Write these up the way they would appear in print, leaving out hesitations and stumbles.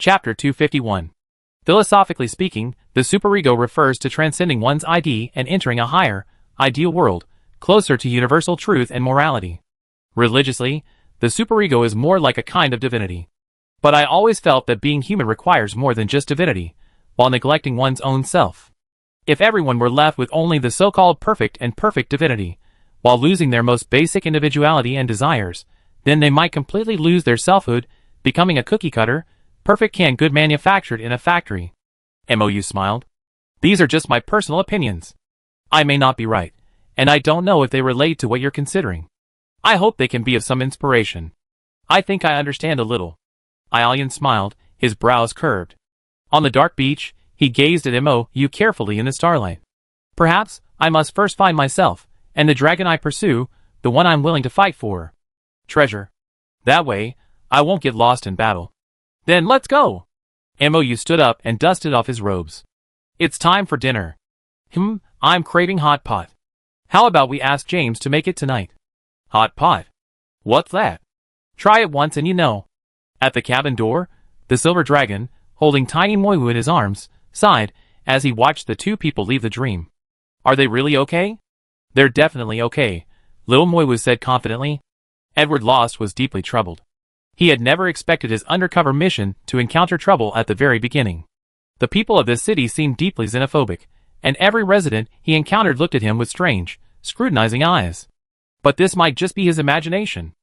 Chapter 251. Philosophically speaking, the superego refers to transcending one's ID and entering a higher, ideal world, closer to universal truth and morality. Religiously, the superego is more like a kind of divinity. But I always felt that being human requires more than just divinity, while neglecting one's own self. If everyone were left with only the so-called perfect and perfect divinity, while losing their most basic individuality and desires, then they might completely lose their selfhood, becoming a cookie-cutter, perfect canned good manufactured in a factory. MOU smiled. These are just my personal opinions. I may not be right, and I don't know if they relate to what you're considering. I hope they can be of some inspiration. I think I understand a little. Aelian smiled, his brows curved. On the dark beach, he gazed at MOU carefully in the starlight. Perhaps I must first find myself, and the dragon I pursue, the one I'm willing to fight for. Treasure. That way, I won't get lost in battle. Then let's go! MOU stood up and dusted off his robes. It's time for dinner. I'm craving hot pot. How about we ask James to make it tonight? Hot pot? What's that? Try it once and you know. At the cabin door, the silver dragon, holding tiny Moiwu in his arms, sighed as he watched the two people leave the dream. Are they really okay? They're definitely okay, little Moiwu said confidently. Edward Lost was deeply troubled. He had never expected his undercover mission to encounter trouble at the very beginning. The people of this city seemed deeply xenophobic, and every resident he encountered looked at him with strange, scrutinizing eyes. But this might just be his imagination.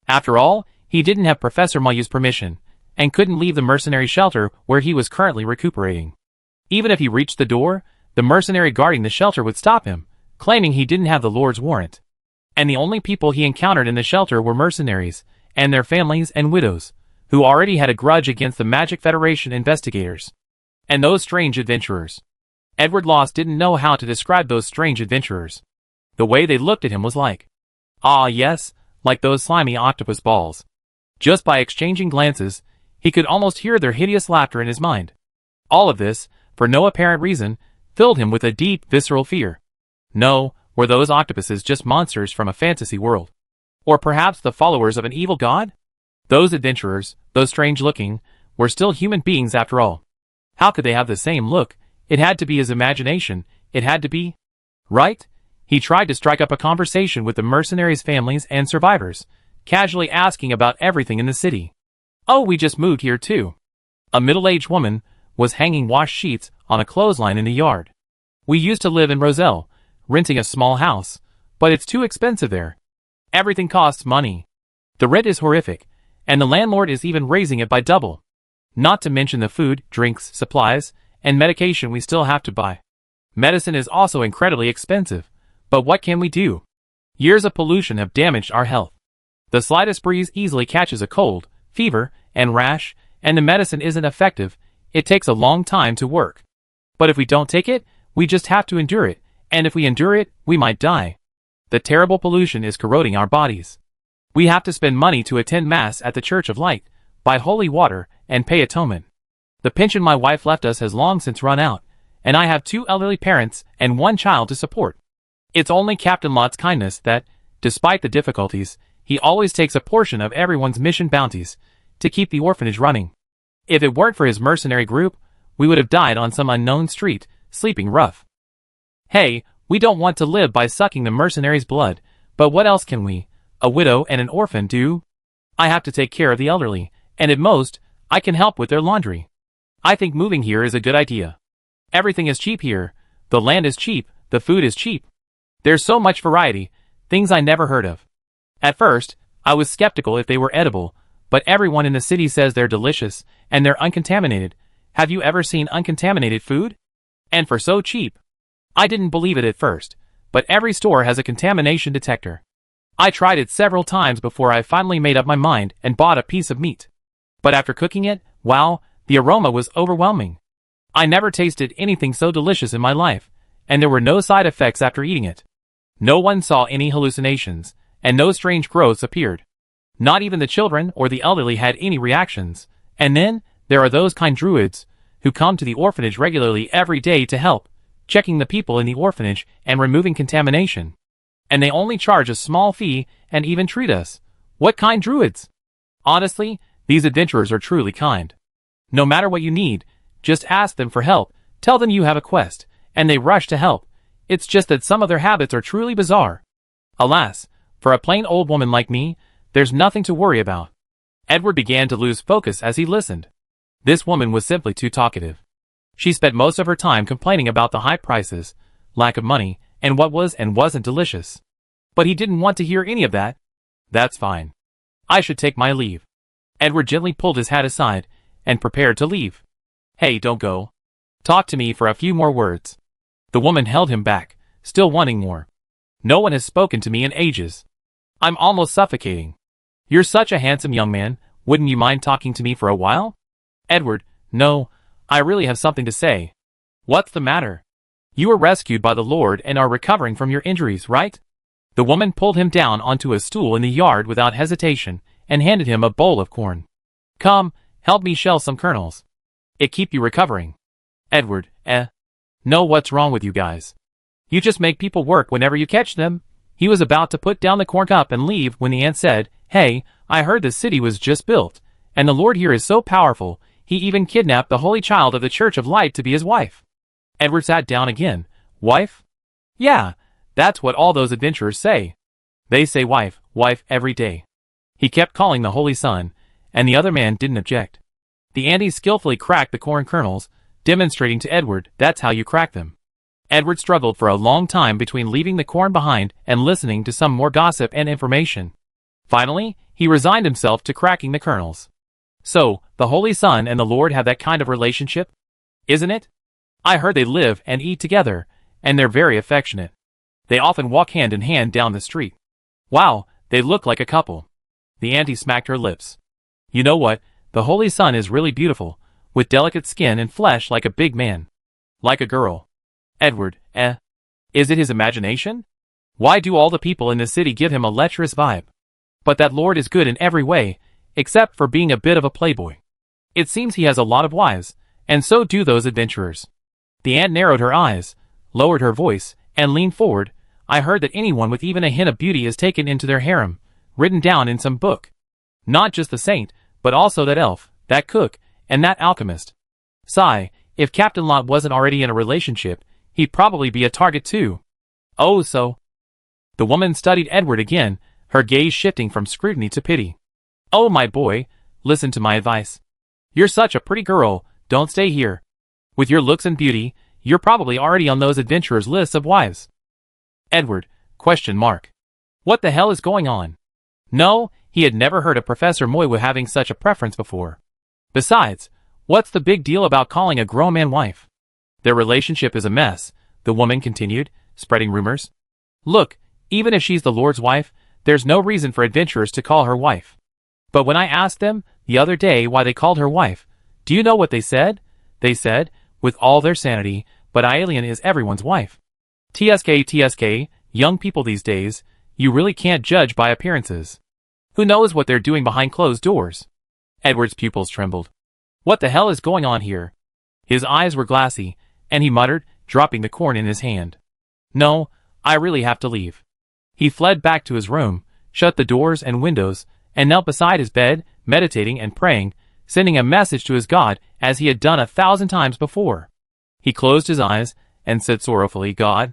After all, he didn't have Professor Mayu's permission, and couldn't leave the mercenary shelter where he was currently recuperating. Even if he reached the door, the mercenary guarding the shelter would stop him, claiming he didn't have the Lord's warrant. And the only people he encountered in the shelter were mercenaries, and their families and widows, who already had a grudge against the Magic Federation investigators. And those strange adventurers. Edward Lost didn't know how to describe those strange adventurers. The way they looked at him was like, yes, like those slimy octopus balls. Just by exchanging glances, he could almost hear their hideous laughter in his mind. All of this, for no apparent reason, filled him with a deep, visceral fear. No, were those octopuses just monsters from a fantasy world? Or perhaps the followers of an evil god? Those adventurers, though strange-looking, were still human beings after all. How could they have the same look? It had to be his imagination. It had to be... Right? He tried to strike up a conversation with the mercenaries' families and survivors, casually asking about everything in the city. Oh, we just moved here too. A middle-aged woman was hanging wash sheets on a clothesline in the yard. We used to live in Roselle, renting a small house, but it's too expensive there. Everything costs money. The rent is horrific, and the landlord is even raising it by double. Not to mention the food, drinks, supplies, and medication we still have to buy. Medicine is also incredibly expensive, but what can we do? Years of pollution have damaged our health. The slightest breeze easily catches a cold, fever, and rash, and the medicine isn't effective. It takes a long time to work. But if we don't take it, we just have to endure it, and if we endure it, we might die. The terrible pollution is corroding our bodies. We have to spend money to attend Mass at the Church of Light, buy holy water, and pay atonement. The pension my wife left us has long since run out, and I have 2 elderly parents and 1 child to support. It's only Captain Lot's kindness that, despite the difficulties, he always takes a portion of everyone's mission bounties to keep the orphanage running. If it weren't for his mercenary group, we would have died on some unknown street, sleeping rough. Hey, we don't want to live by sucking the mercenaries' blood, but what else can we, a widow and an orphan, do? I have to take care of the elderly, and at most, I can help with their laundry. I think moving here is a good idea. Everything is cheap here, the land is cheap, the food is cheap. There's so much variety, things I never heard of. At first, I was skeptical if they were edible, but everyone in the city says they're delicious, and they're uncontaminated. Have you ever seen uncontaminated food? And for so cheap. I didn't believe it at first, but every store has a contamination detector. I tried it several times before I finally made up my mind and bought a piece of meat. But after cooking it, wow, the aroma was overwhelming. I never tasted anything so delicious in my life, and there were no side effects after eating it. No one saw any hallucinations, and no strange growths appeared. Not even the children or the elderly had any reactions. And then, there are those kind druids, who come to the orphanage regularly every day to help, checking the people in the orphanage and removing contamination. And they only charge a small fee and even treat us. What kind druids? Honestly, these adventurers are truly kind. No matter what you need, just ask them for help, tell them you have a quest, and they rush to help. It's just that some of their habits are truly bizarre. Alas, for a plain old woman like me, there's nothing to worry about. Edward began to lose focus as he listened. This woman was simply too talkative. She spent most of her time complaining about the high prices, lack of money, and what was and wasn't delicious. But he didn't want to hear any of that. That's fine. I should take my leave. Edward gently pulled his hat aside and prepared to leave. Hey, don't go. Talk to me for a few more words. The woman held him back, still wanting more. No one has spoken to me in ages. I'm almost suffocating. You're such a handsome young man, wouldn't you mind talking to me for a while? Edward, no, I really have something to say. What's the matter? You were rescued by the Lord and are recovering from your injuries, right? The woman pulled him down onto a stool in the yard without hesitation and handed him a bowl of corn. Come, help me shell some kernels. It keep you recovering. Edward, no, what's wrong with you guys? You just make people work whenever you catch them. He was about to put down the corn cup and leave when the ant said, Hey, I heard the city was just built, and the Lord here is so powerful, he even kidnapped the holy child of the Church of Light to be his wife. Edward sat down again. Wife? Yeah, that's what all those adventurers say. They say wife, wife every day. He kept calling the Holy Son, and the other man didn't object. The Andy skillfully cracked the corn kernels, demonstrating to Edward that's how you crack them. Edward struggled for a long time between leaving the corn behind and listening to some more gossip and information. Finally, he resigned himself to cracking the kernels. So, the Holy Son and the Lord have that kind of relationship? Isn't it? I heard they live and eat together, and they're very affectionate. They often walk hand in hand down the street. Wow, they look like a couple. The auntie smacked her lips. You know what, the Holy Son is really beautiful, with delicate skin and flesh like a big man. Like a girl. Edward, is it his imagination? Why do all the people in the city give him a lecherous vibe? But that Lord is good in every way, except for being a bit of a playboy. It seems he has a lot of wives, and so do those adventurers. The aunt narrowed her eyes, lowered her voice, and leaned forward. I heard that anyone with even a hint of beauty is taken into their harem, written down in some book. Not just the saint, but also that elf, that cook, and that alchemist. Sigh, if Captain Lot wasn't already in a relationship, he'd probably be a target too. Oh, so. The woman studied Edward again, her gaze shifting from scrutiny to pity. Oh, my boy, listen to my advice. You're such a pretty girl, don't stay here. With your looks and beauty, you're probably already on those adventurers' lists of wives. Edward, ? What the hell is going on? No, he had never heard of Professor Moiwa having such a preference before. Besides, what's the big deal about calling a grown man wife? Their relationship is a mess, the woman continued, spreading rumors. Look, even if she's the Lord's wife, there's no reason for adventurers to call her wife. But when I asked them, the other day, why they called her wife, do you know what they said? They said, with all their sanity, but Aelian is everyone's wife. TSK, young people these days, you really can't judge by appearances. Who knows what they're doing behind closed doors? Edward's pupils trembled. What the hell is going on here? His eyes were glassy, and he muttered, dropping the corn in his hand. No, I really have to leave. He fled back to his room, shut the doors and windows, and knelt beside his bed, meditating and praying, sending a message to his God as he had done 1,000 times before. He closed his eyes and said sorrowfully, God,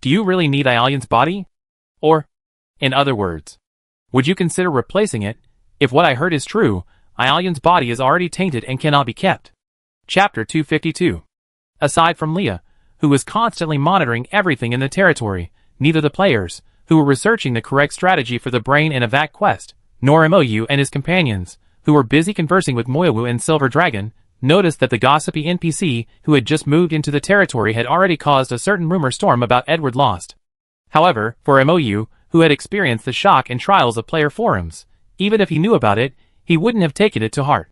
do you really need Aelian's body? Or, in other words, would you consider replacing it? If what I heard is true, Aelian's body is already tainted and cannot be kept. Chapter 252. Aside from Leah, who was constantly monitoring everything in the territory, neither the players, who were researching the correct strategy for the Brain and Evac quest, nor Mou and his companions, who were busy conversing with Moiwu and Silver Dragon, noticed that the gossipy NPC who had just moved into the territory had already caused a certain rumor storm about Edward Lost. However, for Mou, who had experienced the shock and trials of player forums, even if he knew about it, he wouldn't have taken it to heart.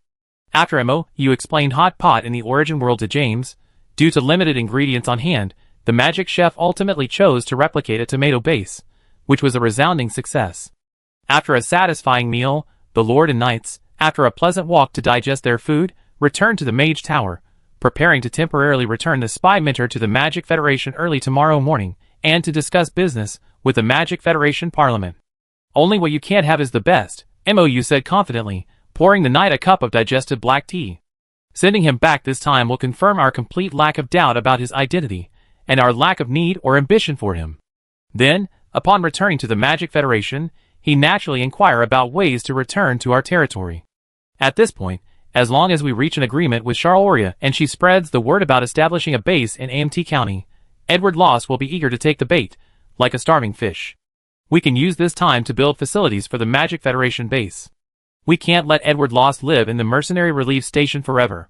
After Mou explained Hot Pot in the Origin world to James, due to limited ingredients on hand, the magic chef ultimately chose to replicate a tomato base, which was a resounding success. After a satisfying meal, the Lord and Knights, after a pleasant walk to digest their food, returned to the Mage Tower, preparing to temporarily return the Spy Mentor to the Magic Federation early tomorrow morning, and to discuss business with the Magic Federation Parliament. Only what you can't have is the best, Mou said confidently, pouring the knight a cup of digested black tea. Sending him back this time will confirm our complete lack of doubt about his identity, and our lack of need or ambition for him. Then, upon returning to the Magic Federation, he naturally inquire about ways to return to our territory. At this point, as long as we reach an agreement with Charloria and she spreads the word about establishing a base in AMT County, Edward Lost will be eager to take the bait, like a starving fish. We can use this time to build facilities for the Magic Federation base. We can't let Edward Lost live in the mercenary relief station forever.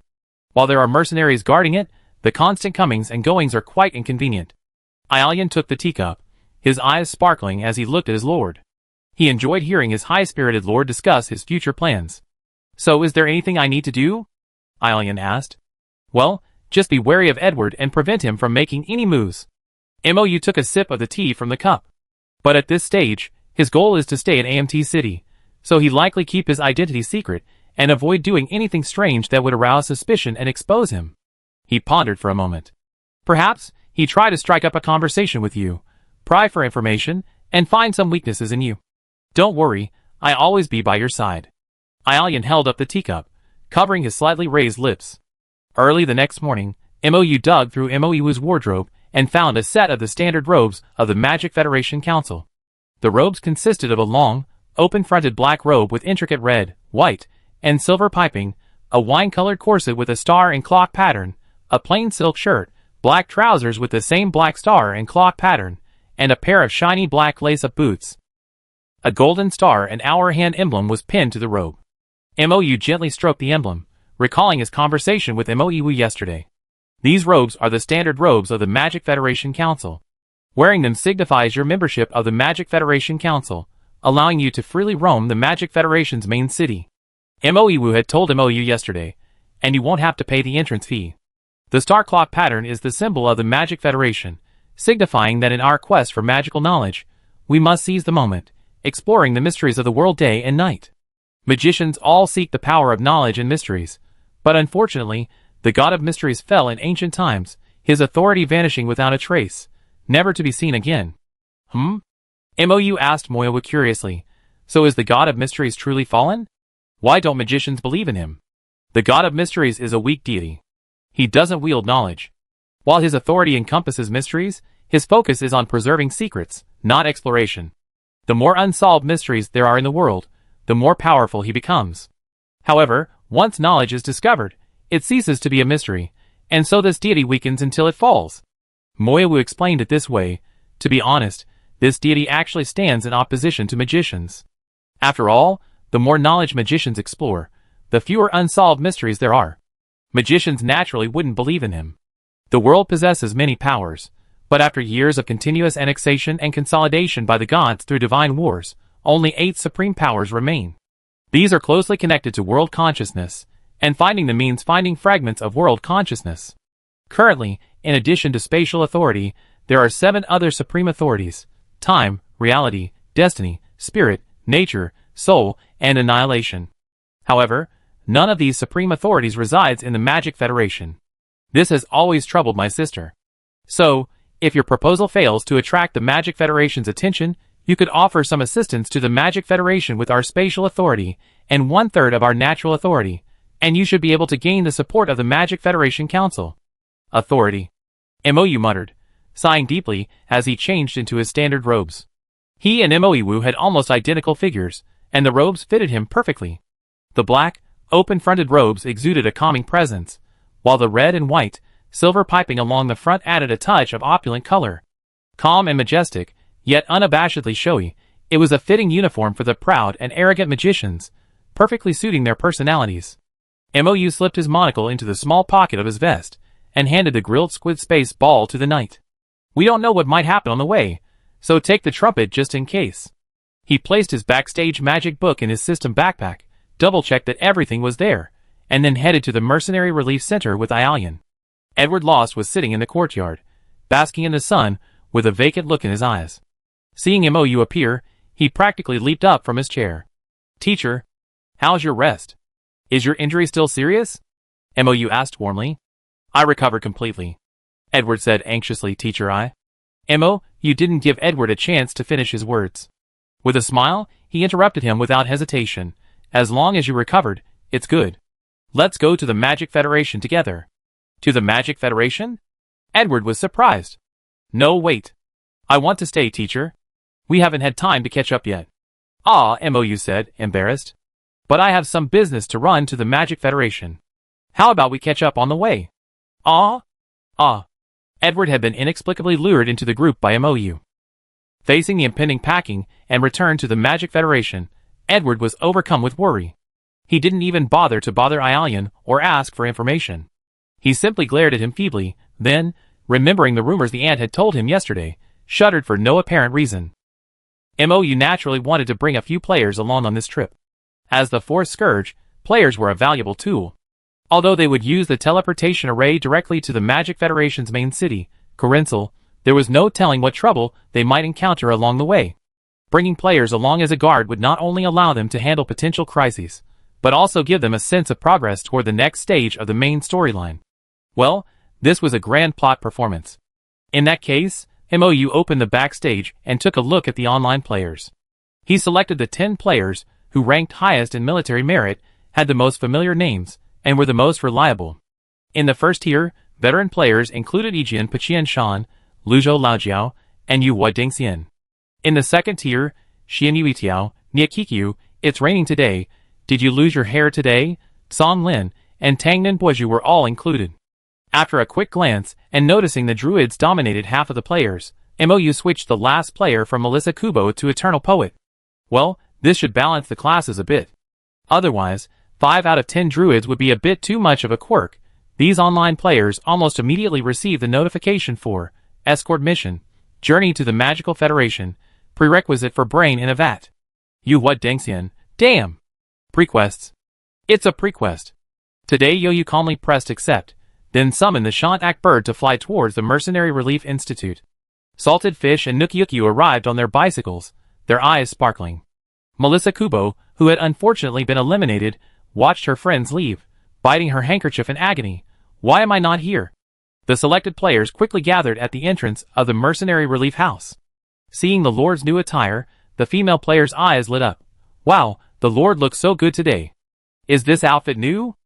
While there are mercenaries guarding it, the constant comings and goings are quite inconvenient. Aelian took the teacup, his eyes sparkling as he looked at his lord. He enjoyed hearing his high-spirited lord discuss his future plans. So is there anything I need to do? Aelian asked. Well, just be wary of Edward and prevent him from making any moves. Mou took a sip of the tea from the cup. But at this stage, his goal is to stay in AMT City, so he'd likely keep his identity secret and avoid doing anything strange that would arouse suspicion and expose him. He pondered for a moment. Perhaps he'd try to strike up a conversation with you, pry for information, and find some weaknesses in you. Don't worry, I'll always be by your side. Aelian held up the teacup, covering his slightly raised lips. Early the next morning, Mou dug through Mou's wardrobe and found a set of the standard robes of the Magic Federation Council. The robes consisted of a long, open-fronted black robe with intricate red, white, and silver piping, a wine-colored corset with a star and clock pattern, a plain silk shirt, black trousers with the same black star and clock pattern, and a pair of shiny black lace-up boots. A golden star and hour hand emblem was pinned to the robe. Mou gently stroked the emblem, recalling his conversation with Mou yesterday. These robes are the standard robes of the Magic Federation Council. Wearing them signifies your membership of the Magic Federation Council, allowing you to freely roam the Magic Federation's main city. Mou had told Mou yesterday, and you won't have to pay the entrance fee. The star clock pattern is the symbol of the Magic Federation, signifying that in our quest for magical knowledge, we must seize the moment, exploring the mysteries of the world day and night. Magicians all seek the power of knowledge and mysteries, but unfortunately, the god of mysteries fell in ancient times, his authority vanishing without a trace, never to be seen again. Mou asked Moyawa curiously, so is the god of mysteries truly fallen? Why don't magicians believe in him? The god of mysteries is a weak deity. He doesn't wield knowledge. While his authority encompasses mysteries, his focus is on preserving secrets, not exploration. The more unsolved mysteries there are in the world, the more powerful he becomes. However, once knowledge is discovered, it ceases to be a mystery, and so this deity weakens until it falls. Moyawu explained it this way. To be honest, this deity actually stands in opposition to magicians. After all, the more knowledge magicians explore, the fewer unsolved mysteries there are. Magicians naturally wouldn't believe in him. The world possesses many powers, but after years of continuous annexation and consolidation by the gods through divine wars, only 8 supreme powers remain. These are closely connected to world consciousness, and finding them means finding fragments of world consciousness. Currently, in addition to spatial authority, there are 7 other supreme authorities: time, reality, destiny, spirit, nature, soul, and annihilation. However, none of these supreme authorities resides in the Magic Federation. This has always troubled my sister. So, if your proposal fails to attract the Magic Federation's attention, you could offer some assistance to the Magic Federation with our spatial authority and 1/3 of our natural authority, and you should be able to gain the support of the Magic Federation Council. Authority. Mou muttered, sighing deeply as he changed into his standard robes. He and Mou had almost identical figures, and the robes fitted him perfectly. The black, open-fronted robes exuded a calming presence, while the red and white, silver piping along the front added a touch of opulent color. Calm and majestic, yet unabashedly showy, it was a fitting uniform for the proud and arrogant magicians, perfectly suiting their personalities. Mou slipped his monocle into the small pocket of his vest, and handed the grilled squid space ball to the knight. We don't know what might happen on the way, so take the trumpet just in case. He placed his backstage magic book in his system backpack, double-checked that everything was there, and then headed to the Mercenary Relief Center with Aelian. Edward Lost was sitting in the courtyard, basking in the sun, with a vacant look in his eyes. Seeing Mou appear, he practically leaped up from his chair. Teacher, how's your rest? Is your injury still serious? Mou asked warmly. I recovered completely. Edward said anxiously, Teacher. Mou, you didn't give Edward a chance to finish his words. With a smile, he interrupted him without hesitation. As long as you recovered, it's good. Let's go to the Magic Federation together. To the Magic Federation? Edward was surprised. No, wait. I want to stay, teacher. We haven't had time to catch up yet. Ah, Mou said, embarrassed. But I have some business to run to the Magic Federation. How about we catch up on the way? Ah? Edward had been inexplicably lured into the group by Mou. Facing the impending packing and return to the Magic Federation, Edward was overcome with worry. He didn't even bother to bother Ialian or ask for information. He simply glared at him feebly, then, remembering the rumors the ant had told him yesterday, shuddered for no apparent reason. Mou naturally wanted to bring a few players along on this trip. As the Force Scourge, players were a valuable tool. Although they would use the teleportation array directly to the Magic Federation's main city, Corinsel, there was no telling what trouble they might encounter along the way. Bringing players along as a guard would not only allow them to handle potential crises, but also give them a sense of progress toward the next stage of the main storyline. Well, this was a grand plot performance. In that case, Mou opened the backstage and took a look at the online players. He selected the 10 players who ranked highest in military merit, had the most familiar names, and were the most reliable. In the first tier, veteran players included Yijian Paqian Shan, Luzhou Laojiao, and Yu Hua Dingxian. In the second tier, Xian Yuitiao, Niakikyu, It's Raining Today, Did You Lose Your Hair Today, Song Lin, and Tangnan Boiju were all included. After a quick glance, and noticing the druids dominated half of the players, Mou switched the last player from Melissa Kubo to Eternal Poet. Well, this should balance the classes a bit. Otherwise, 5 out of 10 druids would be a bit too much of a quirk. These online players almost immediately received the notification for Escort Mission, Journey to the Magical Federation, Prerequisite for Brain in a Vat. Yu Hua Dengxian, damn! Prequests. It's a prequest. Today Yoyu calmly pressed accept, then summoned the Shantak bird to fly towards the Mercenary Relief Institute. Salted Fish and Nukyukyu arrived on their bicycles, their eyes sparkling. Melissa Kubo, who had unfortunately been eliminated, watched her friends leave, biting her handkerchief in agony. Why am I not here? The selected players quickly gathered at the entrance of the Mercenary Relief House. Seeing the Lord's new attire, the female player's eyes lit up. Wow, the Lord looks so good today. Is this outfit new?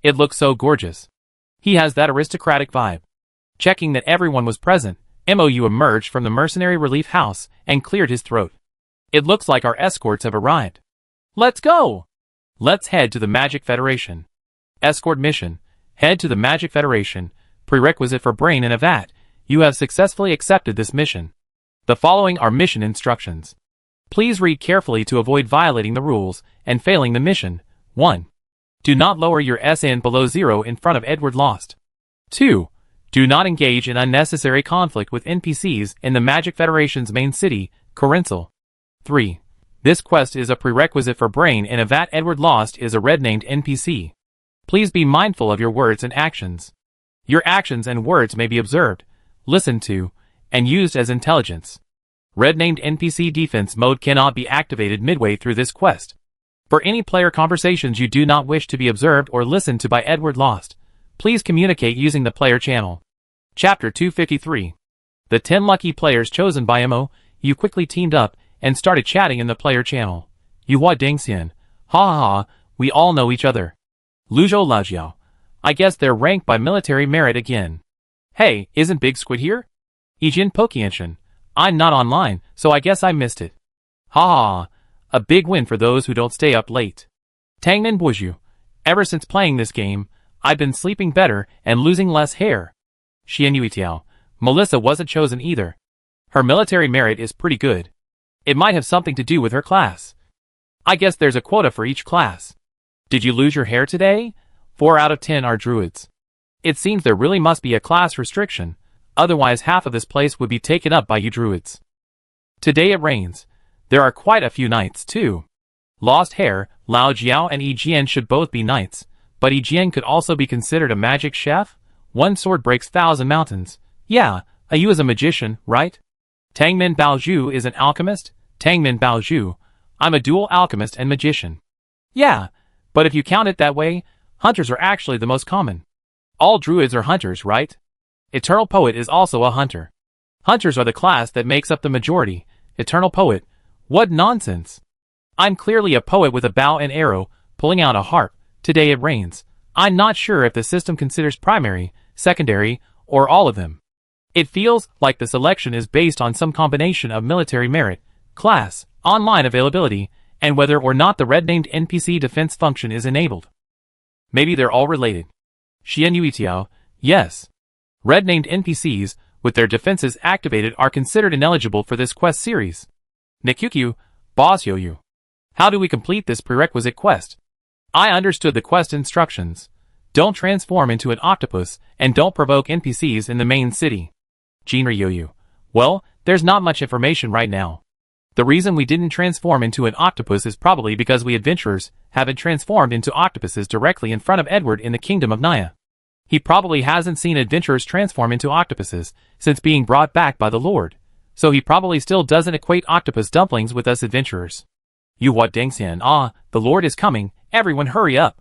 It looks so gorgeous. He has that aristocratic vibe. Checking that everyone was present, Mou emerged from the Mercenary Relief House and cleared his throat. It looks like our escorts have arrived. Let's go! Let's head to the Magic Federation. Escort Mission. Head to the Magic Federation. Prerequisite for Brain in a Vat. You have successfully accepted this mission. The following are mission instructions. Please read carefully to avoid violating the rules and failing the mission. 1. Do not lower your SN below 0 in front of Edward Lost. 2. Do not engage in unnecessary conflict with NPCs in the Magic Federation's main city, Corinsel. 3. This quest is a prerequisite for Brain in a Vat. Edward Lost is a red-named NPC. Please be mindful of your words and actions. Your actions and words may be observed, listened to, and used as intelligence. Red-named NPC defense mode cannot be activated midway through this quest. For any player conversations you do not wish to be observed or listened to by Edward Lost, please communicate using the player channel. Chapter 253. The 10 lucky players chosen by Mou quickly teamed up and started chatting in the player channel. Yu Hua Dingxian. Ha ha ha, we all know each other. Luzhou Laojiao. I guess they're ranked by military merit again. Hey, isn't Big Squid here? Yijian Pokianshan. I'm not online, so I guess I missed it. Ha ha, a big win for those who don't stay up late. Tangnan Boiju. Ever since playing this game, I've been sleeping better and losing less hair. Xian Yuitiao. Melissa wasn't chosen either. Her military merit is pretty good. It might have something to do with her class. I guess there's a quota for each class. Did you lose your hair today? 4 out of 10 are druids. It seems there really must be a class restriction, otherwise half of this place would be taken up by you druids. Today it rains. There are quite a few knights too. Lost Hair, Lao Jiao and Yijian should both be knights, but Yijian could also be considered a magic chef? One sword breaks 1,000 mountains. Yeah, Yu is a magician, right? Tangmin Baozhu is an alchemist? Tangmin Baozhu. I'm a dual alchemist and magician. Yeah, but if you count it that way, hunters are actually the most common. All druids are hunters, right? Eternal Poet is also a hunter. Hunters are the class that makes up the majority. Eternal Poet. What nonsense. I'm clearly a poet with a bow and arrow, pulling out a harp. Today it rains. I'm not sure if the system considers primary, secondary, or all of them. It feels like the selection is based on some combination of military merit, class, online availability, and whether or not the red-named NPC defense function is enabled. Maybe they're all related. Xianyuitiao, yes. Red-named NPCs, with their defenses activated, are considered ineligible for this quest series. Nikyukyu, Boss Yoyu. How do we complete this prerequisite quest? I understood the quest instructions. Don't transform into an octopus, and don't provoke NPCs in the main city. Jinri Yoyu. Well, there's not much information right now. The reason we didn't transform into an octopus is probably because we adventurers haven't transformed into octopuses directly in front of Edward in the Kingdom of Naya. He probably hasn't seen adventurers transform into octopuses since being brought back by the Lord, so he probably still doesn't equate octopus dumplings with us adventurers. You what Dengxian, the Lord is coming, everyone hurry up.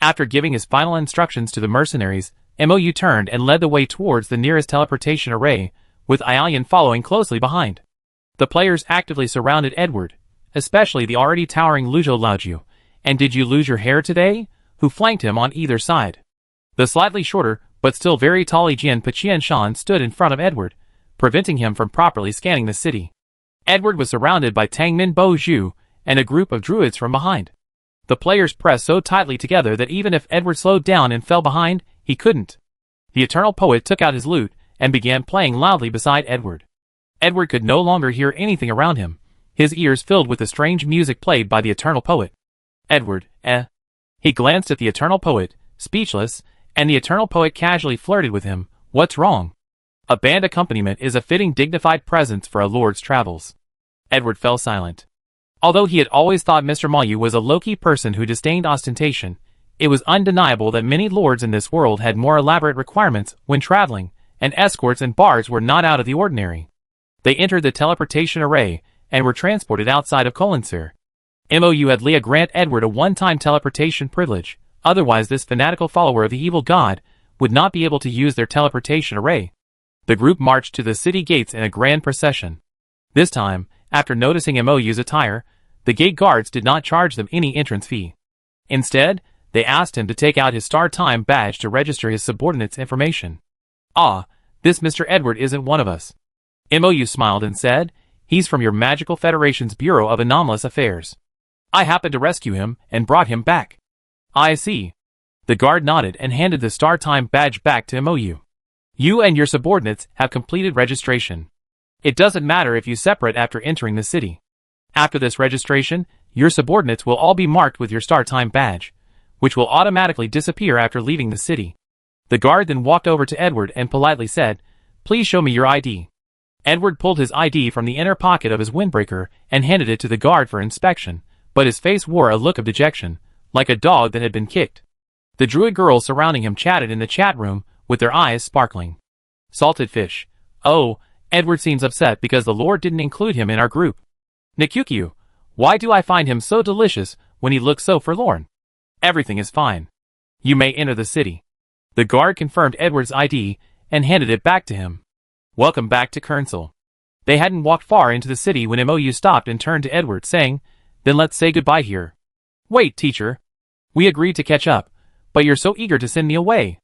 After giving his final instructions to the mercenaries, Mou turned and led the way towards the nearest teleportation array, with Aiyan following closely behind. The players actively surrounded Edward, especially the already towering Luzhou Laojiu, and did you lose your hair today? Who flanked him on either side. The slightly shorter, but still very tall Jian Paqian Shan stood in front of Edward, preventing him from properly scanning the city. Edward was surrounded by Tangmin Bo Zhu and a group of druids from behind. The players pressed so tightly together that even if Edward slowed down and fell behind, he couldn't. The Eternal Poet took out his lute and began playing loudly beside Edward. Edward could no longer hear anything around him, his ears filled with the strange music played by the Eternal Poet. Edward, He glanced at the Eternal Poet, speechless, and the Eternal Poet casually flirted with him. What's wrong? A band accompaniment is a fitting dignified presence for a lord's travels. Edward fell silent. Although he had always thought Mr. Mayu was a low-key person who disdained ostentation, it was undeniable that many lords in this world had more elaborate requirements when traveling, and escorts and bards were not out of the ordinary. They entered the teleportation array, and were transported outside of Kolinsir. Mou had Leah grant Edward a one-time teleportation privilege, otherwise this fanatical follower of the evil god would not be able to use their teleportation array. The group marched to the city gates in a grand procession. This time, after noticing Mou's attire, the gate guards did not charge them any entrance fee. Instead, they asked him to take out his Star Time badge to register his subordinates' information. This Mr. Edward isn't one of us. Mou smiled and said, he's from your Magical Federation's Bureau of Anomalous Affairs. I happened to rescue him and brought him back. I see. The guard nodded and handed the Star Time badge back to Mou. You and your subordinates have completed registration. It doesn't matter if you separate after entering the city. After this registration, your subordinates will all be marked with your Star Time badge, which will automatically disappear after leaving the city. The guard then walked over to Edward and politely said, please show me your ID. Edward pulled his ID from the inner pocket of his windbreaker and handed it to the guard for inspection, but his face wore a look of dejection, like a dog that had been kicked. The druid girls surrounding him chatted in the chat room, with their eyes sparkling. Salted fish. Oh, Edward seems upset because the Lord didn't include him in our group. Nikyukyu, why do I find him so delicious when he looks so forlorn? Everything is fine. You may enter the city. The guard confirmed Edward's ID and handed it back to him. Welcome back to Kernsel. They hadn't walked far into the city when Mou stopped and turned to Edward, saying, then let's say goodbye here. Wait, teacher. We agreed to catch up, but you're so eager to send me away.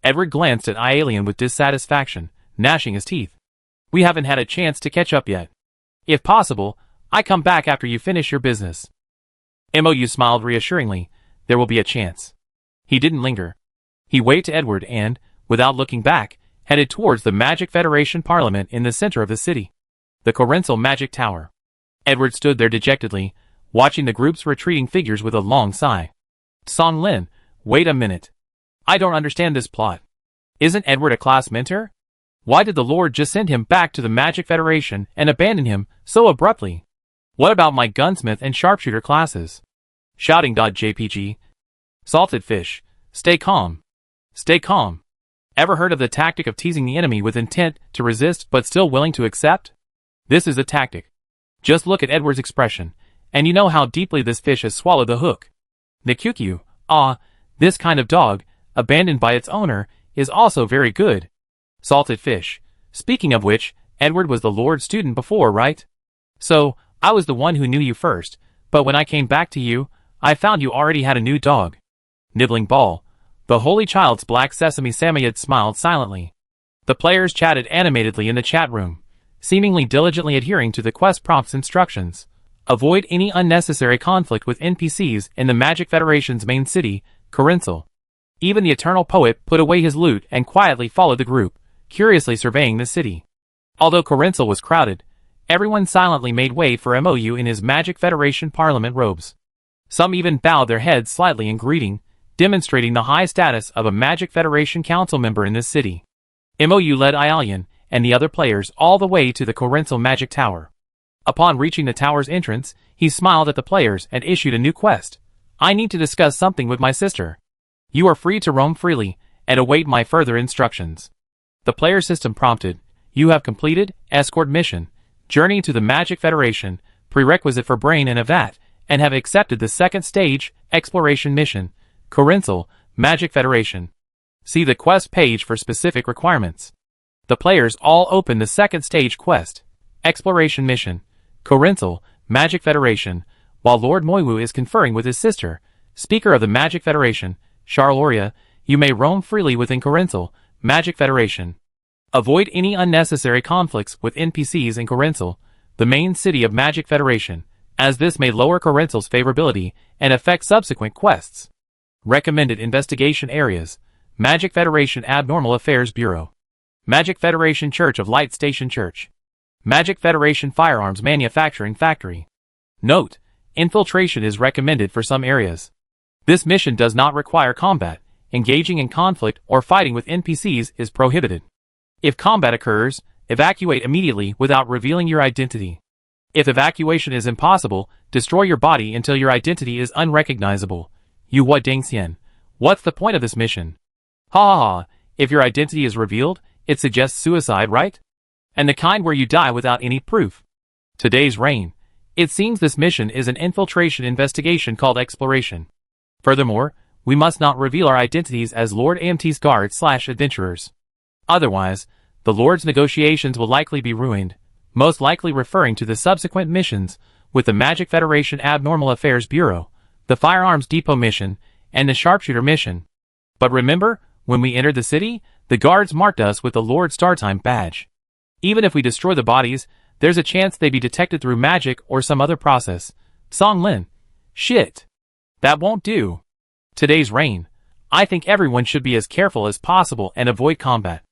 Edward glanced at Aialian with dissatisfaction, gnashing his teeth. We haven't had a chance to catch up yet. If possible, I come back after you finish your business. Mou smiled reassuringly. There will be a chance. He didn't linger. He waved to Edward and, without looking back, headed towards the Magic Federation Parliament in the center of the city. The Korensel Magic Tower. Edward stood there dejectedly, watching the group's retreating figures with a long sigh. Song Lin, wait a minute. I don't understand this plot. Isn't Edward a class mentor? Why did the Lord just send him back to the Magic Federation and abandon him so abruptly? What about my gunsmith and sharpshooter classes? Shouting.jpg. Salted fish. Stay calm. Stay calm. Ever heard of the tactic of teasing the enemy with intent to resist but still willing to accept? This is a tactic. Just look at Edward's expression, and you know how deeply this fish has swallowed the hook. Nikyukyu, this kind of dog, abandoned by its owner, is also very good. Salted fish. Speaking of which, Edward was the Lord's student before, right? So, I was the one who knew you first, but when I came back to you, I found you already had a new dog. Nibbling ball. The Holy Child's Black Sesame Samoyed smiled silently. The players chatted animatedly in the chat room, seemingly diligently adhering to the quest prompt's instructions. Avoid any unnecessary conflict with NPCs in the Magic Federation's main city, Corinsel. Even the Eternal Poet put away his lute and quietly followed the group, curiously surveying the city. Although Corinsel was crowded, everyone silently made way for MOU in his Magic Federation Parliament robes. Some even bowed their heads slightly in greeting, demonstrating the high status of a Magic Federation council member in this city. MOU led Ialian and the other players all the way to the Corinsel Magic Tower. Upon reaching the tower's entrance, he smiled at the players and issued a new quest. I need to discuss something with my sister. You are free to roam freely and await my further instructions. The player system prompted. You have completed escort mission, journey to the Magic Federation, prerequisite for Brain and Avat, and have accepted the second stage exploration mission, Corinsel Magic Federation. See the quest page for specific requirements. The players all opened the second stage quest, exploration mission, Corinsel Magic Federation, while Lord Moiwu is conferring with his sister, Speaker of the Magic Federation, Charloria. You may roam freely within Corinsel Magic Federation. Avoid any unnecessary conflicts with NPCs in Corinsel, the main city of Magic Federation, as this may lower Corinsel's favorability and affect subsequent quests. Recommended investigation areas: Magic Federation Abnormal Affairs Bureau, Magic Federation Church of Light Station Church, Magic Federation Firearms Manufacturing Factory. Note: infiltration is recommended for some areas. This mission does not require combat. Engaging in conflict or fighting with NPCs is prohibited. If combat occurs, evacuate immediately without revealing your identity. If evacuation is impossible, destroy your body until your identity is unrecognizable. You what Dangxian? What's the point of this mission? Ha ha ha, if your identity is revealed, it suggests suicide, right? And the kind where you die without any proof. Today's reign. It seems this mission is an infiltration investigation called exploration. Furthermore, we must not reveal our identities as Lord AMT's guards/adventurers. Otherwise, the Lord's negotiations will likely be ruined, most likely referring to the subsequent missions with the Magic Federation Abnormal Affairs Bureau, the Firearms Depot mission, and the Sharpshooter mission. But remember, when we entered the city, the guards marked us with the Lord Startime badge. Even if we destroy the bodies, there's a chance they be detected through magic or some other process. Song Lin. Shit. That won't do. Today's reign. I think everyone should be as careful as possible and avoid combat.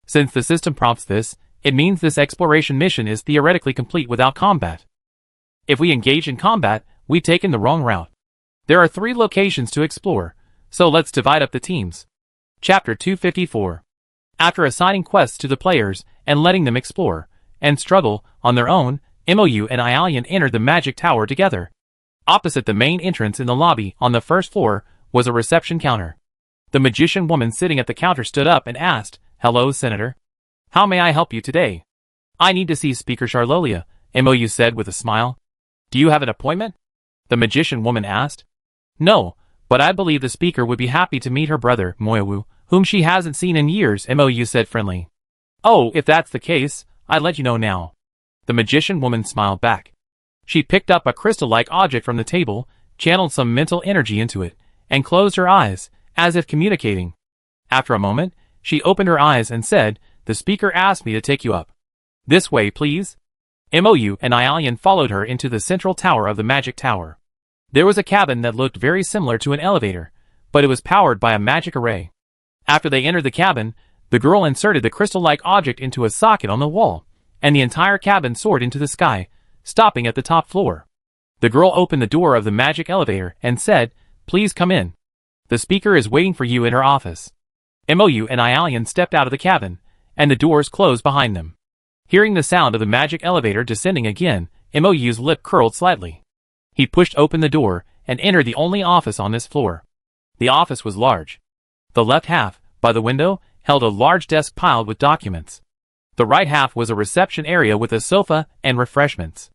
Since the system prompts this, it means this exploration mission is theoretically complete without combat. If we engage in combat, we've taken the wrong route. There are 3 locations to explore, so let's divide up the teams. Chapter 254. After assigning quests to the players and letting them explore and struggle on their own, MOU and Ialian entered the Magic Tower together. Opposite the main entrance in the lobby on the first floor was a reception counter. The magician woman sitting at the counter stood up and asked, "Hello, Senator. How may I help you today?" "I need to see Speaker Charlolia," MOU said with a smile. "Do you have an appointment?" the magician woman asked. "No, but I believe the speaker would be happy to meet her brother, Moiwu, whom she hasn't seen in years," MOU said friendly. "Oh, if that's the case, I'd let you know now." The magician woman smiled back. She picked up a crystal-like object from the table, channeled some mental energy into it, and closed her eyes, as if communicating. After a moment, she opened her eyes and said, "The speaker asked me to take you up. This way, please." MOU and Ialian followed her into the central tower of the Magic Tower. There was a cabin that looked very similar to an elevator, but it was powered by a magic array. After they entered the cabin, the girl inserted the crystal-like object into a socket on the wall, and the entire cabin soared into the sky, stopping at the top floor. The girl opened the door of the magic elevator and said, "Please come in. The speaker is waiting for you in her office." MOU and Ialian stepped out of the cabin, and the doors closed behind them. Hearing the sound of the magic elevator descending again, MOU's lip curled slightly. He pushed open the door and entered the only office on this floor. The office was large. The left half, by the window, held a large desk piled with documents. The right half was a reception area with a sofa and refreshments.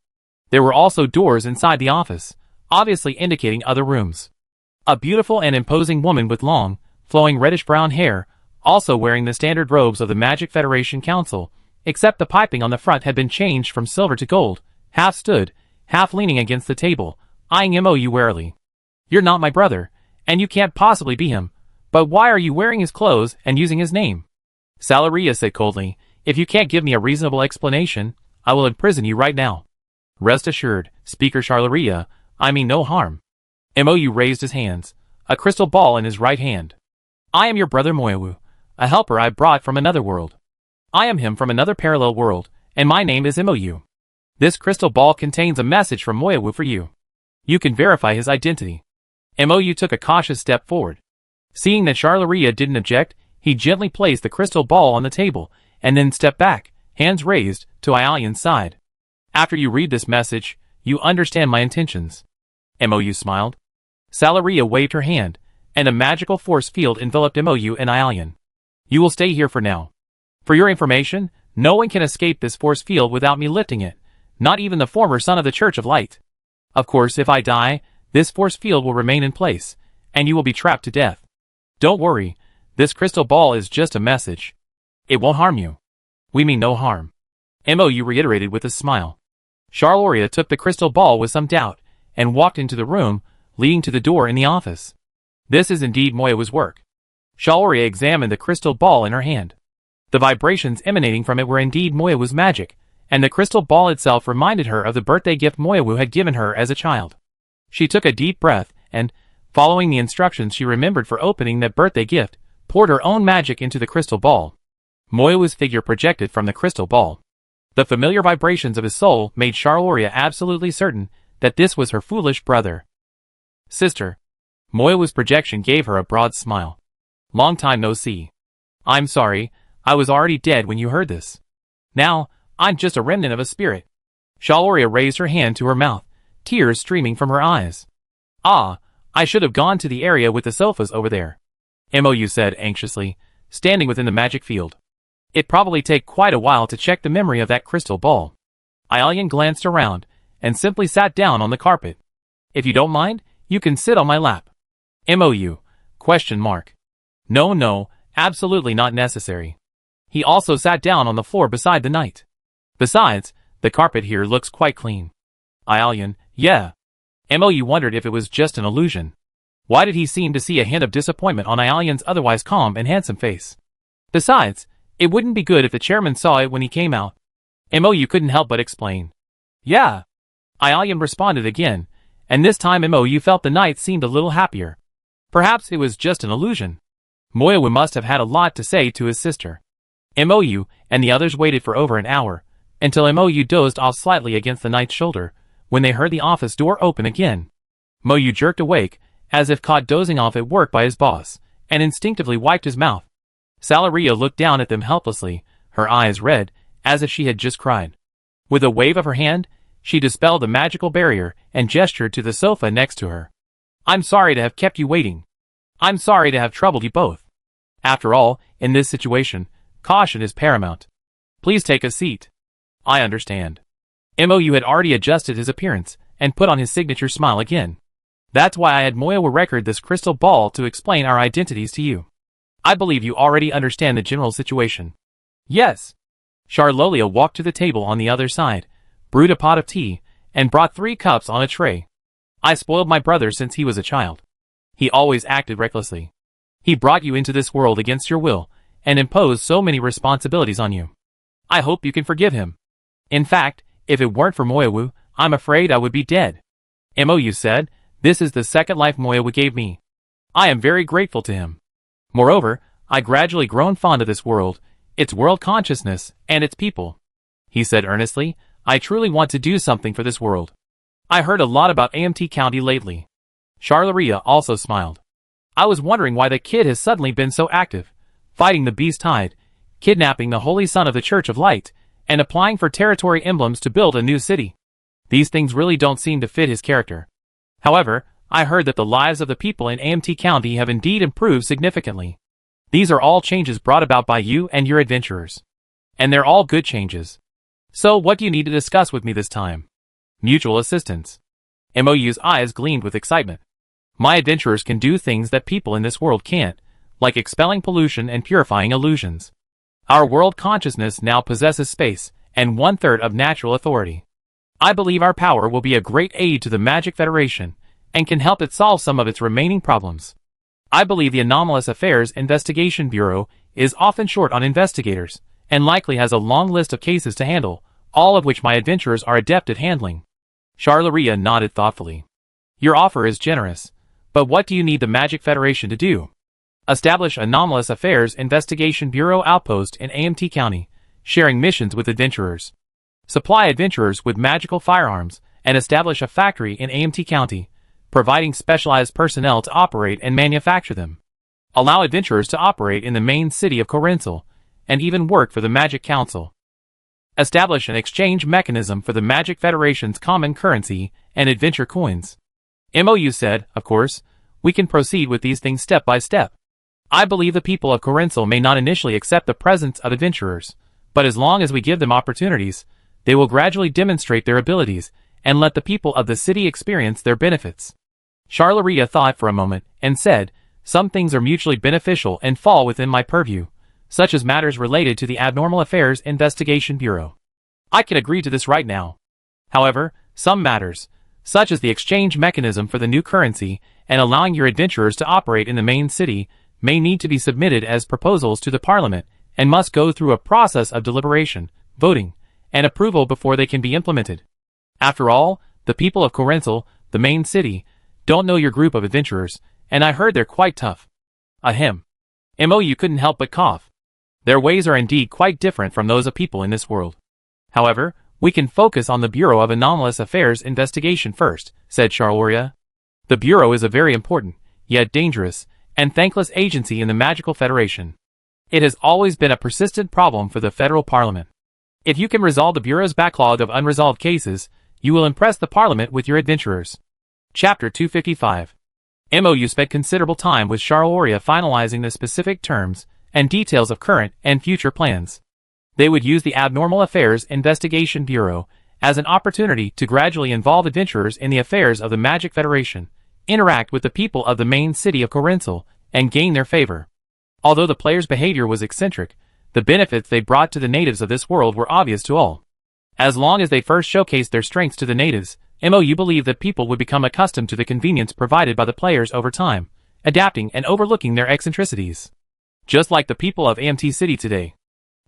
There were also doors inside the office, obviously indicating other rooms. A beautiful and imposing woman with long, flowing reddish-brown hair, also wearing the standard robes of the Magic Federation Council, except the piping on the front had been changed from silver to gold, half stood, half leaning against the table, eyeing MOU warily. "You're not my brother, and you can't possibly be him, But why are you wearing his clothes and using his name? Salaria said coldly, if you can't give me a reasonable explanation, I will imprison you right now. Rest assured, Speaker Charleria, I mean no harm. Mou raised his hands, a crystal ball in his right hand. I am your brother Moyawu, a helper I brought from another world. I am him from another parallel world, and my name is Mou. This crystal ball contains a message from Moyawu for you. You can verify his identity. Mou took a cautious step forward. Seeing that Charleria didn't object, he gently placed the crystal ball on the table, and then stepped back, hands raised, to Ailian's side. After you read this message, you understand my intentions. Mou smiled. Salaria waved her hand, and a magical force field enveloped Mou and Ailian. You will stay here for now. For your information, no one can escape this force field without me lifting it, not even the former son of the Church of Light. Of course, if I die, this force field will remain in place, and you will be trapped to death. Don't worry, this crystal ball is just a message. It won't harm you. We mean no harm. Mou reiterated with a smile. Charleria took the crystal ball with some doubt, and walked into the room, leading to the door in the office. This is indeed Moyawu's work. Charleria examined the crystal ball in her hand. The vibrations emanating from it were indeed Moyawu's magic, and the crystal ball itself reminded her of the birthday gift Moyawu had given her as a child. She took a deep breath, and, following the instructions she remembered for opening that birthday gift, poured her own magic into the crystal ball. Moyawu's figure projected from the crystal ball. The familiar vibrations of his soul made Charleria absolutely certain that this was her foolish brother. Sister. Moyawu's projection gave her a broad smile. Long time no see. I'm sorry, I was already dead when you heard this. Now, I'm just a remnant of a spirit. Charleria raised her hand to her mouth, tears streaming from her eyes. Ah, I should have gone to the area with the sofas over there. Mou said anxiously, standing within the magic field. It'd probably take quite a while to check the memory of that crystal ball. Ailian glanced around, and simply sat down on the carpet. If you don't mind, you can sit on my lap. Mou? Question mark. No, absolutely not necessary. He also sat down on the floor beside the knight. Besides, the carpet here looks quite clean. Ailian, yeah. Mou wondered if it was just an illusion. Why did he seem to see a hint of disappointment on Ailian's otherwise calm and handsome face? Besides, it wouldn't be good if the chairman saw it when he came out. Mou couldn't help but explain. Yeah. Ailian responded again, and this time Mou felt the knight seemed a little happier. Perhaps it was just an illusion. Moyawu must have had a lot to say to his sister. Mou and the others waited for over an hour, until Mou dozed off slightly against the knight's shoulder, when they heard the office door open again. Mou jerked awake, as if caught dozing off at work by his boss, and instinctively wiped his mouth. Salaria looked down at them helplessly, her eyes red, as if she had just cried. With a wave of her hand, she dispelled the magical barrier and gestured to the sofa next to her. I'm sorry to have kept you waiting. I'm sorry to have troubled you both. After all, in this situation, caution is paramount. Please take a seat. I understand. Mou had already adjusted his appearance, and put on his signature smile again. That's why I had Moyawu record this crystal ball to explain our identities to you. I believe you already understand the general situation. Yes. Charleria walked to the table on the other side, brewed a pot of tea, and brought 3 cups on a tray. I spoiled my brother since he was a child. He always acted recklessly. He brought you into this world against your will, and imposed so many responsibilities on you. I hope you can forgive him. In fact, if it weren't for Moyawu, I'm afraid I would be dead. Mou said, this is the second life Moyawu gave me. I am very grateful to him. Moreover, I gradually grown fond of this world, its world consciousness, and its people. He said earnestly, I truly want to do something for this world. I heard a lot about AMT County lately. Charleria also smiled. I was wondering why the kid has suddenly been so active, fighting the beast tide, kidnapping the holy son of the Church of Light, and applying for territory emblems to build a new city. These things really don't seem to fit his character. However, I heard that the lives of the people in AMT County have indeed improved significantly. These are all changes brought about by you and your adventurers. And they're all good changes. So what do you need to discuss with me this time? Mutual assistance. Mou's eyes gleamed with excitement. My adventurers can do things that people in this world can't, like expelling pollution and purifying illusions. Our world consciousness now possesses space, and 1/3 of natural authority. I believe our power will be a great aid to the Magic Federation, and can help it solve some of its remaining problems. I believe the Anomalous Affairs Investigation Bureau is often short on investigators, and likely has a long list of cases to handle, all of which my adventurers are adept at handling. Charleria nodded thoughtfully. Your offer is generous, but what do you need the Magic Federation to do? Establish Anomalous Affairs Investigation Bureau outpost in AMT County, sharing missions with adventurers. Supply adventurers with magical firearms, and establish a factory in AMT County, providing specialized personnel to operate and manufacture them. Allow adventurers to operate in the main city of Corinsel, and even work for the Magic Council. Establish an exchange mechanism for the Magic Federation's common currency and adventure coins. MOU said, of course, we can proceed with these things step by step. I believe the people of Corinsel may not initially accept the presence of adventurers, but as long as we give them opportunities, they will gradually demonstrate their abilities and let the people of the city experience their benefits. Charleria thought for a moment and said, some things are mutually beneficial and fall within my purview, such as matters related to the Abnormal Affairs Investigation Bureau. I can agree to this right now. However, some matters, such as the exchange mechanism for the new currency and allowing your adventurers to operate in the main city, may need to be submitted as proposals to the Parliament and must go through a process of deliberation, voting, and approval before they can be implemented. After all, the people of Corinsel, the main city, don't know your group of adventurers, and I heard they're quite tough. Ahem. MOU couldn't help but cough. Their ways are indeed quite different from those of people in this world. However, we can focus on the Bureau of Anomalous Affairs investigation first, said Charleria. The Bureau is a very important, yet dangerous, and thankless agency in the Magical Federation. It has always been a persistent problem for the Federal Parliament. If you can resolve the Bureau's backlog of unresolved cases, you will impress the Parliament with your adventurers. Chapter 255. MOU spent considerable time with Charleria finalizing the specific terms and details of current and future plans. They would use the Abnormal Affairs Investigation Bureau as an opportunity to gradually involve adventurers in the affairs of the Magic Federation, interact with the people of the main city of Corinsel, and gain their favor. Although the players' behavior was eccentric, the benefits they brought to the natives of this world were obvious to all. As long as they first showcased their strengths to the natives, MOU believed that people would become accustomed to the convenience provided by the players over time, adapting and overlooking their eccentricities. Just like the people of AMT City today.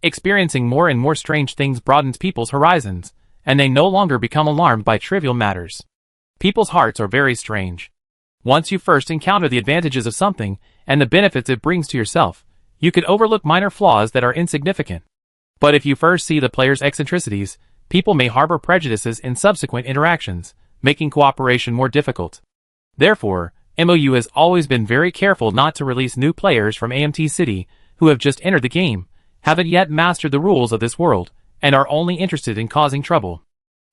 Experiencing more and more strange things broadens people's horizons, and they no longer become alarmed by trivial matters. People's hearts are very strange. Once you first encounter the advantages of something, and the benefits it brings to yourself, you can overlook minor flaws that are insignificant. But if you first see the player's eccentricities, people may harbor prejudices in subsequent interactions, making cooperation more difficult. Therefore, MOU has always been very careful not to release new players from AMT City who have just entered the game, haven't yet mastered the rules of this world, and are only interested in causing trouble.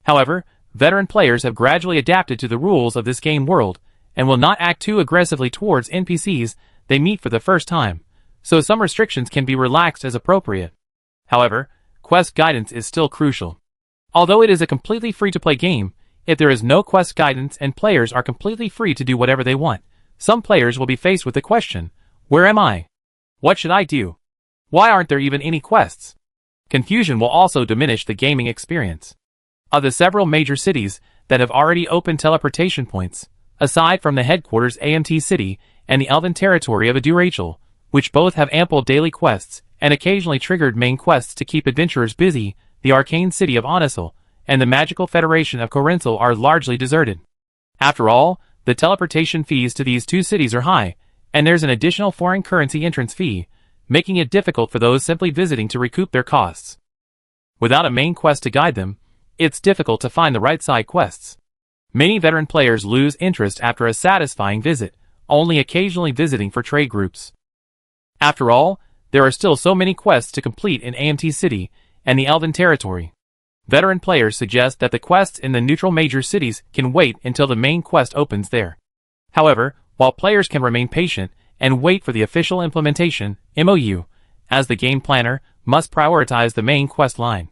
However, veteran players have gradually adapted to the rules of this game world, and will not act too aggressively towards NPCs they meet for the first time, so some restrictions can be relaxed as appropriate. However, quest guidance is still crucial. Although it is a completely free-to-play game, if there is no quest guidance and players are completely free to do whatever they want, some players will be faced with the question, where am I? What should I do? Why aren't there even any quests? Confusion will also diminish the gaming experience. Of the several major cities that have already opened teleportation points, aside from the headquarters AMT City and the Elven territory of Adurachel, which both have ample daily quests and occasionally triggered main quests to keep adventurers busy, the arcane city of Onisel and the Magical Federation of Corinsel are largely deserted. After all, the teleportation fees to these two cities are high, and there's an additional foreign currency entrance fee, making it difficult for those simply visiting to recoup their costs. Without a main quest to guide them, it's difficult to find the right side quests. Many veteran players lose interest after a satisfying visit, only occasionally visiting for trade groups. After all, there are still so many quests to complete in AMT City and the Elven territory. Veteran players suggest that the quests in the neutral major cities can wait until the main quest opens there. However, while players can remain patient and wait for the official implementation, MOU, as the game planner, must prioritize the main quest line.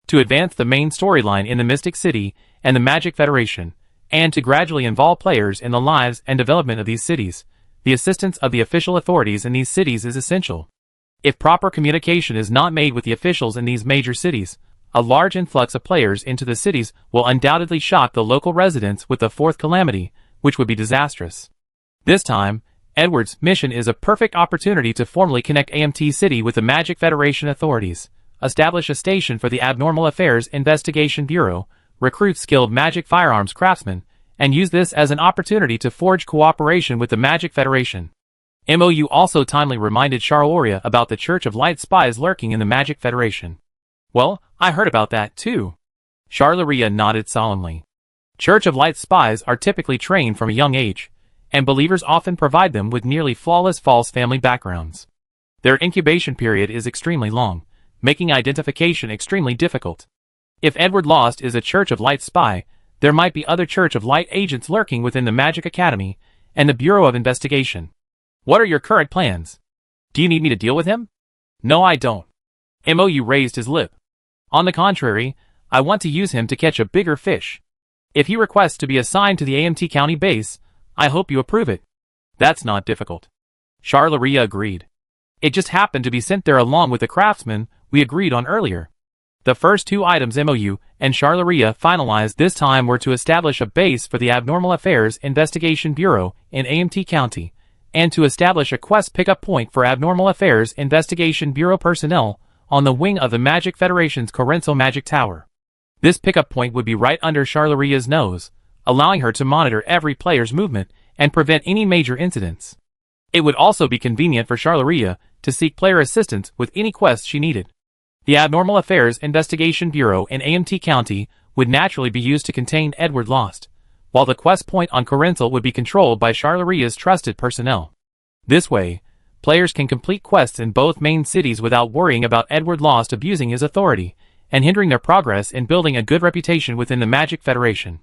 To advance the main storyline in the Mystic City and the Magic Federation, and to gradually involve players in the lives and development of these cities, the assistance of the official authorities in these cities is essential. If proper communication is not made with the officials in these major cities, a large influx of players into the cities will undoubtedly shock the local residents with the fourth calamity, which would be disastrous. This time, Edward's mission is a perfect opportunity to formally connect AMT City with the Magic Federation authorities, establish a station for the Abnormal Affairs Investigation Bureau, recruit skilled magic firearms craftsmen, and use this as an opportunity to forge cooperation with the Magic Federation. MOU also timely reminded Charloria about the Church of Light spies lurking in the Magic Federation. Well, I heard about that too. Charloria nodded solemnly. Church of Light spies are typically trained from a young age, and believers often provide them with nearly flawless false family backgrounds. Their incubation period is extremely long, making identification extremely difficult. If Edward Lost is a Church of Light spy, there might be other Church of Light agents lurking within the Magic Academy and the Bureau of Investigation. What are your current plans? Do you need me to deal with him? No, I don't. MOU raised his lip. On the contrary, I want to use him to catch a bigger fish. If he requests to be assigned to the AMT County base, I hope you approve it. That's not difficult. Charloria agreed. It just happened to be sent there along with the craftsman we agreed on earlier. The first two items MOU and Charloria finalized this time were to establish a base for the Abnormal Affairs Investigation Bureau in AMT County, and to establish a quest pickup point for Abnormal Affairs Investigation Bureau personnel on the wing of the Magic Federation's Corenso Magic Tower. This pickup point would be right under Charloria's nose, allowing her to monitor every player's movement and prevent any major incidents. It would also be convenient for Charloria to seek player assistance with any quests she needed. The Abnormal Affairs Investigation Bureau in AMT County would naturally be used to contain Edward Lost, while the quest point on Corenso would be controlled by Charloria's trusted personnel. This way, players can complete quests in both main cities without worrying about Edward Lost abusing his authority and hindering their progress in building a good reputation within the Magic Federation.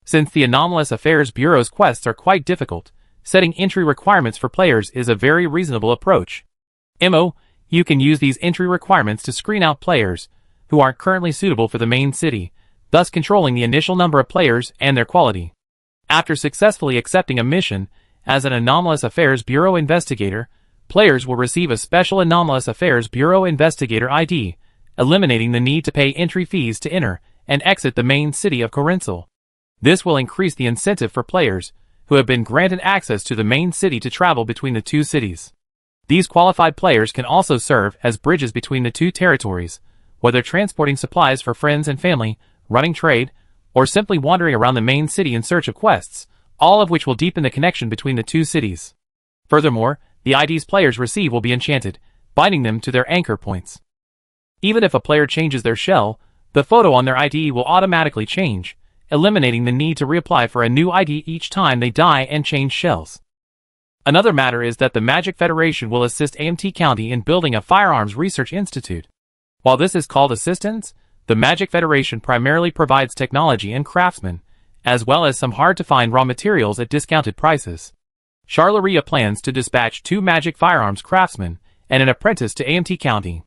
Since the Anomalous Affairs Bureau's quests are quite difficult, setting entry requirements for players is a very reasonable approach. You can use these entry requirements to screen out players who aren't currently suitable for the main city, thus controlling the initial number of players and their quality. After successfully accepting a mission as an Anomalous Affairs Bureau investigator, players will receive a special Anomalous Affairs Bureau Investigator ID, eliminating the need to pay entry fees to enter and exit the main city of Corenso. This will increase the incentive for players who have been granted access to the main city to travel between the two cities. These qualified players can also serve as bridges between the two territories, whether transporting supplies for friends and family, running trade, or simply wandering around the main city in search of quests, all of which will deepen the connection between the two cities. Furthermore, the IDs players receive will be enchanted, binding them to their anchor points. Even if a player changes their shell, the photo on their ID will automatically change, eliminating the need to reapply for a new ID each time they die and change shells. Another matter is that the Magic Federation will assist AMT County in building a firearms research institute. While this is called assistance, the Magic Federation primarily provides technology and craftsmen, as well as some hard-to-find raw materials at discounted prices. Charloria plans to dispatch 2 magic firearms craftsmen and an apprentice to AMT County.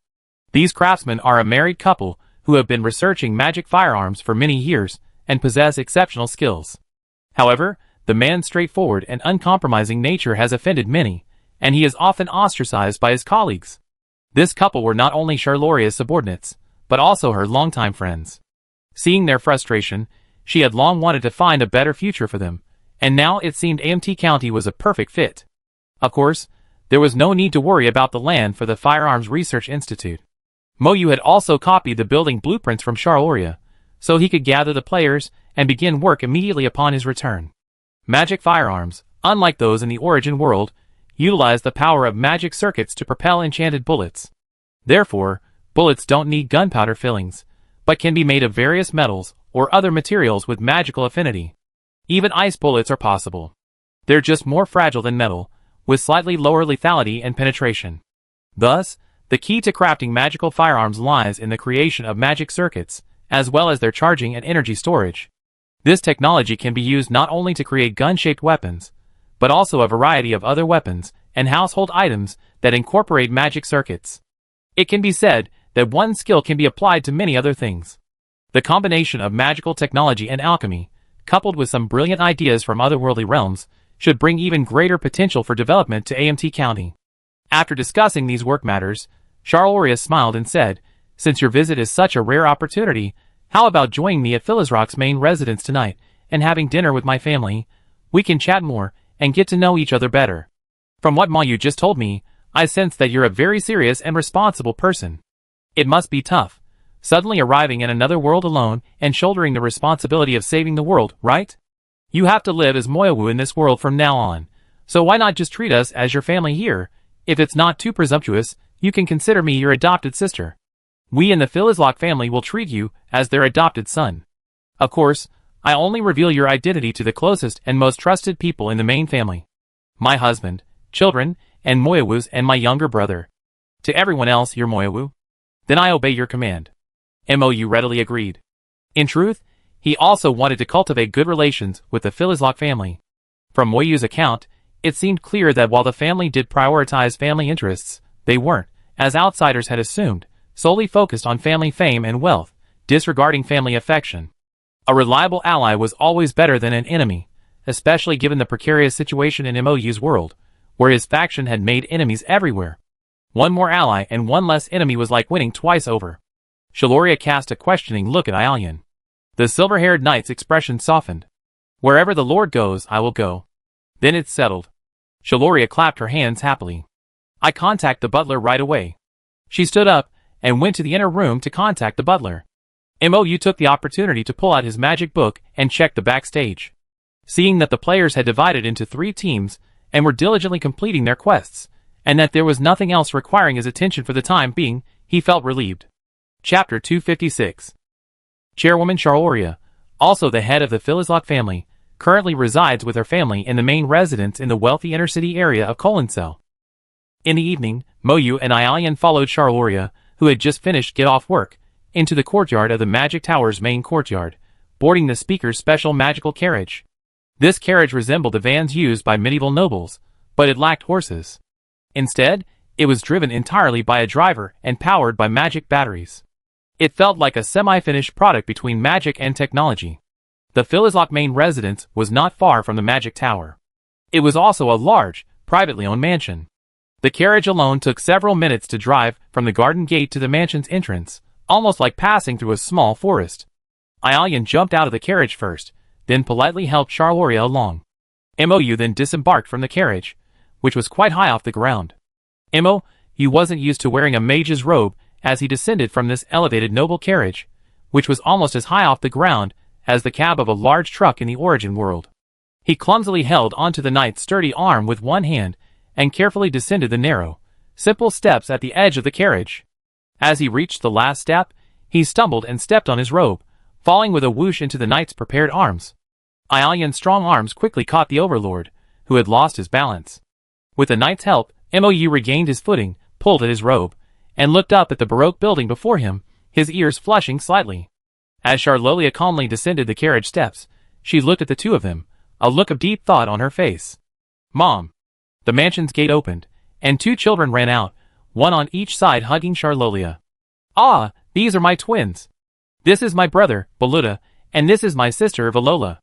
These craftsmen are a married couple who have been researching magic firearms for many years and possess exceptional skills. However, the man's straightforward and uncompromising nature has offended many, and he is often ostracized by his colleagues. This couple were not only Charloria's subordinates, but also her longtime friends. Seeing their frustration, she had long wanted to find a better future for them, and now it seemed AMT County was a perfect fit. Of course, there was no need to worry about the land for the Firearms Research Institute. MOU had also copied the building blueprints from Charloria, so he could gather the players and begin work immediately upon his return. Magic firearms, unlike those in the Origin world, utilize the power of magic circuits to propel enchanted bullets. Therefore, bullets don't need gunpowder fillings, but can be made of various metals or other materials with magical affinity. Even ice bullets are possible. They're just more fragile than metal, with slightly lower lethality and penetration. Thus, the key to crafting magical firearms lies in the creation of magic circuits, as well as their charging and energy storage. This technology can be used not only to create gun-shaped weapons, but also a variety of other weapons and household items that incorporate magic circuits. It can be said that one skill can be applied to many other things. The combination of magical technology and alchemy, coupled with some brilliant ideas from otherworldly realms, should bring even greater potential for development to AMT County. After discussing these work matters, Charloria smiled and said, "Since your visit is such a rare opportunity, how about joining me at Phyllisrock's main residence tonight and having dinner with my family? We can chat more and get to know each other better." From what Ma you just told me, I sense that you're a very serious and responsible person. It must be tough, suddenly arriving in another world alone and shouldering the responsibility of saving the world, right? You have to live as Moyawu in this world from now on, so why not just treat us as your family here? If it's not too presumptuous, you can consider me your adopted sister. We in the Philizlock family will treat you as their adopted son. Of course, I only reveal your identity to the closest and most trusted people in the main family. My husband, children, and Moyawus and my younger brother. To everyone else, you're Moyawu. Then I obey your command. Mou readily agreed. In truth, he also wanted to cultivate good relations with the Philizlock family. From Moyu's account, it seemed clear that while the family did prioritize family interests, they weren't, as outsiders had assumed, solely focused on family fame and wealth, disregarding family affection. A reliable ally was always better than an enemy, especially given the precarious situation in Mou's world, where his faction had made enemies everywhere. One more ally and one less enemy was like winning twice over. Shaloria cast a questioning look at Aelian. The silver-haired knight's expression softened. Wherever the Lord goes, I will go. Then it's settled. Shaloria clapped her hands happily. I contact the butler right away. She stood up and went to the inner room to contact the butler. Mou took the opportunity to pull out his magic book and check the backstage. Seeing that the players had divided into 3 teams and were diligently completing their quests, and that there was nothing else requiring his attention for the time being, he felt relieved. Chapter 256. Chairwoman Shaloria, also the head of the Philizlock family, currently resides with her family in the main residence in the wealthy inner-city area of Kolincel. In the evening, Moyu and Aelian followed Shaloria, who had just finished get-off work, into the courtyard of the Magic Tower's main courtyard, boarding the speaker's special magical carriage. This carriage resembled the vans used by medieval nobles, but it lacked horses. Instead, it was driven entirely by a driver and powered by magic batteries. It felt like a semi-finished product between magic and technology. The Philizlock main residence was not far from the Magic Tower. It was also a large, privately owned mansion. The carriage alone took several minutes to drive from the garden gate to the mansion's entrance, almost like passing through a small forest. Aelian jumped out of the carriage first, then politely helped Shaloria along. Mou then disembarked from the carriage, which was quite high off the ground. Mou wasn't used to wearing a mage's robe as he descended from this elevated noble carriage, which was almost as high off the ground as the cab of a large truck in the Origin world. He clumsily held onto the knight's sturdy arm with one hand and carefully descended the narrow, simple steps at the edge of the carriage. As he reached the last step, he stumbled and stepped on his robe, falling with a whoosh into the knight's prepared arms. Aelian's strong arms quickly caught the overlord, who had lost his balance. With the knight's help, Mou regained his footing, pulled at his robe, and looked up at the Baroque building before him, his ears flushing slightly. As Shaloria calmly descended the carriage steps, she looked at the two of them, a look of deep thought on her face. Mom. The mansion's gate opened, and 2 children ran out, one on each side hugging Shaloria. Ah, these are my twins. This is my brother, Baluta, and this is my sister, Valola.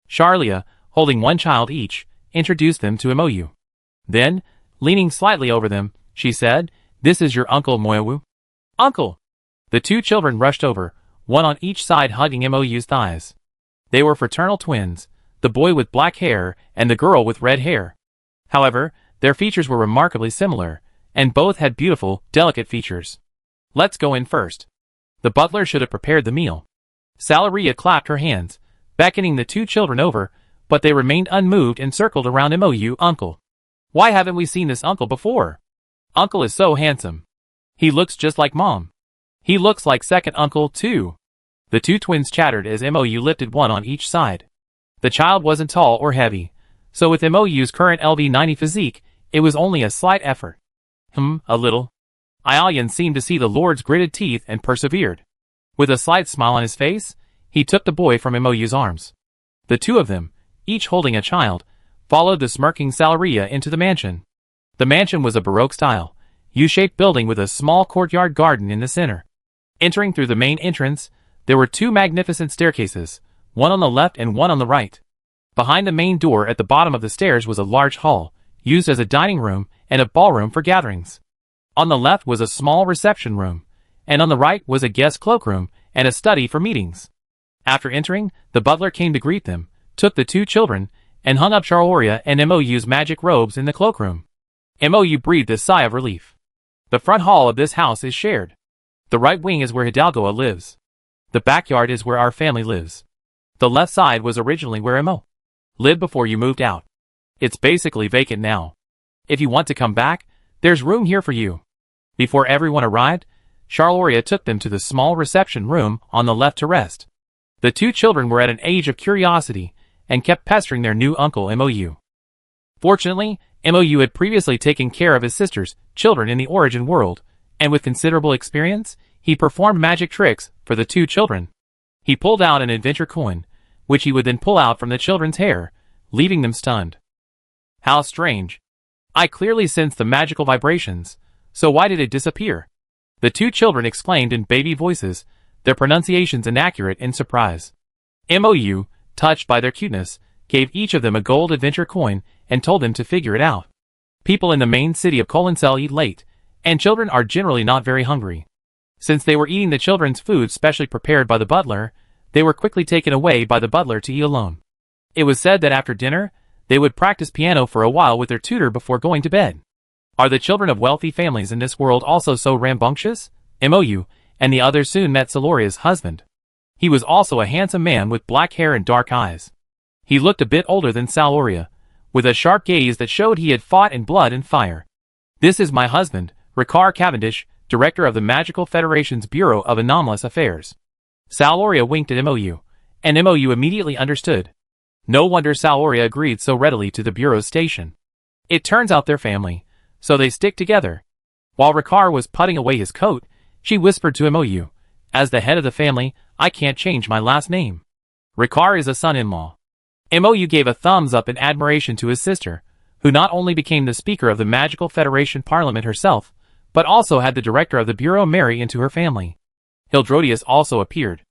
Charlia, holding one child each, introduced them to Mou. Then, leaning slightly over them, she said, "This is your uncle Moyawu." Uncle! The 2 children rushed over, one on each side hugging Mou's thighs. They were fraternal twins, the boy with black hair and the girl with red hair. However, their features were remarkably similar, and both had beautiful, delicate features. Let's go in first. The butler should have prepared the meal. Salaria clapped her hands, beckoning the 2 children over, but they remained unmoved and circled around Mou. Uncle. Why haven't we seen this uncle before? Uncle is so handsome. He looks just like Mom. He looks like second uncle, too. The 2 twins chattered as Mou lifted one on each side. The child wasn't tall or heavy, so with Mou's current LV90 physique, it was only a slight effort. A little. Aelian seemed to see the Lord's gritted teeth and persevered. With a slight smile on his face, he took the boy from Mou's arms. The 2 of them, each holding a child, followed the smirking Salaria into the mansion. The mansion was a Baroque-style, U-shaped building with a small courtyard garden in the center. Entering through the main entrance, there were 2 magnificent staircases, one on the left and one on the right. Behind the main door at the bottom of the stairs was a large hall, used as a dining room and a ballroom for gatherings. On the left was a small reception room, and on the right was a guest cloakroom and a study for meetings. After entering, the butler came to greet them, took the 2 children, and hung up Shaloria and Mou's magic robes in the cloakroom. MOU breathed a sigh of relief. The front hall of this house is shared. The right wing is where Hidalgo lives. The backyard is where our family lives. The left side was originally where MO lived before you moved out. It's basically vacant now. If you want to come back, there's room here for you. Before everyone arrived, Charloria took them to the small reception room on the left to rest. The two children were at an age of curiosity and kept pestering their new uncle MOU. Fortunately, MOU had previously taken care of his sister's children in the origin world, and with considerable experience, he performed magic tricks for the two children. He pulled out an adventure coin, which he would then pull out from the children's hair, leaving them stunned. How strange. I clearly sensed the magical vibrations, so why did it disappear? The two children exclaimed in baby voices, their pronunciations inaccurate in surprise. MOU, touched by their cuteness, gave each of them a gold adventure coin and told them to figure it out. People in the main city of Coloncel eat late, and children are generally not very hungry. Since they were eating the children's food specially prepared by the butler, they were quickly taken away by the butler to eat alone. It was said that after dinner, they would practice piano for a while with their tutor before going to bed. Are the children of wealthy families in this world also so rambunctious? MOU and the others soon met Saloria's husband. He was also a handsome man with black hair and dark eyes. He looked a bit older than Saloria, with a sharp gaze that showed he had fought in blood and fire. This is my husband, Ricard Cavendish, director of the Magical Federation's Bureau of Anomalous Affairs. Saloria winked at MOU, and MOU immediately understood. No wonder Saloria agreed so readily to the Bureau's station. It turns out they're family, so they stick together. While Ricard was putting away his coat, she whispered to MOU, as the head of the family, I can't change my last name. Ricard is a son-in-law. MOU gave a thumbs up in admiration to his sister, who not only became the Speaker of the Magical Federation Parliament herself, but also had the director of the Bureau marry into her family. Hildrodius also appeared.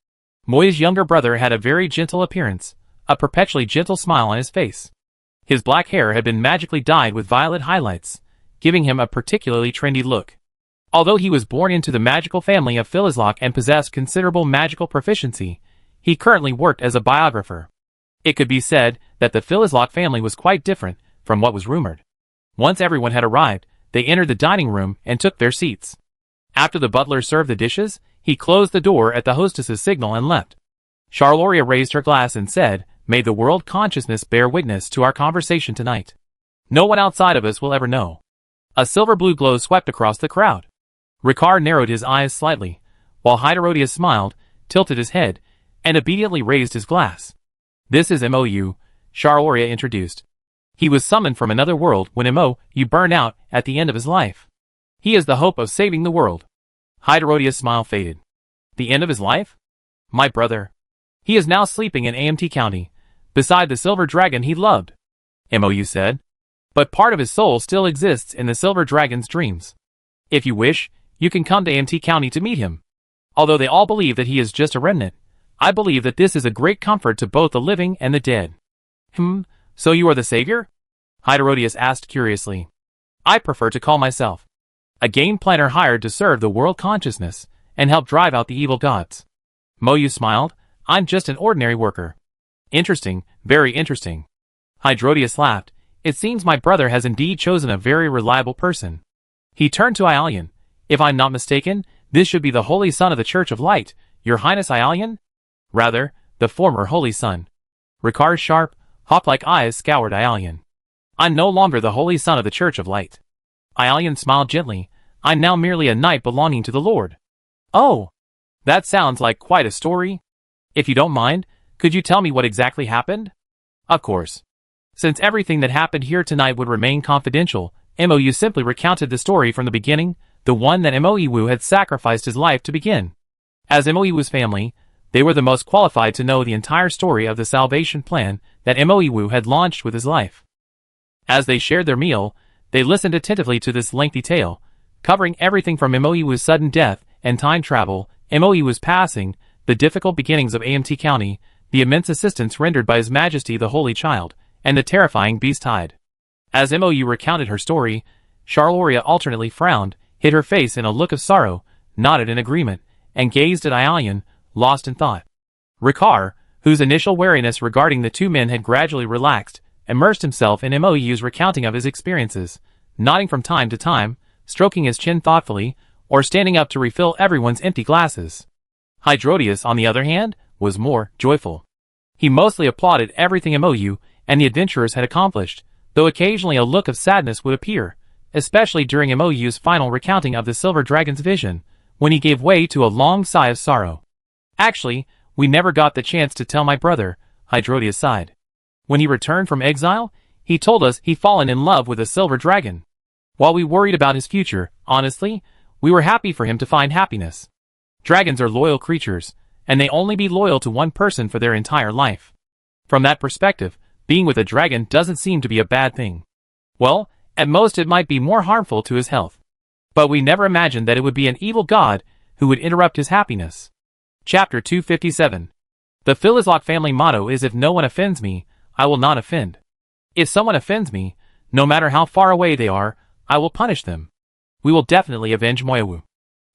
Moya's younger brother had a very gentle appearance, a perpetually gentle smile on his face. His black hair had been magically dyed with violet highlights, giving him a particularly trendy look. Although he was born into the magical family of Philizlock and possessed considerable magical proficiency, he currently worked as a biographer. It could be said that the Philizlock family was quite different from what was rumored. Once everyone had arrived, they entered the dining room and took their seats. After the butler served the dishes, he closed the door at the hostess's signal and left. Charloria raised her glass and said, May the world consciousness bear witness to our conversation tonight. No one outside of us will ever know. A silver-blue glow swept across the crowd. Ricard narrowed his eyes slightly, while Hydrodius smiled, tilted his head, and obediently raised his glass. This is MOU, Charloria introduced. He was summoned from another world when MOU burned out at the end of his life. He is the hope of saving the world. Hydrodius' smile faded. The end of his life? My brother. He is now sleeping in AMT County, beside the silver dragon he loved, MOU said. But part of his soul still exists in the silver dragon's dreams. If you wish, you can come to AMT County to meet him. Although they all believe that he is just a remnant, I believe that this is a great comfort to both the living and the dead. So you are the savior? Hydrodius asked curiously. I prefer to call myself a game planner hired to serve the world consciousness and help drive out the evil gods. MOU smiled. I'm just an ordinary worker. Interesting, very interesting. Hydrodius laughed. It seems my brother has indeed chosen a very reliable person. He turned to Ialian. If I'm not mistaken, this should be the Holy Son of the Church of Light, Your Highness Ialian? Rather, the former Holy Son. Ricard's sharp, hawk-like eyes scoured Ialian. I'm no longer the Holy Son of the Church of Light. Ialian smiled gently. I'm now merely a knight belonging to the Lord. Oh! That sounds like quite a story. If you don't mind, could you tell me what exactly happened? Of course. Since everything that happened here tonight would remain confidential, MOU simply recounted the story from the beginning, the one that MOU had sacrificed his life to begin. As MOU's family, they were the most qualified to know the entire story of the salvation plan that MOU had launched with his life. As they shared their meal, they listened attentively to this lengthy tale, covering everything from MOU's sudden death and time travel, MOU's passing, the difficult beginnings of AMT County, the immense assistance rendered by His Majesty the Holy Child, and the terrifying beast tide. As MOU recounted her story, Charloria alternately frowned, hid her face in a look of sorrow, nodded in agreement, and gazed at Ialian, lost in thought. Ricard, whose initial wariness regarding the two men had gradually relaxed, immersed himself in MOU's recounting of his experiences, nodding from time to time, stroking his chin thoughtfully, or standing up to refill everyone's empty glasses. Hydrodius, on the other hand, was more joyful. He mostly applauded everything MOU and the adventurers had accomplished, though occasionally a look of sadness would appear, especially during MOU's final recounting of the Silver Dragon's vision, when he gave way to a long sigh of sorrow. Actually, we never got the chance to tell my brother, Hydrodius sighed. When he returned from exile, he told us he'd fallen in love with a silver dragon. While we worried about his future, honestly, we were happy for him to find happiness. Dragons are loyal creatures, and they only be loyal to one person for their entire life. From that perspective, being with a dragon doesn't seem to be a bad thing. Well, at most it might be more harmful to his health. But we never imagined that it would be an evil god who would interrupt his happiness. Chapter 257. The Philizlock family motto is if no one offends me, I will not offend. If someone offends me, no matter how far away they are, I will punish them. We will definitely avenge Moyawu.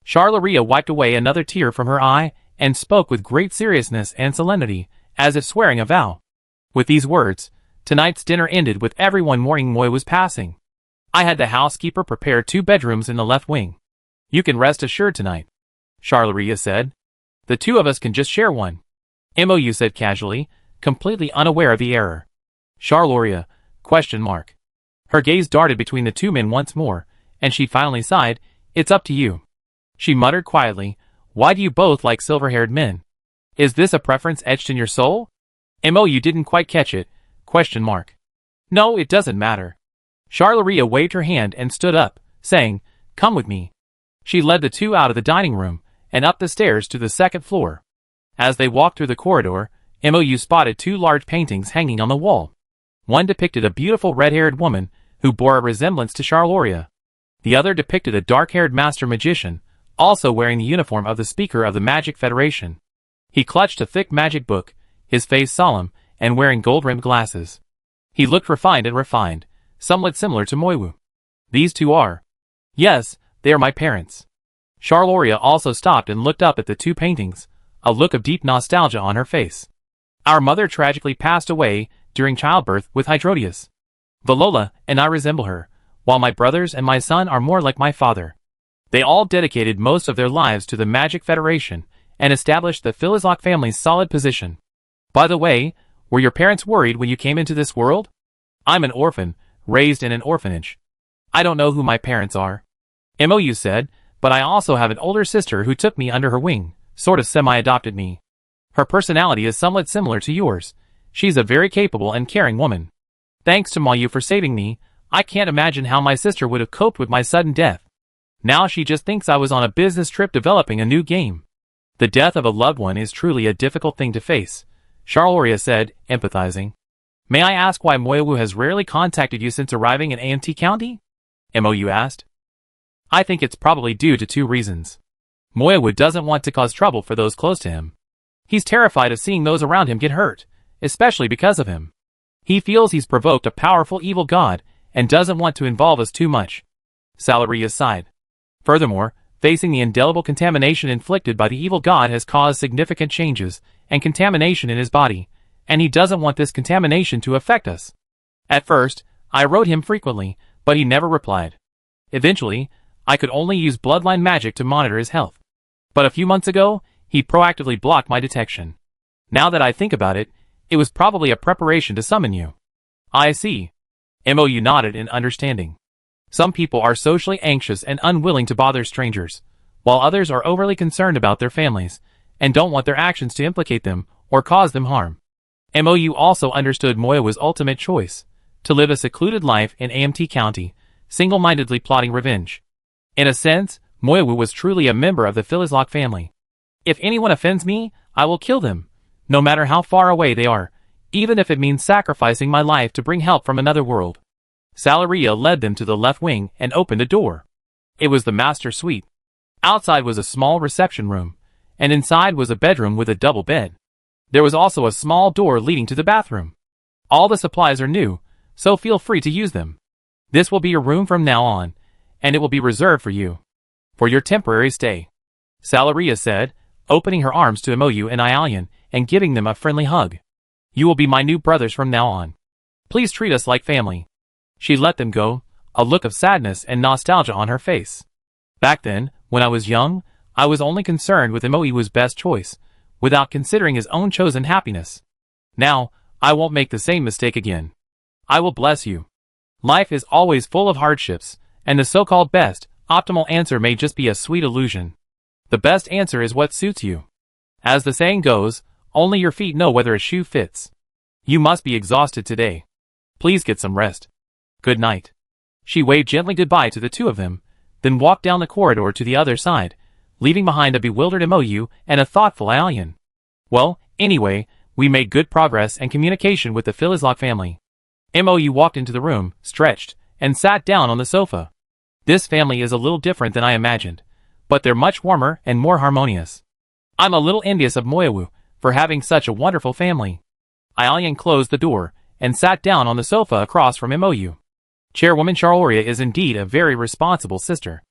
Charleria wiped away another tear from her eye and spoke with great seriousness and solemnity, as if swearing a vow. With these words, tonight's dinner ended with everyone mourning Moyawu's passing. I had the housekeeper prepare 2 bedrooms in the left wing. You can rest assured tonight, Charleria said. The 2 of us can just share one. MOU said casually, completely unaware of the error. Charleria, ? Her gaze darted between the 2 men once more, and she finally sighed, it's up to you. She muttered quietly, why do you both like silver-haired men? Is this a preference etched in your soul? MOU didn't quite catch it, ? No, it doesn't matter. Charleria waved her hand and stood up, saying, come with me. She led the 2 out of the dining room, and up the stairs to the 2nd floor. As they walked through the corridor, MOU spotted 2 large paintings hanging on the wall. One depicted a beautiful red-haired woman who bore a resemblance to Charleria. The other depicted a dark-haired master magician, also wearing the uniform of the Speaker of the Magic Federation. He clutched a thick magic book, his face solemn, and wearing gold-rimmed glasses. He looked refined, somewhat similar to Moyawu. These 2 are. Yes, they are my parents. Charleria also stopped and looked up at the 2 paintings, a look of deep nostalgia on her face. Our mother tragically passed away during childbirth with Hydrodius. Valola and I resemble her, while my brothers and my son are more like my father. They all dedicated most of their lives to the Magic Federation and established the Philizlock family's solid position. By the way, were your parents worried when you came into this world? I'm an orphan, raised in an orphanage. I don't know who my parents are, MOU said, but I also have an older sister who took me under her wing, sort of semi-adopted me. Her personality is somewhat similar to yours. She's a very capable and caring woman. Thanks to Moyawu for saving me, I can't imagine how my sister would have coped with my sudden death. Now she just thinks I was on a business trip developing a new game. The death of a loved one is truly a difficult thing to face, Charleria said, empathizing. May I ask why Moyawu has rarely contacted you since arriving in AMT County? MOU asked. I think it's probably due to 2 reasons. Moyawu doesn't want to cause trouble for those close to him. He's terrified of seeing those around him get hurt, especially because of him. He feels he's provoked a powerful evil god and doesn't want to involve us too much. Charleria sighed. Furthermore, facing the indelible contamination inflicted by the evil god has caused significant changes and contamination in his body, and he doesn't want this contamination to affect us. At first, I wrote him frequently, but he never replied. Eventually, I could only use bloodline magic to monitor his health. But a few months ago, he proactively blocked my detection. Now that I think about it, it was probably a preparation to summon you. I see. MOU nodded in understanding. Some people are socially anxious and unwilling to bother strangers, while others are overly concerned about their families, and don't want their actions to implicate them or cause them harm. MOU also understood Moyawu's ultimate choice, to live a secluded life in AMT County, single-mindedly plotting revenge. In a sense, Moyawu was truly a member of the Philizlock family. If anyone offends me, I will kill them, no matter how far away they are, even if it means sacrificing my life to bring help from another world. Charleria led them to the left wing and opened a door. It was the master suite. Outside was a small reception room, and inside was a bedroom with a double bed. There was also a small door leading to the bathroom. All the supplies are new, so feel free to use them. This will be your room from now on, and it will be reserved for you, for your temporary stay, Charleria said, opening her arms to MOU and Ialian and giving them a friendly hug. You will be my new brothers from now on. Please treat us like family. She let them go, a look of sadness and nostalgia on her face. Back then, when I was young, I was only concerned with Moiwu's best choice, without considering his own chosen happiness. Now, I won't make the same mistake again. I will bless you. Life is always full of hardships, and the so-called best, optimal answer may just be a sweet illusion. The best answer is what suits you. As the saying goes, only your feet know whether a shoe fits. You must be exhausted today. Please get some rest. Good night. She waved gently goodbye to the two of them, then walked down the corridor to the other side, leaving behind a bewildered Moiwu and a thoughtful Aoyan. Well, anyway, we made good progress and communication with the Filizlok family. Moiwu walked into the room, stretched, and sat down on the sofa. This family is a little different than I imagined, but they're much warmer and more harmonious. I'm a little envious of Moiwu for having such a wonderful family. Aoyan closed the door and sat down on the sofa across from Moiwu. Chairwoman Charoria is indeed a very responsible sister.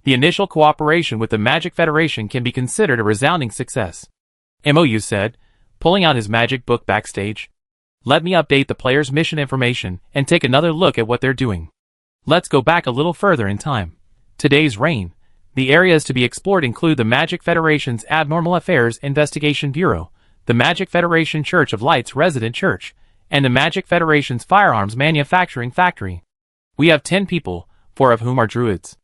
The initial cooperation with the Magic Federation can be considered a resounding success. Moiwu said, pulling out his magic book backstage. Let me update the players' mission information and take another look at what they're doing. Let's go back a little further in time. Today's reign. The areas to be explored include the Magic Federation's Abnormal Affairs Investigation Bureau, the Magic Federation Church of Light's Resident Church, and the Magic Federation's Firearms Manufacturing Factory. We have 10 people, 4 of whom are druids.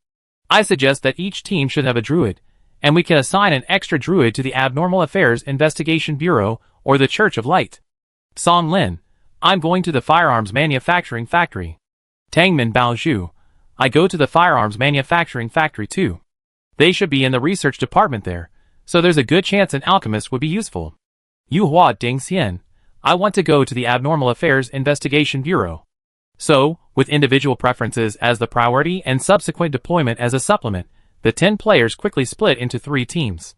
I suggest that each team should have a druid, and we can assign an extra druid to the Abnormal Affairs Investigation Bureau or the Church of Light. Song Lin, I'm going to the Firearms Manufacturing Factory. Tangmin Baozhu, I go to the Firearms Manufacturing Factory too. They should be in the research department there, so there's a good chance an alchemist would be useful. Yuhua Dingxian, I want to go to the Abnormal Affairs Investigation Bureau. So, with individual preferences as the priority and subsequent deployment as a supplement, the 10 players quickly split into 3 teams.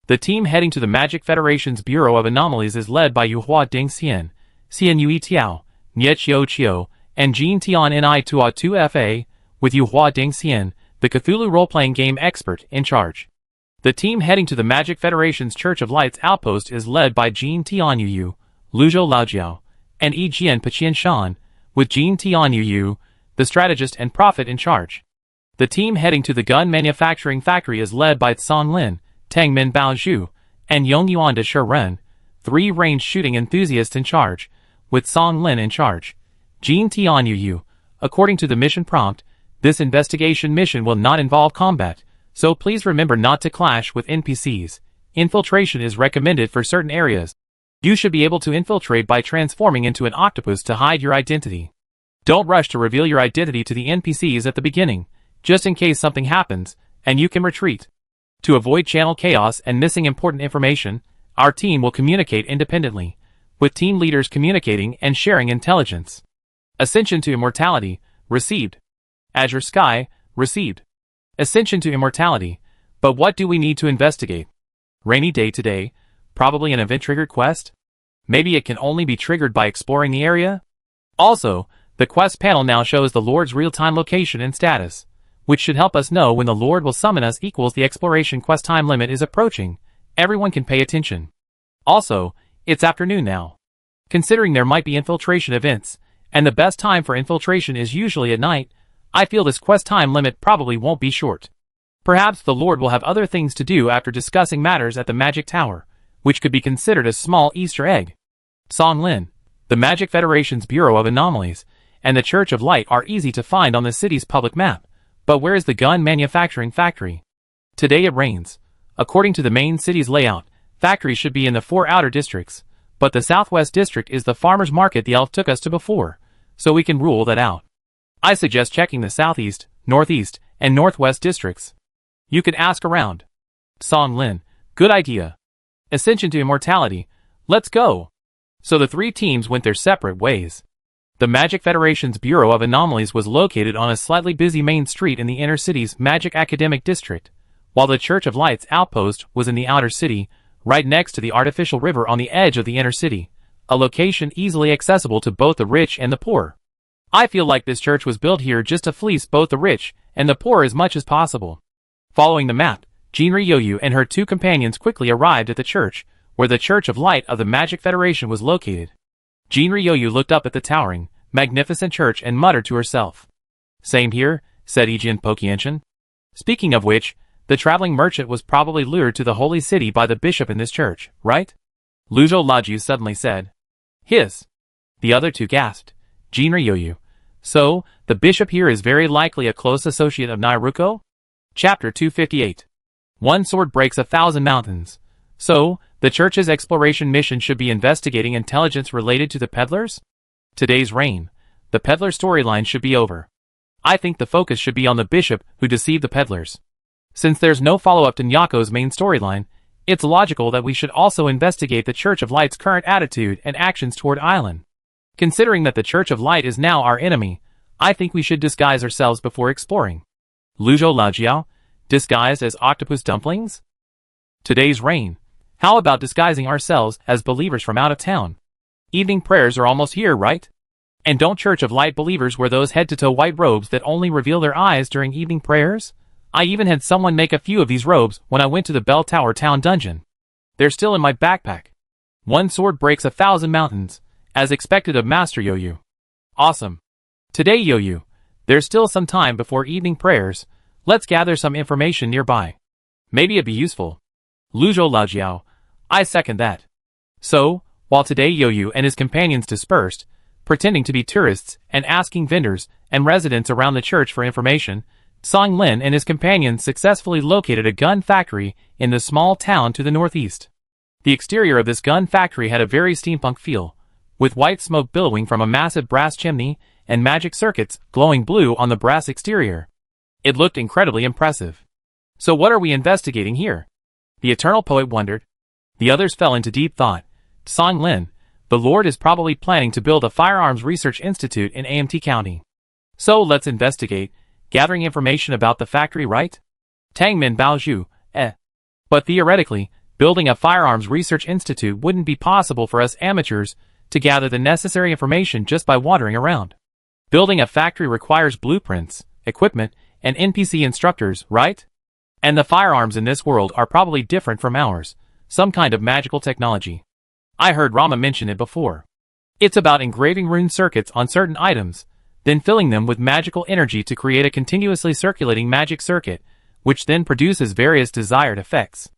The team heading to the Magic Federation's Bureau of Anomalies is led by Yuhua Dingxian, Xian Yui Tiao, Nie Chio Chio, and Jin Tian Ni Tua 2FA, with Yuhua Dingxian, the Cthulhu role-playing game expert, in charge. The team heading to the Magic Federation's Church of Light's outpost is led by Jin Tian Yu, Luzhou Laojiao, and Yi Jian Paqian Shan, with Jin Tian Yu, the strategist and prophet, in charge. The team heading to the gun manufacturing factory is led by Song Lin, Tangmin Baozhu, and Yongyuan de Shiren, 3 ranged shooting enthusiasts, in charge, with Song Lin in charge. Jin Tian Yu, according to the mission prompt, this investigation mission will not involve combat, so please remember not to clash with NPCs. Infiltration is recommended for certain areas. You should be able to infiltrate by transforming into an octopus to hide your identity. Don't rush to reveal your identity to the NPCs at the beginning, just in case something happens, and you can retreat. To avoid channel chaos and missing important information, our team will communicate independently, with team leaders communicating and sharing intelligence. Ascension to Immortality, received. Azure Sky, received. Ascension to Immortality, but what do we need to investigate? Rainy day today, probably an event-triggered quest? Maybe it can only be triggered by exploring the area? Also, the quest panel now shows the Lord's real-time location and status, which should help us know when the Lord will summon us equals the exploration quest time limit is approaching. Everyone can pay attention. Also, it's afternoon now. Considering there might be infiltration events, and the best time for infiltration is usually at night, I feel this quest time limit probably won't be short. Perhaps the Lord will have other things to do after discussing matters at the Magic Tower, which could be considered a small Easter egg. Song Lin, the Magic Federation's Bureau of Anomalies, and the Church of Light are easy to find on the city's public map, but where is the gun manufacturing factory? Today it rains. According to the main city's layout, factories should be in the 4 outer districts, but the southwest district is the farmer's market the elf took us to before, so we can rule that out. I suggest checking the southeast, northeast, and northwest districts. You can ask around. Song Lin, good idea. Ascension to Immortality, let's go. So the 3 teams went their separate ways. The Magic Federation's Bureau of Anomalies was located on a slightly busy main street in the inner city's Magic Academic District, while the Church of Light's outpost was in the outer city, right next to the artificial river on the edge of the inner city, a location easily accessible to both the rich and the poor. I feel like this church was built here just to fleece both the rich and the poor as much as possible. Following the map, Jinri Yoyu and her 2 companions quickly arrived at the church, where the Church of Light of the Magic Federation was located. Jinri Yoyu looked up at the towering, magnificent church and muttered to herself. Same here, said Ijin Pokienshin. Speaking of which, the traveling merchant was probably lured to the holy city by the bishop in this church, right? Luzhou Laju suddenly said. His. The other two gasped. Jinryoyu. So, the bishop here is very likely a close associate of Nairuko? Chapter 258. One sword breaks 1,000 mountains. So, the church's exploration mission should be investigating intelligence related to the peddlers? Today's reign. The peddler storyline should be over. I think the focus should be on the bishop who deceived the peddlers. Since there's no follow-up to Nyako's main storyline, it's logical that we should also investigate the Church of Light's current attitude and actions toward Island. Considering that the Church of Light is now our enemy, I think we should disguise ourselves before exploring. Luzhou Lajiao, disguised as octopus dumplings? Today's reign. How about disguising ourselves as believers from out of town? Evening prayers are almost here, right? And don't Church of Light believers wear those head-to-toe white robes that only reveal their eyes during evening prayers? I even had someone make a few of these robes when I went to the Bell Tower Town Dungeon. They're still in my backpack. One sword breaks 1,000 mountains, as expected of Master Yoyu. Awesome. Today, Yoyu, there's still some time before evening prayers. Let's gather some information nearby. Maybe it'd be useful. Luzhou Lajiao, I second that. So, while today Yoyu and his companions dispersed, pretending to be tourists and asking vendors and residents around the church for information, Song Lin and his companions successfully located a gun factory in the small town to the northeast. The exterior of this gun factory had a very steampunk feel, with white smoke billowing from a massive brass chimney and magic circuits glowing blue on the brass exterior. It looked incredibly impressive. So what are we investigating here? The Eternal Poet wondered. The others fell into deep thought. Song Lin, the Lord is probably planning to build a firearms research institute in AMT County. So let's investigate, gathering information about the factory, right? Tangmin Baozhu, But theoretically, building a firearms research institute wouldn't be possible for us amateurs to gather the necessary information just by wandering around. Building a factory requires blueprints, equipment, and NPC instructors, right? And the firearms in this world are probably different from ours, some kind of magical technology. I heard Rama mention it before. It's about engraving rune circuits on certain items, then filling them with magical energy to create a continuously circulating magic circuit, which then produces various desired effects.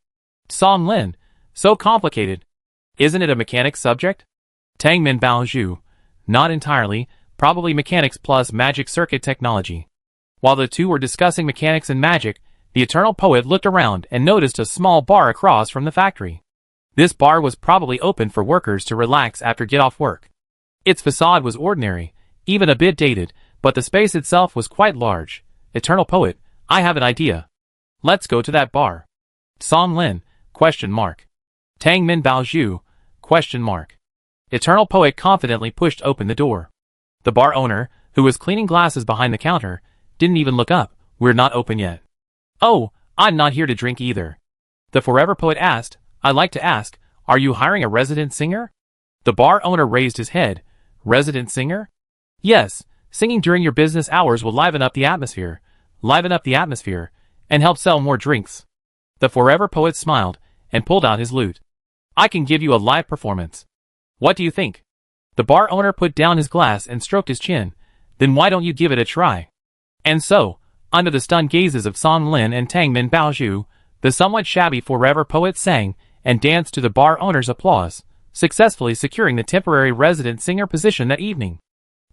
Song Lin, so complicated. Isn't it a mechanics subject? Tangmin Baozhu, not entirely, probably mechanics plus magic circuit technology. While the two were discussing mechanics and magic, the Eternal Poet looked around and noticed a small bar across from the factory. This bar was probably open for workers to relax after get-off work. Its facade was ordinary, even a bit dated, but the space itself was quite large. Eternal Poet, I have an idea. Let's go to that bar. Song Lin, ? Tangmin Baozhu, ? Eternal Poet confidently pushed open the door. The bar owner, who was cleaning glasses behind the counter, didn't even look up. We're not open yet. Oh, I'm not here to drink either. The Forever Poet asked, I'd like to ask, are you hiring a resident singer? The bar owner raised his head. Resident singer? Yes, singing during your business hours will liven up the atmosphere, and help sell more drinks. The Forever Poet smiled, and pulled out his lute. I can give you a live performance. What do you think? The bar owner put down his glass and stroked his chin. Then why don't you give it a try? And so, under the stunned gazes of Song Lin and Tangmin Baozhu, the somewhat shabby Forever Poet sang and danced to the bar owner's applause, successfully securing the temporary resident singer position that evening.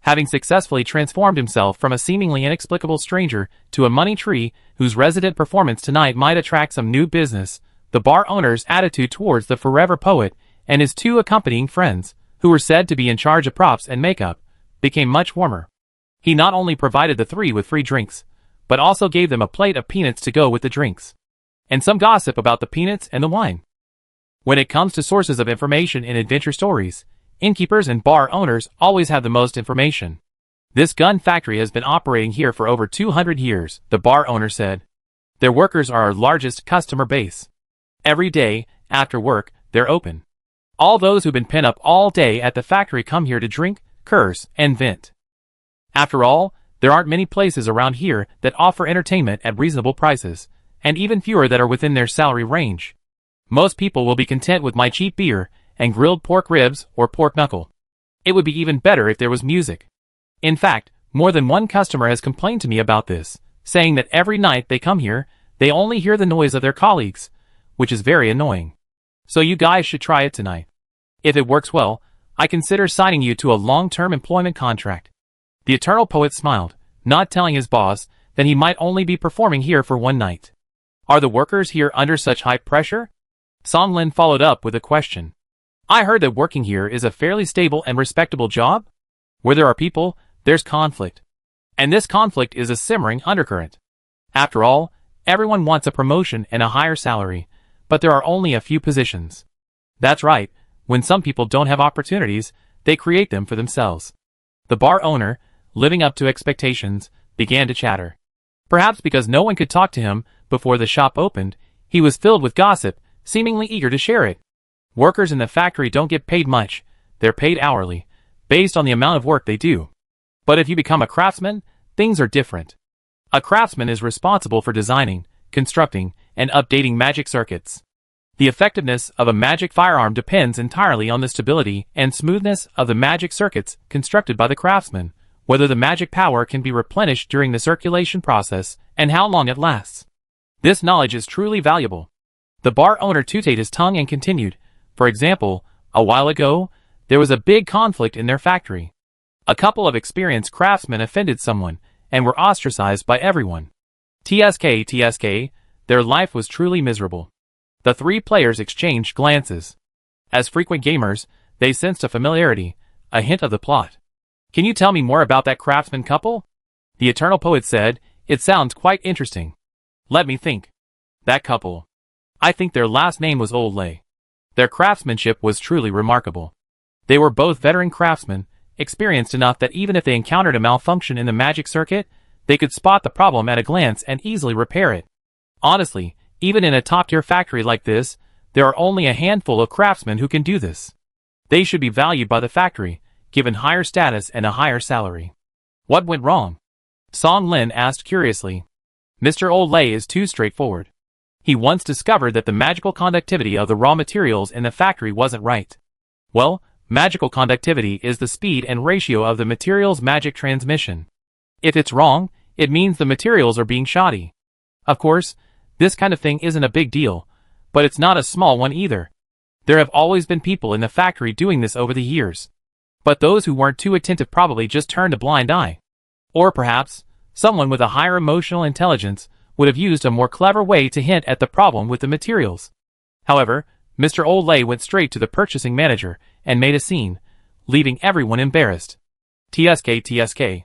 Having successfully transformed himself from a seemingly inexplicable stranger to a money tree whose resident performance tonight might attract some new business, the bar owner's attitude towards the Forever Poet and his two accompanying friends, who were said to be in charge of props and makeup, became much warmer. He not only provided the three with free drinks, but also gave them a plate of peanuts to go with the drinks. And some gossip about the peanuts and the wine. When it comes to sources of information in adventure stories, innkeepers and bar owners always have the most information. This gun factory has been operating here for over 200 years, the bar owner said. Their workers are our largest customer base. Every day, after work, they're open. All those who've been pent up all day at the factory come here to drink, curse, and vent. After all, there aren't many places around here that offer entertainment at reasonable prices, and even fewer that are within their salary range. Most people will be content with my cheap beer and grilled pork ribs or pork knuckle. It would be even better if there was music. In fact, More than one customer has complained to me about this, saying that every night they come here, they only hear the noise of their colleagues, which is very annoying. So you guys should try it tonight. If it works well, I consider signing you to a long-term employment contract. The Eternal Poet smiled, not telling his boss that he might only be performing here for one night. Are the workers here under such high pressure? Song Lin followed up with a question. I heard that working here is a fairly stable and respectable job. Where there are people, there's conflict. And this conflict is a simmering undercurrent. After all, everyone wants a promotion and a higher salary, but there are only a few positions. That's right, when some people don't have opportunities, they create them for themselves. The bar owner, living up to expectations, began to chatter. Perhaps because no one could talk to him before the shop opened, he was filled with gossip, seemingly eager to share it. Workers in the factory don't get paid much, they're paid hourly, based on the amount of work they do. But if you become a craftsman, things are different. A craftsman is responsible for designing, constructing, and updating magic circuits. The effectiveness of a magic firearm depends entirely on the stability and smoothness of the magic circuits constructed by the craftsman, whether the magic power can be replenished during the circulation process, and how long it lasts. This knowledge is truly valuable. The bar owner tooted his tongue and continued, for example, a while ago, there was a big conflict in their factory. A couple of experienced craftsmen offended someone, and were ostracized by everyone. TSK, their life was truly miserable. The three players exchanged glances. As frequent gamers, they sensed a familiarity, a hint of the plot. Can you tell me more about that craftsman couple? The Eternal Poet said, it sounds quite interesting. Let me think. That couple. I think their last name was Old Lay. Their craftsmanship was truly remarkable. They were both veteran craftsmen, experienced enough that even if they encountered a malfunction in the magic circuit, they could spot the problem at a glance and easily repair it. Honestly, even in a top-tier factory like this, there are only a handful of craftsmen who can do this. They should be valued by the factory, given higher status and a higher salary. What went wrong? Song Lin asked curiously. Mr. Old Lay is too straightforward. He once discovered that the magical conductivity of the raw materials in the factory wasn't right. Well, magical conductivity is the speed and ratio of the material's magic transmission. If it's wrong, it means the materials are being shoddy. Of course, this kind of thing isn't a big deal, but it's not a small one either. There have always been people in the factory doing this over the years. But those who weren't too attentive probably just turned a blind eye. Or perhaps, someone with a higher emotional intelligence would have used a more clever way to hint at the problem with the materials. However, Mr. Old Lay went straight to the purchasing manager and made a scene, leaving everyone embarrassed. TSK.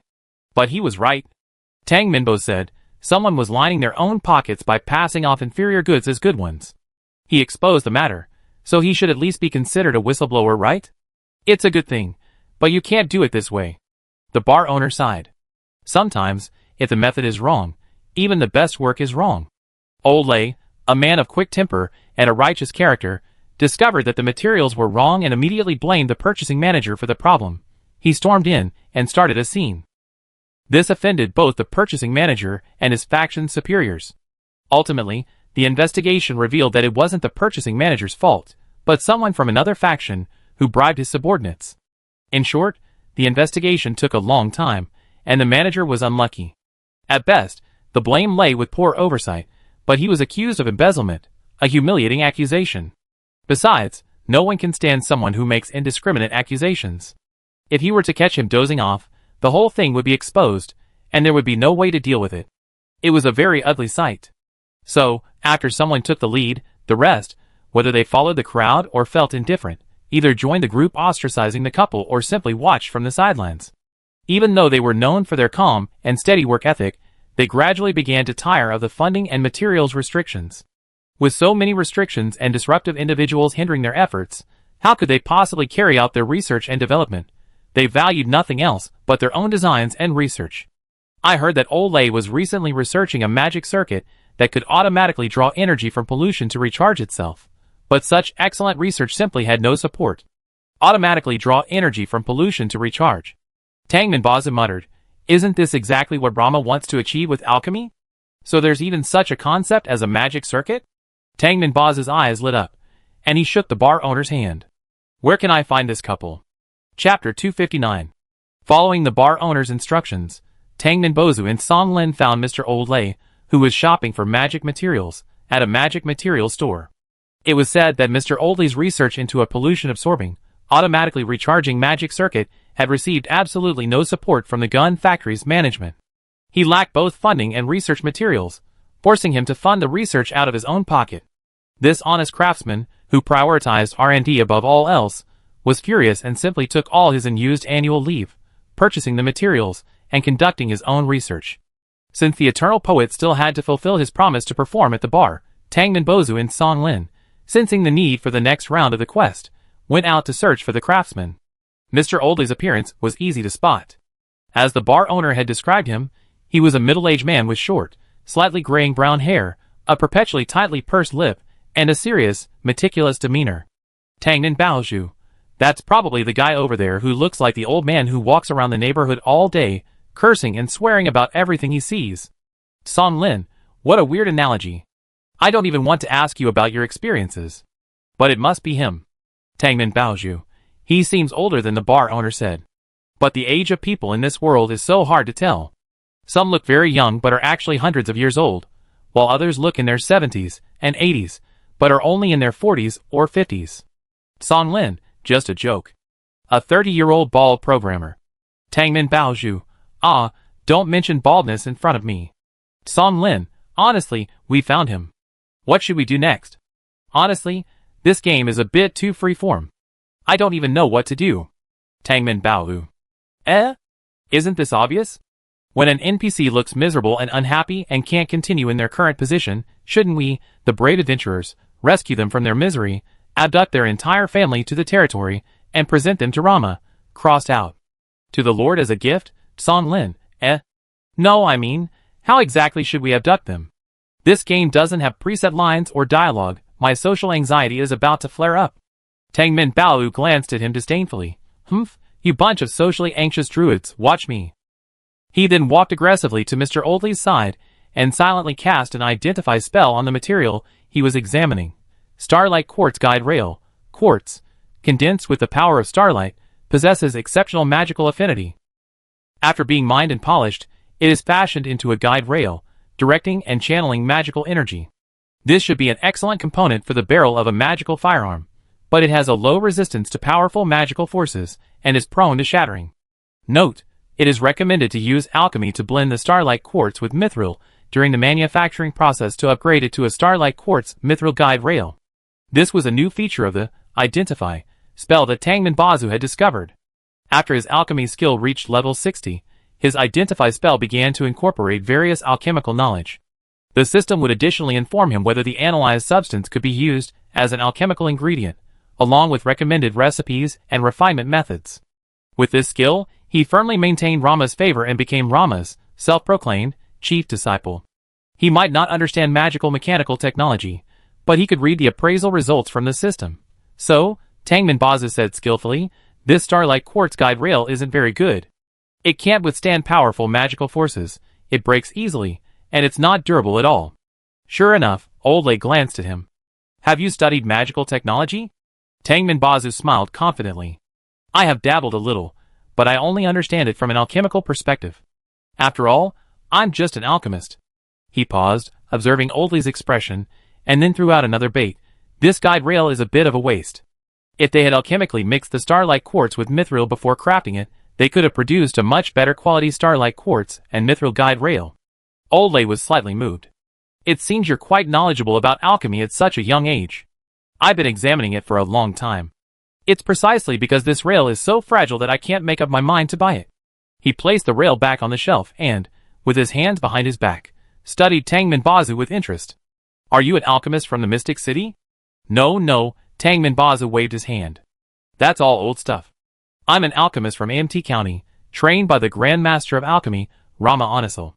But he was right. Tang Minbo said, someone was lining their own pockets by passing off inferior goods as good ones. He exposed the matter, so he should at least be considered a whistleblower, right? It's a good thing, but you can't do it this way. The bar owner sighed. Sometimes, if the method is wrong, even the best work is wrong. Old Lay, a man of quick temper and a righteous character, discovered that the materials were wrong and immediately blamed the purchasing manager for the problem. He stormed in and started a scene. This offended both the purchasing manager and his faction superiors. Ultimately, the investigation revealed that it wasn't the purchasing manager's fault, but someone from another faction who bribed his subordinates. In short, the investigation took a long time, and the manager was unlucky. At best, the blame lay with poor oversight, but he was accused of embezzlement, a humiliating accusation. Besides, no one can stand someone who makes indiscriminate accusations. If he were to catch him dozing off, the whole thing would be exposed, and there would be no way to deal with it. It was a very ugly sight. So, after someone took the lead, the rest, whether they followed the crowd or felt indifferent, either joined the group ostracizing the couple or simply watched from the sidelines. Even though they were known for their calm and steady work ethic, they gradually began to tire of the funding and materials restrictions. With so many restrictions and disruptive individuals hindering their efforts, how could they possibly carry out their research and development? They valued nothing else but their own designs and research. I heard that Old Lay was recently researching a magic circuit that could automatically draw energy from pollution to recharge itself. But such excellent research simply had no support. Automatically draw energy from pollution to recharge. Tangman Baza muttered, isn't this exactly what Brahma wants to achieve with alchemy? So there's even such a concept as a magic circuit? Tangman Baza's eyes lit up, and he shook the bar owner's hand. Where can I find this couple? Chapter 259. Following the bar owner's instructions, Tangmin Bozu and Song Lin found Mr. Old Lei, who was shopping for magic materials at a magic material store. It was said that Mr. Oldlei's research into a pollution-absorbing, automatically recharging magic circuit had received absolutely no support from the gun factory's management. He lacked both funding and research materials, forcing him to fund the research out of his own pocket. This honest craftsman, who prioritized R&D above all else, was furious and simply took all his unused annual leave, purchasing the materials and conducting his own research. Since the eternal poet still had to fulfill his promise to perform at the bar, Tangmin Bozu and Song Lin, sensing the need for the next round of the quest, went out to search for the craftsman. Mr. Oldlei's appearance was easy to spot. As the bar owner had described him, he was a middle-aged man with short, slightly graying brown hair, a perpetually tightly pursed lip, and a serious, meticulous demeanor. Tangmin Baoju. That's probably the guy over there who looks like the old man who walks around the neighborhood all day, cursing and swearing about everything he sees. Song Lin, what a weird analogy. I don't even want to ask you about your experiences. But it must be him. Tangmin Baoju. He seems older than the bar owner said. But the age of people in this world is so hard to tell. Some look very young but are actually hundreds of years old, while others look in their 70s and 80s, but are only in their 40s or 50s. Song Lin, just a joke. A 30-year-old bald programmer. Tangmin Baoju. Ah, don't mention baldness in front of me. Song Lin, honestly, we found him. What should we do next? Honestly, this game is a bit too freeform. I don't even know what to do. Tangmin Baoju. Isn't this obvious? When an NPC looks miserable and unhappy and can't continue in their current position, shouldn't we, the brave adventurers, rescue them from their misery, abduct their entire family to the territory, and present them to Rama, crossed out? To the Lord as a gift? Song Lin, No, I mean, how exactly should we abduct them? This game doesn't have preset lines or dialogue. My social anxiety is about to flare up. Tangmin Baoju glanced at him disdainfully. Humph, you bunch of socially anxious druids, watch me. He then walked aggressively to Mr. Oldlei's side and silently cast an identify spell on the material he was examining. Starlight Quartz Guide Rail. Quartz, condensed with the power of starlight, possesses exceptional magical affinity. After being mined and polished, it is fashioned into a guide rail, directing and channeling magical energy. This should be an excellent component for the barrel of a magical firearm, but it has a low resistance to powerful magical forces and is prone to shattering. Note, it is recommended to use alchemy to blend the Starlight Quartz with Mithril during the manufacturing process to upgrade it to a Starlight Quartz Mithril Guide Rail. This was a new feature of the Identify spell that Tangmin Baozu had discovered. After his alchemy skill reached level 60, his Identify spell began to incorporate various alchemical knowledge. The system would additionally inform him whether the analyzed substance could be used as an alchemical ingredient, along with recommended recipes and refinement methods. With this skill, he firmly maintained Rama's favor and became Rama's self-proclaimed chief disciple. He might not understand magical mechanical technology, but he could read the appraisal results from the system. So, Tangmin Baozu said skillfully, this Starlight Quartz Guide Rail isn't very good. It can't withstand powerful magical forces, it breaks easily, and it's not durable at all. Sure enough, Old Lei glanced at him. Have you studied magical technology? Tangmin Baozu smiled confidently. I have dabbled a little, but I only understand it from an alchemical perspective. After all, I'm just an alchemist. He paused, observing Old Lei's expression, and then threw out another bait. This guide rail is a bit of a waste. If they had alchemically mixed the Starlight Quartz with Mithril before crafting it, they could have produced a much better quality Starlight Quartz and Mithril Guide Rail. Old Lei was slightly moved. It seems you're quite knowledgeable about alchemy at such a young age. I've been examining it for a long time. It's precisely because this rail is so fragile that I can't make up my mind to buy it. He placed the rail back on the shelf and, with his hands behind his back, studied Tangmin Baozu with interest. Are you an alchemist from the Mystic City? No, Tangmin Baozu waved his hand. That's all old stuff. I'm an alchemist from AMT County, trained by the Grand Master of Alchemy, Rama Onisil.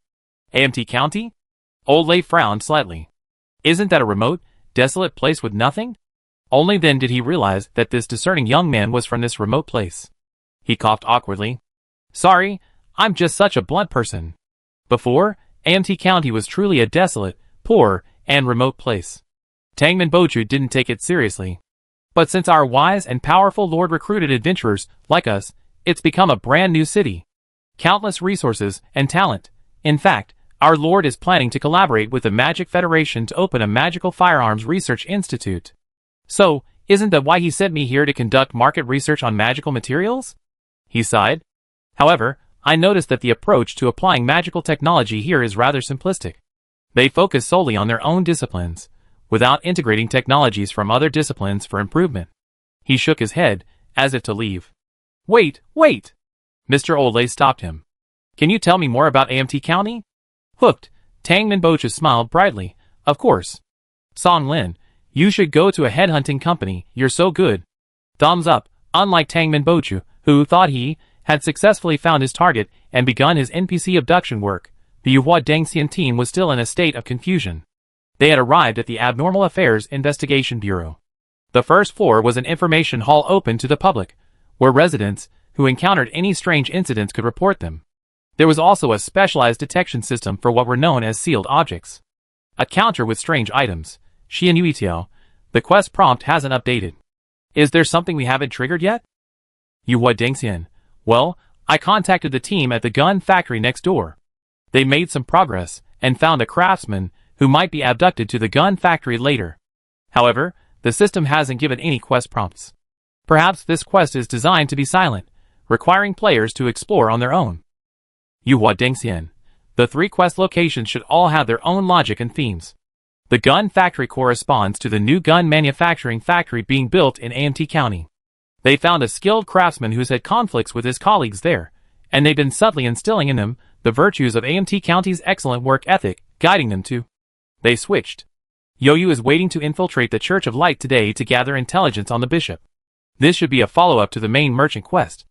AMT County? Old Lei frowned slightly. Isn't that a remote, desolate place with nothing? Only then did he realize that this discerning young man was from this remote place. He coughed awkwardly. Sorry, I'm just such a blunt person. Before, AMT County was truly a desolate, poor, and remote place. Tangmin Baozu didn't take it seriously. But since our wise and powerful lord recruited adventurers like us, It's become a brand new city. Countless resources and talent. In fact, our Lord is planning to collaborate with the Magic Federation to open a magical firearms research institute. So, isn't that why he sent me here to conduct market research on magical materials? He sighed. However, I noticed that the approach to applying magical technology here is rather simplistic. They focus solely on their own disciplines, without integrating technologies from other disciplines for improvement. He shook his head, as if to leave. Wait! Mr. Olay stopped him. Can you tell me more about AMT County? Hooked, Tang Minbochu smiled brightly. Of course. Song Lin, you should go to a headhunting company, you're so good. Thumbs up, unlike Tang Minbochu, who thought he had successfully found his target and begun his NPC abduction work, the Yuhua Dengxian team was still in a state of confusion. They had arrived at the Abnormal Affairs Investigation Bureau. The first floor was an information hall open to the public, where residents who encountered any strange incidents could report them. There was also a specialized detection system for what were known as sealed objects. A counter with strange items. Xian Yuitiao, the quest prompt hasn't updated. Is there something we haven't triggered yet? Yuhua Dengxian. Well, I contacted the team at the gun factory next door. They made some progress and found a craftsman who might be abducted to the gun factory later. However, the system hasn't given any quest prompts. Perhaps this quest is designed to be silent, requiring players to explore on their own. Yuhua Dengxian. The 3 quest locations should all have their own logic and themes. The gun factory corresponds to the new gun manufacturing factory being built in AMT County. They found a skilled craftsman who's had conflicts with his colleagues there, and they've been subtly instilling in them the virtues of AMT County's excellent work ethic, guiding them to. They switched. Yoyu is waiting to infiltrate the Church of Light today to gather intelligence on the bishop. This should be a follow-up to the main merchant quest.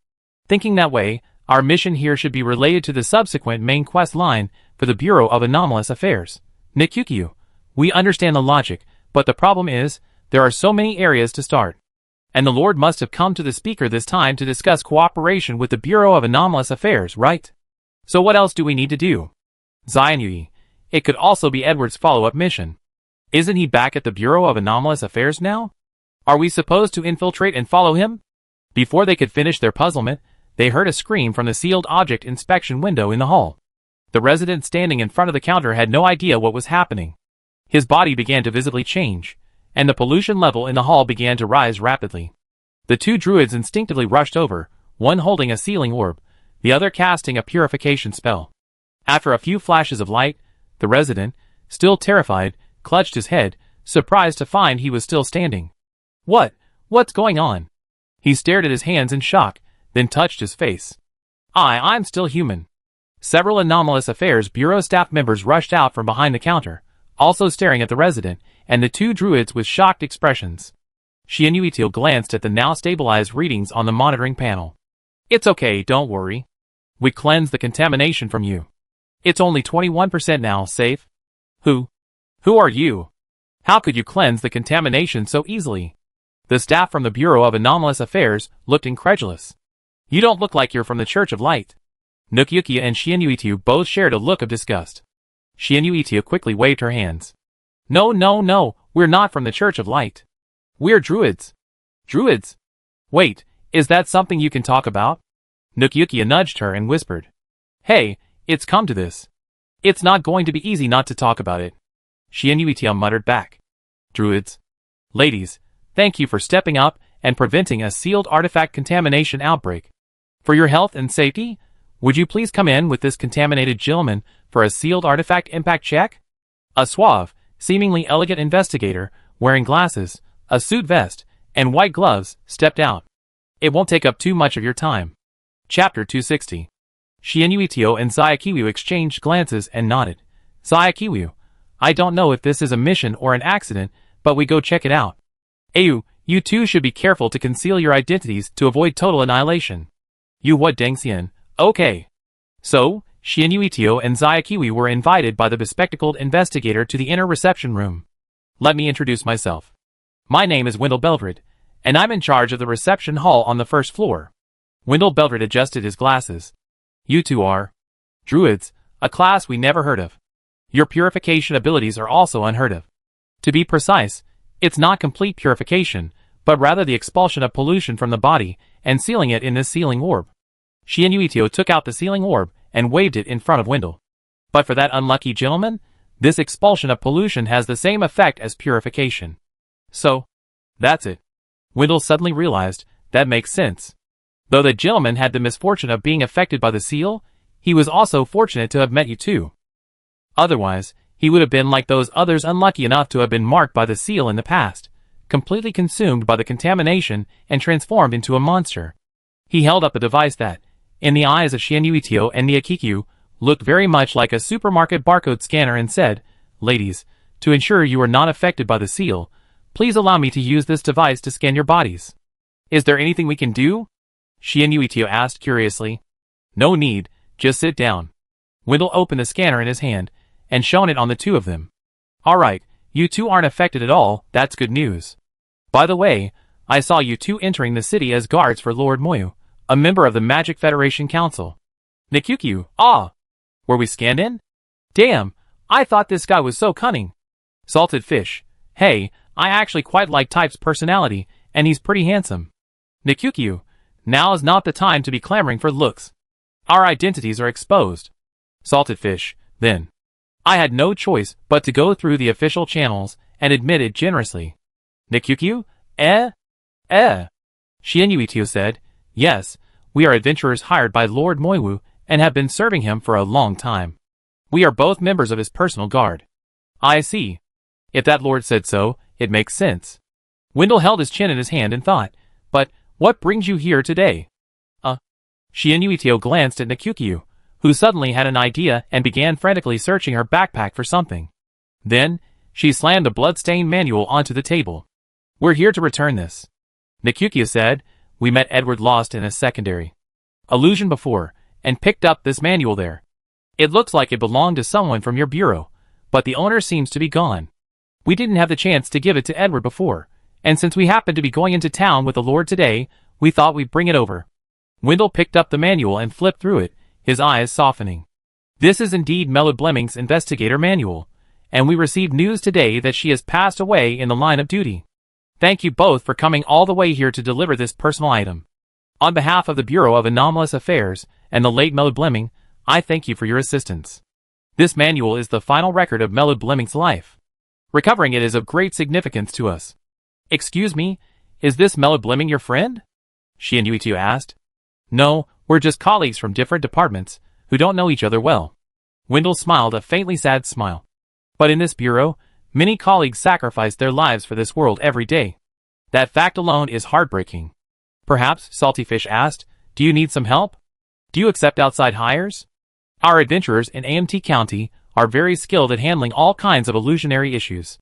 Thinking that way, our mission here should be related to the subsequent main quest line for the Bureau of Anomalous Affairs. Nikyukyu, we understand the logic, but the problem is, there are so many areas to start. And the Lord must have come to the speaker this time to discuss cooperation with the Bureau of Anomalous Affairs, right? So what else do we need to do? Xianyui, it could also be Edward's follow-up mission. Isn't he back at the Bureau of Anomalous Affairs now? Are we supposed to infiltrate and follow him? Before they could finish their puzzlement, they heard a scream from the sealed object inspection window in the hall. The resident standing in front of the counter had no idea what was happening. His body began to visibly change, and the pollution level in the hall began to rise rapidly. The 2 druids instinctively rushed over, one holding a sealing orb, the other casting a purification spell. After a few flashes of light, the resident, still terrified, clutched his head, surprised to find he was still standing. What's going on? He stared at his hands in shock, then touched his face. I'm still human. Several Anomalous Affairs Bureau staff members rushed out from behind the counter, also staring at the resident, and the 2 druids with shocked expressions. Xianyuitil glanced at the now stabilized readings on the monitoring panel. It's okay, don't worry. We cleansed the contamination from you. It's only 21% now, safe. Who are you? How could you cleanse the contamination so easily? The staff from the Bureau of Anomalous Affairs looked incredulous. You don't look like you're from the Church of Light. Nukyukia and Xianyuitiu both shared a look of disgust. Xianyuitiu quickly waved her hands. No, we're not from the Church of Light. We're druids. Druids? Wait, is that something you can talk about? Nukyukia nudged her and whispered. Hey, it's come to this. It's not going to be easy not to talk about it. Xianyuitiu muttered back. Druids. Ladies, thank you for stepping up and preventing a sealed artifact contamination outbreak. For your health and safety, would you please come in with this contaminated gentleman for a sealed artifact impact check? A suave, seemingly elegant investigator, wearing glasses, a suit vest, and white gloves, stepped out. It won't take up too much of your time. Chapter 260. Xianyuitiu and Xiaqiwu exchanged glances and nodded. Xiaqiwu, I don't know if this is a mission or an accident, but we go check it out. Ayu, you two should be careful to conceal your identities to avoid total annihilation. Yuhua Dengxian, okay. So, Xianyuitiu and Xiaqiwu were invited by the bespectacled investigator to the inner reception room. Let me introduce myself. My name is Wendell Belvred, and I'm in charge of the reception hall on the first floor. Wendell Belvred adjusted his glasses. You two are druids, a class we never heard of. Your purification abilities are also unheard of. To be precise, it's not complete purification, but rather the expulsion of pollution from the body and sealing it in this sealing orb. Shianyuitio took out the sealing orb and waved it in front of Wendell. But for that unlucky gentleman, this expulsion of pollution has the same effect as purification. So, that's it. Wendell suddenly realized, that makes sense. Though the gentleman had the misfortune of being affected by the seal, he was also fortunate to have met you too. Otherwise, he would have been like those others unlucky enough to have been marked by the seal in the past, completely consumed by the contamination and transformed into a monster. He held up a device that, in the eyes of Shianyuitio and Niakikyu, looked very much like a supermarket barcode scanner and said, "Ladies, to ensure you are not affected by the seal, please allow me to use this device to scan your bodies." "Is there anything we can do?" Shianyuitio asked curiously. "No need, just sit down." Wendell opened the scanner in his hand, and shone it on the two of them. "Alright, you two aren't affected at all, that's good news. By the way, I saw you two entering the city as guards for Lord Moyu, a member of the Magic Federation Council." "Nikukyu, ah! Were we scanned in? Damn, I thought this guy was so cunning." "Salted fish, hey, I actually quite like Type's personality, and he's pretty handsome." "Nikukyu, now is not the time to be clamoring for looks. Our identities are exposed." "Salted fish, then. I had no choice but to go through the official channels and admitted generously." "Nikukyu? Shianyuitio said, "Yes, we are adventurers hired by Lord Moyu and have been serving him for a long time. We are both members of his personal guard." "I see. If that lord said so, it makes sense." Wendell held his chin in his hand and thought, "But what brings you here today?" Shianyuitio glanced at Nikukyu, who suddenly had an idea and began frantically searching her backpack for something. Then, she slammed a blood-stained manual onto the table. "We're here to return this," Nikukyu said. "We met Edward lost in a secondary illusion before, and picked up this manual there. It looks like it belonged to someone from your bureau, but the owner seems to be gone. We didn't have the chance to give it to Edward before, and since we happened to be going into town with the Lord today, we thought we'd bring it over." Wendell picked up the manual and flipped through it, his eyes softening. "This is indeed Mellowd Blemming's investigator manual, and we received news today that she has passed away in the line of duty. Thank you both for coming all the way here to deliver this personal item. On behalf of the Bureau of Anomalous Affairs and the late Mellowd Blemming, I thank you for your assistance. This manual is the final record of Mellowd Blemming's life. Recovering it is of great significance to us." "Excuse me, is this Mellowd Blemming your friend?" Shianyuitio asked. "No, we're just colleagues from different departments, who don't know each other well." Wendell smiled a faintly sad smile. "But in this bureau, many colleagues sacrifice their lives for this world every day. That fact alone is heartbreaking." "Perhaps," Salty Fish asked, "do you need some help? Do you accept outside hires? Our adventurers in AMT County are very skilled at handling all kinds of illusionary issues.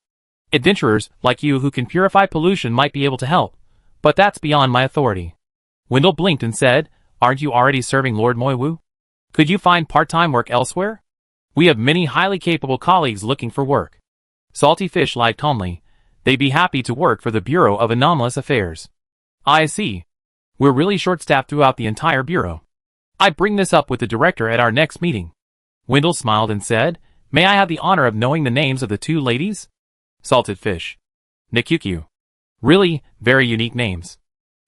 Adventurers like you who can purify pollution might be able to help, but that's beyond my authority." Wendell blinked and said, "Aren't you already serving Lord Moyu? Could you find part-time work elsewhere? We have many highly capable colleagues looking for work." Salty Fish lied calmly. "They'd be happy to work for the Bureau of Anomalous Affairs." "I see. We're really short-staffed throughout the entire bureau. I bring this up with the director at our next meeting." Wendell smiled and said, "May I have the honor of knowing the names of the two ladies?" Salted Fish. Nikukyu. Really, very unique names.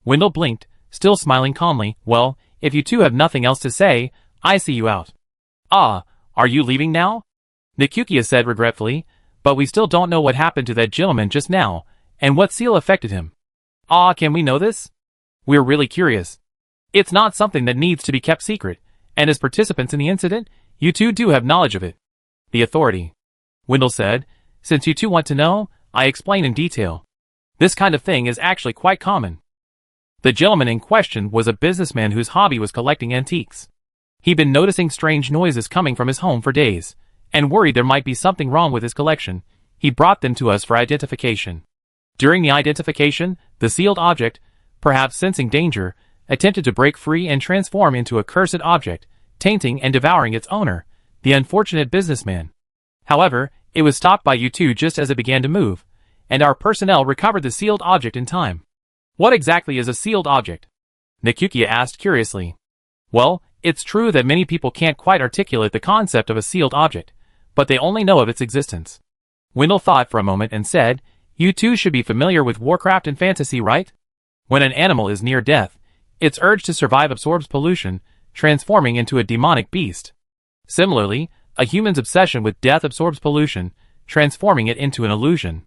Wendell blinked, still smiling calmly. "Well, if you two have nothing else to say, I see you out." "Ah, are you leaving now?" Nikukyu said regretfully, "But we still don't know what happened to that gentleman just now, and what seal affected him." "Ah, can we know this? We're really curious. It's not something that needs to be kept secret, and as participants in the incident, you two do have knowledge of it." "The authority," Wendell said. "Since you two want to know, I explain in detail. This kind of thing is actually quite common." The gentleman in question was a businessman whose hobby was collecting antiques. He'd been noticing strange noises coming from his home for days, and worried there might be something wrong with his collection. He brought them to us for identification. During the identification, the sealed object, perhaps sensing danger, attempted to break free and transform into a cursed object, tainting and devouring its owner, the unfortunate businessman. However, it was stopped by you two just as it began to move, and our personnel recovered the sealed object in time. "What exactly is a sealed object?" Nikukyu asked curiously. "Well, it's true that many people can't quite articulate the concept of a sealed object, but they only know of its existence." Wendell thought for a moment and said, "You two should be familiar with Warcraft and fantasy, right? When an animal is near death, its urge to survive absorbs pollution, transforming into a demonic beast. Similarly, a human's obsession with death absorbs pollution, transforming it into an illusion.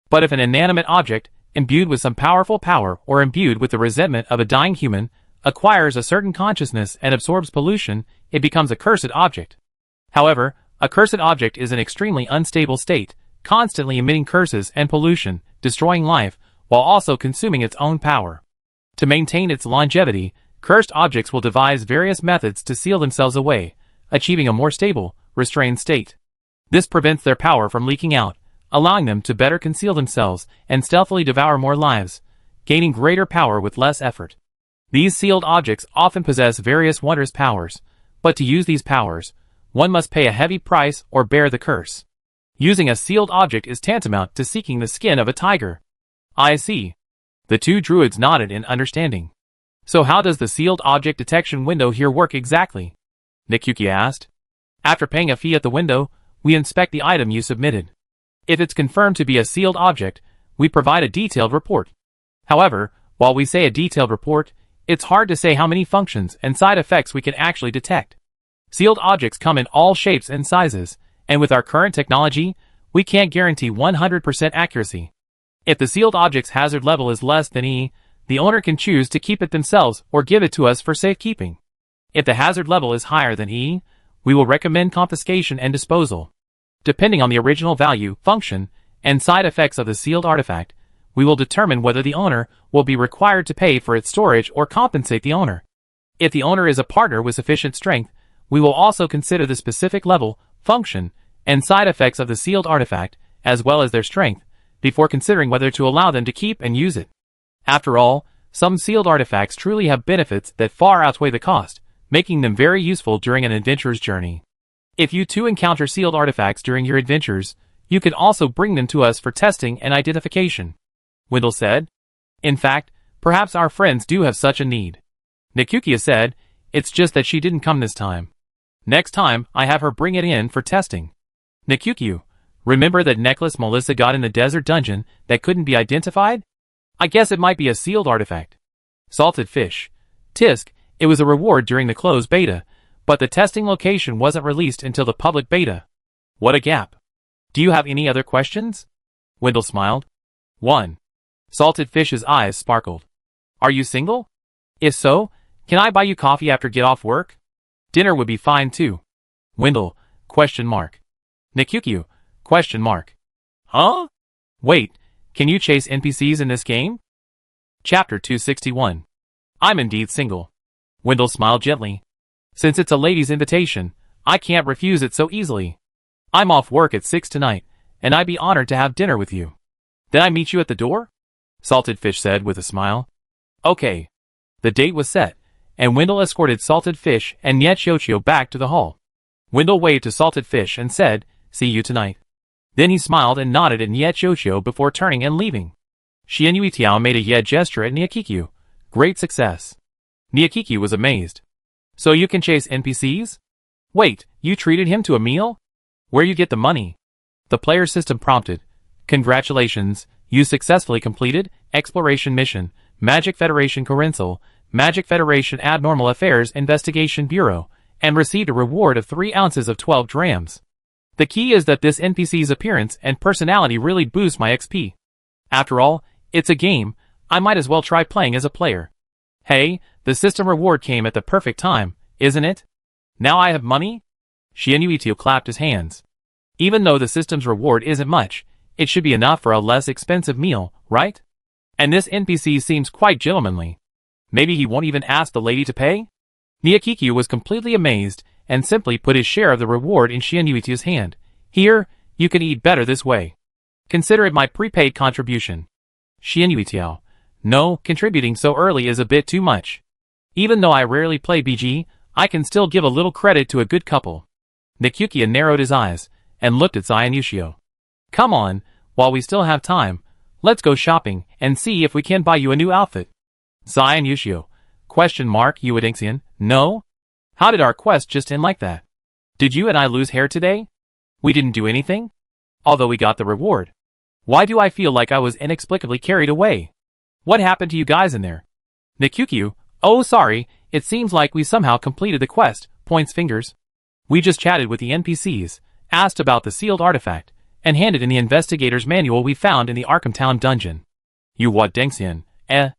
But if an inanimate object, imbued with some powerful power or imbued with the resentment of a dying human, acquires a certain consciousness and absorbs pollution, it becomes a cursed object. However, a cursed object is an extremely unstable state, constantly emitting curses and pollution, destroying life, while also consuming its own power. To maintain its longevity, cursed objects will devise various methods to seal themselves away, achieving a more stable, restrained state. This prevents their power from leaking out, allowing them to better conceal themselves and stealthily devour more lives, gaining greater power with less effort. These sealed objects often possess various wondrous powers, but to use these powers, one must pay a heavy price or bear the curse. Using a sealed object is tantamount to seeking the skin of a tiger. I see. The two druids nodded in understanding. So how does the sealed object detection window here work exactly? Nikyuki asked. After paying a fee at the window, we inspect the item you submitted. If it's confirmed to be a sealed object, we provide a detailed report. However, while we say a detailed report, it's hard to say how many functions and side effects we can actually detect. Sealed objects come in all shapes and sizes, and with our current technology, we can't guarantee 100% accuracy. If the sealed object's hazard level is less than E, the owner can choose to keep it themselves or give it to us for safekeeping. If the hazard level is higher than E, we will recommend confiscation and disposal. Depending on the original value, function, and side effects of the sealed artifact, we will determine whether the owner will be required to pay for its storage or compensate the owner. If the owner is a partner with sufficient strength, we will also consider the specific level, function, and side effects of the sealed artifact, as well as their strength, before considering whether to allow them to keep and use it. After all, some sealed artifacts truly have benefits that far outweigh the cost, making them very useful during an adventurer's journey. If you too encounter sealed artifacts during your adventures, you can also bring them to us for testing and identification. Wendell said. In fact, perhaps our friends do have such a need. Nikyuki said, it's just that she didn't come this time. Next time, I have her bring it in for testing. Nikyuki, remember that necklace Melissa got in the desert dungeon that couldn't be identified? I guess it might be a sealed artifact. Salted fish. Tisk, it was a reward during the closed beta, but the testing location wasn't released until the public beta. What a gap. Do you have any other questions? Wendell smiled. 1. Salted Fish's eyes sparkled. Are you single? If so, can I buy you coffee after get off work? Dinner would be fine too. Wendell, question mark. Nikyuki, question mark. Huh? Wait, can you chase NPCs in this game? Chapter 261. I'm indeed single. Wendell smiled gently. Since it's a lady's invitation, I can't refuse it so easily. I'm off work at 6 tonight, and I'd be honored to have dinner with you. Then I meet you at the door? Salted Fish said with a smile. Okay. The date was set, and Wendell escorted Salted Fish and Nietyochio back to the hall. Wendell waved to Salted Fish and said, see you tonight. Then he smiled and nodded at Nietyochio before turning and leaving. Shianyuitiao made a yeah gesture at Niakikyu. Great success. Niakikyu was amazed. So you can chase NPCs? Wait, you treated him to a meal? Where you get the money? The player system prompted. Congratulations, you successfully completed Exploration Mission, Magic Federation Corensal, Magic Federation Abnormal Affairs Investigation Bureau, and received a reward of 3 ounces of 12 drams. The key is that this NPC's appearance and personality really boost my XP. After all, it's a game, I might as well try playing as a player. Hey, the system reward came at the perfect time, isn't it? Now I have money? Shianyuitio clapped his hands. Even though the system's reward isn't much, it should be enough for a less expensive meal, right? And this NPC seems quite gentlemanly. Maybe he won't even ask the lady to pay? Niakikyu was completely amazed, and simply put his share of the reward in Shianyuitio's hand. Here, you can eat better this way. Consider it my prepaid contribution. Shianyuitiao. No, contributing so early is a bit too much. Even though I rarely play BG, I can still give a little credit to a good couple. Nikyuki narrowed his eyes, and looked at Zayanushio. Come on, while we still have time, let's go shopping, and see if we can buy you a new outfit. Zayanushio. Question mark, Uedenxian. No? How did our quest just end like that? Did you and I lose hair today? We didn't do anything? Although we got the reward. Why do I feel like I was inexplicably carried away? What happened to you guys in there? Nikyuki, oh sorry, it seems like we somehow completed the quest, points fingers. We just chatted with the NPCs, asked about the sealed artifact, and handed in the investigator's manual we found in the Arkham Town dungeon. You what Dengxian, eh?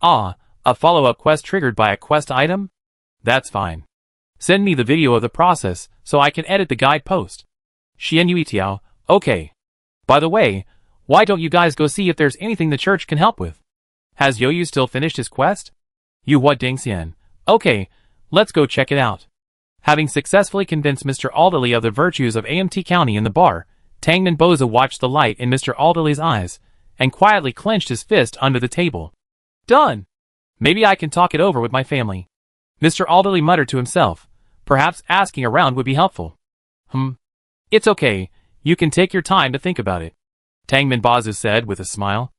Ah, a follow-up quest triggered by a quest item? That's fine. Send me the video of the process so I can edit the guide post. Xian Yui Tiao, okay. By the way, why don't you guys go see if there's anything the church can help with? Has Yoyu still finished his quest? You what Dingxian, okay, let's go check it out. Having successfully convinced Mr. Alderley of the virtues of AMT County in the bar, Tangman Boza watched the light in Mr. Alderley's eyes, and quietly clenched his fist under the table. Done! Maybe I can talk it over with my family. Mr. Alderley muttered to himself. Perhaps asking around would be helpful. It's okay, you can take your time to think about it, Tangman Bazu said with a smile.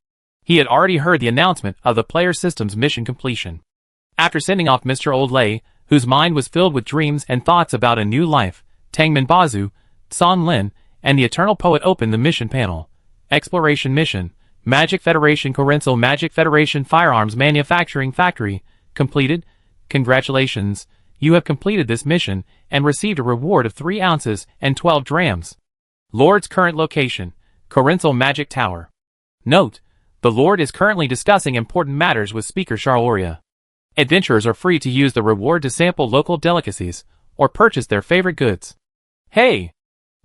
He had already heard the announcement of the player system's mission completion. After sending off Mr. Old Lei, whose mind was filled with dreams and thoughts about a new life, Tangman Bazu, San Lin, and the Eternal Poet opened the mission panel. Exploration Mission, Magic Federation Corensal Magic Federation Firearms Manufacturing Factory, completed. Congratulations, you have completed this mission and received a reward of 3 ounces and 12 drams. Lord's current location, Corensal Magic Tower. Note, the Lord is currently discussing important matters with Speaker Sharoria. Adventurers are free to use the reward to sample local delicacies, or purchase their favorite goods. Hey!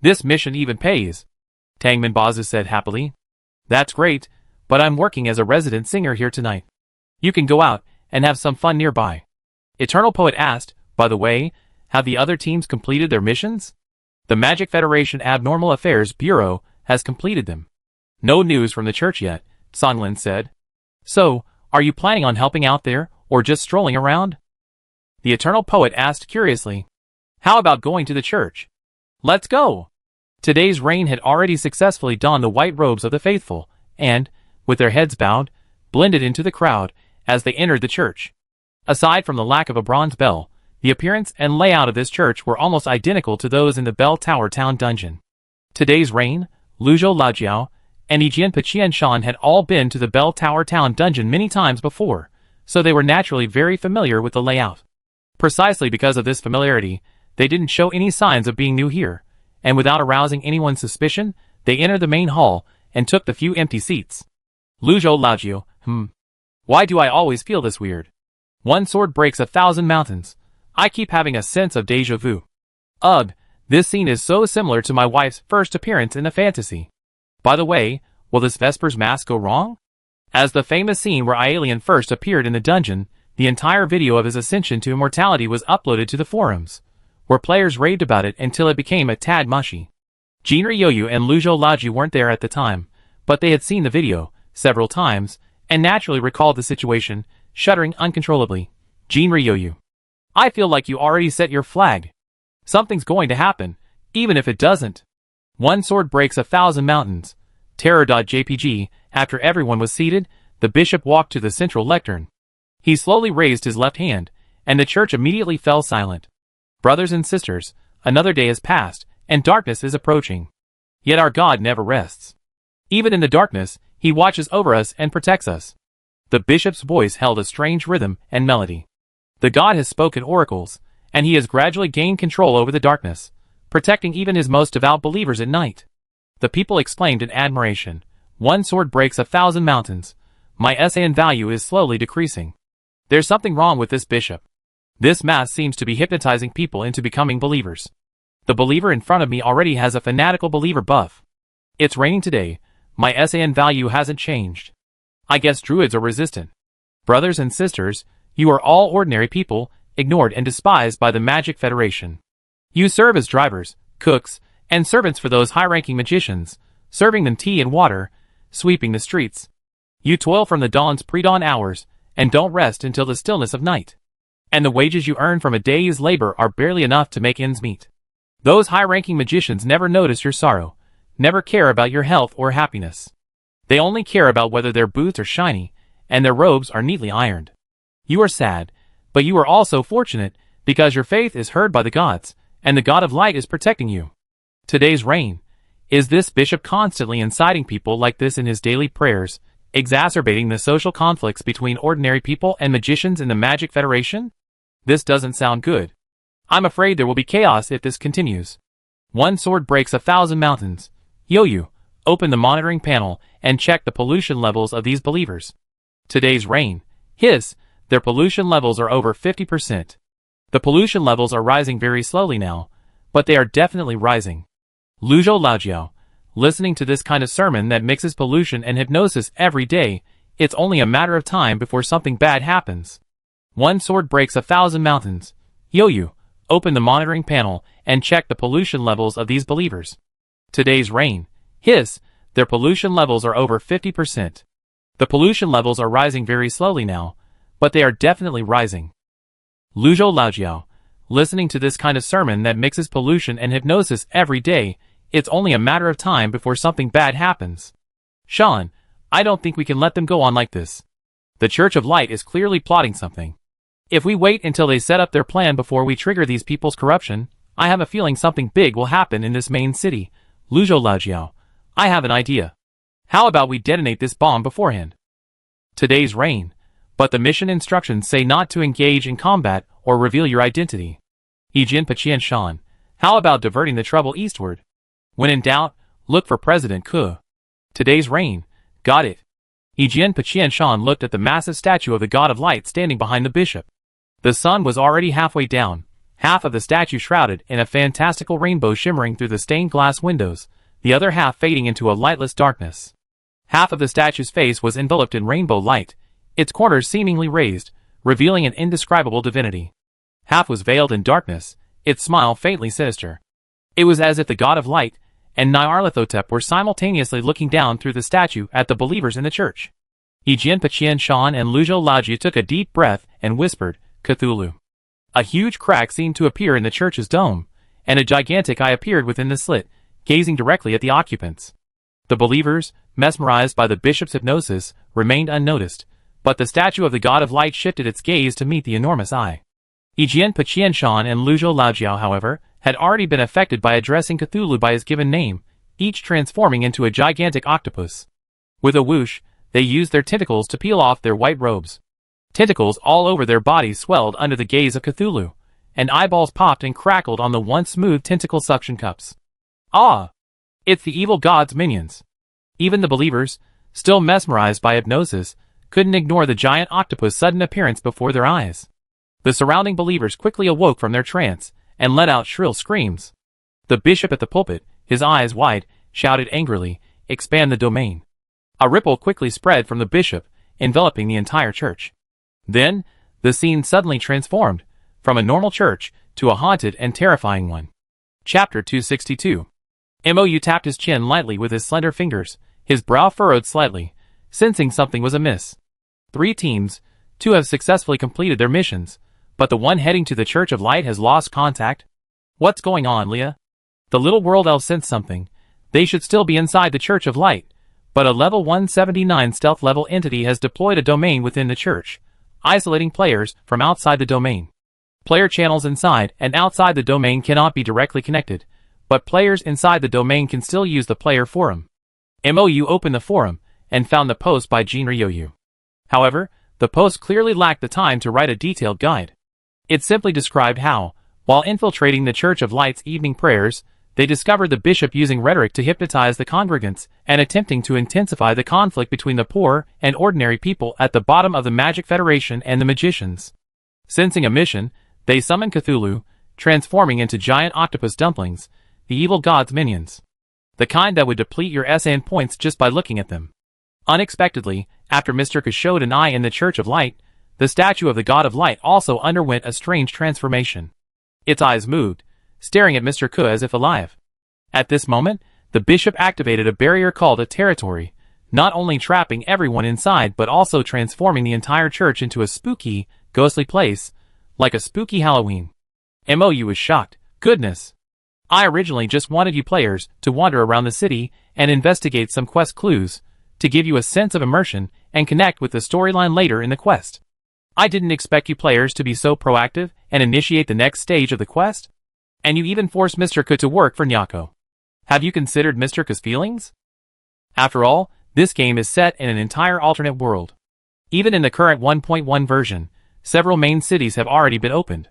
This mission even pays, Tangman Bazu said happily. That's great, but I'm working as a resident singer here tonight. You can go out and have some fun nearby. Eternal Poet asked, by the way, have the other teams completed their missions? The Magic Federation Abnormal Affairs Bureau has completed them. No news from the church yet, Sonlin said. So, are you planning on helping out there, or just strolling around? The Eternal Poet asked curiously. How about going to the church? Let's go! Today's Rain had already successfully donned the white robes of the faithful, and, with their heads bowed, blended into the crowd as they entered the church. Aside from the lack of a bronze bell, the appearance and layout of this church were almost identical to those in the Bell Tower Town dungeon. Today's Rain, Luzhou Laojiao, and Yijian Paqian Shan had all been to the Bell Tower Town dungeon many times before, so they were naturally very familiar with the layout. Precisely because of this familiarity, they didn't show any signs of being new here, and without arousing anyone's suspicion, they entered the main hall and took the few empty seats. Luzhou Laojiao, why do I always feel this weird? One sword breaks 1,000 mountains. I keep having a sense of déjà vu. Ugh, this scene is so similar to my wife's first appearance in a fantasy. By the way, will this Vesper's mask go wrong? As the famous scene where Aelian first appeared in the dungeon, the entire video of his ascension to immortality was uploaded to the forums, where players raved about it until it became a tad mushy. Jinri Yoyu and Luzhou Laji weren't there at the time, but they had seen the video several times, and naturally recalled the situation, shuddering uncontrollably. Jinri Yoyu, I feel like you already set your flag. Something's going to happen, even if it doesn't. One sword breaks 1,000 mountains. Terror.jpg, after everyone was seated, the bishop walked to the central lectern. He slowly raised his left hand, and the church immediately fell silent. Brothers and sisters, another day has passed, and darkness is approaching. Yet our God never rests. Even in the darkness, he watches over us and protects us. The bishop's voice held a strange rhythm and melody. The God has spoken oracles, and he has gradually gained control over the darkness, protecting even his most devout believers at night. The people exclaimed in admiration, one sword breaks 1,000 mountains. My SAN value is slowly decreasing. There's something wrong with this bishop. This mass seems to be hypnotizing people into becoming believers. The believer in front of me already has a fanatical believer buff. It's raining today. My SAN value hasn't changed. I guess druids are resistant. Brothers and sisters, you are all ordinary people, ignored and despised by the Magic Federation. You serve as drivers, cooks, and servants for those high-ranking magicians, serving them tea and water, sweeping the streets. You toil from the dawn's pre-dawn hours, and don't rest until the stillness of night. And the wages you earn from a day's labor are barely enough to make ends meet. Those high-ranking magicians never notice your sorrow, never care about your health or happiness. They only care about whether their boots are shiny, and their robes are neatly ironed. You are sad, but you are also fortunate, because your faith is heard by the gods, and the God of Light is protecting you. Today's Rain. Is this bishop constantly inciting people like this in his daily prayers, exacerbating the social conflicts between ordinary people and magicians in the Magic Federation? This doesn't sound good. I'm afraid there will be chaos if this continues. One sword breaks 1,000 mountains. Yo-Yu, open the monitoring panel and check the pollution levels of these believers. Today's rain. Hiss, their pollution levels are over 50%. The pollution levels are rising very slowly now, but they are definitely rising. Luzhou Laojiao, listening to this kind of sermon that mixes pollution and hypnosis every day, it's only a matter of time before something bad happens. One sword breaks 1,000 mountains. Yo-Yu, open the monitoring panel and check the pollution levels of these believers. Today's rain. Hiss, their pollution levels are over 50%. The pollution levels are rising very slowly now, but they are definitely rising. Luzhou Laojiao, listening to this kind of sermon that mixes pollution and hypnosis every day, it's only a matter of time before something bad happens. Sean, I don't think we can let them go on like this. The Church of Light is clearly plotting something. If we wait until they set up their plan before we trigger these people's corruption, I have a feeling something big will happen in this main city. Luzhou Laojiao, I have an idea. How about we detonate this bomb beforehand? Today's rain, but the mission instructions say not to engage in combat or reveal your identity. EP251 Sean, how about diverting the trouble eastward? When in doubt, look for President Ke. Today's rain, got it. EP251 Sean looked at the massive statue of the God of Light standing behind the bishop. The sun was already halfway down, half of the statue shrouded in a fantastical rainbow shimmering through the stained glass windows, the other half fading into a lightless darkness. Half of the statue's face was enveloped in rainbow light, its corners seemingly raised, revealing an indescribable divinity. Half was veiled in darkness, its smile faintly sinister. It was as if the God of Light and Nyarlathotep were simultaneously looking down through the statue at the believers in the church. EP251 Sean and Luzhou Laojiao took a deep breath and whispered, Cthulhu. A huge crack seemed to appear in the church's dome, and a gigantic eye appeared within the slit, gazing directly at the occupants. The believers, mesmerized by the bishop's hypnosis, remained unnoticed, but the statue of the God of Light shifted its gaze to meet the enormous eye. EP251 Sean and Luzhou Laojiao, however, had already been affected by addressing Cthulhu by his given name, each transforming into a gigantic octopus. With a whoosh, they used their tentacles to peel off their white robes. Tentacles all over their bodies swelled under the gaze of Cthulhu, and eyeballs popped and crackled on the once smooth tentacle suction cups. Ah! It's the evil god's minions. Even the believers, still mesmerized by hypnosis, couldn't ignore the giant octopus' sudden appearance before their eyes. The surrounding believers quickly awoke from their trance and let out shrill screams. The bishop at the pulpit, his eyes wide, shouted angrily, "Expand the domain." A ripple quickly spread from the bishop, enveloping the entire church. Then, the scene suddenly transformed, from a normal church to a haunted and terrifying one. Chapter 262. Mou tapped his chin lightly with his slender fingers, his brow furrowed slightly, sensing something was amiss. 3 teams, 2 have successfully completed their missions, but the one heading to the Church of Light has lost contact. What's going on, Leah? The little world elf sensed something. They should still be inside the Church of Light, but a level 179 stealth level entity has deployed a domain within the church, isolating players from outside the domain. Player channels inside and outside the domain cannot be directly connected, but players inside the domain can still use the player forum. Mou opened the forum and found the post by Jinri Yo-Yu. However, the post clearly lacked the time to write a detailed guide. It simply described how, while infiltrating the Church of Light's evening prayers, they discovered the bishop using rhetoric to hypnotize the congregants and attempting to intensify the conflict between the poor and ordinary people at the bottom of the Magic Federation and the magicians. Sensing a mission, they summoned Cthulhu, transforming into giant octopus dumplings, the evil god's minions. The kind that would deplete your SN points just by looking at them. Unexpectedly, after Mr. Ke showed an eye in the Church of Light, the statue of the God of Light also underwent a strange transformation. Its eyes moved, staring at Mr. Ke as if alive. At this moment, the bishop activated a barrier called a territory, not only trapping everyone inside but also transforming the entire church into a spooky, ghostly place, like a spooky Halloween. Mou was shocked. Goodness! I originally just wanted you players to wander around the city and investigate some quest clues, to give you a sense of immersion and connect with the storyline later in the quest. I didn't expect you players to be so proactive and initiate the next stage of the quest. And you even forced Mr. Ke to work for Nyako. Have you considered Mr. Ke's feelings? After all, this game is set in an entire alternate world. Even in the current 1.1 version, Several main cities have already been opened.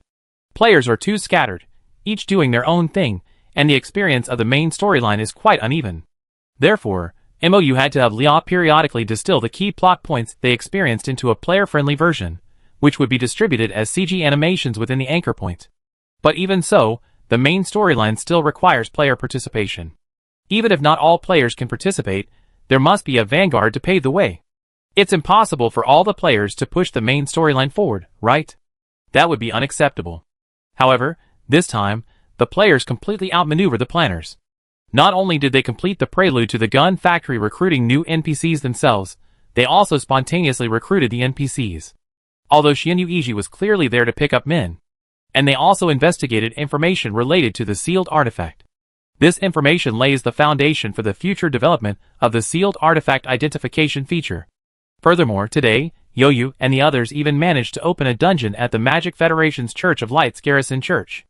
Players are too scattered, each doing their own thing, and the experience of the main storyline is quite uneven. Therefore, MOU had to have Leah periodically distill the key plot points they experienced into a player-friendly version, which would be distributed as CG animations within the anchor point. But even so, the main storyline still requires player participation. Even if not all players can participate, there must be a vanguard to pave the way. It's impossible for all the players to push the main storyline forward, right? That would be unacceptable. However, this time, the players completely outmaneuver the planners. Not only did they complete the prelude to the gun factory recruiting new NPCs themselves, they also spontaneously recruited the NPCs. Although Xianyu Iji was clearly there to pick up men. And they also investigated information related to the sealed artifact. This information lays the foundation for the future development of the sealed artifact identification feature. Furthermore, today, Yoyu and the others even managed to open a dungeon at the Magic Federation's Church of Light's Garrison Church.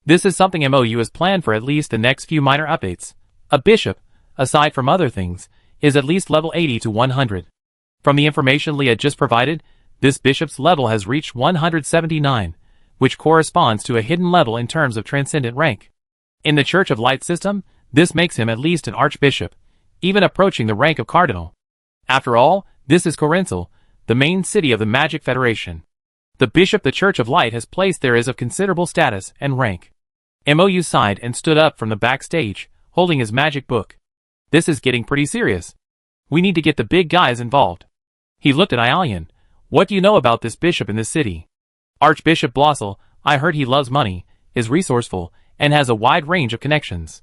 This is something MOU has planned for at least the next few minor updates. A bishop, aside from other things, is at least level 80 to 100. From the information Leah just provided, this bishop's level has reached 179, which corresponds to a hidden level in terms of transcendent rank. In the Church of Light system, this makes him at least an archbishop, even approaching the rank of cardinal. After all, this is Corinthal, the main city of the Magic Federation. The bishop the Church of Light has placed there is of considerable status and rank. MOU sighed and stood up from the backstage, holding his magic book. This is getting pretty serious. We need to get the big guys involved. He looked at Ialian. What do you know about this bishop in this city? Archbishop Blossel, I heard he loves money, is resourceful, and has a wide range of connections.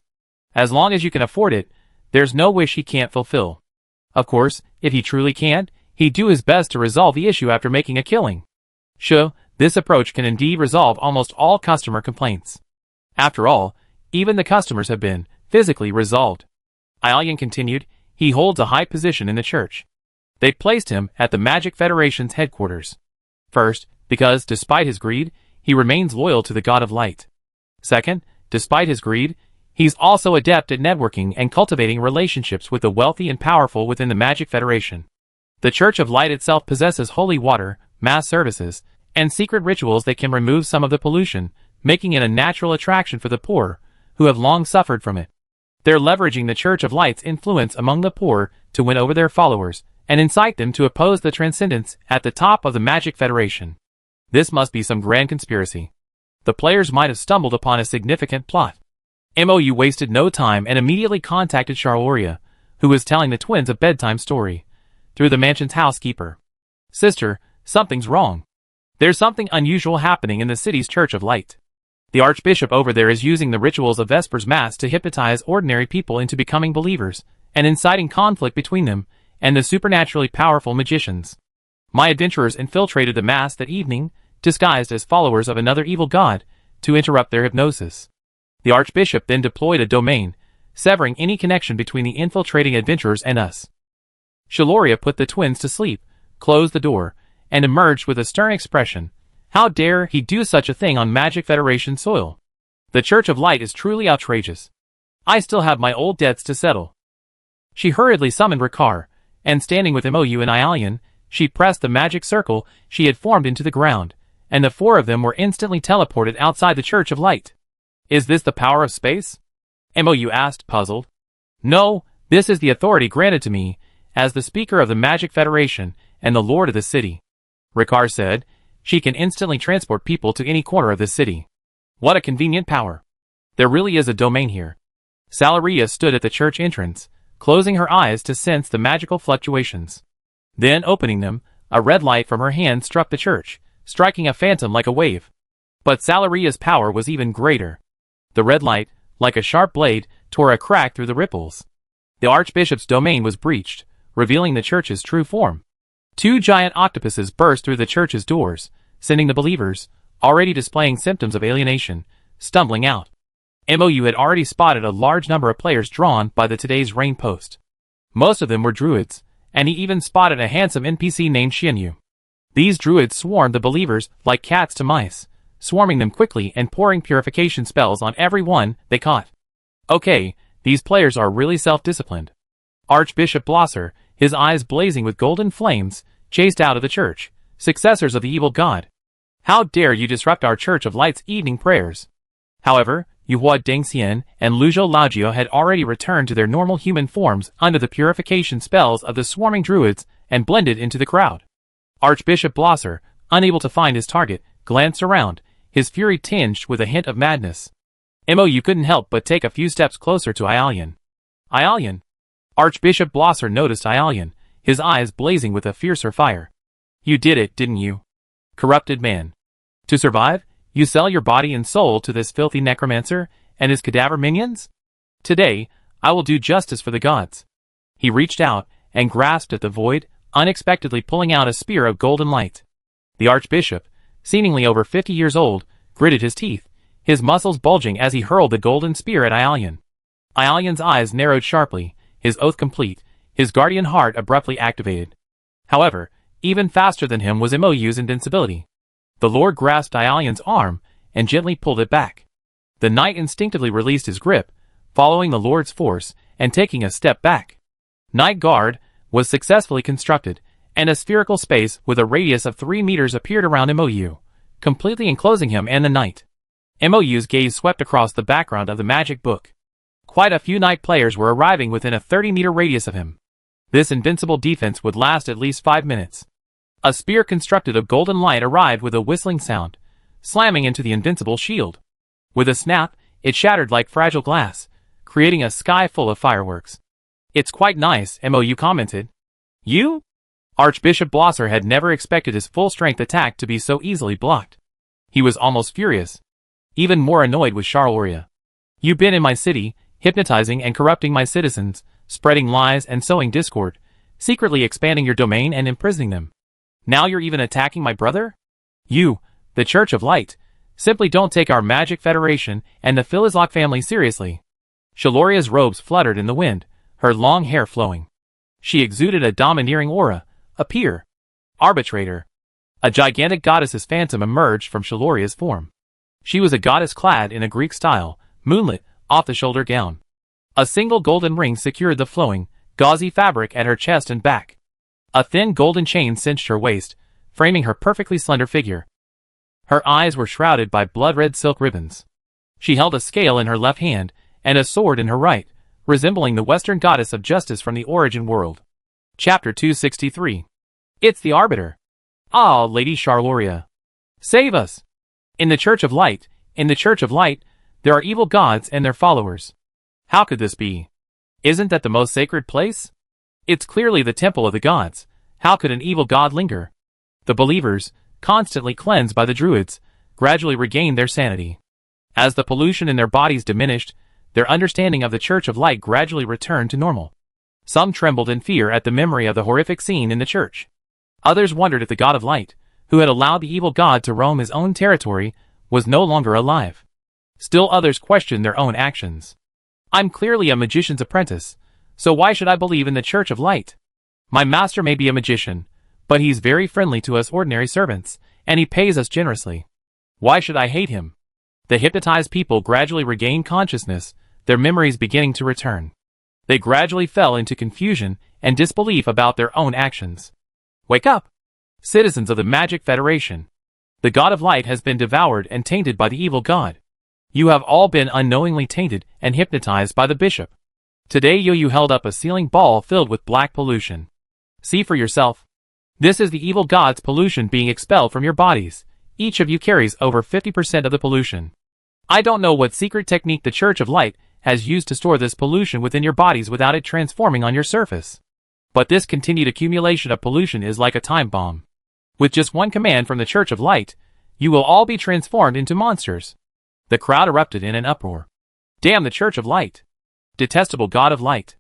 As long as you can afford it, there's no wish he can't fulfill. Of course, if he truly can't, he'd do his best to resolve the issue after making a killing. Sure, this approach can indeed resolve almost all customer complaints. After all, even the customers have been physically resolved. Ialian continued, he holds a high position in the church. They placed him at the Magic Federation's headquarters. First, because, despite his greed, he remains loyal to the God of Light. Second, despite his greed, he's also adept at networking and cultivating relationships with the wealthy and powerful within the Magic Federation. The Church of Light itself possesses holy water, mass services, and secret rituals that can remove some of the pollution, making it a natural attraction for the poor, who have long suffered from it. They're leveraging the Church of Light's influence among the poor to win over their followers, and incite them to oppose the transcendence at the top of the Magic Federation. This must be some grand conspiracy. The players might have stumbled upon a significant plot. MOU wasted no time and immediately contacted Sharoria, who was telling the twins a bedtime story, through the mansion's housekeeper. Sister, something's wrong. There's something unusual happening in the city's Church of Light. The Archbishop over there is using the rituals of Vesper's Mass to hypnotize ordinary people into becoming believers, and inciting conflict between them and the supernaturally powerful magicians. My adventurers infiltrated the Mass that evening, disguised as followers of another evil god, to interrupt their hypnosis. The Archbishop then deployed a domain, severing any connection between the infiltrating adventurers and us. Shaloria put the twins to sleep, closed the door, and emerged with a stern expression. How dare he do such a thing on Magic Federation soil? The Church of Light is truly outrageous. I still have my old debts to settle. She hurriedly summoned Ricard, and standing with MOU and Ialian, she pressed the magic circle she had formed into the ground, and the four of them were instantly teleported outside the Church of Light. Is this the power of space? MOU asked, puzzled. No, this is the authority granted to me, as the Speaker of the Magic Federation and the Lord of the city. Ricard said, she can instantly transport people to any corner of the city. What a convenient power. There really is a domain here. Salaria stood at the church entrance, closing her eyes to sense the magical fluctuations. Then, opening them, a red light from her hand struck the church, striking a phantom like a wave. But Salaria's power was even greater. The red light, like a sharp blade, tore a crack through the ripples. The Archbishop's domain was breached, revealing the church's true form. Two giant octopuses burst through the church's doors, sending the believers, already displaying symptoms of alienation, stumbling out. MOU had already spotted a large number of players drawn by the today's rain post. Most of them were druids, and he even spotted a handsome NPC named Xianyu. These druids swarmed the believers like cats to mice, swarming them quickly and pouring purification spells on every one they caught. Okay, these players are really self-disciplined. Archbishop Blosser, his eyes blazing with golden flames, chased out of the church, successors of the evil god. How dare you disrupt our Church of Light's evening prayers? However, Yuhua Dengxian and Luzhou Laojiu had already returned to their normal human forms under the purification spells of the swarming druids and blended into the crowd. Archbishop Blosser, unable to find his target, glanced around, his fury tinged with a hint of madness. Mou couldn't help but take a few steps closer to Aialian. Aialian? Archbishop Blosser noticed Aialian, his eyes blazing with a fiercer fire. You did it, didn't you? Corrupted man. To survive, you sell your body and soul to this filthy necromancer and his cadaver minions? Today, I will do justice for the gods. He reached out and grasped at the void, unexpectedly pulling out a spear of golden light. The archbishop, seemingly over 50 years old, gritted his teeth, his muscles bulging as he hurled the golden spear at Aialian. Aialian's eyes narrowed sharply, his oath complete, his guardian heart abruptly activated. However, even faster than him was Mou's invincibility. The Lord grasped Aialian's arm and gently pulled it back. The knight instinctively released his grip, following the Lord's force and taking a step back. Night Guard was successfully constructed, and a spherical space with a radius of 3 meters appeared around Mou, completely enclosing him and the knight. Mou's gaze swept across the background of the magic book. Quite a few knight players were arriving within a 30-meter radius of him. This invincible defense would last at least 5 minutes. A spear constructed of golden light arrived with a whistling sound, slamming into the invincible shield. With a snap, it shattered like fragile glass, creating a sky full of fireworks. It's quite nice, Mou commented. You? Archbishop Blosser had never expected his full-strength attack to be so easily blocked. He was almost furious. Even more annoyed was Charloria. You've been in my city, hypnotizing and corrupting my citizens, spreading lies and sowing discord, secretly expanding your domain and imprisoning them. Now you're even attacking my brother? You, the Church of Light, simply don't take our Magic Federation and the Philizlock family seriously. Charloria's robes fluttered in the wind, her long hair flowing. She exuded a domineering aura, a peer. Arbitrator. A gigantic goddess's phantom emerged from Charloria's form. She was a goddess clad in a Greek style, moonlit, off-the-shoulder gown. A single golden ring secured the flowing, gauzy fabric at her chest and back. A thin golden chain cinched her waist, framing her perfectly slender figure. Her eyes were shrouded by blood-red silk ribbons. She held a scale in her left hand, and a sword in her right, resembling the Western goddess of justice from the origin world. Chapter 263. It's the Arbiter. Ah, Lady Charloria. Save us! In the Church of Light, there are evil gods and their followers. How could this be? Isn't that the most sacred place? It's clearly the temple of the gods. How could an evil god linger? The believers, constantly cleansed by the druids, gradually regained their sanity. As the pollution in their bodies diminished, their understanding of the Church of Light gradually returned to normal. Some trembled in fear at the memory of the horrific scene in the church. Others wondered if the God of Light, who had allowed the evil god to roam his own territory, was no longer alive. Still others questioned their own actions. I'm clearly a magician's apprentice, so why should I believe in the Church of Light? My master may be a magician, but he's very friendly to us ordinary servants, and he pays us generously. Why should I hate him? The hypnotized people gradually regained consciousness, their memories beginning to return. They gradually fell into confusion and disbelief about their own actions. Wake up! Citizens of the Magic Federation. The God of Light has been devoured and tainted by the evil god. You have all been unknowingly tainted and hypnotized by the bishop. Today you held up a sealing ball filled with black pollution. See for yourself. This is the evil god's pollution being expelled from your bodies. Each of you carries over 50% of the pollution. I don't know what secret technique the Church of Light has used to store this pollution within your bodies without it transforming on your surface. But this continued accumulation of pollution is like a time bomb. With just one command from the Church of Light, you will all be transformed into monsters. The crowd erupted in an uproar. Damn the Church of Light! Detestable God of Light!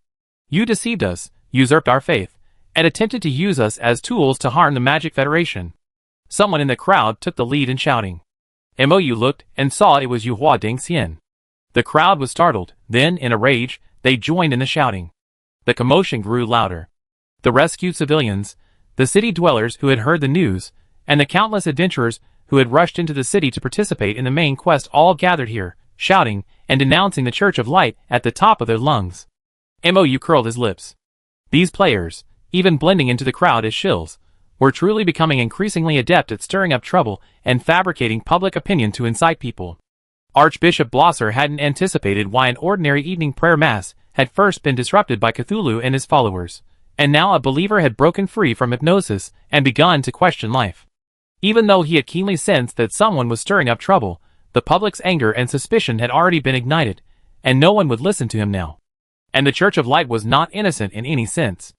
You deceived us, usurped our faith, and attempted to use us as tools to harm the Magic Federation. Someone in the crowd took the lead in shouting. Mou looked and saw it was Yuhua Dengxian. The crowd was startled, then, in a rage, they joined in the shouting. The commotion grew louder. The rescued civilians, the city dwellers who had heard the news, and the countless adventurers who had rushed into the city to participate in the main quest all gathered here, shouting and denouncing the Church of Light at the top of their lungs. Mou curled his lips. These players, even blending into the crowd as shills, were truly becoming increasingly adept at stirring up trouble and fabricating public opinion to incite people. Archbishop Blosser hadn't anticipated why an ordinary evening prayer mass had first been disrupted by Cthulhu and his followers, and now a believer had broken free from hypnosis and begun to question life. Even though he had keenly sensed that someone was stirring up trouble, the public's anger and suspicion had already been ignited, and no one would listen to him now. And the Church of Light was not innocent in any sense.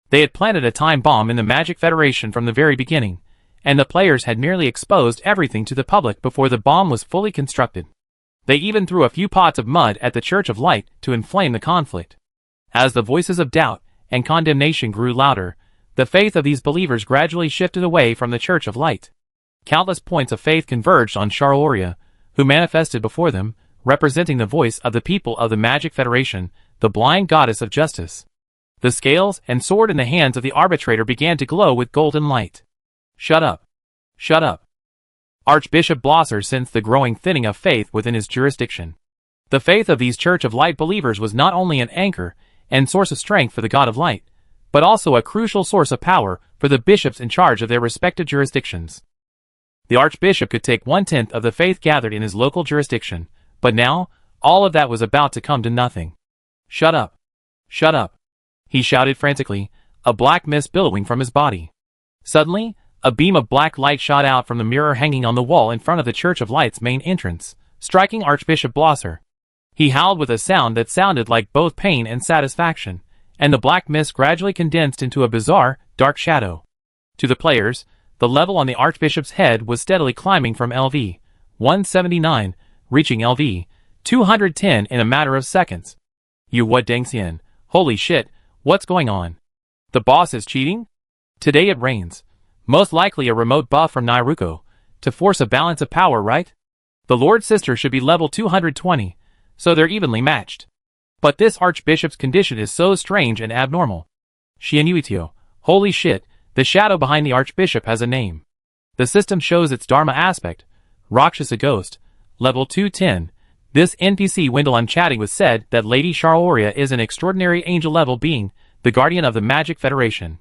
They had planted a time bomb in the Magic Federation from the very beginning, and the players had merely exposed everything to the public before the bomb was fully constructed. They even threw a few pots of mud at the Church of Light to inflame the conflict. As the voices of doubt and condemnation grew louder, the faith of these believers gradually shifted away from the Church of Light. Countless points of faith converged on Sharoria, who manifested before them, representing the voice of the people of the Magic Federation, the blind goddess of justice. The scales and sword in the hands of the arbitrator began to glow with golden light. Shut up. Shut up. Archbishop Blosser sensed the growing thinning of faith within his jurisdiction. The faith of these Church of Light believers was not only an anchor and source of strength for the God of Light, but also a crucial source of power for the bishops in charge of their respective jurisdictions. The archbishop could take 1/10 of the faith gathered in his local jurisdiction, but now, all of that was about to come to nothing. Shut up. Shut up. He shouted frantically, a black mist billowing from his body. Suddenly, a beam of black light shot out from the mirror hanging on the wall in front of the Church of Light's main entrance, striking Archbishop Blosser. He howled with a sound that sounded like both pain and satisfaction, and the black mist gradually condensed into a bizarre, dark shadow. To the players, the level on the Archbishop's head was steadily climbing from LV 179, reaching LV 210 in a matter of seconds. You what Dengxian, holy shit, what's going on? The boss is cheating? Today it rains. Most likely a remote buff from Nairuko, to force a balance of power, right? The Lord Sister should be level 220, so they're evenly matched. But this Archbishop's condition is so strange and abnormal. Xianuitio, holy shit, the shadow behind the Archbishop has a name. The system shows its Dharma aspect, Rakshasa Ghost, level 210. This NPC Wendell I'm chatting with said that Lady Sharoria is an extraordinary angel-level being, the guardian of the Magic Federation.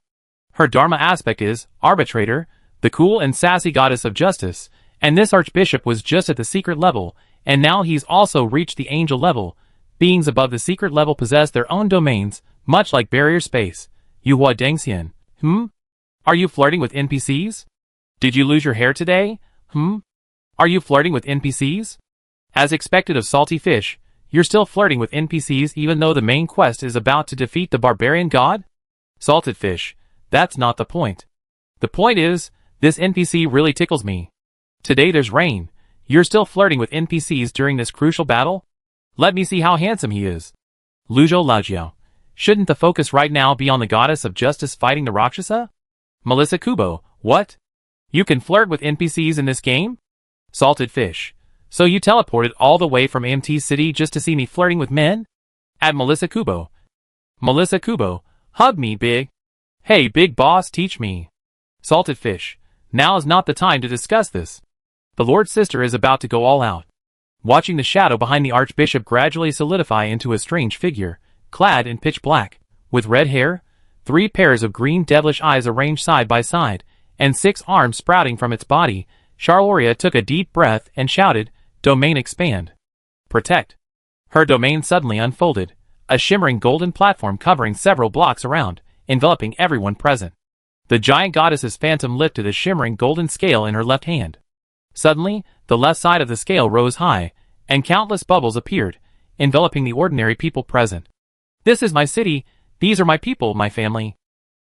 Her Dharma aspect is Arbitrator, the cool and sassy goddess of justice, and this Archbishop was just at the secret level, and now he's also reached the angel level. Beings above the secret level possess their own domains, much like barrier space. Yuhua Dengxian. Are you flirting with NPCs? Did you lose your hair today? Are you flirting with NPCs? As expected of salty fish, you're still flirting with NPCs even though the main quest is about to defeat the barbarian god? Salted fish. That's not the point. The point is, this NPC really tickles me. Today there's rain. You're still flirting with NPCs during this crucial battle? Let me see how handsome he is. Luzhou Laojiao. Shouldn't the focus right now be on the goddess of justice fighting the Rakshasa? Melissa Kubo. What? You can flirt with NPCs in this game? Salted fish. So you teleported all the way from MT City just to see me flirting with men? At Melissa Kubo. Melissa Kubo. Hug me, big. Hey, big boss, teach me. Salted fish. Now is not the time to discuss this. The Lord Sister is about to go all out. Watching the shadow behind the Archbishop gradually solidify into a strange figure, clad in pitch black, with red hair, 3 pairs of green devilish eyes arranged side by side, and 6 arms sprouting from its body, Sharoria took a deep breath and shouted, Domain expand. Protect. Her domain suddenly unfolded, a shimmering golden platform covering several blocks around, enveloping everyone present. The giant goddess's phantom lifted a shimmering golden scale in her left hand. Suddenly, the left side of the scale rose high, and countless bubbles appeared, enveloping the ordinary people present. This is my city, these are my people, my family.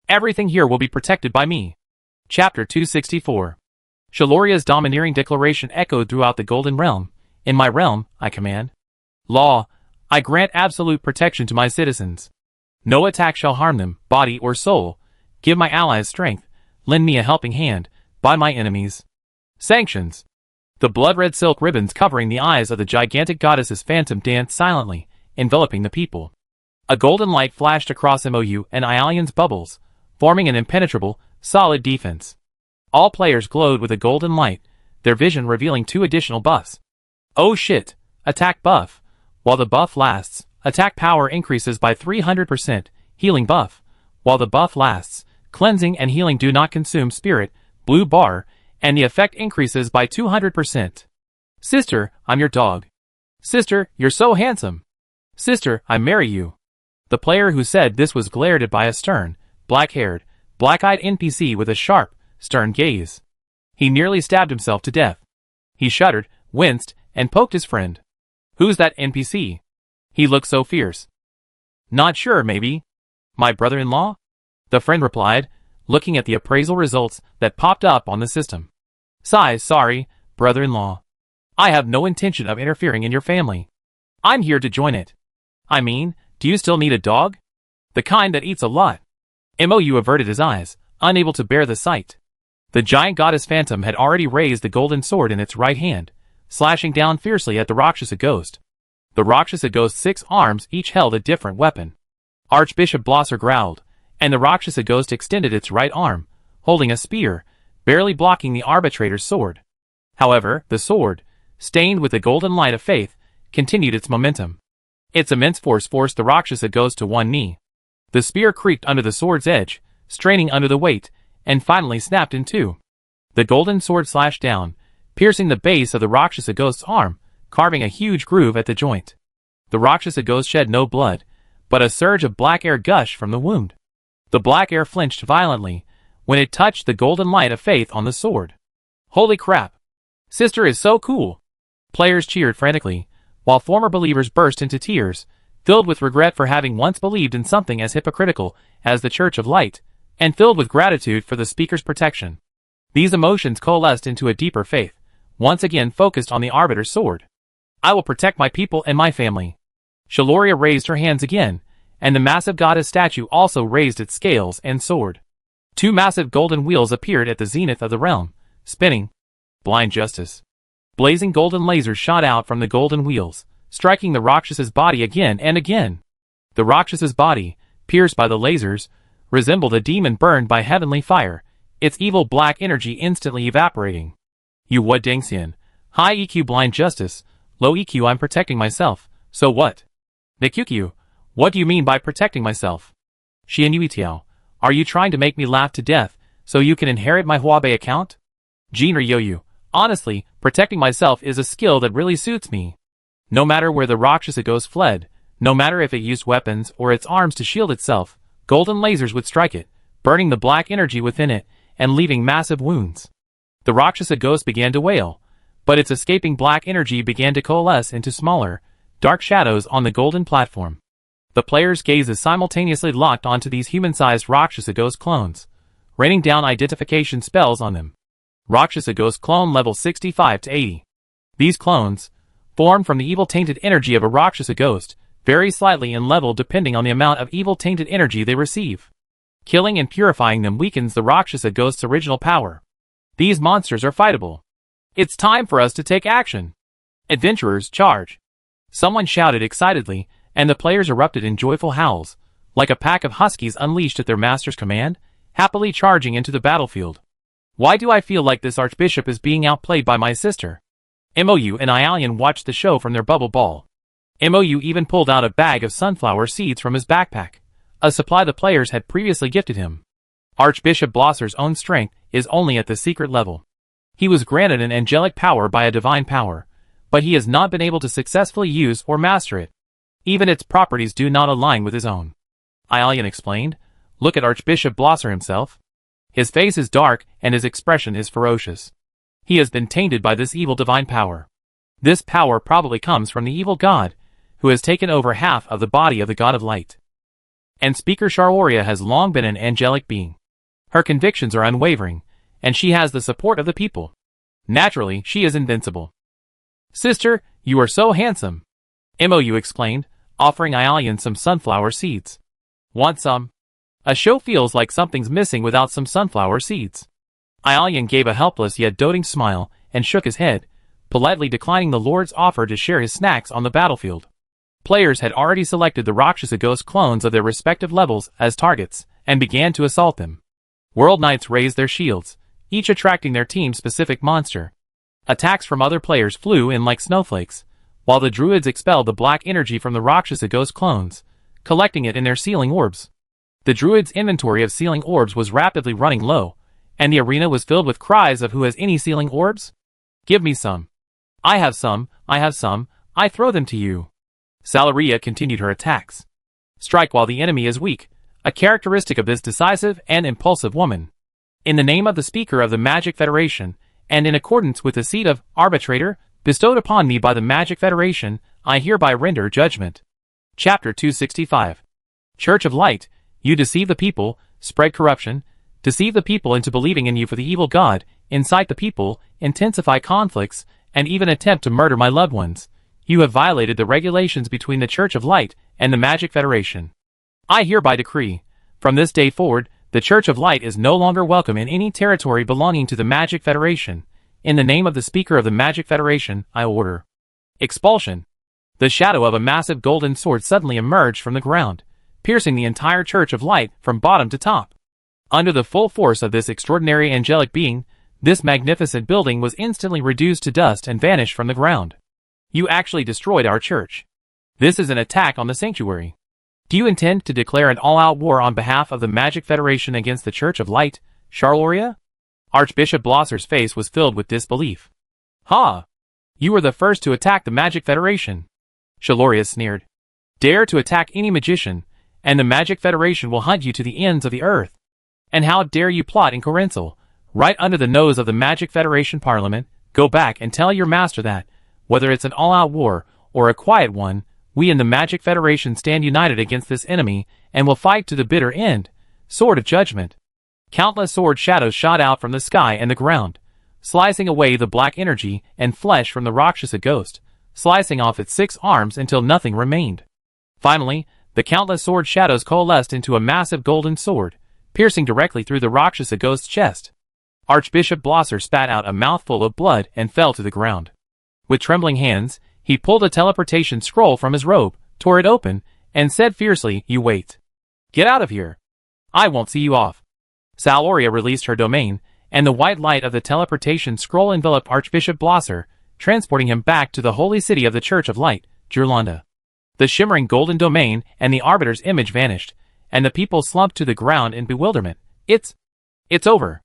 Everything here will be protected by me. Chapter 264. Shaloria's domineering declaration echoed throughout the Golden Realm. In my realm, I command. Law, I grant absolute protection to my citizens. No attack shall harm them, body or soul. Give my allies strength. Lend me a helping hand. By my enemies. Sanctions. The blood-red silk ribbons covering the eyes of the gigantic goddess's phantom danced silently, enveloping the people. A golden light flashed across MOU and Ialian's bubbles, forming an impenetrable, solid defense. All players glowed with a golden light, their vision revealing 2 additional buffs. Oh shit! Attack buff. While the buff lasts, attack power increases by 300%, healing buff. While the buff lasts, cleansing and healing do not consume spirit, blue bar, and the effect increases by 200%. Sister, I'm your dog. Sister, you're so handsome. Sister, I marry you. The player who said this was glared at by a stern, black-haired, black-eyed NPC with a sharp, stern gaze. He nearly stabbed himself to death. He shuddered, winced, and poked his friend. Who's that NPC? He looked so fierce. Not sure, maybe. My brother-in-law? The friend replied, looking at the appraisal results that popped up on the system. Sorry, brother-in-law. I have no intention of interfering in your family. I'm here to join it. I mean, do you still need a dog? The kind that eats a lot. Mou averted his eyes, unable to bear the sight. The giant goddess phantom had already raised the golden sword in its right hand, slashing down fiercely at the Rakshasa ghost. The Rakshasa ghost's 6 arms each held a different weapon. Archbishop Blosser growled, and the Rakshasa ghost extended its right arm, holding a spear, barely blocking the arbitrator's sword. However, the sword, stained with the golden light of faith, continued its momentum. Its immense force forced the Rakshasa ghost to one knee. The spear creaked under the sword's edge, straining under the weight, and finally snapped in two. The golden sword slashed down, piercing the base of the Rakshasa ghost's arm, carving a huge groove at the joint. The Rakshasa ghost shed no blood, but a surge of black air gushed from the wound. The black air flinched violently when it touched the golden light of faith on the sword. Holy crap! Sister is so cool! Players cheered frantically, while former believers burst into tears, filled with regret for having once believed in something as hypocritical as the Church of Light, and filled with gratitude for the speaker's protection. These emotions coalesced into a deeper faith, once again focused on the Arbiter's sword. I will protect my people and my family. Shaloria raised her hands again, and the massive goddess statue also raised its scales and sword. 2 massive golden wheels appeared at the zenith of the realm, spinning. Blind justice. Blazing golden lasers shot out from the golden wheels, striking the Rakshas's body again and again. The Rakshas's body, pierced by the lasers, resembled a demon burned by heavenly fire, its evil black energy instantly evaporating. You what Dengxian? High EQ blind justice, low EQ I'm protecting myself, so what? Nikyukyu, what do you mean by protecting myself? Xianyuitiao, are you trying to make me laugh to death, so you can inherit my Huabei account? Jinri Yoyu, honestly, protecting myself is a skill that really suits me. No matter where the Rakshasa ghost fled, no matter if it used weapons or its arms to shield itself, golden lasers would strike it, burning the black energy within it, and leaving massive wounds. The Rakshasa ghost began to wail, but its escaping black energy began to coalesce into smaller, dark shadows on the golden platform. The players' gazes simultaneously locked onto these human-sized Rakshasa ghost clones, raining down identification spells on them. Rakshasa ghost clone level 65 to 80. These clones, formed from the evil-tainted energy of a Rakshasa ghost, vary slightly in level depending on the amount of evil-tainted energy they receive. Killing and purifying them weakens the Rakshasa ghost's original power. These monsters are fightable. It's time for us to take action. Adventurers, charge! Someone shouted excitedly, and the players erupted in joyful howls, like a pack of huskies unleashed at their master's command, happily charging into the battlefield. Why do I feel like this archbishop is being outplayed by my sister? Mou and Ialian watched the show from their bubble ball. Mou even pulled out a bag of sunflower seeds from his backpack, a supply the players had previously gifted him. Archbishop Blosser's own strength is only at the secret level. He was granted an angelic power by a divine power, but he has not been able to successfully use or master it. Even its properties do not align with his own. Ialian explained, look at Archbishop Blosser himself. His face is dark and his expression is ferocious. He has been tainted by this evil divine power. This power probably comes from the evil god, who has taken over half of the body of the god of light. And Speaker Sharoria has long been an angelic being. Her convictions are unwavering, and she has the support of the people. Naturally, she is invincible. Sister, you are so handsome, Mou exclaimed, offering Ialian some sunflower seeds. Want some? A show feels like something's missing without some sunflower seeds. Ialian gave a helpless yet doting smile and shook his head, politely declining the Lord's offer to share his snacks on the battlefield. Players had already selected the Rakshasa ghost clones of their respective levels as targets, and began to assault them. World Knights raised their shields, each attracting their team-specific monster. Attacks from other players flew in like snowflakes, while the druids expelled the black energy from the Rakshasa ghost clones, collecting it in their sealing orbs. The druid's inventory of sealing orbs was rapidly running low, and the arena was filled with cries of who has any sealing orbs? Give me some. I have some, I throw them to you. Salaria continued her attacks. Strike while the enemy is weak, a characteristic of this decisive and impulsive woman. In the name of the Speaker of the Magic Federation, and in accordance with the seat of arbitrator bestowed upon me by the Magic Federation, I hereby render judgment. Chapter 265. Church of Light, you deceive the people, spread corruption, deceive the people into believing in you for the evil God, incite the people, intensify conflicts, and even attempt to murder my loved ones. You have violated the regulations between the Church of Light and the Magic Federation. I hereby decree, from this day forward, the Church of Light is no longer welcome in any territory belonging to the Magic Federation. In the name of the Speaker of the Magic Federation, I order expulsion. The shadow of a massive golden sword suddenly emerged from the ground, piercing the entire Church of Light from bottom to top. Under the full force of this extraordinary angelic being, this magnificent building was instantly reduced to dust and vanished from the ground. You actually destroyed our church. This is an attack on the sanctuary. Do you intend to declare an all-out war on behalf of the Magic Federation against the Church of Light, Charloria? Archbishop Blosser's face was filled with disbelief. Ha! You were the first to attack the Magic Federation. Charloria sneered. Dare to attack any magician, and the Magic Federation will hunt you to the ends of the earth. And how dare you plot in Corinthal, right under the nose of the Magic Federation Parliament? Go back and tell your master that, whether it's an all-out war or a quiet one, we in the Magic Federation stand united against this enemy and will fight to the bitter end. Sword of Judgment. Countless sword shadows shot out from the sky and the ground, slicing away the black energy and flesh from the Rakshasa ghost, slicing off its 6 arms until nothing remained. Finally, the countless sword shadows coalesced into a massive golden sword, piercing directly through the Rakshasa ghost's chest. Archbishop Blosser spat out a mouthful of blood and fell to the ground. With trembling hands, he pulled a teleportation scroll from his robe, tore it open, and said fiercely, "You wait. Get out of here. I won't see you off." Saloria released her domain, and the white light of the teleportation scroll enveloped Archbishop Blosser, transporting him back to the holy city of the Church of Light, Jurlanda. The shimmering golden domain and the Arbiter's image vanished, and the people slumped to the ground in bewilderment. It's over.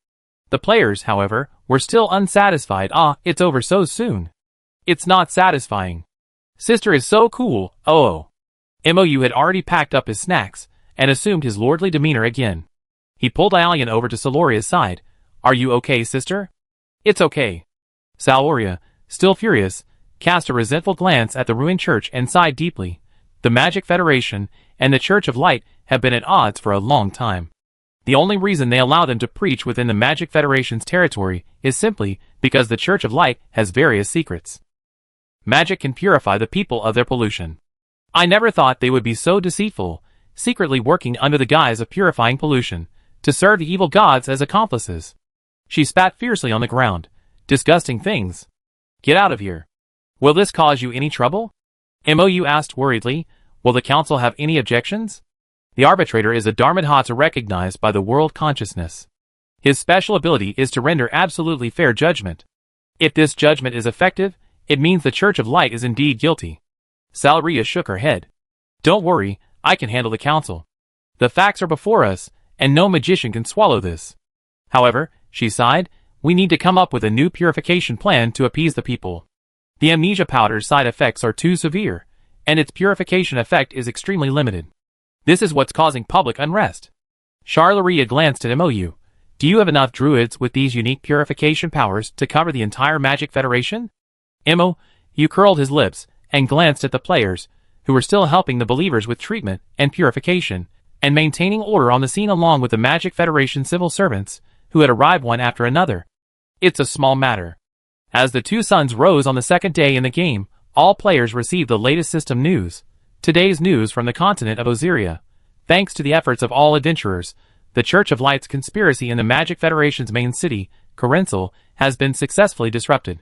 The players, however, were still unsatisfied. It's over so soon. It's not satisfying. Sister is so cool, oh. Mou had already packed up his snacks, and assumed his lordly demeanor again. He pulled Ialian over to Saloria's side. Are you okay, sister? It's okay. Saloria, still furious, cast a resentful glance at the ruined church and sighed deeply. The Magic Federation and the Church of Light have been at odds for a long time. The only reason they allow them to preach within the Magic Federation's territory is simply because the Church of Light has various secrets. Magic can purify the people of their pollution. I never thought they would be so deceitful, secretly working under the guise of purifying pollution, to serve the evil gods as accomplices. She spat fiercely on the ground. Disgusting things. Get out of here. Will this cause you any trouble? Mou asked worriedly. Will the council have any objections? The arbitrator is a Dharmadhata recognized by the world consciousness. His special ability is to render absolutely fair judgment. If this judgment is effective, it means the Church of Light is indeed guilty. Salaria shook her head. Don't worry, I can handle the council. The facts are before us, and no magician can swallow this. However, she sighed, we need to come up with a new purification plan to appease the people. The amnesia powder's side effects are too severe, and its purification effect is extremely limited. This is what's causing public unrest. Charloria glanced at Mou. Do you have enough druids with these unique purification powers to cover the entire Magic Federation? Mou curled his lips and glanced at the players, who were still helping the believers with treatment and purification, and maintaining order on the scene along with the Magic Federation civil servants, who had arrived one after another. It's a small matter. As the two suns rose on the second day in the game, all players received the latest system news. Today's news from the continent of Osiria. Thanks to the efforts of all adventurers, the Church of Light's conspiracy in the Magic Federation's main city, Corinthal, has been successfully disrupted.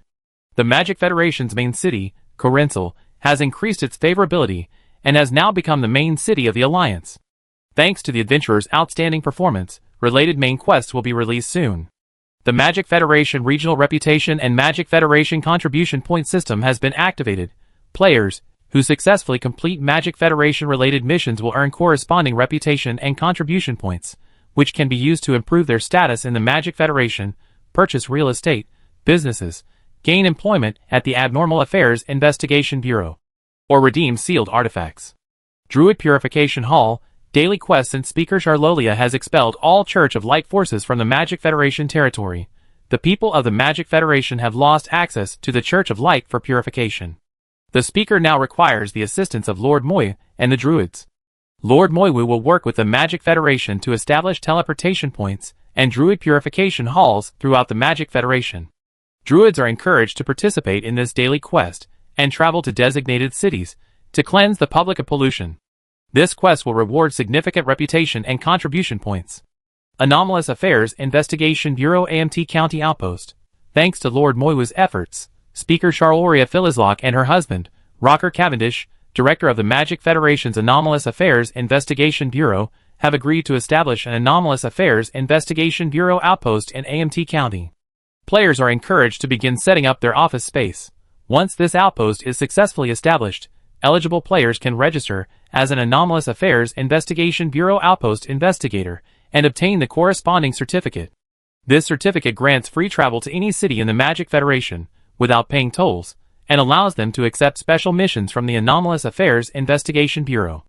The Magic Federation's main city, Corinthal, has increased its favorability and has now become the main city of the Alliance. Thanks to the adventurers' outstanding performance, related main quests will be released soon. The Magic Federation Regional Reputation and Magic Federation Contribution Point System has been activated. Players, who successfully complete Magic Federation-related missions will earn corresponding reputation and contribution points, which can be used to improve their status in the Magic Federation, purchase real estate, businesses, gain employment at the Abnormal Affairs Investigation Bureau, or redeem sealed artifacts. Druid Purification Hall, daily quest. Since Speaker Charlolia has expelled all Church of Light forces from the Magic Federation territory, the people of the Magic Federation have lost access to the Church of Light for purification. The Speaker now requires the assistance of Lord Moy and the Druids. Lord Moywu will work with the Magic Federation to establish teleportation points and Druid Purification Halls throughout the Magic Federation. Druids are encouraged to participate in this daily quest and travel to designated cities to cleanse the public of pollution. This quest will reward significant reputation and contribution points. Anomalous Affairs Investigation Bureau AMT County Outpost. Thanks to Lord Moywu's efforts, Speaker Charloria Philizlock and her husband, Rocker Cavendish, director of the Magic Federation's Anomalous Affairs Investigation Bureau, have agreed to establish an Anomalous Affairs Investigation Bureau outpost in AMT County. Players are encouraged to begin setting up their office space. Once this outpost is successfully established, eligible players can register as an Anomalous Affairs Investigation Bureau outpost investigator and obtain the corresponding certificate. This certificate grants free travel to any city in the Magic Federation without paying tolls, and allows them to accept special missions from the Anomalous Affairs Investigation Bureau.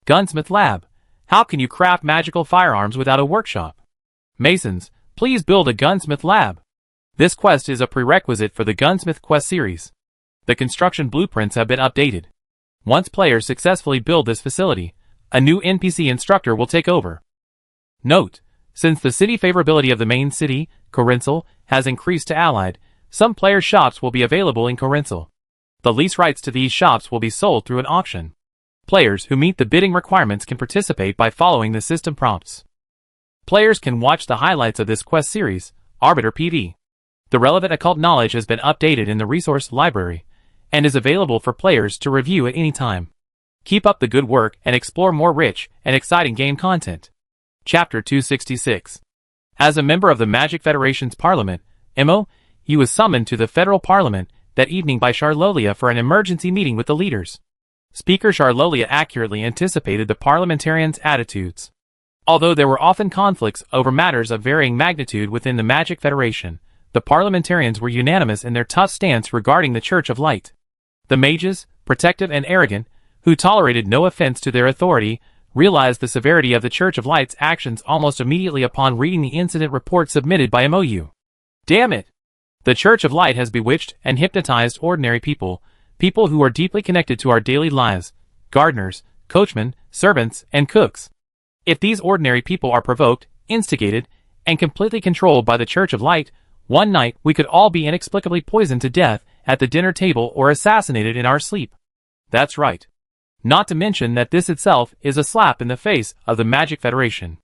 Gunsmith Lab. How can you craft magical firearms without a workshop? Masons, please build a Gunsmith Lab. This quest is a prerequisite for the Gunsmith Quest series. The construction blueprints have been updated. Once players successfully build this facility, a new NPC instructor will take over. Note: since the city favorability of the main city, Corinsel, has increased to Allied, some player shops will be available in Corinsel. The lease rights to these shops will be sold through an auction. Players who meet the bidding requirements can participate by following the system prompts. Players can watch the highlights of this quest series, Arbiter PV. The relevant occult knowledge has been updated in the resource library, and is available for players to review at any time. Keep up the good work and explore more rich and exciting game content. Chapter 266. As a member of the Magic Federation's Parliament, Mo, he was summoned to the Federal Parliament that evening by Charlolia for an emergency meeting with the leaders. Speaker Charlolia accurately anticipated the parliamentarians' attitudes. Although there were often conflicts over matters of varying magnitude within the Magic Federation, the parliamentarians were unanimous in their tough stance regarding the Church of Light. The mages, protective and arrogant, who tolerated no offense to their authority, realized the severity of the Church of Light's actions almost immediately upon reading the incident report submitted by MOU. Damn it! The Church of Light has bewitched and hypnotized ordinary people, people who are deeply connected to our daily lives, gardeners, coachmen, servants, and cooks. If these ordinary people are provoked, instigated, and completely controlled by the Church of Light, one night we could all be inexplicably poisoned to death at the dinner table or assassinated in our sleep. That's right. Not to mention that this itself is a slap in the face of the Magic Federation.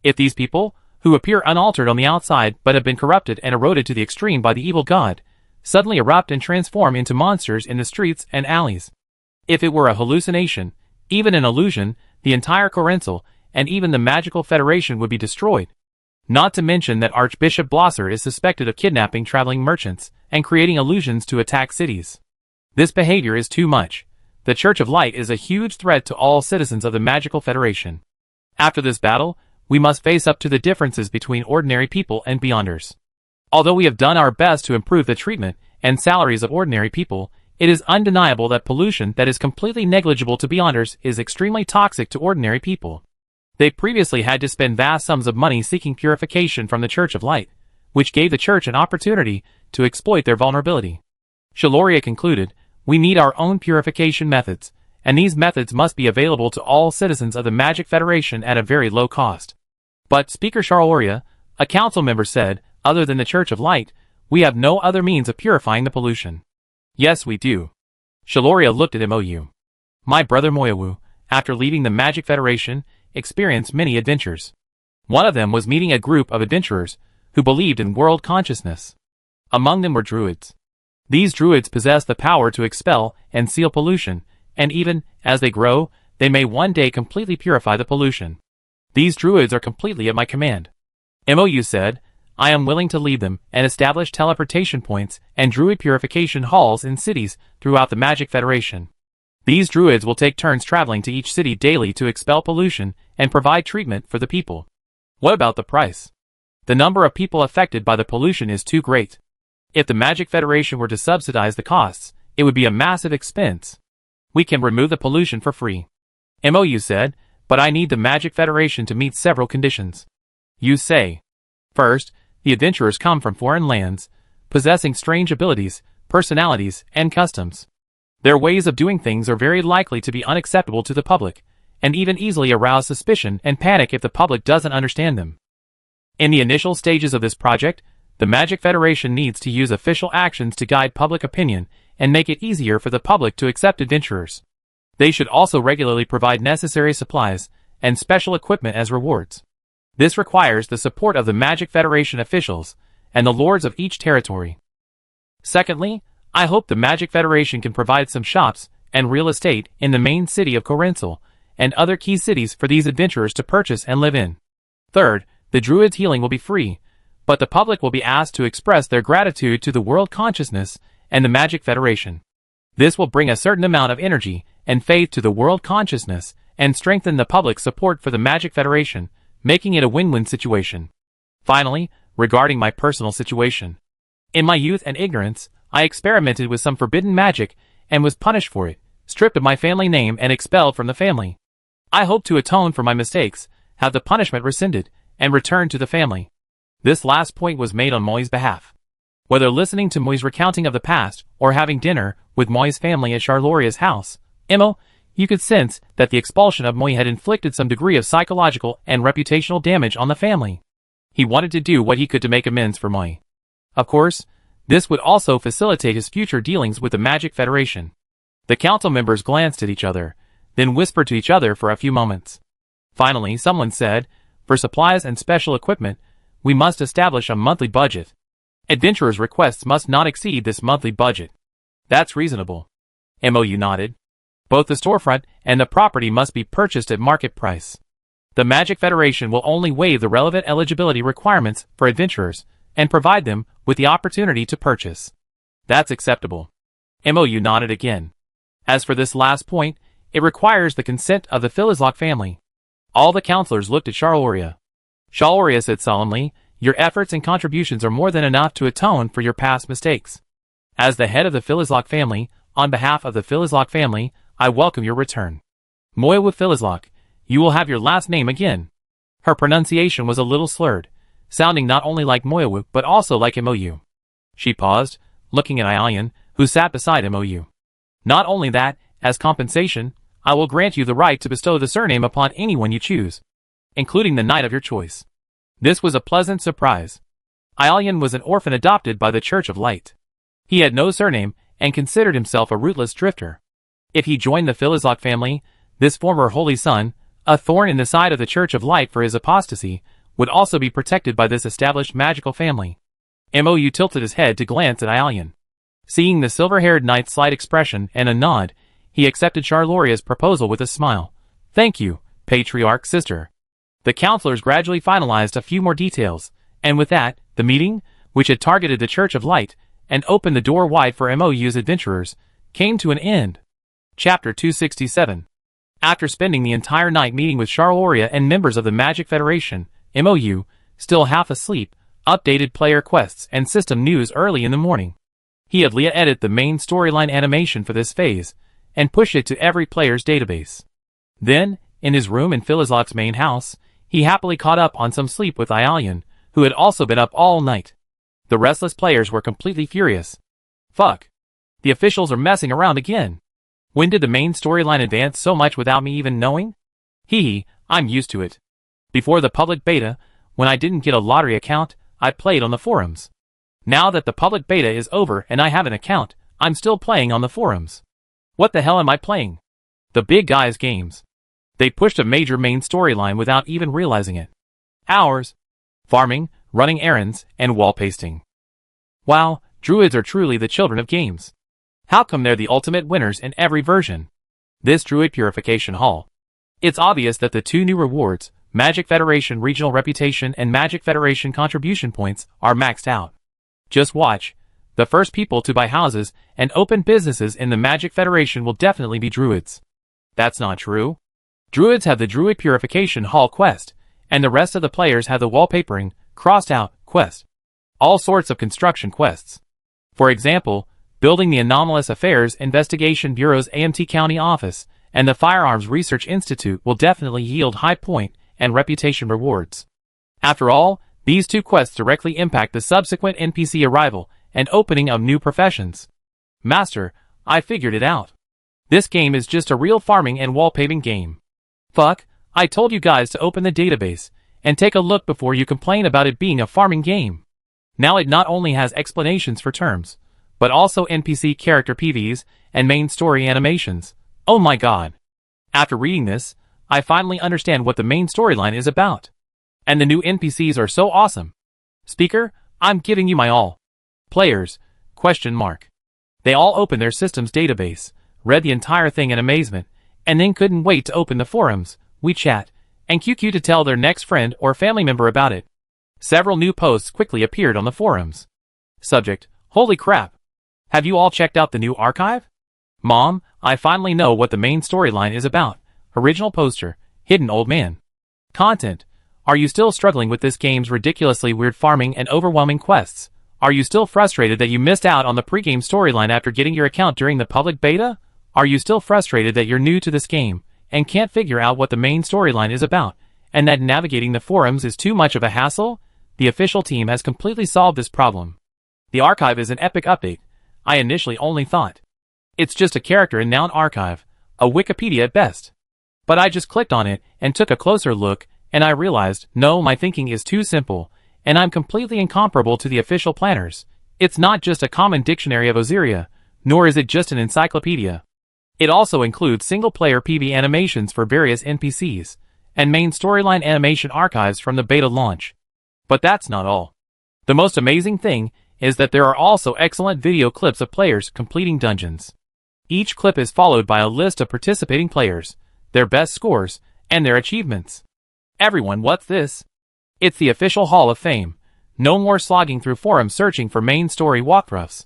If these people, who appear unaltered on the outside but have been corrupted and eroded to the extreme by the evil god, suddenly erupt and transform into monsters in the streets and alleys. If it were a hallucination, even an illusion, the entire Corinsel, and even the Magical Federation would be destroyed. Not to mention that Archbishop Blosser is suspected of kidnapping traveling merchants and creating illusions to attack cities. This behavior is too much. The Church of Light is a huge threat to all citizens of the Magical Federation. After this battle, we must face up to the differences between ordinary people and Beyonders. Although we have done our best to improve the treatment and salaries of ordinary people, it is undeniable that pollution that is completely negligible to Beyonders is extremely toxic to ordinary people. They previously had to spend vast sums of money seeking purification from the Church of Light, which gave the Church an opportunity to exploit their vulnerability. Shaloria concluded, we need our own purification methods, and these methods must be available to all citizens of the Magic Federation at a very low cost. But Speaker Shaloria, a council member, said, other than the Church of Light, we have no other means of purifying the pollution. Yes, we do. Shaloria looked at MOU. My brother Moyawu, after leaving the Magic Federation, experienced many adventures. One of them was meeting a group of adventurers who believed in world consciousness. Among them were druids. These druids possess the power to expel and seal pollution, and even, as they grow, they may one day completely purify the pollution. These druids are completely at my command. MOU said, I am willing to lead them and establish teleportation points and druid purification halls in cities throughout the Magic Federation. These druids will take turns traveling to each city daily to expel pollution and provide treatment for the people. What about the price? The number of people affected by the pollution is too great. If the Magic Federation were to subsidize the costs, it would be a massive expense. We can remove the pollution for free. MOU said, but I need the Magic Federation to meet several conditions. You say. First, the adventurers come from foreign lands, possessing strange abilities, personalities, and customs. Their ways of doing things are very likely to be unacceptable to the public, and even easily arouse suspicion and panic if the public doesn't understand them. In the initial stages of this project, the Magic Federation needs to use official actions to guide public opinion and make it easier for the public to accept adventurers. They should also regularly provide necessary supplies and special equipment as rewards. This requires the support of the Magic Federation officials and the lords of each territory. Secondly, I hope the Magic Federation can provide some shops and real estate in the main city of Corinthal and other key cities for these adventurers to purchase and live in. Third, the druids' healing will be free, but the public will be asked to express their gratitude to the world consciousness and the Magic Federation. This will bring a certain amount of energy and faith to the world consciousness and strengthen the public's support for the Magic Federation, making it a win-win situation. Finally, regarding my personal situation. In my youth and ignorance, I experimented with some forbidden magic and was punished for it, stripped of my family name and expelled from the family. I hope to atone for my mistakes, have the punishment rescinded, and return to the family. This last point was made on Moi's behalf. Whether listening to Moi's recounting of the past or having dinner with Moi's family at Charloria's house, you could sense that the expulsion of Moi had inflicted some degree of psychological and reputational damage on the family. He wanted to do what he could to make amends for Moi. Of course, this would also facilitate his future dealings with the Magic Federation. The council members glanced at each other, then whispered to each other for a few moments. Finally, someone said, for supplies and special equipment, we must establish a monthly budget. Adventurers' requests must not exceed this monthly budget. That's reasonable. MOU nodded. Both the storefront and the property must be purchased at market price. The Magic Federation will only waive the relevant eligibility requirements for adventurers and provide them with the opportunity to purchase. That's acceptable. MOU nodded again. As for this last point, it requires the consent of the Philizlock family. All the counselors looked at Charloria. Charloria said solemnly, your efforts and contributions are more than enough to atone for your past mistakes. As the head of the Philizlock family, on behalf of the Philizlock family, I welcome your return. Moiwa Philizlock, you will have your last name again. Her pronunciation was a little slurred, sounding not only like Moiwa but also like MOU. She paused, looking at Ialian, who sat beside MOU. Not only that, as compensation, I will grant you the right to bestow the surname upon anyone you choose, including the knight of your choice. This was a pleasant surprise. Ialian was an orphan adopted by the Church of Light. He had no surname and considered himself a rootless drifter. If he joined the Philizlock family, this former holy son, a thorn in the side of the Church of Light for his apostasy, would also be protected by this established magical family. MOU tilted his head to glance at Ialian. Seeing the silver-haired knight's slight expression and a nod, he accepted Charloria's proposal with a smile. Thank you, patriarch sister. The counselors gradually finalized a few more details, and with that, the meeting, which had targeted the Church of Light and opened the door wide for MOU's adventurers, came to an end. Chapter 267. After spending the entire night meeting with Charloria and members of the Magic Federation, MOU, still half asleep, updated player quests and system news early in the morning. He had Leah edit the main storyline animation for this phase, and push it to every player's database. Then, in his room in Philizlock's main house, he happily caught up on some sleep with Ialian, who had also been up all night. The restless players were completely furious. Fuck. The officials are messing around again. When did the main storyline advance so much without me even knowing? I'm used to it. Before the public beta, when I didn't get a lottery account, I played on the forums. Now that the public beta is over and I have an account, I'm still playing on the forums. What the hell am I playing? The big guys' games. They pushed a major main storyline without even realizing it. Hours. Farming, running errands, and wall pasting. Wow, druids are truly the children of games. How come they're the ultimate winners in every version? This Druid Purification Hall. It's obvious that the two new rewards, Magic Federation Regional Reputation and Magic Federation Contribution Points, are maxed out. Just watch. The first people to buy houses and open businesses in the Magic Federation will definitely be druids. That's not true. Druids have the Druid Purification Hall quest, and the rest of the players have the Wallpapering, Crossed Out quest. All sorts of construction quests. For example, building the Anomalous Affairs Investigation Bureau's AMT County office and the Firearms Research Institute will definitely yield high point and reputation rewards. After all, these two quests directly impact the subsequent NPC arrival and opening of new professions. Master, I figured it out. This game is just a real farming and wallpaving game. Fuck, I told you guys to open the database and take a look before you complain about it being a farming game. Now it not only has explanations for terms, but also NPC character PVs and main story animations. Oh my god. After reading this, I finally understand what the main storyline is about. And the new NPCs are so awesome. Speaker, I'm giving you my all. Players, ? They all opened their system's database, read the entire thing in amazement, and then couldn't wait to open the forums, WeChat, and QQ to tell their next friend or family member about it. Several new posts quickly appeared on the forums. Subject, holy crap. Have you all checked out the new archive? Mom, I finally know what the main storyline is about. Original poster, hidden old man. Content, are you still struggling with this game's ridiculously weird farming and overwhelming quests? Are you still frustrated that you missed out on the pregame storyline after getting your account during the public beta? Are you still frustrated that you're new to this game and can't figure out what the main storyline is about, and that navigating the forums is too much of a hassle? The official team has completely solved this problem. The archive is an epic update. I initially only thought it's just a character and noun archive, a Wikipedia at best. But I just clicked on it and took a closer look, and I realized, no, my thinking is too simple, and I'm completely incomparable to the official planners. It's not just a common dictionary of Osiria, nor is it just an encyclopedia. It also includes single-player PV animations for various NPCs, and main storyline animation archives from the beta launch. But that's not all. The most amazing thing is that there are also excellent video clips of players completing dungeons. Each clip is followed by a list of participating players, their best scores, and their achievements. Everyone, what's this? It's the official Hall of Fame. No more slogging through forums searching for main story walkthroughs.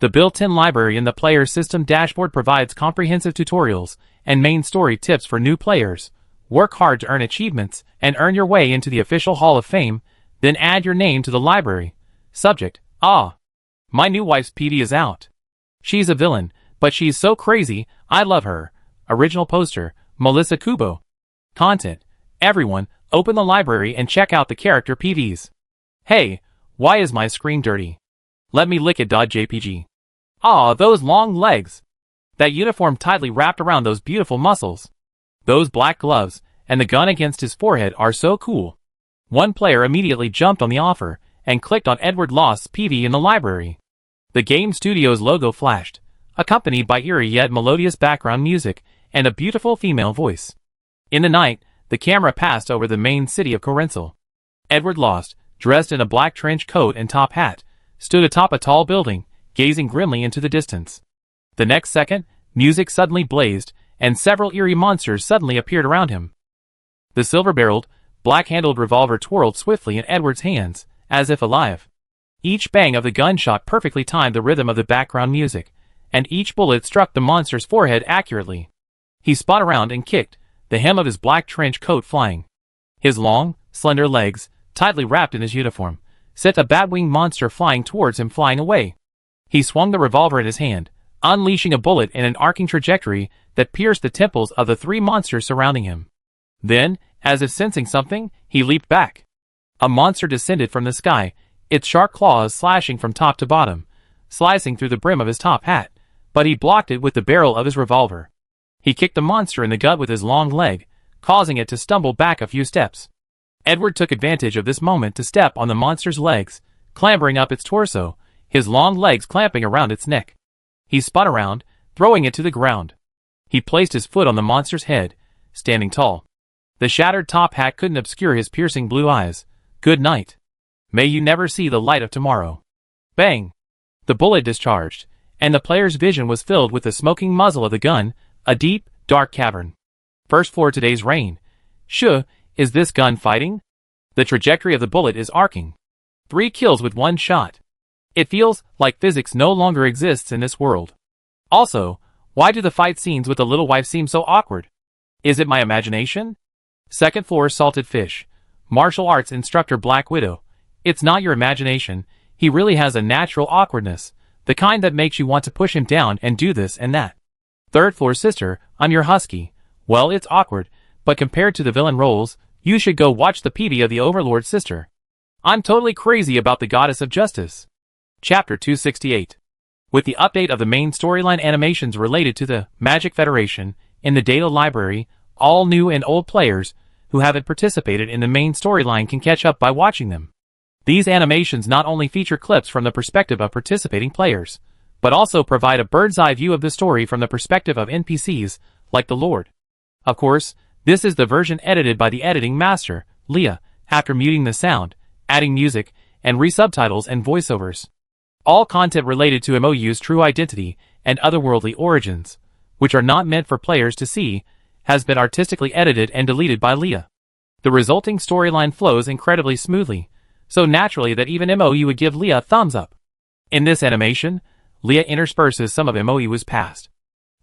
The built-in library in the player system dashboard provides comprehensive tutorials and main story tips for new players. Work hard to earn achievements and earn your way into the official Hall of Fame, then add your name to the library. Subject, my new wife's PD is out. She's a villain, but she's so crazy, I love her. Original poster, Melissa Kubo. Content, everyone, open the library and check out the character PVs. Hey, why is my screen dirty? Let me lick it.jpg. Those long legs. That uniform tightly wrapped around those beautiful muscles. Those black gloves, and the gun against his forehead are so cool. One player immediately jumped on the offer, and clicked on Edward Lost's PV in the library. The game studio's logo flashed, accompanied by eerie yet melodious background music, and a beautiful female voice. In the night, the camera passed over the main city of Corensal. Edward Lost, dressed in a black trench coat and top hat, stood atop a tall building, gazing grimly into the distance. The next second, music suddenly blazed, and several eerie monsters suddenly appeared around him. The silver-barreled, black-handled revolver twirled swiftly in Edward's hands, as if alive. Each bang of the gunshot perfectly timed the rhythm of the background music, and each bullet struck the monster's forehead accurately. He spun around and kicked, the hem of his black trench coat flying. His long, slender legs, tightly wrapped in his uniform, sent a bat-winged monster flying towards him, flying away. He swung the revolver in his hand, unleashing a bullet in an arcing trajectory that pierced the temples of the three monsters surrounding him. Then, as if sensing something, he leaped back. A monster descended from the sky, its sharp claws slashing from top to bottom, slicing through the brim of his top hat, but he blocked it with the barrel of his revolver. He kicked the monster in the gut with his long leg, causing it to stumble back a few steps. Edward took advantage of this moment to step on the monster's legs, clambering up its torso, his long legs clamping around its neck. He spun around, throwing it to the ground. He placed his foot on the monster's head, standing tall. The shattered top hat couldn't obscure his piercing blue eyes. Good night. May you never see the light of tomorrow. Bang! The bullet discharged, and the player's vision was filled with the smoking muzzle of the gun, a deep, dark cavern. First floor today's rain. Is this gun fighting? The trajectory of the bullet is arcing. 3 kills with 1 shot. It feels like physics no longer exists in this world. Also, why do the fight scenes with the little wife seem so awkward? Is it my imagination? Second floor salted fish. Martial arts instructor Black Widow. It's not your imagination, he really has a natural awkwardness, the kind that makes you want to push him down and do this and that. Third floor sister, I'm your husky. Well, it's awkward, but compared to the villain roles, you should go watch the PD of the Overlord sister. I'm totally crazy about the Goddess of Justice. Chapter 268. With the update of the main storyline animations related to the Magic Federation in the data library, all new and old players who haven't participated in the main storyline can catch up by watching them. These animations not only feature clips from the perspective of participating players, but also provide a bird's-eye view of the story from the perspective of NPCs, like the Lord. Of course, this is the version edited by the editing master, Leah, after muting the sound, adding music, and resubtitles and voiceovers. All content related to MOU's true identity and otherworldly origins, which are not meant for players to see, has been artistically edited and deleted by Leah. The resulting storyline flows incredibly smoothly, so naturally that even MOU would give Leah a thumbs up. In this animation, Leah intersperses some of MOU's past,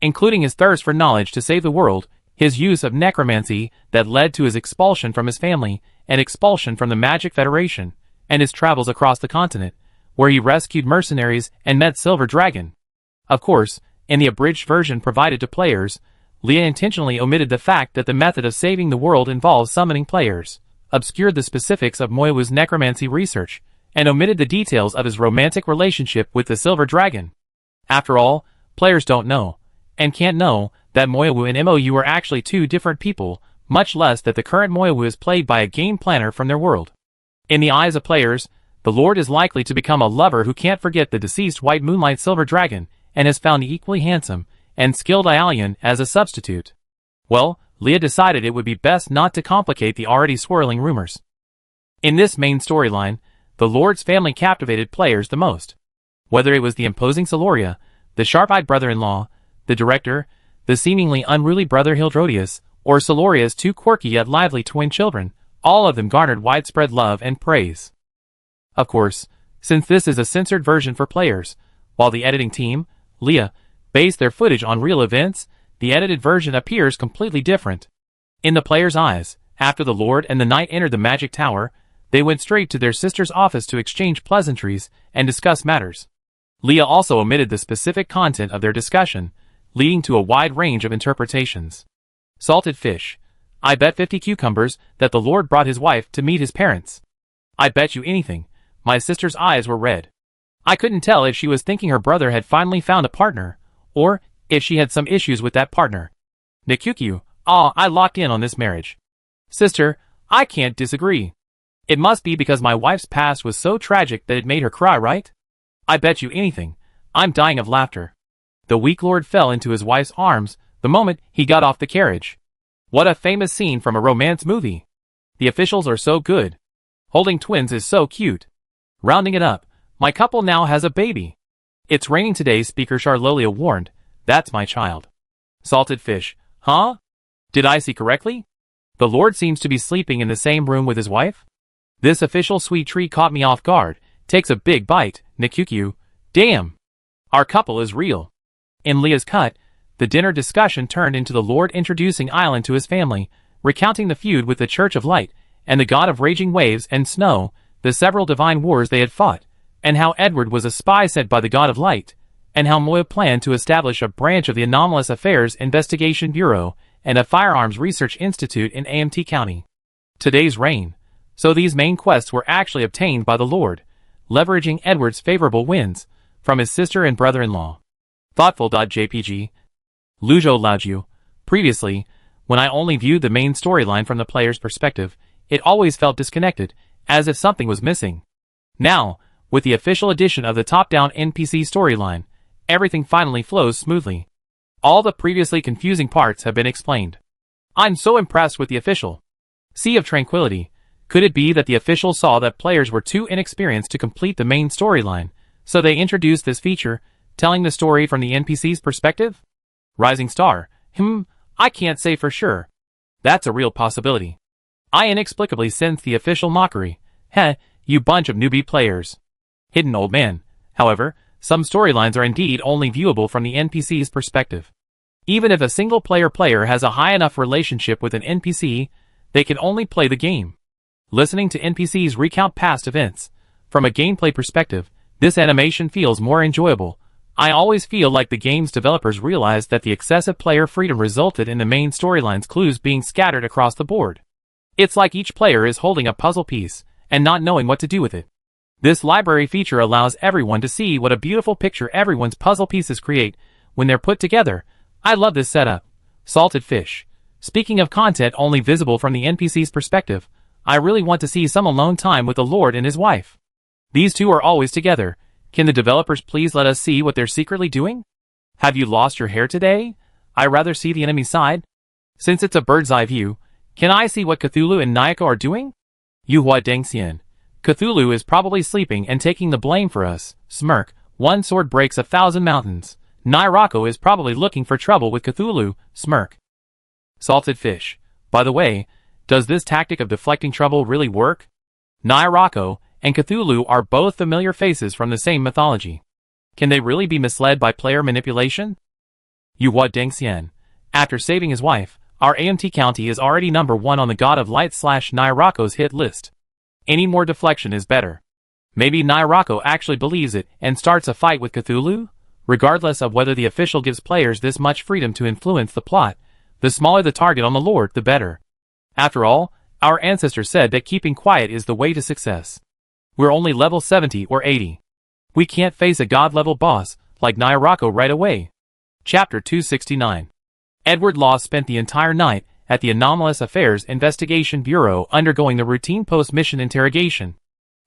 including his thirst for knowledge to save the world, his use of necromancy that led to his expulsion from his family and expulsion from the Magic Federation, and his travels across the continent, where he rescued mercenaries and met Silver Dragon. Of course, in the abridged version provided to players, Leah intentionally omitted the fact that the method of saving the world involves summoning players, obscured the specifics of Moyu's necromancy research, and omitted the details of his romantic relationship with the Silver Dragon. After all, players don't know, and can't know, that Moyu and MOU are actually two different people, much less that the current Moyu is played by a game planner from their world. In the eyes of players, the Lord is likely to become a lover who can't forget the deceased White Moonlight Silver Dragon, and has found the equally handsome and skilled Ialian as a substitute. Well, Leah decided it would be best not to complicate the already swirling rumors. In this main storyline, the Lord's family captivated players the most. Whether it was the imposing Celoria, the sharp-eyed brother-in-law, the director, the seemingly unruly brother Hildrodius, or Celoria's two quirky yet lively twin children, all of them garnered widespread love and praise. Of course, since this is a censored version for players, while the editing team, Leah, based their footage on real events, the edited version appears completely different. In the players' eyes, after the Lord and the Knight entered the Magic Tower, they went straight to their sister's office to exchange pleasantries and discuss matters. Leah also omitted the specific content of their discussion, leading to a wide range of interpretations. Salted fish. I bet 50 cucumbers that the Lord brought his wife to meet his parents. I bet you anything, my sister's eyes were red. I couldn't tell if she was thinking her brother had finally found a partner, or if she had some issues with that partner. Nikukyu, I locked in on this marriage. Sister, I can't disagree. It must be because my wife's past was so tragic that it made her cry, right? I bet you anything, I'm dying of laughter. The weak lord fell into his wife's arms the moment he got off the carriage. What a famous scene from a romance movie. The officials are so good. Holding twins is so cute. Rounding it up, my couple now has a baby. It's raining today, Speaker Charlolia warned. That's my child. Salted fish. Huh? Did I see correctly? The Lord seems to be sleeping in the same room with his wife? This official sweet tree caught me off guard. Takes a big bite, Nikukyu. Damn. Our couple is real. In Leah's cut, the dinner discussion turned into the Lord introducing Island to his family, recounting the feud with the Church of Light, and the god of raging waves and snow, the several divine wars they had fought, and how Edward was a spy sent by the god of light, and how Moya planned to establish a branch of the Anomalous Affairs Investigation Bureau and a Firearms Research Institute in AMT County. Today's reign. So these main quests were actually obtained by the Lord, leveraging Edward's favorable winds from his sister and brother-in-law. Thoughtful.jpg. Lujo Laoju. Previously, when I only viewed the main storyline from the player's perspective, it always felt disconnected, as if something was missing. Now, with the official edition of the top-down NPC storyline, everything finally flows smoothly. All the previously confusing parts have been explained. I'm so impressed with the official Sea of Tranquility. Could it be that the official saw that players were too inexperienced to complete the main storyline, so they introduced this feature, telling the story from the NPC's perspective? Rising Star. I can't say for sure. That's a real possibility. I inexplicably sense the official mockery. Heh, you bunch of newbie players. Hidden Old Man. However, some storylines are indeed only viewable from the NPC's perspective. Even if a single-player has a high enough relationship with an NPC, they can only play the game. Listening to NPCs recount past events, from a gameplay perspective, this animation feels more enjoyable. I always feel like the game's developers realized that the excessive player freedom resulted in the main storyline's clues being scattered across the board. It's like each player is holding a puzzle piece and not knowing what to do with it. This library feature allows everyone to see what a beautiful picture everyone's puzzle pieces create when they're put together. I love this setup. Salted fish. Speaking of content only visible from the NPC's perspective, I really want to see some alone time with the Lord and his wife. These two are always together. Can the developers please let us see what they're secretly doing? Have you lost your hair today? I rather see the enemy side. Since it's a bird's eye view, can I see what Cthulhu and Nyako are doing? Yuhua Dengxian. Cthulhu is probably sleeping and taking the blame for us. Smirk. One sword breaks 1,000 mountains. Nyrako is probably looking for trouble with Cthulhu. Smirk. Salted fish. By the way, does this tactic of deflecting trouble really work? Nyrako and Cthulhu are both familiar faces from the same mythology. Can they really be misled by player manipulation? Yuhua Dengxian. After saving his wife, our AMT county is already number 1 on the God of Light / Nyrako's hit list. Any more deflection is better. Maybe Nyrako actually believes it and starts a fight with Cthulhu? Regardless of whether the official gives players this much freedom to influence the plot, the smaller the target on the Lord, the better. After all, our ancestors said that keeping quiet is the way to success. We're only level 70 or 80. We can't face a god-level boss like Nyrako right away. Chapter 269. Edward Law spent the entire night at the Anomalous Affairs Investigation Bureau undergoing the routine post-mission interrogation.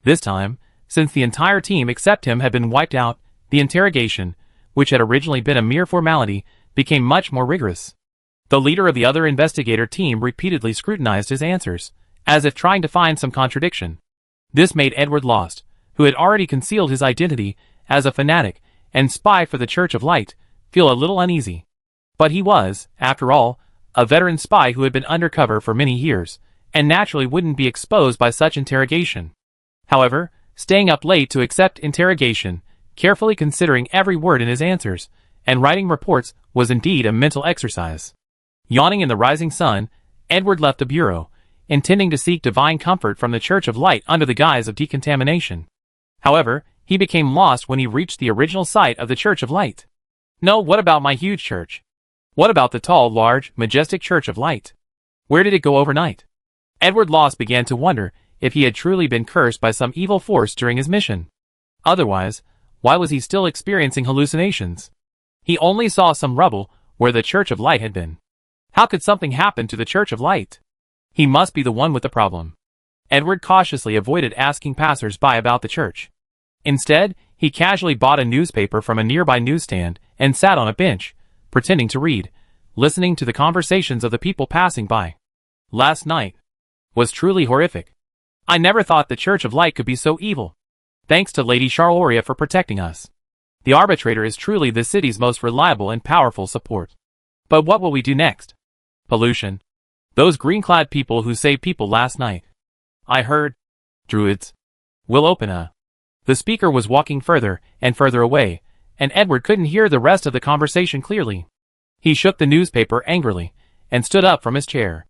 This time, since the entire team except him had been wiped out, the interrogation, which had originally been a mere formality, became much more rigorous. The leader of the other investigator team repeatedly scrutinized his answers, as if trying to find some contradiction. This made Edward Lost, who had already concealed his identity as a fanatic and spy for the Church of Light, feel a little uneasy. But he was, after all, a veteran spy who had been undercover for many years, and naturally wouldn't be exposed by such interrogation. However, staying up late to accept interrogation, carefully considering every word in his answers, and writing reports was indeed a mental exercise. Yawning in the rising sun, Edward left the bureau, intending to seek divine comfort from the Church of Light under the guise of decontamination. However, he became lost when he reached the original site of the Church of Light. No, what about my huge church? What about the tall, large, majestic Church of Light? Where did it go overnight? Edward Lost began to wonder if he had truly been cursed by some evil force during his mission. Otherwise, why was he still experiencing hallucinations? He only saw some rubble where the Church of Light had been. How could something happen to the Church of Light? He must be the one with the problem. Edward cautiously avoided asking passers-by about the church. Instead, he casually bought a newspaper from a nearby newsstand and sat on a bench, pretending to read, listening to the conversations of the people passing by. Last night was truly horrific. I never thought the Church of Light could be so evil. Thanks to Lady Charloria for protecting us. The arbitrator is truly the city's most reliable and powerful support. But what will we do next? Pollution. Those green-clad people who saved people last night. I heard. Druids. Will open a. The speaker was walking further and further away, and Edward couldn't hear the rest of the conversation clearly. He shook the newspaper angrily and stood up from his chair.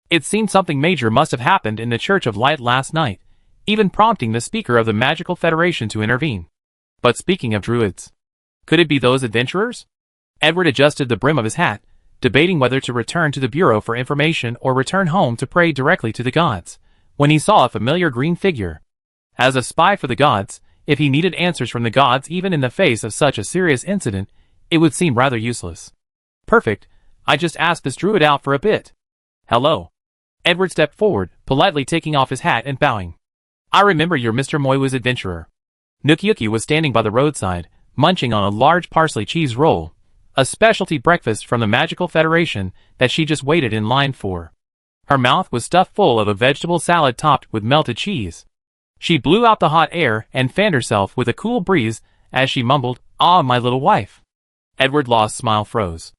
It seemed something major must have happened in the Church of Light last night, even prompting the speaker of the Magical Federation to intervene. But speaking of druids, could it be those adventurers? Edward adjusted the brim of his hat, debating whether to return to the Bureau for information or return home to pray directly to the gods, when he saw a familiar green figure. As a spy for the gods, if he needed answers from the gods even in the face of such a serious incident, it would seem rather useless. Perfect, I just asked this druid out for a bit. Hello. Edward stepped forward, politely taking off his hat and bowing. I remember you're Mr. Moiwa's adventurer. Nukiyuki was standing by the roadside, munching on a large parsley cheese roll, a specialty breakfast from the Magical Federation that she just waited in line for. Her mouth was stuffed full of a vegetable salad topped with melted cheese. She blew out the hot air and fanned herself with a cool breeze as she mumbled, "Ah, my little wife." Edward Lost's smile froze.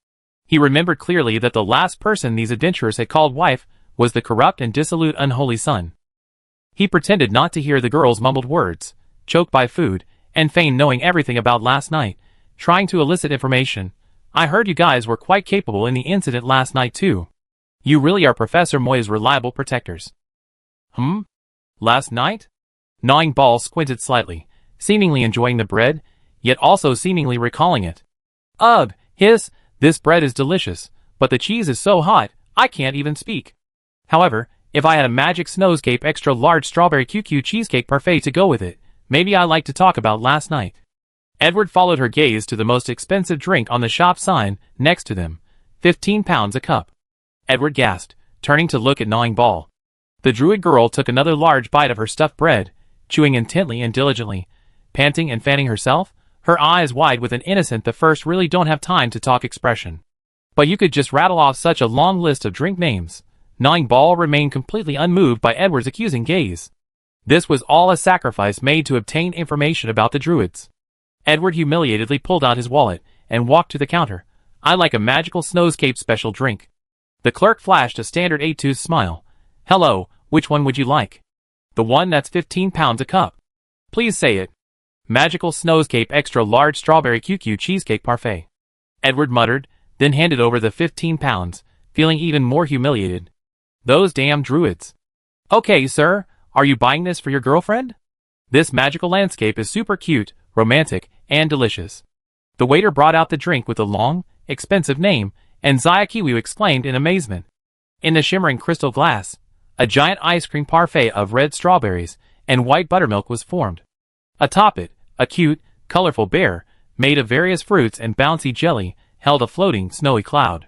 He remembered clearly that the last person these adventurers had called wife was the corrupt and dissolute unholy son. He pretended not to hear the girl's mumbled words, choked by food, and feigned knowing everything about last night, trying to elicit information. I heard you guys were quite capable in the incident last night too. You really are Professor Moya's reliable protectors. Last night? Gnawing Ball squinted slightly, seemingly enjoying the bread, yet also seemingly recalling it. Ugh, this bread is delicious, but the cheese is so hot, I can't even speak. However, if I had a magic Snowscape extra large strawberry QQ cheesecake parfait to go with it, maybe I'd like to talk about last night. Edward followed her gaze to the most expensive drink on the shop sign next to them, £15 a cup. Edward gasped, turning to look at Gnawing Ball. The druid girl took another large bite of her stuffed bread, chewing intently and diligently, panting and fanning herself, her eyes wide with an innocent the first really don't have time to talk expression. But you could just rattle off such a long list of drink names. Gnawing Ball remained completely unmoved by Edward's accusing gaze. This was all a sacrifice made to obtain information about the druids. Edward humiliatedly pulled out his wallet and walked to the counter. I like a magical Snowscape special drink. The clerk flashed a standard A2 smile. Hello, which one would you like? The one that's £15 a cup. Please say it. Magical Snowscape extra large strawberry QQ cheesecake parfait. Edward muttered, then handed over the £15, feeling even more humiliated. Those damn druids. Okay, sir, are you buying this for your girlfriend? This magical landscape is super cute, romantic, and delicious. The waiter brought out the drink with the long, expensive name, and Zayakiwu exclaimed in amazement. In the shimmering crystal glass, a giant ice cream parfait of red strawberries and white buttermilk was formed. Atop it, a cute, colorful bear, made of various fruits and bouncy jelly, held a floating, snowy cloud.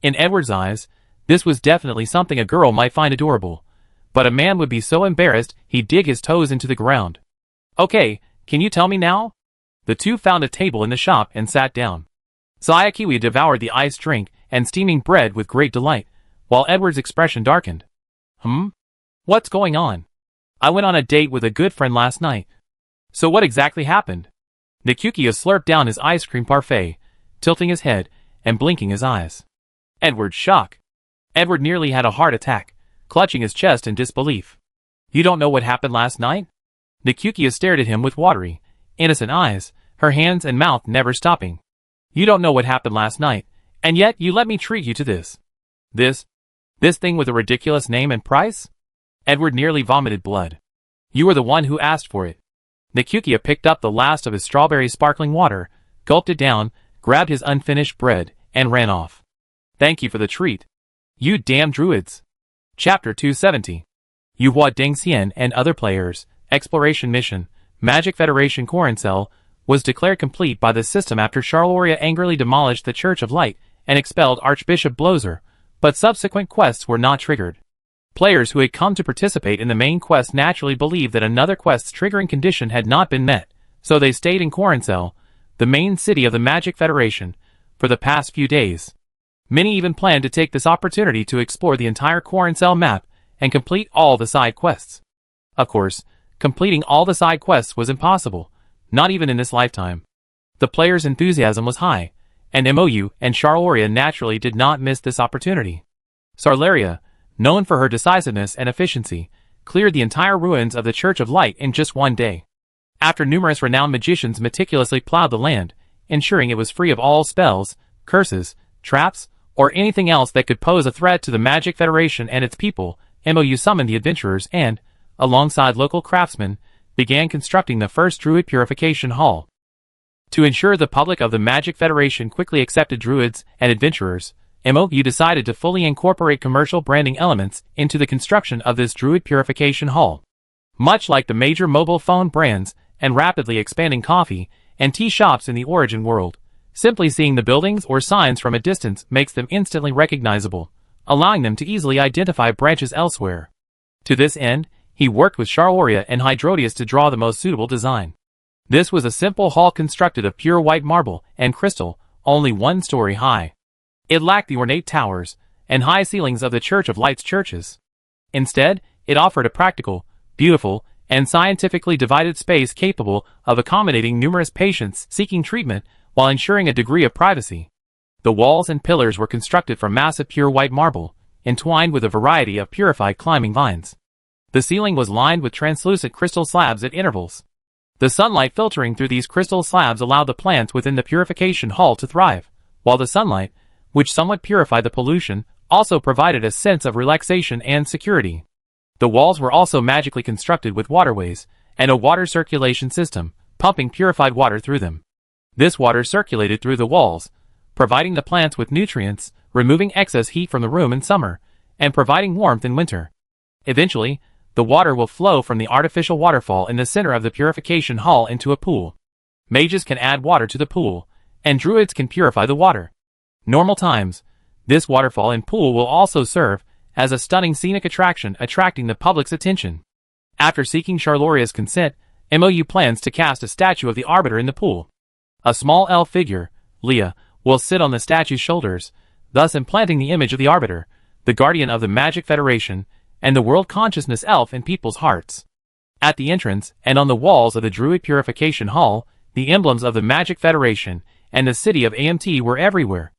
In Edward's eyes, this was definitely something a girl might find adorable, but a man would be so embarrassed he'd dig his toes into the ground. Okay, can you tell me now? The two found a table in the shop and sat down. Zayakiwu devoured the iced drink and steaming bread with great delight, while Edward's expression darkened. What's going on? I went on a date with a good friend last night. So what exactly happened? Nikyukiya slurped down his ice cream parfait, tilting his head and blinking his eyes. Edward's shock. Edward nearly had a heart attack, clutching his chest in disbelief. You don't know what happened last night? Nikyukiya stared at him with watery, innocent eyes, her hands and mouth never stopping. You don't know what happened last night, and yet you let me treat you to this. This thing with a ridiculous name and price? Edward nearly vomited blood. You were the one who asked for it. Nikyukiya picked up the last of his strawberry sparkling water, gulped it down, grabbed his unfinished bread, and ran off. Thank you for the treat. You damn druids. Chapter 270. Yuhua Dengxian and other players, exploration mission, Magic Federation Cell, was declared complete by the system after Charloria angrily demolished the Church of Light and expelled Archbishop Blozer, but subsequent quests were not triggered. Players who had come to participate in the main quest naturally believed that another quest's triggering condition had not been met, so they stayed in Cell, the main city of the Magic Federation, for the past few days. Many even planned to take this opportunity to explore the entire Cell map and complete all the side quests. Of course, completing all the side quests was impossible, not even in this lifetime. The players' enthusiasm was high, and MOU and Charloria naturally did not miss this opportunity. Sarlaria, known for her decisiveness and efficiency, cleared the entire ruins of the Church of Light in just one day. After numerous renowned magicians meticulously plowed the land, ensuring it was free of all spells, curses, traps, or anything else that could pose a threat to the Magic Federation and its people, MOU summoned the adventurers and, alongside local craftsmen, began constructing the first Druid Purification Hall. To ensure the public of the Magic Federation quickly accepted druids and adventurers, MOU decided to fully incorporate commercial branding elements into the construction of this Druid Purification Hall. Much like the major mobile phone brands and rapidly expanding coffee and tea shops in the Origin world, simply seeing the buildings or signs from a distance makes them instantly recognizable, allowing them to easily identify branches elsewhere. To this end, he worked with Charloria and Hydrodius to draw the most suitable design. This was a simple hall constructed of pure white marble and crystal, only 1 story high. It lacked the ornate towers and high ceilings of the Church of Light's churches. Instead, it offered a practical, beautiful, and scientifically divided space capable of accommodating numerous patients seeking treatment while ensuring a degree of privacy. The walls and pillars were constructed from massive pure white marble, entwined with a variety of purified climbing vines. The ceiling was lined with translucent crystal slabs at intervals. The sunlight filtering through these crystal slabs allowed the plants within the purification hall to thrive, while the sunlight, which somewhat purified the pollution, also provided a sense of relaxation and security. The walls were also magically constructed with waterways and a water circulation system, pumping purified water through them. This water circulated through the walls, providing the plants with nutrients, removing excess heat from the room in summer, and providing warmth in winter. Eventually, the water will flow from the artificial waterfall in the center of the purification hall into a pool. Mages can add water to the pool, and druids can purify the water. Normal times, this waterfall and pool will also serve as a stunning scenic attraction, attracting the public's attention. After seeking Charloria's consent, MOU plans to cast a statue of the Arbiter in the pool. A small elf figure, Leah, will sit on the statue's shoulders, thus implanting the image of the Arbiter, the guardian of the Magic Federation, and the world consciousness elf in people's hearts. At the entrance and on the walls of the Druid Purification Hall, the emblems of the Magic Federation and the city of AMT were everywhere.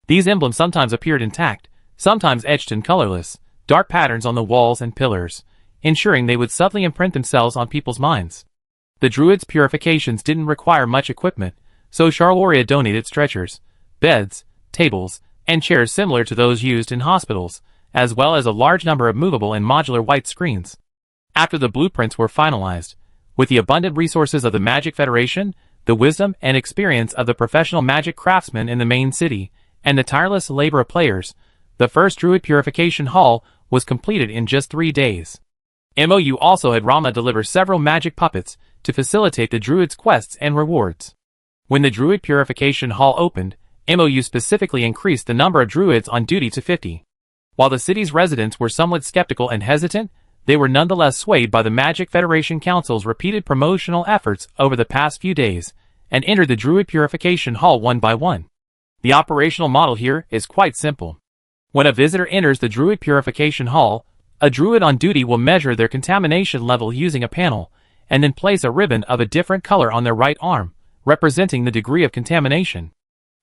These emblems sometimes appeared intact, sometimes etched in colorless, dark patterns on the walls and pillars, ensuring they would subtly imprint themselves on people's minds. The Druids' purifications didn't require much equipment, so Charloria donated stretchers, beds, tables, and chairs similar to those used in hospitals, as well as a large number of movable and modular white screens. After the blueprints were finalized, with the abundant resources of the Magic Federation, the wisdom and experience of the professional magic craftsmen in the main city, and the tireless labor of players, the first Druid Purification Hall was completed in just 3 days. MOU also had Rama deliver several magic puppets to facilitate the Druids' quests and rewards. When the Druid Purification Hall opened, MOU specifically increased the number of Druids on duty to 50. While the city's residents were somewhat skeptical and hesitant, they were nonetheless swayed by the Magic Federation Council's repeated promotional efforts over the past few days, and entered the Druid Purification Hall one by one. The operational model here is quite simple. When a visitor enters the Druid Purification Hall, a Druid on duty will measure their contamination level using a panel, and then place a ribbon of a different color on their right arm, representing the degree of contamination.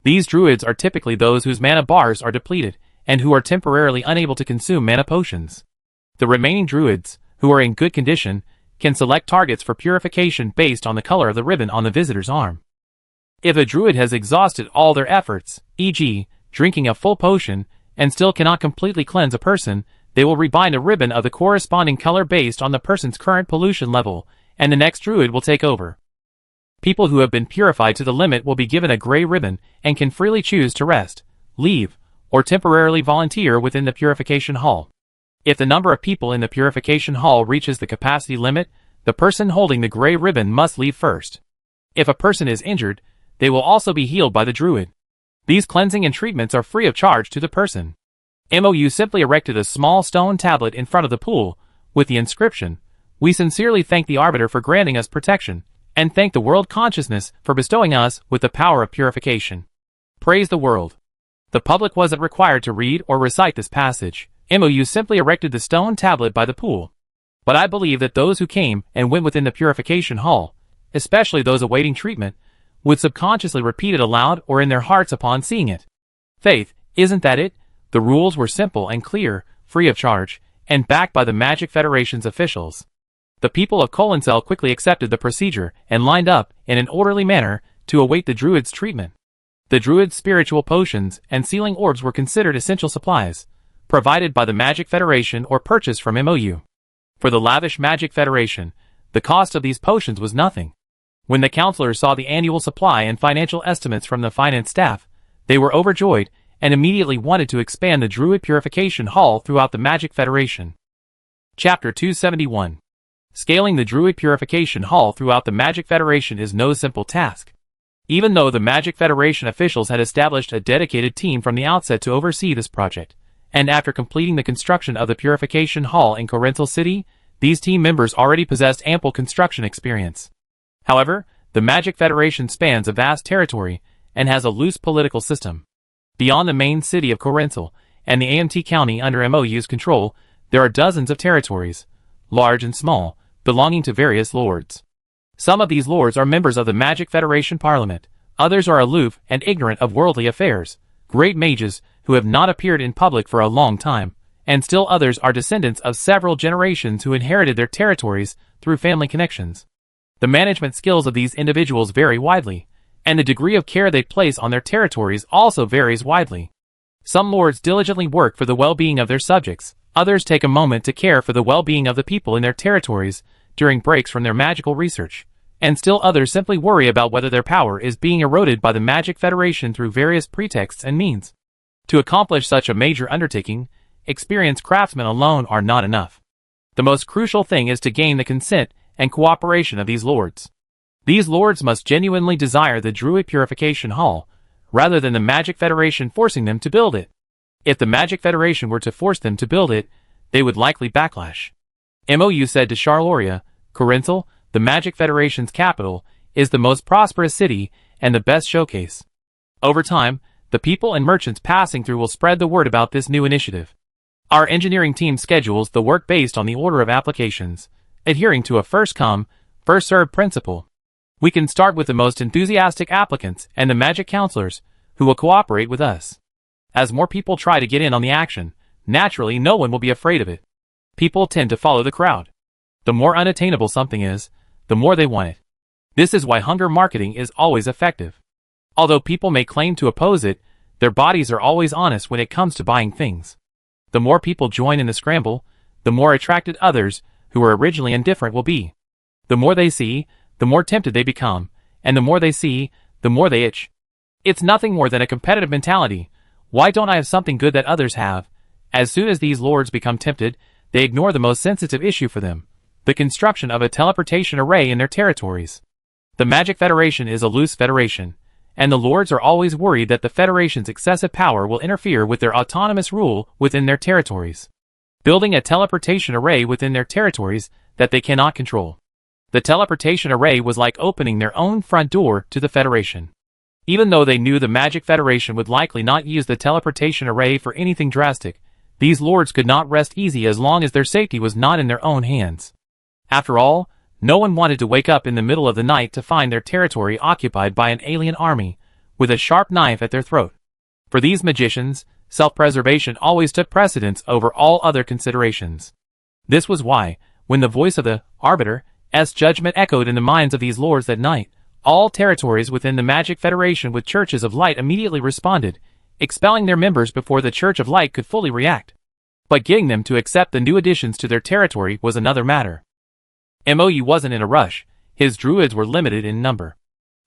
These Druids are typically those whose mana bars are depleted, and who are temporarily unable to consume mana potions. The remaining Druids, who are in good condition, can select targets for purification based on the color of the ribbon on the visitor's arm. If a Druid has exhausted all their efforts, e.g., drinking a full potion, and still cannot completely cleanse a person, they will rebind a ribbon of the corresponding color based on the person's current pollution level, and the next Druid will take over. People who have been purified to the limit will be given a gray ribbon and can freely choose to rest, leave, or temporarily volunteer within the Purification Hall. If the number of people in the Purification Hall reaches the capacity limit, the person holding the gray ribbon must leave first. If a person is injured, they will also be healed by the Druid. These cleansing and treatments are free of charge to the person. MOU simply erected a small stone tablet in front of the pool, with the inscription, "We sincerely thank the Arbiter for granting us protection, and thank the world consciousness for bestowing us with the power of purification. Praise the world." The public wasn't required to read or recite this passage. MOU simply erected the stone tablet by the pool. But I believe that those who came and went within the Purification Hall, especially those awaiting treatment, would subconsciously repeat it aloud or in their hearts upon seeing it. Faith, isn't that it? The rules were simple and clear, free of charge, and backed by the Magic Federation's officials. The people of Coloncel quickly accepted the procedure and lined up in an orderly manner to await the Druid's treatment. The Druid's spiritual potions and sealing orbs were considered essential supplies, provided by the Magic Federation or purchased from MOU. For the lavish Magic Federation, the cost of these potions was nothing. When the counselors saw the annual supply and financial estimates from the finance staff, they were overjoyed and immediately wanted to expand the Druid Purification Hall throughout the Magic Federation. Chapter 271. Scaling the Druid Purification Hall throughout the Magic Federation is no simple task. Even though the Magic Federation officials had established a dedicated team from the outset to oversee this project, and after completing the construction of the Purification Hall in Coloncel City, these team members already possessed ample construction experience. However, the Magic Federation spans a vast territory and has a loose political system. Beyond the main city of Coloncel and the AMT County under MOU's control, there are dozens of territories, large and small, belonging to various lords. Some of these lords are members of the Magic Federation Parliament, others are aloof and ignorant of worldly affairs, great mages who have not appeared in public for a long time, and still others are descendants of several generations who inherited their territories through family connections. The management skills of these individuals vary widely, and the degree of care they place on their territories also varies widely. Some lords diligently work for the well-being of their subjects, others take a moment to care for the well-being of the people in their territories during breaks from their magical research, and still others simply worry about whether their power is being eroded by the Magic Federation through various pretexts and means. To accomplish such a major undertaking, experienced craftsmen alone are not enough. The most crucial thing is to gain the consent and cooperation of these lords. These lords must genuinely desire the Druid Purification Hall, rather than the Magic Federation forcing them to build it. If the Magic Federation were to force them to build it, they would likely backlash. MOU said to Charloria, Corinthal, the Magic Federation's capital, is the most prosperous city and the best showcase. Over time, the people and merchants passing through will spread the word about this new initiative. Our engineering team schedules the work based on the order of applications, adhering to a first-come, first-served principle. We can start with the most enthusiastic applicants and the magic counselors, who will cooperate with us. As more people try to get in on the action, naturally no one will be afraid of it. People tend to follow the crowd. The more unattainable something is, the more they want it. This is why hunger marketing is always effective. Although people may claim to oppose it, their bodies are always honest when it comes to buying things. The more people join in the scramble, the more attracted others, who were originally indifferent, will be. The more they see, the more tempted they become, and the more they see, the more they itch. It's nothing more than a competitive mentality. Why don't I have something good that others have? As soon as these lords become tempted, they ignore the most sensitive issue for them, the construction of a teleportation array in their territories. The Magic Federation is a loose federation, and the lords are always worried that the Federation's excessive power will interfere with their autonomous rule within their territories, building a teleportation array within their territories that they cannot control. The teleportation array was like opening their own front door to the Federation. Even though they knew the Magic Federation would likely not use the teleportation array for anything drastic, these lords could not rest easy as long as their safety was not in their own hands. After all, no one wanted to wake up in the middle of the night to find their territory occupied by an alien army, with a sharp knife at their throat. For these magicians, self-preservation always took precedence over all other considerations. This was why, when the voice of the Arbiter's judgment echoed in the minds of these lords that night, all territories within the Magic Federation with Churches of Light immediately responded, expelling their members before the Church of Light could fully react. But getting them to accept the new additions to their territory was another matter. MOU wasn't in a rush. His druids were limited in number.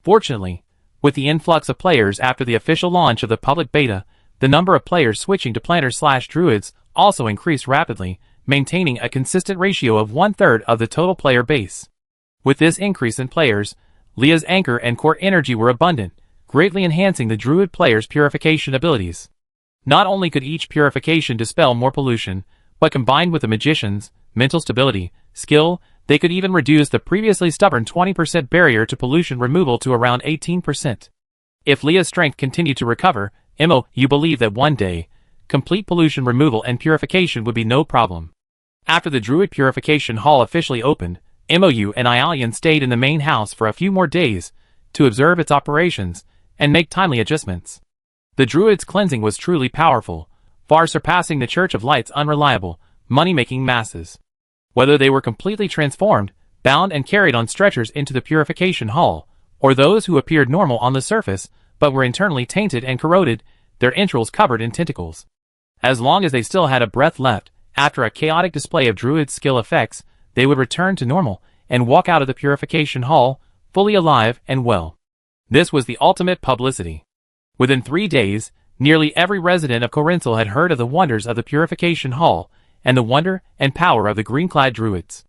Fortunately, with the influx of players after the official launch of the public beta, the number of players switching to planters/druids also increased rapidly, maintaining a consistent ratio of 1/3 of the total player base. With this increase in players, Leah's anchor and core energy were abundant, greatly enhancing the druid players' purification abilities. Not only could each purification dispel more pollution, but combined with the magician's mental stability, skill, they could even reduce the previously stubborn 20% barrier to pollution removal to around 18%. If Leah's strength continued to recover, MOU believed that one day, complete pollution removal and purification would be no problem. After the Druid Purification Hall officially opened, MOU and Ialian stayed in the main house for a few more days to observe its operations and make timely adjustments. The Druid's cleansing was truly powerful, far surpassing the Church of Light's unreliable, money-making masses. Whether they were completely transformed, bound and carried on stretchers into the Purification Hall, or those who appeared normal on the surface but were internally tainted and corroded, their entrails covered in tentacles. As long as they still had a breath left, after a chaotic display of Druid's skill effects, they would return to normal and walk out of the Purification Hall, fully alive and well. This was the ultimate publicity. Within 3 days, nearly every resident of Corinthal had heard of the wonders of the Purification Hall and the wonder and power of the green-clad Druids.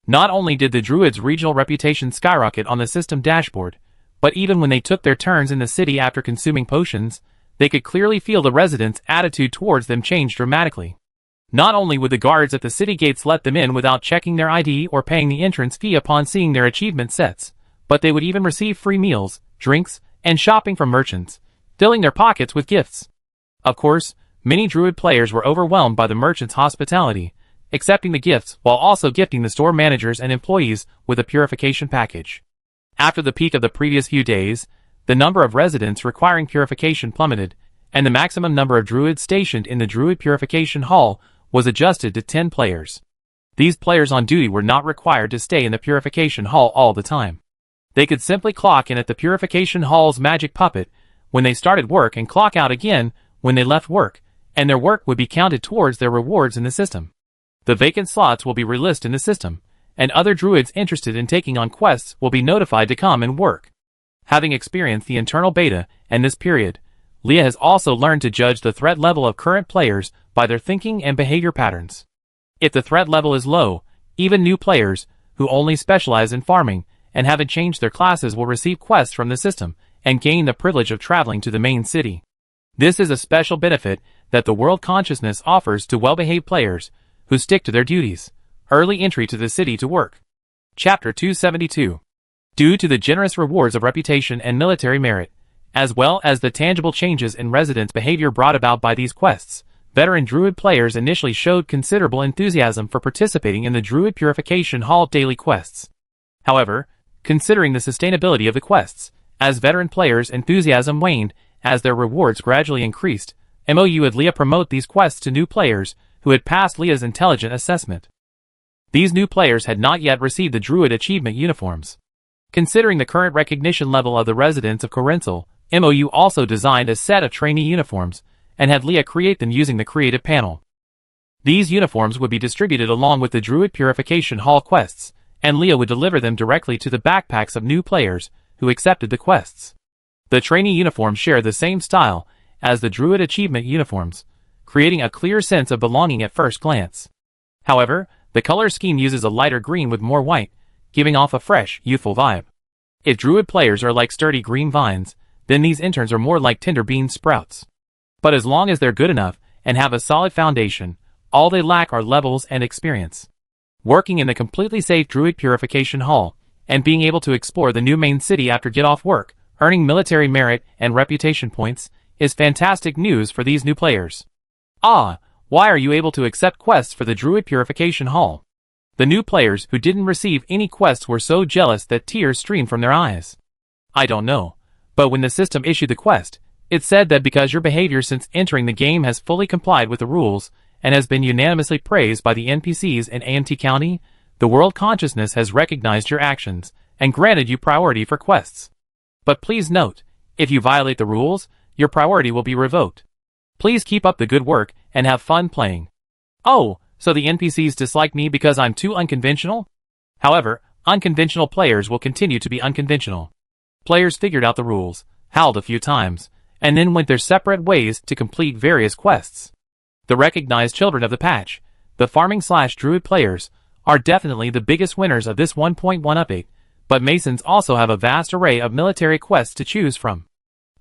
Not only did the Druids' regional reputation skyrocket on the system dashboard, but even when they took their turns in the city after consuming potions, they could clearly feel the residents' attitude towards them change dramatically. Not only would the guards at the city gates let them in without checking their ID or paying the entrance fee upon seeing their achievement sets, but they would even receive free meals, drinks, and shopping from merchants, filling their pockets with gifts. Of course, many Druid players were overwhelmed by the merchants' hospitality, accepting the gifts while also gifting the store managers and employees with a purification package. After the peak of the previous few days, the number of residents requiring purification plummeted, and the maximum number of Druids stationed in the Druid Purification Hall was adjusted to 10 players. These players on duty were not required to stay in the purification hall all the time. They could simply clock in at the purification hall's magic puppet when they started work and clock out again when they left work, and their work would be counted towards their rewards in the system. The vacant slots will be relisted in the system, and other druids interested in taking on quests will be notified to come and work. Having experienced the internal beta and this period, Leah has also learned to judge the threat level of current players by their thinking and behavior patterns. If the threat level is low, even new players, who only specialize in farming and haven't changed their classes, will receive quests from the system and gain the privilege of traveling to the main city. This is a special benefit that the world consciousness offers to well-behaved players who stick to their duties. Early entry to the city to work. Chapter 272. Due to the generous rewards of reputation and military merit, as well as the tangible changes in residents' behavior brought about by these quests, veteran Druid players initially showed considerable enthusiasm for participating in the Druid Purification Hall daily quests. However, considering the sustainability of the quests, as veteran players' enthusiasm waned as their rewards gradually increased, MOU had Leah promote these quests to new players who had passed Leah's intelligent assessment. These new players had not yet received the Druid achievement uniforms. Considering the current recognition level of the residents of Corinthal, MOU also designed a set of trainee uniforms and had Leah create them using the creative panel. These uniforms would be distributed along with the Druid Purification Hall quests, and Leah would deliver them directly to the backpacks of new players who accepted the quests. The trainee uniforms share the same style as the Druid achievement uniforms, creating a clear sense of belonging at first glance. However, the color scheme uses a lighter green with more white, giving off a fresh, youthful vibe. If Druid players are like sturdy green vines, then these interns are more like tender bean sprouts. But as long as they're good enough and have a solid foundation, all they lack are levels and experience. Working in the completely safe Druid Purification Hall, and being able to explore the new main city after get off work, earning military merit and reputation points, is fantastic news for these new players. Ah, why are you able to accept quests for the Druid Purification Hall? The new players who didn't receive any quests were so jealous that tears streamed from their eyes. I don't know, but when the system issued the quest, it said that because your behavior since entering the game has fully complied with the rules and has been unanimously praised by the NPCs in AMT County, the world consciousness has recognized your actions and granted you priority for quests. But please note, if you violate the rules, your priority will be revoked. Please keep up the good work and have fun playing. Oh, so the NPCs dislike me because I'm too unconventional? However, unconventional players will continue to be unconventional. Players figured out the rules, howled a few times, and then went their separate ways to complete various quests. The recognized children of the patch, the farming/druid players, are definitely the biggest winners of this 1.1 update, but Masons also have a vast array of military quests to choose from.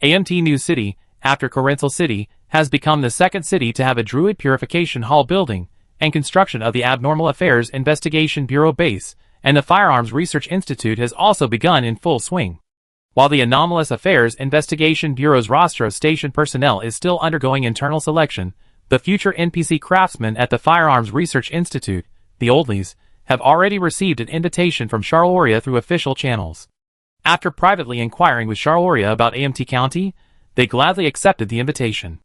AMT New City, after Corinthal City, has become the second city to have a Druid Purification Hall building, and construction of the Abnormal Affairs Investigation Bureau base, and the Firearms Research Institute has also begun in full swing. While the Anomalous Affairs Investigation Bureau's roster of station personnel is still undergoing internal selection, the future NPC craftsmen at the Firearms Research Institute, the Oldleys, have already received an invitation from Charloria through official channels. After privately inquiring with Charloria about AMT County, they gladly accepted the invitation.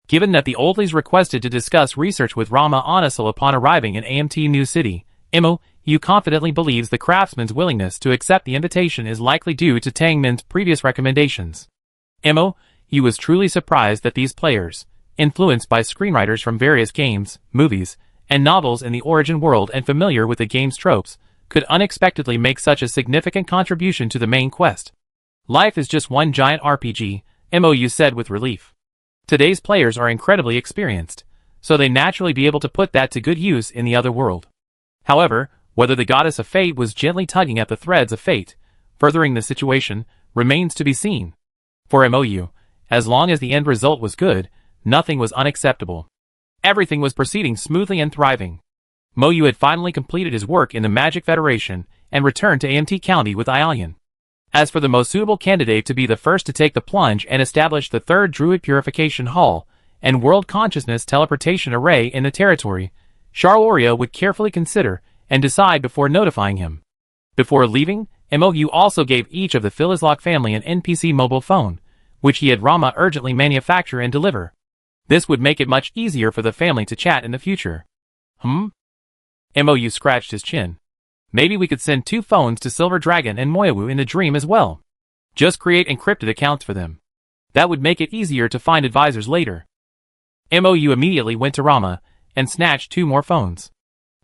Given that the Oldleys requested to discuss research with Rama Anasil upon arriving in AMT New City, MOU confidently believes the craftsman's willingness to accept the invitation is likely due to Tangmin's previous recommendations. MOU was truly surprised that these players, influenced by screenwriters from various games, movies, and novels in the Origin world and familiar with the game's tropes, could unexpectedly make such a significant contribution to the main quest. Life is just one giant RPG, MOU said with relief. Today's players are incredibly experienced, so they naturally be able to put that to good use in the other world. However, whether the goddess of fate was gently tugging at the threads of fate, furthering the situation, remains to be seen. For MOU, as long as the end result was good, nothing was unacceptable. Everything was proceeding smoothly and thriving. MOU had finally completed his work in the Magic Federation and returned to AMT County with Ialian. As for the most suitable candidate to be the first to take the plunge and establish the third Druid Purification Hall and World Consciousness Teleportation Array in the territory, Charloria would carefully consider and decide before notifying him. Before leaving, MOU also gave each of the Philizlock family an NPC mobile phone, which he had Rama urgently manufacture and deliver. This would make it much easier for the family to chat in the future. MOU scratched his chin. Maybe we could send 2 phones to Silver Dragon and Moyawu in the dream as well. Just create encrypted accounts for them. That would make it easier to find advisors later. MOU immediately went to Rama and snatched 2 more phones.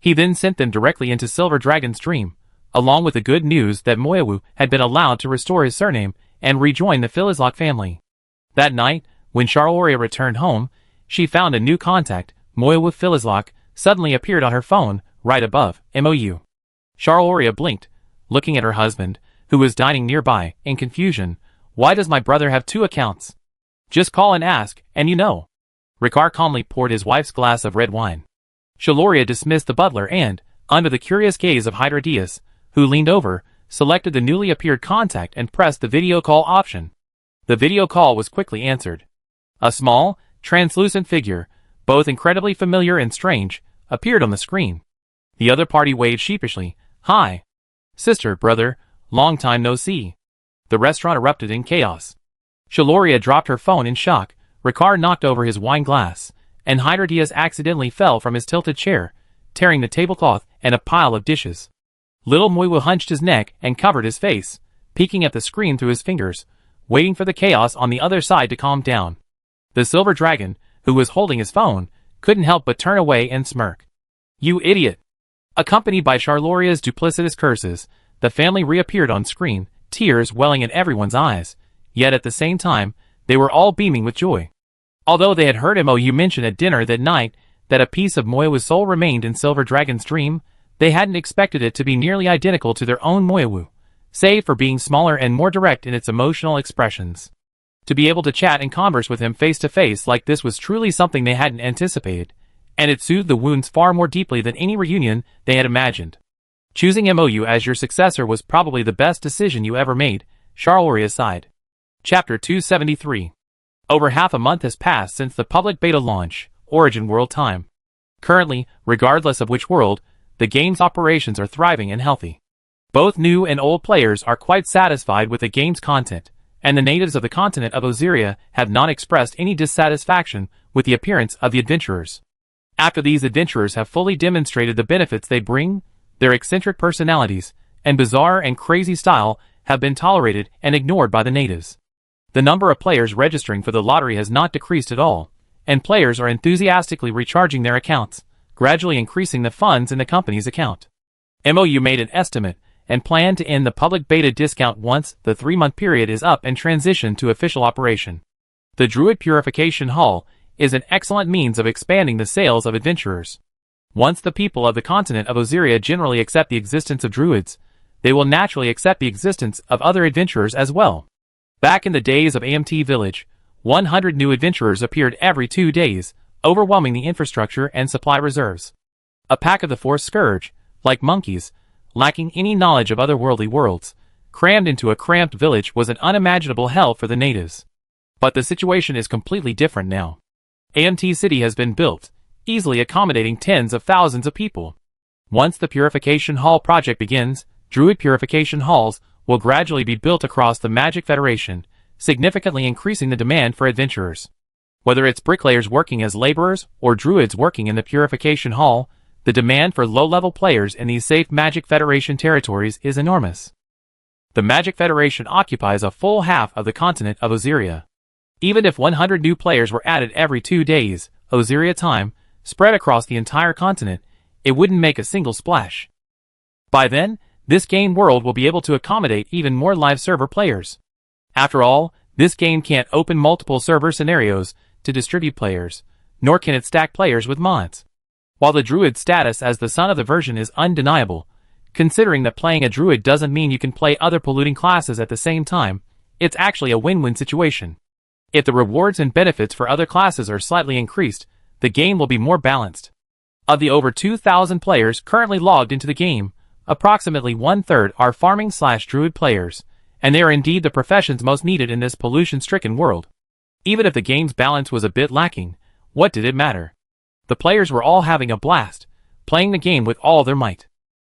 He then sent them directly into Silver Dragon's dream, along with the good news that Moyawu had been allowed to restore his surname and rejoin the Philizlock family. That night, when Charloria returned home, she found a new contact. Moyawu Philizlock suddenly appeared on her phone, right above MOU. Charloria blinked, looking at her husband, who was dining nearby, in confusion. Why does my brother have 2 accounts? Just call and ask, and you know. Ricard calmly poured his wife's glass of red wine. Charloria dismissed the butler and, under the curious gaze of Hydradius, who leaned over, selected the newly appeared contact and pressed the video call option. The video call was quickly answered. A small, translucent figure, both incredibly familiar and strange, appeared on the screen. The other party waved sheepishly. Hi. Sister, brother, long time no see. The restaurant erupted in chaos. Charloria dropped her phone in shock, Ricard knocked over his wine glass, and Hydradius accidentally fell from his tilted chair, tearing the tablecloth and a pile of dishes. Little Moyawu hunched his neck and covered his face, peeking at the screen through his fingers, waiting for the chaos on the other side to calm down. The Silver Dragon, who was holding his phone, couldn't help but turn away and smirk. You idiot! Accompanied by Charloria's duplicitous curses, the family reappeared on screen, tears welling in everyone's eyes, yet at the same time, they were all beaming with joy. Although they had heard MOU mention at dinner that night that a piece of Moyawu's soul remained in Silver Dragon's dream, they hadn't expected it to be nearly identical to their own Moyawu, save for being smaller and more direct in its emotional expressions. To be able to chat and converse with him face to face like this was truly something they hadn't anticipated, and it soothed the wounds far more deeply than any reunion they had imagined. Choosing MOU as your successor was probably the best decision you ever made, Charloria sighed. Chapter 273. Over half a month has passed since the public beta launch, Origin World Time. Currently, regardless of which world, the game's operations are thriving and healthy. Both new and old players are quite satisfied with the game's content, and the natives of the continent of Osiria have not expressed any dissatisfaction with the appearance of the adventurers. After these adventurers have fully demonstrated the benefits they bring, their eccentric personalities and bizarre and crazy style have been tolerated and ignored by the natives. The number of players registering for the lottery has not decreased at all, and players are enthusiastically recharging their accounts, gradually increasing the funds in the company's account. MOU made an estimate and planned to end the public beta discount once the 3-month period is up and transition to official operation. The Druid Purification Hall is an excellent means of expanding the sales of adventurers. Once the people of the continent of Osiria generally accept the existence of druids, they will naturally accept the existence of other adventurers as well. Back in the days of AMT Village, 100 new adventurers appeared every 2 days, overwhelming the infrastructure and supply reserves. A pack of the Force Scourge, like monkeys, lacking any knowledge of otherworldly worlds, crammed into a cramped village was an unimaginable hell for the natives. But the situation is completely different now. AMT City has been built, easily accommodating tens of thousands of people. Once the Purification Hall project begins, Druid Purification Halls will gradually be built across the Magic Federation, significantly increasing the demand for adventurers. Whether it's bricklayers working as laborers or druids working in the Purification Hall, the demand for low-level players in these safe Magic Federation territories is enormous. The Magic Federation occupies a full half of the continent of Osiria. Even if 100 new players were added every 2 days, Osiria time, spread across the entire continent, it wouldn't make a single splash. By then, this game world will be able to accommodate even more live server players. After all, this game can't open multiple server scenarios to distribute players, nor can it stack players with mods. While the druid status as the son of the version is undeniable, considering that playing a druid doesn't mean you can play other polluting classes at the same time, it's actually a win-win situation. If the rewards and benefits for other classes are slightly increased, the game will be more balanced. Of the over 2,000 players currently logged into the game, approximately 1/3 are farming/druid players, and they are indeed the professions most needed in this pollution-stricken world. Even if the game's balance was a bit lacking, what did it matter? The players were all having a blast, playing the game with all their might.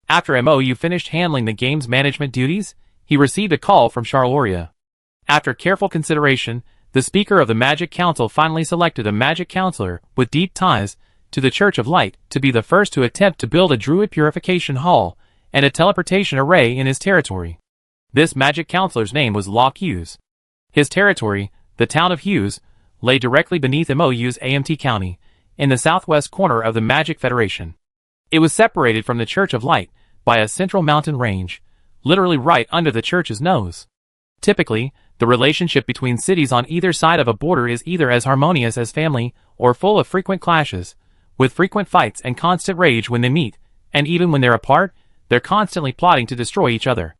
After MOU finished handling the game's management duties, he received a call from Charloria. After careful consideration, the Speaker of the Magic Council finally selected a Magic Counselor with deep ties to the Church of Light to be the first to attempt to build a druid purification hall and a teleportation array in his territory. This magic counselor's name was Locke Hughes. His territory, the town of Hughes, lay directly beneath MOU's AMT County, in the southwest corner of the Magic Federation. It was separated from the Church of Light by a central mountain range, literally right under the church's nose. Typically, the relationship between cities on either side of a border is either as harmonious as family or full of frequent clashes, with frequent fights and constant rage when they meet, and even when they're apart, they're constantly plotting to destroy each other.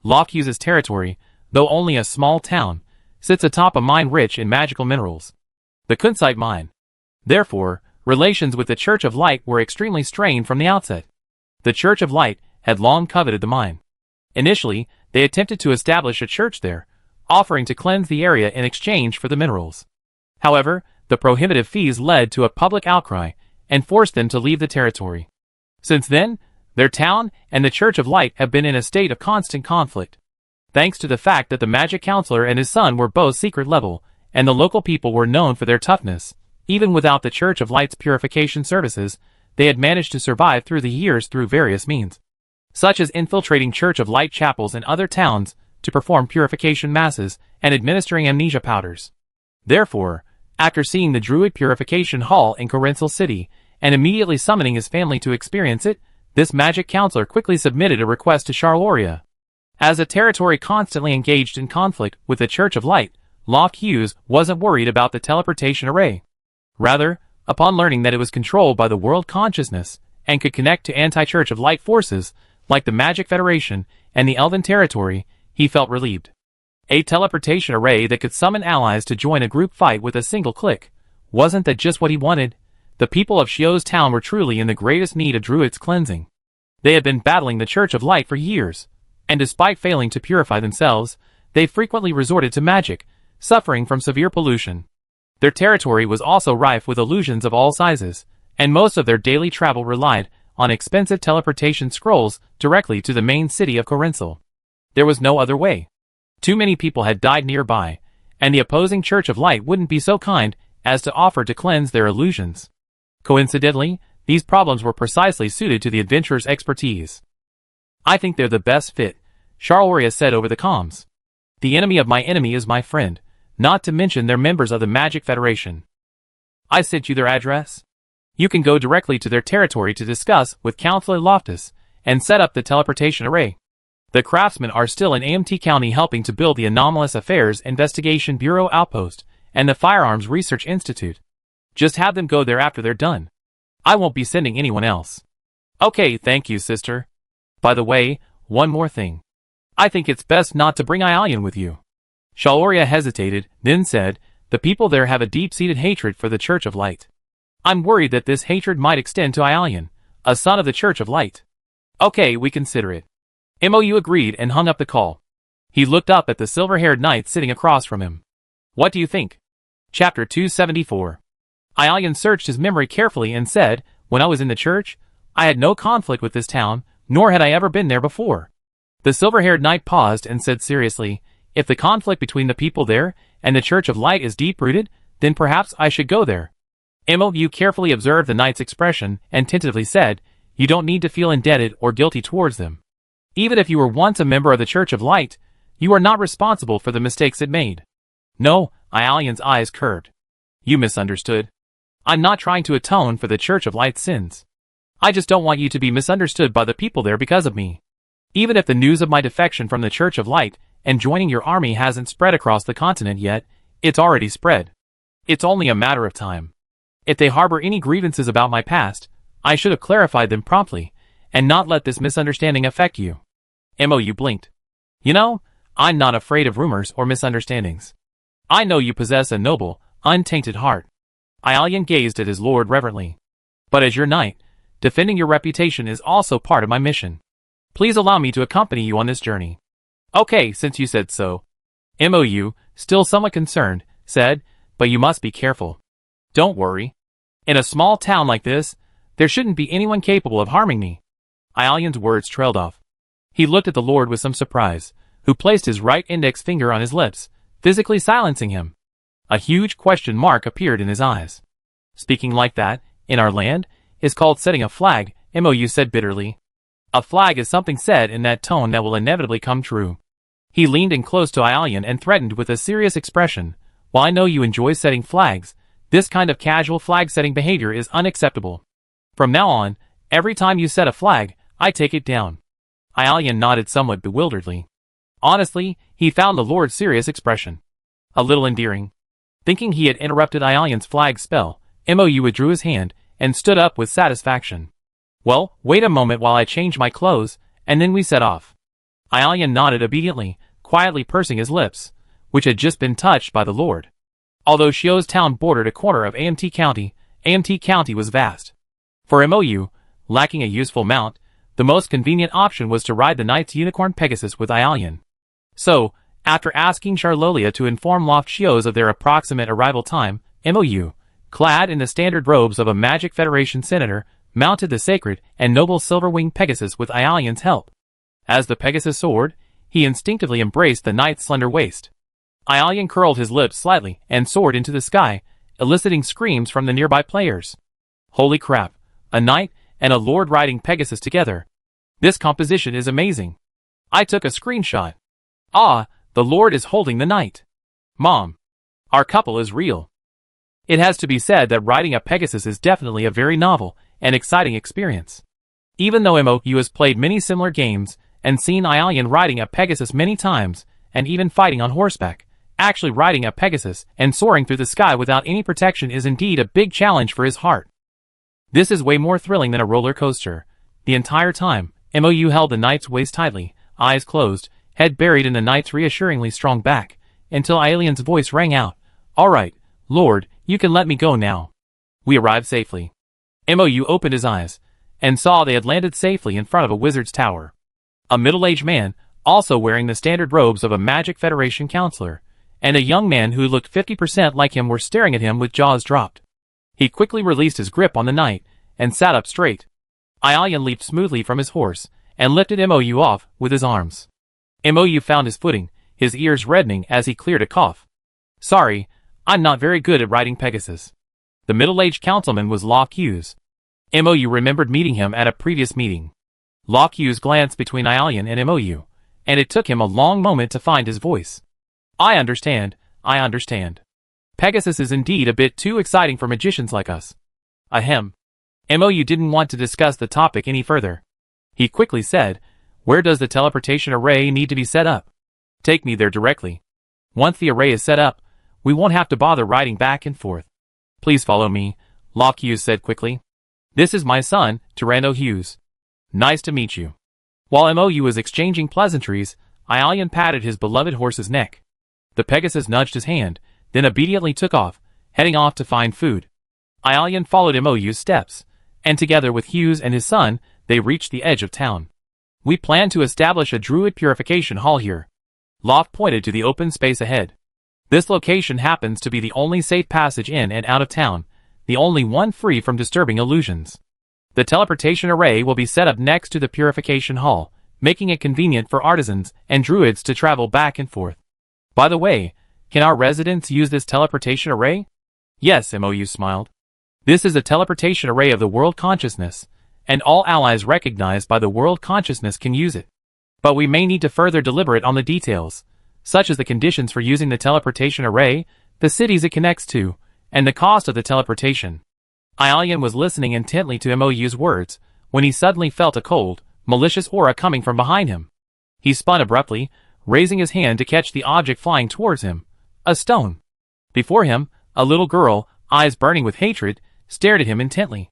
Locke Hughes' territory, though only a small town, sits atop a mine rich in magical minerals, the Kunzite mine. Therefore, relations with the Church of Light were extremely strained from the outset. The Church of Light had long coveted the mine. Initially, they attempted to establish a church there, offering to cleanse the area in exchange for the minerals. However, the prohibitive fees led to a public outcry and forced them to leave the territory. Since then, their town and the Church of Light have been in a state of constant conflict. Thanks to the fact that the magic counselor and his son were both secret level, and the local people were known for their toughness, even without the Church of Light's purification services, they had managed to survive through the years through various means, such as infiltrating Church of Light chapels in other towns to perform purification masses and administering amnesia powders. Therefore, after seeing the Druid Purification Hall in Corinthal City and immediately summoning his family to experience it, this magic counselor quickly submitted a request to Charloria. As a territory constantly engaged in conflict with the Church of Light, Locke Hughes wasn't worried about the teleportation array. Rather, upon learning that it was controlled by the world consciousness and could connect to anti-Church of Light forces like the Magic Federation and the Elven Territory, he felt relieved. A teleportation array that could summon allies to join a group fight with a single click. Wasn't that just what he wanted? The people of Shio's town were truly in the greatest need of druids cleansing. They had been battling the Church of Light for years, and despite failing to purify themselves, they frequently resorted to magic, suffering from severe pollution. Their territory was also rife with illusions of all sizes, and most of their daily travel relied on expensive teleportation scrolls directly to the main city of Corinthal. There was no other way. Too many people had died nearby, and the opposing Church of Light wouldn't be so kind as to offer to cleanse their illusions. Coincidentally, these problems were precisely suited to the adventurer's expertise. "I think they're the best fit," Charloria said over the comms. "The enemy of my enemy is my friend, not to mention they're members of the Magic Federation. I sent you their address. You can go directly to their territory to discuss with Counselor Loftus and set up the teleportation array. The craftsmen are still in AMT County helping to build the Anomalous Affairs Investigation Bureau Outpost and the Firearms Research Institute. Just have them go there after they're done. I won't be sending anyone else." "Okay, thank you, sister. By the way, one more thing. I think it's best not to bring Ialian with you." Charloria hesitated, then said, "The people there have a deep-seated hatred for the Church of Light. I'm worried that this hatred might extend to Ialian, a son of the Church of Light." "Okay, we consider it." MOU agreed and hung up the call. He looked up at the silver-haired knight sitting across from him. "What do you think?" Chapter 274. Ialian searched his memory carefully and said, "When I was in the church, I had no conflict with this town, nor had I ever been there before." The silver-haired knight paused and said seriously, "If the conflict between the people there and the Church of Light is deep-rooted, then perhaps I should go there." MOU carefully observed the knight's expression and tentatively said, "You don't need to feel indebted or guilty towards them. Even if you were once a member of the Church of Light, you are not responsible for the mistakes it made." "No," Ialian's eyes curved. "You misunderstood. I'm not trying to atone for the Church of Light's sins. I just don't want you to be misunderstood by the people there because of me. Even if the news of my defection from the Church of Light and joining your army hasn't spread across the continent yet, it's already spread. It's only a matter of time. If they harbor any grievances about my past, I should have clarified them promptly, and not let this misunderstanding affect you." MOU blinked. "You know, I'm not afraid of rumors or misunderstandings. I know you possess a noble, untainted heart." Ialian gazed at his lord reverently. "But as your knight, defending your reputation is also part of my mission. Please allow me to accompany you on this journey." "Okay, since you said so." MOU, still somewhat concerned, said, "But you must be careful." "Don't worry. In a small town like this, there shouldn't be anyone capable of harming me." Ialian's words trailed off. He looked at the lord with some surprise, who placed his right index finger on his lips, physically silencing him. A huge question mark appeared in his eyes. Speaking like that, in our land, is called setting a flag, Mou said bitterly. A flag is something said in that tone that will inevitably come true. He leaned in close to Aelian and threatened with a serious expression. While I know you enjoy setting flags, this kind of casual flag-setting behavior is unacceptable. From now on, every time you set a flag, I take it down. Aelian nodded somewhat bewilderedly. Honestly, he found the Lord's serious expression a little endearing. Thinking he had interrupted Aelian's flag spell, Mou withdrew his hand and stood up with satisfaction. Well, wait a moment while I change my clothes, and then we set off. Aelian nodded obediently, quietly pursing his lips, which had just been touched by the Lord. Although Shio's town bordered a corner of AMT County was vast. For Mou, lacking a useful mount, the most convenient option was to ride the knight's unicorn Pegasus with Aelian. So, after asking Charlolia to inform Loft Shios of their approximate arrival time, Mou, clad in the standard robes of a Magic Federation senator, mounted the sacred and noble silver-winged Pegasus with Aelian's help. As the Pegasus soared, he instinctively embraced the knight's slender waist. Aelian curled his lips slightly and soared into the sky, eliciting screams from the nearby players. Holy crap, a knight and a lord riding Pegasus together. This composition is amazing. I took a screenshot. Ah, the lord is holding the knight. Mom, our couple is real. It has to be said that riding a Pegasus is definitely a very novel and exciting experience. Even though Mou has played many similar games and seen Aelian riding a Pegasus many times, and even fighting on horseback, actually riding a Pegasus and soaring through the sky without any protection is indeed a big challenge for his heart. This is way more thrilling than a roller coaster. The entire time, Mou held the knight's waist tightly, eyes closed, head buried in the knight's reassuringly strong back, until Aelian's voice rang out. All right, Lord, you can let me go now. We arrived safely. Mou opened his eyes, and saw they had landed safely in front of a wizard's tower. A middle-aged man, also wearing the standard robes of a Magic Federation counselor, and a young man who looked 50% like him were staring at him with jaws dropped. He quickly released his grip on the knight, and sat up straight. Aelian leaped smoothly from his horse, and lifted Mou off with his arms. Mou found his footing, his ears reddening as he cleared a cough. Sorry, I'm not very good at riding Pegasus. The middle-aged councilman was Loft Hughes. Mou remembered meeting him at a previous meeting. Loft Hughes glanced between Aelian and Mou, and it took him a long moment to find his voice. I understand. Pegasus is indeed a bit too exciting for magicians like us. Ahem. Mou didn't want to discuss the topic any further. He quickly said, where does the teleportation array need to be set up? Take me there directly. Once the array is set up, we won't have to bother riding back and forth. Please follow me, Loft Hughes said quickly. This is my son, Tyrando Hughes. Nice to meet you. While Mou was exchanging pleasantries, Aelian patted his beloved horse's neck. The Pegasus nudged his hand, then obediently took off, heading off to find food. Aelian followed Mou's steps, and together with Hughes and his son, they reached the edge of town. We plan to establish a druid purification hall here. Loft pointed to the open space ahead. This location happens to be the only safe passage in and out of town, the only one free from disturbing illusions. The teleportation array will be set up next to the purification hall, making it convenient for artisans and druids to travel back and forth. By the way, can our residents use this teleportation array? Yes, Mou smiled. This is a teleportation array of the world consciousness, and all allies recognized by the world consciousness can use it. But we may need to further deliberate on the details, such as the conditions for using the teleportation array, the cities it connects to, and the cost of the teleportation. Aelian was listening intently to Mou's words, when he suddenly felt a cold, malicious aura coming from behind him. He spun abruptly, raising his hand to catch the object flying towards him, a stone. Before him, a little girl, eyes burning with hatred, stared at him intently.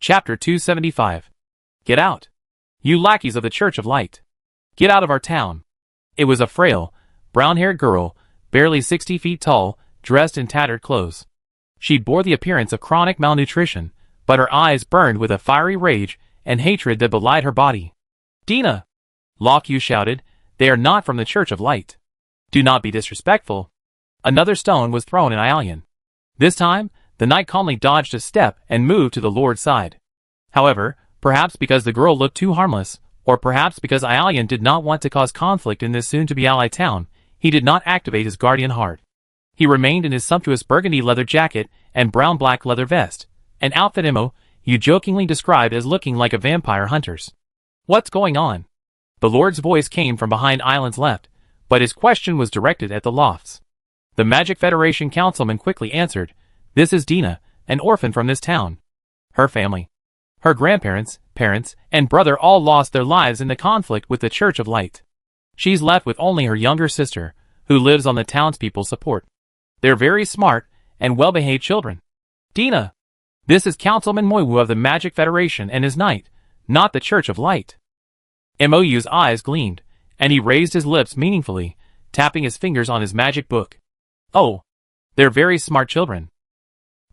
Chapter 275. Get out. You lackeys of the Church of Light. Get out of our town. It was a frail, brown-haired girl, barely 60 feet tall, dressed in tattered clothes. She bore the appearance of chronic malnutrition, but her eyes burned with a fiery rage and hatred that belied her body. Dina! Loft Hughes shouted, they are not from the Church of Light. Do not be disrespectful. Another stone was thrown at Aelian. This time, the knight calmly dodged a step and moved to the Lord's side. However, perhaps because the girl looked too harmless, or perhaps because Aelian did not want to cause conflict in this soon-to-be ally town, he did not activate his guardian heart. He remained in his sumptuous burgundy leather jacket and brown-black leather vest, an outfit Imo, you jokingly described as looking like a vampire hunter's. What's going on? The Lord's voice came from behind Island's left, but his question was directed at the lofts. The Magic Federation councilman quickly answered, "This is Dina, an orphan from this town. Her family, her grandparents, parents, and brother all lost their lives in the conflict with the Church of Light. She's left with only her younger sister, who lives on the townspeople's support. They're very smart and well-behaved children. Dina, this is Councilman Moiwu of the Magic Federation and his knight, not the Church of Light." Mo's eyes gleamed, and he raised his lips meaningfully, tapping his fingers on his magic book. "Oh, they're very smart children."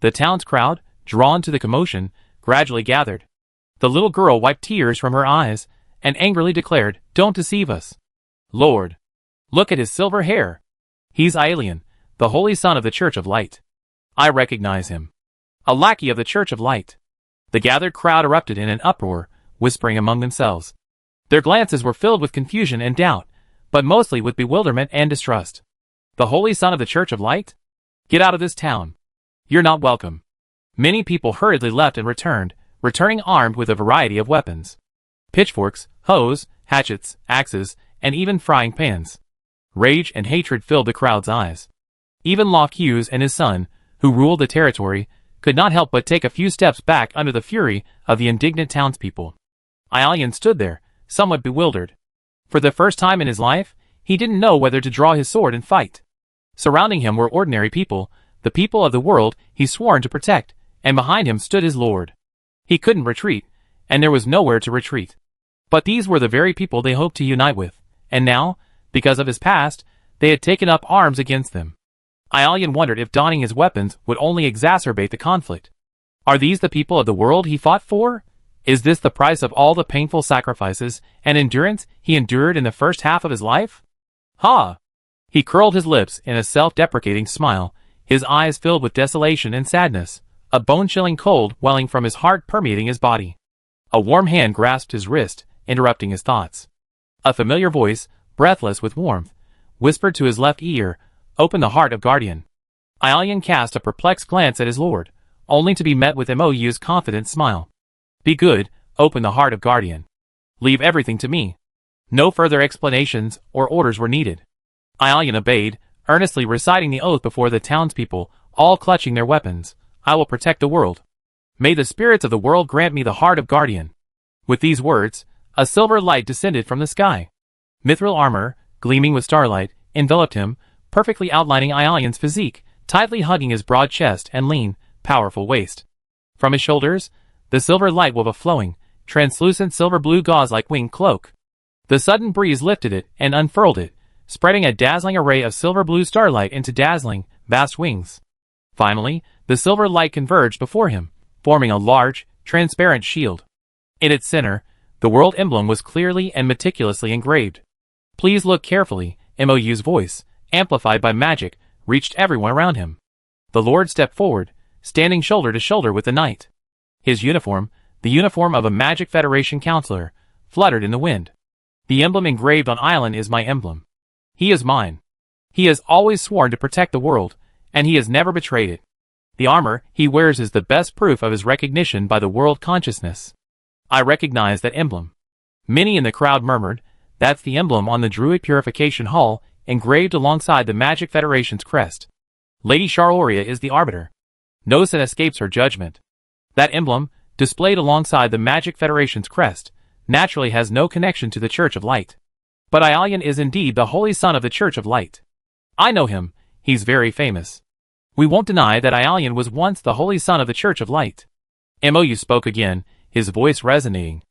The town's crowd, drawn to the commotion, gradually gathered. The little girl wiped tears from her eyes, and angrily declared, "Don't deceive us. Lord, look at his silver hair. He's Aelian, the holy son of the Church of Light. I recognize him. A lackey of the Church of Light." The gathered crowd erupted in an uproar, whispering among themselves. Their glances were filled with confusion and doubt, but mostly with bewilderment and distrust. "The holy son of the Church of Light? Get out of this town. You're not welcome." Many people hurriedly left and returning armed with a variety of weapons. Pitchforks, hoes, hatchets, axes, and even frying pans. Rage and hatred filled the crowd's eyes. Even Lock Hughes and his son, who ruled the territory, could not help but take a few steps back under the fury of the indignant townspeople. Aelian stood there, somewhat bewildered. For the first time in his life, he didn't know whether to draw his sword and fight. Surrounding him were ordinary people, the people of the world he's sworn to protect, and behind him stood his lord. He couldn't retreat, and there was nowhere to retreat. But these were the very people they hoped to unite with, and now, because of his past, they had taken up arms against them. Aelian wondered if donning his weapons would only exacerbate the conflict. Are these the people of the world he fought for? Is this the price of all the painful sacrifices and endurance he endured in the first half of his life? Ha! He curled his lips in a self-deprecating smile, his eyes filled with desolation and sadness, a bone-chilling cold welling from his heart permeating his body. A warm hand grasped his wrist, interrupting his thoughts. A familiar voice, breathless with warmth, whispered to his left ear, "Open the heart of Guardian." Aelian cast a perplexed glance at his lord, only to be met with Mo's confident smile. "Be good, open the heart of Guardian. Leave everything to me." No further explanations or orders were needed. Aelian obeyed, earnestly reciting the oath before the townspeople, all clutching their weapons. "I will protect the world. May the spirits of the world grant me the heart of Guardian." With these words, a silver light descended from the sky. Mithril armor, gleaming with starlight, enveloped him, perfectly outlining Aelian's physique, tightly hugging his broad chest and lean, powerful waist. From his shoulders, the silver light wove a flowing, translucent silver-blue gauze-like winged cloak. The sudden breeze lifted it and unfurled it, spreading a dazzling array of silver-blue starlight into dazzling, vast wings. Finally, the silver light converged before him, forming a large, transparent shield. In its center, the world emblem was clearly and meticulously engraved. "Please look carefully," Mo's voice, amplified by magic, reached everyone around him. The Lord stepped forward, standing shoulder to shoulder with the knight. His uniform, the uniform of a Magic Federation counselor, fluttered in the wind. "The emblem engraved on Island is my emblem. He is mine. He has always sworn to protect the world, and he has never betrayed it. The armor he wears is the best proof of his recognition by the world consciousness. I recognize that emblem." Many in the crowd murmured, "That's the emblem on the Druid Purification Hall, engraved alongside the Magic Federation's crest. Lady Sharoria is the arbiter. No sin escapes her judgment. That emblem, displayed alongside the Magic Federation's crest, naturally has no connection to the Church of Light. But Aelian is indeed the holy son of the Church of Light. I know him, he's very famous. We won't deny that Aelian was once the holy son of the Church of Light." Mo spoke again, his voice resonating.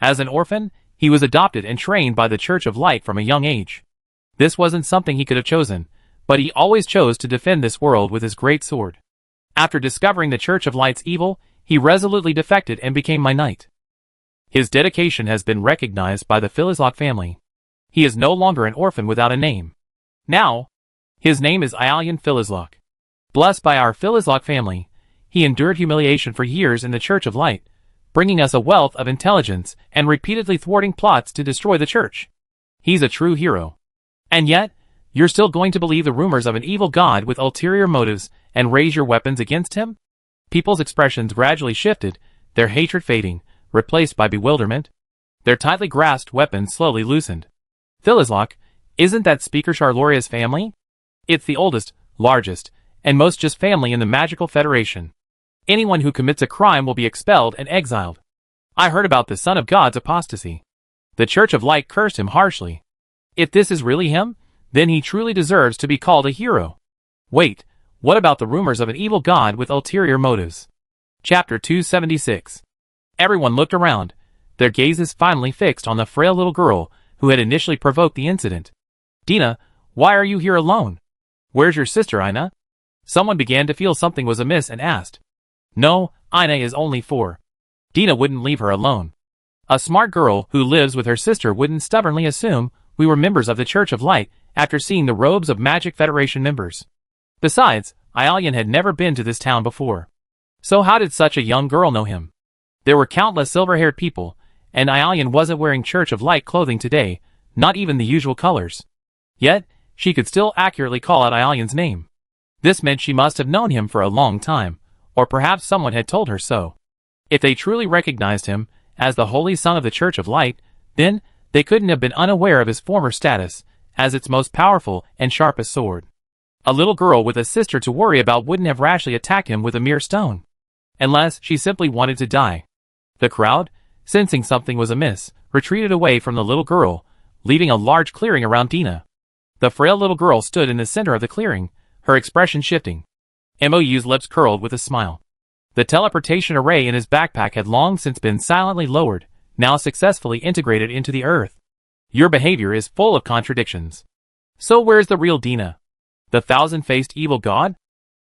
As an orphan, he was adopted and trained by the Church of Light from a young age. This wasn't something he could have chosen, but he always chose to defend this world with his great sword. After discovering the Church of Light's evil, he resolutely defected and became my knight. His dedication has been recognized by the Philizlock family. He is no longer an orphan without a name. Now, his name is Aelian Philizlock. Blessed by our Philizlock family, he endured humiliation for years in the Church of Light, bringing us a wealth of intelligence and repeatedly thwarting plots to destroy the Church. He's a true hero. And yet, you're still going to believe the rumors of an evil god with ulterior motives and raise your weapons against him? People's expressions gradually shifted, their hatred fading, replaced by bewilderment. Their tightly grasped weapons slowly loosened. Phyllislock, isn't that Speaker Charloria's family? It's the oldest, largest, and most just family in the Magical Federation. Anyone who commits a crime will be expelled and exiled. I heard about the Son of God's apostasy. The Church of Light cursed him harshly. If this is really him, then he truly deserves to be called a hero. Wait, what about the rumors of an evil god with ulterior motives? Chapter 276. Everyone looked around, their gazes finally fixed on the frail little girl who had initially provoked the incident. Dina, why are you here alone? Where's your sister, Ina? Someone began to feel something was amiss and asked. No, Ina is only 4. Dina wouldn't leave her alone. A smart girl who lives with her sister wouldn't stubbornly assume we were members of the Church of Light after seeing the robes of Magic Federation members. Besides, Aelian had never been to this town before. So how did such a young girl know him? There were countless silver-haired people, and Aelian wasn't wearing Church of Light clothing today, not even the usual colors. Yet, she could still accurately call out Aelian's name. This meant she must have known him for a long time, or perhaps someone had told her so. If they truly recognized him as the Holy Son of the Church of Light, then they couldn't have been unaware of his former status as its most powerful and sharpest sword. A little girl with a sister to worry about wouldn't have rashly attacked him with a mere stone. Unless she simply wanted to die. The crowd, sensing something was amiss, retreated away from the little girl, leaving a large clearing around Dina. The frail little girl stood in the center of the clearing, her expression shifting. Mou's lips curled with a smile. The teleportation array in his backpack had long since been silently lowered, now successfully integrated into the earth. Your behavior is full of contradictions. So where's the real Dina? The thousand-faced evil god?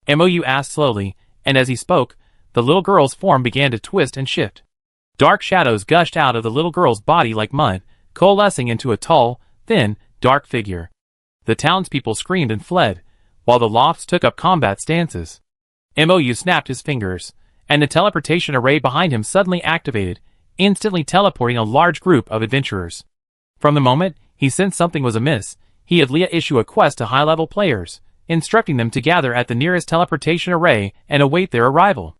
Mou asked slowly, and as he spoke, the little girl's form began to twist and shift. Dark shadows gushed out of the little girl's body like mud, coalescing into a tall, thin, dark figure. The townspeople screamed and fled, while the lofts took up combat stances. Mou snapped his fingers, and the teleportation array behind him suddenly activated, instantly teleporting a large group of adventurers. From the moment he sensed something was amiss, he had Leah issue a quest to high-level players, instructing them to gather at the nearest teleportation array and await their arrival.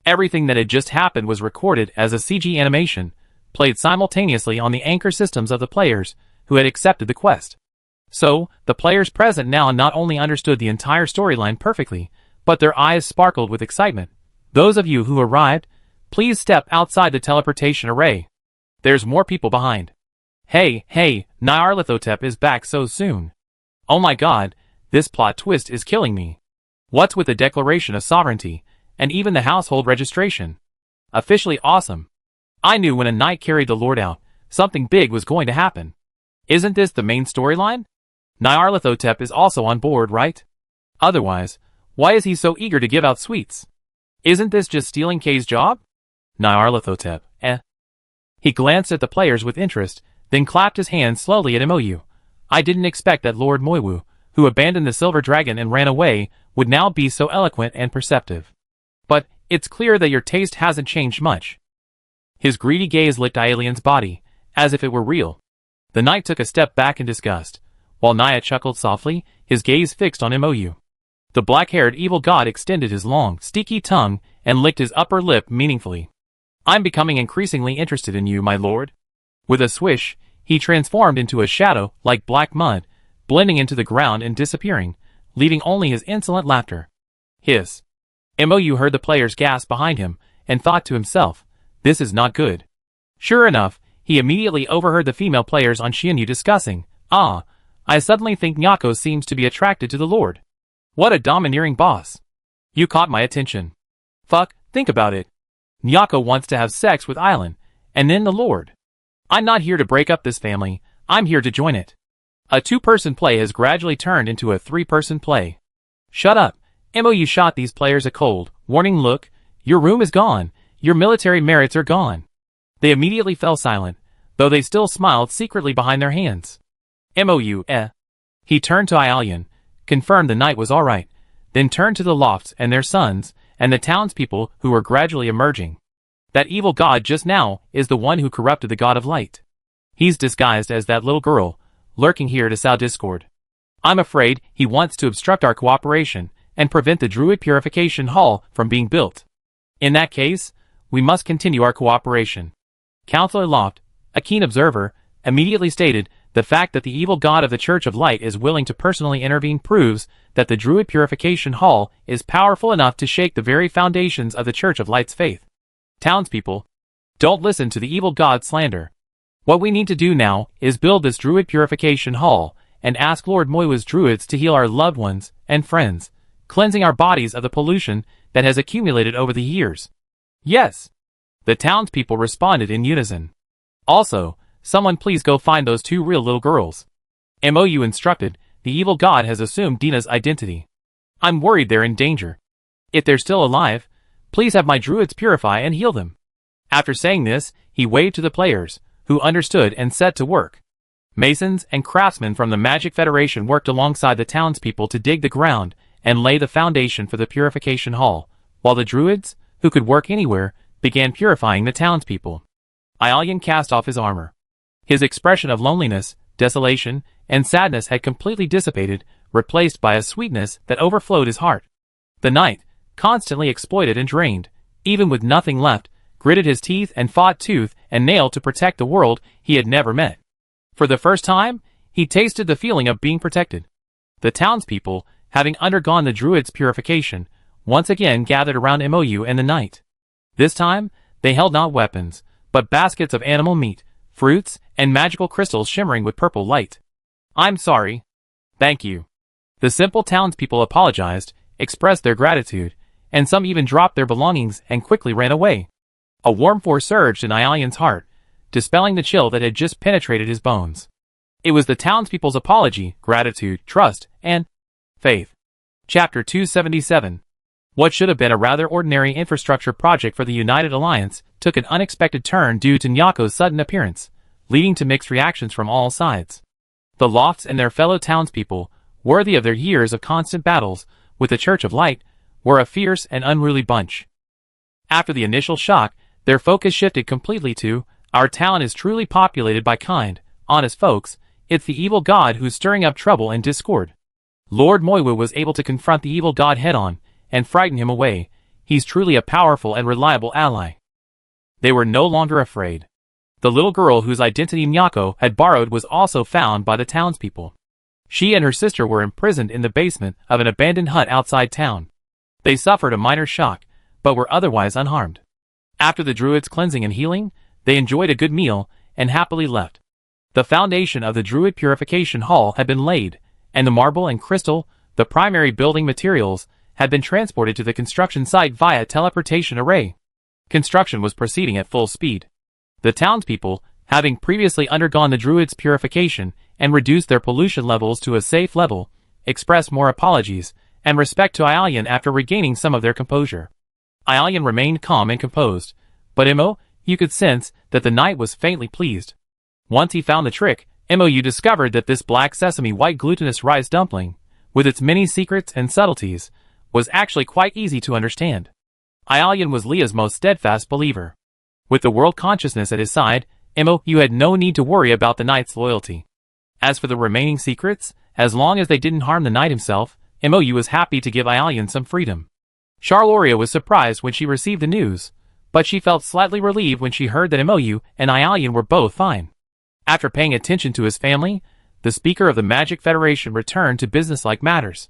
Everything that had just happened was recorded as a CG animation, played simultaneously on the anchor systems of the players who had accepted the quest. So, the players present now not only understood the entire storyline perfectly, but their eyes sparkled with excitement. Those of you who arrived, please step outside the teleportation array. There's more people behind. Hey, Nyarlathotep is back so soon. Oh my god, this plot twist is killing me. What's with the Declaration of Sovereignty, and even the household registration? Officially awesome. I knew when a knight carried the Lord out, something big was going to happen. Isn't this the main storyline? Nyarlathotep is also on board, right? Otherwise, why is he so eager to give out sweets? Isn't this just stealing Kay's job? Nyarlathotep, He glanced at the players with interest, then clapped his hands slowly at Mou. I didn't expect that Lord Moiwu, who abandoned the Silver Dragon and ran away, would now be so eloquent and perceptive. But it's clear that your taste hasn't changed much. His greedy gaze licked Aelian's body, as if it were real. The knight took a step back in disgust, while Naya chuckled softly, his gaze fixed on Mou. The black-haired evil god extended his long, sticky tongue and licked his upper lip meaningfully. I'm becoming increasingly interested in you, my lord. With a swish, he transformed into a shadow like black mud, blending into the ground and disappearing, leaving only his insolent laughter. Hiss. Mou heard the players gasp behind him, and thought to himself, this is not good. Sure enough, he immediately overheard the female players on Xianyu discussing, I suddenly think Nyako seems to be attracted to the Lord. What a domineering boss. You caught my attention. Fuck, think about it. Nyako wants to have sex with Island, and then the Lord. I'm not here to break up this family, I'm here to join it. A 2-person play has gradually turned into a 3-person play. Shut up. Mou shot these players a cold, warning look. Your room is gone. Your military merits are gone. They immediately fell silent, though they still smiled secretly behind their hands. Mou, He turned to Aelian, confirmed the knight was alright, then turned to the lofts and their sons, and the townspeople who were gradually emerging. That evil god just now is the one who corrupted the god of light. He's disguised as that little girl, lurking here to sow discord. I'm afraid he wants to obstruct our cooperation and prevent the Druid Purification Hall from being built. In that case, we must continue our cooperation. Counselor Loft, a keen observer, immediately stated, the fact that the evil god of the Church of Light is willing to personally intervene proves that the Druid Purification Hall is powerful enough to shake the very foundations of the Church of Light's faith. Townspeople, don't listen to the evil god's slander. What we need to do now is build this Druid Purification Hall and ask Lord Moiwa's druids to heal our loved ones and friends, cleansing our bodies of the pollution that has accumulated over the years. Yes. The townspeople responded in unison. Also, someone please go find those two real little girls. MOU instructed, the evil god has assumed Dina's identity. I'm worried they're in danger. If they're still alive, please have my druids purify and heal them. After saying this, he waved to the players, who understood and set to work. Masons and craftsmen from the Magic Federation worked alongside the townspeople to dig the ground and lay the foundation for the purification hall, while the druids, who could work anywhere, began purifying the townspeople. Aelian cast off his armor. His expression of loneliness, desolation, and sadness had completely dissipated, replaced by a sweetness that overflowed his heart. The knight, constantly exploited and drained, even with nothing left, gritted his teeth and fought tooth and nail to protect the world he had never met. For the first time, he tasted the feeling of being protected. The townspeople, having undergone the druid's purification, once again gathered around MOU and the knight. This time, they held not weapons, but baskets of animal meat, fruits, and magical crystals shimmering with purple light. I'm sorry. Thank you. The simple townspeople apologized, expressed their gratitude, and some even dropped their belongings and quickly ran away. A warm force surged in Aelian's heart, dispelling the chill that had just penetrated his bones. It was the townspeople's apology, gratitude, trust, and faith. Chapter 277. What should have been a rather ordinary infrastructure project for the United Alliance took an unexpected turn due to Nyako's sudden appearance, leading to mixed reactions from all sides. The Lofts and their fellow townspeople, worthy of their years of constant battles with the Church of Light, were a fierce and unruly bunch. After the initial shock, their focus shifted completely to, our town is truly populated by kind, honest folks, it's the evil god who's stirring up trouble and discord. Lord Moiwa was able to confront the evil god head-on, and frighten him away. He's truly a powerful and reliable ally. They were no longer afraid. The little girl whose identity Nyako had borrowed was also found by the townspeople. She and her sister were imprisoned in the basement of an abandoned hut outside town. They suffered a minor shock, but were otherwise unharmed. After the druid's cleansing and healing, they enjoyed a good meal and happily left. The foundation of the Druid Purification Hall had been laid, and the marble and crystal, the primary building materials, had been transported to the construction site via teleportation array. Construction was proceeding at full speed. The townspeople, having previously undergone the druid's purification and reduced their pollution levels to a safe level, expressed more apologies and respect to Aelian after regaining some of their composure. Aelian remained calm and composed, but you could sense that the knight was faintly pleased. Once he found the trick, MOU discovered that this black sesame white glutinous rice dumpling, with its many secrets and subtleties, was actually quite easy to understand. Aelian was Leah's most steadfast believer. With the world consciousness at his side, MOU had no need to worry about the knight's loyalty. As for the remaining secrets, as long as they didn't harm the knight himself, MOU was happy to give Aelian some freedom. Charloria was surprised when she received the news, but she felt slightly relieved when she heard that MOU and Aelian were both fine. After paying attention to his family, the Speaker of the Magic Federation returned to businesslike matters.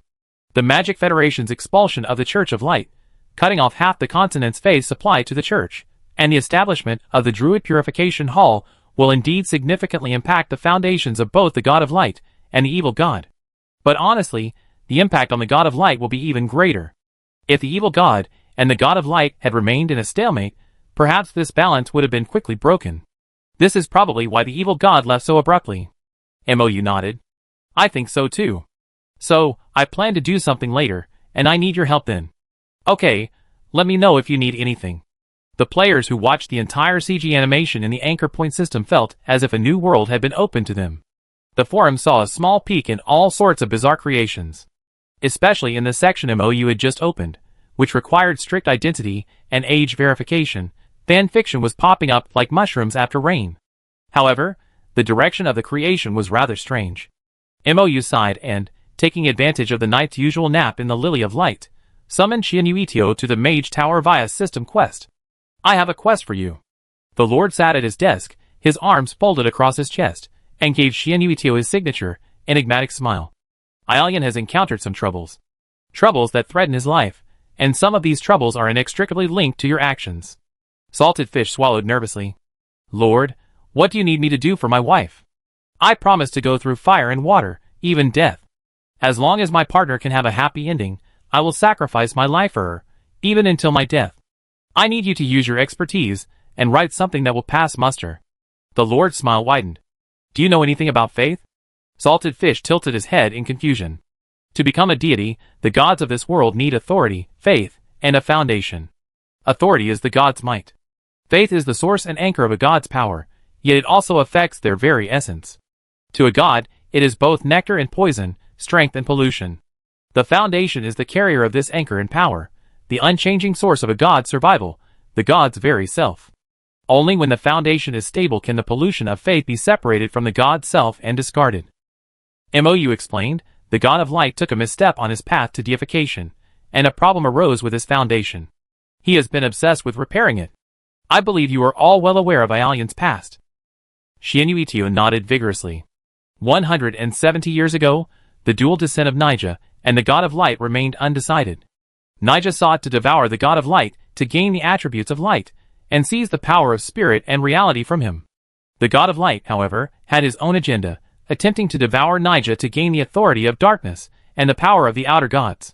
The Magic Federation's expulsion of the Church of Light, cutting off half the continent's phase supply to the Church, and the establishment of the Druid Purification Hall will indeed significantly impact the foundations of both the God of Light and the Evil God. But honestly, the impact on the God of Light will be even greater. If the Evil God and the God of Light had remained in a stalemate, perhaps this balance would have been quickly broken. This is probably why the Evil God left so abruptly. MOU nodded. I think so too. So, I plan to do something later, and I need your help then. Okay, let me know if you need anything. The players who watched the entire CG animation in the Anchor Point system felt as if a new world had been opened to them. The forum saw a small peek in all sorts of bizarre creations. Especially in the section MOU had just opened, which required strict identity and age verification. Fan fiction was popping up like mushrooms after rain. However, the direction of the creation was rather strange. MOU sighed and, taking advantage of the knight's usual nap in the Lily of Light, Summon Xianyuitio to the Mage Tower via System Quest. I have a quest for you. The Lord sat at his desk, his arms folded across his chest, and gave Xianyuitio his signature, enigmatic smile. Aelian has encountered some troubles. Troubles that threaten his life, and some of these troubles are inextricably linked to your actions. Salted Fish swallowed nervously. Lord, what do you need me to do for my wife? I promise to go through fire and water, even death. As long as my partner can have a happy ending, I will sacrifice my life for her, even until my death. I need you to use your expertise, and write something that will pass muster. The Lord's smile widened. Do you know anything about faith? Salted Fish tilted his head in confusion. To become a deity, the gods of this world need authority, faith, and a foundation. Authority is the god's might. Faith is the source and anchor of a god's power, yet it also affects their very essence. To a god, it is both nectar and poison, strength and pollution. The foundation is the carrier of this anchor and power, the unchanging source of a god's survival, the god's very self. Only when the foundation is stable can the pollution of faith be separated from the god's self and discarded. Mou explained, the god of light took a misstep on his path to deification, and a problem arose with his foundation. He has been obsessed with repairing it. I believe you are all well aware of Aelian's past. Xianyuitio nodded vigorously. 170 years ago, the dual descent of Nija and the god of light remained undecided. Nija sought to devour the god of light to gain the attributes of light, and seize the power of spirit and reality from him. The god of light, however, had his own agenda, attempting to devour Nija to gain the authority of darkness and the power of the outer gods.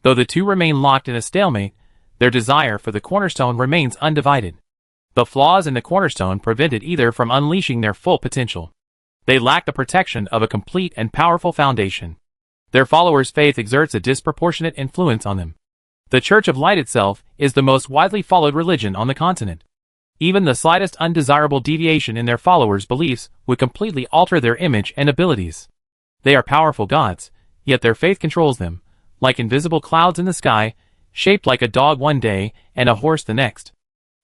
Though the two remain locked in a stalemate, their desire for the cornerstone remains undivided. The flaws in the cornerstone prevented either from unleashing their full potential. They lack the protection of a complete and powerful foundation. Their followers' faith exerts a disproportionate influence on them. The Church of Light itself is the most widely followed religion on the continent. Even the slightest undesirable deviation in their followers' beliefs would completely alter their image and abilities. They are powerful gods, yet their faith controls them, like invisible clouds in the sky, shaped like a dog one day and a horse the next.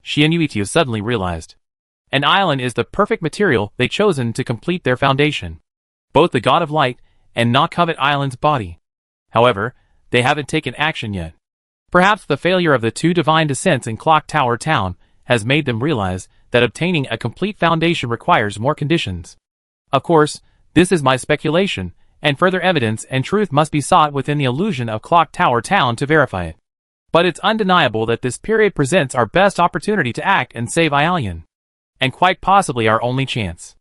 Xianyuitio suddenly realized. An island is the perfect material they chosen to complete their foundation. Both the god of light and Nakovet Island's body. However, they haven't taken action yet. Perhaps the failure of the two divine descents in Clock Tower Town has made them realize that obtaining a complete foundation requires more conditions. Of course, this is my speculation, and further evidence and truth must be sought within the illusion of Clock Tower Town to verify it. But it's undeniable that this period presents our best opportunity to act and save Aelian. And quite possibly our only chance.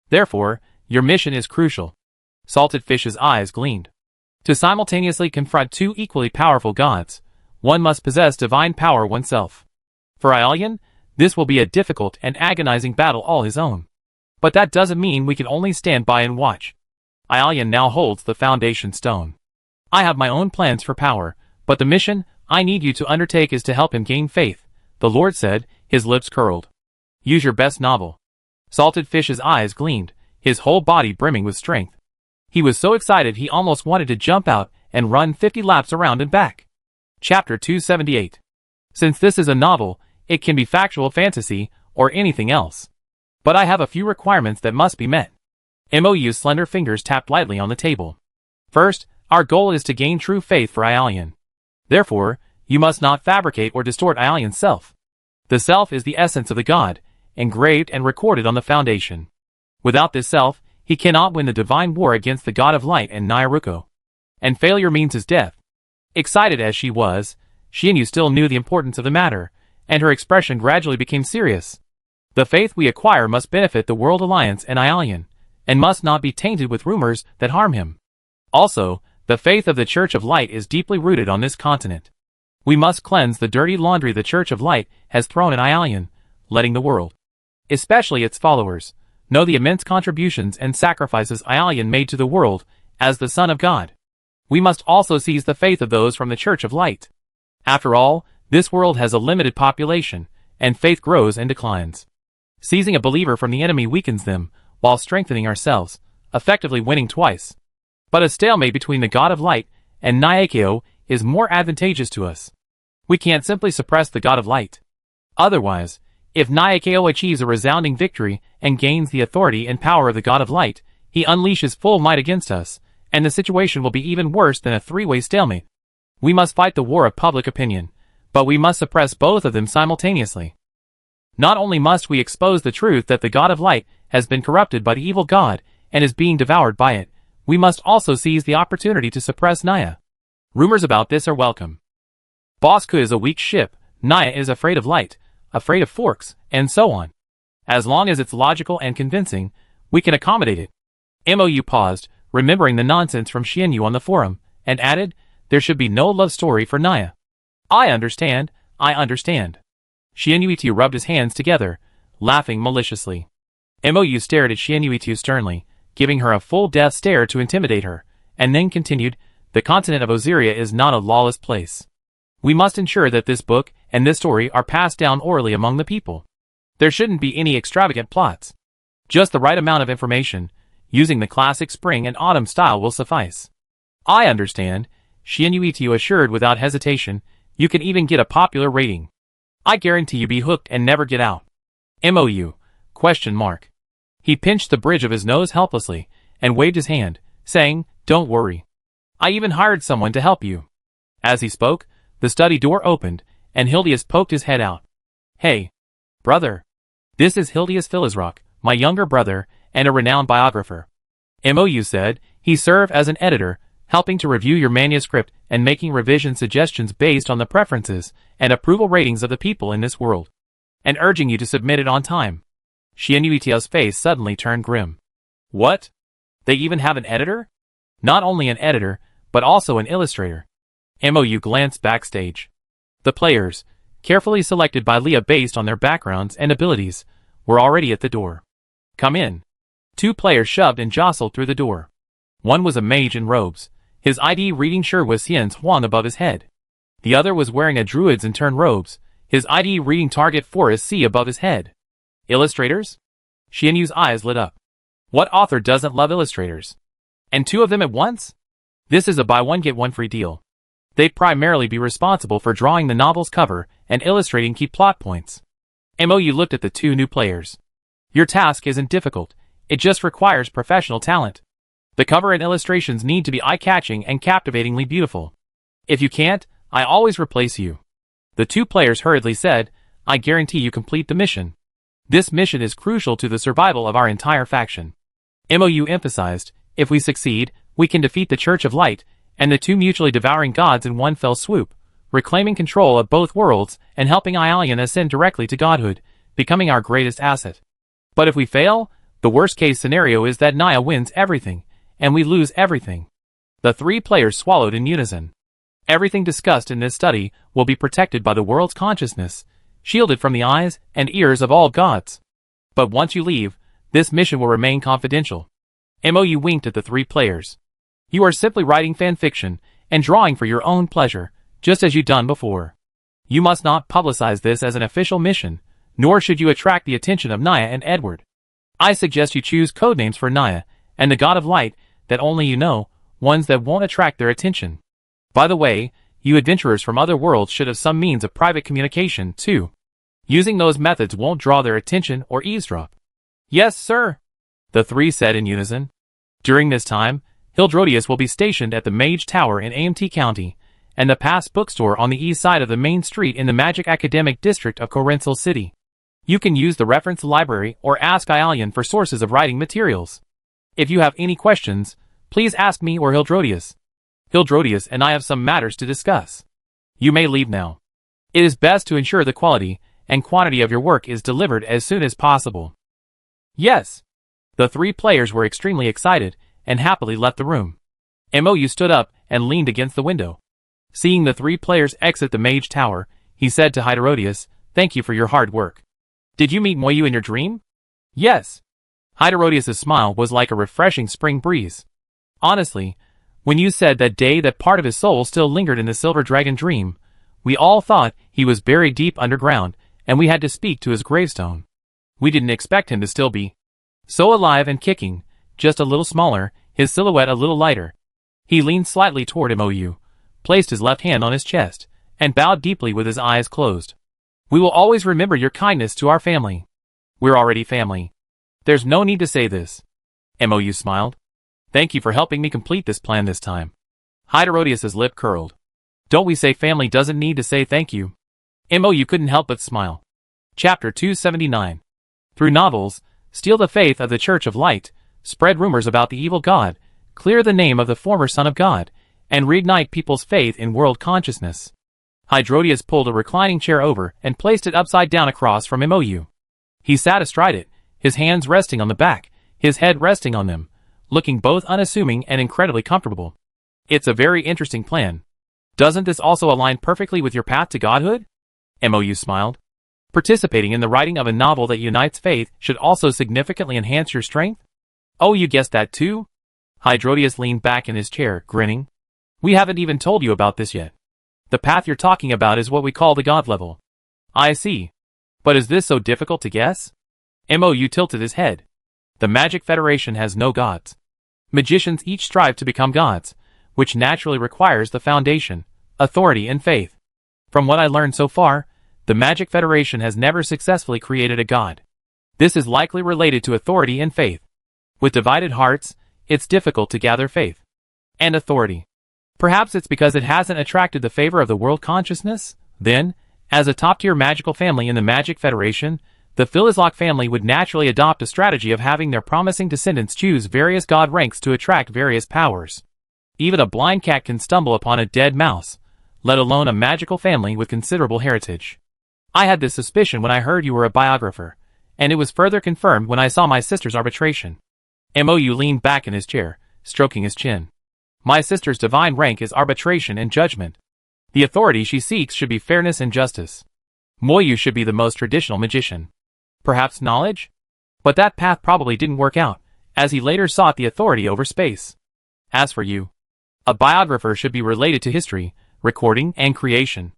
Therefore, your mission is crucial. Salted Fish's eyes gleamed. To simultaneously confront two equally powerful gods, one must possess divine power oneself. For Aelian, this will be a difficult and agonizing battle all his own. But that doesn't mean we can only stand by and watch. Aelian now holds the foundation stone. I have my own plans for power, but the mission I need you to undertake is to help him gain faith, the Lord said, his lips curled. Use your best novel. Salted Fish's eyes gleamed, his whole body brimming with strength. He was so excited he almost wanted to jump out and run 50 laps around and back. Chapter 278. Since this is a novel, it can be factual fantasy or anything else. But I have a few requirements that must be met. Mou's slender fingers tapped lightly on the table. First, our goal is to gain true faith for Aelian. Therefore, you must not fabricate or distort Aelian's self. The self is the essence of the god, engraved and recorded on the foundation. Without this self, he cannot win the divine war against the god of light and Nyaruko. And failure means his death. Excited as she was, Xianyu still knew the importance of the matter, and her expression gradually became serious. The faith we acquire must benefit the World Alliance and Aelian, and must not be tainted with rumors that harm him. Also, the faith of the Church of Light is deeply rooted on this continent. We must cleanse the dirty laundry the Church of Light has thrown in Aelian, letting the world, especially its followers, know the immense contributions and sacrifices Aelian made to the world as the Son of God. We must also seize the faith of those from the Church of Light. After all, this world has a limited population, and faith grows and declines. Seizing a believer from the enemy weakens them, while strengthening ourselves, effectively winning twice. But a stalemate between the God of Light and Nyaruko is more advantageous to us. We can't simply suppress the God of Light. Otherwise, if Nyaruko achieves a resounding victory and gains the authority and power of the God of Light, he unleashes full might against us, and the situation will be even worse than a three-way stalemate. We must fight the war of public opinion, but we must suppress both of them simultaneously. Not only must we expose the truth that the God of light has been corrupted by the evil God and is being devoured by it, we must also seize the opportunity to suppress Naya. Rumors about this are welcome. Bosku is a weak ship, Naya is afraid of light, afraid of forks, and so on. As long as it's logical and convincing, we can accommodate it. Mou paused, remembering the nonsense from Xianyu on the forum, and added, there should be no love story for Naya. I understand. Xianyu rubbed his hands together, laughing maliciously. Mou stared at Xianyu sternly, giving her a full death stare to intimidate her, and then continued, the continent of Osiria is not a lawless place. We must ensure that this book and this story are passed down orally among the people. There shouldn't be any extravagant plots. Just the right amount of information, using the classic spring and autumn style will suffice. I understand, Xianyu assured without hesitation. You can even get a popular rating. I guarantee you be hooked and never get out. Mou? ? He pinched the bridge of his nose helplessly, and waved his hand, saying, don't worry. I even hired someone to help you. As he spoke, the study door opened, and Hildius poked his head out. Hey, brother. This is Hildius Filizrock, my younger brother, and a renowned biographer. Mou said, he served as an editor, helping to review your manuscript and making revision suggestions based on the preferences and approval ratings of the people in this world, and urging you to submit it on time. Xianyu's face suddenly turned grim. What? They even have an editor? Not only an editor, but also an illustrator. Mou glanced backstage. The players, carefully selected by Leah based on their backgrounds and abilities, were already at the door. Come in. 2 players shoved and jostled through the door. One was a mage in robes. His ID reading shirt was Xian's Huang above his head. The other was wearing a druid's in turn robes. His ID reading target Forest C above his head. Illustrators? Xianyu's eyes lit up. What author doesn't love illustrators? And 2 of them at once? This is a buy one get one free deal. They'd primarily be responsible for drawing the novel's cover and illustrating key plot points. Mou looked at the 2 new players. Your task isn't difficult, it just requires professional talent. The cover and illustrations need to be eye-catching and captivatingly beautiful. If you can't, I always replace you. The 2 players hurriedly said, I guarantee you complete the mission. This mission is crucial to the survival of our entire faction. Mou emphasized, if we succeed, we can defeat the Church of Light and the 2 mutually devouring gods in one fell swoop, reclaiming control of both worlds and helping Ialian ascend directly to godhood, becoming our greatest asset. But if we fail, the worst-case scenario is that Naya wins everything, and we lose everything. The 3 players swallowed in unison. Everything discussed in this study will be protected by the world's consciousness, shielded from the eyes and ears of all gods. But once you leave, this mission will remain confidential. Mou winked at the 3 players. You are simply writing fan fiction and drawing for your own pleasure, just as you've done before. You must not publicize this as an official mission, nor should you attract the attention of Naya and Edward. I suggest you choose codenames for Naya and the God of Light that only you know, ones that won't attract their attention. By the way, you adventurers from other worlds should have some means of private communication, too. Using those methods won't draw their attention or eavesdrop. Yes, sir, the 3 said in unison. During this time, Hildrodius will be stationed at the Mage Tower in AMT County, and the Pass bookstore on the east side of the main street in the Magic Academic District of Corensal City. You can use the reference library or ask Ialian for sources of writing materials. If you have any questions, please ask me or Hildrodius. Hildrodius and I have some matters to discuss. You may leave now. It is best to ensure the quality and quantity of your work is delivered as soon as possible. Yes. The 3 players were extremely excited and happily left the room. Mou stood up and leaned against the window. Seeing the 3 players exit the Mage Tower, he said to Hydrodius, thank you for your hard work. Did you meet Moyu in your dream? Yes. Hydrodius' smile was like a refreshing spring breeze. Honestly, when you said that day that part of his soul still lingered in the Silver Dragon dream, we all thought he was buried deep underground, and we had to speak to his gravestone. We didn't expect him to still be so alive and kicking, just a little smaller, his silhouette a little lighter. He leaned slightly toward Mou, placed his left hand on his chest, and bowed deeply with his eyes closed. We will always remember your kindness to our family. We're already family. There's no need to say this. Mou smiled. Thank you for helping me complete this plan this time. Hydrodius' lip curled. Don't we say family doesn't need to say thank you? You couldn't help but smile. Chapter 279. Through novels, steal the faith of the Church of Light, spread rumors about the evil God, clear the name of the former Son of God, and reignite people's faith in world consciousness. Hydrodius pulled a reclining chair over and placed it upside down across from Mou. He sat astride it, his hands resting on the back, his head resting on them, looking both unassuming and incredibly comfortable. It's a very interesting plan. Doesn't this also align perfectly with your path to godhood? Mou smiled. Participating in the writing of a novel that unites faith should also significantly enhance your strength? Oh, you guessed that too? Hydrodius leaned back in his chair, grinning. We haven't even told you about this yet. The path you're talking about is what we call the God level. I see. But is this so difficult to guess? Mou tilted his head. The Magic Federation has no gods. Magicians each strive to become gods, which naturally requires the foundation, authority, and faith. From what I learned so far, the Magic Federation has never successfully created a god. This is likely related to authority and faith. With divided hearts, it's difficult to gather faith and authority. Perhaps it's because it hasn't attracted the favor of the world consciousness? Then, as a top-tier magical family in the Magic Federation, the Philizlock family would naturally adopt a strategy of having their promising descendants choose various god ranks to attract various powers. Even a blind cat can stumble upon a dead mouse, let alone a magical family with considerable heritage. I had this suspicion when I heard you were a biographer, and it was further confirmed when I saw my sister's arbitration. Mou leaned back in his chair, stroking his chin. My sister's divine rank is arbitration and judgment. The authority she seeks should be fairness and justice. Moyu should be the most traditional magician. Perhaps knowledge? But that path probably didn't work out, as he later sought the authority over space. As for you, a biographer should be related to history, recording, and creation.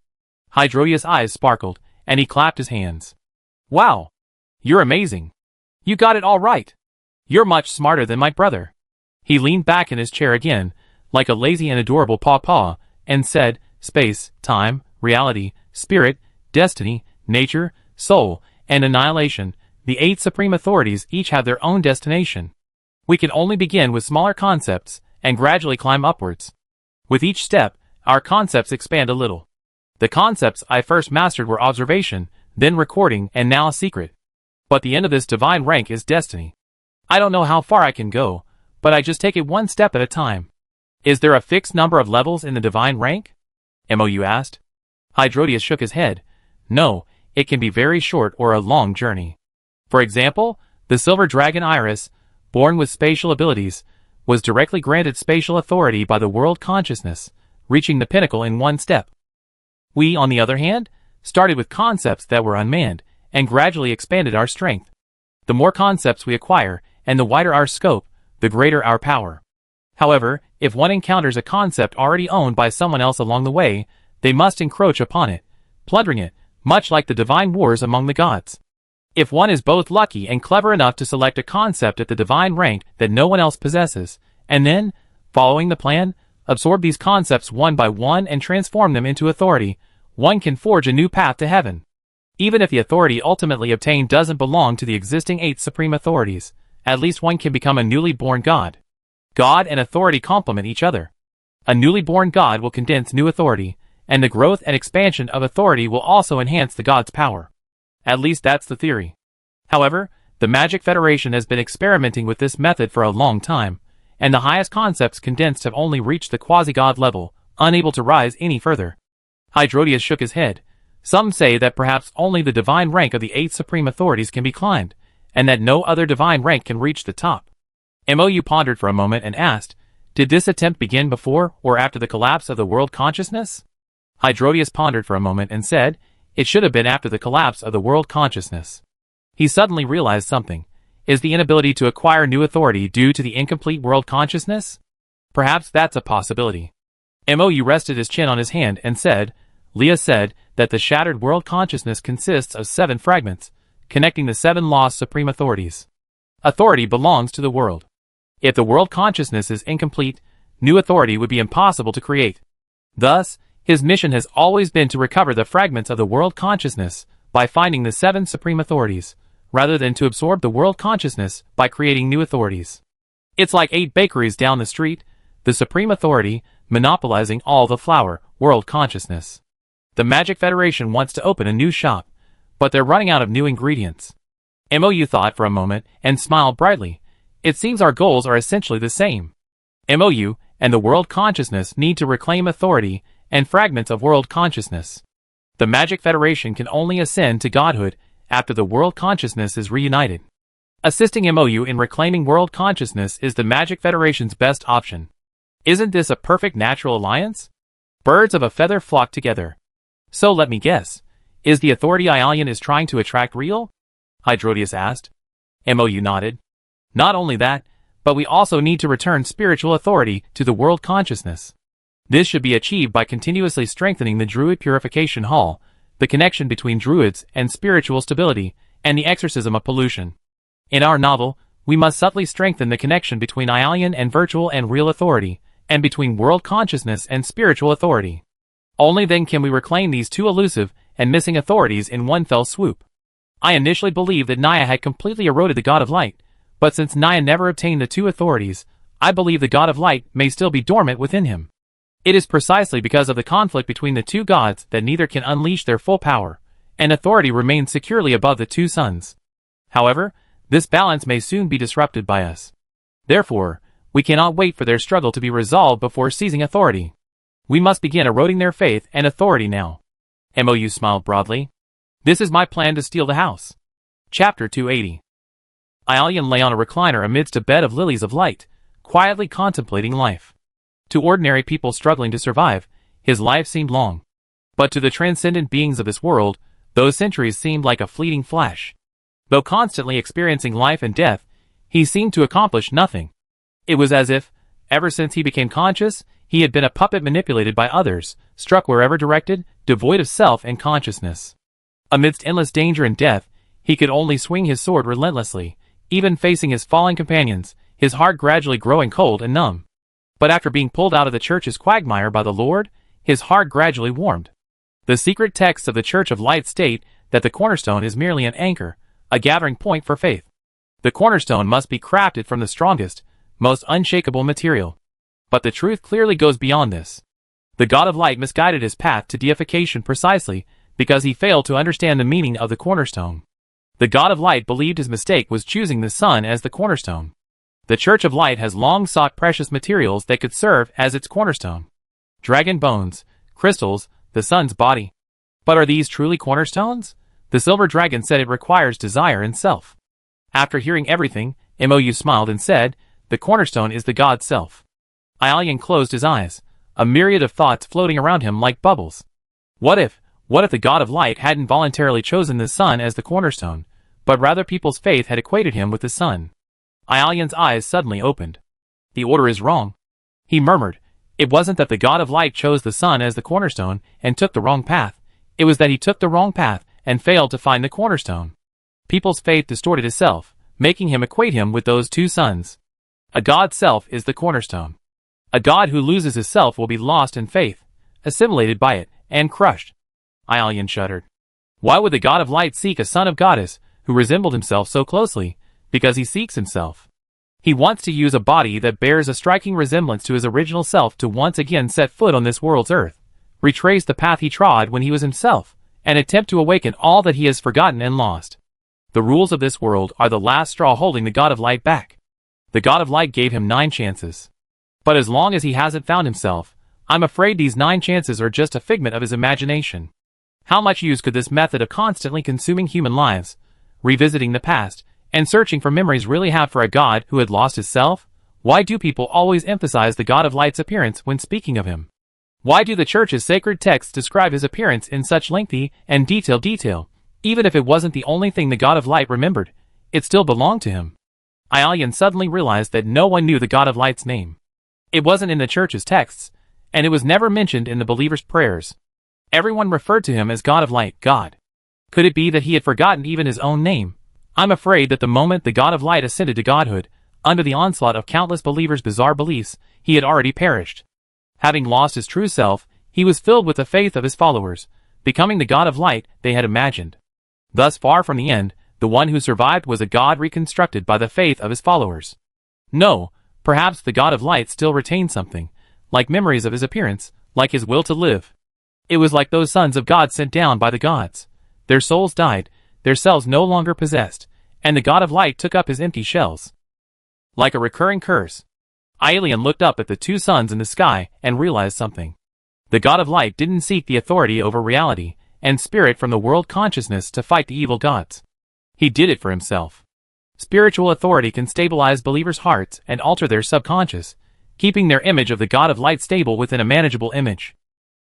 Hydrodius' eyes sparkled, and he clapped his hands. Wow! You're amazing. You got it all right. You're much smarter than my brother. He leaned back in his chair again, like a lazy and adorable paw, and said, space, time, reality, spirit, destiny, nature, soul, and annihilation, the 8 supreme authorities each have their own destination. We can only begin with smaller concepts, and gradually climb upwards. With each step, our concepts expand a little. The concepts I first mastered were observation, then recording, and now a secret. But the end of this divine rank is destiny. I don't know how far I can go, but I just take it one step at a time. Is there a fixed number of levels in the divine rank? Mou asked. Hydrodius shook his head. No, it can be very short or a long journey. For example, the silver dragon Iris, born with spatial abilities, was directly granted spatial authority by the world consciousness, reaching the pinnacle in one step. We, on the other hand, started with concepts that were unmanned, and gradually expanded our strength. The more concepts we acquire, and the wider our scope, the greater our power. However, if one encounters a concept already owned by someone else along the way, they must encroach upon it, plundering it, much like the divine wars among the gods. If one is both lucky and clever enough to select a concept at the divine rank that no one else possesses, and then, following the plan, absorb these concepts one by one and transform them into authority, one can forge a new path to heaven. Even if the authority ultimately obtained doesn't belong to the existing 8 supreme authorities, at least one can become a newly born god. God and authority complement each other. A newly born god will condense new authority, and the growth and expansion of authority will also enhance the god's power. At least that's the theory. However, the Magic Federation has been experimenting with this method for a long time, and the highest concepts condensed have only reached the quasi-god level, unable to rise any further. Hydrodius shook his head. Some say that perhaps only the divine rank of the 8 supreme authorities can be climbed, and that no other divine rank can reach the top. Mou pondered for a moment and asked, did this attempt begin before or after the collapse of the world consciousness? Hydrodius pondered for a moment and said, it should have been after the collapse of the world consciousness. He suddenly realized something. Is the inability to acquire new authority due to the incomplete world consciousness? Perhaps that's a possibility. Mou rested his chin on his hand and said, Leah said that the shattered world consciousness consists of 7 fragments, connecting the 7 lost supreme authorities. Authority belongs to the world. If the world consciousness is incomplete, new authority would be impossible to create. Thus, his mission has always been to recover the fragments of the world consciousness by finding the 7 supreme authorities, rather than to absorb the world consciousness by creating new authorities. It's like 8 bakeries down the street, the supreme authority monopolizing all the flour, world consciousness. The Magic Federation wants to open a new shop, but they're running out of new ingredients. MOU thought for a moment and smiled brightly. It seems our goals are essentially the same. MOU and the world consciousness need to reclaim authority and fragments of world consciousness. The Magic Federation can only ascend to godhood after the world consciousness is reunited. Assisting MOU in reclaiming world consciousness is the Magic Federation's best option. Isn't this a perfect natural alliance? Birds of a feather flock together. So let me guess, is the authority Ialian is trying to attract real? Hydrodius asked. MOU nodded. Not only that, but we also need to return spiritual authority to the world consciousness. This should be achieved by continuously strengthening the Druid Purification Hall, the connection between Druids and spiritual stability, and the exorcism of pollution. In our novel, we must subtly strengthen the connection between Ialian and virtual and real authority, and between world consciousness and spiritual authority. Only then can we reclaim these two elusive and missing authorities in one fell swoop. I initially believed that Naya had completely eroded the God of Light, but since Naya never obtained the two authorities, I believe the God of Light may still be dormant within him. It is precisely because of the conflict between the two gods that neither can unleash their full power, and authority remains securely above the two suns. However, this balance may soon be disrupted by us. Therefore, we cannot wait for their struggle to be resolved before seizing authority. We must begin eroding their faith and authority now. MOU smiled broadly. This is my plan to steal the house. Chapter 280. Ialian lay on a recliner amidst a bed of lilies of light, quietly contemplating life. To ordinary people struggling to survive, his life seemed long. But to the transcendent beings of this world, those centuries seemed like a fleeting flash. Though constantly experiencing life and death, he seemed to accomplish nothing. It was as if, ever since he became conscious, he had been a puppet manipulated by others, struck wherever directed, devoid of self and consciousness. Amidst endless danger and death, he could only swing his sword relentlessly, even facing his fallen companions, his heart gradually growing cold and numb. But after being pulled out of the church's quagmire by the Lord, his heart gradually warmed. The secret texts of the Church of Light state that the cornerstone is merely an anchor, a gathering point for faith. The cornerstone must be crafted from the strongest, most unshakable material. But the truth clearly goes beyond this. The God of Light misguided his path to deification precisely because he failed to understand the meaning of the cornerstone. The God of Light believed his mistake was choosing the sun as the cornerstone. The Church of Light has long sought precious materials that could serve as its cornerstone. Dragon bones, crystals, the sun's body. But are these truly cornerstones? The silver dragon said it requires desire and self. After hearing everything, MOU smiled and said, the cornerstone is the God's self. Ialian closed his eyes, a myriad of thoughts floating around him like bubbles. What if the God of Light hadn't voluntarily chosen the sun as the cornerstone, but rather people's faith had equated him with the sun? Ialian's eyes suddenly opened. The order is wrong. He murmured. It wasn't that the God of Light chose the sun as the cornerstone and took the wrong path. It was that he took the wrong path and failed to find the cornerstone. People's faith distorted his self, making him equate him with those two suns. A God's self is the cornerstone. A God who loses his self will be lost in faith, assimilated by it, and crushed. Ialian shuddered. Why would the God of Light seek a son of goddess who resembled himself so closely? Because he seeks himself. He wants to use a body that bears a striking resemblance to his original self to once again set foot on this world's earth, retrace the path he trod when he was himself, and attempt to awaken all that he has forgotten and lost. The rules of this world are the last straw holding the God of Light back. The God of Light gave him 9 chances. But as long as he hasn't found himself, I'm afraid these 9 chances are just a figment of his imagination. How much use could this method of constantly consuming human lives, revisiting the past, and searching for memories really have for a God who had lost his self? Why do people always emphasize the God of Light's appearance when speaking of him? Why do the Church's sacred texts describe his appearance in such lengthy and detailed detail? Even if it wasn't the only thing the God of Light remembered, it still belonged to him. Ialian suddenly realized that no one knew the God of Light's name. It wasn't in the Church's texts, and it was never mentioned in the believers' prayers. Everyone referred to him as God of Light, God. Could it be that he had forgotten even his own name? I'm afraid that the moment the God of Light ascended to godhood, under the onslaught of countless believers' bizarre beliefs, he had already perished. Having lost his true self, he was filled with the faith of his followers, becoming the God of Light they had imagined. Thus far from the end, the one who survived was a God reconstructed by the faith of his followers. No, perhaps the God of Light still retained something, like memories of his appearance, like his will to live. It was like those sons of God sent down by the gods. Their souls died, their cells no longer possessed, and the God of light took up his empty shells. Like a recurring curse, Aelian looked up at the two suns in the sky and realized something. The God of light didn't seek the authority over reality and spirit from the world consciousness to fight the evil gods. He did it for himself. Spiritual authority can stabilize believers' hearts and alter their subconscious, keeping their image of the God of light stable within a manageable image.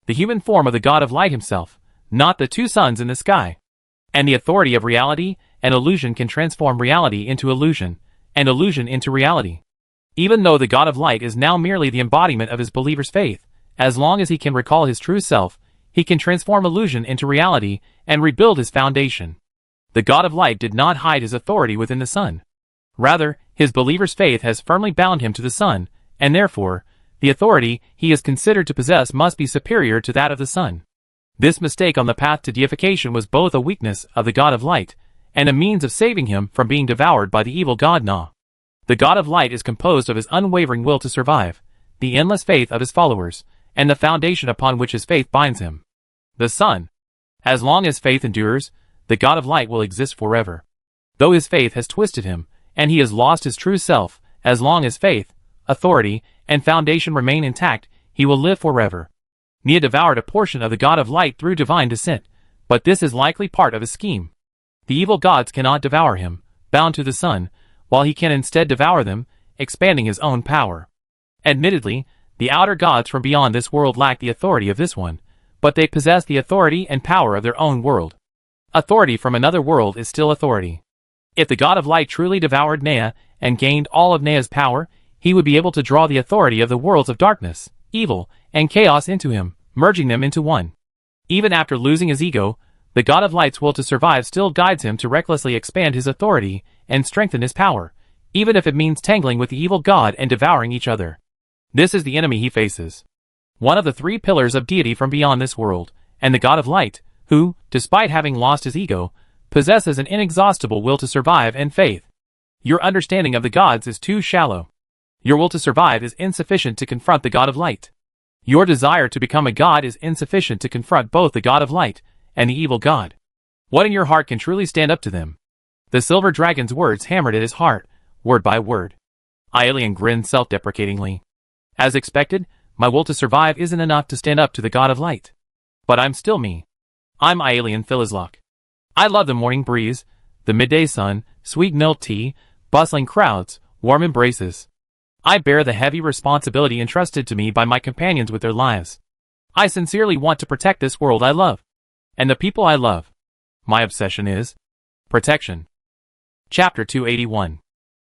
The human form of the God of light himself, not the two suns in the sky. And the authority of reality and illusion can transform reality into illusion, and illusion into reality. Even though the God of light is now merely the embodiment of his believer's faith, as long as he can recall his true self, he can transform illusion into reality and rebuild his foundation. The God of light did not hide his authority within the sun. Rather, his believer's faith has firmly bound him to the sun, and therefore, the authority he is considered to possess must be superior to that of the sun. This mistake on the path to deification was both a weakness of the God of light, and a means of saving him from being devoured by the evil god Na. The God of light is composed of his unwavering will to survive, the endless faith of his followers, and the foundation upon which his faith binds him. The sun. As long as faith endures, the God of light will exist forever. Though his faith has twisted him, and he has lost his true self, as long as faith, authority, and foundation remain intact, he will live forever. Nia devoured a portion of the God of light through divine descent, but this is likely part of his scheme. The evil gods cannot devour him, bound to the sun, while he can instead devour them, expanding his own power. Admittedly, the outer gods from beyond this world lack the authority of this one, but they possess the authority and power of their own world. Authority from another world is still authority. If the God of light truly devoured Nea and gained all of Nea's power, he would be able to draw the authority of the worlds of darkness, evil, and chaos into him, merging them into one. Even after losing his ego, the God of light's will to survive still guides him to recklessly expand his authority and strengthen his power, even if it means tangling with the evil god and devouring each other. This is the enemy he faces. One of the three pillars of deity from beyond this world, and the God of light, who, despite having lost his ego, possesses an inexhaustible will to survive and faith. Your understanding of the gods is too shallow. Your will to survive is insufficient to confront the God of light. Your desire to become a god is insufficient to confront both the God of light and the evil god. What in your heart can truly stand up to them? The silver dragon's words hammered at his heart, word by word. Aelian grinned self-deprecatingly. As expected, my will to survive isn't enough to stand up to the God of light. But I'm still me. I'm Aelian Philizlock. I love the morning breeze, the midday sun, sweet milk tea, bustling crowds, warm embraces. I bear the heavy responsibility entrusted to me by my companions with their lives. I sincerely want to protect this world I love. And the people I love. My obsession is protection. Chapter 281.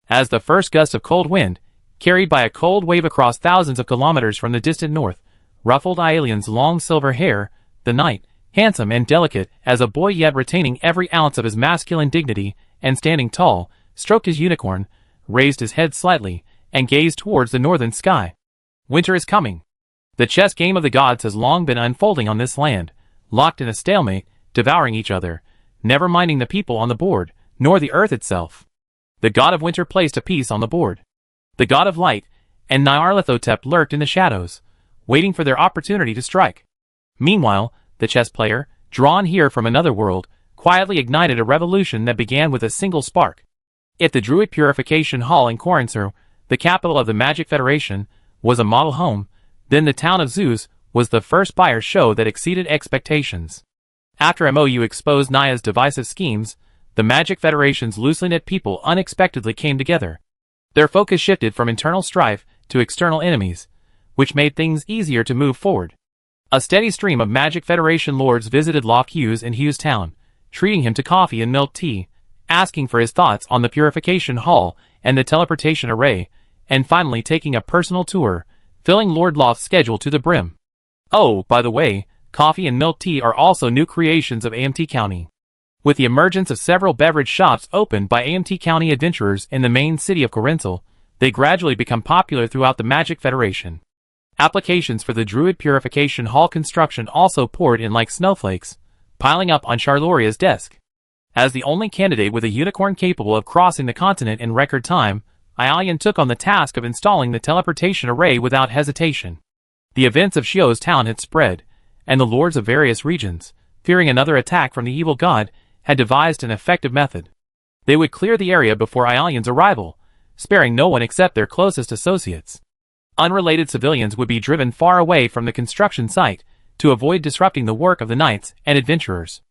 As the first gust of cold wind, carried by a cold wave across thousands of kilometers from the distant north, ruffled Aelian's long silver hair, the knight, handsome and delicate as a boy yet retaining every ounce of his masculine dignity, and standing tall, stroked his unicorn, raised his head slightly, and gazed towards the northern sky. Winter is coming. The chess game of the gods has long been unfolding on this land, locked in a stalemate, devouring each other, never minding the people on the board, nor the earth itself. The god of winter placed a piece on the board. The god of light and Nyarlathotep lurked in the shadows, waiting for their opportunity to strike. Meanwhile, the chess player, drawn here from another world, quietly ignited a revolution that began with a single spark. If the Druid Purification Hall in Corensor, the capital of the Magic Federation, was a model home, then the town of Zeus was the first buyer show that exceeded expectations. After MOU exposed Naya's divisive schemes, the Magic Federation's loosely knit people unexpectedly came together. Their focus shifted from internal strife to external enemies, which made things easier to move forward. A steady stream of Magic Federation lords visited Loch Hughes in Hughes Town, treating him to coffee and milk tea, asking for his thoughts on the Purification Hall and the teleportation array, and finally taking a personal tour, filling Lord Loft's schedule to the brim. Oh, by the way, coffee and milk tea are also new creations of AMT County. With the emergence of several beverage shops opened by AMT County adventurers in the main city of Corensor, they gradually become popular throughout the Magic Federation. Applications for the Druid Purification Hall construction also poured in like snowflakes, piling up on Charloria's desk. As the only candidate with a unicorn capable of crossing the continent in record time, Aelian took on the task of installing the teleportation array without hesitation. The events of Shio's town had spread, and the lords of various regions, fearing another attack from the evil god, had devised an effective method. They would clear the area before Aelian's arrival, sparing no one except their closest associates. Unrelated civilians would be driven far away from the construction site to avoid disrupting the work of the knights and adventurers.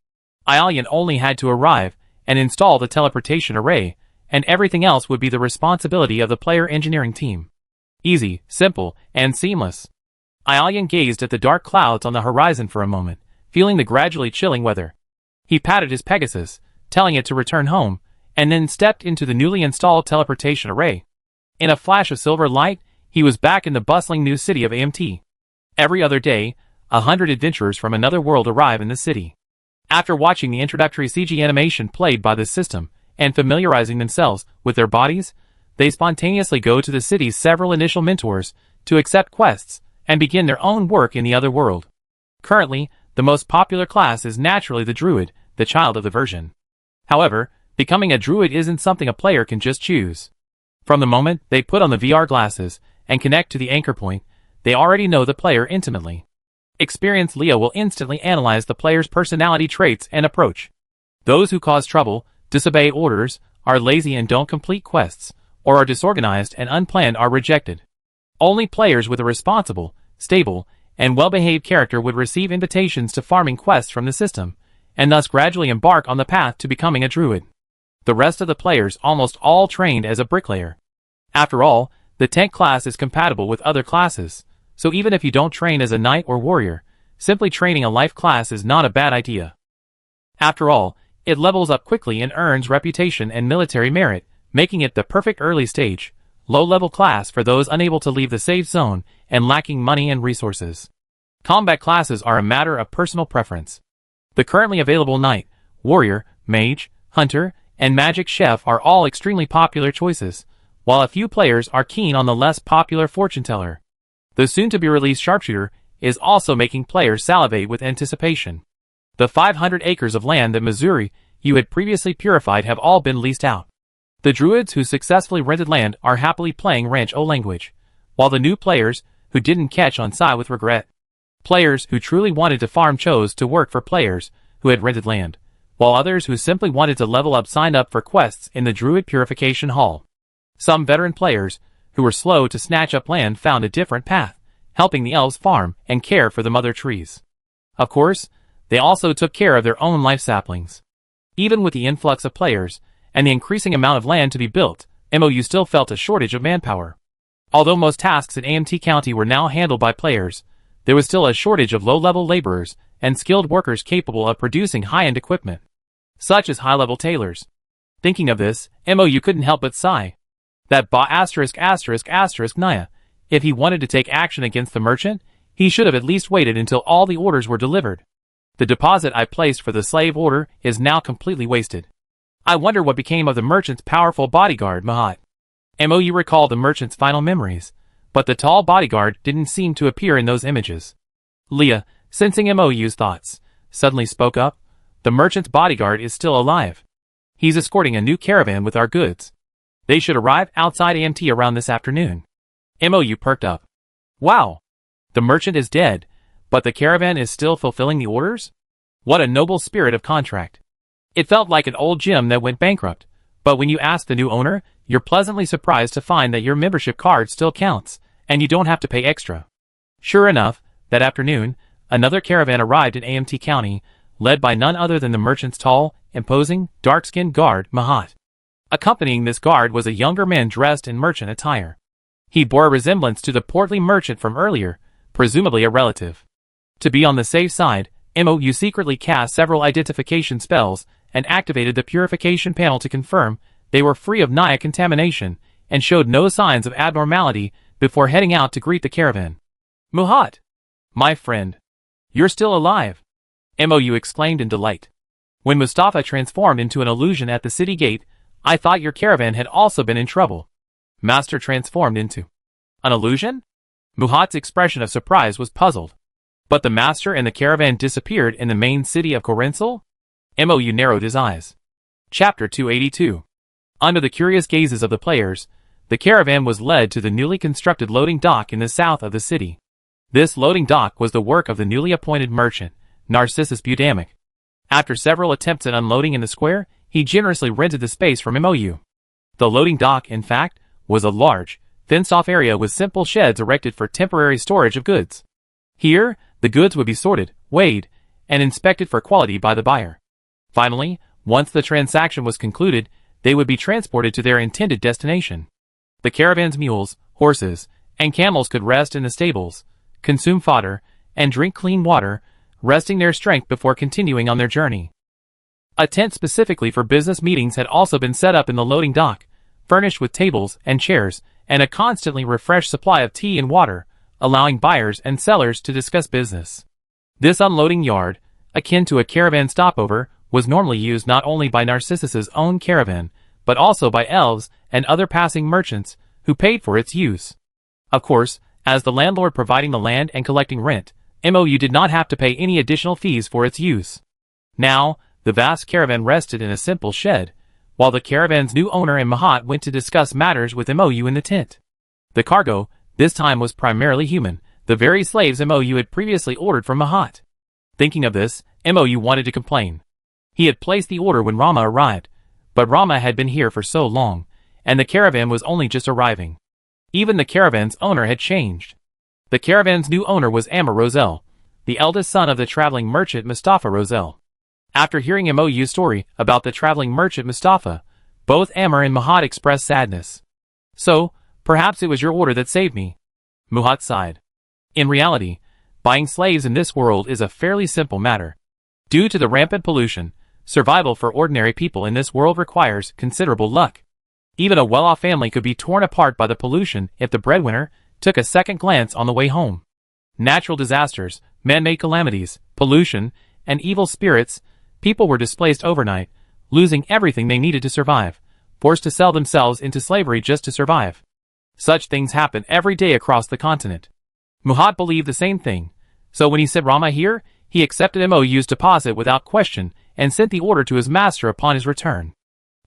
Aelian only had to arrive and install the teleportation array, and everything else would be the responsibility of the player engineering team. Easy, simple, and seamless. Aelian gazed at the dark clouds on the horizon for a moment, feeling the gradually chilling weather. He patted his Pegasus, telling it to return home, and then stepped into the newly installed teleportation array. In a flash of silver light, he was back in the bustling new city of AMT. Every other day, 100 adventurers from another world arrive in the city. After watching the introductory CG animation played by the system and familiarizing themselves with their bodies, they spontaneously go to the city's several initial mentors to accept quests and begin their own work in the other world. Currently, the most popular class is naturally the Druid, the child of the version. However, becoming a Druid isn't something a player can just choose. From the moment they put on the VR glasses and connect to the anchor point, they already know the player intimately. Experienced Leah will instantly analyze the player's personality traits and approach. Those who cause trouble, disobey orders, are lazy and don't complete quests, or are disorganized and unplanned are rejected. Only players with a responsible, stable, and well-behaved character would receive invitations to farming quests from the system, and thus gradually embark on the path to becoming a druid. The rest of the players almost all trained as a bricklayer. After all, the tank class is compatible with other classes, so even if you don't train as a knight or warrior, simply training a life class is not a bad idea. After all, it levels up quickly and earns reputation and military merit, making it the perfect early stage, low-level class for those unable to leave the safe zone and lacking money and resources. Combat classes are a matter of personal preference. The currently available knight, warrior, mage, hunter, and magic chef are all extremely popular choices, while a few players are keen on the less popular fortune teller. The soon-to-be-released sharpshooter is also making players salivate with anticipation. The 500 acres of land that Missouri you had previously purified have all been leased out. The druids who successfully rented land are happily playing Ranch O language, while the new players who didn't catch on sigh with regret. Players who truly wanted to farm chose to work for players who had rented land, while others who simply wanted to level up signed up for quests in the Druid Purification Hall. Some veteran players who were slow to snatch up land found a different path, helping the elves farm and care for the mother trees. Of course, they also took care of their own life saplings. Even with the influx of players and the increasing amount of land to be built, MOU still felt a shortage of manpower. Although most tasks in AMT County were now handled by players, there was still a shortage of low-level laborers and skilled workers capable of producing high-end equipment, such as high-level tailors. Thinking of this, MOU couldn't help but sigh. That Naya. If he wanted to take action against the merchant, he should have at least waited until all the orders were delivered. The deposit I placed for the slave order is now completely wasted. I wonder what became of the merchant's powerful bodyguard, Mahat. MOU recalled the merchant's final memories, but the tall bodyguard didn't seem to appear in those images. Leah, sensing MOU's thoughts, suddenly spoke up. The merchant's bodyguard is still alive. He's escorting a new caravan with our goods. They should arrive outside AMT around this afternoon. MOU perked up. Wow! The merchant is dead, but the caravan is still fulfilling the orders? What a noble spirit of contract. It felt like an old gym that went bankrupt, but when you ask the new owner, you're pleasantly surprised to find that your membership card still counts, and you don't have to pay extra. Sure enough, that afternoon, another caravan arrived in AMT County, led by none other than the merchant's tall, imposing, dark-skinned guard, Mahat. Accompanying this guard was a younger man dressed in merchant attire. He bore a resemblance to the portly merchant from earlier, presumably a relative. To be on the safe side, MOU secretly cast several identification spells and activated the purification panel to confirm they were free of Naya contamination and showed no signs of abnormality before heading out to greet the caravan. Muhat! My friend! You're still alive! MOU exclaimed in delight. When Mustafa transformed into an illusion at the city gate, I thought your caravan had also been in trouble. Master transformed into an illusion? Muhat's expression of surprise was puzzled. But the master and the caravan disappeared in the main city of Korensil? MOU narrowed his eyes. Chapter 282. Under the curious gazes of the players, the caravan was led to the newly constructed loading dock in the south of the city. This loading dock was the work of the newly appointed merchant, Narcissus Budamic. After several attempts at unloading in the square, he generously rented the space from MOU. The loading dock, in fact, was a large, fenced-off area with simple sheds erected for temporary storage of goods. Here, the goods would be sorted, weighed, and inspected for quality by the buyer. Finally, once the transaction was concluded, they would be transported to their intended destination. The caravan's mules, horses, and camels could rest in the stables, consume fodder, and drink clean water, resting their strength before continuing on their journey. A tent specifically for business meetings had also been set up in the loading dock, furnished with tables and chairs, and a constantly refreshed supply of tea and water, allowing buyers and sellers to discuss business. This unloading yard, akin to a caravan stopover, was normally used not only by Narcissus's own caravan, but also by elves and other passing merchants who paid for its use. Of course, as the landlord providing the land and collecting rent, MOU did not have to pay any additional fees for its use. Now, the vast caravan rested in a simple shed, while the caravan's new owner and Mahat went to discuss matters with MOU in the tent. The cargo, this time, was primarily human, the very slaves MOU had previously ordered from Mahat. Thinking of this, MOU wanted to complain. He had placed the order when Rama arrived, but Rama had been here for so long, and the caravan was only just arriving. Even the caravan's owner had changed. The caravan's new owner was Amr Roselle, the eldest son of the traveling merchant Mustafa Roselle. After hearing MOU's story about the traveling merchant Mustafa, both Amr and Mahat expressed sadness. "So, perhaps it was your order that saved me," Mahat sighed. In reality, buying slaves in this world is a fairly simple matter. Due to the rampant pollution, survival for ordinary people in this world requires considerable luck. Even a well-off family could be torn apart by the pollution if the breadwinner took a second glance on the way home. Natural disasters, man-made calamities, pollution, and evil spirits, people were displaced overnight, losing everything they needed to survive, forced to sell themselves into slavery just to survive. Such things happen every day across the continent. Mahat believed the same thing, so when he said Rama here, he accepted MOU's deposit without question and sent the order to his master upon his return.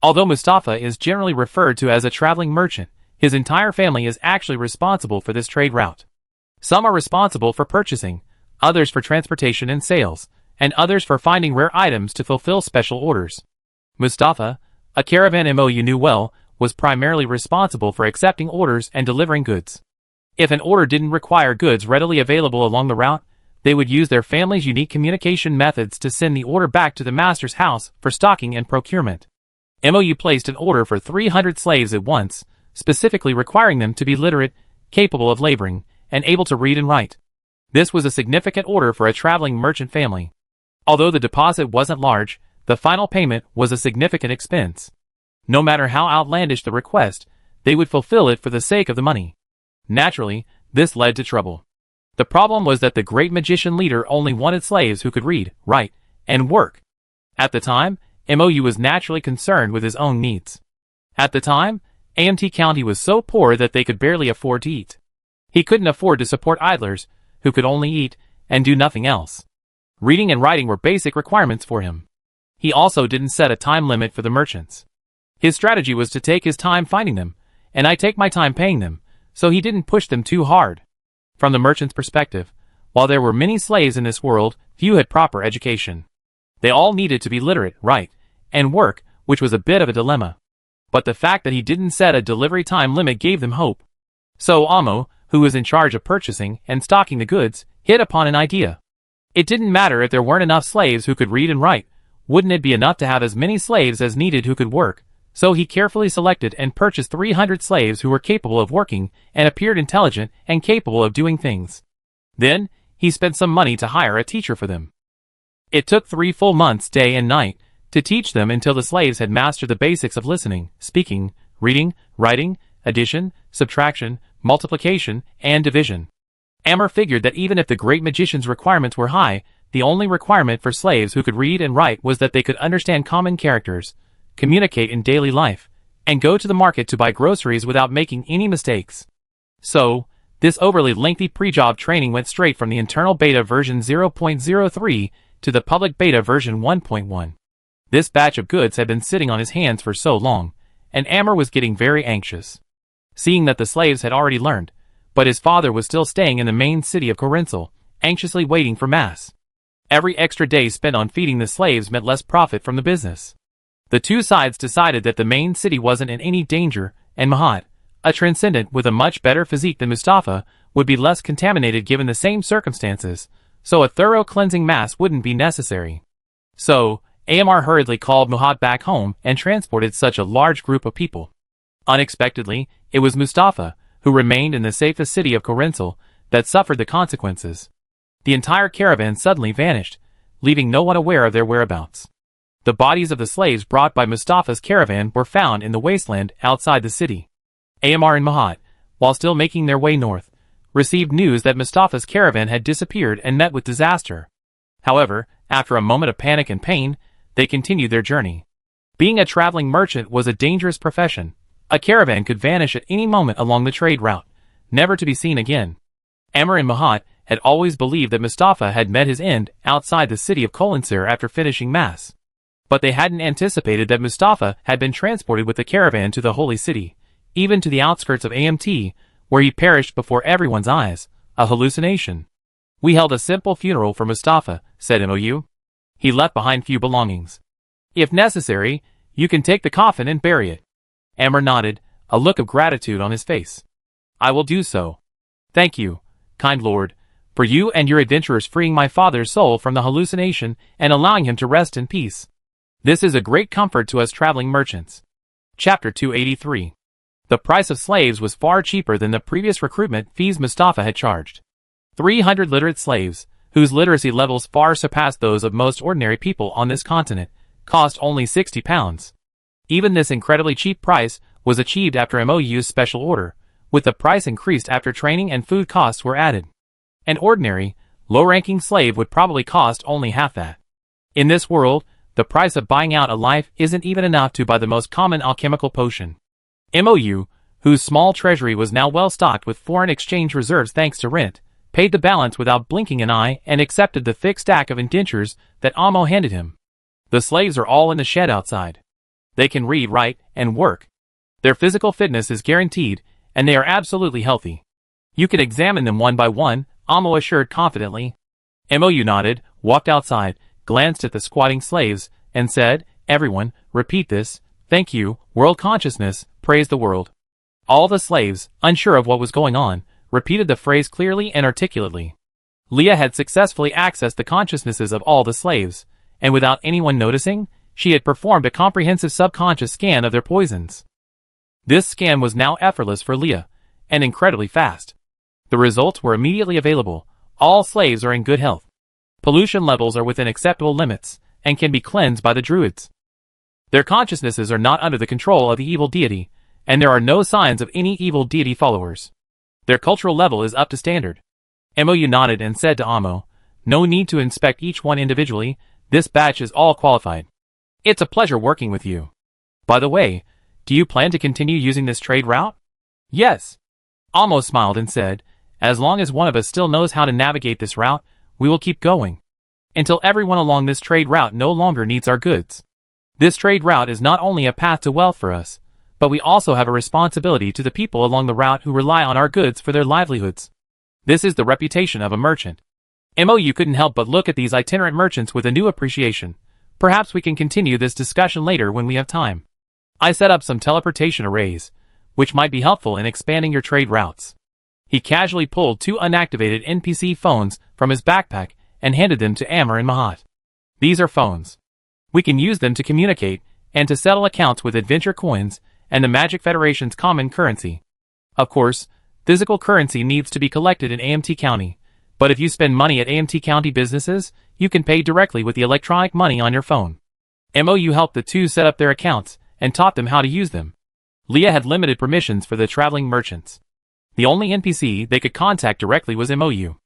Although Mustafa is generally referred to as a traveling merchant, his entire family is actually responsible for this trade route. Some are responsible for purchasing, others for transportation and sales, and others for finding rare items to fulfill special orders. Mustafa, a caravan MOU knew well, was primarily responsible for accepting orders and delivering goods. If an order didn't require goods readily available along the route, they would use their family's unique communication methods to send the order back to the master's house for stocking and procurement. MOU placed an order for 300 slaves at once, specifically requiring them to be literate, capable of laboring, and able to read and write. This was a significant order for a traveling merchant family. Although the deposit wasn't large, the final payment was a significant expense. No matter how outlandish the request, they would fulfill it for the sake of the money. Naturally, this led to trouble. The problem was that the great magician leader only wanted slaves who could read, write, and work. At the time, MOU was naturally concerned with his own needs. At the time, AMT County was so poor that they could barely afford to eat. He couldn't afford to support idlers, who could only eat and do nothing else. Reading and writing were basic requirements for him. He also didn't set a time limit for the merchants. His strategy was to take his time finding them, and I take my time paying them, so he didn't push them too hard. From the merchant's perspective, while there were many slaves in this world, few had proper education. They all needed to be literate, write, and work, which was a bit of a dilemma. But the fact that he didn't set a delivery time limit gave them hope. So Amo, who was in charge of purchasing and stocking the goods, hit upon an idea. It didn't matter if there weren't enough slaves who could read and write. Wouldn't it be enough to have as many slaves as needed who could work? So he carefully selected and purchased 300 slaves who were capable of working and appeared intelligent and capable of doing things. Then, he spent some money to hire a teacher for them. It took 3 full months, day and night, to teach them until the slaves had mastered the basics of listening, speaking, reading, writing, addition, subtraction, multiplication, and division. Amr figured that even if the great magician's requirements were high, the only requirement for slaves who could read and write was that they could understand common characters, communicate in daily life, and go to the market to buy groceries without making any mistakes. So, this overly lengthy pre-job training went straight from the internal beta version 0.03 to the public beta version 1.1. This batch of goods had been sitting on his hands for so long, and Amr was getting very anxious. Seeing that the slaves had already learned, but his father was still staying in the main city of Corinthal, anxiously waiting for Mass. Every extra day spent on feeding the slaves meant less profit from the business. The two sides decided that the main city wasn't in any danger, and Mahat, a transcendent with a much better physique than Mustafa, would be less contaminated given the same circumstances, so a thorough cleansing mass wouldn't be necessary. So, Amr hurriedly called Mahat back home and transported such a large group of people. Unexpectedly, it was Mustafa, who remained in the safest city of Corinthal, that suffered the consequences. The entire caravan suddenly vanished, leaving no one aware of their whereabouts. The bodies of the slaves brought by Mustafa's caravan were found in the wasteland outside the city. Amr and Mahat, while still making their way north, received news that Mustafa's caravan had disappeared and met with disaster. However, after a moment of panic and pain, they continued their journey. Being a traveling merchant was a dangerous profession. A caravan could vanish at any moment along the trade route, never to be seen again. Amr and Mahat had always believed that Mustafa had met his end outside the city of Kolinsir after finishing Mass. But they hadn't anticipated that Mustafa had been transported with the caravan to the holy city, even to the outskirts of Amt, where he perished before everyone's eyes, a hallucination. "We held a simple funeral for Mustafa," said Mou. "He left behind few belongings. If necessary, you can take the coffin and bury it." Amr nodded, a look of gratitude on his face. "I will do so. Thank you, kind lord, for you and your adventurers freeing my father's soul from the hallucination and allowing him to rest in peace. This is a great comfort to us traveling merchants." Chapter 283. The price of slaves was far cheaper than the previous recruitment fees Mustafa had charged. 300 literate slaves, whose literacy levels far surpassed those of most ordinary people on this continent, cost only £60. Even this incredibly cheap price was achieved after Mou's special order, with the price increased after training and food costs were added. An ordinary, low-ranking slave would probably cost only half that. In this world, the price of buying out a life isn't even enough to buy the most common alchemical potion. Mou, whose small treasury was now well stocked with foreign exchange reserves thanks to rent, paid the balance without blinking an eye and accepted the thick stack of indentures that Amo handed him. The slaves are all in the shed outside. They can read, write, and work. Their physical fitness is guaranteed, and they are absolutely healthy. You can examine them one by one, Amo assured confidently. Mou nodded, walked outside, glanced at the squatting slaves, and said, "Everyone, repeat this. Thank you, world consciousness, praise the world." All the slaves, unsure of what was going on, repeated the phrase clearly and articulately. Leah had successfully accessed the consciousnesses of all the slaves, and without anyone noticing, she had performed a comprehensive subconscious scan of their poisons. This scan was now effortless for Leah, and incredibly fast. The results were immediately available. All slaves are in good health. Pollution levels are within acceptable limits, and can be cleansed by the druids. Their consciousnesses are not under the control of the evil deity, and there are no signs of any evil deity followers. Their cultural level is up to standard. Mou nodded and said to Amo, "No need to inspect each one individually, this batch is all qualified. It's a pleasure working with you. By the way, do you plan to continue using this trade route?" "Yes." Amo smiled and said, "As long as one of us still knows how to navigate this route, we will keep going. Until everyone along this trade route no longer needs our goods. This trade route is not only a path to wealth for us, but we also have a responsibility to the people along the route who rely on our goods for their livelihoods. This is the reputation of a merchant." Mou couldn't help but look at these itinerant merchants with a new appreciation. "Perhaps we can continue this discussion later when we have time. I set up some teleportation arrays, which might be helpful in expanding your trade routes." He casually pulled 2 unactivated NPC phones from his backpack and handed them to Amr and Mahat. "These are phones. We can use them to communicate and to settle accounts with adventure coins and the Magic Federation's common currency. Of course, physical currency needs to be collected in Amt County, but if you spend money at Amt County businesses, you can pay directly with the electronic money on your phone." Mou helped the two set up their accounts and taught them how to use them. Leah had limited permissions for the traveling merchants. The only NPC they could contact directly was Mou.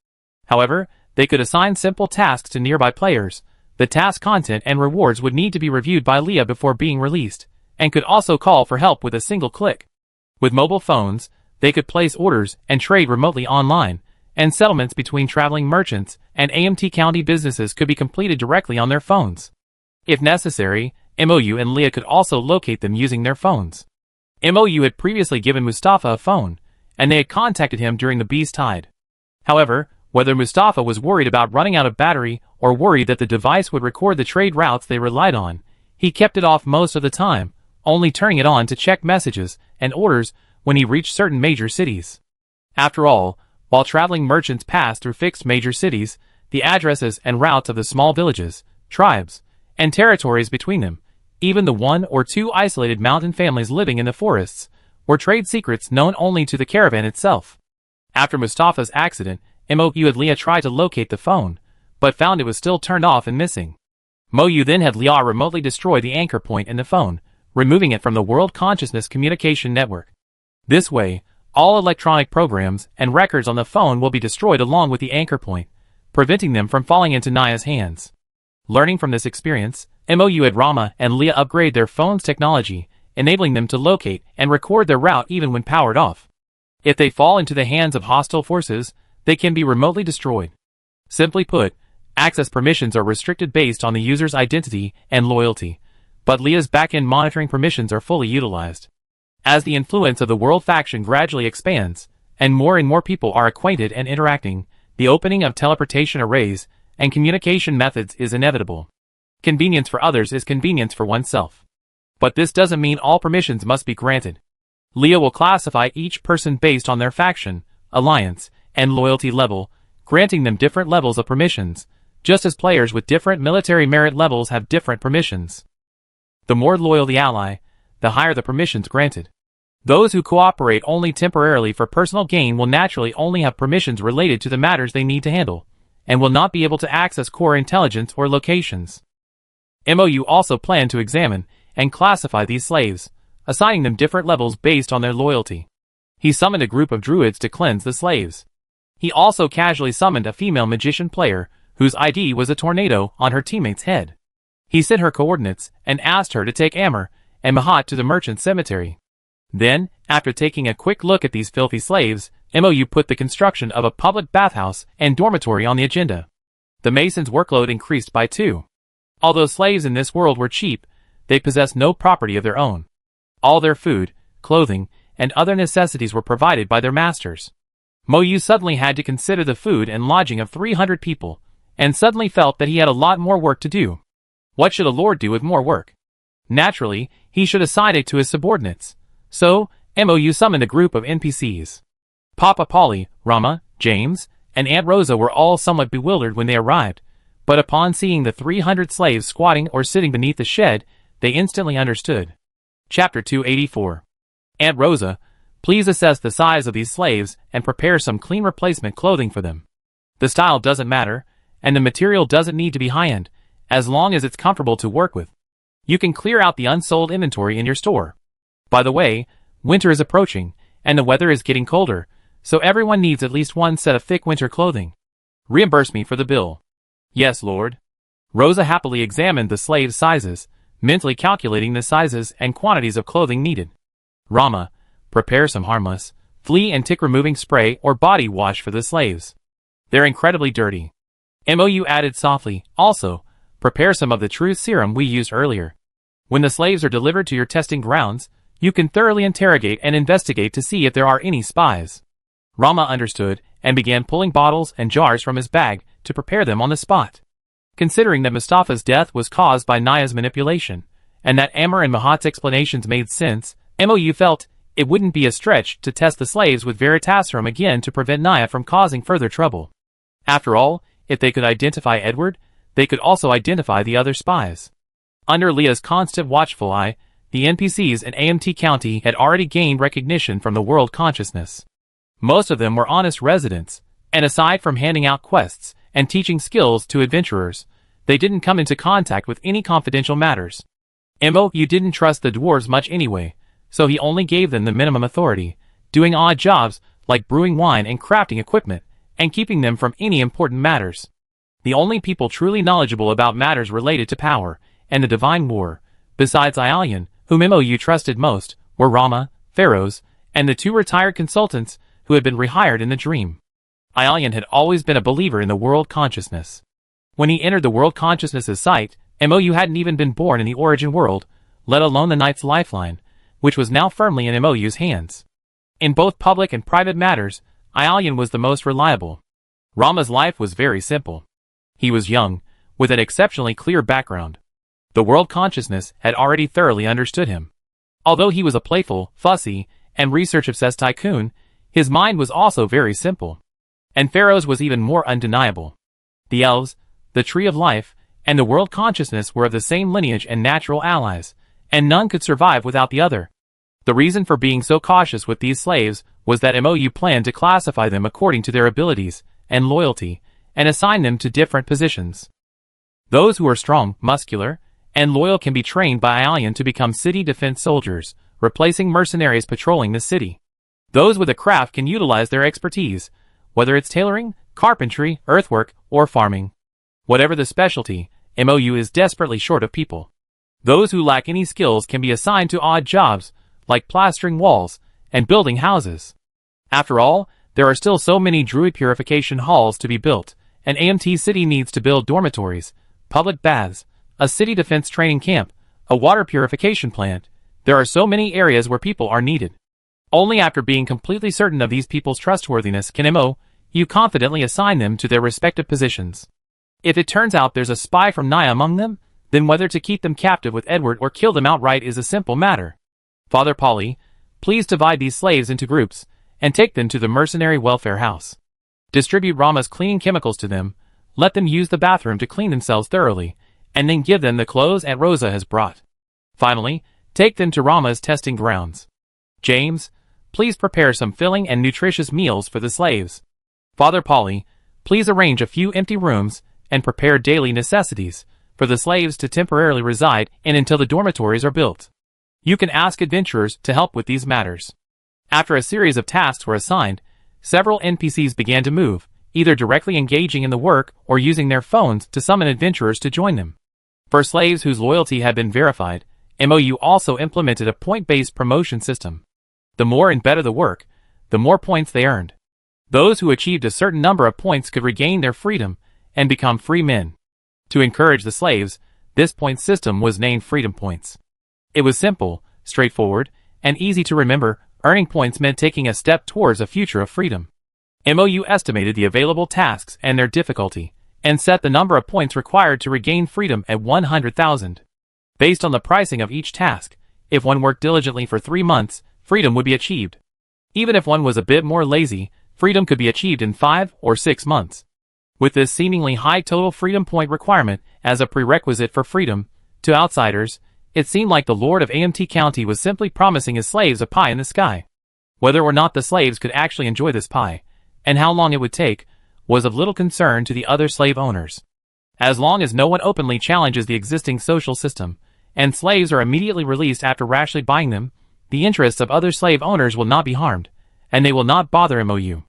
However, they could assign simple tasks to nearby players. The task content and rewards would need to be reviewed by Leah before being released, and could also call for help with a single click. With mobile phones, they could place orders and trade remotely online, and settlements between traveling merchants and Amt County businesses could be completed directly on their phones. If necessary, Mou and Leah could also locate them using their phones. Mou had previously given Mustafa a phone, and they had contacted him during the Beast Tide. However, whether Mustafa was worried about running out of battery or worried that the device would record the trade routes they relied on, he kept it off most of the time, only turning it on to check messages and orders when he reached certain major cities. After all, while traveling merchants passed through fixed major cities, the addresses and routes of the small villages, tribes, and territories between them, even the one or two isolated mountain families living in the forests, were trade secrets known only to the caravan itself. After Mustafa's accident, Mo-Yu had Leah try to locate the phone, but found it was still turned off and missing. Mo-Yu then had Leah remotely destroy the anchor point in the phone, removing it from the World Consciousness Communication Network. This way, all electronic programs and records on the phone will be destroyed along with the anchor point, preventing them from falling into Naya's hands. Learning from this experience, Mo-Yu had Rama and Leah upgrade their phone's technology, enabling them to locate and record their route even when powered off. If they fall into the hands of hostile forces, they can be remotely destroyed. Simply put, access permissions are restricted based on the user's identity and loyalty, but Leah's back-end monitoring permissions are fully utilized. As the influence of the world faction gradually expands, and more people are acquainted and interacting, the opening of teleportation arrays and communication methods is inevitable. Convenience for others is convenience for oneself. But this doesn't mean all permissions must be granted. Leah will classify each person based on their faction, alliance, and loyalty level, granting them different levels of permissions, just as players with different military merit levels have different permissions. The more loyal the ally, the higher the permissions granted. Those who cooperate only temporarily for personal gain will naturally only have permissions related to the matters they need to handle, and will not be able to access core intelligence or locations. Mo-Yu also planned to examine and classify these slaves, assigning them different levels based on their loyalty. He summoned a group of druids to cleanse the slaves. He also casually summoned a female magician player, whose ID was a tornado on her teammate's head. He sent her coordinates and asked her to take Amr and Mahat to the merchant cemetery. Then, after taking a quick look at these filthy slaves, Mo-Yu put the construction of a public bathhouse and dormitory on the agenda. The masons' workload increased by 2. Although slaves in this world were cheap, they possessed no property of their own. All their food, clothing, and other necessities were provided by their masters. Mo-Yu suddenly had to consider the food and lodging of 300 people, and suddenly felt that he had a lot more work to do. What should a lord do with more work? Naturally, he should assign it to his subordinates. So, Mo-Yu summoned a group of NPCs. Papa Polly, Rama, James, and Aunt Rosa were all somewhat bewildered when they arrived, but upon seeing the 300 slaves squatting or sitting beneath the shed, they instantly understood. Chapter 284. Aunt Rosa, please assess the size of these slaves and prepare some clean replacement clothing for them. The style doesn't matter, and the material doesn't need to be high-end, as long as it's comfortable to work with. You can clear out the unsold inventory in your store. By the way, winter is approaching, and the weather is getting colder, so everyone needs at least one set of thick winter clothing. Reimburse me for the bill. Yes, Lord. Rosa happily examined the slaves' sizes, mentally calculating the sizes and quantities of clothing needed. Rama, prepare some harmless, flea and tick-removing spray or body wash for the slaves. They're incredibly dirty. Mo-Yu added softly, also, prepare some of the truth serum we used earlier. When the slaves are delivered to your testing grounds, you can thoroughly interrogate and investigate to see if there are any spies. Rama understood and began pulling bottles and jars from his bag to prepare them on the spot. Considering that Mustafa's death was caused by Naya's manipulation, and that Amr and Mahat's explanations made sense, Mo-Yu felt it wouldn't be a stretch to test the slaves with Veritaserum again to prevent Naya from causing further trouble. After all, if they could identify Edward, they could also identify the other spies. Under Leah's constant watchful eye, the NPCs in AMT County had already gained recognition from the world consciousness. Most of them were honest residents, and aside from handing out quests and teaching skills to adventurers, they didn't come into contact with any confidential matters. Mo-Yu didn't trust the dwarves much anyway, so he only gave them the minimum authority, doing odd jobs like brewing wine and crafting equipment, and keeping them from any important matters. The only people truly knowledgeable about matters related to power and the divine war, besides Aelian, whom Mo-Yu trusted most, were Rama, Pharaohs, and the 2 retired consultants who had been rehired in the dream. Aelian had always been a believer in the world consciousness. When he entered the world consciousness's sight, Mo-Yu hadn't even been born in the origin world, let alone the Knight's lifeline, which was now firmly in Mo-Yu's hands. In both public and private matters, Aelian was the most reliable. Rama's life was very simple. He was young, with an exceptionally clear background. The world consciousness had already thoroughly understood him. Although he was a playful, fussy, and research-obsessed tycoon, his mind was also very simple. And Pharaoh's was even more undeniable. The elves, the tree of life, and the world consciousness were of the same lineage and natural allies, and none could survive without the other. The reason for being so cautious with these slaves was that MOU planned to classify them according to their abilities and loyalty, and assign them to different positions. Those who are strong, muscular, and loyal can be trained by Aelian to become city defense soldiers, replacing mercenaries patrolling the city. Those with a craft can utilize their expertise, whether it's tailoring, carpentry, earthwork, or farming. Whatever the specialty, MOU is desperately short of people. Those who lack any skills can be assigned to odd jobs, like plastering walls and building houses. After all, there are still so many Druid purification halls to be built, and AMT City needs to build dormitories, public baths, a city defense training camp, a water purification plant. There are so many areas where people are needed. Only after being completely certain of these people's trustworthiness can MOU confidently assign them to their respective positions. If it turns out there's a spy from Naya among them, then whether to keep them captive with Edward or kill them outright is a simple matter. Father Polly, please divide these slaves into groups, and take them to the mercenary welfare house. Distribute Rama's cleaning chemicals to them, let them use the bathroom to clean themselves thoroughly, and then give them the clothes Aunt Rosa has brought. Finally, take them to Rama's testing grounds. James, please prepare some filling and nutritious meals for the slaves. Father Polly, please arrange a few empty rooms and prepare daily necessities for the slaves to temporarily reside in until the dormitories are built. You can ask adventurers to help with these matters. After a series of tasks were assigned, several NPCs began to move, either directly engaging in the work or using their phones to summon adventurers to join them. For slaves whose loyalty had been verified, MOU also implemented a point-based promotion system. The more and better the work, the more points they earned. Those who achieved a certain number of points could regain their freedom and become free men. To encourage the slaves, this point system was named Freedom Points. It was simple, straightforward, and easy to remember. Earning points meant taking a step towards a future of freedom. MOU estimated the available tasks and their difficulty, and set the number of points required to regain freedom at 100,000. Based on the pricing of each task, if one worked diligently for 3 months, freedom would be achieved. Even if one was a bit more lazy, freedom could be achieved in 5 or 6 months. With this seemingly high total freedom point requirement as a prerequisite for freedom, to outsiders, it seemed like the Lord of AMT County was simply promising his slaves a pie in the sky. Whether or not the slaves could actually enjoy this pie, and how long it would take, was of little concern to the other slave owners. As long as no one openly challenges the existing social system, and slaves are immediately released after rashly buying them, the interests of other slave owners will not be harmed, and they will not bother MOU.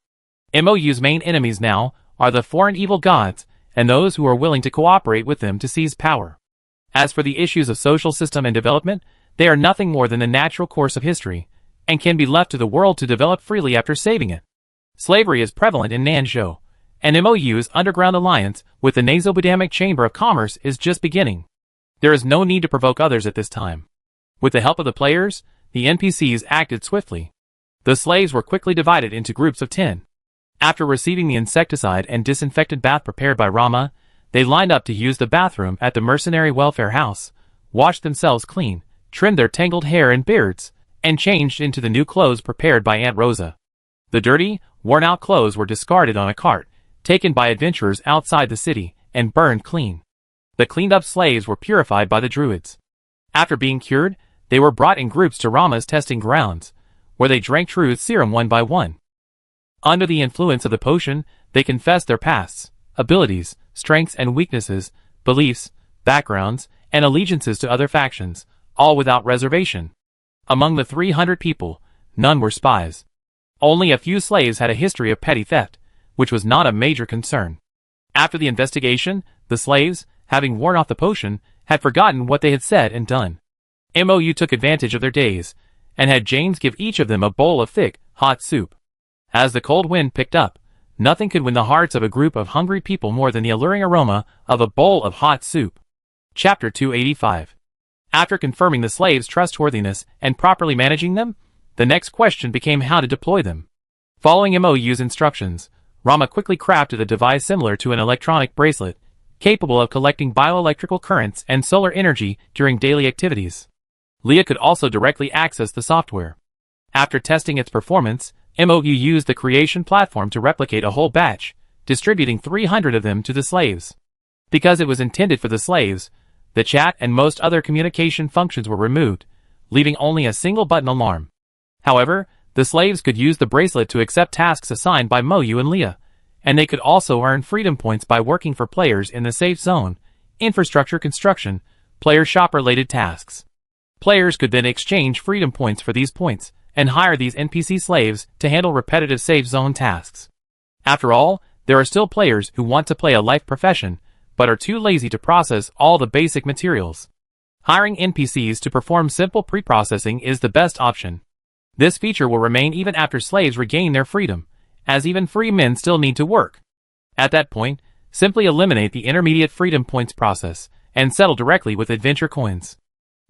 MOU's main enemies now are the foreign evil gods, and those who are willing to cooperate with them to seize power. As for the issues of social system and development, they are nothing more than the natural course of history, and can be left to the world to develop freely after saving it. Slavery is prevalent in Nanzhou, and MOU's underground alliance with the Nazobudamic Chamber of Commerce is just beginning. There is no need to provoke others at this time. With the help of the players, the NPCs acted swiftly. The slaves were quickly divided into groups of 10. After receiving the insecticide and disinfectant bath prepared by Rama, they lined up to use the bathroom at the mercenary welfare house, washed themselves clean, trimmed their tangled hair and beards, and changed into the new clothes prepared by Aunt Rosa. The dirty, worn-out clothes were discarded on a cart, taken by adventurers outside the city, and burned clean. The cleaned-up slaves were purified by the Druids. After being cured, they were brought in groups to Rama's testing grounds, where they drank truth serum one by one. Under the influence of the potion, they confessed their pasts, abilities, strengths and weaknesses, beliefs, backgrounds, and allegiances to other factions, all without reservation. Among the 300 people, none were spies. Only a few slaves had a history of petty theft, which was not a major concern. After the investigation, the slaves, having worn off the potion, had forgotten what they had said and done. MOU took advantage of their daze, and had James give each of them a bowl of thick, hot soup. As the cold wind picked up, nothing could win the hearts of a group of hungry people more than the alluring aroma of a bowl of hot soup. Chapter 285. After confirming the slaves' trustworthiness and properly managing them, The next question became how to deploy them. Following MOU's instructions, Rama quickly crafted a device similar to an electronic bracelet, capable of collecting bioelectrical currents and solar energy during daily activities. Leah could also directly access the software. After testing its performance, MOU used the creation platform to replicate a whole batch, distributing 300 of them to the slaves. Because it was intended for the slaves, the chat and most other communication functions were removed, leaving only a single button alarm. However, the slaves could use the bracelet to accept tasks assigned by MOU and Leah, and they could also earn freedom points by working for players in the safe zone, infrastructure construction, player shop-related tasks. Players could then exchange freedom points for these points, and hire these NPC slaves to handle repetitive safe zone tasks. After all, there are still players who want to play a life profession, but are too lazy to process all the basic materials. Hiring NPCs to perform simple pre-processing is the best option. This feature will remain even after slaves regain their freedom, as even free men still need to work. At that point, simply eliminate the intermediate freedom points process, and settle directly with adventure coins.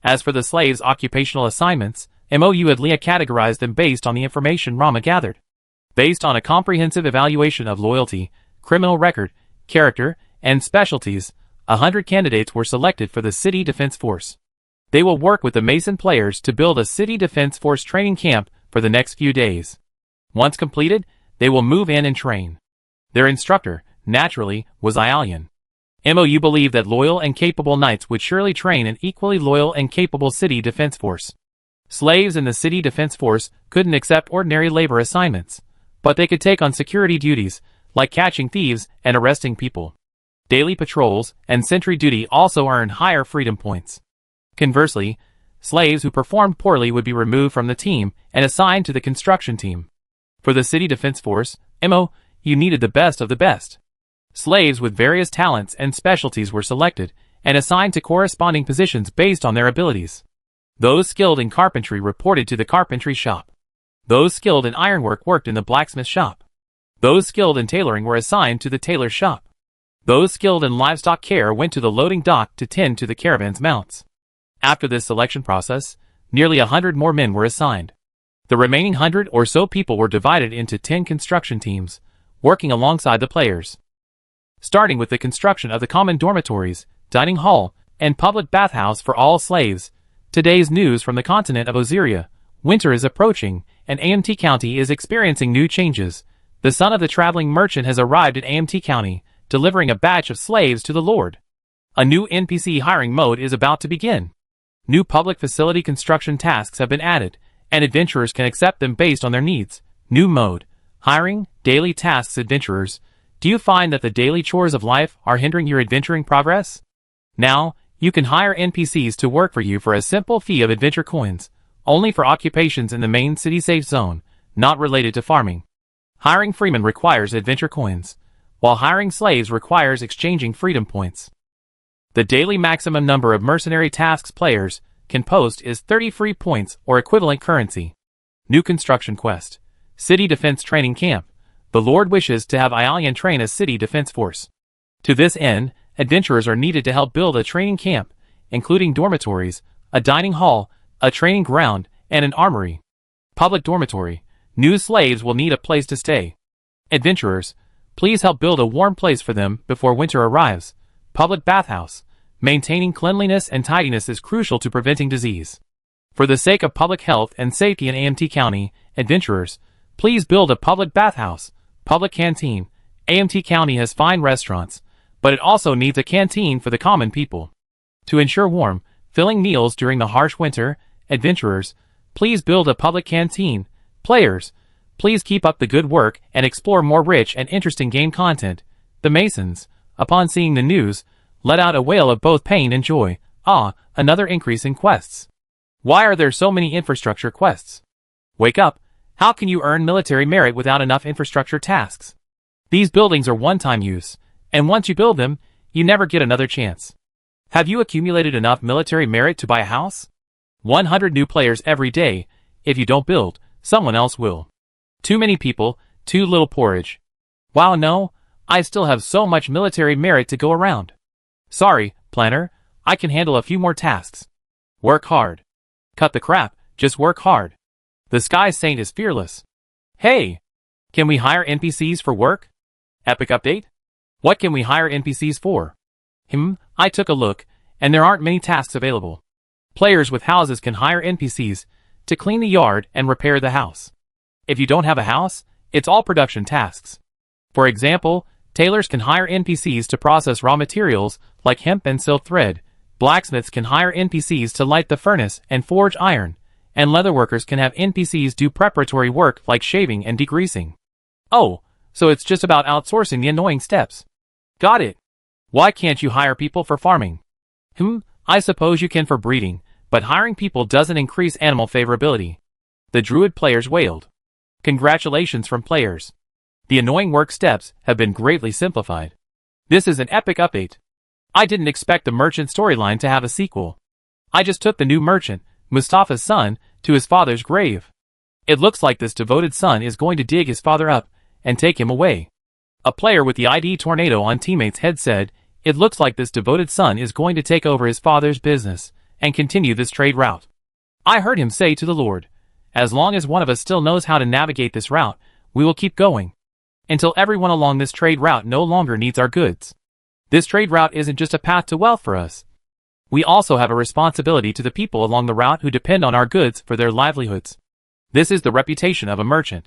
As for the slaves' occupational assignments, MOU and Leah categorized them based on the information Rama gathered. Based on a comprehensive evaluation of loyalty, criminal record, character, and specialties, 100 candidates were selected for the City Defense Force. They will work with the Mason players to build a City Defense Force training camp for the next few days. Once completed, they will move in and train. Their instructor, naturally, was Ialian. MOU believed that loyal and capable knights would surely train an equally loyal and capable City Defense Force. Slaves in the City Defense Force couldn't accept ordinary labor assignments, but they could take on security duties, like catching thieves and arresting people. Daily patrols and sentry duty also earned higher freedom points. Conversely, slaves who performed poorly would be removed from the team and assigned to the construction team. For the City Defense Force, MOU needed the best of the best. Slaves with various talents and specialties were selected and assigned to corresponding positions based on their abilities. Those skilled in carpentry reported to the carpentry shop. Those skilled in ironwork worked in the blacksmith shop. Those skilled in tailoring were assigned to the tailor shop. Those skilled in livestock care went to the loading dock to tend to the caravan's mounts. After this selection process, nearly 100 more men were assigned. The remaining 100 or so people were divided into 10 construction teams, working alongside the players. Starting with the construction of the common dormitories, dining hall, and public bathhouse for all slaves. Today's news from the continent of Osiria. Winter is approaching, and AMT County is experiencing new changes. The son of the traveling merchant has arrived at AMT County, delivering a batch of slaves to the Lord. A new NPC hiring mode is about to begin. New public facility construction tasks have been added, and adventurers can accept them based on their needs. New mode. Hiring, daily tasks. Adventurers, do you find that the daily chores of life are hindering your adventuring progress? Now, you can hire NPCs to work for you for a simple fee of adventure coins, only for occupations in the main city safe zone, not related to farming. Hiring freemen requires adventure coins, while hiring slaves requires exchanging freedom points. The daily maximum number of mercenary tasks players can post is 30 free points or equivalent currency. New construction quest. City Defense Training Camp. The Lord wishes to have Ialian train a city defense force. To this end, adventurers are needed to help build a training camp, including dormitories, a dining hall, a training ground, and an armory. Public dormitory. New slaves will need a place to stay. Adventurers, please help build a warm place for them before winter arrives. Public bathhouse. Maintaining cleanliness and tidiness is crucial to preventing disease. For the sake of public health and safety in AMT County, adventurers, please build a public bathhouse, public canteen. AMT County has fine restaurants, but it also needs a canteen for the common people. To ensure warm, filling meals during the harsh winter, adventurers, please build a public canteen. Players, please keep up the good work and explore more rich and interesting game content. The Masons, upon seeing the news, let out a wail of both pain and joy. Ah, another increase in quests. Why are there so many infrastructure quests? Wake up, how can you earn military merit without enough infrastructure tasks? These buildings are one-time use, and once you build them, you never get another chance. Have you accumulated enough military merit to buy a house? 100 new players every day. If you don't build, someone else will. Too many people, too little porridge. Wow, no, I still have so much military merit to go around. Sorry, planner, I can handle a few more tasks. Work hard. Cut the crap, just work hard. The Sky Saint is fearless. Hey! Can we hire NPCs for work? Epic update? What can we hire NPCs for? I took a look, and there aren't many tasks available. Players with houses can hire NPCs to clean the yard and repair the house. If you don't have a house, it's all production tasks. For example, tailors can hire NPCs to process raw materials like hemp and silk thread. Blacksmiths can hire NPCs to light the furnace and forge iron, and leatherworkers can have NPCs do preparatory work like shaving and degreasing. Oh, so it's just about outsourcing the annoying steps. Got it. Why can't you hire people for farming? I suppose you can for breeding, but hiring people doesn't increase animal favorability. The druid players wailed. Congratulations from players. The annoying work steps have been greatly simplified. This is an epic update. I didn't expect the merchant storyline to have a sequel. I just took the new merchant, Mustafa's son, to his father's grave. It looks like this devoted son is going to dig his father up and take him away. A player with the ID Tornado on teammates' head said, "It looks like this devoted son is going to take over his father's business and continue this trade route." I heard him say to the Lord, "As long as one of us still knows how to navigate this route, we will keep going. Until everyone along this trade route no longer needs our goods. This trade route isn't just a path to wealth for us. We also have a responsibility to the people along the route who depend on our goods for their livelihoods. This is the reputation of a merchant.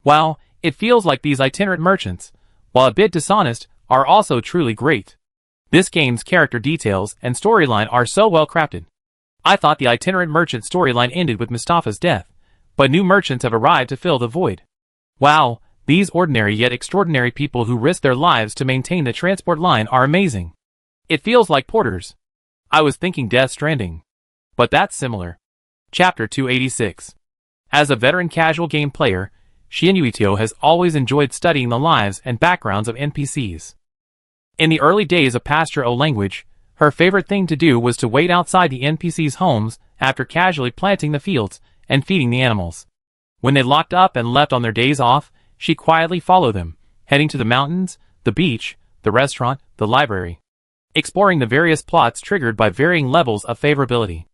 Wow, it feels like these itinerant merchants, while a bit dishonest, are also truly great. This game's character details and storyline are so well crafted. I thought the itinerant merchant storyline ended with Mustafa's death, but new merchants have arrived to fill the void. Wow, these ordinary yet extraordinary people who risk their lives to maintain the transport line are amazing. It feels like porters. I was thinking Death Stranding. But that's similar. Chapter 286. As a veteran casual game player, Shinyuitio has always enjoyed studying the lives and backgrounds of NPCs. In the early days of Pasture O language, her favorite thing to do was to wait outside the NPCs' homes after casually planting the fields and feeding the animals. When they locked up and left on their days off, she quietly followed them, heading to the mountains, the beach, the restaurant, the library, exploring the various plots triggered by varying levels of favorability.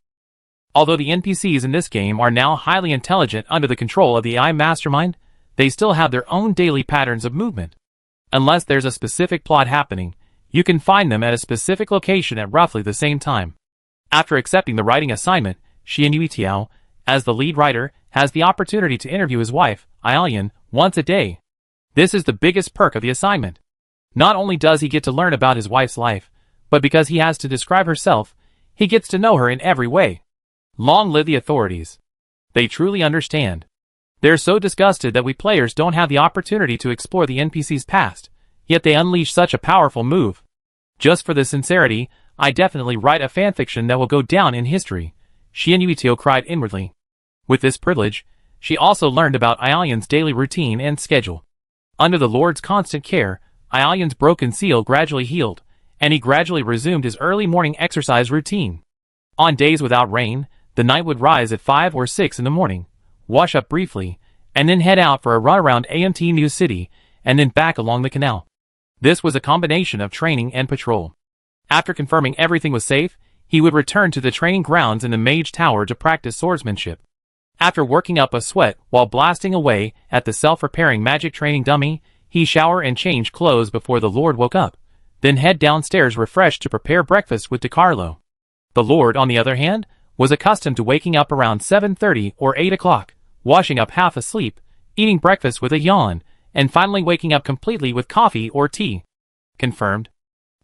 Although the NPCs in this game are now highly intelligent under the control of the AI mastermind, they still have their own daily patterns of movement. Unless there's a specific plot happening, you can find them at a specific location at roughly the same time. After accepting the writing assignment, Shinyuitiao, as the lead writer, has the opportunity to interview his wife, Ailian, once a day. This is the biggest perk of the assignment. Not only does he get to learn about his wife's life, but because he has to describe herself, he gets to know her in every way. Long live the authorities. They truly understand. They're so disgusted that we players don't have the opportunity to explore the NPC's past, yet they unleash such a powerful move. Just for the sincerity, I definitely write a fanfiction that will go down in history, Shinyuitio cried inwardly. With this privilege, she also learned about Ailian's daily routine and schedule. Under the Lord's constant care, Ailian's broken seal gradually healed, and he gradually resumed his early morning exercise routine. On days without rain, the night would rise at 5 or 6 in the morning, wash up briefly, and then head out for a run around AMT New City, and then back along the canal. This was a combination of training and patrol. After confirming everything was safe, he would return to the training grounds in the Mage Tower to practice swordsmanship. After working up a sweat while blasting away at the self-repairing magic training dummy, he shower and change clothes before the Lord woke up, then head downstairs refreshed to prepare breakfast with DiCarlo. The Lord, on the other hand, was accustomed to waking up around 7:30 or 8 o'clock, washing up half asleep, eating breakfast with a yawn, and finally waking up completely with coffee or tea. Confirmed.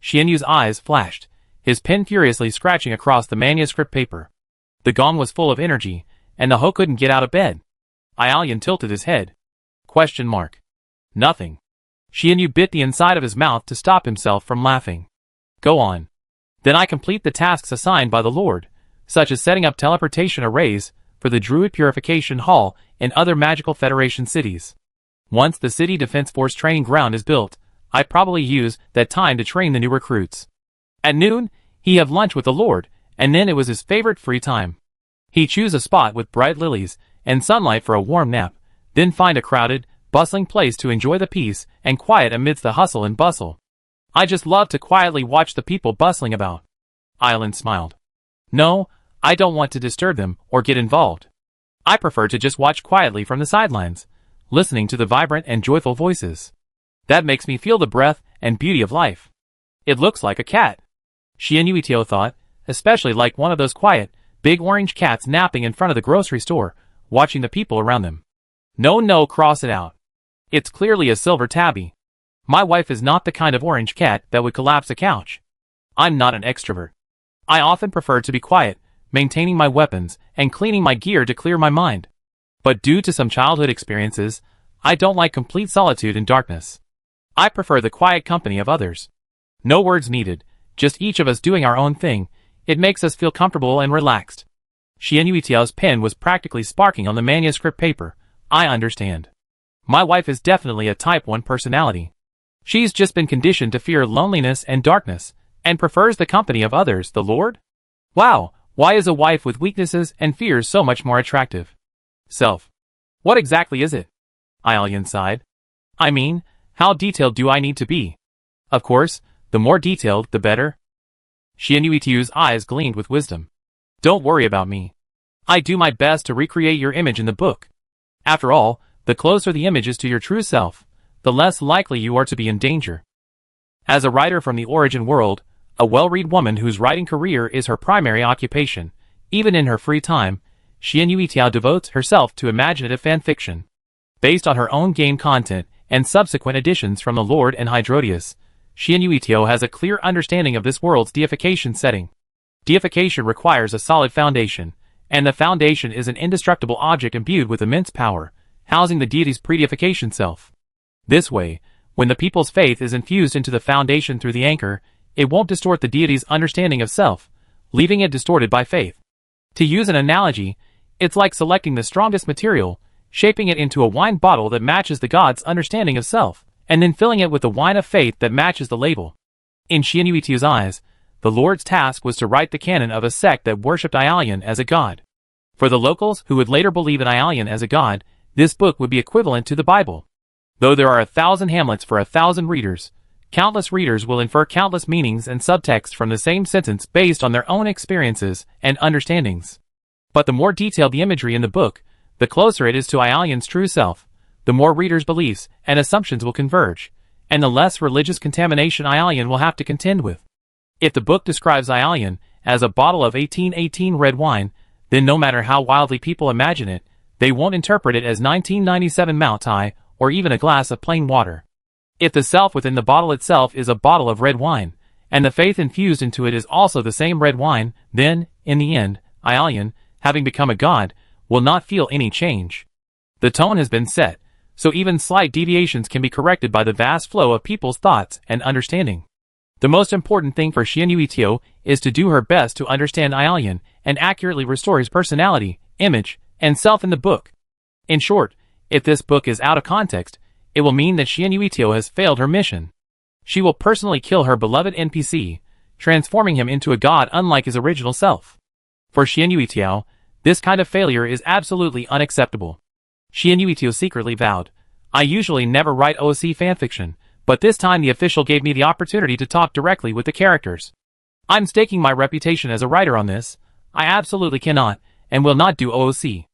Xianyu's eyes flashed, his pen furiously scratching across the manuscript paper. The gong was full of energy, and the Ho couldn't get out of bed. Ailian tilted his head. Question mark. Nothing. Xianyu bit the inside of his mouth to stop himself from laughing. Go on. Then I complete the tasks assigned by the Lord, such as setting up teleportation arrays for the Druid Purification Hall and other Magical Federation cities. Once the City Defense Force training ground is built, I probably use that time to train the new recruits. At noon, he have lunch with the Lord, and then it was his favorite free time. He choose a spot with bright lilies and sunlight for a warm nap, then find a crowded, bustling place to enjoy the peace and quiet amidst the hustle and bustle. I just love to quietly watch the people bustling about. Island smiled. No, I don't want to disturb them or get involved. I prefer to just watch quietly from the sidelines, listening to the vibrant and joyful voices. That makes me feel the breath and beauty of life. It looks like a cat, Shianyuitio thought, especially like one of those quiet, big orange cats napping in front of the grocery store, watching the people around them. No, cross it out. It's clearly a silver tabby. My wife is not the kind of orange cat that would collapse a couch. I'm not an extrovert. I often prefer to be quiet, maintaining my weapons, and cleaning my gear to clear my mind. But due to some childhood experiences, I don't like complete solitude and darkness. I prefer the quiet company of others. No words needed, just each of us doing our own thing. It makes us feel comfortable and relaxed. Shianyuitiao's pen was practically sparking on the manuscript paper. I understand. My wife is definitely a type 1 personality. She's just been conditioned to fear loneliness and darkness, and prefers the company of others. The Lord? Wow, why is a wife with weaknesses and fears so much more attractive? Self. What exactly is it? Aelian sighed. I mean, how detailed do I need to be? Of course, the more detailed, the better. Shianyuitio's eyes gleamed with wisdom. Don't worry about me. I do my best to recreate your image in the book. After all, the closer the image is to your true self, the less likely you are to be in danger. As a writer from the origin world, a well-read woman whose writing career is her primary occupation, even in her free time, Shianyuitiao devotes herself to imaginative fanfiction. Based on her own game content and subsequent additions from The Lord and Hydrodius, Shianyuitio has a clear understanding of this world's deification setting. Deification requires a solid foundation, and the foundation is an indestructible object imbued with immense power, housing the deity's pre-deification self. This way, when the people's faith is infused into the foundation through the anchor, it won't distort the deity's understanding of self, leaving it distorted by faith. To use an analogy, it's like selecting the strongest material, shaping it into a wine bottle that matches the god's understanding of self, and then filling it with the wine of faith that matches the label. In Shianyuitio's eyes, the Lord's task was to write the canon of a sect that worshipped Aelian as a god. For the locals who would later believe in Aelian as a god, this book would be equivalent to the Bible. Though there are 1,000 Hamlets for 1,000 readers, countless readers will infer countless meanings and subtext from the same sentence based on their own experiences and understandings. But the more detailed the imagery in the book, the closer it is to Aelian's true self, the more readers' beliefs and assumptions will converge, and the less religious contamination Aelian will have to contend with. If the book describes Aelian as a bottle of 1818 red wine, then no matter how wildly people imagine it, they won't interpret it as 1997 Mount Tai or even a glass of plain water. If the self within the bottle itself is a bottle of red wine, and the faith infused into it is also the same red wine, then, in the end, Aelian, having become a god, will not feel any change. The tone has been set, so even slight deviations can be corrected by the vast flow of people's thoughts and understanding. The most important thing for Shianyuitio is to do her best to understand Aelian and accurately restore his personality, image, and self in the book. In short, if this book is out of context, it will mean that Shianyuitio has failed her mission. She will personally kill her beloved NPC, transforming him into a god unlike his original self. For Shianyuitio, this kind of failure is absolutely unacceptable. Shianyuitio secretly vowed, I usually never write OC fanfiction, but this time the official gave me the opportunity to talk directly with the characters. I'm staking my reputation as a writer on this. I absolutely cannot, and will not do OOC.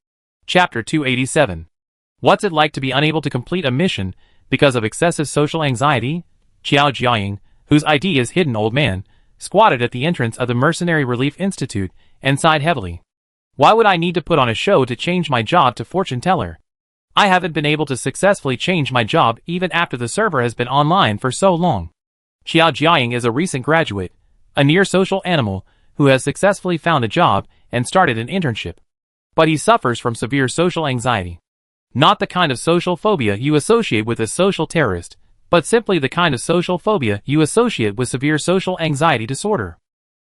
Chapter 287. What's it like to be unable to complete a mission because of excessive social anxiety? Qiao Jiaying, whose ID is Hidden Old Man, squatted at the entrance of the Mercenary Relief Institute and sighed heavily. Why would I need to put on a show to change my job to fortune teller? I haven't been able to successfully change my job even after the server has been online for so long. Qiao Jiaying is a recent graduate, a near social animal who has successfully found a job and started an internship. But he suffers from severe social anxiety. Not the kind of social phobia you associate with a social terrorist, but simply the kind of social phobia you associate with severe social anxiety disorder.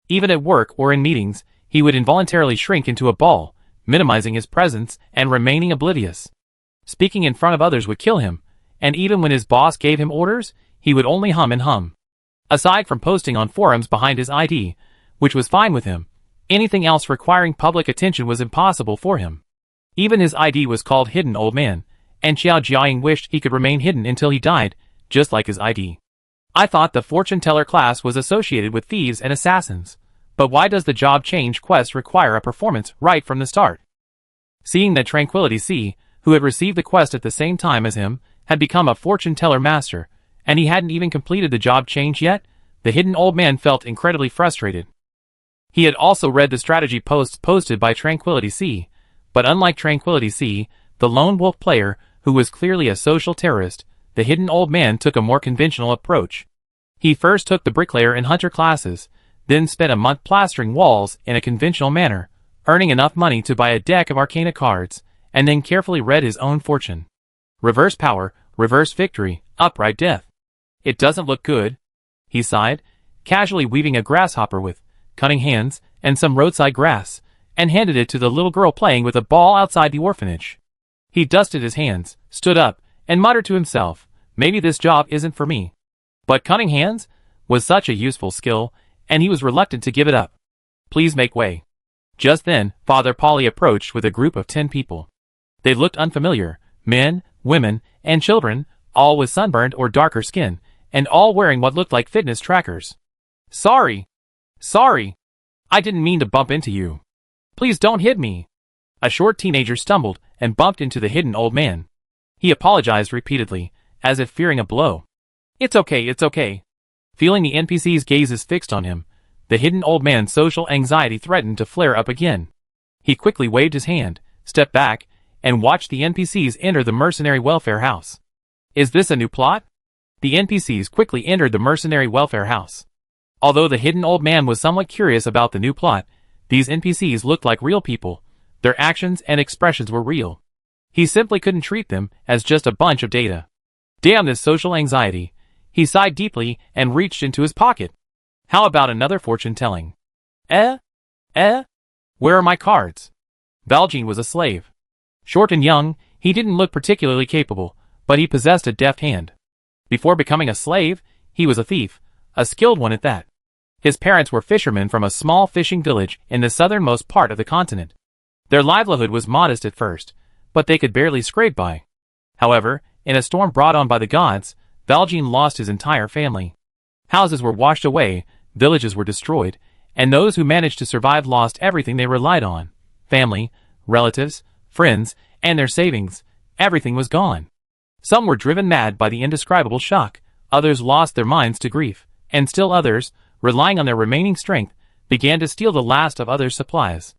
Even at work or in meetings, he would involuntarily shrink into a ball, minimizing his presence and remaining oblivious. Speaking in front of others would kill him, and even when his boss gave him orders, he would only hum and hum. Aside from posting on forums behind his ID, which was fine with him, anything else requiring public attention was impossible for him. Even his ID was called Hidden Old Man, and Qiao Jiaying wished he could remain hidden until he died, just like his ID. I thought the fortune teller class was associated with thieves and assassins, but why does the job change quest require a performance right from the start? Seeing that Tranquility C, who had received the quest at the same time as him, had become a fortune-teller master, and he hadn't even completed the job change yet, the hidden old man felt incredibly frustrated. He had also read the strategy posts posted by Tranquility C, but unlike Tranquility C, the lone wolf player, who was clearly a social terrorist, the hidden old man took a more conventional approach. He first took the bricklayer and hunter classes, then spent a month plastering walls in a conventional manner, earning enough money to buy a deck of Arcana cards, and then carefully read his own fortune. Reverse power, reverse victory, upright death. It doesn't look good, he sighed, casually weaving a grasshopper with cunning hands and some roadside grass, and handed it to the little girl playing with a ball outside the orphanage. He dusted his hands, stood up, and muttered to himself, maybe this job isn't for me. But cunning hands was such a useful skill, and he was reluctant to give it up. Please make way. Just then, Father Polly approached with a group of 10 people. They looked unfamiliar, men, women, and children, all with sunburned or darker skin, and all wearing what looked like fitness trackers. Sorry. I didn't mean to bump into you. Please don't hit me. A short teenager stumbled and bumped into the hidden old man. He apologized repeatedly, as if fearing a blow. It's okay. Feeling the NPC's gazes fixed on him, the hidden old man's social anxiety threatened to flare up again. He quickly waved his hand, stepped back, and watched the NPCs enter the mercenary welfare house. Is this a new plot? The NPCs quickly entered the mercenary welfare house. Although the hidden old man was somewhat curious about the new plot, these NPCs looked like real people. Their actions and expressions were real. He simply couldn't treat them as just a bunch of data. Damn this social anxiety. He sighed deeply and reached into his pocket. How about another fortune-telling? Where are my cards? Valjean was a slave. Short and young, he didn't look particularly capable, but he possessed a deft hand. Before becoming a slave, he was a thief, a skilled one at that. His parents were fishermen from a small fishing village in the southernmost part of the continent. Their livelihood was modest at first, but they could barely scrape by. However, in a storm brought on by the gods, Valjean lost his entire family. Houses were washed away, villages were destroyed, and those who managed to survive lost everything they relied on. Family, relatives, friends, and their savings. Everything was gone. Some were driven mad by the indescribable shock, others lost their minds to grief, and still others, relying on their remaining strength, began to steal the last of others' supplies.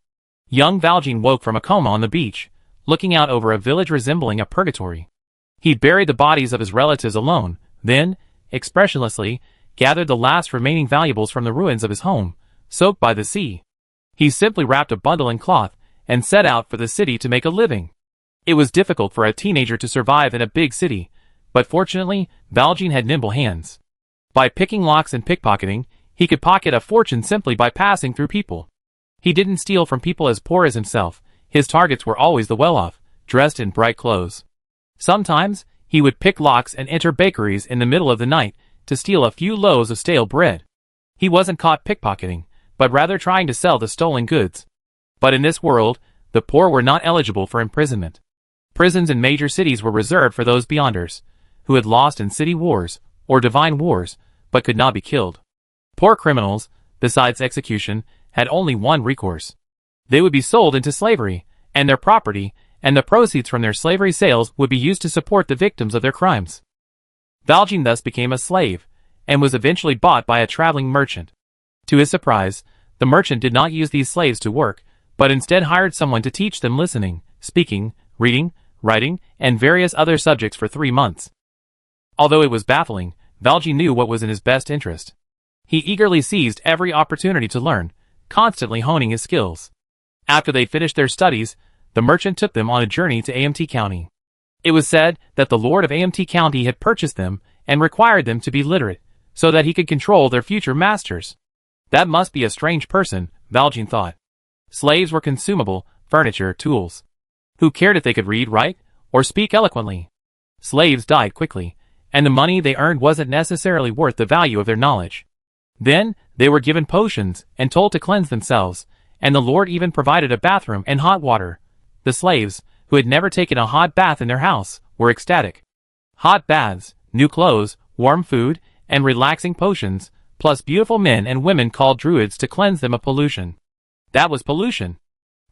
Young Valjean woke from a coma on the beach, looking out over a village resembling a purgatory. He buried the bodies of his relatives alone, then, expressionlessly, gathered the last remaining valuables from the ruins of his home, soaked by the sea. He simply wrapped a bundle in cloth and set out for the city to make a living. It was difficult for a teenager to survive in a big city, but fortunately, Valjean had nimble hands. By picking locks and pickpocketing, he could pocket a fortune simply by passing through people. He didn't steal from people as poor as himself. His targets were always the well-off, dressed in bright clothes. Sometimes, he would pick locks and enter bakeries in the middle of the night to steal a few loaves of stale bread. He wasn't caught pickpocketing, but rather trying to sell the stolen goods. But in this world, the poor were not eligible for imprisonment. Prisons in major cities were reserved for those beyonders, who had lost in city wars, or divine wars, but could not be killed. Poor criminals, besides execution, had only one recourse. They would be sold into slavery, and their property, and the proceeds from their slavery sales would be used to support the victims of their crimes. Valjean thus became a slave, and was eventually bought by a traveling merchant. To his surprise, the merchant did not use these slaves to work, but instead hired someone to teach them listening, speaking, reading, writing, and various other subjects for 3 months. Although it was baffling, Valjean knew what was in his best interest. He eagerly seized every opportunity to learn, constantly honing his skills. After they finished their studies, the merchant took them on a journey to AMT County. It was said that the Lord of AMT County had purchased them and required them to be literate, so that he could control their future masters. That must be a strange person, Valjean thought. Slaves were consumable, furniture, tools. Who cared if they could read, write, or speak eloquently? Slaves died quickly, and the money they earned wasn't necessarily worth the value of their knowledge. Then, they were given potions and told to cleanse themselves, and the Lord even provided a bathroom and hot water. The slaves, who had never taken a hot bath in their house, were ecstatic. Hot baths, new clothes, warm food, and relaxing potions, plus beautiful men and women called druids to cleanse them of pollution. That was pollution.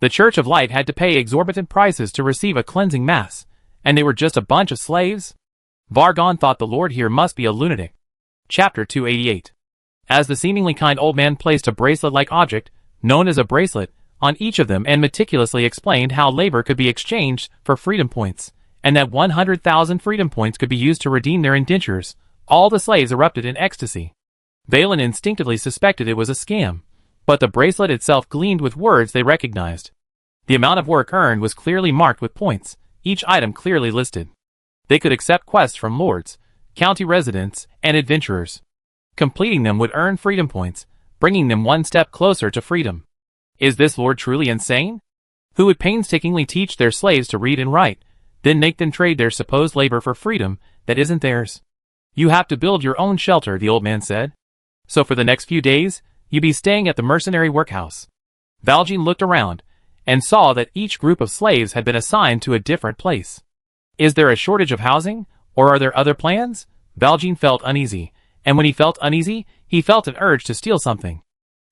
The Church of Light had to pay exorbitant prices to receive a cleansing mass, and they were just a bunch of slaves? Vargon thought the Lord here must be a lunatic. Chapter 288. As the seemingly kind old man placed a bracelet-like object, known as a bracelet, on each of them and meticulously explained how labor could be exchanged for freedom points, and that 100,000 freedom points could be used to redeem their indentures, all the slaves erupted in ecstasy. Valen instinctively suspected it was a scam, but the bracelet itself gleamed with words they recognized. The amount of work earned was clearly marked with points, each item clearly listed. They could accept quests from lords, county residents, and adventurers. Completing them would earn freedom points, bringing them one step closer to freedom. Is this lord truly insane? Who would painstakingly teach their slaves to read and write, then make them trade their supposed labor for freedom that isn't theirs? You have to build your own shelter, the old man said. So for the next few days, you be staying at the mercenary workhouse. Valjean looked around, and saw that each group of slaves had been assigned to a different place. Is there a shortage of housing, or are there other plans? Valjean felt uneasy, and when he felt uneasy, he felt an urge to steal something.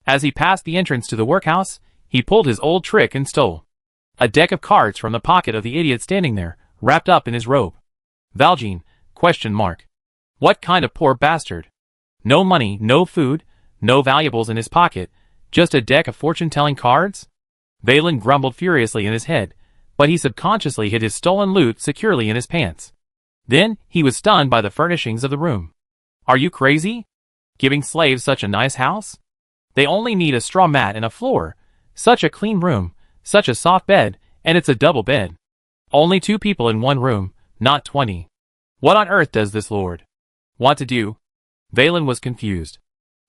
As he passed the entrance to the workhouse, he pulled his old trick and stole a deck of cards from the pocket of the idiot standing there, wrapped up in his robe. Valjean, ? What kind of poor bastard? No money, no food, no valuables in his pocket, just a deck of fortune-telling cards? Valen grumbled furiously in his head, but he subconsciously hid his stolen loot securely in his pants. Then, he was stunned by the furnishings of the room. Are you crazy? Giving slaves such a nice house? They only need a straw mat and a floor. Such a clean room, such a soft bed, and it's a double bed. Only 2 people in one room, not 20. What on earth does this lord want to do? Valen was confused.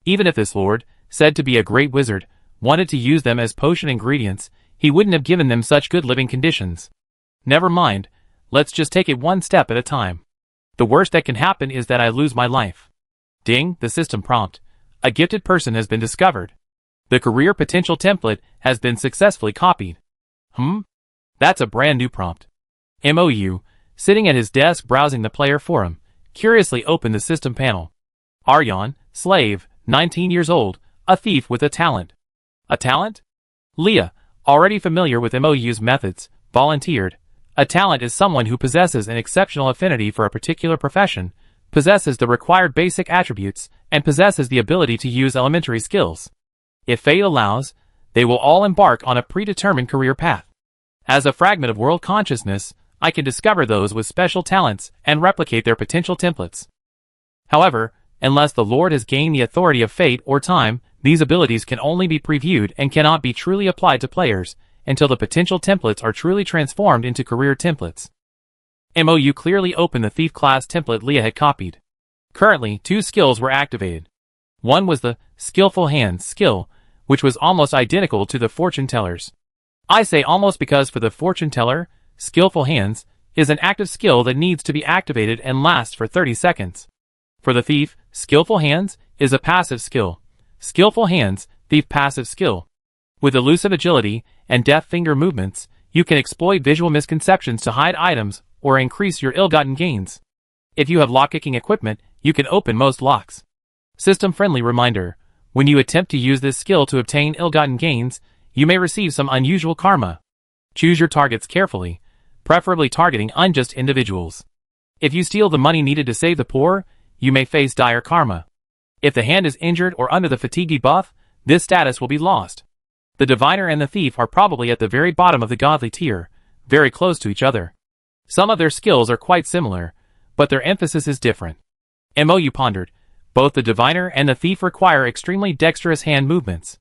Even if this lord, said to be a great wizard, wanted to use them as potion ingredients, he wouldn't have given them such good living conditions. Never mind, let's just take it one step at a time. The worst that can happen is that I lose my life. Ding, the system prompt. A gifted person has been discovered. The career potential template has been successfully copied. That's a brand new prompt. MOU, sitting at his desk browsing the player forum, curiously opened the system panel. Aryan, slave, 19 years old, a thief with a talent. A talent? Leah, already familiar with MOU's methods, volunteered. A talent is someone who possesses an exceptional affinity for a particular profession, possesses the required basic attributes, and possesses the ability to use elementary skills. If fate allows, they will all embark on a predetermined career path. As a fragment of world consciousness, I can discover those with special talents and replicate their potential templates. However, unless the Lord has gained the authority of fate or time, these abilities can only be previewed and cannot be truly applied to players until the potential templates are truly transformed into career templates. MOU clearly opened the thief class template Leah had copied. Currently, 2 skills were activated. One was the skillful hands skill, which was almost identical to the fortune teller's. I say almost because for the fortune teller, skillful hands is an active skill that needs to be activated and lasts for 30 seconds. For the thief, skillful hands is a passive skill. Skillful hands, thief passive skill. With elusive agility and deft finger movements, you can exploit visual misconceptions to hide items or increase your ill-gotten gains. If you have lock-picking equipment, you can open most locks. System-friendly reminder: when you attempt to use this skill to obtain ill-gotten gains, you may receive some unusual karma. Choose your targets carefully, preferably targeting unjust individuals. If you steal the money needed to save the poor, you may face dire karma. If the hand is injured or under the fatigue debuff, this status will be lost. The diviner and the thief are probably at the very bottom of the godly tier, very close to each other. Some of their skills are quite similar, but their emphasis is different. MOU pondered. Both the diviner and the thief require extremely dexterous hand movements.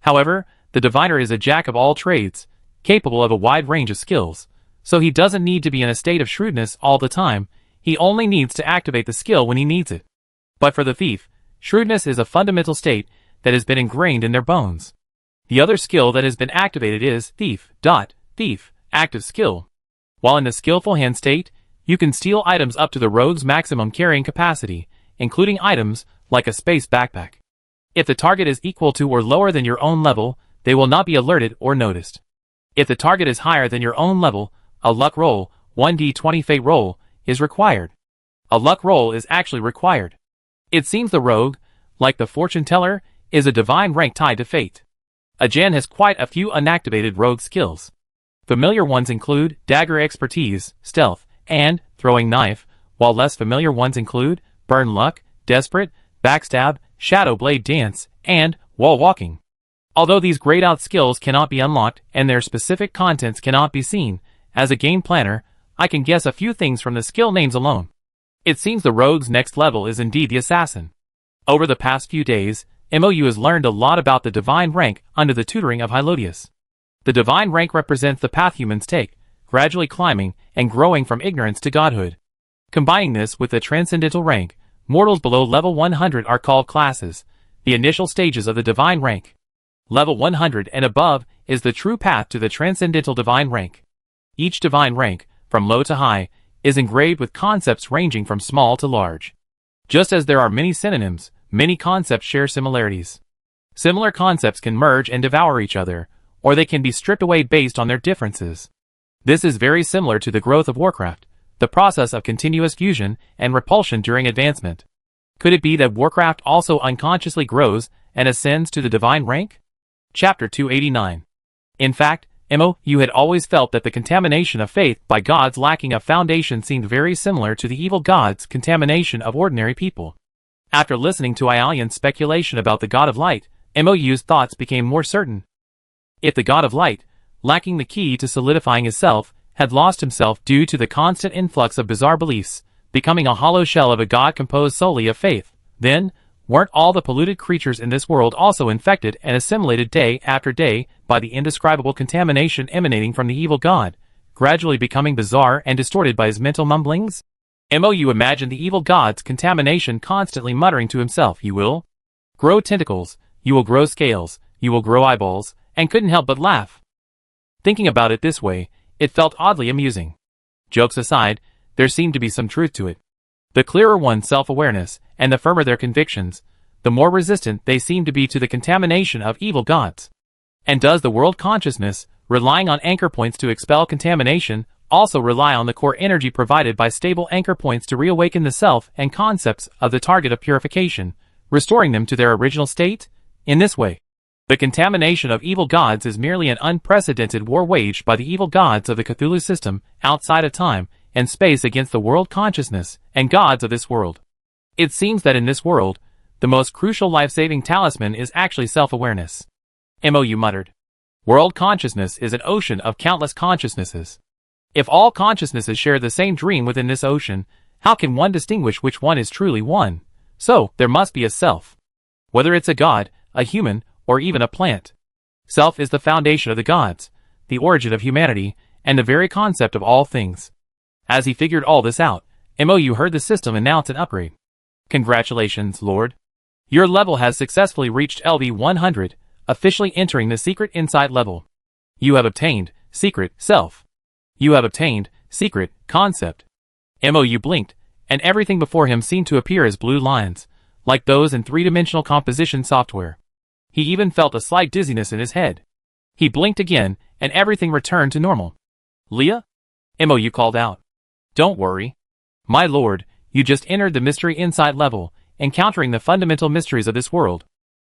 However, the diviner is a jack of all trades, capable of a wide range of skills, so he doesn't need to be in a state of shrewdness all the time, he only needs to activate the skill when he needs it. But for the thief, shrewdness is a fundamental state that has been ingrained in their bones. The other skill that has been activated is thief, active skill. While in the skillful hand state, you can steal items up to the rogue's maximum carrying capacity, including items like a space backpack. If the target is equal to or lower than your own level, they will not be alerted or noticed. If the target is higher than your own level, a luck roll, 1d20 fate roll, is required. A luck roll is actually required. It seems the rogue, like the fortune teller, is a divine rank tied to fate. Ajan has quite a few unactivated rogue skills. Familiar ones include dagger expertise, stealth, and throwing knife, while less familiar ones include burn luck, desperate, backstab, shadow blade dance, and wall walking. Although these grayed out skills cannot be unlocked and their specific contents cannot be seen, as a game planner, I can guess a few things from the skill names alone. It seems the rogue's next level is indeed the assassin. Over the past few days, MOU has learned a lot about the divine rank under the tutoring of Hylodius. The divine rank represents the path humans take, gradually climbing and growing from ignorance to godhood. Combining this with the transcendental rank, mortals below level 100 are called classes, the initial stages of the divine rank. Level 100 and above is the true path to the transcendental divine rank. Each divine rank, from low to high, is engraved with concepts ranging from small to large. Just as there are many synonyms, many concepts share similarities. Similar concepts can merge and devour each other, or they can be stripped away based on their differences. This is very similar to the growth of Warcraft, the process of continuous fusion and repulsion during advancement. Could it be that Warcraft also unconsciously grows and ascends to the divine rank? Chapter 289. In fact, MOU had always felt that the contamination of faith by gods lacking a foundation seemed very similar to the evil gods' contamination of ordinary people. After listening to Ialian's speculation about the god of light, MOU's thoughts became more certain. If the god of light, lacking the key to solidifying his self, had lost himself due to the constant influx of bizarre beliefs, becoming a hollow shell of a god composed solely of faith, then, weren't all the polluted creatures in this world also infected and assimilated day after day by the indescribable contamination emanating from the evil god, gradually becoming bizarre and distorted by his mental mumblings? MOU imagined the evil god's contamination constantly muttering to himself, "You will grow tentacles, you will grow scales, you will grow eyeballs," and couldn't help but laugh. Thinking about it this way, it felt oddly amusing. Jokes aside, there seemed to be some truth to it. The clearer one's self-awareness, and the firmer their convictions, the more resistant they seem to be to the contamination of evil gods. And does the world consciousness, relying on anchor points to expel contamination, also rely on the core energy provided by stable anchor points to reawaken the self and concepts of the target of purification, restoring them to their original state? In this way, the contamination of evil gods is merely an unprecedented war waged by the evil gods of the Cthulhu system outside of time and space against the world consciousness and gods of this world. It seems that in this world, the most crucial life-saving talisman is actually self-awareness. MOU muttered. World consciousness is an ocean of countless consciousnesses. If all consciousnesses share the same dream within this ocean, how can one distinguish which one is truly one? So, there must be a self. Whether it's a god, a human, or even a plant. Self is the foundation of the gods, the origin of humanity, and the very concept of all things. As he figured all this out, MOU heard the system announce an upgrade. Congratulations, Lord. Your level has successfully reached LV 100, officially entering the secret insight level. You have obtained secret self. You have obtained secret concept. MOU blinked, and everything before him seemed to appear as blue lines, like those in three-dimensional composition software. He even felt a slight dizziness in his head. He blinked again, and everything returned to normal. Leah? MOU called out. Don't worry. My lord, you just entered the mystery insight level, encountering the fundamental mysteries of this world.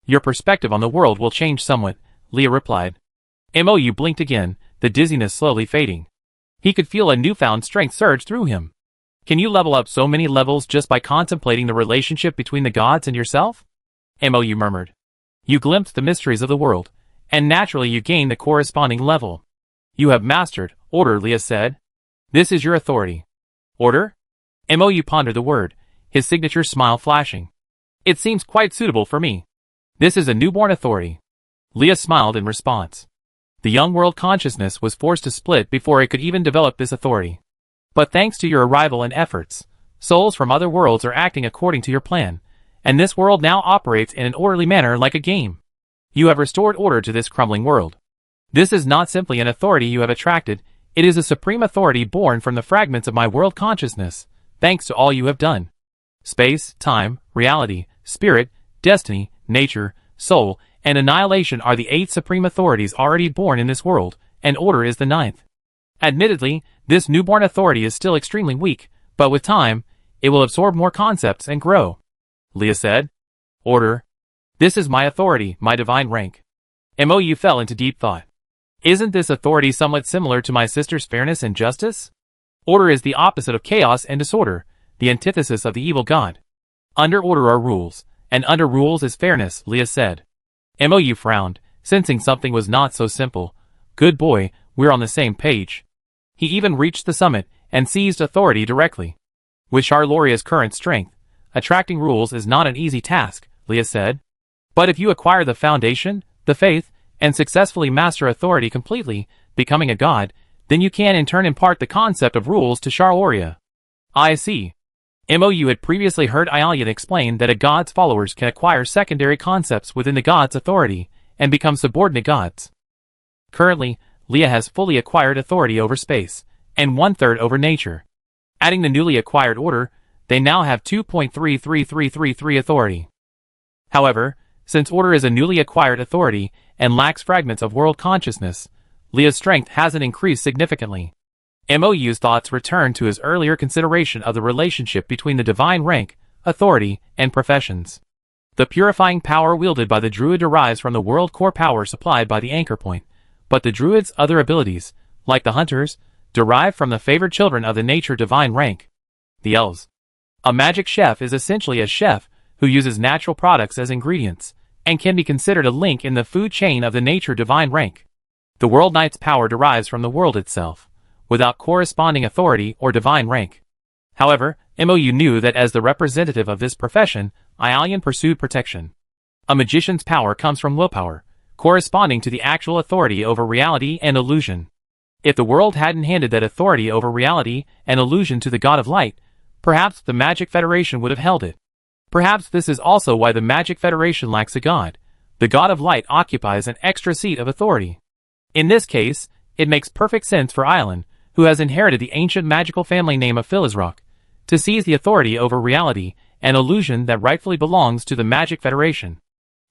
Your perspective on the world will change somewhat, Leah replied. MOU blinked again, the dizziness slowly fading. He could feel a newfound strength surge through him. Can you level up so many levels just by contemplating the relationship between the gods and yourself? MOU murmured. You glimpsed the mysteries of the world, and naturally you gain the corresponding level. You have mastered order, Leah said. This is your authority. Order? MOU pondered the word, his signature smile flashing. It seems quite suitable for me. This is a newborn authority. Leah smiled in response. The young world consciousness was forced to split before it could even develop this authority. But thanks to your arrival and efforts, souls from other worlds are acting according to your plan, and this world now operates in an orderly manner like a game. You have restored order to this crumbling world. This is not simply an authority you have attracted, it is a supreme authority born from the fragments of my world consciousness, thanks to all you have done. Space, time, reality, spirit, destiny, nature, soul, and annihilation are the 8 supreme authorities already born in this world, and order is the 9th. Admittedly, this newborn authority is still extremely weak, but with time, it will absorb more concepts and grow. Leah said. Order. This is my authority, my divine rank. MOU fell into deep thought. Isn't this authority somewhat similar to my sister's fairness and justice? Order is the opposite of chaos and disorder, the antithesis of the evil god. Under order are rules, and under rules is fairness, Leah said. MOU frowned, sensing something was not so simple. Good boy, we're on the same page. He even reached the summit and seized authority directly. With Charloria's current strength, attracting rules is not an easy task, Leah said. But if you acquire the foundation, the faith, and successfully master authority completely, becoming a god, then you can in turn impart the concept of rules to Charloria. I see. MOU had previously heard Ialian explain that a god's followers can acquire secondary concepts within the god's authority and become subordinate gods. Currently, Leah has fully acquired authority over space, and 1/3 over nature. Adding the newly acquired order, they now have 2.33333 authority. However, since order is a newly acquired authority and lacks fragments of world consciousness, Leah's strength hasn't increased significantly. MOU's thoughts returned to his earlier consideration of the relationship between the divine rank, authority, and professions. The purifying power wielded by the druid derives from the world core power supplied by the anchor point, but the druid's other abilities, like the hunters, derive from the favored children of the nature divine rank, the elves. A magic chef is essentially a chef who uses natural products as ingredients, and can be considered a link in the food chain of the nature divine rank. The world knight's power derives from the world itself, without corresponding authority or divine rank. However, MOU knew that as the representative of this profession, Ialian pursued protection. A magician's power comes from willpower, corresponding to the actual authority over reality and illusion. If the world hadn't handed that authority over reality and illusion to the god of light, perhaps the Magic Federation would have held it. Perhaps this is also why the Magic Federation lacks a god. The god of light occupies an extra seat of authority. In this case, it makes perfect sense for Ilan, who has inherited the ancient magical family name of Philizrock, to seize the authority over reality and illusion that rightfully belongs to the Magic Federation.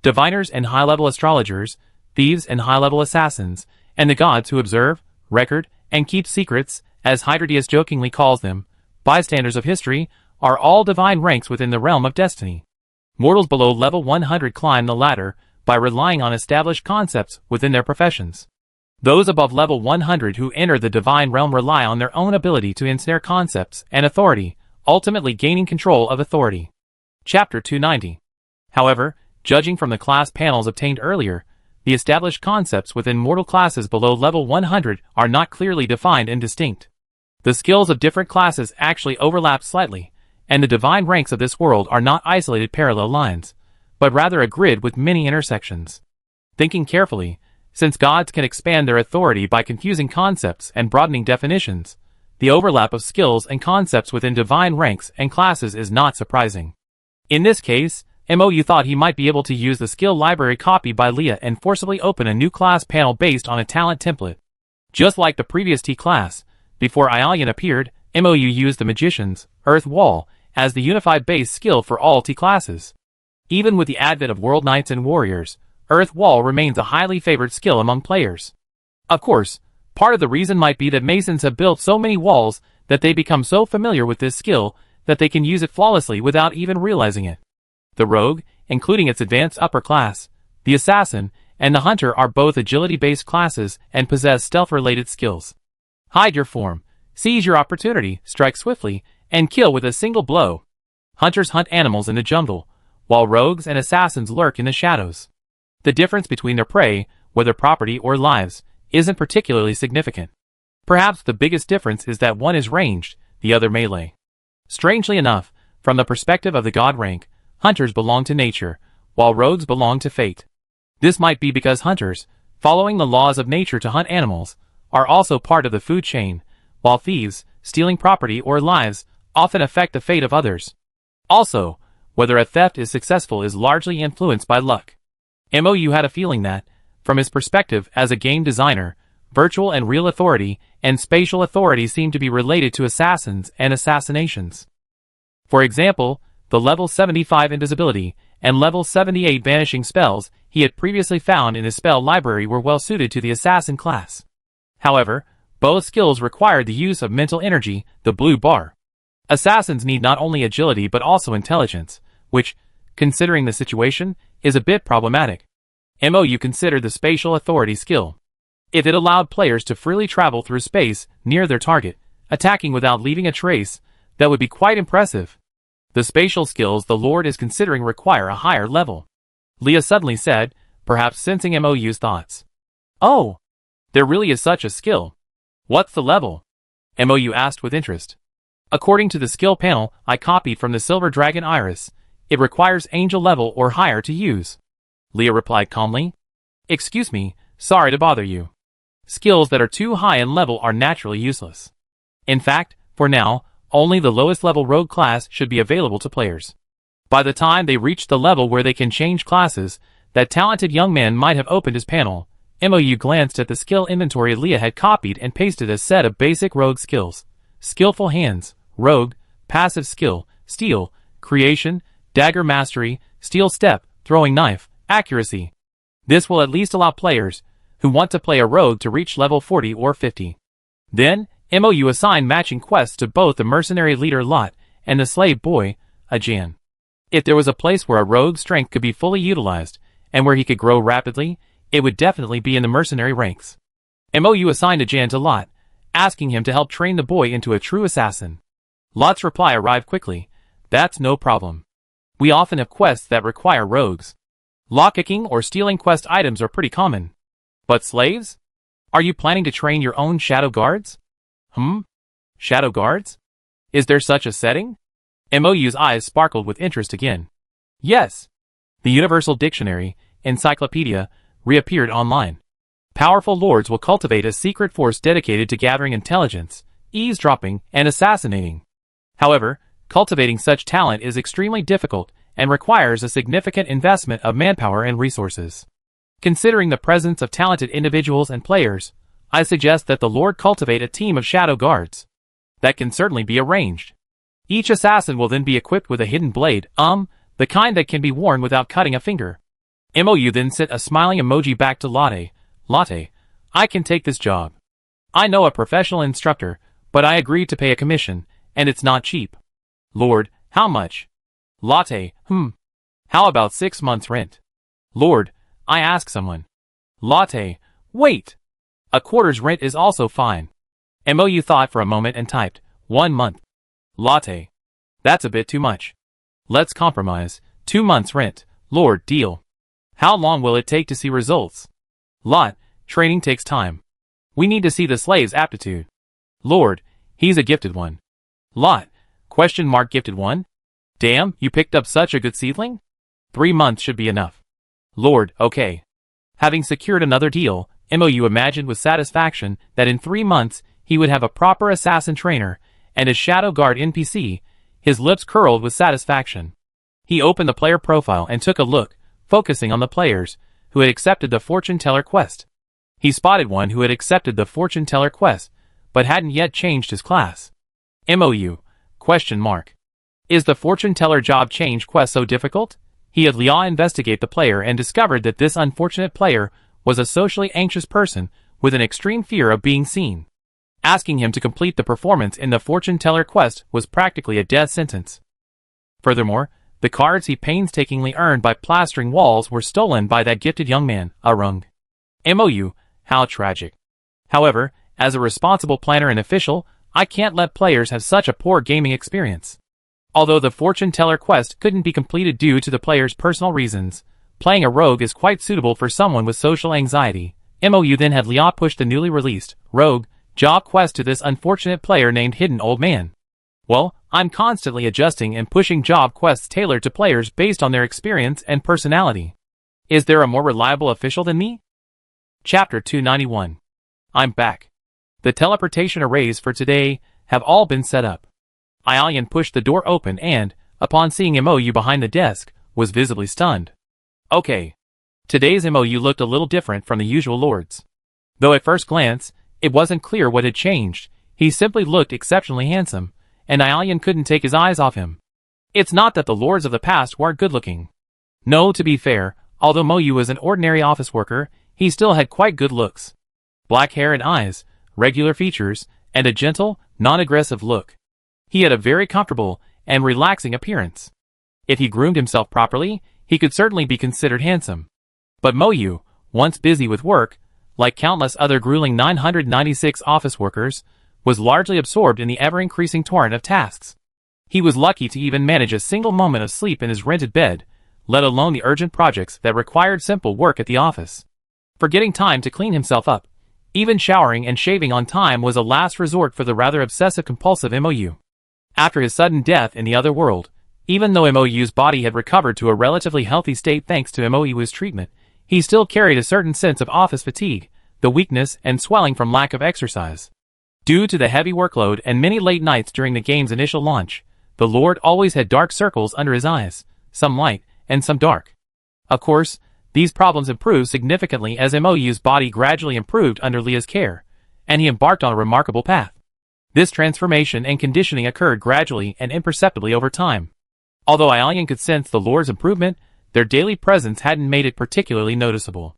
Diviners and high-level astrologers, thieves and high-level assassins, and the gods who observe, record, and keep secrets, as Hydradius jokingly calls them, bystanders of history, are all divine ranks within the realm of destiny. Mortals below level 100 climb the ladder by relying on established concepts within their professions. Those above level 100 who enter the divine realm rely on their own ability to ensnare concepts and authority, ultimately gaining control of authority. Chapter 290. However, judging from the class panels obtained earlier, the established concepts within mortal classes below level 100 are not clearly defined and distinct. The skills of different classes actually overlap slightly, and the divine ranks of this world are not isolated parallel lines, but rather a grid with many intersections. Thinking carefully, since gods can expand their authority by confusing concepts and broadening definitions, the overlap of skills and concepts within divine ranks and classes is not surprising. In this case, MOU thought he might be able to use the skill library copied by Leah and forcibly open a new class panel based on a talent template. Just like the previous T class, before Ialian appeared, MOU used the Magician's Earth Wall as the unified base skill for all T classes. Even with the advent of World Knights and Warriors, Earth Wall remains a highly favored skill among players. Of course, part of the reason might be that Masons have built so many walls that they become so familiar with this skill that they can use it flawlessly without even realizing it. The Rogue, including its advanced upper class, the Assassin, and the Hunter are both agility-based classes and possess stealth-related skills. Hide your form, seize your opportunity, strike swiftly, and kill with a single blow. Hunters hunt animals in the jungle, while rogues and assassins lurk in the shadows. The difference between their prey, whether property or lives, isn't particularly significant. Perhaps the biggest difference is that one is ranged, the other melee. Strangely enough, from the perspective of the god rank, hunters belong to nature, while rogues belong to fate. This might be because hunters, following the laws of nature to hunt animals, are also part of the food chain, while thieves, stealing property or lives, often affect the fate of others. Also, whether a theft is successful is largely influenced by luck. MOU had a feeling that, from his perspective as a game designer, virtual and real authority and spatial authority seem to be related to assassins and assassinations. For example, the level 75 invisibility and level 78 banishing spells he had previously found in his spell library were well suited to the assassin class. However, both skills required the use of mental energy, the blue bar. Assassins need not only agility but also intelligence, which, considering the situation, is a bit problematic. MOU considered the spatial authority skill. If it allowed players to freely travel through space near their target, attacking without leaving a trace, that would be quite impressive. The spatial skills the Lord is considering require a higher level. Leah suddenly said, perhaps sensing MOU's thoughts. Oh, there really is such a skill. What's the level? MOU asked with interest. According to the skill panel I copied from the Silver Dragon Iris, it requires angel level or higher to use. Leah replied calmly. Excuse me, sorry to bother you. Skills that are too high in level are naturally useless. In fact, for now, only the lowest level rogue class should be available to players. By the time they reach the level where they can change classes, that talented young man might have opened his panel. MOU glanced at the skill inventory Leah had copied and pasted a set of basic rogue skills. Skillful hands, rogue, passive skill, steel, creation, dagger mastery, steel step, throwing knife, accuracy. This will at least allow players who want to play a rogue to reach level 40 or 50. Then, MOU assigned matching quests to both the mercenary leader Lot and the slave boy, Ajan. If there was a place where a rogue's strength could be fully utilized, and where he could grow rapidly, it would definitely be in the mercenary ranks. MOU assigned Ajan to Lot, asking him to help train the boy into a true assassin. Lot's reply arrived quickly. That's no problem. We often have quests that require rogues. Lock-picking or stealing quest items are pretty common. But slaves? Are you planning to train your own shadow guards? Shadow guards? Is there such a setting? MOU's eyes sparkled with interest again. Yes. The Universal Dictionary, Encyclopedia, reappeared online. Powerful lords will cultivate a secret force dedicated to gathering intelligence, eavesdropping, and assassinating. However, cultivating such talent is extremely difficult and requires a significant investment of manpower and resources. Considering the presence of talented individuals and players, I suggest that the Lord cultivate a team of shadow guards. That can certainly be arranged. Each assassin will then be equipped with a hidden blade, the kind that can be worn without cutting a finger. MOU then sent a smiling emoji back to Lotte. Lotte, I can take this job. I know a professional instructor, but I agreed to pay a commission, and it's not cheap. Lord, how much? Lotte, How about 6 months' rent? Lord, I ask someone. Lotte, wait. A quarter's rent is also fine. MOU thought for a moment and typed, 1 month. Lotte, that's a bit too much. Let's compromise, 2 months' rent. Lord, deal. How long will it take to see results? Lot, training takes time. We need to see the slave's aptitude. Lord, he's a gifted one. Lot, gifted one? Damn, you picked up such a good seedling? 3 months should be enough. Lord, okay. Having secured another deal, MOU imagined with satisfaction that in 3 months he would have a proper assassin trainer and his shadow guard NPC. His lips curled with satisfaction. He opened the player profile and took a look, focusing on the players who had accepted the fortune teller quest. He spotted one who had accepted the fortune teller quest, but hadn't yet changed his class. MOU? Is the fortune teller job change quest so difficult? He had Leah investigate the player and discovered that this unfortunate player was a socially anxious person with an extreme fear of being seen. Asking him to complete the performance in the fortune teller quest was practically a death sentence. Furthermore, the cards he painstakingly earned by plastering walls were stolen by that gifted young man, Arung. MOU, how tragic. However, as a responsible planner and official, I can't let players have such a poor gaming experience. Although the fortune teller quest couldn't be completed due to the player's personal reasons, playing a rogue is quite suitable for someone with social anxiety. MOU then had Leah push the newly released rogue job quest to this unfortunate player named Hidden Old Man. Well, I'm constantly adjusting and pushing job quests tailored to players based on their experience and personality. Is there a more reliable official than me? Chapter 291. I'm back. The teleportation arrays for today have all been set up. Aelian pushed the door open and, upon seeing MOU behind the desk, was visibly stunned. Okay. Today's MOU looked a little different from the usual lords. Though at first glance, it wasn't clear what had changed, he simply looked exceptionally handsome, and Aelian couldn't take his eyes off him. It's not that the lords of the past weren't good-looking. No, to be fair, although MOU was an ordinary office worker, he still had quite good looks. Black hair and eyes, regular features, and a gentle, non-aggressive look. He had a very comfortable and relaxing appearance. If he groomed himself properly, he could certainly be considered handsome. But Moyu, once busy with work, like countless other grueling 996 office workers, was largely absorbed in the ever-increasing torrent of tasks. He was lucky to even manage a single moment of sleep in his rented bed, let alone the urgent projects that required simple work at the office. Forgetting time to clean himself up, even showering and shaving on time was a last resort for the rather obsessive-compulsive Mou. After his sudden death in the other world, even though Mou's body had recovered to a relatively healthy state thanks to Mou's treatment, he still carried a certain sense of office fatigue, the weakness and swelling from lack of exercise. Due to the heavy workload and many late nights during the game's initial launch, the Lord always had dark circles under his eyes, some light and some dark. Of course, these problems improved significantly as Mou's body gradually improved under Leah's care, and he embarked on a remarkable path. This transformation and conditioning occurred gradually and imperceptibly over time. Although Aelian could sense the Lord's improvement, their daily presence hadn't made it particularly noticeable.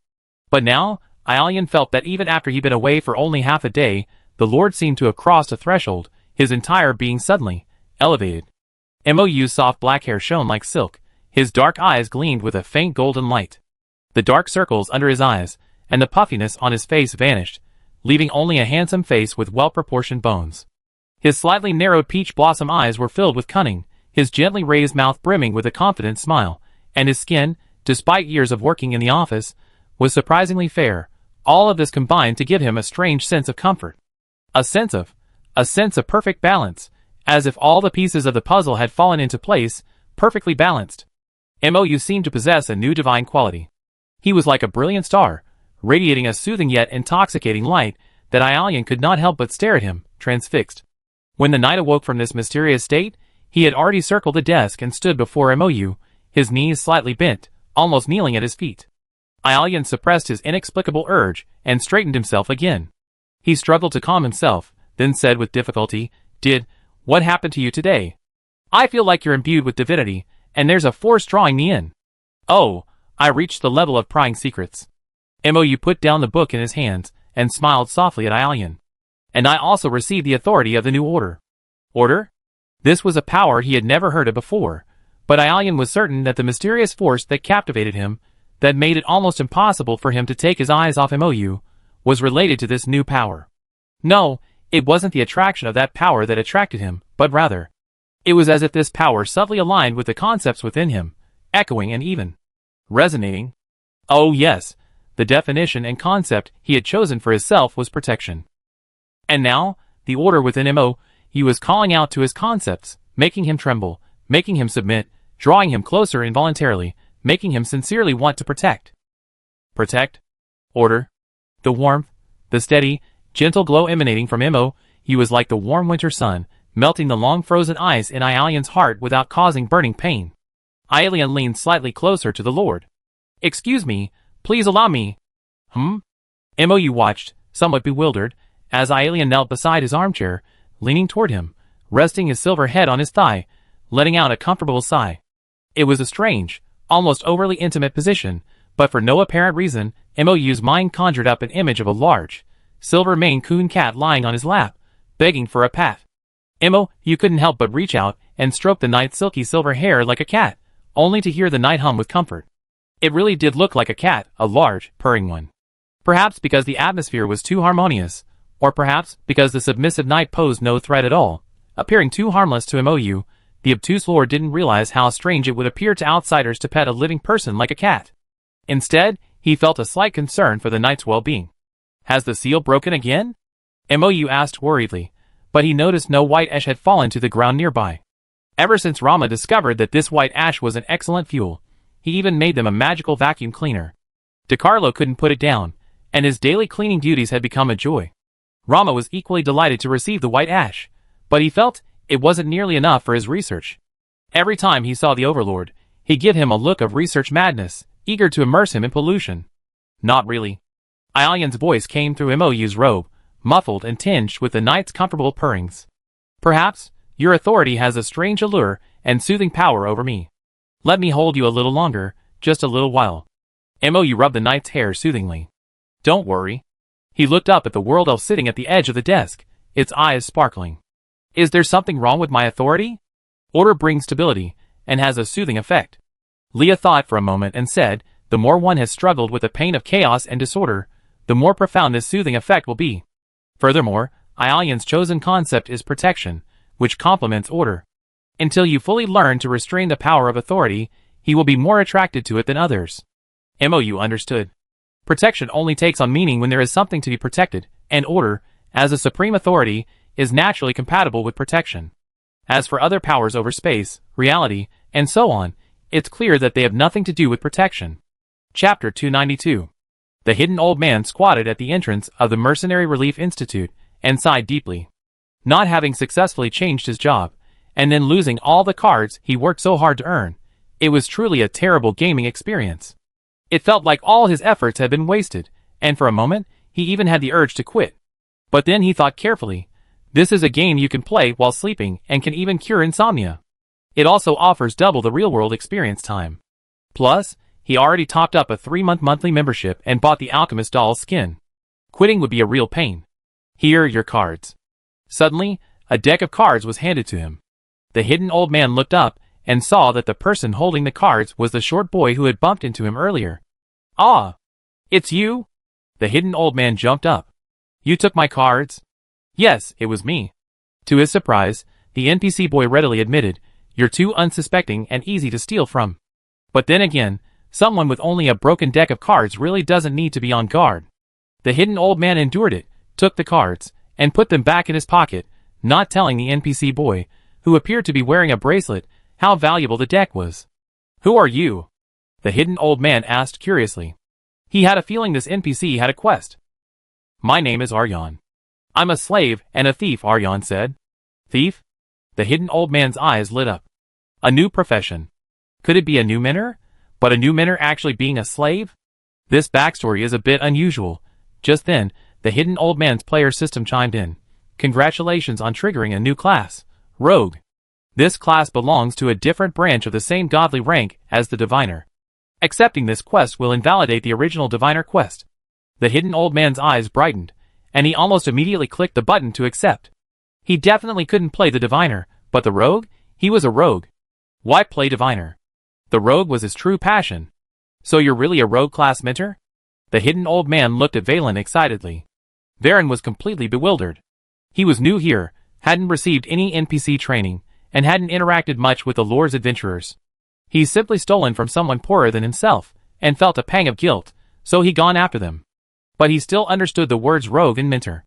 But now, Aelian felt that even after he'd been away for only half a day, the Lord seemed to have crossed a threshold, his entire being suddenly elevated. Mou's soft black hair shone like silk, his dark eyes gleamed with a faint golden light. The dark circles under his eyes and the puffiness on his face vanished, leaving only a handsome face with well-proportioned bones. His slightly narrowed peach blossom eyes were filled with cunning, his gently raised mouth brimming with a confident smile, and his skin, despite years of working in the office, was surprisingly fair. All of this combined to give him a strange sense of comfort. A sense of perfect balance, as if all the pieces of the puzzle had fallen into place, perfectly balanced. Mou seemed to possess a new divine quality. He was like a brilliant star, radiating a soothing yet intoxicating light that Aelian could not help but stare at him, transfixed. When the knight awoke from this mysterious state, he had already circled the desk and stood before Mou, his knees slightly bent, almost kneeling at his feet. Aelian suppressed his inexplicable urge and straightened himself again. He struggled to calm himself, then said with difficulty, "What happened to you today? I feel like you're imbued with divinity, and there's a force drawing me in." "Oh, I reached the level of prying secrets." Mou put down the book in his hands and smiled softly at Aelian. "And I also received the authority of the new order." Order? This was a power he had never heard of before, but Aelian was certain that the mysterious force that captivated him, that made it almost impossible for him to take his eyes off Mou, was related to this new power. No, it wasn't the attraction of that power that attracted him, but rather, it was as if this power subtly aligned with the concepts within him, echoing and even resonating. Oh yes, the definition and concept he had chosen for himself was protection. And now, the order within Mou, he was calling out to his concepts, making him tremble, making him submit, drawing him closer involuntarily, making him sincerely want to protect. Protect? Order? The warmth, the steady, gentle glow emanating from Mou, he was like the warm winter sun, melting the long frozen ice in Aelian's heart without causing burning pain. Aelian leaned slightly closer to the Lord. "Excuse me, please allow me." Mou watched, somewhat bewildered, as Aelian knelt beside his armchair, leaning toward him, resting his silver head on his thigh, letting out a comfortable sigh. It was a strange, almost overly intimate position, but for no apparent reason, Mou's mind conjured up an image of a large, silver Maine Coon cat lying on his lap, begging for a pat. Mou couldn't help but reach out and stroke the knight's silky silver hair like a cat, only to hear the knight hum with comfort. It really did look like a cat, a large, purring one. Perhaps because the atmosphere was too harmonious, or perhaps because the submissive knight posed no threat at all, appearing too harmless to Mou, the obtuse lord didn't realize how strange it would appear to outsiders to pet a living person like a cat. Instead, he felt a slight concern for the knight's well-being. "Has the seal broken again?" Mou asked worriedly, but he noticed no white ash had fallen to the ground nearby. Ever since Rama discovered that this white ash was an excellent fuel, he even made them a magical vacuum cleaner. DeCarlo couldn't put it down, and his daily cleaning duties had become a joy. Rama was equally delighted to receive the white ash, but he felt it wasn't nearly enough for his research. Every time he saw the Overlord, he'd give him a look of research madness, eager to immerse him in pollution. "Not really." Aelian's voice came through Mou's robe, muffled and tinged with the knight's comfortable purrings. "Perhaps your authority has a strange allure and soothing power over me. Let me hold you a little longer, just a little while." Mou rubbed the knight's hair soothingly. "Don't worry." He looked up at the world elf sitting at the edge of the desk, its eyes sparkling. "Is there something wrong with my authority?" "Order brings stability, and has a soothing effect." Leah thought for a moment and said, the more one has struggled with the pain of chaos and disorder, the more profound this soothing effect will be. Furthermore, Aoyan's chosen concept is protection, which complements order. Until you fully learn to restrain the power of authority, he will be more attracted to it than others. MOU understood. Protection only takes on meaning when there is something to be protected, and order, as a supreme authority, is naturally compatible with protection. As for other powers over space, reality, and so on, it's clear that they have nothing to do with protection. Chapter 292. The hidden old man squatted at the entrance of the Mercenary Relief Institute and sighed deeply. Not having successfully changed his job, and then losing all the cards he worked so hard to earn, it was truly a terrible gaming experience. It felt like all his efforts had been wasted, and for a moment, he even had the urge to quit. But then he thought carefully, this is a game you can play while sleeping and can even cure insomnia. It also offers double the real-world experience time. Plus, he already topped up a 3-month monthly membership and bought the Alchemist doll's skin. Quitting would be a real pain. Here are your cards. Suddenly, a deck of cards was handed to him. The hidden old man looked up and saw that the person holding the cards was the short boy who had bumped into him earlier. Ah! It's you? The hidden old man jumped up. You took my cards? Yes, it was me. To his surprise, the NPC boy readily admitted, you're too unsuspecting and easy to steal from. But then again, someone with only a broken deck of cards really doesn't need to be on guard. The hidden old man endured it, took the cards, and put them back in his pocket, not telling the NPC boy, who appeared to be wearing a bracelet, how valuable the deck was. Who are you? The hidden old man asked curiously. He had a feeling this NPC had a quest. My name is Aryan. I'm a slave and a thief, Aryan said. Thief? The hidden old man's eyes lit up. A new profession. Could it be a new mentor? But a new mentor actually being a slave? This backstory is a bit unusual. Just then, the hidden old man's player system chimed in. Congratulations on triggering a new class, Rogue. This class belongs to a different branch of the same godly rank as the Diviner. Accepting this quest will invalidate the original Diviner quest. The hidden old man's eyes brightened, and he almost immediately clicked the button to accept. He definitely couldn't play the Diviner, but the Rogue? He was a rogue. Why play Diviner? The Rogue was his true passion. So you're really a Rogue class mentor? The hidden old man looked at Valen excitedly. Varen was completely bewildered. He was new here, hadn't received any NPC training, and hadn't interacted much with the lore's adventurers. He's simply stolen from someone poorer than himself, and felt a pang of guilt, so he gone after them. But he still understood the words rogue and mentor.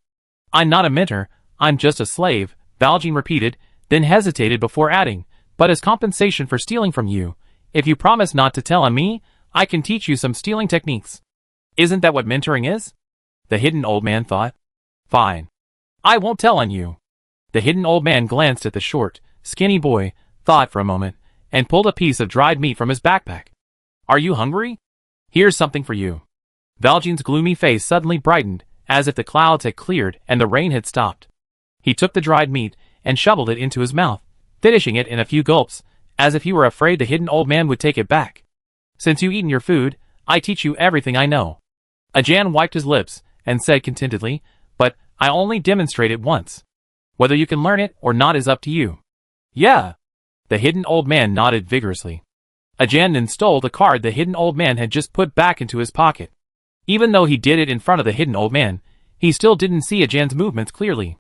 I'm not a mentor, I'm just a slave, Valjean repeated, then hesitated before adding, but as compensation for stealing from you, if you promise not to tell on me, I can teach you some stealing techniques. Isn't that what mentoring is? The hidden old man thought. Fine. I won't tell on you. The hidden old man glanced at the short, skinny boy, thought for a moment, and pulled a piece of dried meat from his backpack. Are you hungry? Here's something for you. Valjean's gloomy face suddenly brightened, as if the clouds had cleared and the rain had stopped. He took the dried meat and shoveled it into his mouth, finishing it in a few gulps, as if he were afraid the hidden old man would take it back. Since you've eaten your food, I teach you everything I know. Ajan wiped his lips and said contentedly, but I only demonstrate it once. Whether you can learn it or not is up to you. Yeah. The hidden old man nodded vigorously. Ajan then stole the card the hidden old man had just put back into his pocket. Even though he did it in front of the hidden old man, he still didn't see Ajan's movements clearly.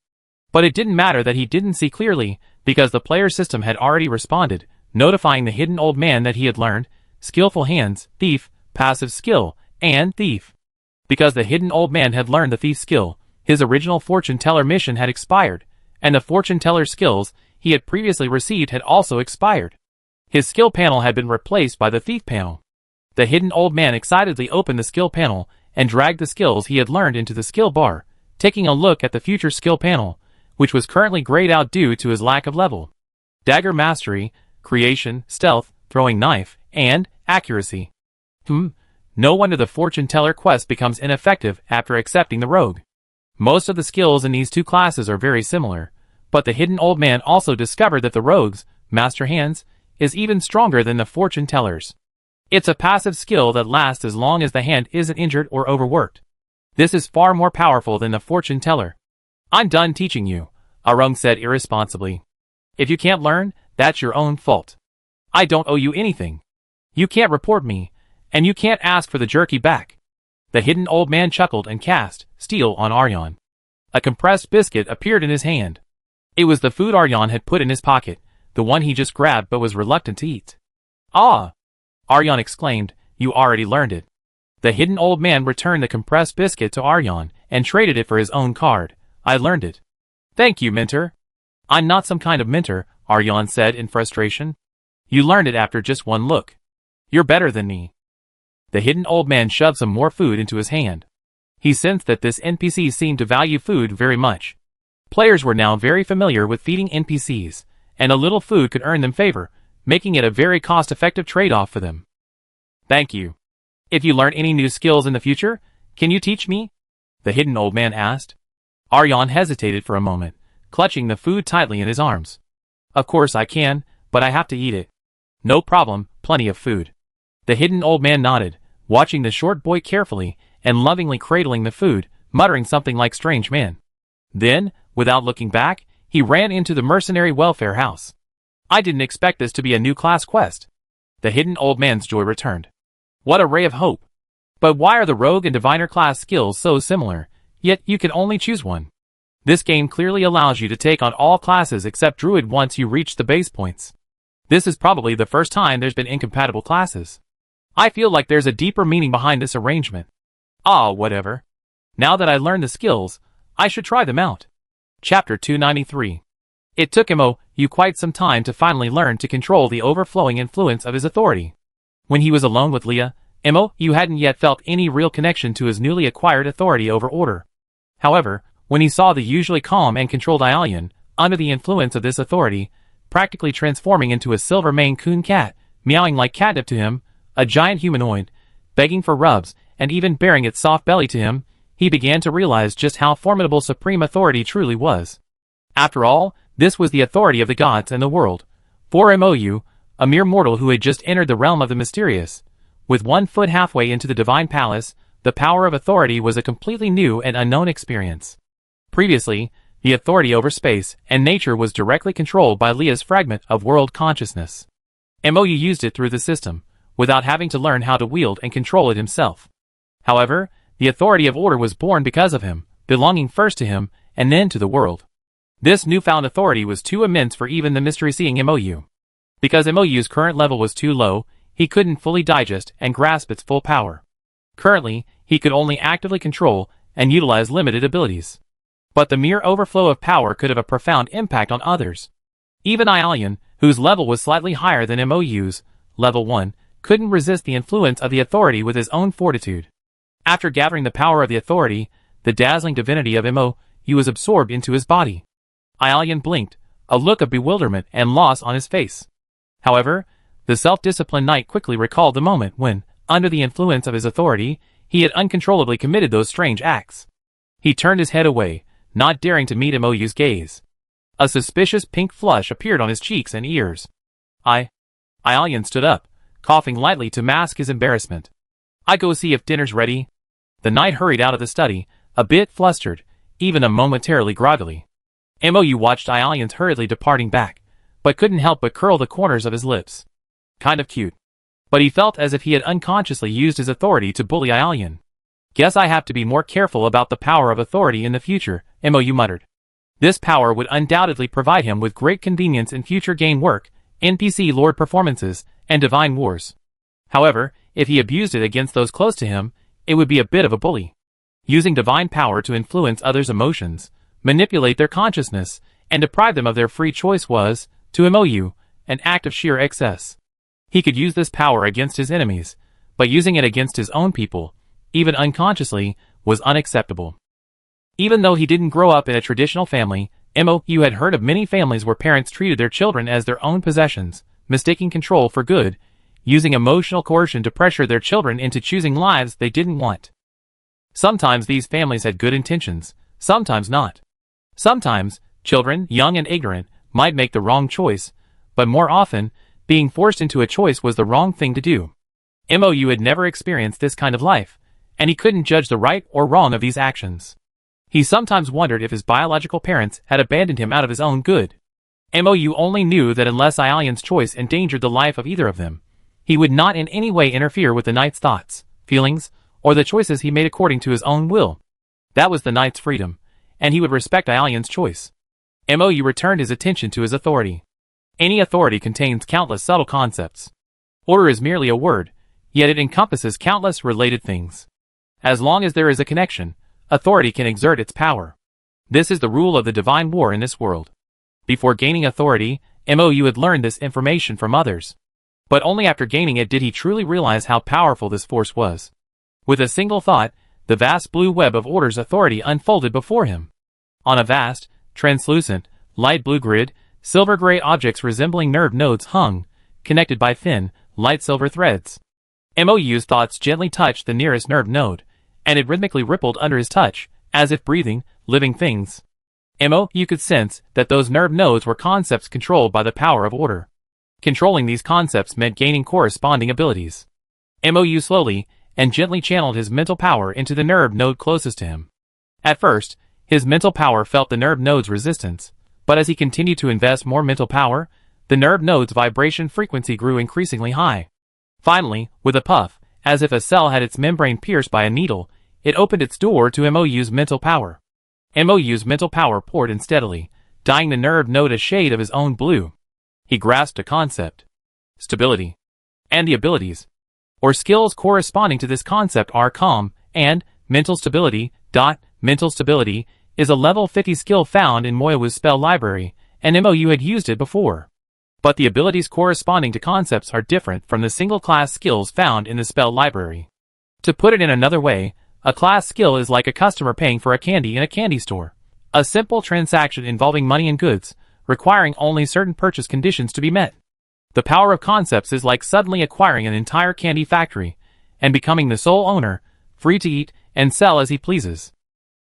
But it didn't matter that he didn't see clearly, because the player system had already responded, notifying the hidden old man that he had learned skillful hands, thief, passive skill, and thief. Because the hidden old man had learned the thief skill, his original fortune teller mission had expired, and the fortune teller skills he had previously received had also expired. His skill panel had been replaced by the thief panel. The hidden old man excitedly opened the skill panel and dragged the skills he had learned into the skill bar, taking a look at the future skill panel, which was currently grayed out due to his lack of level. Dagger mastery, creation, stealth, throwing knife, and accuracy. No wonder the fortune teller quest becomes ineffective after accepting the rogue. Most of the skills in these two classes are very similar, but the hidden old man also discovered that the rogue's master hands is even stronger than the fortune teller's. It's a passive skill that lasts as long as the hand isn't injured or overworked. This is far more powerful than the fortune teller. I'm done teaching you, Arung said irresponsibly. If you can't learn, that's your own fault. I don't owe you anything. You can't report me, And you can't ask for the jerky back. The hidden old man chuckled and cast steel on Aryan. A compressed biscuit appeared in his hand. It was the food Aryan had put in his pocket, the one he just grabbed but was reluctant to eat. Ah! Aryan exclaimed, you already learned it. The hidden old man returned the compressed biscuit to Aryan and traded it for his own card. I learned it. Thank you, mentor. I'm not some kind of mentor, Aryan said in frustration. You learned it after just one look. You're better than me. The hidden old man shoved some more food into his hand. He sensed that this NPC seemed to value food very much. Players were now very familiar with feeding NPCs, and a little food could earn them favor, making it a very cost-effective trade-off for them. Thank you. If you learn any new skills in the future, can you teach me? The hidden old man asked. Aryan hesitated for a moment, clutching the food tightly in his arms. Of course I can, but I have to eat it. No problem, plenty of food. The hidden old man nodded, watching the short boy carefully and lovingly cradling the food, muttering something like strange man. Then, without looking back, he ran into the mercenary welfare house. I didn't expect this to be a new class quest. The hidden old man's joy returned. What a ray of hope. But why are the rogue and diviner class skills so similar, yet you can only choose one? This game clearly allows you to take on all classes except druid once you reach the base points. This is probably the first time there's been incompatible classes. I feel like there's a deeper meaning behind this arrangement. Ah, whatever. Now that I learned the skills, I should try them out. Chapter 293. It took you quite some time to finally learn to control the overflowing influence of his authority. When he was alone with Leah, you hadn't yet felt any real connection to his newly acquired authority over order. However, when he saw the usually calm and controlled Aelian, under the influence of this authority, practically transforming into a silver Maine Coon cat, meowing like catnip to him, a giant humanoid, begging for rubs, and even baring its soft belly to him, he began to realize just how formidable supreme authority truly was. After all, this was the authority of the gods and the world. For Mou, a mere mortal who had just entered the realm of the mysterious, with 1 foot halfway into the divine palace, the power of authority was a completely new and unknown experience. Previously, the authority over space and nature was directly controlled by Leah's fragment of world consciousness. Mou used it through the system, without having to learn how to wield and control it himself. However, the authority of order was born because of him, belonging first to him, and then to the world. This newfound authority was too immense for even the mystery-seeing Mou. Because Mou's current level was too low, he couldn't fully digest and grasp its full power. Currently, he could only actively control and utilize limited abilities. But the mere overflow of power could have a profound impact on others. Even Aelian, whose level was slightly higher than Mou's, level 1, couldn't resist the influence of the authority with his own fortitude. After gathering the power of the authority, the dazzling divinity of Mou was absorbed into his body. Aelian blinked, a look of bewilderment and loss on his face. However, the self-disciplined knight quickly recalled the moment when, under the influence of his authority, he had uncontrollably committed those strange acts. He turned his head away, not daring to meet Mou's gaze. A suspicious pink flush appeared on his cheeks and ears. Aelian stood up, coughing lightly to mask his embarrassment. I go see if dinner's ready. The knight hurried out of the study, a bit flustered, even momentarily groggily. Mou watched Aelian's hurriedly departing back, but couldn't help but curl the corners of his lips. Kind of cute. But he felt as if he had unconsciously used his authority to bully Aelian. Guess I have to be more careful about the power of authority in the future, Mou muttered. This power would undoubtedly provide him with great convenience in future game work, NPC lord performances, and divine wars. However, if he abused it against those close to him, it would be a bit of a bully. Using divine power to influence others' emotions, manipulate their consciousness, and deprive them of their free choice was, to Mou, an act of sheer excess. He could use this power against his enemies, but using it against his own people, even unconsciously, was unacceptable. Even though he didn't grow up in a traditional family, Mou had heard of many families where parents treated their children as their own possessions, mistaking control for good, using emotional coercion to pressure their children into choosing lives they didn't want. Sometimes these families had good intentions, sometimes not. Sometimes, children, young and ignorant, might make the wrong choice, but more often, being forced into a choice was the wrong thing to do. Mou had never experienced this kind of life, and he couldn't judge the right or wrong of these actions. He sometimes wondered if his biological parents had abandoned him out of his own good. Mou only knew that unless Aelian's choice endangered the life of either of them, He would not in any way interfere with the knight's thoughts, feelings, or the choices he made according to his own will. That was the knight's freedom, and he would respect Aelian's choice. Mou returned his attention to his authority. Any authority contains countless subtle concepts. Order is merely a word, yet it encompasses countless related things. As long as there is a connection, authority can exert its power. This is the rule of the divine war in this world. Before gaining authority, Mou had learned this information from others. But only after gaining it did he truly realize how powerful this force was. With a single thought, the vast blue web of Order's authority unfolded before him. On a vast, translucent, light blue grid, silver-gray objects resembling nerve nodes hung, connected by thin, light silver threads. Mou's thoughts gently touched the nearest nerve node, and it rhythmically rippled under his touch, as if breathing, living things. Mou could sense that those nerve nodes were concepts controlled by the power of Order. Controlling these concepts meant gaining corresponding abilities. Mou slowly and gently channeled his mental power into the nerve node closest to him. At first, his mental power felt the nerve node's resistance, but as he continued to invest more mental power, the nerve node's vibration frequency grew increasingly high. Finally, with a puff, as if a cell had its membrane pierced by a needle, it opened its door to Mou's mental power. Mou's mental power poured in steadily, dyeing the nerve node a shade of his own blue. He grasped a concept. Stability. And the abilities, or skills corresponding to this concept are calm and mental stability. Mental stability is a level 50 skill found in Moyawu's spell library, and Mou had used it before. But the abilities corresponding to concepts are different from the single-class skills found in the spell library. To put it in another way, a class skill is like a customer paying for a candy in a candy store. A simple transaction involving money and goods, requiring only certain purchase conditions to be met. The power of concepts is like suddenly acquiring an entire candy factory, and becoming the sole owner, free to eat and sell as he pleases.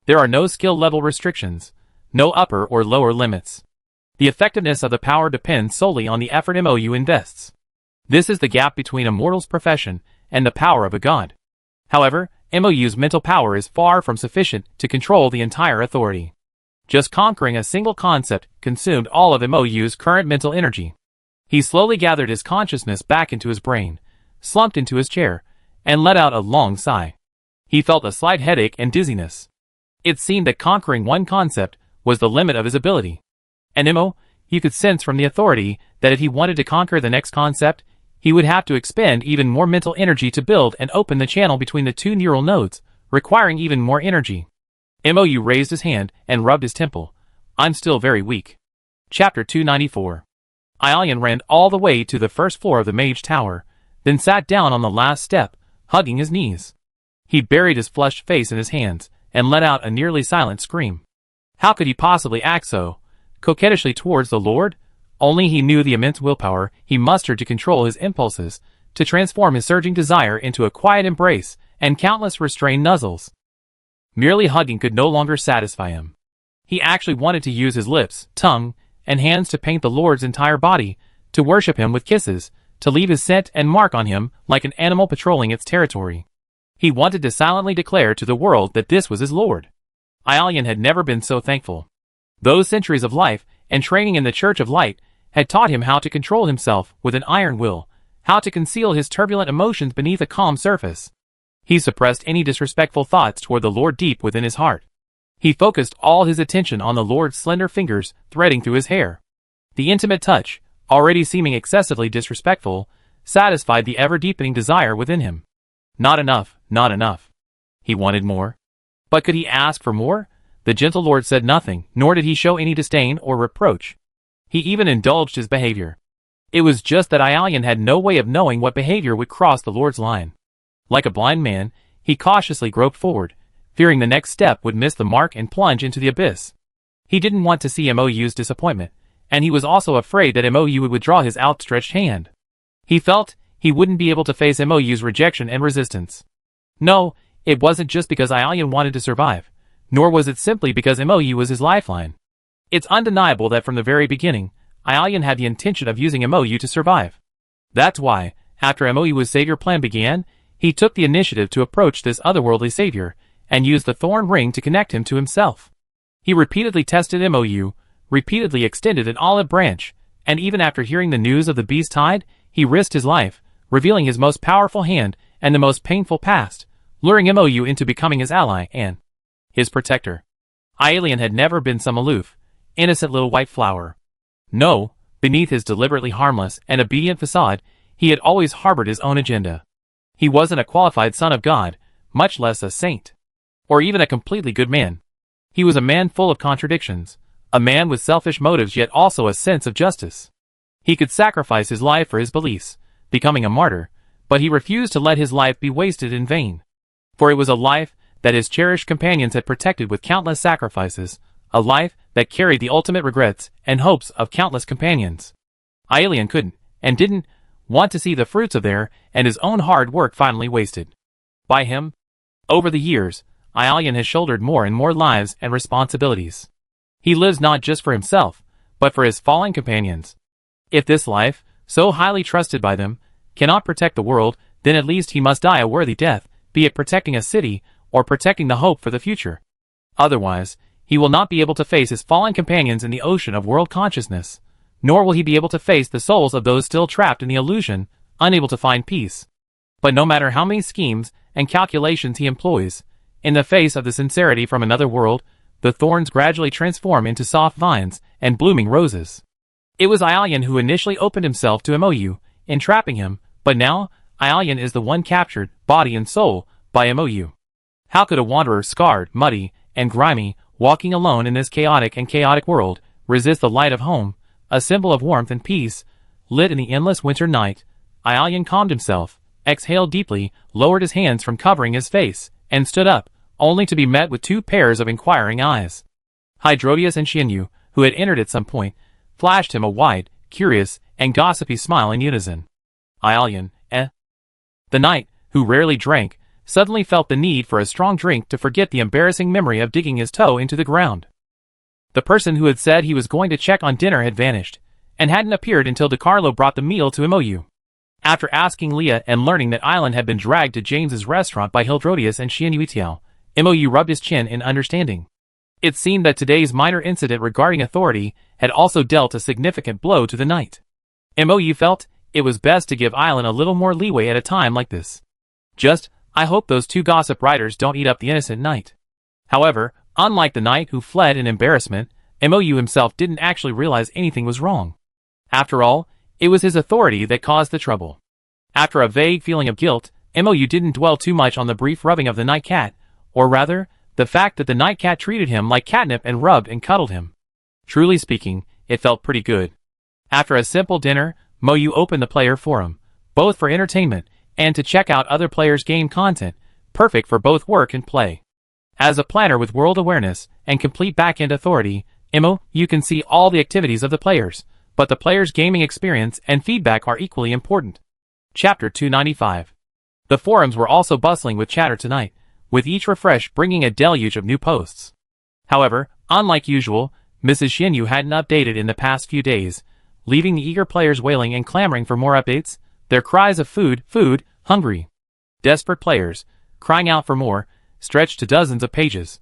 There are no skill level restrictions, no upper or lower limits. The effectiveness of the power depends solely on the effort Mou invests. This is the gap between a mortal's profession and the power of a god. However, Mou's mental power is far from sufficient to control the entire authority. Just conquering a single concept consumed all of Mou's current mental energy. He slowly gathered his consciousness back into his brain, slumped into his chair, and let out a long sigh. He felt a slight headache and dizziness. It seemed that conquering one concept was the limit of his ability. And Mou could sense from the authority that if he wanted to conquer the next concept, he would have to expend even more mental energy to build and open the channel between the two neural nodes, requiring even more energy. Mou raised his hand and rubbed his temple. I'm still very weak. Chapter 294. Aelian ran all the way to the first floor of the Mage Tower, then sat down on the last step, hugging his knees. He buried his flushed face in his hands, and let out a nearly silent scream. How could he possibly act so coquettishly towards the Lord? Only he knew the immense willpower he mustered to control his impulses, to transform his surging desire into a quiet embrace and countless restrained nuzzles. Merely hugging could no longer satisfy him. He actually wanted to use his lips, tongue, and hands to paint the Lord's entire body, to worship him with kisses, to leave his scent and mark on him like an animal patrolling its territory. He wanted to silently declare to the world that this was his Lord. Aelian had never been so thankful. Those centuries of life and training in the Church of Light had taught him how to control himself with an iron will, how to conceal his turbulent emotions beneath a calm surface. He suppressed any disrespectful thoughts toward the Lord deep within his heart. He focused all his attention on the Lord's slender fingers threading through his hair. The intimate touch, already seeming excessively disrespectful, satisfied the ever-deepening desire within him. Not enough, not enough. He wanted more. But could he ask for more? The gentle Lord said nothing, nor did he show any disdain or reproach. He even indulged his behavior. It was just that Aelian had no way of knowing what behavior would cross the Lord's line. Like a blind man, he cautiously groped forward, fearing the next step would miss the mark and plunge into the abyss. He didn't want to see Mou's disappointment, and he was also afraid that Mou would withdraw his outstretched hand. He felt he wouldn't be able to face Mou's rejection and resistance. No, it wasn't just because Aelian wanted to survive, nor was it simply because Mou was his lifeline. It's undeniable that from the very beginning, Aelian had the intention of using Mou to survive. That's why, after Mou's savior plan began, he took the initiative to approach this otherworldly savior, and used the thorn ring to connect him to himself. He repeatedly tested Mou, repeatedly extended an olive branch, and even after hearing the news of the beast tide, he risked his life, revealing his most powerful hand and the most painful past, luring MOU into becoming his ally and his protector. Aelian had never been some aloof, innocent little white flower. No, beneath his deliberately harmless and obedient facade, he had always harbored his own agenda. He wasn't a qualified son of God, much less a saint, or even a completely good man. He was a man full of contradictions, a man with selfish motives yet also a sense of justice. He could sacrifice his life for his beliefs, becoming a martyr, but he refused to let his life be wasted in vain. For it was a life that his cherished companions had protected with countless sacrifices, a life that carried the ultimate regrets and hopes of countless companions. Aelian couldn't, and didn't, want to see the fruits of their and his own hard work finally wasted by him. Over the years, Aelian has shouldered more and more lives and responsibilities. He lives not just for himself, but for his fallen companions. If this life, so highly trusted by them, cannot protect the world, then at least he must die a worthy death, be it protecting a city or protecting the hope for the future. Otherwise, he will not be able to face his fallen companions in the ocean of world consciousness, nor will he be able to face the souls of those still trapped in the illusion, unable to find peace. But no matter how many schemes and calculations he employs, in the face of the sincerity from another world, the thorns gradually transform into soft vines and blooming roses. It was Aelian who initially opened himself to MOU, entrapping him, but now, Aelian is the one captured, body and soul, by MOU. How could a wanderer scarred, muddy, and grimy, walking alone in this chaotic world, resist the light of home, a symbol of warmth and peace, lit in the endless winter night? Aelian calmed himself, exhaled deeply, lowered his hands from covering his face, and stood up, only to be met with two pairs of inquiring eyes. Hydrodius and Xianyu, who had entered at some point, flashed him a wide, curious, and gossipy smile in unison. Aelian, eh? The knight, who rarely drank, suddenly felt the need for a strong drink to forget the embarrassing memory of digging his toe into the ground. The person who had said he was going to check on dinner had vanished, and hadn't appeared until DeCarlo brought the meal to MOU. After asking Leah and learning that Island had been dragged to James's restaurant by Hildrodius and Xianyuitiao, MOU rubbed his chin in understanding. It seemed that today's minor incident regarding authority had also dealt a significant blow to the knight. MOU felt it was best to give Island a little more leeway at a time like this. I hope those two gossip writers don't eat up the innocent knight. However, unlike the knight who fled in embarrassment, MOU himself didn't actually realize anything was wrong. After all, it was his authority that caused the trouble. After a vague feeling of guilt, MOU didn't dwell too much on the brief rubbing of the night cat, or rather, the fact that the night cat treated him like catnip and rubbed and cuddled him. Truly speaking, it felt pretty good. After a simple dinner, MOU opened the player forum, both for entertainment and to check out other players' game content, perfect for both work and play. As a planner with world awareness and complete back-end authority, MOU can see all the activities of the players, but the players' gaming experience and feedback are equally important. Chapter 295. The forums were also bustling with chatter tonight, with each refresh bringing a deluge of new posts. However, unlike usual, Mrs. Xianyu hadn't updated in the past few days, leaving the eager players wailing and clamoring for more updates, their cries of food, hungry. Desperate players, crying out for more, stretched to dozens of pages.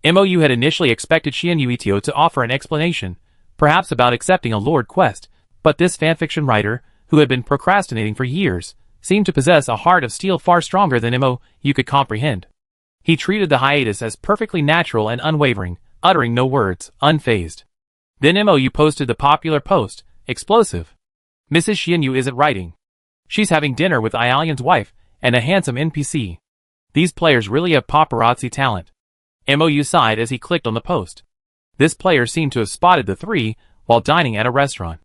MOU had initially expected Xianyuitio to offer an explanation, perhaps about accepting a Lord quest, but this fanfiction writer, who had been procrastinating for years, seemed to possess a heart of steel far stronger than MOU could comprehend. He treated the hiatus as perfectly natural and unwavering, uttering no words, unfazed. Then MOU posted the popular post, explosive. Mrs. Xianyu isn't writing. She's having dinner with Aelian's wife and a handsome NPC. These players really have paparazzi talent. MOU sighed as he clicked on the post. This player seemed to have spotted the three while dining at a restaurant.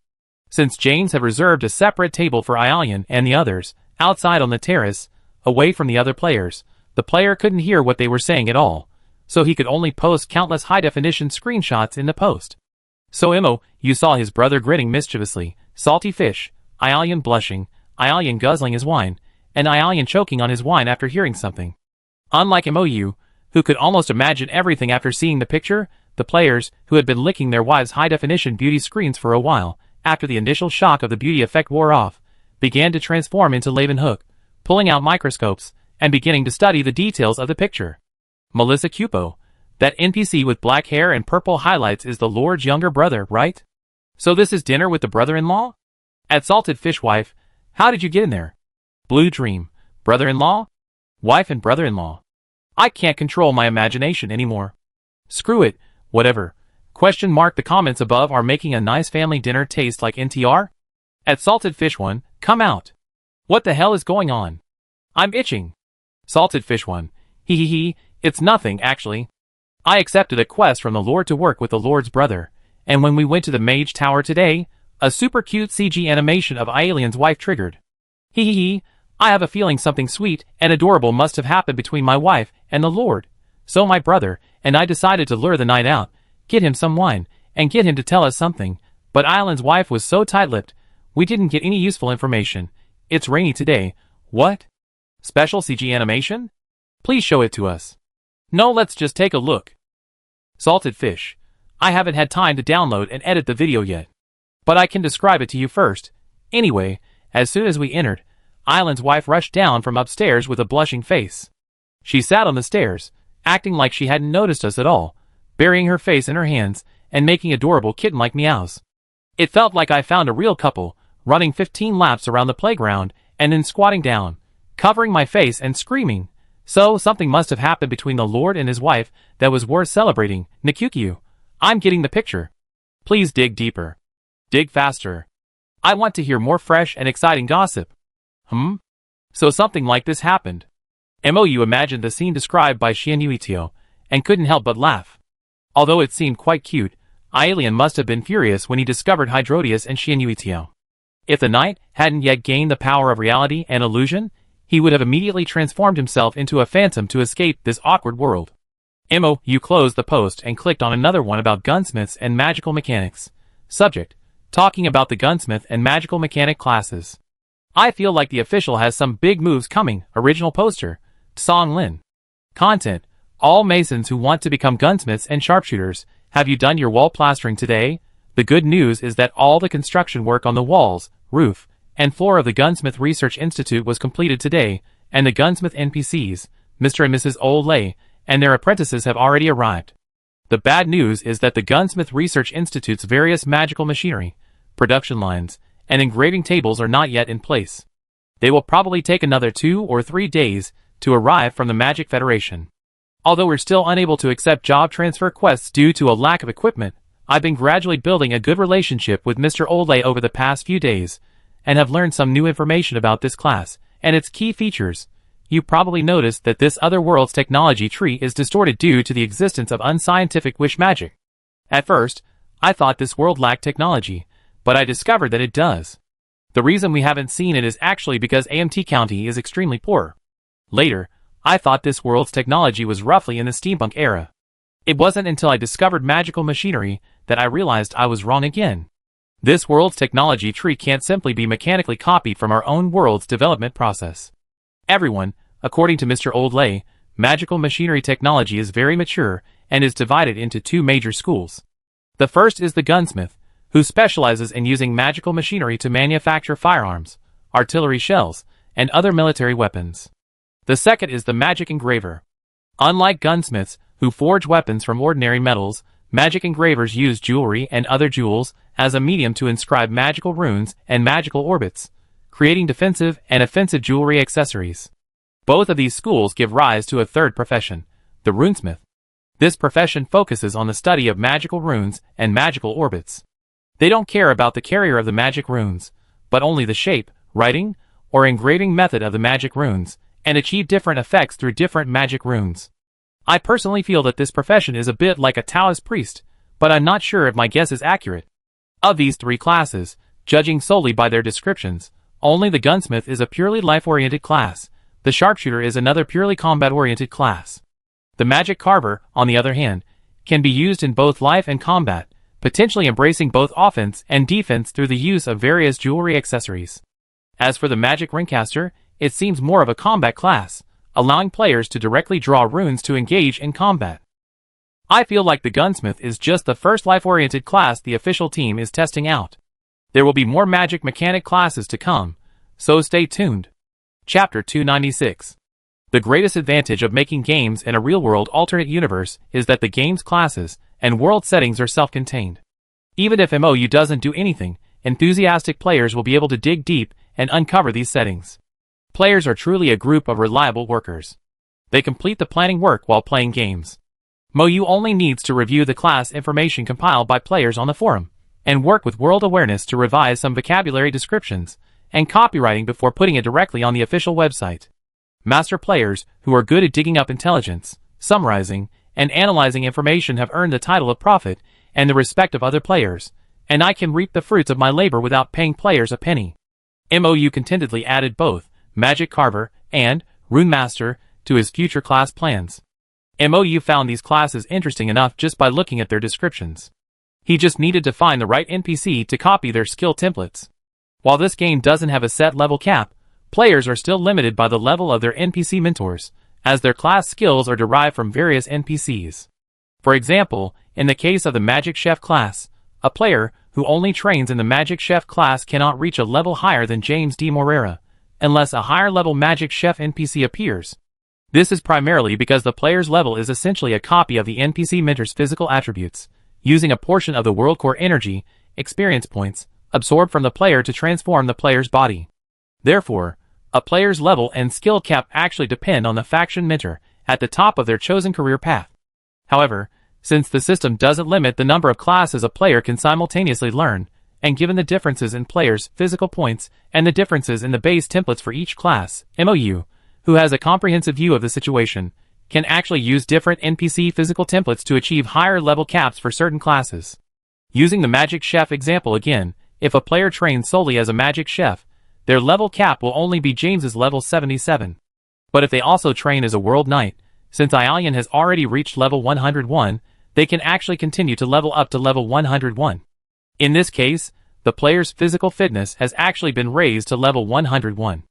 Since James had reserved a separate table for Aelian and the others, outside on the terrace, away from the other players, the player couldn't hear what they were saying at all, so he could only post countless high-definition screenshots in the post. So MOU saw his brother grinning mischievously, salty fish, Aelian blushing, Aelian guzzling his wine, and Aelian choking on his wine after hearing something. Unlike MOU, who could almost imagine everything after seeing the picture, the players, who had been licking their wives' high-definition beauty screens for a while, after the initial shock of the beauty effect wore off, began to transform into Leeuwenhoek, pulling out microscopes, and beginning to study the details of the picture. Melissa Cupo, that NPC with black hair and purple highlights is the Lord's younger brother, right? So this is dinner with the brother-in-law? At Salted Fish Wife, how did you get in there? Blue dream. Brother-in-law? Wife and brother-in-law. I can't control my imagination anymore. Screw it, whatever. Question mark. The comments above are making a nice family dinner taste like NTR? At Salted Fish 1, come out. What the hell is going on? I'm itching. Salted Fish 1, hee, it's nothing actually. I accepted a quest from the Lord to work with the Lord's brother, and when we went to the Mage Tower today, a super cute CG animation of Alien's wife triggered. Hee, I have a feeling something sweet and adorable must have happened between my wife and the Lord. So my brother and I decided to lure the night out, get him some wine, and get him to tell us something, but Alien's wife was so tight-lipped, we didn't get any useful information. It's rainy today. What? Special CG animation? Please show it to us. No, let's just take a look. Salted Fish. I haven't had time to download and edit the video yet. But I can describe it to you first. Anyway, as soon as we entered, Island's wife rushed down from upstairs with a blushing face. She sat on the stairs, acting like she hadn't noticed us at all, burying her face in her hands and making adorable kitten-like meows. It felt like I found a real couple, running 15 laps around the playground and then squatting down, covering my face and screaming. So something must have happened between the Lord and his wife that was worth celebrating. Nikukyu. I'm getting the picture. Please dig deeper. Dig faster. I want to hear more fresh and exciting gossip. So something like this happened. You imagined the scene described by Shianyuitio, and couldn't help but laugh. Although it seemed quite cute, Aelian must have been furious when he discovered Hydrodius and Shianyuitio. If the knight hadn't yet gained the power of reality and illusion, he would have immediately transformed himself into a phantom to escape this awkward world. You closed the post and clicked on another one about gunsmiths and magical mechanics. Subject: talking about the gunsmith and magical mechanic classes. I feel like the official has some big moves coming. Original poster. Song Lin. Content: all masons who want to become gunsmiths and sharpshooters, have you done your wall plastering today? The good news is that all the construction work on the walls, roof, and floor of the Gunsmith Research Institute was completed today, and the gunsmith NPCs, Mr. and Mrs. Olay, and their apprentices have already arrived. The bad news is that the Gunsmith Research Institute's various magical machinery, production lines, and engraving tables are not yet in place. They will probably take another 2 or 3 days to arrive from the Magic Federation. Although we're still unable to accept job transfer quests due to a lack of equipment, I've been gradually building a good relationship with Mr. Olay over the past few days, and have learned some new information about this class and its key features. You probably noticed that this other world's technology tree is distorted due to the existence of unscientific wish magic. At first, I thought this world lacked technology, but I discovered that it does. The reason we haven't seen it is actually because AMT County is extremely poor. Later, I thought this world's technology was roughly in the steampunk era. It wasn't until I discovered magical machinery that I realized I was wrong again. This world's technology tree can't simply be mechanically copied from our own world's development process. Everyone, according to Mr. Oldlay, magical machinery technology is very mature and is divided into 2 major schools. The first is the gunsmith, who specializes in using magical machinery to manufacture firearms, artillery shells, and other military weapons. The second is the magic engraver. Unlike gunsmiths, who forge weapons from ordinary metals, magic engravers use jewelry and other jewels as a medium to inscribe magical runes and magical orbits, creating defensive and offensive jewelry accessories. Both of these schools give rise to a third profession, the runesmith. This profession focuses on the study of magical runes and magical orbits. They don't care about the carrier of the magic runes, but only the shape, writing, or engraving method of the magic runes, and achieve different effects through different magic runes. I personally feel that this profession is a bit like a Taoist priest, but I'm not sure if my guess is accurate. Of these 3 classes, judging solely by their descriptions, only the gunsmith is a purely life-oriented class. The sharpshooter is another purely combat-oriented class. The magic carver, on the other hand, can be used in both life and combat, potentially embracing both offense and defense through the use of various jewelry accessories. As for the magic ringcaster, it seems more of a combat class, allowing players to directly draw runes to engage in combat. I feel like the gunsmith is just the first life-oriented class the official team is testing out. There will be more magic mechanic classes to come, so stay tuned. Chapter 296. The greatest advantage of making games in a real-world alternate universe is that the game's classes and world settings are self-contained. Even if MOU doesn't do anything, enthusiastic players will be able to dig deep and uncover these settings. players are truly a group of reliable workers. They complete the planning work while playing games. MOU only needs to review the class information compiled by players on the forum, and work with world awareness to revise some vocabulary descriptions and copywriting before putting it directly on the official website. Master players who are good at digging up intelligence, summarizing, and analyzing information have earned the title of prophet and the respect of other players, and I can reap the fruits of my labor without paying players a penny. MOU contentedly added both Magic Carver and Rune Master to his future class plans. MOU found these classes interesting enough just by looking at their descriptions. He just needed to find the right NPC to copy their skill templates. While this game doesn't have a set level cap, players are still limited by the level of their NPC mentors, as their class skills are derived from various NPCs. For example, in the case of the Magic Chef class, a player who only trains in the Magic Chef class cannot reach a level higher than James D. Morera, unless a higher level Magic Chef NPC appears. This is primarily because the player's level is essentially a copy of the NPC mentor's physical attributes, using a portion of the world core energy, experience points, absorbed from the player to transform the player's body. Therefore, a player's level and skill cap actually depend on the faction mentor at the top of their chosen career path. However, since the system doesn't limit the number of classes a player can simultaneously learn, and given the differences in players' physical points and the differences in the base templates for each class, MOU, who has a comprehensive view of the situation, can actually use different NPC physical templates to achieve higher level caps for certain classes. Using the Magic Chef example again, if a player trains solely as a Magic Chef, their level cap will only be James's level 77. But if they also train as a World Knight, since Aelian has already reached level 101, they can actually continue to level up to level 101. In this case, the player's physical fitness has actually been raised to level 101.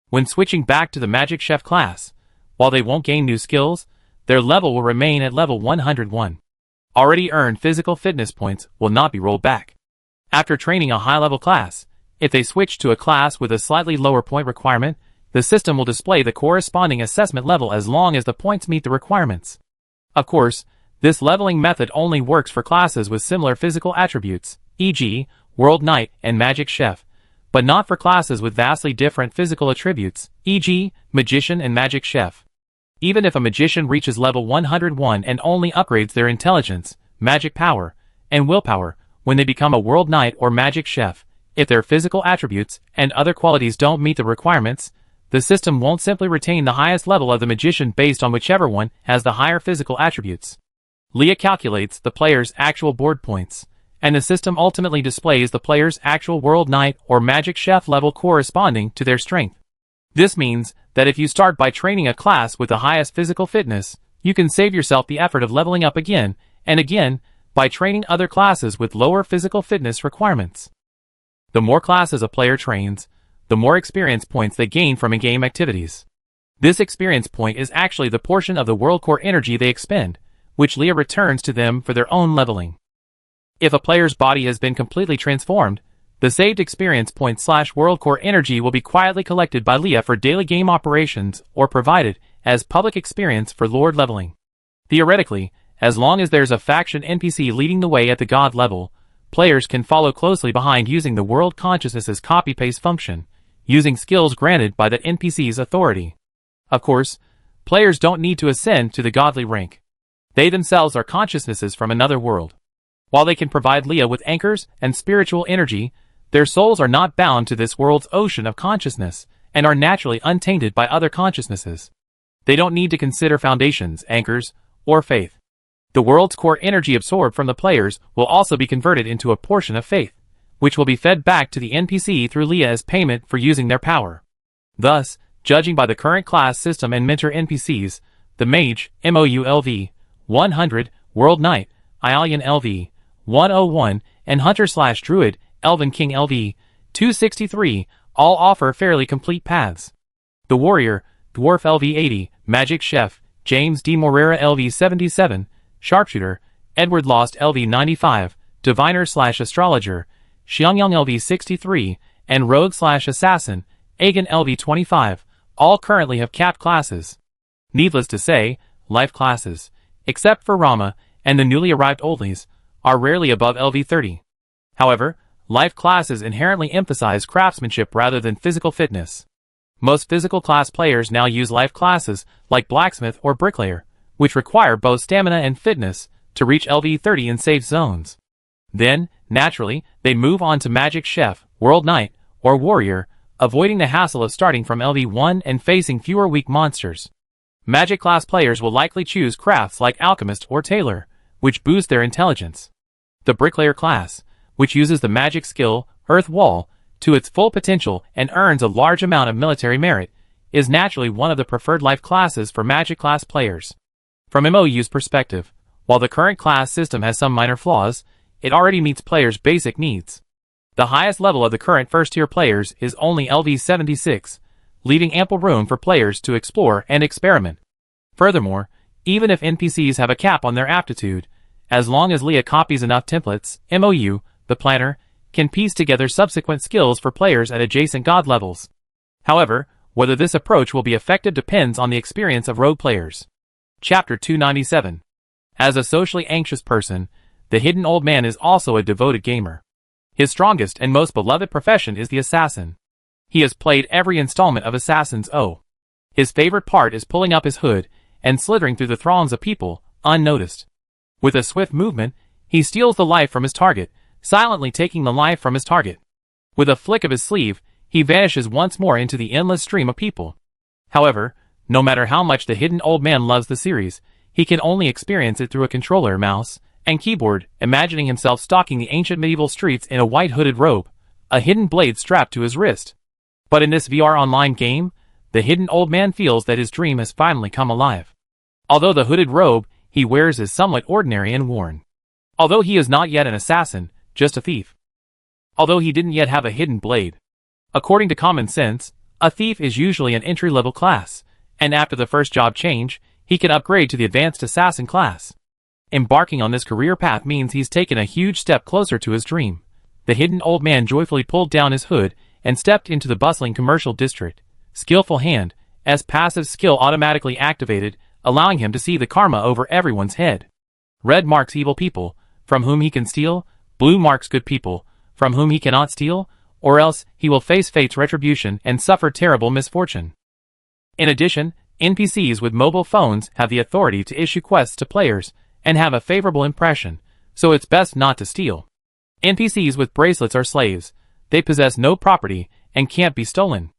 When switching back to the Magic Chef class, while they won't gain new skills, their level will remain at level 101. Already earned physical fitness points will not be rolled back. After training a high-level class, if they switch to a class with a slightly lower point requirement, the system will display the corresponding assessment level as long as the points meet the requirements. Of course, this leveling method only works for classes with similar physical attributes, e.g., World Knight and Magic Chef, but not for classes with vastly different physical attributes, e.g., Magician and Magic Chef. Even if a Magician reaches level 101 and only upgrades their intelligence, magic power, and willpower when they become a World Knight or Magic Chef, if their physical attributes and other qualities don't meet the requirements, the system won't simply retain the highest level of the Magician based on whichever one has the higher physical attributes. Leah calculates the player's actual board points, and the system ultimately displays the player's actual World Knight or Magic Chef level corresponding to their strength. This means that if you start by training a class with the highest physical fitness, you can save yourself the effort of leveling up again and again by training other classes with lower physical fitness requirements. The more classes a player trains, the more experience points they gain from in-game activities. This experience point is actually the portion of the world core energy they expend, which Leah returns to them for their own leveling. If a player's body has been completely transformed, the saved experience point / world core energy will be quietly collected by Leah for daily game operations or provided as public experience for Lord leveling. Theoretically, as long as there's a faction NPC leading the way at the God level, players can follow closely behind using the World Consciousness's copy-paste function, using skills granted by that NPC's authority. Of course, players don't need to ascend to the godly rank. They themselves are consciousnesses from another world. While they can provide Leah with anchors and spiritual energy, their souls are not bound to this world's ocean of consciousness and are naturally untainted by other consciousnesses. They don't need to consider foundations, anchors, or faith. The world's core energy absorbed from the players will also be converted into a portion of faith, which will be fed back to the NPC through Leah as payment for using their power. Thus, judging by the current class system and mentor NPCs, the Mage, MOU LV, 100, World Knight, Aelian LV, 101, and Hunter/Druid, Elven King LV, 263, all offer fairly complete paths. The Warrior, Dwarf LV 80, Magic Chef, James D. Morera LV 77, Sharpshooter, Edward Lost LV 95, Diviner/Astrologer, Xiangyang LV 63, and Rogue/Assassin, Aegon LV 25, all currently have capped classes. Needless to say, life classes, except for Rama and the newly arrived Oldlies, are rarely above LV 30. However, life classes inherently emphasize craftsmanship rather than physical fitness. Most physical class players now use life classes like blacksmith or bricklayer, which require both stamina and fitness to reach LV30 in safe zones. Then, naturally, they move on to magic chef, world knight, or warrior, avoiding the hassle of starting from LV1 and facing fewer weak monsters. Magic class players will likely choose crafts like alchemist or tailor, which boost their intelligence. The bricklayer class, which uses the magic skill, earth wall, to its full potential and earns a large amount of military merit, is naturally one of the preferred life classes for magic class players. From MOU's perspective, while the current class system has some minor flaws, it already meets players' basic needs. The highest level of the current first-tier players is only LV76, leaving ample room for players to explore and experiment. Furthermore, even if NPCs have a cap on their aptitude, as long as Leah copies enough templates, MOU, the planner, can piece together subsequent skills for players at adjacent god levels. However, whether this approach will be effective depends on the experience of rogue players. Chapter 297. As a socially anxious person, the hidden old man is also a devoted gamer. His strongest and most beloved profession is the assassin. He has played every installment of Assassin's O. His favorite part is pulling up his hood and slithering through the throngs of people, unnoticed. With a swift movement, he steals the life from his target, silently taking the life from his target. With a flick of his sleeve, he vanishes once more into the endless stream of people. However, no matter how much the hidden old man loves the series, he can only experience it through a controller, mouse, and keyboard, imagining himself stalking the ancient medieval streets in a white hooded robe, a hidden blade strapped to his wrist. But in this VR online game, the hidden old man feels that his dream has finally come alive. Although the hooded robe he wears is somewhat ordinary and worn. Although he is not yet an assassin, just a thief. Although he didn't yet have a hidden blade. According to common sense, a thief is usually an entry-level class, and after the first job change, he can upgrade to the advanced assassin class. Embarking on this career path means he's taken a huge step closer to his dream. The hidden old man joyfully pulled down his hood and stepped into the bustling commercial district. Skillful hand, as passive skill automatically activated, allowing him to see the karma over everyone's head. Red marks evil people, from whom he can steal. Blue marks good people, from whom he cannot steal, or else he will face fate's retribution and suffer terrible misfortune. In addition, NPCs with mobile phones have the authority to issue quests to players and have a favorable impression, so it's best not to steal. NPCs with bracelets are slaves. They possess no property and can't be stolen.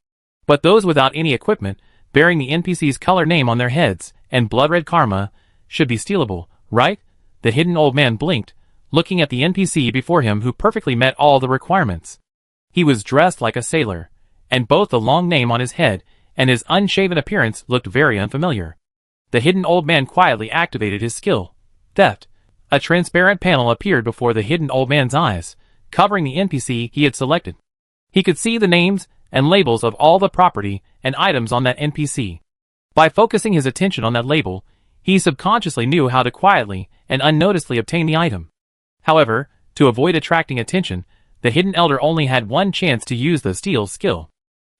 But those without any equipment, bearing the NPC's color name on their heads and blood-red karma, should be stealable, right? The hidden old man blinked, looking at the NPC before him who perfectly met all the requirements. He was dressed like a sailor, and both the long name on his head and his unshaven appearance looked very unfamiliar. The hidden old man quietly activated his skill, Theft. A transparent panel appeared before the hidden old man's eyes, covering the NPC he had selected. He could see the names and labels of all the property and items on that NPC. By focusing his attention on that label, he subconsciously knew how to quietly and unnoticeably obtain the item. However, to avoid attracting attention, the hidden elder only had one chance to use the steal skill.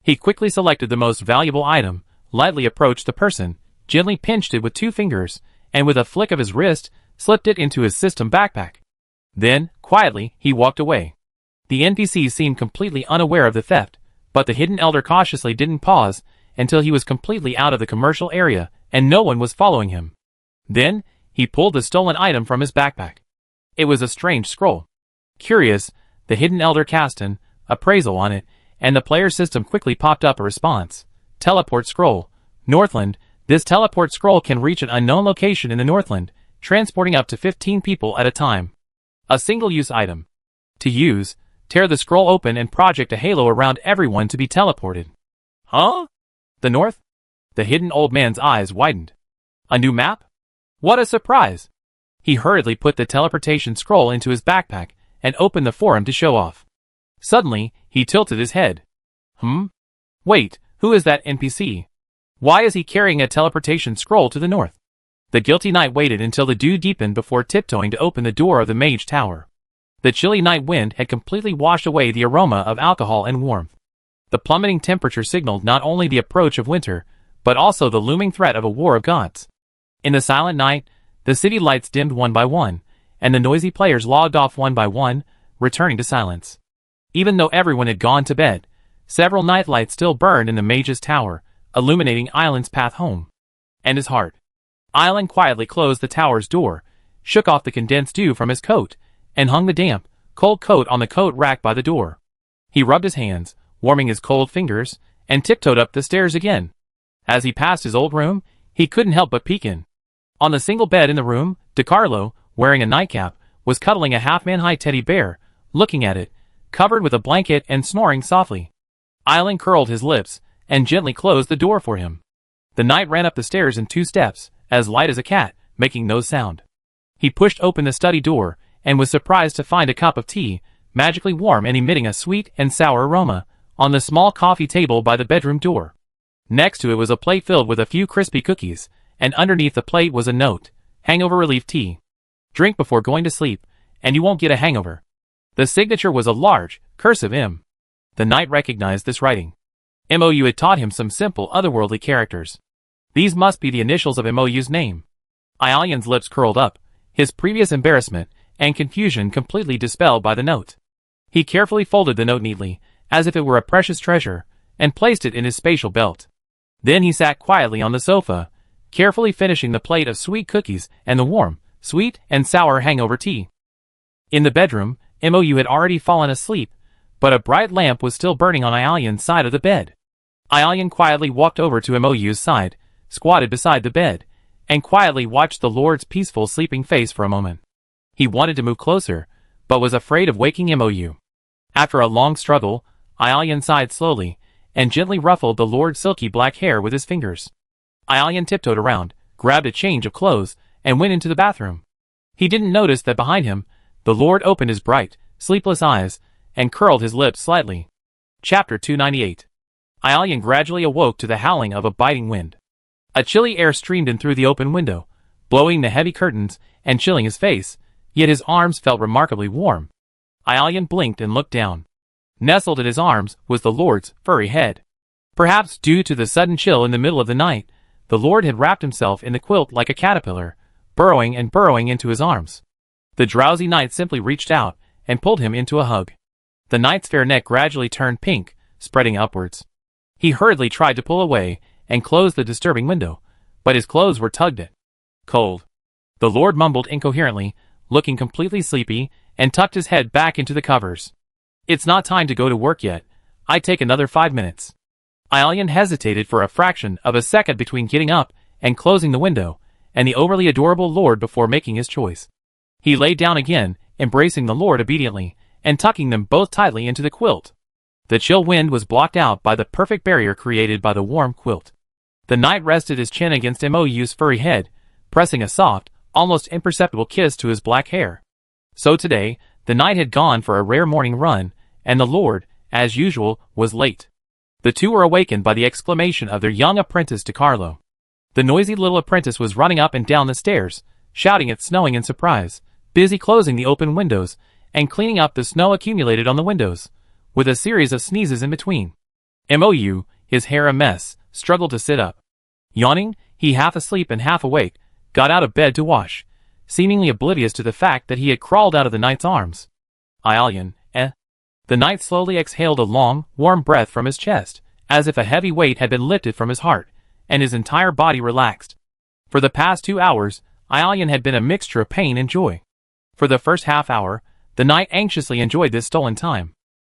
He quickly selected the most valuable item, lightly approached the person, gently pinched it with 2 fingers, and with a flick of his wrist, slipped it into his system backpack. Then, quietly, he walked away. The NPC seemed completely unaware of the theft, but the hidden elder cautiously didn't pause until he was completely out of the commercial area and no one was following him. Then, he pulled the stolen item from his backpack. It was a strange scroll. Curious, the hidden elder cast an appraisal on it, and the player's system quickly popped up a response. Teleport scroll. Northland. This teleport scroll can reach an unknown location in the Northland, transporting up to 15 people at a time. A single-use item. To use, tear the scroll open and project a halo around everyone to be teleported. Huh? The North? The hidden old man's eyes widened. A new map? What a surprise! He hurriedly put the teleportation scroll into his backpack and opened the forum to show off. Suddenly, he tilted his head. Wait, who is that NPC? Why is he carrying a teleportation scroll to the north? The guilty knight waited until the dew deepened before tiptoeing to open the door of the mage tower. The chilly night wind had completely washed away the aroma of alcohol and warmth. The plummeting temperature signaled not only the approach of winter, but also the looming threat of a war of gods. In the silent night, the city lights dimmed one by one, and the noisy players logged off one by one, returning to silence. Even though everyone had gone to bed, Several night lights still burned in the mage's tower, illuminating Island's path home. And his heart. Island quietly closed the tower's door, shook off the condensed dew from his coat, and hung the damp, cold coat on the coat rack by the door. He rubbed his hands, warming his cold fingers, and tiptoed up the stairs again. As he passed his old room, he couldn't help but peek in. On the single bed in the room, DeCarlo, wearing a nightcap, was cuddling a half-man-high teddy bear, looking at it, covered with a blanket and snoring softly. Island curled his lips, and gently closed the door for him. The knight ran up the stairs in 2 steps, as light as a cat, making no sound. He pushed open the study door, and was surprised to find a cup of tea, magically warm and emitting a sweet and sour aroma, on the small coffee table by the bedroom door. Next to it was a plate filled with a few crispy cookies, and underneath the plate was a note, "Hangover relief tea. Drink before going to sleep, and you won't get a hangover." The signature was a large, cursive M. The knight recognized this writing. MOU had taught him some simple otherworldly characters. These must be the initials of MOU's name. Aelian's lips curled up, his previous embarrassment and confusion completely dispelled by the note. He carefully folded the note neatly, as if it were a precious treasure, and placed it in his spatial belt. Then he sat quietly on the sofa, carefully finishing the plate of sweet cookies and the warm, sweet and sour hangover tea. In the bedroom, MOU had already fallen asleep, but a bright lamp was still burning on Aelian's side of the bed. Aelian quietly walked over to MOU's side, squatted beside the bed, and quietly watched the Lord's peaceful sleeping face for a moment. He wanted to move closer, but was afraid of waking MOU. After a long struggle, Aelian sighed slowly, and gently ruffled the Lord's silky black hair with his fingers. Aelian tiptoed around, grabbed a change of clothes, and went into the bathroom. He didn't notice that behind him, the Lord opened his bright, sleepless eyes, and curled his lips slightly. Chapter 298. Aelian gradually awoke to the howling of a biting wind. A chilly air streamed in through the open window, blowing the heavy curtains and chilling his face, yet his arms felt remarkably warm. Aelian blinked and looked down. Nestled in his arms was the Lord's furry head. Perhaps due to the sudden chill in the middle of the night, the Lord had wrapped himself in the quilt like a caterpillar, burrowing and burrowing into his arms. The drowsy knight simply reached out and pulled him into a hug. The knight's fair neck gradually turned pink, spreading upwards. He hurriedly tried to pull away and close the disturbing window, but his clothes were tugged at. Cold. The Lord mumbled incoherently, looking completely sleepy, and tucked his head back into the covers. "It's not time to go to work yet. I'd take another 5 minutes." Aelian hesitated for a fraction of a second between getting up and closing the window, and the overly adorable Lord before making his choice. He lay down again, embracing the Lord obediently, and tucking them both tightly into the quilt. The chill wind was blocked out by the perfect barrier created by the warm quilt. The knight rested his chin against MOU's furry head, pressing a soft, almost imperceptible kiss to his black hair. So today, the knight had gone for a rare morning run, and the Lord, as usual, was late. The two were awakened by the exclamation of their young apprentice DeCarlo. The noisy little apprentice was running up and down the stairs, shouting at snowing in surprise, busy closing the open windows, and cleaning up the snow accumulated on the windows, with a series of sneezes in between. MOU, his hair a mess, struggled to sit up. Yawning, he half asleep and half awake, got out of bed to wash, seemingly oblivious to the fact that he had crawled out of the knight's arms. Aelian, eh? The knight slowly exhaled a long, warm breath from his chest, as if a heavy weight had been lifted from his heart, and his entire body relaxed. For the past 2 hours, Aelian had been a mixture of pain and joy. For the first half hour, the knight anxiously enjoyed this stolen time.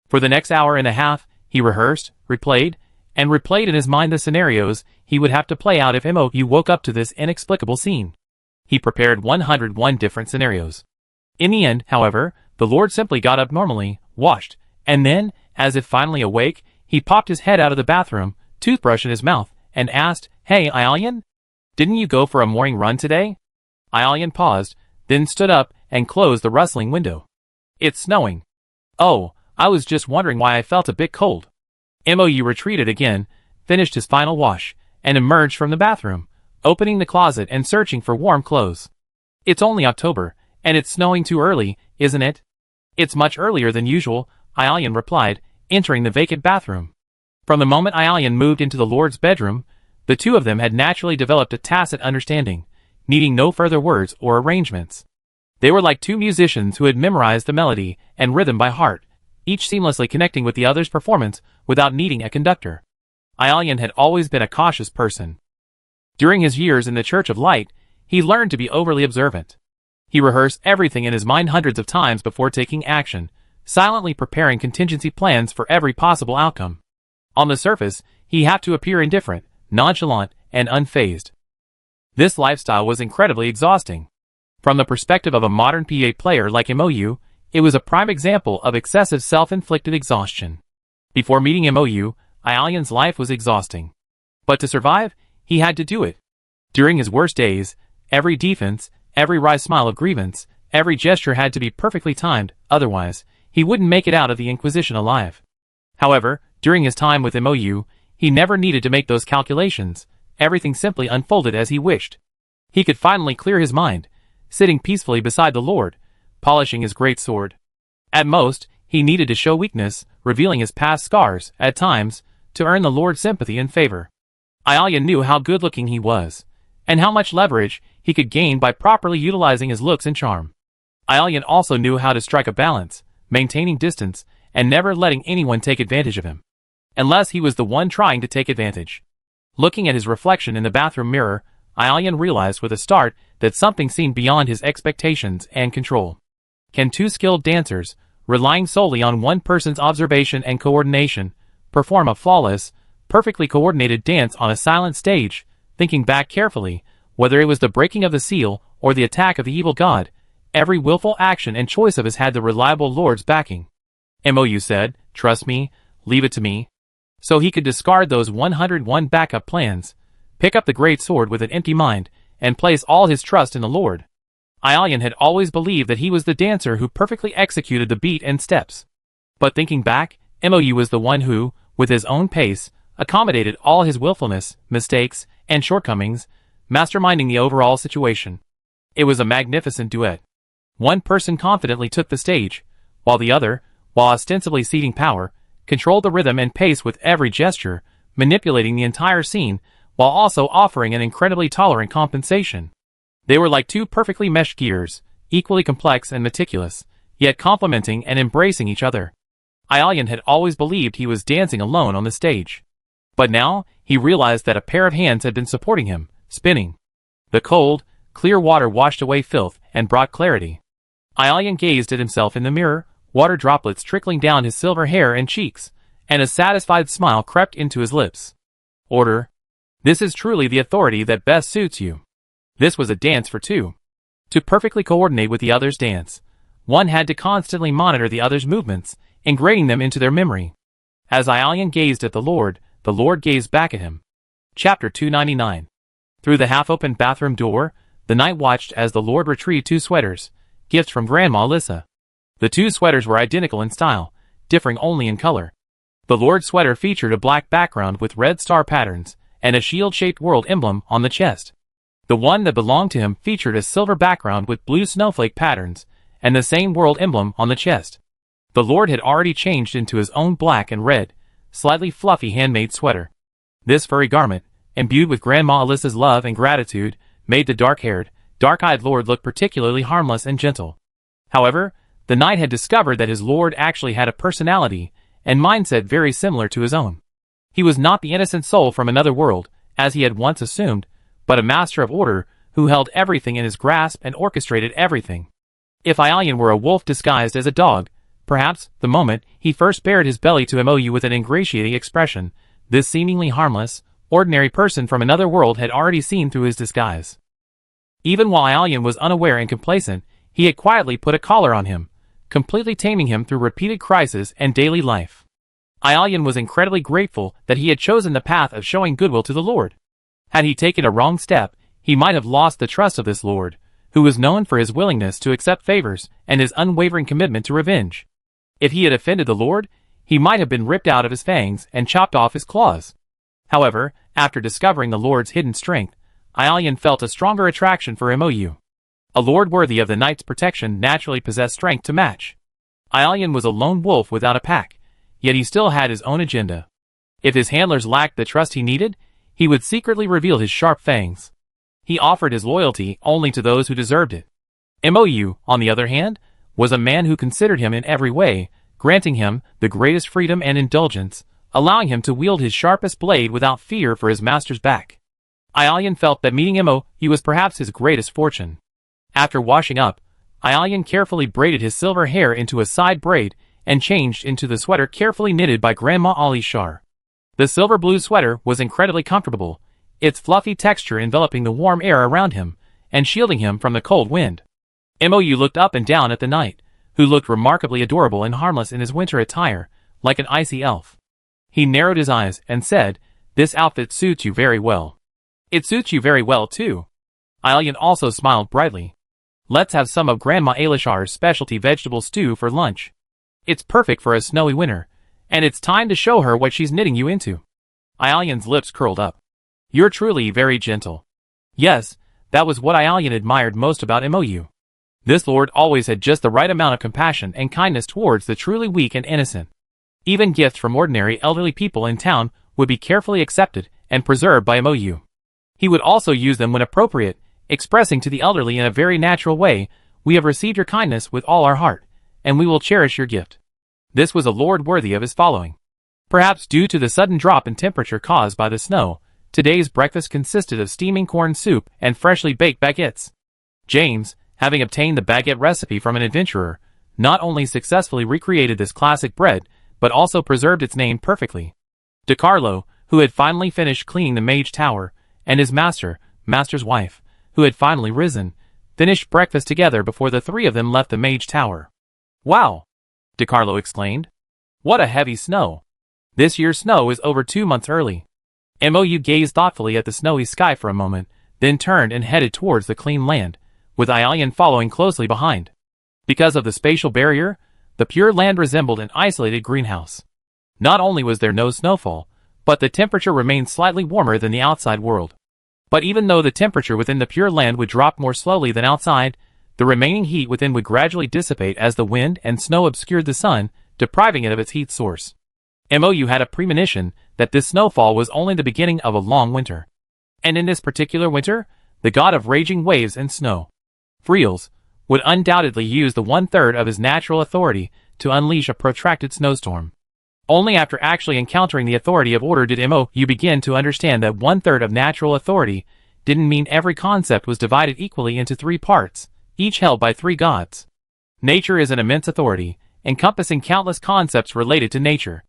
For the next hour and a half, he rehearsed, replayed in his mind the scenarios he would have to play out if MOU woke up to this inexplicable scene. He prepared 101 different scenarios. In the end, however, the Lord simply got up normally, washed, and then, as if finally awake, he popped his head out of the bathroom, toothbrush in his mouth, and asked, "Hey, Aelian? Didn't you go for a morning run today?" Aelian paused, then stood up and closed the rustling window. "It's snowing." "Oh, I was just wondering why I felt a bit cold." MOU retreated again, finished his final wash, and emerged from the bathroom, opening the closet and searching for warm clothes. "It's only October, and it's snowing too early, isn't it?" "It's much earlier than usual," Aelian replied, entering the vacant bathroom. From the moment Aelian moved into the Lord's bedroom, the two of them had naturally developed a tacit understanding, needing no further words or arrangements. They were like two musicians who had memorized the melody and rhythm by heart, each seamlessly connecting with the other's performance without needing a conductor. Aelian had always been a cautious person. During his years in the Church of Light, he learned to be overly observant. He rehearsed everything in his mind hundreds of times before taking action, silently preparing contingency plans for every possible outcome. On the surface, he had to appear indifferent, nonchalant, and unfazed. This lifestyle was incredibly exhausting. From the perspective of a modern PA player like MOU, it was a prime example of excessive self-inflicted exhaustion. Before meeting MOU, Aelian's life was exhausting. But to survive, he had to do it. During his worst days, every defense, every wry smile of grievance, every gesture had to be perfectly timed, otherwise, he wouldn't make it out of the Inquisition alive. However, during his time with MOU, he never needed to make those calculations. Everything simply unfolded as he wished. He could finally clear his mind, sitting peacefully beside the Lord, polishing his great sword. At most, he needed to show weakness, revealing his past scars, at times, to earn the Lord's sympathy and favor. Aelian knew how good-looking he was, and how much leverage he could gain by properly utilizing his looks and charm. Aelian also knew how to strike a balance, maintaining distance, and never letting anyone take advantage of him. Unless he was the one trying to take advantage. Looking at his reflection in the bathroom mirror, Aelian realized with a start that something seemed beyond his expectations and control. Can two skilled dancers, relying solely on one person's observation and coordination, perform a flawless, perfectly coordinated dance on a silent stage? Thinking back carefully, whether it was the breaking of the seal or the attack of the evil god, every willful action and choice of his had the reliable Lord's backing. MOU said, "Trust me, leave it to me." So he could discard those 101 backup plans, pick up the great sword with an empty mind, and place all his trust in the Lord. Aelian had always believed that he was the dancer who perfectly executed the beat and steps. But thinking back, MOU was the one who, with his own pace, accommodated all his willfulness, mistakes, and shortcomings, masterminding the overall situation. It was a magnificent duet. One person confidently took the stage, while the other, while ostensibly ceding power, controlled the rhythm and pace with every gesture, manipulating the entire scene, while also offering an incredibly tolerant compensation. They were like two perfectly meshed gears, equally complex and meticulous, yet complementing and embracing each other. Aelian had always believed he was dancing alone on the stage. But now, he realized that a pair of hands had been supporting him, spinning. The cold, clear water washed away filth and brought clarity. Aelian gazed at himself in the mirror, water droplets trickling down his silver hair and cheeks, and a satisfied smile crept into his lips. Order. This is truly the authority that best suits you. This was a dance for two. To perfectly coordinate with the other's dance, one had to constantly monitor the other's movements, ingraining them into their memory. As Aelian gazed at the Lord gazed back at him. Chapter 299. Through the half-open bathroom door, the knight watched as the Lord retrieved two sweaters, gifts from Grandma Alyssa. The two sweaters were identical in style, differing only in color. The Lord's sweater featured a black background with red star patterns, and a shield-shaped world emblem on the chest. The one that belonged to him featured a silver background with blue snowflake patterns, and the same world emblem on the chest. The Lord had already changed into his own black and red, slightly fluffy handmade sweater. This furry garment, imbued with Grandma Alyssa's love and gratitude, made the dark-haired, dark-eyed Lord look particularly harmless and gentle. However, the knight had discovered that his Lord actually had a personality and mindset very similar to his own. He was not the innocent soul from another world, as he had once assumed, but a master of order who held everything in his grasp and orchestrated everything. If Aelian were a wolf disguised as a dog, perhaps, the moment he first bared his belly to MOU with an ingratiating expression, this seemingly harmless, ordinary person from another world had already seen through his disguise. Even while Aelian was unaware and complacent, he had quietly put a collar on him, completely taming him through repeated crises and daily life. Aelian was incredibly grateful that he had chosen the path of showing goodwill to the Lord. Had he taken a wrong step, he might have lost the trust of this Lord, who was known for his willingness to accept favors and his unwavering commitment to revenge. If he had offended the Lord, he might have been ripped out of his fangs and chopped off his claws. However, after discovering the Lord's hidden strength, Aelian felt a stronger attraction for MOU. A Lord worthy of the knight's protection naturally possessed strength to match. Aelian was a lone wolf without a pack, yet he still had his own agenda. If his handlers lacked the trust he needed, he would secretly reveal his sharp fangs. He offered his loyalty only to those who deserved it. MOU, on the other hand, was a man who considered him in every way, granting him the greatest freedom and indulgence, allowing him to wield his sharpest blade without fear for his master's back. Aelion felt that meeting Imo was perhaps his greatest fortune. After washing up, Aelion carefully braided his silver hair into a side braid and changed into the sweater carefully knitted by Grandma Ali Shar. The silver blue sweater was incredibly comfortable, its fluffy texture enveloping the warm air around him and shielding him from the cold wind. Mou looked up and down at the knight, who looked remarkably adorable and harmless in his winter attire, like an icy elf. He narrowed his eyes and said, "This outfit suits you very well." "It suits you very well too." Aelion also smiled brightly. "Let's have some of Grandma Alishar's specialty vegetable stew for lunch. It's perfect for a snowy winter, and it's time to show her what she's knitting you into." Aelion's lips curled up. "You're truly very gentle." Yes, that was what Aelion admired most about Mou. This lord always had just the right amount of compassion and kindness towards the truly weak and innocent. Even gifts from ordinary elderly people in town would be carefully accepted and preserved by Mou. He would also use them when appropriate, expressing to the elderly in a very natural way, "We have received your kindness with all our heart, and we will cherish your gift." This was a lord worthy of his following. Perhaps due to the sudden drop in temperature caused by the snow, today's breakfast consisted of steaming corn soup and freshly baked baguettes. James, having obtained the baguette recipe from an adventurer, not only successfully recreated this classic bread, but also preserved its name perfectly. DeCarlo, who had finally finished cleaning the mage tower, and his master's wife, who had finally risen, finished breakfast together before the three of them left the mage tower. "Wow!" DeCarlo exclaimed. "What a heavy snow! This year's snow is over 2 months early." Mou gazed thoughtfully at the snowy sky for a moment, then turned and headed towards the clean land, with Aelion following closely behind. Because of the spatial barrier, the pure land resembled an isolated greenhouse. Not only was there no snowfall, but the temperature remained slightly warmer than the outside world. But even though the temperature within the pure land would drop more slowly than outside, the remaining heat within would gradually dissipate as the wind and snow obscured the sun, depriving it of its heat source. Mou had a premonition that this snowfall was only the beginning of a long winter. And in this particular winter, the god of raging waves and snow, Friels, would undoubtedly use the 1/3 of his natural authority to unleash a protracted snowstorm. Only after actually encountering the authority of order did Mou begin to understand that 1/3 of natural authority didn't mean every concept was divided equally into 3 parts, each held by 3 gods. Nature is an immense authority, encompassing countless concepts related to nature.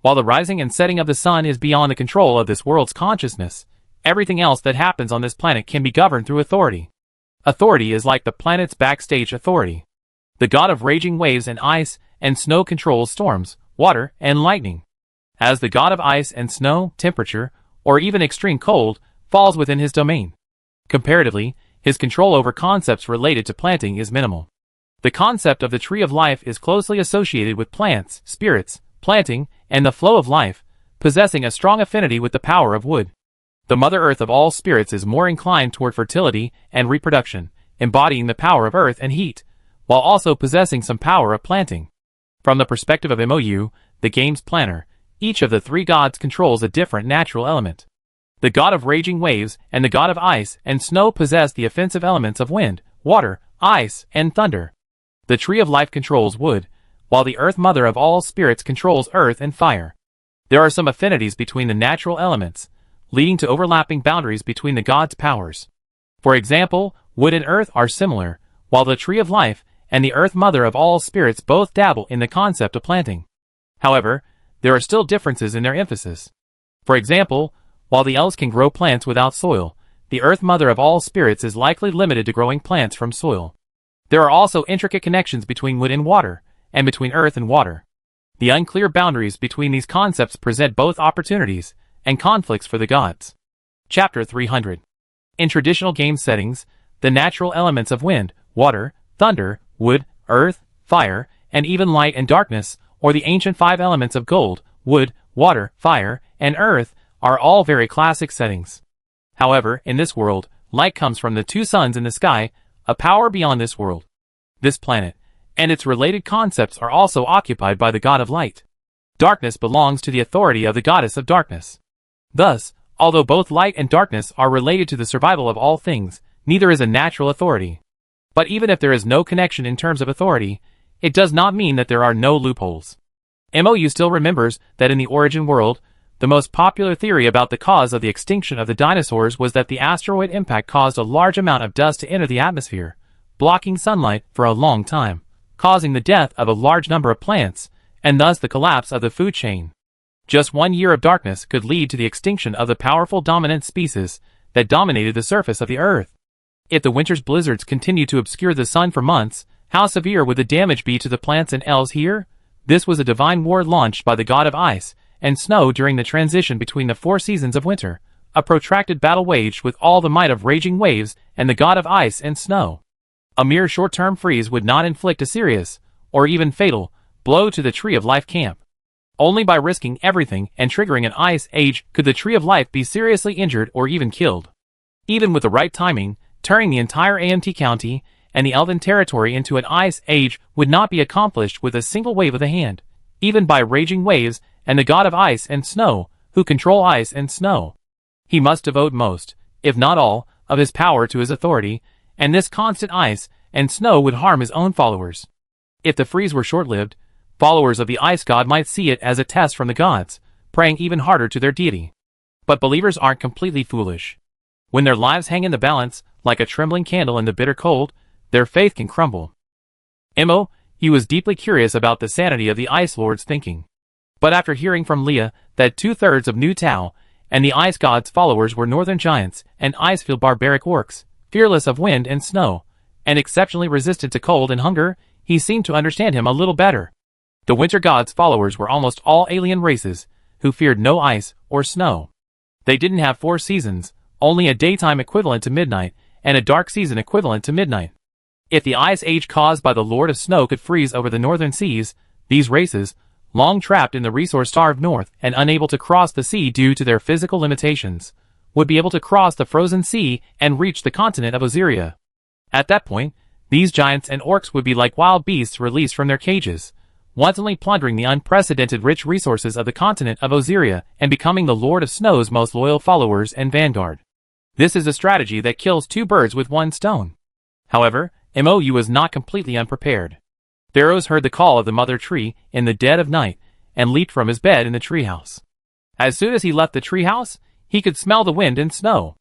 While the rising and setting of the sun is beyond the control of this world's consciousness, everything else that happens on this planet can be governed through authority. Authority is like the planet's backstage authority. The god of raging waves and ice and snow controls storms, water, and lightning. As the god of ice and snow, temperature, or even extreme cold, falls within his domain. Comparatively, his control over concepts related to planting is minimal. The concept of the tree of life is closely associated with plants, spirits, planting, and the flow of life, possessing a strong affinity with the power of wood. The Mother Earth of all spirits is more inclined toward fertility and reproduction, embodying the power of earth and heat, while also possessing some power of planting. From the perspective of Mou, the game's planner, each of the 3 gods controls a different natural element. The god of raging waves and the god of ice and snow possess the offensive elements of wind, water, ice, and thunder. The tree of life controls wood, while the earth mother of all spirits controls earth and fire. There are some affinities between the natural elements, leading to overlapping boundaries between the gods' powers. For example, wood and earth are similar, while the tree of life and the earth mother of all spirits both dabble in the concept of planting. However, there are still differences in their emphasis. For example, while the elves can grow plants without soil, the earth mother of all spirits is likely limited to growing plants from soil. There are also intricate connections between wood and water, and between earth and water. The unclear boundaries between these concepts present both opportunities and conflicts for the gods. Chapter 300. In traditional game settings, the natural elements of wind, water, thunder, wood, earth, fire, and even light and darkness, or the ancient 5 elements of gold, wood, water, fire, and earth, are all very classic settings. However, in this world, light comes from the 2 suns in the sky, a power beyond this world. This planet, and its related concepts are also occupied by the god of light. Darkness belongs to the authority of the goddess of darkness. Thus, although both light and darkness are related to the survival of all things, neither is a natural authority. But even if there is no connection in terms of authority, it does not mean that there are no loopholes. MOU still remembers that in the origin world, the most popular theory about the cause of the extinction of the dinosaurs was that the asteroid impact caused a large amount of dust to enter the atmosphere, blocking sunlight for a long time, causing the death of a large number of plants, and thus the collapse of the food chain. Just 1 year of darkness could lead to the extinction of the powerful dominant species that dominated the surface of the Earth. If the winter's blizzards continued to obscure the sun for months, how severe would the damage be to the plants and elves here? This was a divine war launched by the god of ice and snow during the transition between the 4 seasons of winter, a protracted battle waged with all the might of raging waves and the god of ice and snow. A mere short-term freeze would not inflict a serious, or even fatal, blow to the Tree of Life camp. Only by risking everything and triggering an ice age could the Tree of Life be seriously injured or even killed. Even with the right timing, turning the entire AMT county and the Elven territory into an ice age would not be accomplished with a single wave of the hand, even by raging waves and the god of ice and snow, who control ice and snow. He must devote most, if not all, of his power to his authority, and this constant ice and snow would harm his own followers. If the freeze were short-lived, followers of the ice god might see it as a test from the gods, praying even harder to their deity. But believers aren't completely foolish. When their lives hang in the balance, like a trembling candle in the bitter cold, their faith can crumble. He was deeply curious about the sanity of the Ice Lord's thinking. But after hearing from Leah that 2/3 of New Tau and the Ice God's followers were northern giants and ice-filled barbaric orcs, fearless of wind and snow, and exceptionally resistant to cold and hunger, he seemed to understand him a little better. The Winter God's followers were almost all alien races, who feared no ice or snow. They didn't have 4 seasons, only a daytime equivalent to midnight, and a dark season equivalent to midnight. If the ice age caused by the Lord of Snow could freeze over the northern seas, these races, long trapped in the resource-starved north and unable to cross the sea due to their physical limitations, would be able to cross the frozen sea and reach the continent of Osiria. At that point, these giants and orcs would be like wild beasts released from their cages, wantonly plundering the unprecedented rich resources of the continent of Osiria and becoming the Lord of Snow's most loyal followers and vanguard. This is a strategy that kills 2 birds with 1 stone. However, MOU was not completely unprepared. Theros heard the call of the mother tree in the dead of night and leaped from his bed in the treehouse. As soon as he left the treehouse, he could smell the wind and snow.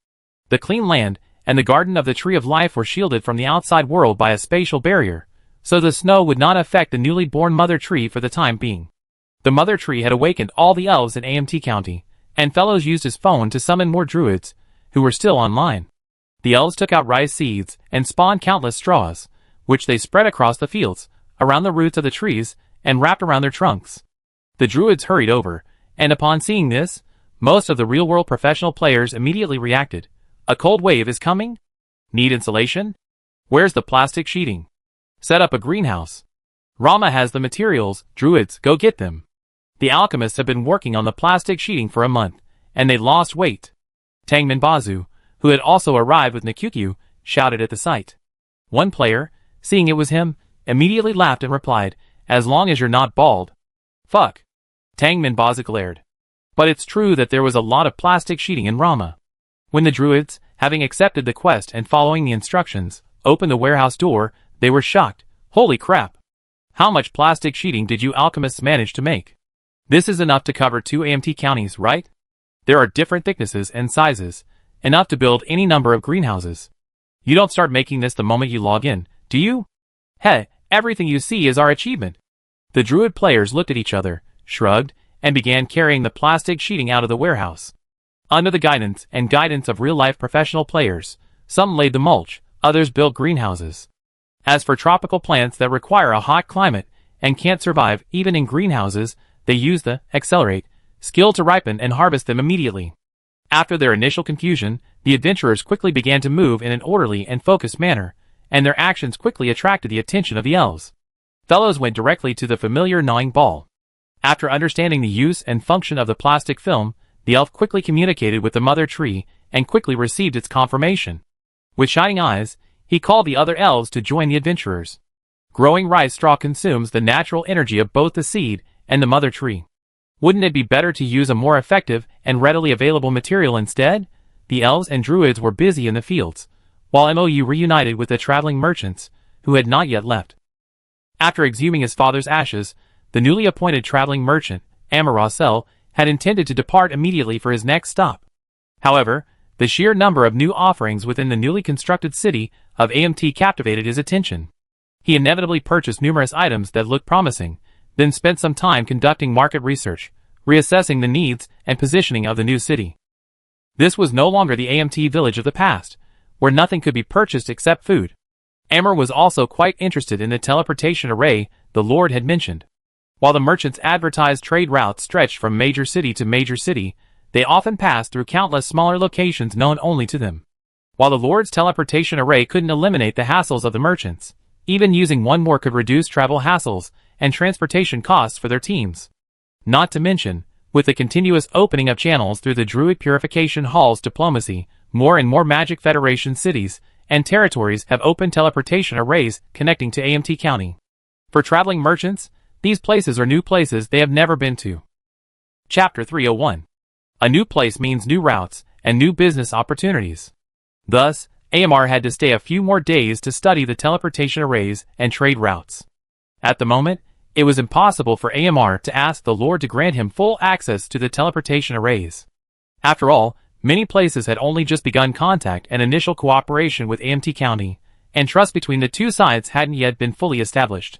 The clean land and the garden of the Tree of Life were shielded from the outside world by a spatial barrier, so the snow would not affect the newly born mother tree for the time being. The mother tree had awakened all the elves in AMT County, and Fellows used his phone to summon more druids, who were still online. The elves took out rice seeds and spawned countless straws, which they spread across the fields, around the roots of the trees, and wrapped around their trunks. The druids hurried over, and upon seeing this, most of the real-world professional players immediately reacted. A cold wave is coming? Need insulation? Where's the plastic sheeting? Set up a greenhouse. Rama has the materials, druids, go get them. The alchemists have been working on the plastic sheeting for a month, and they lost weight. Tangman Bazu, who had also arrived with Nikukyu, shouted at the sight. One player, seeing it was him, immediately laughed and replied, "As long as you're not bald." Fuck. Tangman Bazu glared. But it's true that there was a lot of plastic sheeting in Rama. When the druids, having accepted the quest and following the instructions, opened the warehouse door, they were shocked. Holy crap. How much plastic sheeting did you alchemists manage to make? This is enough to cover 2 AMT counties, right? There are different thicknesses and sizes, enough to build any number of greenhouses. You don't start making this the moment you log in, do you? Hey, everything you see is our achievement. The druid players looked at each other, shrugged, and began carrying the plastic sheeting out of the warehouse. Under the guidance of real-life professional players, some laid the mulch, others built greenhouses. As for tropical plants that require a hot climate and can't survive even in greenhouses, they use the accelerate skill to ripen and harvest them immediately. After their initial confusion, the adventurers quickly began to move in an orderly and focused manner, and their actions quickly attracted the attention of the elves. Fellows went directly to the familiar gnawing ball. After understanding the use and function of the plastic film, the elf quickly communicated with the mother tree and quickly received its confirmation. With shining eyes, he called the other elves to join the adventurers. Growing rice straw consumes the natural energy of both the seed and the mother tree. Wouldn't it be better to use a more effective and readily available material instead? The elves and druids were busy in the fields, while MOU reunited with the traveling merchants, who had not yet left. After exhuming his father's ashes, the newly appointed traveling merchant, Amar Rossel, had intended to depart immediately for his next stop. However, the sheer number of new offerings within the newly constructed city of AMT captivated his attention. He inevitably purchased numerous items that looked promising, then spent some time conducting market research, reassessing the needs and positioning of the new city. This was no longer the AMT village of the past, where nothing could be purchased except food. Amar was also quite interested in the teleportation array the Lord had mentioned. While the merchants advertised trade routes stretched from major city to major city, they often passed through countless smaller locations known only to them. While the Lord's teleportation array couldn't eliminate the hassles of the merchants, even using one more could reduce travel hassles and transportation costs for their teams. Not to mention, with the continuous opening of channels through the Druid Purification Hall's diplomacy, more and more Magic Federation cities and territories have open teleportation arrays connecting to AMT County. For traveling merchants, these places are new places they have never been to. Chapter 301. A new place means new routes and new business opportunities. Thus, Amar had to stay a few more days to study the teleportation arrays and trade routes. At the moment, it was impossible for Amar to ask the Lord to grant him full access to the teleportation arrays. After all, many places had only just begun contact and initial cooperation with AMT County, and trust between the two sides hadn't yet been fully established.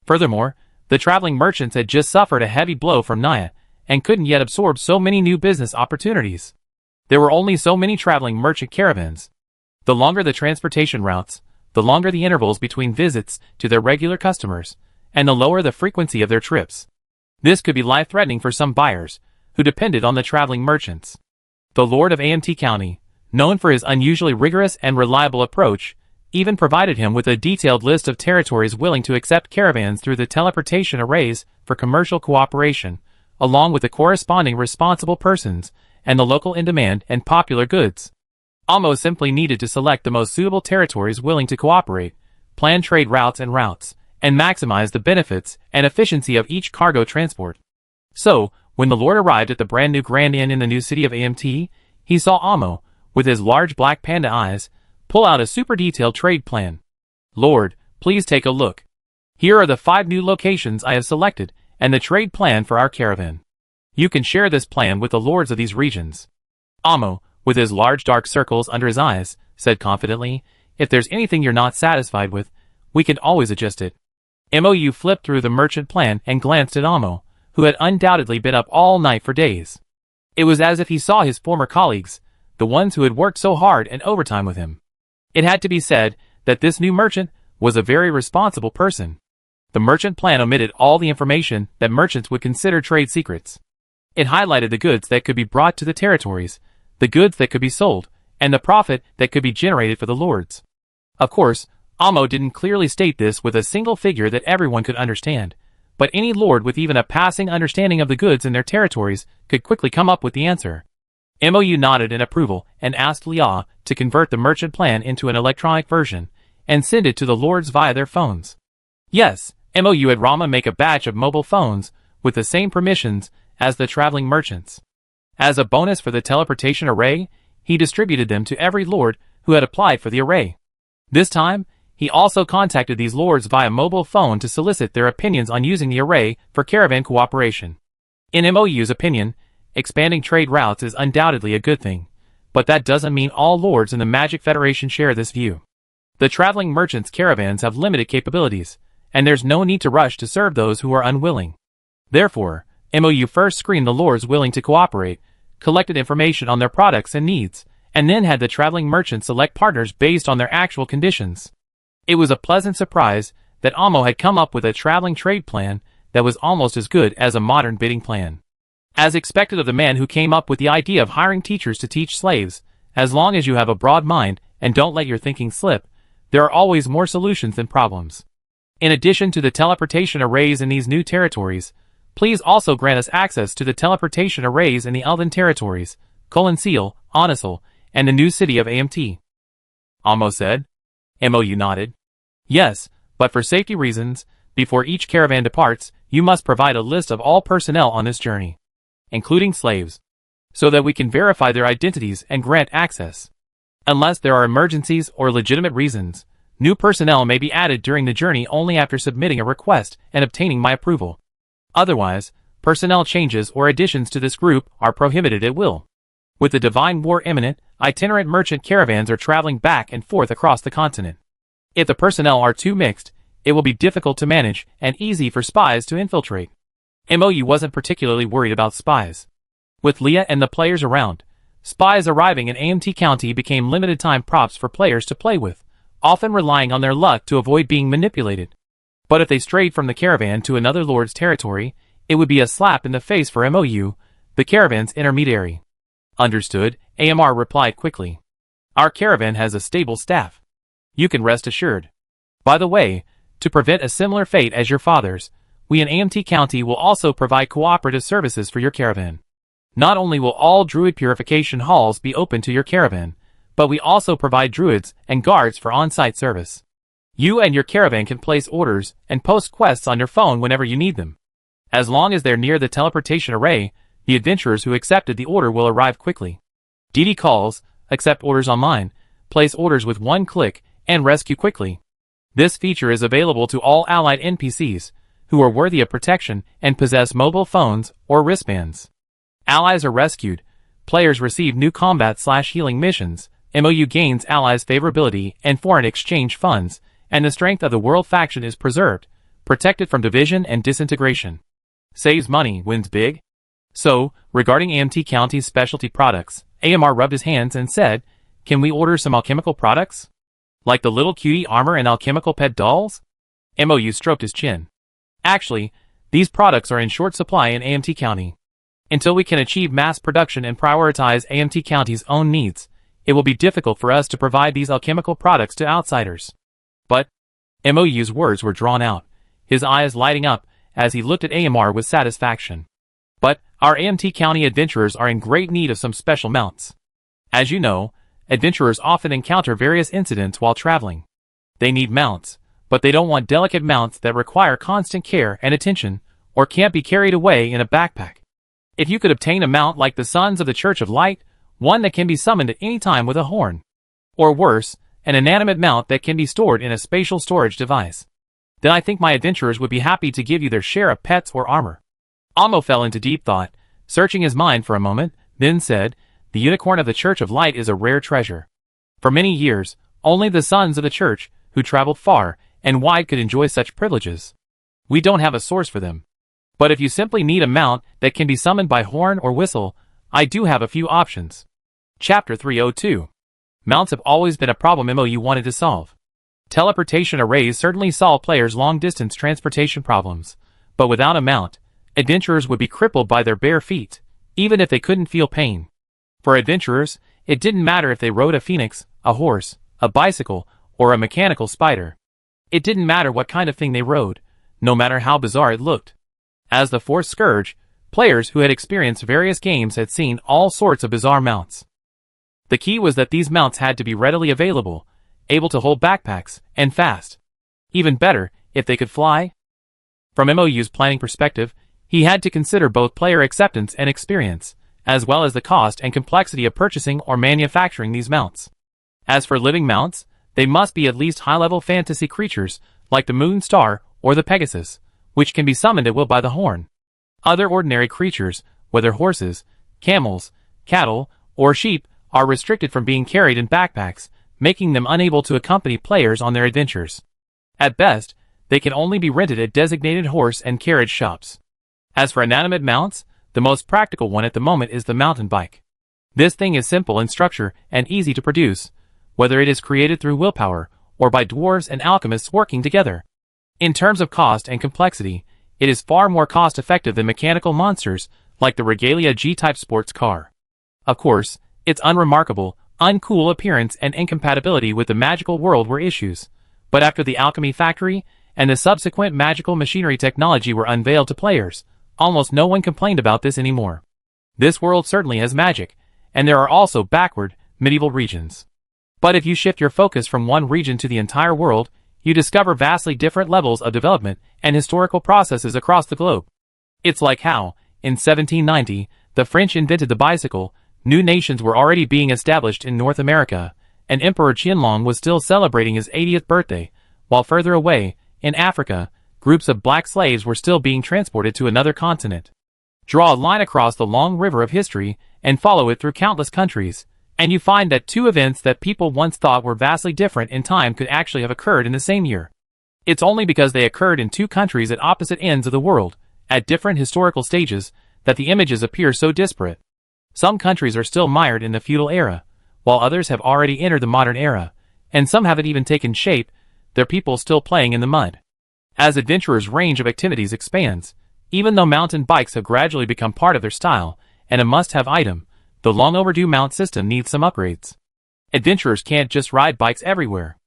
Furthermore, the traveling merchants had just suffered a heavy blow from Naya, and couldn't yet absorb so many new business opportunities. There were only so many traveling merchant caravans. The longer the transportation routes, the longer the intervals between visits to their regular customers, and the lower the frequency of their trips. This could be life-threatening for some buyers, who depended on the traveling merchants. The Lord of AMT County, known for his unusually rigorous and reliable approach, even provided him with a detailed list of territories willing to accept caravans through the teleportation arrays for commercial cooperation, along with the corresponding responsible persons and the local in-demand and popular goods. Amo simply needed to select the most suitable territories willing to cooperate, plan trade routes and maximize the benefits and efficiency of each cargo transport. So, when the Lord arrived at the brand new Grand Inn in the new city of AMT, he saw Amo, with his large black panda eyes, pull out a super detailed trade plan. "Lord, please take a look. Here are the 5 new locations I have selected, and the trade plan for our caravan. You can share this plan with the lords of these regions." Amo, with his large dark circles under his eyes, said confidently, "If there's anything you're not satisfied with, we can always adjust it." Mou flipped through the merchant plan and glanced at Amo, who had undoubtedly been up all night for days. It was as if he saw his former colleagues, the ones who had worked so hard and overtime with him. It had to be said that this new merchant was a very responsible person. The merchant plan omitted all the information that merchants would consider trade secrets. It highlighted the goods that could be brought to the territories, the goods that could be sold, and the profit that could be generated for the lords. Of course, Amo didn't clearly state this with a single figure that everyone could understand, but any lord with even a passing understanding of the goods in their territories could quickly come up with the answer. Mou nodded in approval and asked Lia to convert the merchant plan into an electronic version and send it to the lords via their phones. Yes, Mou had Rama make a batch of mobile phones with the same permissions as the traveling merchants. As a bonus for the teleportation array, he distributed them to every lord who had applied for the array. This time, he also contacted these lords via mobile phone to solicit their opinions on using the array for caravan cooperation. In Mou's opinion, expanding trade routes is undoubtedly a good thing, but that doesn't mean all lords in the Magic Federation share this view. The traveling merchants' caravans have limited capabilities, and there's no need to rush to serve those who are unwilling. Therefore, Mou first screened the lords willing to cooperate, collected information on their products and needs, and then had the traveling merchants select partners based on their actual conditions. It was a pleasant surprise that Amo had come up with a traveling trade plan that was almost as good as a modern bidding plan. As expected of the man who came up with the idea of hiring teachers to teach slaves, as long as you have a broad mind and don't let your thinking slip, there are always more solutions than problems. In addition to the teleportation arrays in these new territories, please also grant us access to the teleportation arrays in the Elven territories, Colonseal, Onisal, and the new city of AMT. Amo said. Mou nodded. Yes, but for safety reasons, before each caravan departs, you must provide a list of all personnel on this journey, including slaves, so that we can verify their identities and grant access. Unless there are emergencies or legitimate reasons, new personnel may be added during the journey only after submitting a request and obtaining my approval. Otherwise, personnel changes or additions to this group are prohibited at will. With the Divine War imminent, itinerant merchant caravans are traveling back and forth across the continent. If the personnel are too mixed, it will be difficult to manage and easy for spies to infiltrate. MOU wasn't particularly worried about spies. With Leah and the players around, spies arriving in AMT County became limited-time props for players to play with, often relying on their luck to avoid being manipulated. But if they strayed from the caravan to another lord's territory, it would be a slap in the face for MOU, the caravan's intermediary. Understood, AMR replied quickly. Our caravan has a stable staff. You can rest assured. By the way, to prevent a similar fate as your father's, we in AMT County will also provide cooperative services for your caravan. Not only will all druid purification halls be open to your caravan, but we also provide druids and guards for on-site service. You and your caravan can place orders and post quests on your phone whenever you need them. As long as they're near the teleportation array, the adventurers who accepted the order will arrive quickly. DD calls, accept orders online, place orders with one click, and rescue quickly. This feature is available to all allied NPCs who are worthy of protection and possess mobile phones or wristbands. Allies are rescued, players receive new combat/healing missions, MOU gains allies' favorability and foreign exchange funds, and the strength of the world faction is preserved, protected from division and disintegration. Saves money, wins big. So, regarding AMT County's specialty products, AMR rubbed his hands and said, can we order some alchemical products? Like the little cutie armor and alchemical pet dolls? MOU stroked his chin. Actually, these products are in short supply in AMT County. Until we can achieve mass production and prioritize AMT County's own needs, it will be difficult for us to provide these alchemical products to outsiders. But, MOU's words were drawn out, his eyes lighting up as he looked at AMR with satisfaction. But, our AMT County adventurers are in great need of some special mounts. As you know, adventurers often encounter various incidents while traveling. They need mounts, but they don't want delicate mounts that require constant care and attention, or can't be carried away in a backpack. If you could obtain a mount like the Sons of the Church of Light, one that can be summoned at any time with a horn. Or worse, an inanimate mount that can be stored in a spatial storage device. Then I think my adventurers would be happy to give you their share of pets or armor. Amo fell into deep thought, searching his mind for a moment, then said, the unicorn of the Church of Light is a rare treasure. For many years, only the Sons of the Church, who traveled far and wide could enjoy such privileges. We don't have a source for them. But if you simply need a mount that can be summoned by horn or whistle, I do have a few options. Chapter 302. Mounts have always been a problem MOU wanted to solve. Teleportation arrays certainly solve players' long-distance transportation problems, but without a mount, adventurers would be crippled by their bare feet, even if they couldn't feel pain. For adventurers, it didn't matter if they rode a phoenix, a horse, a bicycle, or a mechanical spider. It didn't matter what kind of thing they rode, no matter how bizarre it looked. As the Force Scourge, players who had experienced various games had seen all sorts of bizarre mounts. The key was that these mounts had to be readily available, able to hold backpacks, and fast. Even better, if they could fly. From MOU's planning perspective, he had to consider both player acceptance and experience, as well as the cost and complexity of purchasing or manufacturing these mounts. As for living mounts, they must be at least high-level fantasy creatures, like the Moon Star or the Pegasus, which can be summoned at will by the horn. Other ordinary creatures, whether horses, camels, cattle, or sheep, are restricted from being carried in backpacks, making them unable to accompany players on their adventures. At best, they can only be rented at designated horse and carriage shops. As for inanimate mounts, the most practical one at the moment is the mountain bike. This thing is simple in structure and easy to produce, whether it is created through willpower or by dwarves and alchemists working together. In terms of cost and complexity, it is far more cost-effective than mechanical monsters like the Regalia G-type sports car. Of course, its unremarkable, uncool appearance and incompatibility with the magical world were issues, but after the alchemy factory and the subsequent magical machinery technology were unveiled to players, almost no one complained about this anymore. This world certainly has magic, and there are also backward, medieval regions. But if you shift your focus from one region to the entire world, you discover vastly different levels of development and historical processes across the globe. It's like how, in 1790, the French invented the bicycle, new nations were already being established in North America, and Emperor Qianlong was still celebrating his 80th birthday, while further away, in Africa, groups of black slaves were still being transported to another continent. Draw a line across the long river of history and follow it through countless countries, and you find that two events that people once thought were vastly different in time could actually have occurred in the same year. It's only because they occurred in two countries at opposite ends of the world, at different historical stages, that the images appear so disparate. Some countries are still mired in the feudal era, while others have already entered the modern era, and some haven't even taken shape, their people still playing in the mud. As adventurers' range of activities expands, even though mountain bikes have gradually become part of their style and a must-have item, the long-overdue mount system needs some upgrades. Adventurers can't just ride bikes everywhere.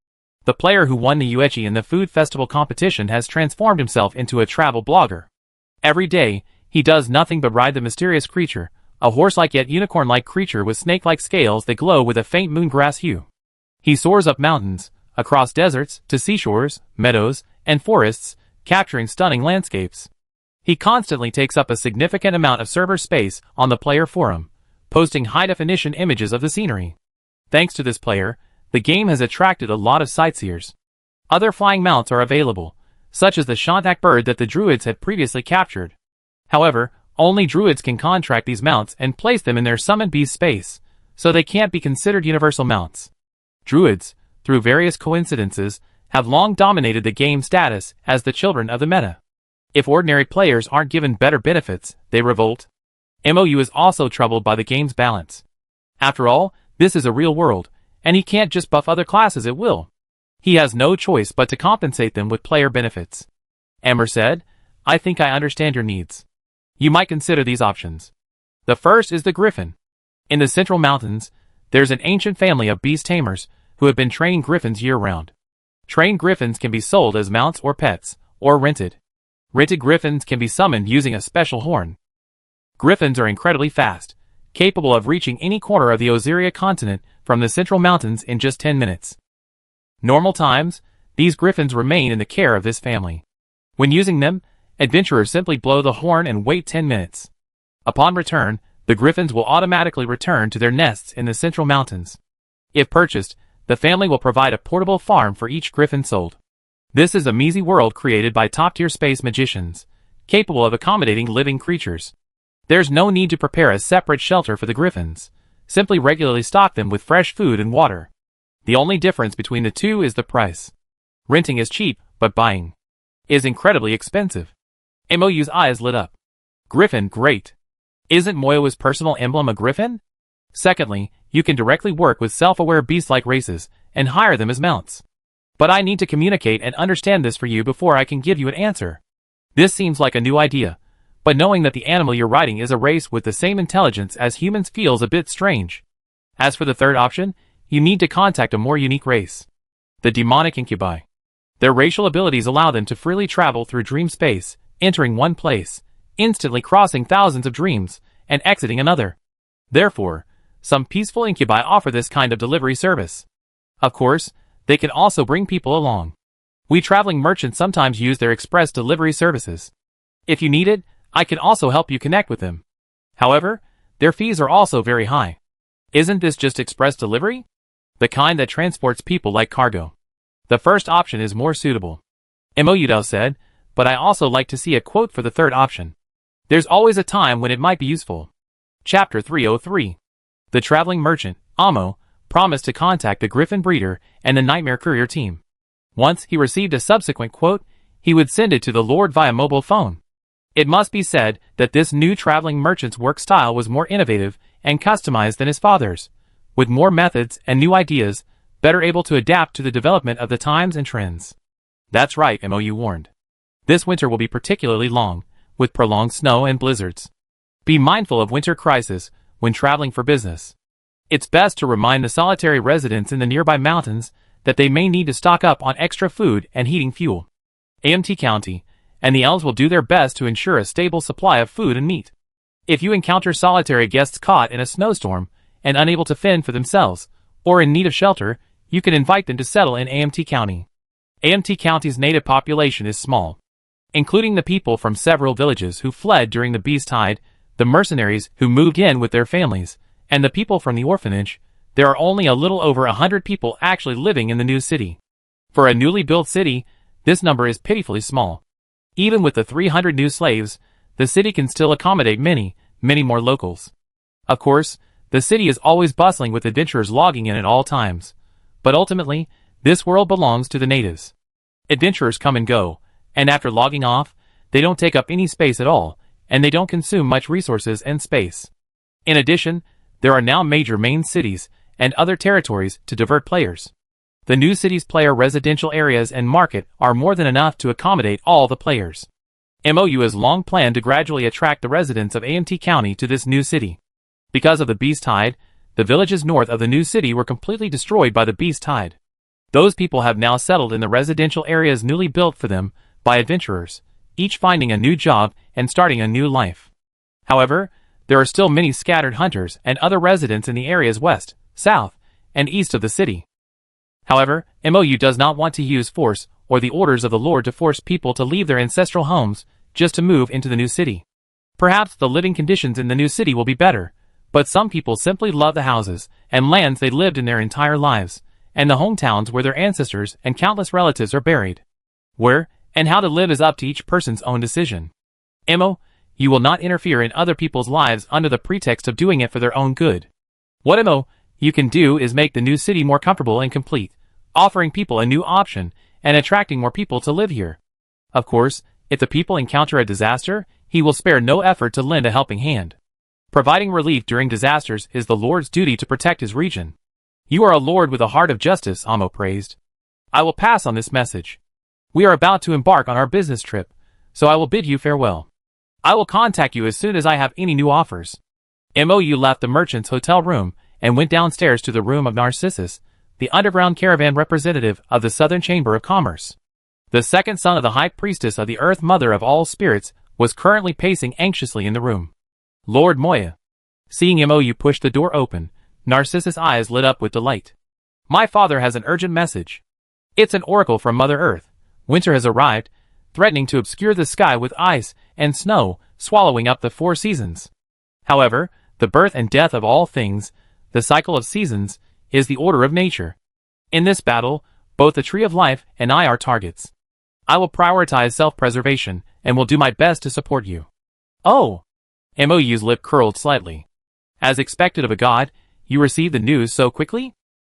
The player who won the Uechi in the food festival competition has transformed himself into a travel blogger. Every day, he does nothing but ride the mysterious creature, a horse-like yet unicorn-like creature with snake-like scales that glow with a faint moongrass hue. He soars up mountains, across deserts, to seashores, meadows, and forests, capturing stunning landscapes. He constantly takes up a significant amount of server space on the player forum, posting high-definition images of the scenery. Thanks to this player, the game has attracted a lot of sightseers. Other flying mounts are available, such as the Shantak bird that the druids had previously captured. However, only druids can contract these mounts and place them in their summoned beast space, so they can't be considered universal mounts. Druids, through various coincidences, have long dominated the game's status as the children of the meta. If ordinary players aren't given better benefits, they revolt. MOU is also troubled by the game's balance. After all, this is a real world, and he can't just buff other classes at will. He has no choice but to compensate them with player benefits. Emmer said, "I think I understand your needs. You might consider these options. The first is the Griffin. In the Central Mountains, there's an ancient family of beast tamers who have been training griffins year-round. Trained griffins can be sold as mounts or pets, or rented. Rented griffins can be summoned using a special horn. Griffins are incredibly fast, capable of reaching any corner of the Oziria continent from the Central Mountains in just 10 minutes. Normal times, these griffins remain in the care of this family. When using them, adventurers simply blow the horn and wait 10 minutes. Upon return, the griffins will automatically return to their nests in the Central Mountains. If purchased, the family will provide a portable farm for each griffin sold. This is a measly world created by top-tier space magicians, capable of accommodating living creatures. There's no need to prepare a separate shelter for the griffins. Simply regularly stock them with fresh food and water. The only difference between the two is the price. Renting is cheap, but buying is incredibly expensive. MOU's eyes lit up. Griffin, great. Isn't Moyo's personal emblem a griffin? Secondly, you can directly work with self-aware beast-like races and hire them as mounts. But I need to communicate and understand this for you before I can give you an answer. This seems like a new idea, but knowing that the animal you're riding is a race with the same intelligence as humans feels a bit strange. As for the third option, you need to contact a more unique race. The demonic incubi. Their racial abilities allow them to freely travel through dream space, entering one place, instantly crossing thousands of dreams, and exiting another. Therefore, some peaceful incubi offer this kind of delivery service. Of course, they can also bring people along. We traveling merchants sometimes use their express delivery services. If you need it, I can also help you connect with them. However, their fees are also very high. Isn't this just express delivery? The kind that transports people like cargo. The first option is more suitable. Moudao said, but I also like to see a quote for the third option. There's always a time when it might be useful. Chapter 303. The traveling merchant, Amo, promised to contact the Griffin Breeder and the Nightmare Courier team. Once he received a subsequent quote, he would send it to the Lord via mobile phone. It must be said that this new traveling merchant's work style was more innovative and customized than his father's, with more methods and new ideas, better able to adapt to the development of the times and trends. That's right, MOU warned. This winter will be particularly long, with prolonged snow and blizzards. Be mindful of winter crisis when traveling for business. It's best to remind the solitary residents in the nearby mountains that they may need to stock up on extra food and heating fuel. AMT County and the elves will do their best to ensure a stable supply of food and meat. If you encounter solitary guests caught in a snowstorm and unable to fend for themselves, or in need of shelter, you can invite them to settle in AMT County. AMT County's native population is small. Including the people from several villages who fled during the Beast Tide, the mercenaries who moved in with their families, and the people from the orphanage, there are only a little over 100 people actually living in the new city. For a newly built city, this number is pitifully small. Even with the 300 new slaves, the city can still accommodate many, many more locals. Of course, the city is always bustling with adventurers logging in at all times. But ultimately, this world belongs to the natives. Adventurers come and go, and after logging off, they don't take up any space at all, and they don't consume much resources and space. In addition, there are now major main cities and other territories to divert players. The new city's player residential areas and market are more than enough to accommodate all the players. MOU has long planned to gradually attract the residents of AMT County to this new city. Because of the Beast Tide, the villages north of the new city were completely destroyed by the Beast Tide. Those people have now settled in the residential areas newly built for them by adventurers, each finding a new job and starting a new life. However, there are still many scattered hunters and other residents in the areas west, south, and east of the city. However, MOU does not want to use force or the orders of the Lord to force people to leave their ancestral homes just to move into the new city. Perhaps the living conditions in the new city will be better, but some people simply love the houses and lands they lived in their entire lives, and the hometowns where their ancestors and countless relatives are buried. Where and how to live is up to each person's own decision. You will not interfere in other people's lives under the pretext of doing it for their own good. What you can do is make the new city more comfortable and complete, offering people a new option and attracting more people to live here. Of course, if the people encounter a disaster, he will spare no effort to lend a helping hand. Providing relief during disasters is the Lord's duty to protect his region. You are a Lord with a heart of justice, Amo praised. I will pass on this message. We are about to embark on our business trip, so I will bid you farewell. I will contact you as soon as I have any new offers. MOU left the merchant's hotel room and went downstairs to the room of Narcissus, the underground caravan representative of the Southern Chamber of Commerce. The second son of the High Priestess of the Earth Mother of all spirits was currently pacing anxiously in the room. Lord Moya. Seeing MOU push the door open, Narcissus' eyes lit up with delight. My father has an urgent message. It's an oracle from Mother Earth. Winter has arrived, threatening to obscure the sky with ice and snow, swallowing up the 4 seasons. However, the birth and death of all things, the cycle of seasons, is the order of nature. In this battle, both the Tree of Life and I are targets. I will prioritize self-preservation and will do my best to support you. Oh! MOU's lip curled slightly. As expected of a god, you received the news so quickly?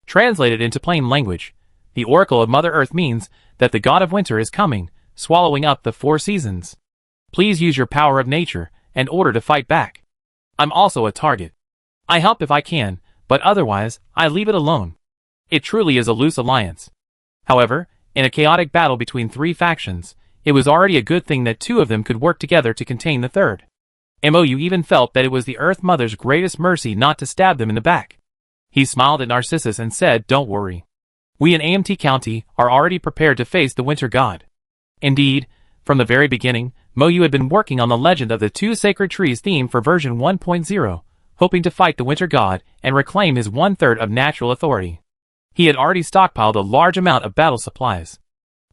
Translated into plain language, the oracle of Mother Earth means that the god of winter is coming, swallowing up the 4 seasons. Please use your power of nature in order to fight back. I'm also a target. I help if I can, but otherwise, I leave it alone. It truly is a loose alliance. However, in a chaotic battle between 3 factions, it was already a good thing that 2 of them could work together to contain the third. MOU even felt that it was the Earth Mother's greatest mercy not to stab them in the back. He smiled at Narcissus and said, "Don't worry. We in AMT County are already prepared to face the Winter God." Indeed, from the very beginning, MOU had been working on the legend of the 2 sacred trees theme for version 1.0, hoping to fight the Winter God and reclaim his 1/3 of natural authority. He had already stockpiled a large amount of battle supplies.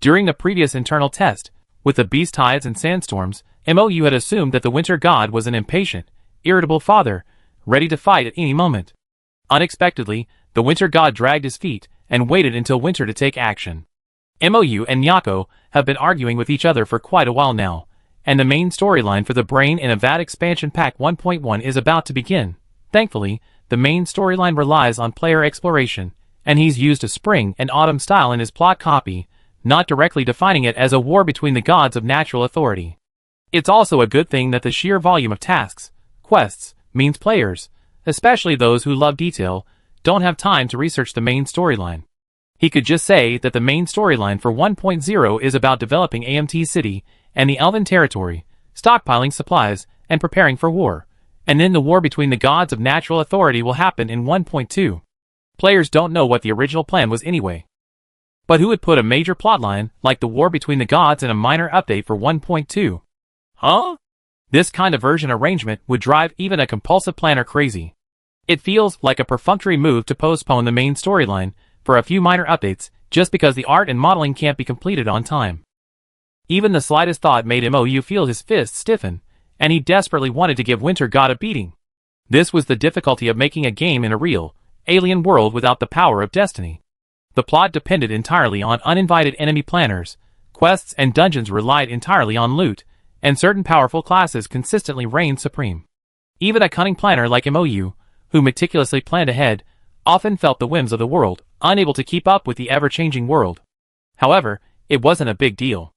During the previous internal test, with the beast tides and sandstorms, MOU had assumed that the Winter God was an impatient, irritable father, ready to fight at any moment. Unexpectedly, the Winter God dragged his feet and waited until winter to take action. MOU and Nyako have been arguing with each other for quite a while now, and the main storyline for the Brain in a Vat Expansion Pack 1.1 is about to begin. Thankfully, the main storyline relies on player exploration, and he's used a spring and autumn style in his plot copy, not directly defining it as a war between the gods of natural authority. It's also a good thing that the sheer volume of tasks, quests, means players, especially those who love detail, don't have time to research the main storyline. He could just say that the main storyline for 1.0 is about developing AMT City and the Elven Territory, stockpiling supplies, and preparing for war, and then the war between the gods of natural authority will happen in 1.2. Players don't know what the original plan was anyway. But who would put a major plotline like the war between the gods in a minor update for 1.2? Huh? This kind of version arrangement would drive even a compulsive planner crazy. It feels like a perfunctory move to postpone the main storyline for a few minor updates just because the art and modeling can't be completed on time. Even the slightest thought made MOU feel his fists stiffen, and he desperately wanted to give Winter God a beating. This was the difficulty of making a game in a real, alien world without the power of destiny. The plot depended entirely on uninvited enemy planners, Quests and dungeons relied entirely on loot, and certain powerful classes consistently reigned supreme. Even a cunning planner like MOU, who meticulously planned ahead, often felt the whims of the world, unable to keep up with the ever-changing world. However, it wasn't a big deal.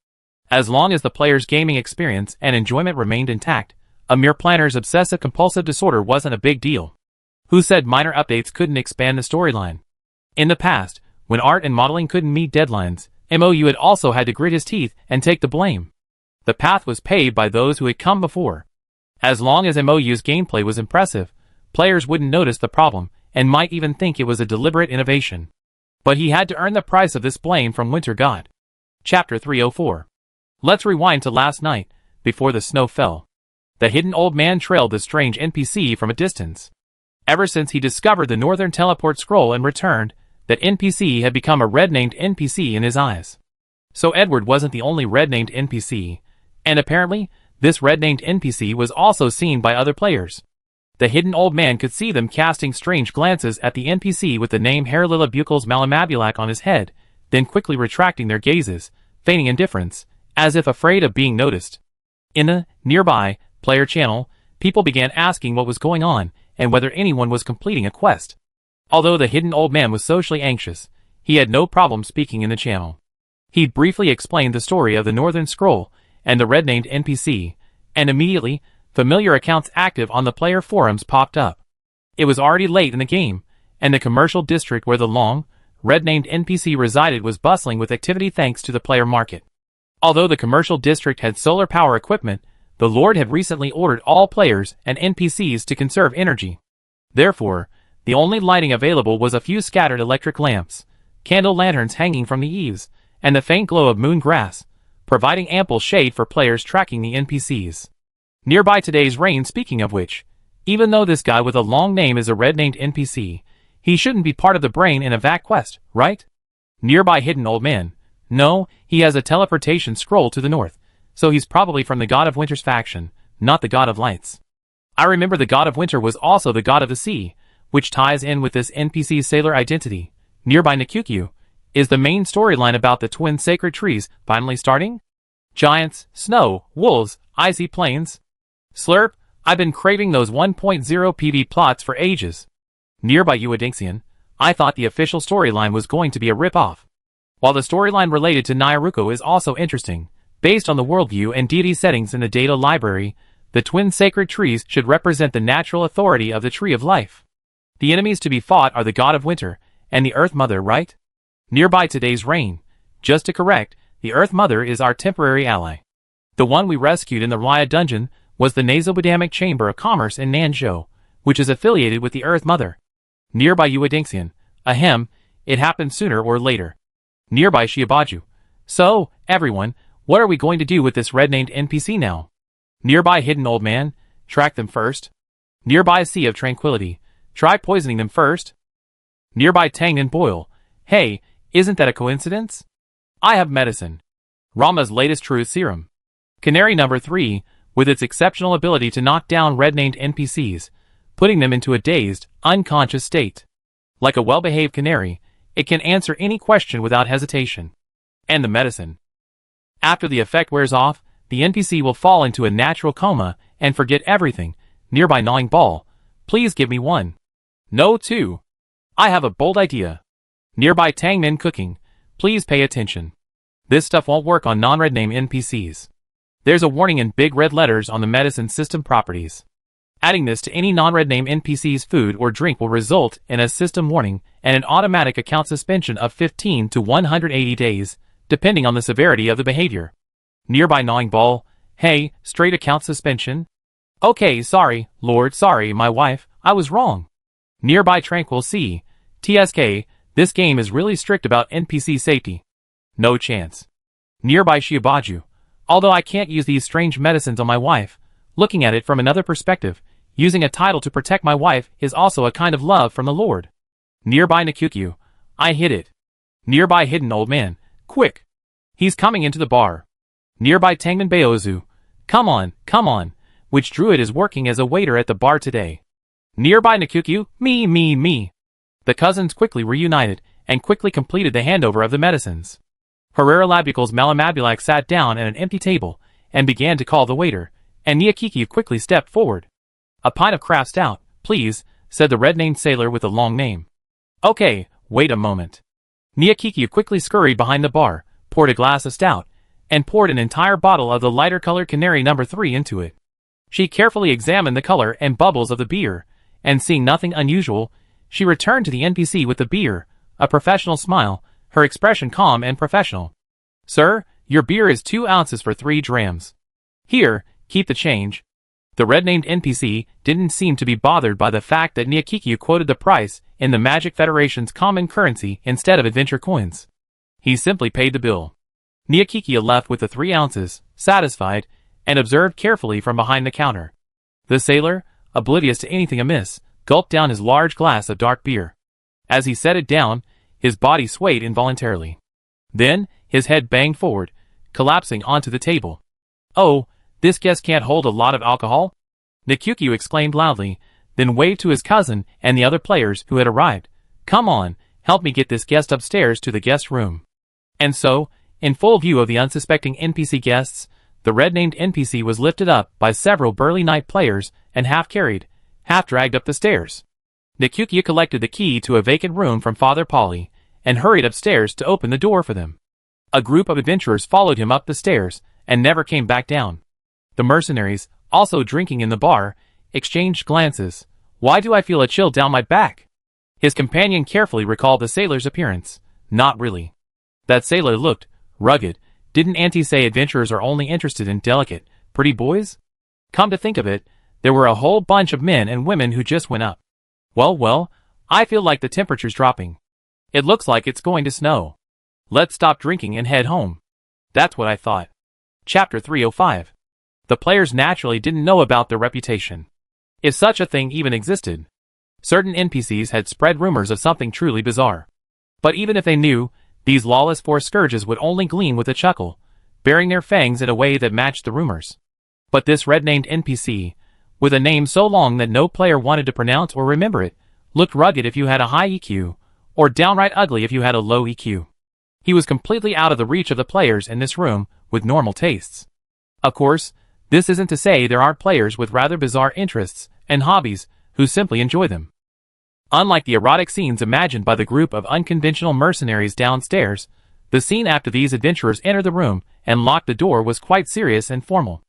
As long as the player's gaming experience and enjoyment remained intact, a mere planner's obsessive-compulsive disorder wasn't a big deal. Who said minor updates couldn't expand the storyline? In the past, when art and modeling couldn't meet deadlines, MOU had also had to grit his teeth and take the blame. The path was paved by those who had come before. As long as MOU's gameplay was impressive, players wouldn't notice the problem and might even think it was a deliberate innovation. But he had to earn the price of this blame from Winter God. Chapter 304. Let's rewind to last night, before the snow fell. The hidden old man trailed the strange NPC from a distance. Ever since he discovered the Northern Teleport Scroll and returned, that NPC had become a red-named NPC in his eyes. So Edward wasn't the only red-named NPC, and apparently, this red-named NPC was also seen by other players. The hidden old man could see them casting strange glances at the NPC with the name Herlila Bucles Malamabulac on his head, then quickly retracting their gazes, feigning indifference, as if afraid of being noticed. In a nearby player channel, people began asking what was going on and whether anyone was completing a quest. Although the hidden old man was socially anxious, he had no problem speaking in the channel. He briefly explained the story of the Northern Scroll and the red-named NPC, and immediately, familiar accounts active on the player forums popped up. It was already late in the game, and the commercial district where the long, red-named NPC resided was bustling with activity thanks to the player market. Although the commercial district had solar power equipment, the Lord had recently ordered all players and NPCs to conserve energy. Therefore, the only lighting available was a few scattered electric lamps, candle lanterns hanging from the eaves, and the faint glow of moon grass, providing ample shade for players tracking the NPCs. Nearby today's rain, speaking of which, even though this guy with a long name is a red-named NPC, he shouldn't be part of the brain in a VAC quest, right? Nearby hidden old man. No, he has a teleportation scroll to the north, so he's probably from the God of Winter's faction, not the God of Lights. I remember the God of Winter was also the God of the Sea, which ties in with this NPC's sailor identity. Nearby Nakukyu. Is the main storyline about the twin sacred trees finally starting? Giants, snow, wolves, icy plains. Slurp, I've been craving those 1.0 PV plots for ages. Nearby Uadinxian, I thought the official storyline was going to be a rip-off. While the storyline related to Nyaruko is also interesting, based on the worldview and deity settings in the data library, the twin sacred trees should represent the natural authority of the Tree of Life. The enemies to be fought are the God of Winter and the Earth Mother, right? Nearby today's rain. Just to correct, the Earth Mother is our temporary ally. The one we rescued in the Raya dungeon was the Nasobadamic Chamber of Commerce in Nanzhou, which is affiliated with the Earth Mother. Nearby Uadinxian. Ahem, it happened sooner or later. Nearby Shiabaju. So, everyone, what are we going to do with this red-named NPC now? Nearby hidden old man. Track them first. Nearby Sea of Tranquility. Try poisoning them first. Nearby Tangnan Boil. Hey, isn't that a coincidence? I have medicine. Rama's latest truth serum. Canary number 3, with its exceptional ability to knock down red-named NPCs, putting them into a dazed, unconscious state. Like a well-behaved canary, it can answer any question without hesitation. And the medicine. After the effect wears off, the NPC will fall into a natural coma and forget everything. Nearby gnawing ball. Please give me one. No, two. I have a bold idea. Nearby Tangmin cooking. Please pay attention. This stuff won't work on non-red name NPCs. There's a warning in big red letters on the medicine system properties. Adding this to any non-red name NPC's food or drink will result in a system warning and an automatic account suspension of 15 to 180 days, depending on the severity of the behavior. Nearby gnawing ball. Hey, straight account suspension? Okay, sorry, Lord, sorry, my wife, I was wrong. Nearby Tranquil Sea. TSK, this game is really strict about NPC safety. No chance. Nearby Shiabaju. Although I can't use these strange medicines on my wife, looking at it from another perspective, using a title to protect my wife is also a kind of love from the Lord. Nearby Nakukyu. I hit it. Nearby hidden old man. Quick. He's coming into the bar. Nearby Tangman Baozu. Come on. Which druid is working as a waiter at the bar today? Nearby Nakukyu. Me. The cousins quickly reunited and quickly completed the handover of the medicines. Herrera Labicals Malamabulac sat down at an empty table and began to call the waiter, and Niakikiu quickly stepped forward. "A pint of craft stout, please," said the red-named sailor with the long name. "Okay, wait a moment." Niakikiu quickly scurried behind the bar, poured a glass of stout, and poured an entire bottle of the lighter-colored Canary No. 3 into it. She carefully examined the color and bubbles of the beer, and seeing nothing unusual, she returned to the NPC with the beer, a professional smile, her expression calm and professional. "Sir, your beer is 2 ounces for 3 drams. Here, keep the change." The red-named NPC didn't seem to be bothered by the fact that Niakikiu quoted the price in the Magic Federation's common currency instead of adventure coins. He simply paid the bill. Niakikiu left with the 3 ounces, satisfied, and observed carefully from behind the counter. The sailor, oblivious to anything amiss, gulped down his large glass of dark beer. As he set it down, his body swayed involuntarily. Then, his head banged forward, collapsing onto the table. "Oh, this guest can't hold a lot of alcohol?" Niakikiu exclaimed loudly, then waved to his cousin and the other players who had arrived. "Come on, help me get this guest upstairs to the guest room." And so, in full view of the unsuspecting NPC guests, the red-named NPC was lifted up by several burly knight players and half-carried, half-dragged up the stairs. Niakikiu collected the key to a vacant room from Father Polly and hurried upstairs to open the door for them. A group of adventurers followed him up the stairs and never came back down. The mercenaries, also drinking in the bar, exchanged glances. "Why do I feel a chill down my back?" His companion carefully recalled the sailor's appearance. Not really. That sailor looked rugged. Didn't Auntie say adventurers are only interested in delicate, pretty boys? Come to think of it, there were a whole bunch of men and women who just went up. Well, I feel like the temperature's dropping. It looks like it's going to snow. Let's stop drinking and head home. That's what I thought. Chapter 305. The players naturally didn't know about their reputation, if such a thing even existed. Certain NPCs had spread rumors of something truly bizarre. But even if they knew, these lawless forest scourges would only gleam with a chuckle, baring their fangs in a way that matched the rumors. But this red-named NPC, with a name so long that no player wanted to pronounce or remember it, looked rugged if you had a high EQ, or downright ugly if you had a low EQ. He was completely out of the reach of the players in this room with normal tastes. Of course, this isn't to say there aren't players with rather bizarre interests and hobbies who simply enjoy them. Unlike the erotic scenes imagined by the group of unconventional mercenaries downstairs, the scene after these adventurers entered the room and locked the door was quite serious and formal.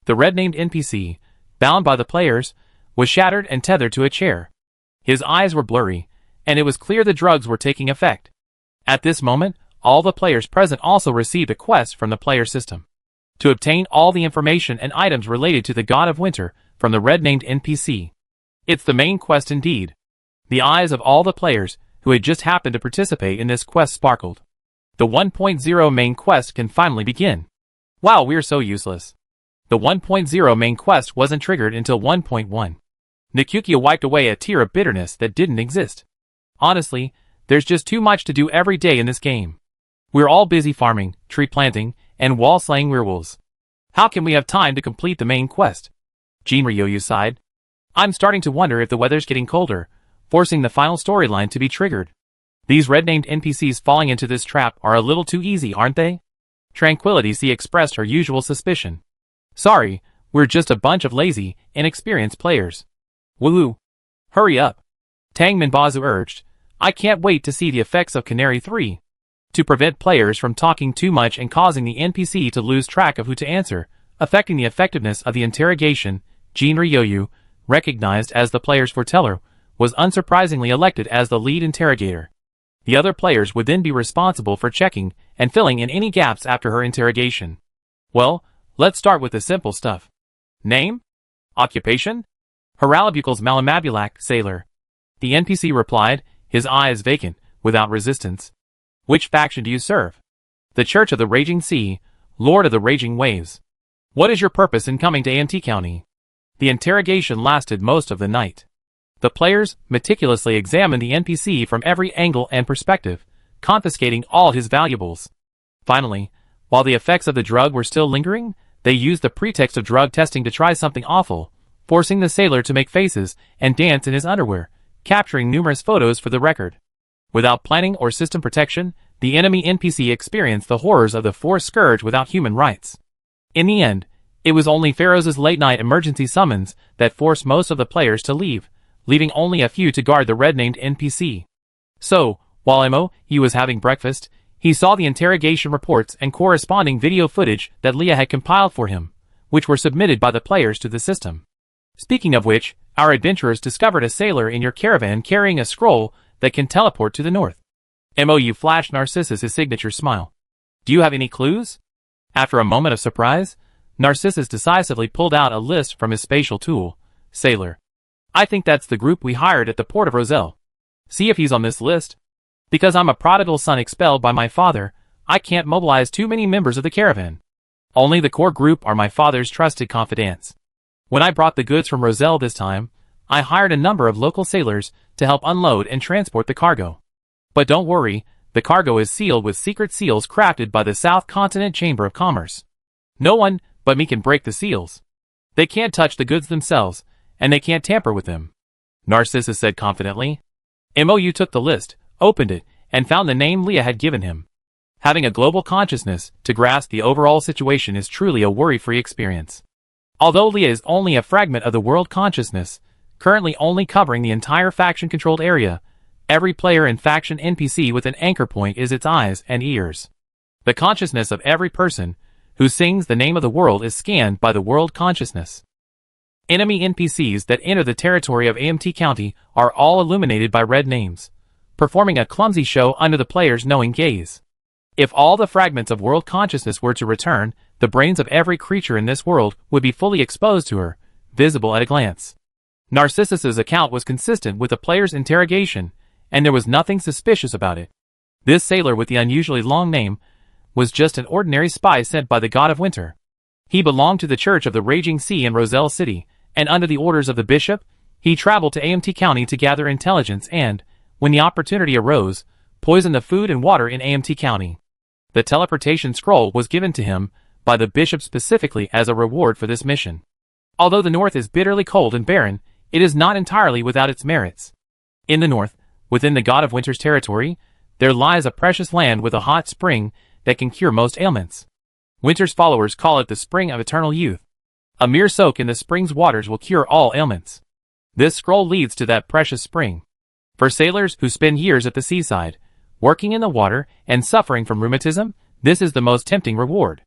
The red-named NPC, bound by the players, was shattered and tethered to a chair. His eyes were blurry, and it was clear the drugs were taking effect. At this moment, all the players present also received a quest from the player system to obtain all the information and items related to the God of Winter from the red-named NPC. It's the main quest indeed. The eyes of all the players who had just happened to participate in this quest sparkled. The 1.0 main quest can finally begin. Wow, we're so useless. The 1.0 main quest wasn't triggered until 1.1. Niakikiu wiped away a tear of bitterness that didn't exist. Honestly, there's just too much to do every day in this game. We're all busy farming, tree planting, and wall-slaying werewolves. How can we have time to complete the main quest? Jinryu sighed. I'm starting to wonder if the weather's getting colder, forcing the final storyline to be triggered. These red-named NPCs falling into this trap are a little too easy, aren't they? Tranquility C expressed her usual suspicion. Sorry, we're just a bunch of lazy, inexperienced players. Woo! Hurry up. Tang Minbazu urged. I can't wait to see the effects of Canary 3. To prevent players from talking too much and causing the NPC to lose track of who to answer, affecting the effectiveness of the interrogation, Jinryu, recognized as the player's foreteller, was unsurprisingly elected as the lead interrogator. The other players would then be responsible for checking and filling in any gaps after her interrogation. Well, let's start with the simple stuff. Name? Occupation? Haralabucles Malamabulac, sailor. The NPC replied, his eyes vacant, without resistance. Which faction do you serve? The Church of the Raging Sea, Lord of the Raging Waves. What is your purpose in coming to AMT County? The interrogation lasted most of the night. The players meticulously examined the NPC from every angle and perspective, confiscating all his valuables. Finally, while the effects of the drug were still lingering, they used the pretext of drug testing to try something awful, forcing the sailor to make faces and dance in his underwear, capturing numerous photos for the record. Without planning or system protection, the enemy NPC experienced the horrors of the Force Scourge without human rights. In the end, it was only Pharaoh's late-night emergency summons that forced most of the players to leave, leaving only a few to guard the red-named NPC. So, while MOU was having breakfast, he saw the interrogation reports and corresponding video footage that Leah had compiled for him, which were submitted by the players to the system. Speaking of which, our adventurers discovered a sailor in your caravan carrying a scroll that can teleport to the north. MOU flashed Narcissus his signature smile. Do you have any clues? After a moment of surprise, Narcissus decisively pulled out a list from his spatial tool. Sailor. I think that's the group we hired at the port of Roselle. See if he's on this list. Because I'm a prodigal son expelled by my father, I can't mobilize too many members of the caravan. Only the core group are my father's trusted confidants. When I brought the goods from Roselle this time, I hired a number of local sailors to help unload and transport the cargo. But don't worry, the cargo is sealed with secret seals crafted by the South Continent Chamber of Commerce. No one but me can break the seals. They can't touch the goods themselves, and they can't tamper with them. Narcissus said confidently. MOU took the list, opened it, and found the name Leah had given him. Having a global consciousness to grasp the overall situation is truly a worry-free experience. Although Leah is only a fragment of the world consciousness, currently only covering the entire faction-controlled area, every player and faction NPC with an anchor point is its eyes and ears. The consciousness of every person who sings the name of the world is scanned by the world consciousness. Enemy NPCs that enter the territory of AMT County are all illuminated by red names, performing a clumsy show under the player's knowing gaze. If all the fragments of world consciousness were to return, the brains of every creature in this world would be fully exposed to her, visible at a glance. Narcissus's account was consistent with the player's interrogation, and there was nothing suspicious about it. This sailor with the unusually long name was just an ordinary spy sent by the god of winter. He belonged to the Church of the Raging Sea in Roselle City, and under the orders of the bishop, he traveled to AMT County to gather intelligence and, when the opportunity arose, poison the food and water in AMT County. The teleportation scroll was given to him by the bishop specifically as a reward for this mission. Although the north is bitterly cold and barren, it is not entirely without its merits. In the north, within the god of winter's territory, there lies a precious land with a hot spring that can cure most ailments. Winter's followers call it the spring of eternal youth. A mere soak in the spring's waters will cure all ailments. This scroll leads to that precious spring. For sailors who spend years at the seaside, working in the water and suffering from rheumatism, this is the most tempting reward.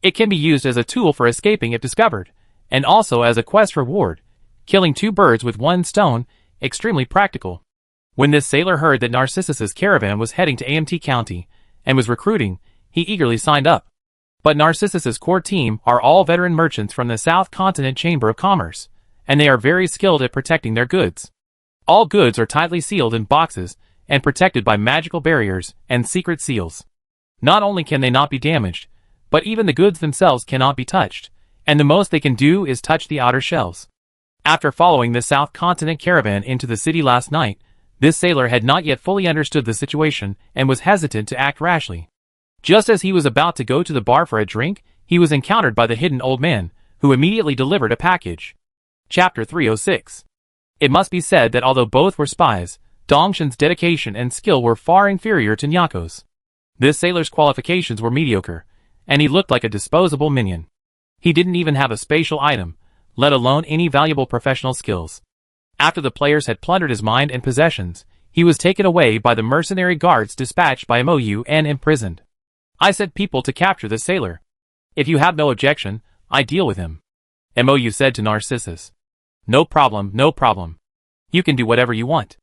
It can be used as a tool for escaping if discovered, and also as a quest reward, killing two birds with one stone, extremely practical. When this sailor heard that Narcissus's caravan was heading to AMT County and was recruiting, he eagerly signed up. But Narcissus's core team are all veteran merchants from the South Continent Chamber of Commerce, and they are very skilled at protecting their goods. All goods are tightly sealed in boxes and protected by magical barriers and secret seals. Not only can they not be damaged, but even the goods themselves cannot be touched, and the most they can do is touch the outer shells. After following the South Continent caravan into the city last night, this sailor had not yet fully understood the situation and was hesitant to act rashly. Just as he was about to go to the bar for a drink, he was encountered by the hidden old man, who immediately delivered a package. Chapter 306. It must be said that although both were spies, Dongshan's dedication and skill were far inferior to Nyako's. This sailor's qualifications were mediocre, and he looked like a disposable minion. He didn't even have a spatial item, let alone any valuable professional skills. After the players had plundered his mind and possessions, he was taken away by the mercenary guards dispatched by MOU and imprisoned. I sent people to capture the sailor. If you have no objection, I deal with him. MOU said to Narcissus. No problem, no problem. You can do whatever you want.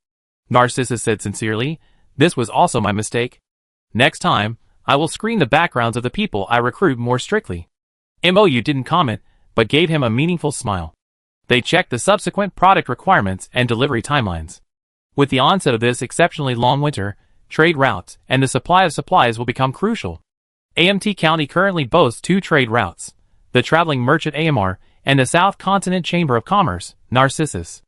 Narcissus said sincerely, this was also my mistake. Next time, I will screen the backgrounds of the people I recruit more strictly. MOU didn't comment, but gave him a meaningful smile. They checked the subsequent product requirements and delivery timelines. With the onset of this exceptionally long winter, trade routes and the supply of supplies will become crucial. AMT County currently boasts two trade routes, the Traveling Merchant AMR and the South Continent Chamber of Commerce, Narcissus.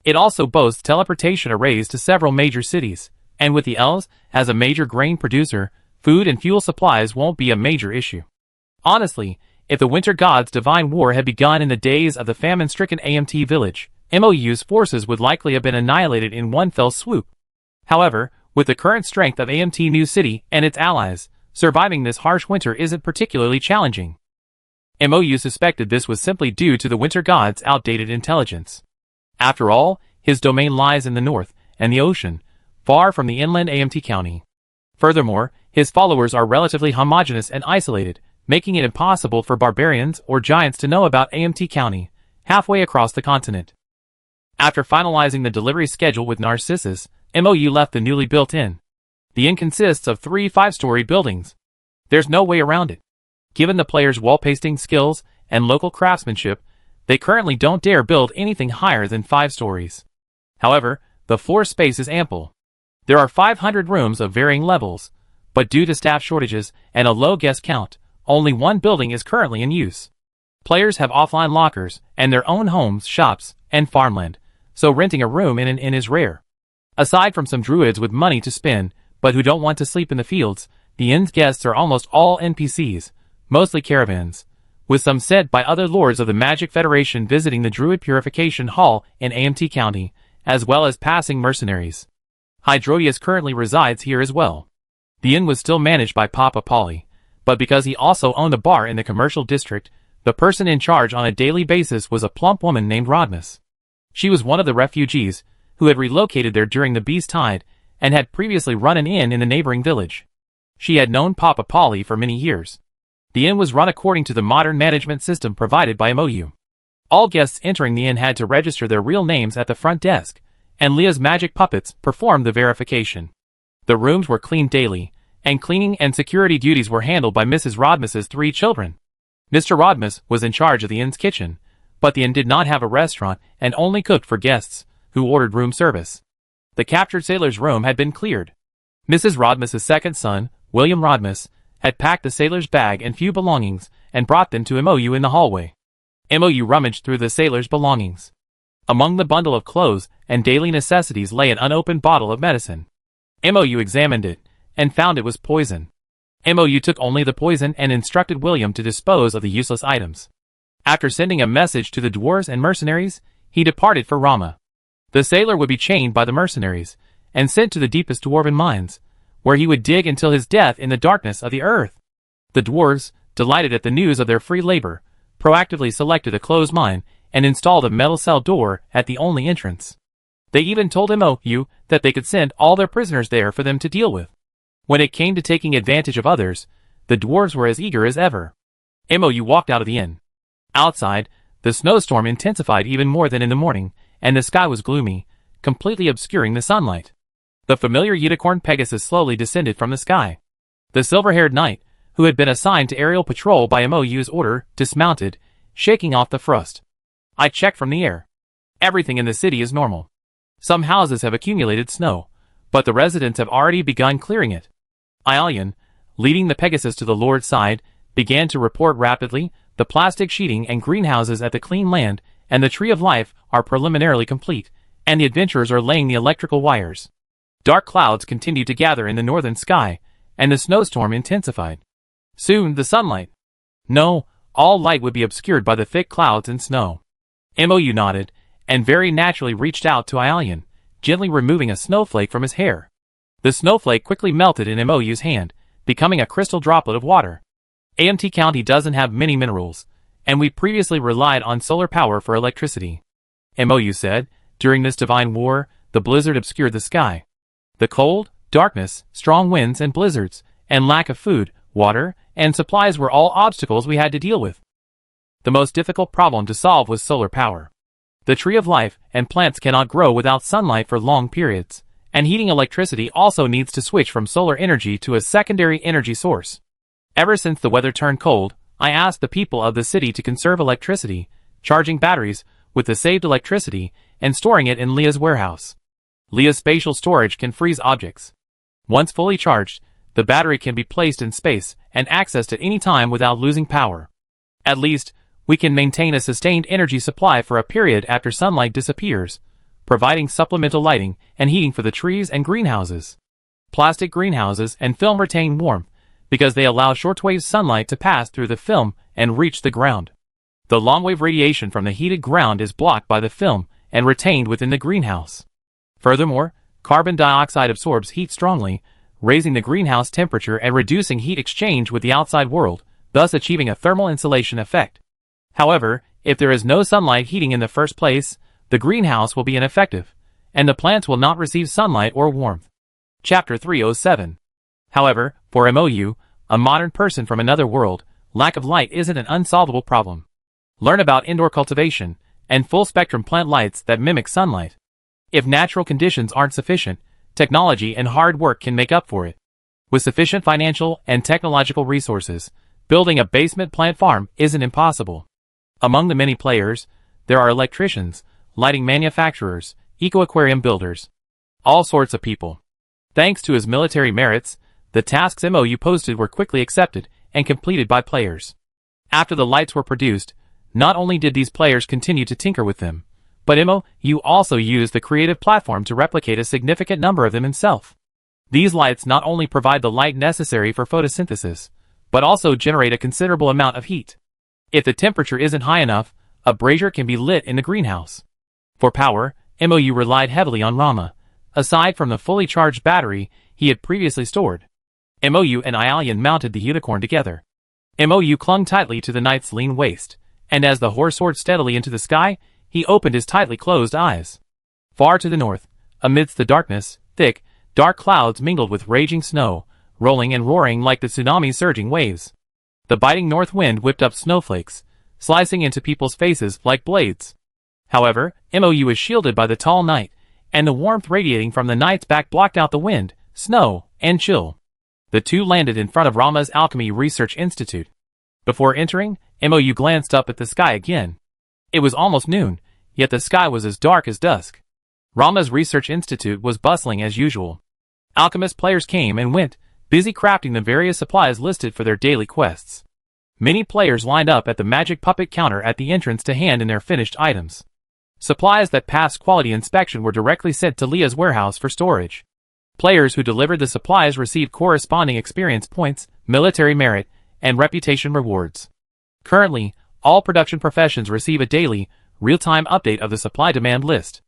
It also boasts teleportation arrays to several major cities, and with the L's as a major grain producer, food and fuel supplies won't be a major issue. Honestly, if the Winter God's divine war had begun in the days of the famine-stricken AMT village, MOU's forces would likely have been annihilated in one fell swoop. However, With the current strength of AMT New City and its allies, surviving this harsh winter isn't particularly challenging. MOU suspected this was simply due to the winter god's outdated intelligence. After all, his domain lies in the north, and the ocean, far from the inland AMT County. Furthermore, his followers are relatively homogeneous and isolated, making it impossible for barbarians or giants to know about AMT County, halfway across the continent. After finalizing the delivery schedule with Narcissus, MOU left the newly built inn. The inn consists of 3 5-story buildings. There's no way around it. Given the players' wall-pasting skills and local craftsmanship, they currently don't dare build anything higher than 5 stories. However, the floor space is ample. There are 500 rooms of varying levels, but due to staff shortages and a low guest count, only one building is currently in use. Players have offline lockers and their own homes, shops, and farmland, so renting a room in an inn is rare. Aside from some druids with money to spend, but who don't want to sleep in the fields, the inn's guests are almost all NPCs, mostly caravans, with some sent by other lords of the Magic Federation visiting the Druid Purification Hall in AMT County, as well as passing mercenaries. Hydrodius currently resides here as well. The inn was still managed by Papa Polly, but because he also owned a bar in the commercial district, the person in charge on a daily basis was a plump woman named Rodmus. She was one of the refugees who had relocated there during the Beast Tide and had previously run an inn in the neighboring village. She had known Papa Polly for many years. The inn was run according to the modern management system provided by MOU. All guests entering the inn had to register their real names at the front desk, and Leah's magic puppets performed the verification. The rooms were cleaned daily, and cleaning and security duties were handled by Mrs. Rodmus's 3 children. Mr. Rodmus was in charge of the inn's kitchen, but the inn did not have a restaurant and only cooked for guests who ordered room service. The captured sailor's room had been cleared. Mrs. Rodmus's second son, William Rodmus, had packed the sailor's bag and few belongings and brought them to MOU in the hallway. MOU rummaged through the sailor's belongings. Among the bundle of clothes and daily necessities lay an unopened bottle of medicine. MOU examined it and found it was poison. MOU took only the poison and instructed William to dispose of the useless items. After sending a message to the dwarves and mercenaries, he departed for Rama. The sailor would be chained by the mercenaries and sent to the deepest dwarven mines, where he would dig until his death in the darkness of the earth. The dwarves, delighted at the news of their free labor, proactively selected a closed mine and installed a metal cell door at the only entrance. They even told MOU that they could send all their prisoners there for them to deal with. When it came to taking advantage of others, the dwarves were as eager as ever. MOU walked out of the inn. Outside, the snowstorm intensified even more than in the morning, and the sky was gloomy, completely obscuring the sunlight. The familiar unicorn Pegasus slowly descended from the sky. The silver-haired knight, who had been assigned to aerial patrol by MOU's order, dismounted, shaking off the frost. I checked from the air. Everything in the city is normal. Some houses have accumulated snow, but the residents have already begun clearing it. Aelian, leading the Pegasus to the Lord's side, began to report rapidly. The plastic sheeting and greenhouses at the clean land and the Tree of Life are preliminarily complete, and the adventurers are laying the electrical wires. Dark clouds continued to gather in the northern sky, and the snowstorm intensified. Soon the sunlight. No, all light would be obscured by the thick clouds and snow. MOU nodded, and very naturally reached out to Aelian, gently removing a snowflake from his hair. The snowflake quickly melted in MOU's hand, becoming a crystal droplet of water. AMT County doesn't have many minerals, and we previously relied on solar power for electricity. MOU said, during this divine war, the blizzard obscured the sky. The cold, darkness, strong winds and blizzards, and lack of food, water, and supplies were all obstacles we had to deal with. The most difficult problem to solve was solar power. The Tree of Life and plants cannot grow without sunlight for long periods, and heating electricity also needs to switch from solar energy to a secondary energy source. Ever since the weather turned cold, I asked the people of the city to conserve electricity, charging batteries with the saved electricity and storing it in Leah's warehouse. Leah's spatial storage can freeze objects. Once fully charged, the battery can be placed in space and accessed at any time without losing power. At least, we can maintain a sustained energy supply for a period after sunlight disappears, providing supplemental lighting and heating for the trees and greenhouses. Plastic greenhouses and film retain warmth, because they allow shortwave sunlight to pass through the film and reach the ground. The longwave radiation from the heated ground is blocked by the film and retained within the greenhouse. Furthermore, Carbon dioxide absorbs heat strongly, raising the greenhouse temperature and reducing heat exchange with the outside world, thus achieving a thermal insulation effect. However, if there is no sunlight heating in the first place, the greenhouse will be ineffective, and the plants will not receive sunlight or warmth. Chapter 307. However, for MOU, a modern person from another world, lack of light isn't an unsolvable problem. Learn about indoor cultivation and full-spectrum plant lights that mimic sunlight. If natural conditions aren't sufficient, technology and hard work can make up for it. With sufficient financial and technological resources, building a basement plant farm isn't impossible. Among the many players, there are electricians, lighting manufacturers, eco-aquarium builders, all sorts of people. Thanks to his military merits, the tasks MOU posted were quickly accepted and completed by players. After the lights were produced, not only did these players continue to tinker with them, but MOU also used the creative platform to replicate a significant number of them himself. These lights not only provide the light necessary for photosynthesis, but also generate a considerable amount of heat. If the temperature isn't high enough, a brazier can be lit in the greenhouse. For power, MOU relied heavily on Rama, aside from the fully charged battery he had previously stored. MOU and Ialian mounted the unicorn together. MOU clung tightly to the knight's lean waist, and as the horse soared steadily into the sky, he opened his tightly closed eyes. Far to the north, amidst the darkness, thick, dark clouds mingled with raging snow, rolling and roaring like the tsunami's surging waves. The biting north wind whipped up snowflakes, slicing into people's faces like blades. However, MOU was shielded by the tall night, and the warmth radiating from the knight's back blocked out the wind, snow, and chill. The two landed in front of Rama's Alchemy Research Institute. Before entering, MOU glanced up at the sky again. It was almost noon, yet the sky was as dark as dusk. Rama's Research Institute was bustling as usual. Alchemist players came and went, busy crafting the various supplies listed for their daily quests. Many players lined up at the magic puppet counter at the entrance to hand in their finished items. Supplies that passed quality inspection were directly sent to Leah's warehouse for storage. Players who delivered the supplies received corresponding experience points, military merit, and reputation rewards. Currently, all production professions receive a daily, real-time update of the supply-demand list.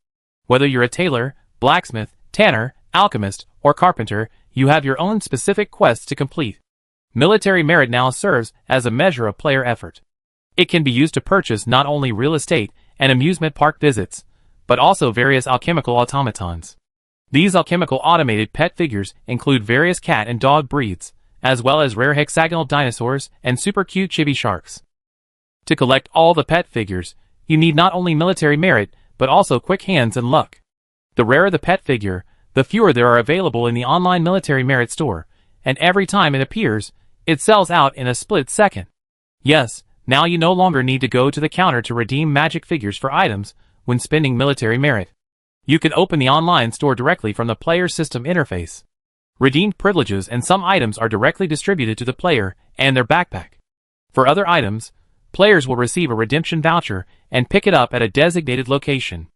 Whether you're a tailor, blacksmith, tanner, alchemist, or carpenter, you have your own specific quests to complete. Military merit now serves as a measure of player effort. It can be used to purchase not only real estate and amusement park visits, but also various alchemical automatons. These alchemical automated pet figures include various cat and dog breeds, as well as rare hexagonal dinosaurs and super cute chibi sharks. To collect all the pet figures, you need not only military merit, but also quick hands and luck. The rarer the pet figure, the fewer there are available in the online military merit store, and every time it appears, it sells out in a split second. Yes, now you no longer need to go to the counter to redeem magic figures for items when spending military merit. You can open the online store directly from the player's system interface. Redeemed privileges and some items are directly distributed to the player and their backpack. For other items, players will receive a redemption voucher and pick it up at a designated location.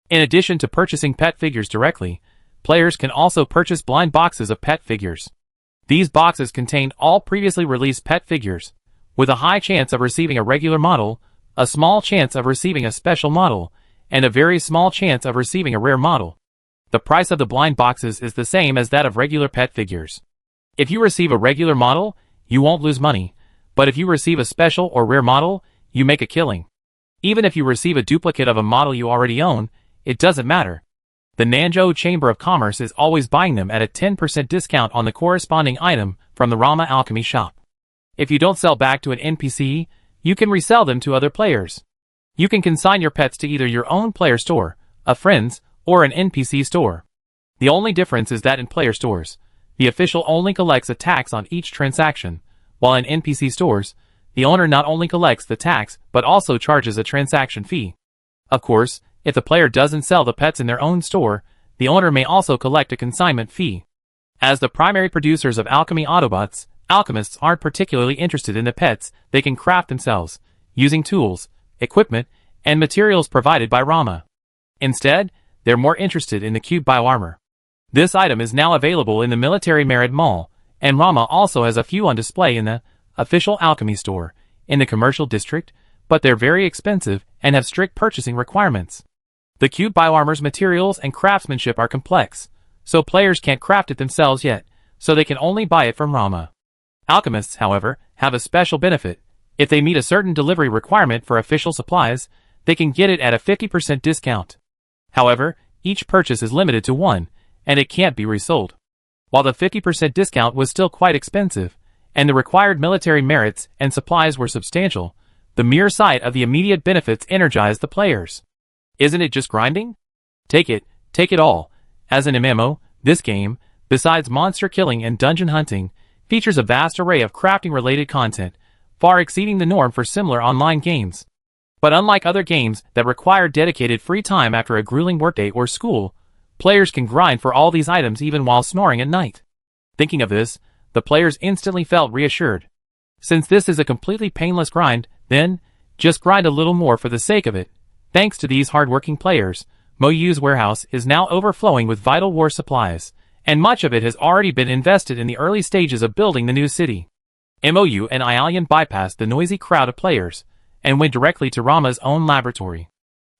In addition to purchasing pet figures directly, players can also purchase blind boxes of pet figures. These boxes contain all previously released pet figures, with a high chance of receiving a regular model, a small chance of receiving a special model, and a very small chance of receiving a rare model. The price of the blind boxes is the same as that of regular pet figures. If you receive a regular model, you won't lose money, but if you receive a special or rare model, you make a killing. Even if you receive a duplicate of a model you already own, it doesn't matter. The Nanzhou Chamber of Commerce is always buying them at a 10% discount on the corresponding item from the Rama Alchemy shop. If you don't sell back to an NPC, you can resell them to other players. You can consign your pets to either your own player store, a friend's, or an NPC store. The only difference is that in player stores, the official only collects a tax on each transaction, while in NPC stores, the owner not only collects the tax but also charges a transaction fee. Of course, if the player doesn't sell the pets in their own store, the owner may also collect a consignment fee. As the primary producers of alchemy Autobots, alchemists aren't particularly interested in the pets they can craft themselves, using tools, equipment, and materials provided by Rama. Instead, they're more interested in the cube bioarmor. This item is now available in the Military Merit Mall, and Rama also has a few on display in the official alchemy store in the commercial district, but they're very expensive and have strict purchasing requirements. The cube bioarmor's materials and craftsmanship are complex, so players can't craft it themselves yet, so they can only buy it from Rama. Alchemists, however, have a special benefit. If they meet a certain delivery requirement for official supplies, they can get it at a 50% discount. However, each purchase is limited to one, and it can't be resold. While the 50% discount was still quite expensive, and the required military merits and supplies were substantial, the mere sight of the immediate benefits energized the players. Isn't it just grinding? Take it all. As an MMO, this game, besides monster killing and dungeon hunting, features a vast array of crafting-related content, far exceeding the norm for similar online games. But unlike other games that require dedicated free time after a grueling workday or school, players can grind for all these items even while snoring at night. Thinking of this, the players instantly felt reassured. Since this is a completely painless grind, then, just grind a little more for the sake of it. Thanks to these hard-working players, MOU's warehouse is now overflowing with vital war supplies, and much of it has already been invested in the early stages of building the new city. MOU and Ialian bypassed the noisy crowd of players, and went directly to Rama's own laboratory.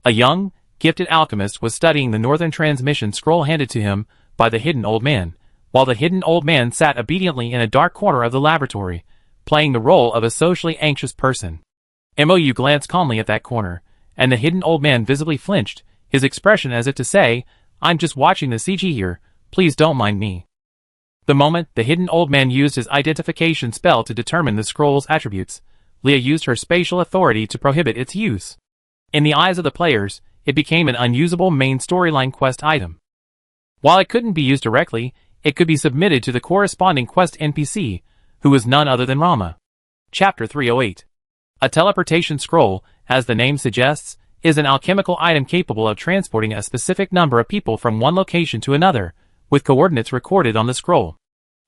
A young, gifted alchemist was studying the northern transmission scroll handed to him by the hidden old man, while the hidden old man sat obediently in a dark corner of the laboratory, playing the role of a socially anxious person. MOU glanced calmly at that corner, and the hidden old man visibly flinched, his expression as if to say, "I'm just watching the CG here, please don't mind me." The moment the hidden old man used his identification spell to determine the scroll's attributes, Leah used her spatial authority to prohibit its use. In the eyes of the players, it became an unusable main storyline quest item. While it couldn't be used directly, it could be submitted to the corresponding quest NPC, who was none other than Rama. Chapter 308. A teleportation scroll, as the name suggests, is an alchemical item capable of transporting a specific number of people from one location to another, with coordinates recorded on the scroll.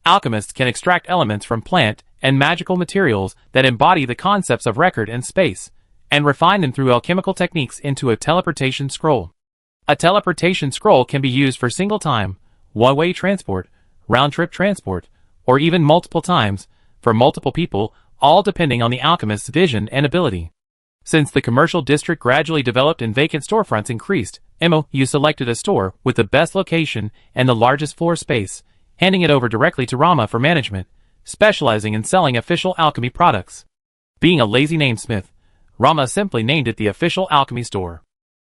Alchemists can extract elements from plant and magical materials that embody the concepts of record and space, and refine them through alchemical techniques into a teleportation scroll. A teleportation scroll can be used for single-time, one-way transport, round-trip transport, or even multiple times, for multiple people, all depending on the alchemist's vision and ability. Since the commercial district gradually developed and vacant storefronts increased, MOU selected a store with the best location and the largest floor space, handing it over directly to Rama for management, specializing in selling official alchemy products. Being a lazy namesmith, Rama simply named it the Official Alchemy Store.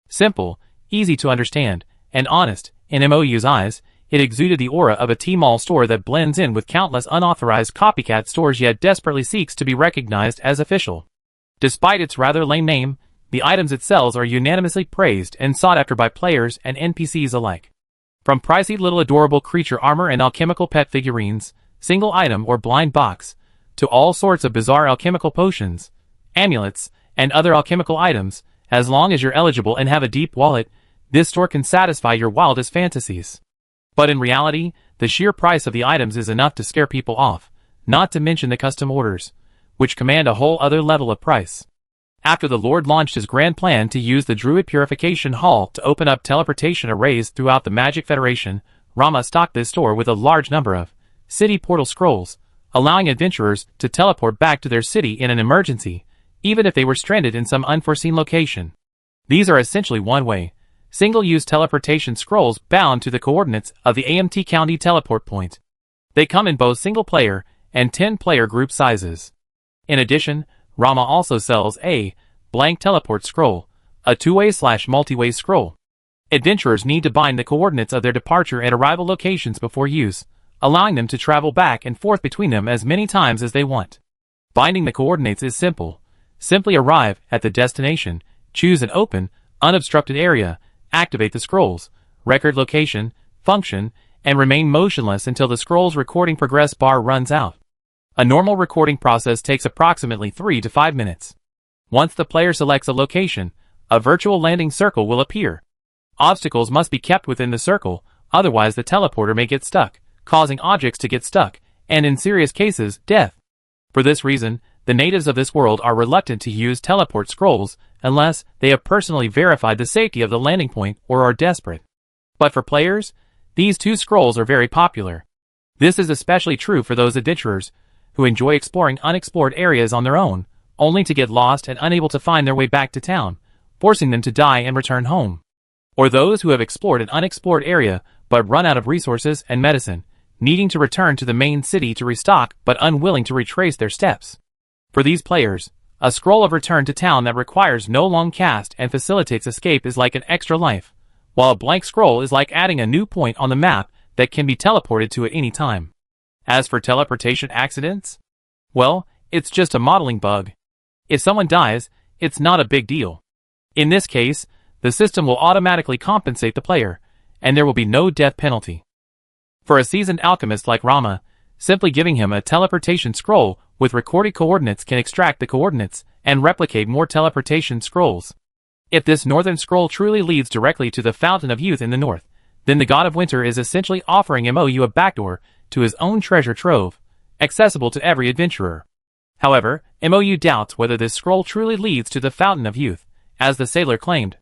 Simple, easy to understand, and honest, in MOU's eyes, it exuded the aura of a T-Mall store that blends in with countless unauthorized copycat stores yet desperately seeks to be recognized as official. Despite its rather lame name, the items it sells are unanimously praised and sought after by players and NPCs alike. From pricey little adorable creature armor and alchemical pet figurines, single item or blind box, to all sorts of bizarre alchemical potions, amulets, and other alchemical items, as long as you're eligible and have a deep wallet, this store can satisfy your wildest fantasies. But in reality, the sheer price of the items is enough to scare people off, not to mention the custom orders, which command a whole other level of price. After the Lord launched his grand plan to use the Druid Purification Hall to open up teleportation arrays throughout the Magic Federation, Rama stocked this store with a large number of city portal scrolls, allowing adventurers to teleport back to their city in an emergency, even if they were stranded in some unforeseen location. These are essentially one-way, single-use teleportation scrolls bound to the coordinates of the AMT County teleport point. They come in both single-player and 10-player group sizes. In addition, Rama also sells a blank teleport scroll, a two-way/multi-way scroll. Adventurers need to bind the coordinates of their departure and arrival locations before use, allowing them to travel back and forth between them as many times as they want. Binding the coordinates is simple. Simply arrive at the destination, choose an open, unobstructed area, activate the scroll's record location, function, and remain motionless until the scroll's recording progress bar runs out. A normal recording process takes approximately 3 to 5 minutes. Once the player selects a location, a virtual landing circle will appear. Obstacles must be kept within the circle, otherwise the teleporter may get stuck, causing objects to get stuck, and in serious cases, death. For this reason, the natives of this world are reluctant to use teleport scrolls unless they have personally verified the safety of the landing point or are desperate. But for players, these two scrolls are very popular. This is especially true for those adventurers who enjoy exploring unexplored areas on their own, only to get lost and unable to find their way back to town, forcing them to die and return home. Or those who have explored an unexplored area but run out of resources and medicine, needing to return to the main city to restock but unwilling to retrace their steps. For these players, a scroll of return to town that requires no long cast and facilitates escape is like an extra life, while a blank scroll is like adding a new point on the map that can be teleported to at any time. As for teleportation accidents, well, it's just a modeling bug. If someone dies, it's not a big deal. In this case, the system will automatically compensate the player, and there will be no death penalty. For a seasoned alchemist like Rama, simply giving him a teleportation scroll with recorded coordinates can extract the coordinates and replicate more teleportation scrolls. If this northern scroll truly leads directly to the Fountain of Youth in the north, then the God of Winter is essentially offering MOU a backdoor to his own treasure trove, accessible to every adventurer. However, MOU doubts whether this scroll truly leads to the Fountain of Youth, as the sailor claimed.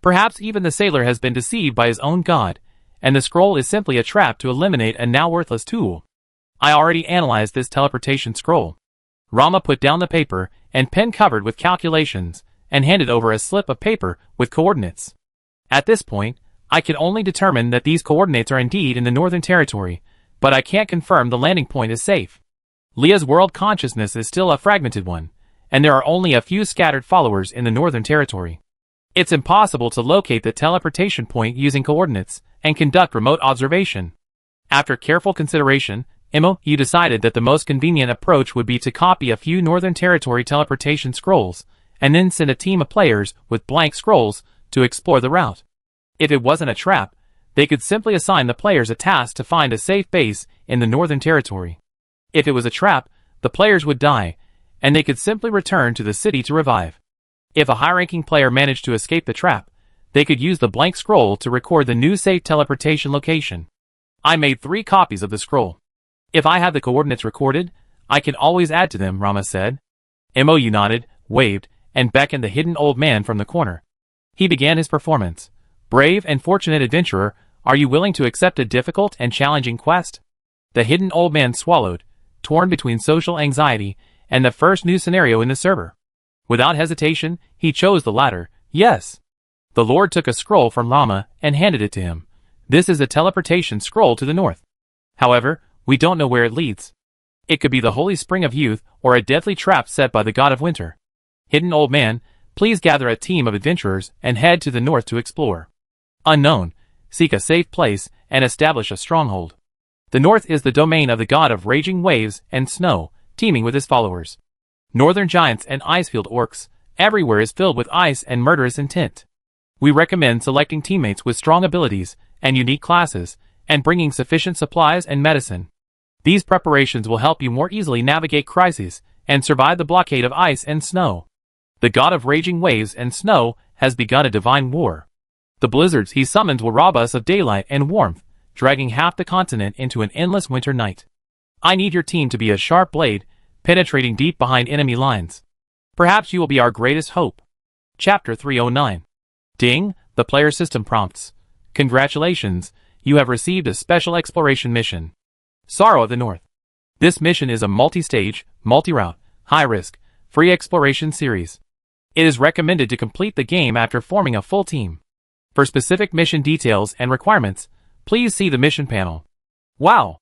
Perhaps even the sailor has been deceived by his own god, and the scroll is simply a trap to eliminate a now worthless tool. I already analyzed this teleportation scroll. Rama put down the paper and pen covered with calculations, and handed over a slip of paper with coordinates. At this point, I can only determine that these coordinates are indeed in the Northern Territory, but I can't confirm the landing point is safe. Leah's world consciousness is still a fragmented one, and there are only a few scattered followers in the Northern Territory. It's impossible to locate the teleportation point using coordinates and conduct remote observation. After careful consideration, MOU decided that the most convenient approach would be to copy a few Northern Territory teleportation scrolls, and then send a team of players with blank scrolls to explore the route. If it wasn't a trap, they could simply assign the players a task to find a safe base in the Northern Territory. If it was a trap, the players would die, and they could simply return to the city to revive. If a high-ranking player managed to escape the trap, they could use the blank scroll to record the new safe teleportation location. I made 3 copies of the scroll. If I have the coordinates recorded, I can always add to them, Rama said. MOU nodded, waved, and beckoned the hidden old man from the corner. He began his performance. Brave and fortunate adventurer, are you willing to accept a difficult and challenging quest? The hidden old man swallowed, torn between social anxiety and the first new scenario in the server. Without hesitation, he chose the latter. Yes. The Lord took a scroll from Rama and handed it to him. This is a teleportation scroll to the north. However, we don't know where it leads. It could be the Holy Spring of Youth or a deadly trap set by the God of Winter. Hidden old man, please gather a team of adventurers and head to the north to explore. Unknown, seek a safe place and establish a stronghold. The north is the domain of the god of raging waves and snow, teeming with his followers. Northern giants and icefield orcs, everywhere is filled with ice and murderous intent. We recommend selecting teammates with strong abilities and unique classes, and bringing sufficient supplies and medicine. These preparations will help you more easily navigate crises and survive the blockade of ice and snow. The god of raging waves and snow has begun a divine war. The blizzards he summons will rob us of daylight and warmth, dragging half the continent into an endless winter night. I need your team to be a sharp blade, penetrating deep behind enemy lines. Perhaps you will be our greatest hope. Chapter 309. Ding, the player system prompts. Congratulations, you have received a special exploration mission. Sorrow of the North. This mission is a multi-stage, multi-route, high-risk, free exploration series. It is recommended to complete the game after forming a full team. For specific mission details and requirements, please see the mission panel. Wow!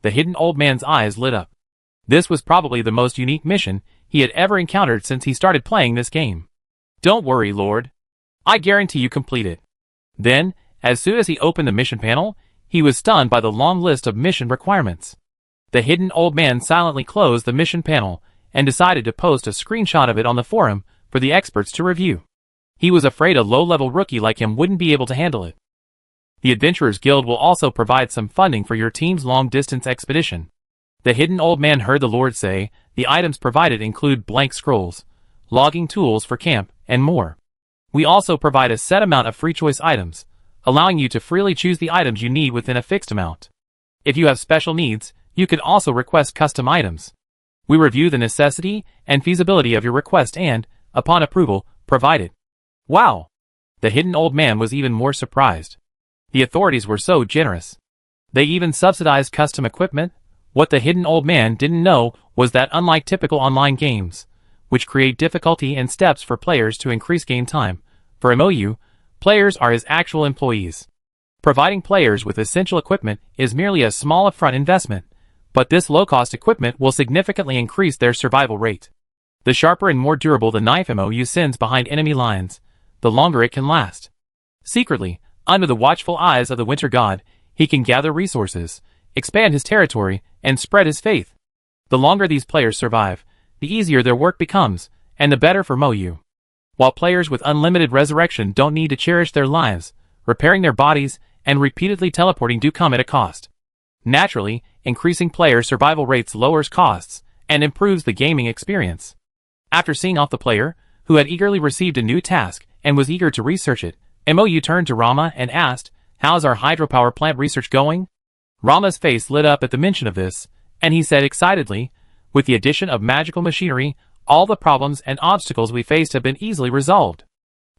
The hidden old man's eyes lit up. This was probably the most unique mission he had ever encountered since he started playing this game. Don't worry, Lord. I guarantee you complete it. Then, as soon as he opened the mission panel, he was stunned by the long list of mission requirements. The hidden old man silently closed the mission panel and decided to post a screenshot of it on the forum for the experts to review. He was afraid a low-level rookie like him wouldn't be able to handle it. The Adventurers Guild will also provide some funding for your team's long-distance expedition. The hidden old man heard the Lord say, the items provided include blank scrolls, logging tools for camp, and more. We also provide a set amount of free choice items, allowing you to freely choose the items you need within a fixed amount. If you have special needs, you can also request custom items. We review the necessity and feasibility of your request and, upon approval, provide it. Wow! The hidden old man was even more surprised. The authorities were so generous. They even subsidized custom equipment. What the hidden old man didn't know was that unlike typical online games, which create difficulty and steps for players to increase game time, for MOU, players are his actual employees. Providing players with essential equipment is merely a small upfront investment, but this low-cost equipment will significantly increase their survival rate. The sharper and more durable the knife MOU sends behind enemy lines, the longer it can last. Secretly, under the watchful eyes of the Winter God, he can gather resources, expand his territory, and spread his faith. The longer these players survive, the easier their work becomes, and the better for MOU. While players with unlimited resurrection don't need to cherish their lives, repairing their bodies, and repeatedly teleporting do come at a cost. Naturally, increasing player survival rates lowers costs, and improves the gaming experience. After seeing off the player, who had eagerly received a new task and was eager to research it, MOU turned to Rama and asked, "How's our hydropower plant research going?" Rama's face lit up at the mention of this, and he said excitedly, "With the addition of magical machinery, all the problems and obstacles we faced have been easily resolved.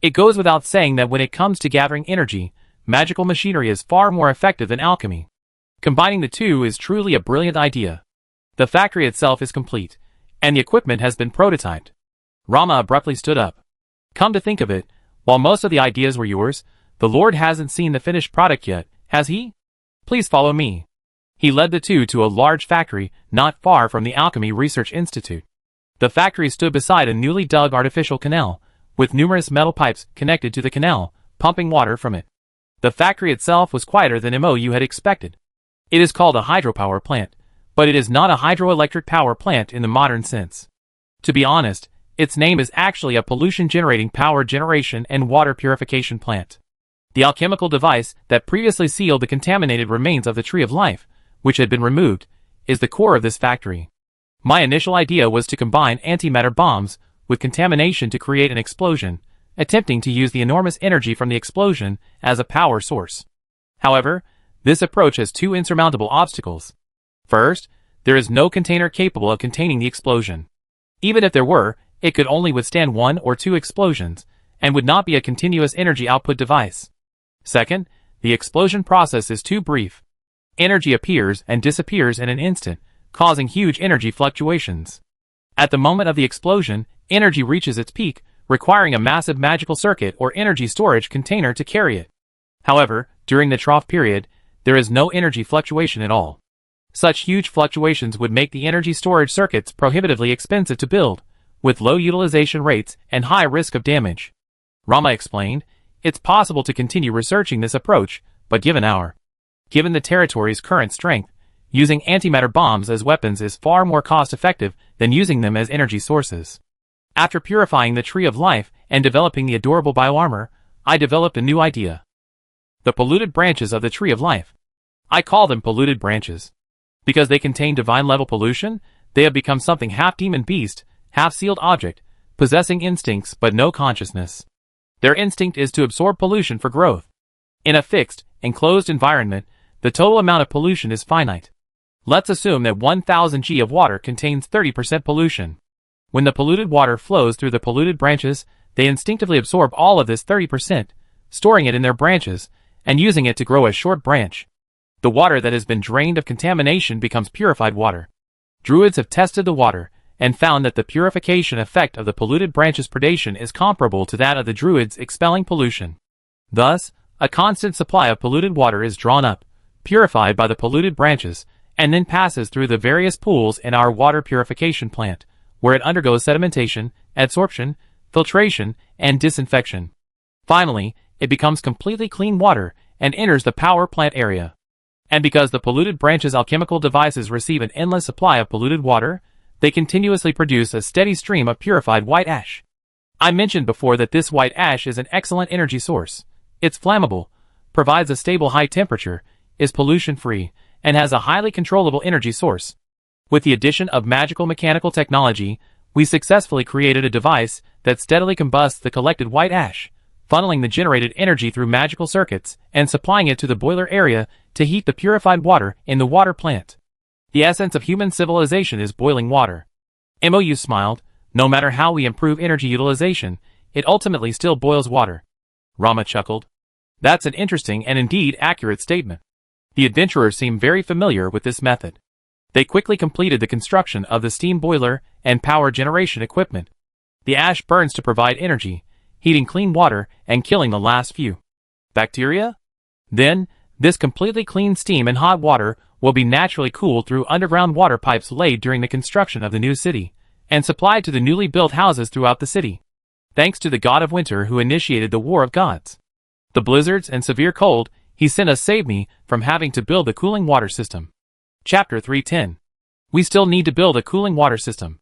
It goes without saying that when it comes to gathering energy, magical machinery is far more effective than alchemy. Combining the two is truly a brilliant idea. The factory itself is complete, and the equipment has been prototyped." Rama abruptly stood up. "Come to think of it, while most of the ideas were yours, the Lord hasn't seen the finished product yet, has he? Please follow me." He led the two to a large factory not far from the Alchemy Research Institute. The factory stood beside a newly dug artificial canal, with numerous metal pipes connected to the canal, pumping water from it. The factory itself was quieter than MOU had expected. It is called a hydropower plant, but it is not a hydroelectric power plant in the modern sense. To be honest, its name is actually a pollution-generating power generation and water purification plant. The alchemical device that previously sealed the contaminated remains of the Tree of Life, which had been removed, is the core of this factory. My initial idea was to combine antimatter bombs with contamination to create an explosion, attempting to use the enormous energy from the explosion as a power source. However, this approach has two insurmountable obstacles. First, there is no container capable of containing the explosion. Even if there were, it could only withstand 1 or 2 explosions, and would not be a continuous energy output device. Second, the explosion process is too brief. Energy appears and disappears in an instant, causing huge energy fluctuations. At the moment of the explosion, energy reaches its peak, requiring a massive magical circuit or energy storage container to carry it. However, during the trough period, there is no energy fluctuation at all. Such huge fluctuations would make the energy storage circuits prohibitively expensive to build, with low utilization rates and high risk of damage. Rama explained, "It's possible to continue researching this approach, but given the territory's current strength, using antimatter bombs as weapons is far more cost-effective than using them as energy sources." After purifying the Tree of Life and developing the adorable bioarmor, I developed a new idea. The polluted branches of the Tree of Life. I call them polluted branches. Because they contain divine-level pollution, they have become something half-demon beast, half-sealed object, possessing instincts but no consciousness. Their instinct is to absorb pollution for growth. In a fixed, enclosed environment, the total amount of pollution is finite. Let's assume that 1000 g of water contains 30% pollution. When the polluted water flows through the polluted branches, they instinctively absorb all of this 30%, storing it in their branches, and using it to grow a short branch. The water that has been drained of contamination becomes purified water. Druids have tested the water, and found that the purification effect of the polluted branches' predation is comparable to that of the druids expelling pollution. Thus, a constant supply of polluted water is drawn up, purified by the polluted branches, and then passes through the various pools in our water purification plant, where it undergoes sedimentation, adsorption, filtration, and disinfection. Finally, it becomes completely clean water and enters the power plant area. And because the polluted branches' alchemical devices receive an endless supply of polluted water, they continuously produce a steady stream of purified white ash. I mentioned before that this white ash is an excellent energy source. It's flammable, provides a stable high temperature, is pollution-free, and has a highly controllable energy source. With the addition of magical mechanical technology, we successfully created a device that steadily combusts the collected white ash, funneling the generated energy through magical circuits and supplying it to the boiler area to heat the purified water in the water plant. The essence of human civilization is boiling water. MOU smiled. No matter how we improve energy utilization, it ultimately still boils water. Rama chuckled. That's an interesting and indeed accurate statement. The adventurers seem very familiar with this method. They quickly completed the construction of the steam boiler and power generation equipment. The ash burns to provide energy, heating clean water and killing the last few bacteria. Then, this completely clean steam and hot water will be naturally cooled through underground water pipes laid during the construction of the new city, and supplied to the newly built houses throughout the city. Thanks to the god of winter who initiated the war of gods. The blizzards and severe cold he sent us saved me from having to build the cooling water system. Chapter 310. We still need to build a cooling water system.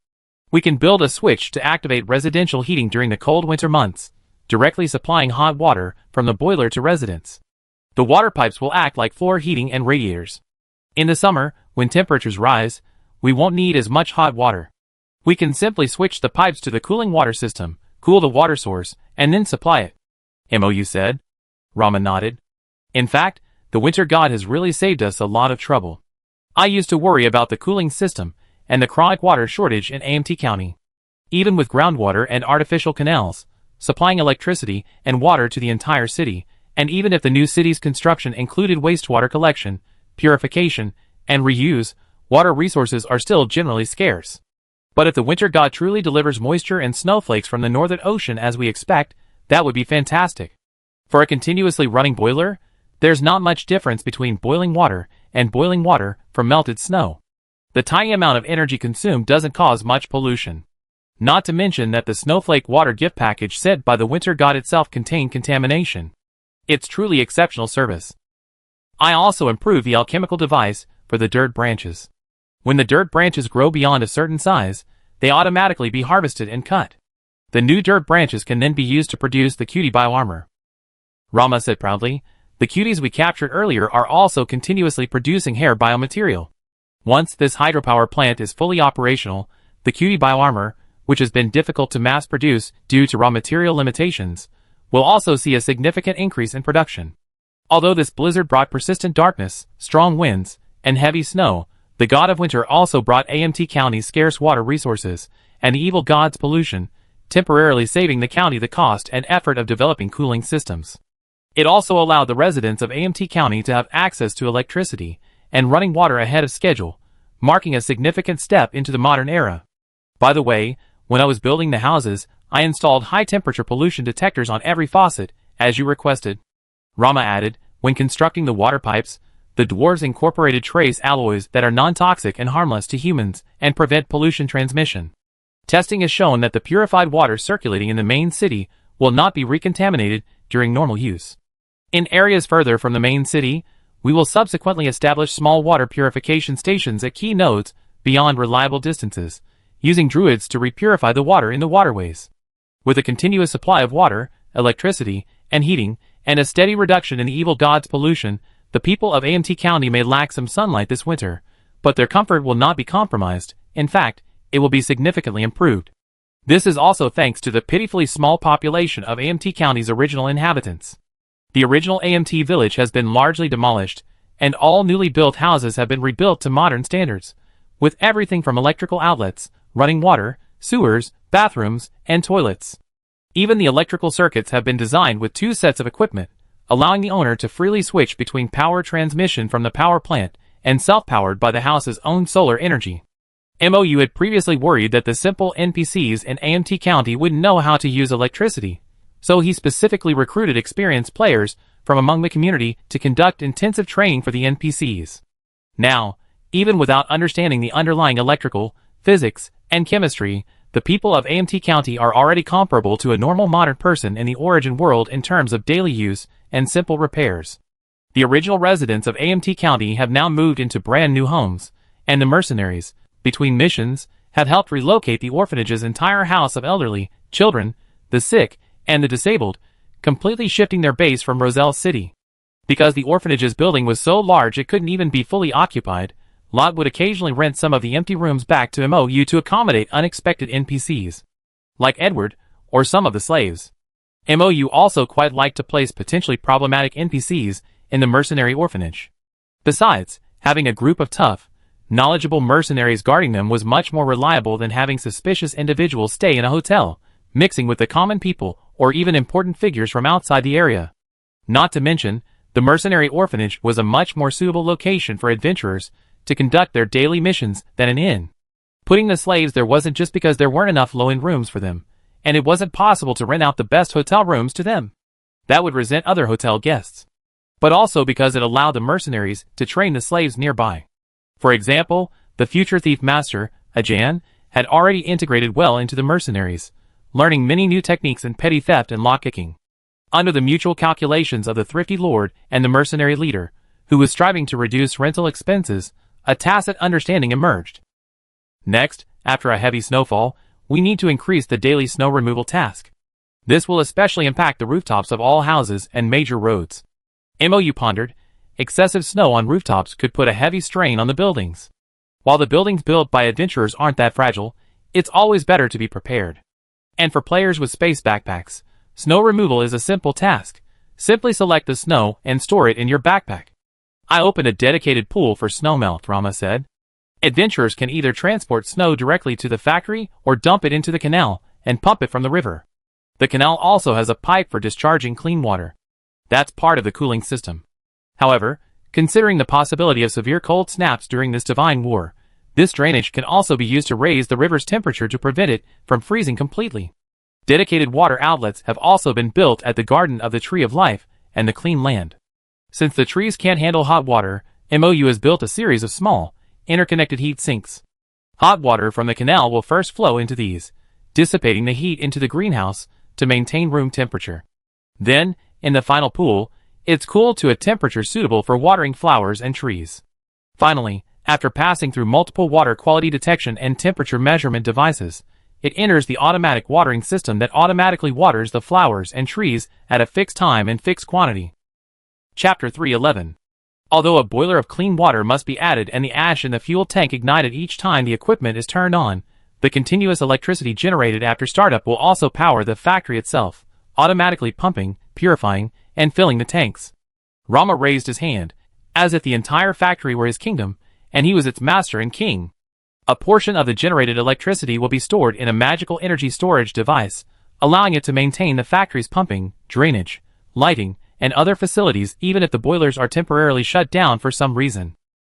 We can build a switch to activate residential heating during the cold winter months, directly supplying hot water from the boiler to residents. The water pipes will act like floor heating and radiators. In the summer, when temperatures rise, we won't need as much hot water. We can simply switch the pipes to the cooling water system, cool the water source, and then supply it. MOU said. Rama nodded. In fact, the winter god has really saved us a lot of trouble. I used to worry about the cooling system and the chronic water shortage in AMT County. Even with groundwater and artificial canals, supplying electricity and water to the entire city, and even if the new city's construction included wastewater collection, purification, and reuse, water resources are still generally scarce. But if the winter god truly delivers moisture and snowflakes from the northern ocean as we expect, that would be fantastic. For a continuously running boiler, there's not much difference between boiling water and boiling water from melted snow. The tiny amount of energy consumed doesn't cause much pollution. Not to mention that the snowflake water gift package sent by the winter god itself contained contamination. It's truly exceptional service. I also improved the alchemical device for the dirt branches. When the dirt branches grow beyond a certain size, they automatically be harvested and cut. The new dirt branches can then be used to produce the cutie bioarmor. Rama said proudly, the cuties we captured earlier are also continuously producing hair biomaterial. Once this hydropower plant is fully operational, the cutie bioarmor, which has been difficult to mass produce due to raw material limitations, will also see a significant increase in production. Although this blizzard brought persistent darkness, strong winds, and heavy snow, the god of winter also brought AMT County's scarce water resources and the evil god's pollution, temporarily saving the county the cost and effort of developing cooling systems. It also allowed the residents of AMT County to have access to electricity and running water ahead of schedule, marking a significant step into the modern era. By the way, when I was building the houses, I installed high-temperature pollution detectors on every faucet, as you requested. Rama added, when constructing the water pipes, the dwarves incorporated trace alloys that are non-toxic and harmless to humans and prevent pollution transmission. Testing has shown that the purified water circulating in the main city will not be recontaminated during normal use. In areas further from the main city, we will subsequently establish small water purification stations at key nodes beyond reliable distances, using druids to repurify the water in the waterways. With a continuous supply of water, electricity, and heating, and a steady reduction in the evil god's pollution, the people of AMT County may lack some sunlight this winter, but their comfort will not be compromised. In fact, it will be significantly improved. This is also thanks to the pitifully small population of AMT County's original inhabitants. The original AMT village has been largely demolished, and all newly built houses have been rebuilt to modern standards, with everything from electrical outlets, running water, sewers, bathrooms, and toilets. Even the electrical circuits have been designed with 2 sets of equipment, allowing the owner to freely switch between power transmission from the power plant and self-powered by the house's own solar energy. MOU had previously worried that the simple NPCs in AMT County wouldn't know how to use electricity, so he specifically recruited experienced players from among the community to conduct intensive training for the NPCs. Now, even without understanding the underlying electrical, physics, and chemistry, the people of AMT County are already comparable to a normal modern person in the origin world in terms of daily use and simple repairs. The original residents of AMT County have now moved into brand new homes, and the mercenaries, between missions, have helped relocate the orphanage's entire house of elderly, children, the sick, and the disabled, completely shifting their base from Roselle City. Because the orphanage's building was so large it couldn't even be fully occupied, Lot would occasionally rent some of the empty rooms back to MOU to accommodate unexpected NPCs, like Edward, or some of the slaves. MOU also quite liked to place potentially problematic NPCs in the mercenary orphanage. Besides, having a group of tough, knowledgeable mercenaries guarding them was much more reliable than having suspicious individuals stay in a hotel, mixing with the common people or even important figures from outside the area. Not to mention, the mercenary orphanage was a much more suitable location for adventurers to conduct their daily missions than an inn. Putting the slaves there wasn't just because there weren't enough low-end rooms for them, and it wasn't possible to rent out the best hotel rooms to them. That would resent other hotel guests. but also because it allowed the mercenaries to train the slaves nearby. For example, the future thief master, Ajan, had already integrated well into the mercenaries, learning many new techniques in petty theft and lock-picking. Under the mutual calculations of the thrifty lord and the mercenary leader, who was striving to reduce rental expenses, a tacit understanding emerged. Next, after a heavy snowfall, we need to increase the daily snow removal task. This will especially impact the rooftops of all houses and major roads. MOU pondered, excessive snow on rooftops could put a heavy strain on the buildings. While the buildings built by adventurers aren't that fragile, it's always better to be prepared. And for players with space backpacks, snow removal is a simple task. Simply select the snow and store it in your backpack. I opened a dedicated pool for snowmelt, Rama said. Adventurers can either transport snow directly to the factory or dump it into the canal and pump it from the river. The canal also has a pipe for discharging clean water. That's part of the cooling system. However, considering the possibility of severe cold snaps during this divine war, this drainage can also be used to raise the river's temperature to prevent it from freezing completely. Dedicated water outlets have also been built at the Garden of the Tree of Life and the Clean Land. Since the trees can't handle hot water, MOU has built a series of small, interconnected heat sinks. Hot water from the canal will first flow into these, dissipating the heat into the greenhouse to maintain room temperature. Then, in the final pool, it's cooled to a temperature suitable for watering flowers and trees. Finally, after passing through multiple water quality detection and temperature measurement devices, it enters the automatic watering system that automatically waters the flowers and trees at a fixed time and fixed quantity. Chapter 3:11. Although a boiler of clean water must be added and the ash in the fuel tank ignited each time the equipment is turned on, the continuous electricity generated after startup will also power the factory itself, automatically pumping, purifying, and filling the tanks. Rama raised his hand, as if the entire factory were his kingdom, and he was its master and king. A portion of the generated electricity will be stored in a magical energy storage device, allowing it to maintain the factory's pumping, drainage, lighting, and other facilities even if the boilers are temporarily shut down for some reason.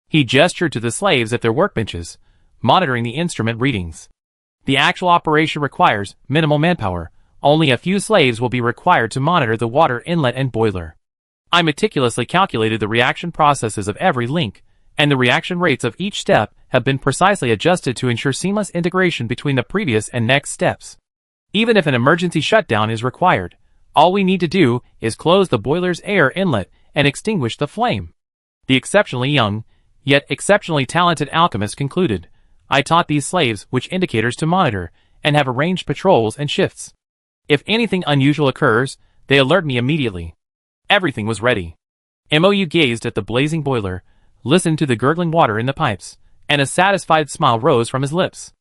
He gestured to the slaves at their workbenches, monitoring the instrument readings. The actual operation requires minimal manpower. Only a few slaves will be required to monitor the water inlet and boiler. I meticulously calculated the reaction processes of every link, and the reaction rates of each step have been precisely adjusted to ensure seamless integration between the previous and next steps. Even if an emergency shutdown is required, all we need to do is close the boiler's air inlet and extinguish the flame. The exceptionally young, yet exceptionally talented alchemist concluded, I taught these slaves which indicators to monitor, and have arranged patrols and shifts. If anything unusual occurs, they alert me immediately. Everything was ready. MOU gazed at the blazing boiler, listened to the gurgling water in the pipes, and a satisfied smile rose from his lips.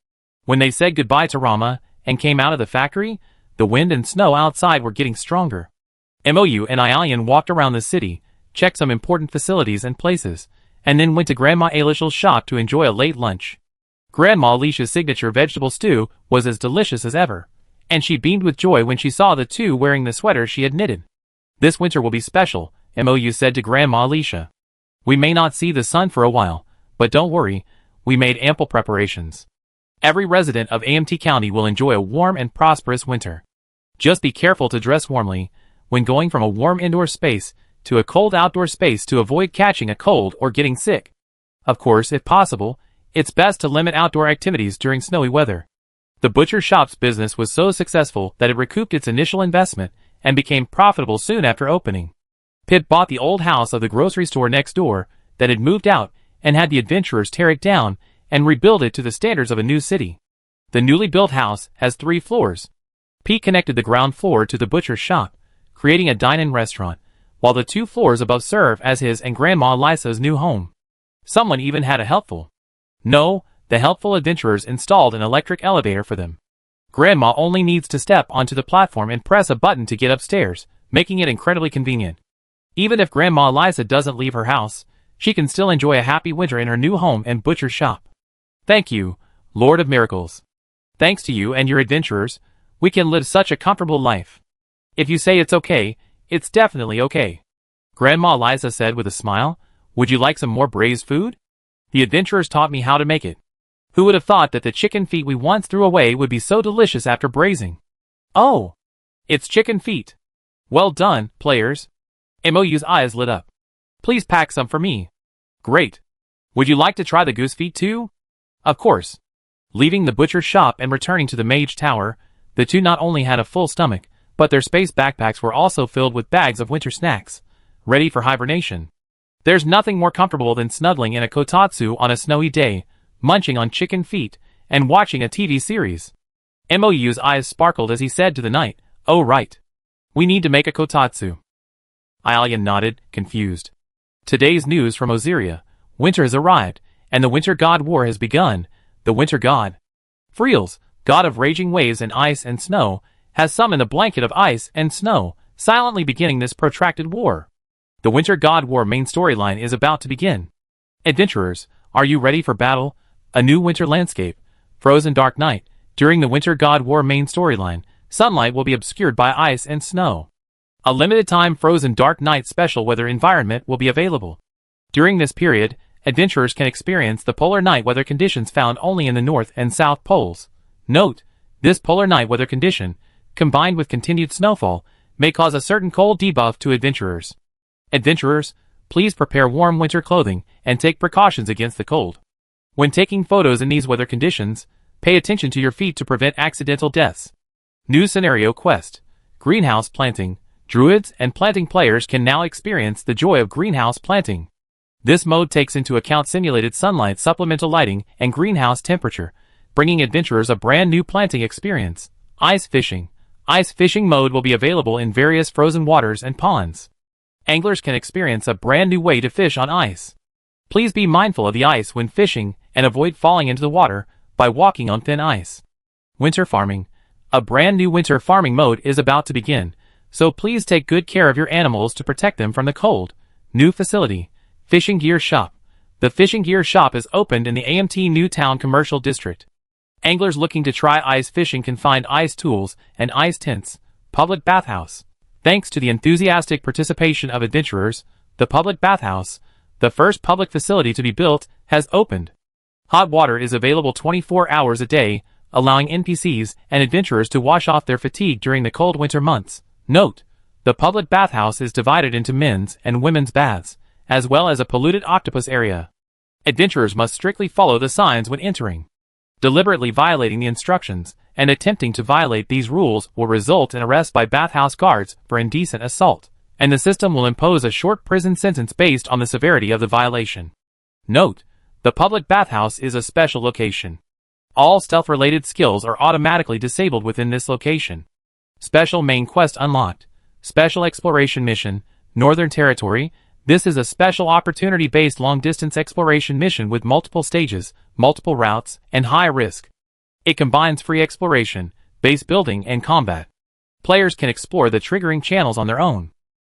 When they said goodbye to Rama and came out of the factory, the wind and snow outside were getting stronger. MOU and Ialian walked around the city, checked some important facilities and places, and then went to Grandma Alicia's shop to enjoy a late lunch. Grandma Alicia's signature vegetable stew was as delicious as ever, and she beamed with joy when she saw the two wearing the sweaters she had knitted. This winter will be special, MOU said to Grandma Alicia. We may not see the sun for a while, but don't worry, we made ample preparations. Every resident of AMT County will enjoy a warm and prosperous winter. Just be careful to dress warmly when going from a warm indoor space to a cold outdoor space to avoid catching a cold or getting sick. Of course, if possible, it's best to limit outdoor activities during snowy weather. The butcher shop's business was so successful that it recouped its initial investment and became profitable soon after opening. Pip bought the old house of the grocery store next door that had moved out and had the adventurers tear it down and rebuild it to the standards of a new city. The newly built house has 3 floors. Pete connected the ground floor to the butcher's shop, creating a dine-in restaurant, while the 2 floors above serve as his and Grandma Lisa's new home. Someone even had a helpful. No, the helpful adventurers installed an electric elevator for them. Grandma only needs to step onto the platform and press a button to get upstairs, making it incredibly convenient. Even if Grandma Lisa doesn't leave her house, she can still enjoy a happy winter in her new home and butcher's shop. Thank you, Lord of Miracles. Thanks to you and your adventurers, we can live such a comfortable life. If you say it's okay, it's definitely okay. Grandma Liza said with a smile, would you like some more braised food? The adventurers taught me how to make it. Who would have thought that the chicken feet we once threw away would be so delicious after braising? Oh, it's chicken feet. Well done, players. MOU's eyes lit up. Please pack some for me. Great. Would you like to try the goose feet too? Of course. Leaving the butcher's shop and returning to the mage tower, the two not only had a full stomach, but their space backpacks were also filled with bags of winter snacks, ready for hibernation. There's nothing more comfortable than snuggling in a kotatsu on a snowy day, munching on chicken feet, and watching a TV series. Mou's eyes sparkled as he said to the knight, "Oh right. We need to make a kotatsu." Aelian nodded, confused. Today's news from Osiria. Winter has arrived, and the winter god war has begun. The winter god, Friels, god of raging waves and ice and snow, has summoned a blanket of ice and snow, silently beginning this protracted war. The winter god war main storyline is about to begin. Adventurers, are you ready for battle? A new winter landscape. Frozen dark night. During the winter god war main storyline, sunlight will be obscured by ice and snow. A limited time frozen dark night special weather environment will be available. During this period, adventurers can experience the polar night weather conditions found only in the North and South Poles. Note, this polar night weather condition, combined with continued snowfall, may cause a certain cold debuff to adventurers. Adventurers, please prepare warm winter clothing and take precautions against the cold. When taking photos in these weather conditions, pay attention to your feet to prevent accidental deaths. New scenario quest. Greenhouse planting. Druids and planting players can now experience the joy of greenhouse planting. This mode takes into account simulated sunlight, supplemental lighting, and greenhouse temperature, bringing adventurers a brand new planting experience. Ice fishing. Ice fishing mode will be available in various frozen waters and ponds. Anglers can experience a brand new way to fish on ice. Please be mindful of the ice when fishing and avoid falling into the water by walking on thin ice. Winter farming. A brand new winter farming mode is about to begin, so please take good care of your animals to protect them from the cold. New facility. Fishing Gear Shop. The Fishing Gear Shop is opened in the AMT Newtown Commercial District. Anglers looking to try ice fishing can find ice tools and ice tents. Public bathhouse. Thanks to the enthusiastic participation of adventurers, the public bathhouse, the first public facility to be built, has opened. Hot water is available 24 hours a day, allowing NPCs and adventurers to wash off their fatigue during the cold winter months. Note, the public bathhouse is divided into men's and women's baths, as well as a polluted octopus area. Adventurers must strictly follow the signs when entering. Deliberately violating the instructions and attempting to violate these rules will result in arrest by bathhouse guards for indecent assault, and the system will impose a short prison sentence based on the severity of the violation. Note, the public bathhouse is a special location. All stealth-related skills are automatically disabled within this location. Special main quest unlocked. Special exploration mission, Northern Territory. This is a special opportunity-based long-distance exploration mission with multiple stages, multiple routes, and high risk. It combines free exploration, base building, and combat. Players can explore the triggering channels on their own.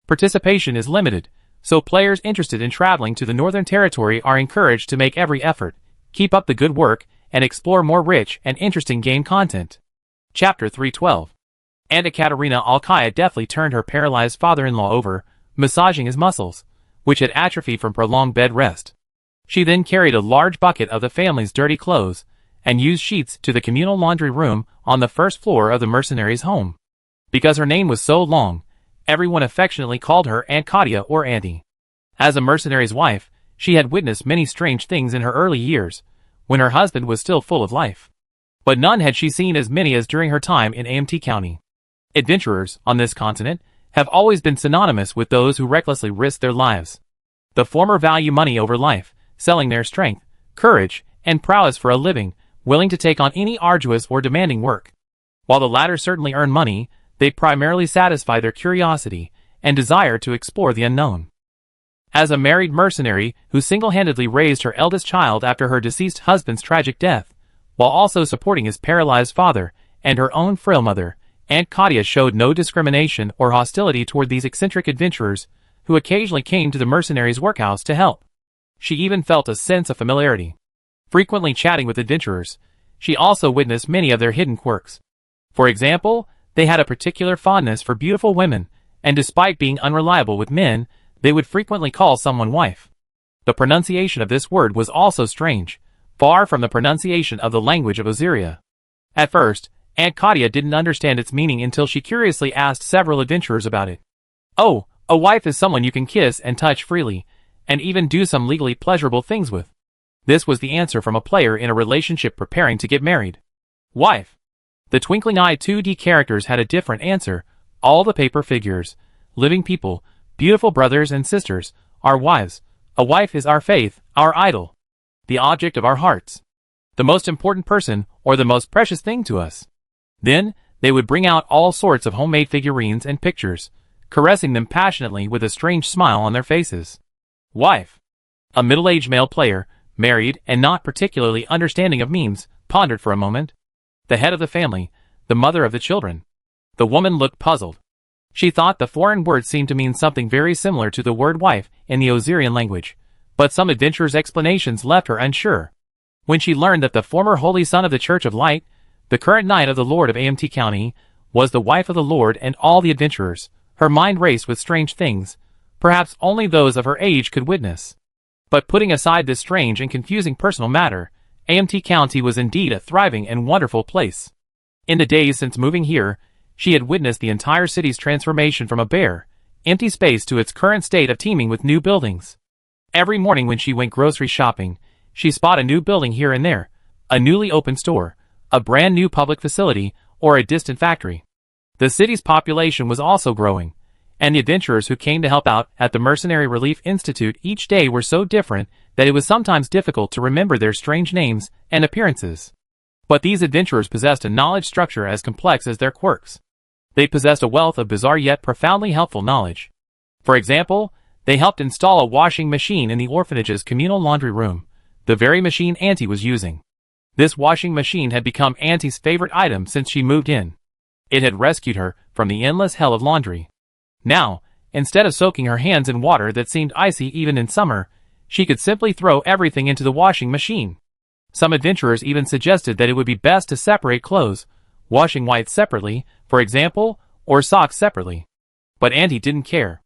Participation is limited, so players interested in traveling to the Northern Territory are encouraged to make every effort, keep up the good work, and explore more rich and interesting game content. Chapter 312. And Ekaterina Alkaya deftly turned her paralyzed father-in-law over, massaging his muscles, which had atrophied from prolonged bed rest. She then carried a large bucket of the family's dirty clothes, and used sheets to the communal laundry room on the first floor of the mercenary's home. Because her name was so long, everyone affectionately called her Aunt Katia or Auntie. As a mercenary's wife, she had witnessed many strange things in her early years, when her husband was still full of life. But none had she seen as many as during her time in AMT County. Adventurers, on this continent, have always been synonymous with those who recklessly risk their lives. The former value money over life, selling their strength, courage, and prowess for a living, willing to take on any arduous or demanding work. While the latter certainly earn money, they primarily satisfy their curiosity and desire to explore the unknown. As a married mercenary who single-handedly raised her eldest child after her deceased husband's tragic death, while also supporting his paralyzed father and her own frail mother, Aunt Katia showed no discrimination or hostility toward these eccentric adventurers who occasionally came to the mercenary's workhouse to help. She even felt a sense of familiarity. Frequently chatting with adventurers, she also witnessed many of their hidden quirks. For example, they had a particular fondness for beautiful women, and despite being unreliable with men, they would frequently call someone wife. The pronunciation of this word was also strange, far from the pronunciation of the language of Osiria. At first, Aunt Katia didn't understand its meaning until she curiously asked several adventurers about it. "Oh, A wife is someone you can kiss and touch freely, and even do some legally pleasurable things with. This was the answer from a player in a relationship preparing to get married. Wife. The twinkling eye 2D characters had a different answer. All the paper figures, living people, beautiful brothers and sisters, our wives. A wife is our faith, our idol, the object of our hearts, the most important person or the most precious thing to us. Then, they would bring out all sorts of homemade figurines and pictures, caressing them passionately with a strange smile on their faces. Wife. A middle-aged male player, married and not particularly understanding of memes, pondered for a moment. The head of the family, the mother of the children. The woman looked puzzled. She thought the foreign word seemed to mean something very similar to the word wife in the Osirian language, but some adventurer's explanations left her unsure. When she learned that the former Holy Son of the Church of Light, the current Knight of the Lord of AMT County, was the wife of the Lord and all the adventurers, her mind raced with strange things, perhaps only those of her age could witness. But putting aside this strange and confusing personal matter, AMT County was indeed a thriving and wonderful place. In the days since moving here, she had witnessed the entire city's transformation from a bare, empty space to its current state of teeming with new buildings. Every morning when she went grocery shopping, she spotted a new building here and there, a newly opened store, a brand new public facility, or a distant factory. The city's population was also growing, and the adventurers who came to help out at the Mercenary Relief Institute each day were so different that it was sometimes difficult to remember their strange names and appearances. But these adventurers possessed a knowledge structure as complex as their quirks. They possessed a wealth of bizarre yet profoundly helpful knowledge. For example, they helped install a washing machine in the orphanage's communal laundry room, the very machine Auntie was using. This washing machine had become Auntie's favorite item since she moved in. It had rescued her from the endless hell of laundry. Now, instead of soaking her hands in water that seemed icy even in summer, she could simply throw everything into the washing machine. Some adventurers even suggested that it would be best to separate clothes, washing whites separately, for example, or socks separately. But Auntie didn't care.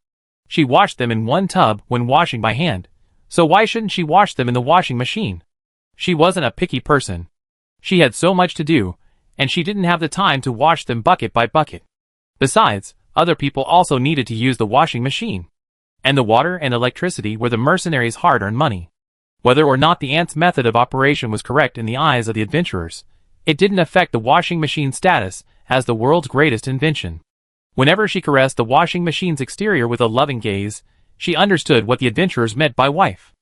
She washed them in one tub when washing by hand, so why shouldn't she wash them in the washing machine? She wasn't a picky person. She had so much to do, and she didn't have the time to wash them bucket by bucket. Besides, other people also needed to use the washing machine. And the water and electricity were the mercenaries' hard-earned money. Whether or not the ant's method of operation was correct in the eyes of the adventurers, it didn't affect the washing machine's status as the world's greatest invention. Whenever she caressed the washing machine's exterior with a loving gaze, she understood what the adventurers meant by wife.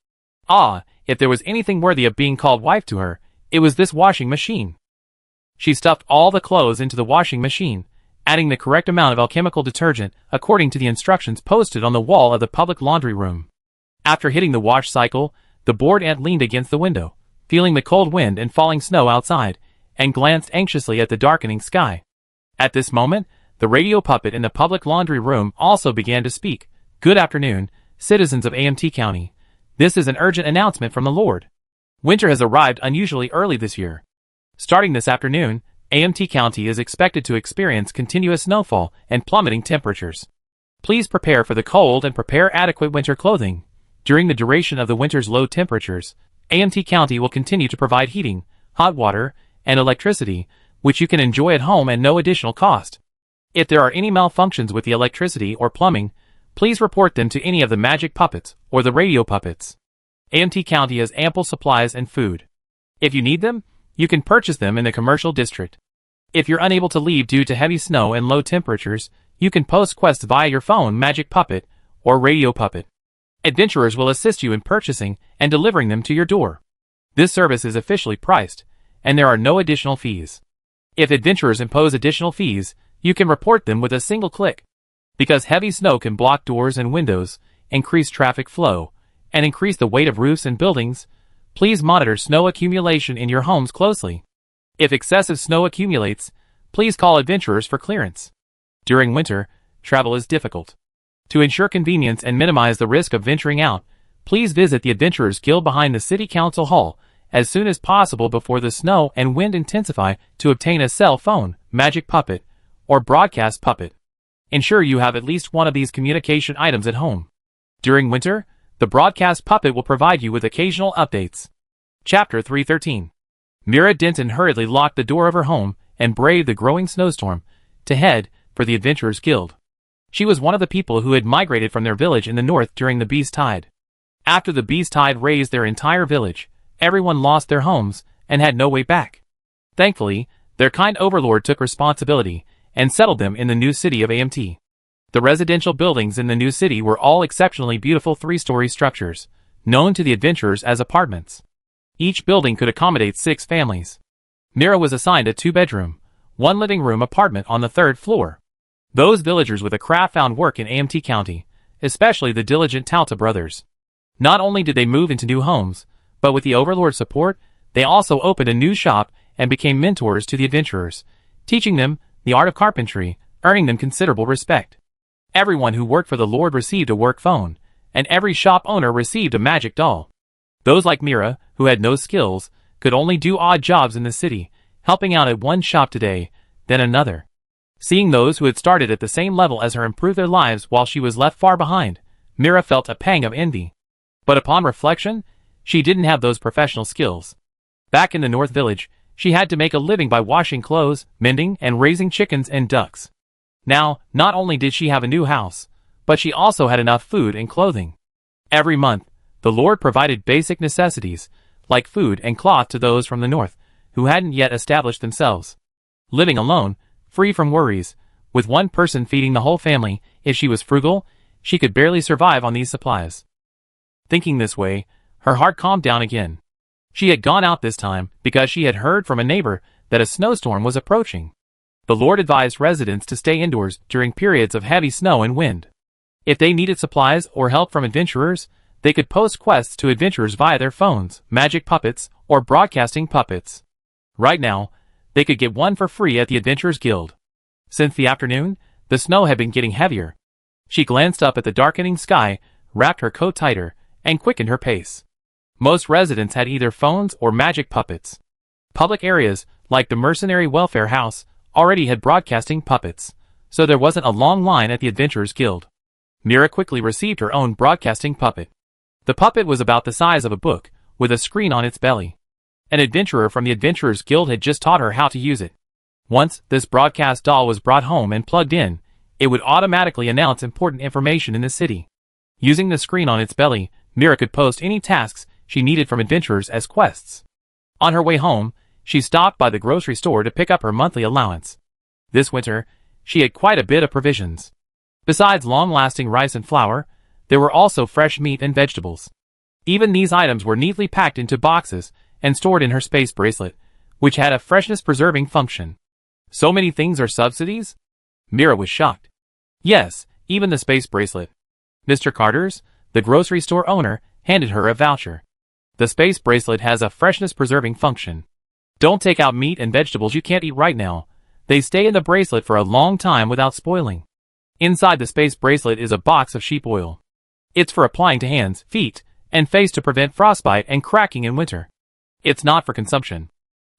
Ah, if there was anything worthy of being called wife to her, it was this washing machine. She stuffed all the clothes into the washing machine, adding the correct amount of alchemical detergent according to the instructions posted on the wall of the public laundry room. After hitting the wash cycle, the bored ant leaned against the window, feeling the cold wind and falling snow outside, and glanced anxiously at the darkening sky. At this moment, the radio puppet in the public laundry room also began to speak. Good afternoon, citizens of AMT County. This is an urgent announcement from the Lord. Winter has arrived unusually early this year. Starting this afternoon, AMT County is expected to experience continuous snowfall and plummeting temperatures. Please prepare for the cold and prepare adequate winter clothing. During the duration of the winter's low temperatures, AMT County will continue to provide heating, hot water, and electricity, which you can enjoy at home at no additional cost. If there are any malfunctions with the electricity or plumbing, please report them to any of the magic puppets or the radio puppets. AMT County has ample supplies and food. If you need them, you can purchase them in the commercial district. If you're unable to leave due to heavy snow and low temperatures, you can post quests via your phone magic puppet or radio puppet. Adventurers will assist you in purchasing and delivering them to your door. This service is officially priced, and there are no additional fees. If adventurers impose additional fees, you can report them with a single click. Because heavy snow can block doors and windows, increase traffic flow, and increase the weight of roofs and buildings, please monitor snow accumulation in your homes closely. If excessive snow accumulates, please call adventurers for clearance. During winter, travel is difficult. To ensure convenience and minimize the risk of venturing out, please visit the Adventurers Guild behind the City Council Hall as soon as possible before the snow and wind intensify to obtain a cell phone, magic puppet, or broadcast puppet. Ensure you have at least one of these communication items at home. During winter, the broadcast puppet will provide you with occasional updates. Chapter 313. Mira Denton hurriedly locked the door of her home and braved the growing snowstorm to head for the Adventurers Guild. She was one of the people who had migrated from their village in the north during the beast tide. After the beast tide razed their entire village, everyone lost their homes and had no way back. Thankfully, their kind overlord took responsibility and settled them in the new city of AMT. The residential buildings in the new city were all exceptionally beautiful three-story structures, known to the adventurers as apartments. Each building could accommodate 6 families. Mira was assigned a 2-bedroom, 1 living room apartment on the 3rd floor. Those villagers with a craft found work in AMT County, especially the diligent Tauta brothers. Not only did they move into new homes, but with the overlord's support, they also opened a new shop and became mentors to the adventurers, teaching them the art of carpentry, earning them considerable respect. Everyone who worked for the Lord received a work phone, and every shop owner received a magic doll. Those like Mira, who had no skills, could only do odd jobs in the city, helping out at one shop today, then another. Seeing those who had started at the same level as her improve their lives while she was left far behind, Mira felt a pang of envy. But upon reflection, she didn't have those professional skills. Back in the North Village, she had to make a living by washing clothes, mending, and raising chickens and ducks. Now, not only did she have a new house, but she also had enough food and clothing. Every month, the Lord provided basic necessities, like food and cloth to those from the north, who hadn't yet established themselves. Living alone, free from worries, with one person feeding the whole family, if she was frugal, she could barely survive on these supplies. Thinking this way, her heart calmed down again. She had gone out this time because she had heard from a neighbor that a snowstorm was approaching. The Lord advised residents to stay indoors during periods of heavy snow and wind. If they needed supplies or help from adventurers, they could post quests to adventurers via their phones, magic puppets, or broadcasting puppets. Right now, they could get one for free at the Adventurers Guild. Since the afternoon, the snow had been getting heavier. She glanced up at the darkening sky, wrapped her coat tighter, and quickened her pace. Most residents had either phones or magic puppets. Public areas, like the Mercenary Welfare House, already had broadcasting puppets, so there wasn't a long line at the Adventurers Guild. Mira quickly received her own broadcasting puppet. The puppet was about the size of a book, with a screen on its belly. An adventurer from the Adventurers Guild had just taught her how to use it. Once this broadcast doll was brought home and plugged in, it would automatically announce important information in the city. Using the screen on its belly, Mira could post any tasks she needed from adventurers as quests. On her way home, she stopped by the grocery store to pick up her monthly allowance. This winter, she had quite a bit of provisions. Besides long-lasting rice and flour, there were also fresh meat and vegetables. Even these items were neatly packed into boxes and stored in her space bracelet, which had a freshness-preserving function. So many things are subsidies? Mira was shocked. Yes, even the space bracelet. Mr. Carter's, the grocery store owner, handed her a voucher. The space bracelet has a freshness-preserving function. Don't take out meat and vegetables you can't eat right now. They stay in the bracelet for a long time without spoiling. Inside the space bracelet is a box of sheep oil. It's for applying to hands, feet, and face to prevent frostbite and cracking in winter. It's not for consumption.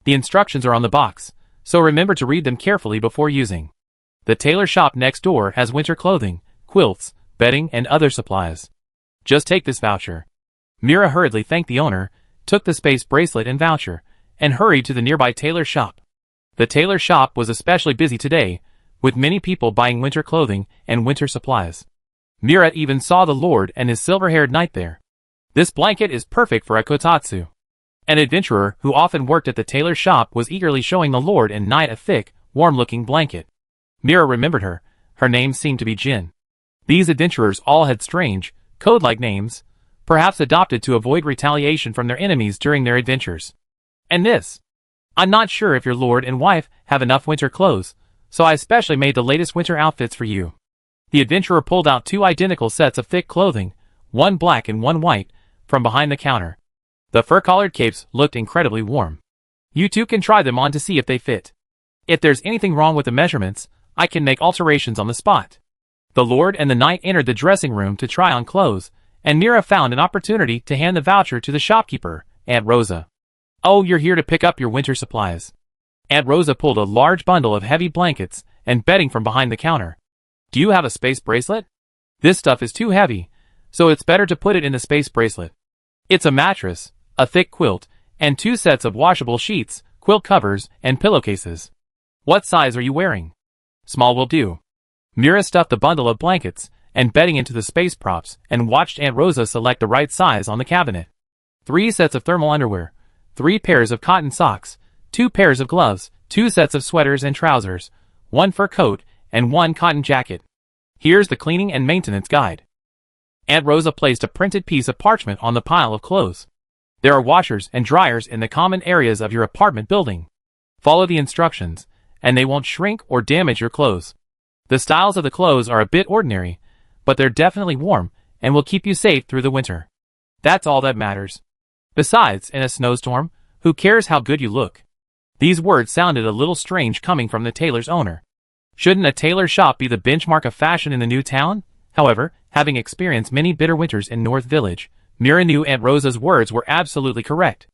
The instructions are on the box, so remember to read them carefully before using. The tailor shop next door has winter clothing, quilts, bedding, and other supplies. Just take this voucher. Mira hurriedly thanked the owner, took the space bracelet and voucher, and hurried to the nearby tailor shop. The tailor shop was especially busy today, with many people buying winter clothing and winter supplies. Mira even saw the Lord and his silver-haired knight there. This blanket is perfect for a kotatsu. An adventurer who often worked at the tailor shop was eagerly showing the Lord and knight a thick, warm-looking blanket. Mira remembered her. Her name seemed to be Jin. These adventurers all had strange, code-like names, perhaps adopted to avoid retaliation from their enemies during their adventures. And this. I'm not sure if your lord and wife have enough winter clothes, so I especially made the latest winter outfits for you. The adventurer pulled out 2 identical sets of thick clothing, one black and one white, from behind the counter. The fur-collared capes looked incredibly warm. You two can try them on to see if they fit. If there's anything wrong with the measurements, I can make alterations on the spot. The lord and the knight entered the dressing room to try on clothes, and Mira found an opportunity to hand the voucher to the shopkeeper, Aunt Rosa. Oh, you're here to pick up your winter supplies. Aunt Rosa pulled a large bundle of heavy blankets and bedding from behind the counter. Do you have a space bracelet? This stuff is too heavy, so it's better to put it in the space bracelet. It's a mattress, a thick quilt, and 2 sets of washable sheets, quilt covers, and pillowcases. What size are you wearing? Small will do. Mira stuffed a bundle of blankets and bedding into the space props and watched Aunt Rosa select the right size on the cabinet. 3 sets of thermal underwear, 3 pairs of cotton socks, 2 pairs of gloves, 2 sets of sweaters and trousers, 1 fur coat, and 1 cotton jacket. Here's the cleaning and maintenance guide. Aunt Rosa placed a printed piece of parchment on the pile of clothes. There are washers and dryers in the common areas of your apartment building. Follow the instructions, and they won't shrink or damage your clothes. The styles of the clothes are a bit ordinary, but they're definitely warm and will keep you safe through the winter. That's all that matters. Besides, in a snowstorm, who cares how good you look? These words sounded a little strange coming from the tailor's owner. Shouldn't a tailor shop be the benchmark of fashion in the new town? However, having experienced many bitter winters in North Village, Mira knew Aunt Rosa's words were absolutely correct.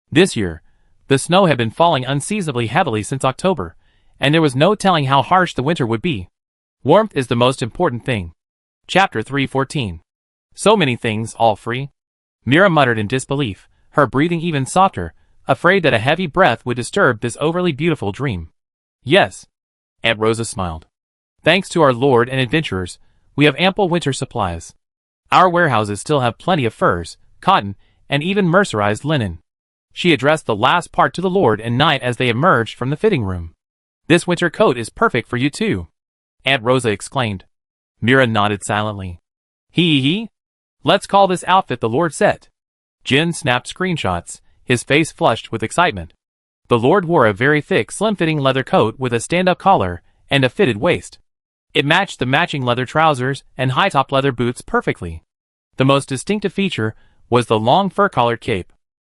This year, the snow had been falling unseasonably heavily since October, and there was no telling how harsh the winter would be. Warmth is the most important thing. Chapter 3:14. So many things, all free. Mira muttered in disbelief, her breathing even softer, afraid that a heavy breath would disturb this overly beautiful dream. Yes. Aunt Rosa smiled. Thanks to our Lord and adventurers, we have ample winter supplies. Our warehouses still have plenty of furs, cotton, and even mercerized linen. She addressed the last part to the Lord and Knight as they emerged from the fitting room. This winter coat is perfect for you too, Aunt Rosa exclaimed. Mira nodded silently. Hee. Let's call this outfit the Lord set. Jin snapped screenshots, his face flushed with excitement. The Lord wore a very thick, slim-fitting leather coat with a stand-up collar and a fitted waist. It matched the matching leather trousers and high-top leather boots perfectly. The most distinctive feature was the long fur-collared cape.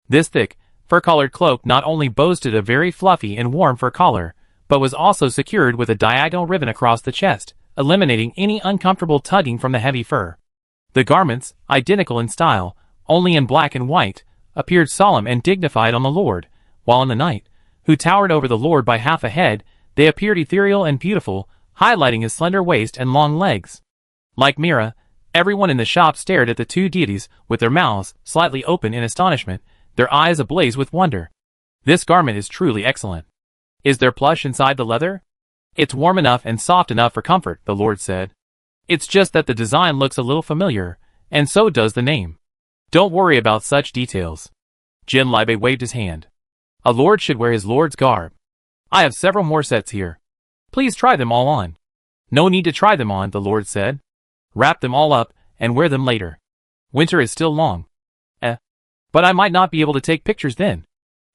This thick, fur-collared cloak not only boasted a very fluffy and warm fur collar, but was also secured with a diagonal ribbon across the chest, eliminating any uncomfortable tugging from the heavy fur. The garments, identical in style, only in black and white, appeared solemn and dignified on the Lord, while on the Knight, who towered over the Lord by half a head, they appeared ethereal and beautiful, highlighting his slender waist and long legs. Like Mira, everyone in the shop stared at the two deities with their mouths slightly open in astonishment, their eyes ablaze with wonder. This garment is truly excellent. Is there plush inside the leather? It's warm enough and soft enough for comfort, the Lord said. It's just that the design looks a little familiar, and so does the name. Don't worry about such details. Jin Libe waved his hand. A lord should wear his lord's garb. I have several more sets here. Please try them all on. No need to try them on, the Lord said. Wrap them all up and wear them later. Winter is still long. But I might not be able to take pictures then.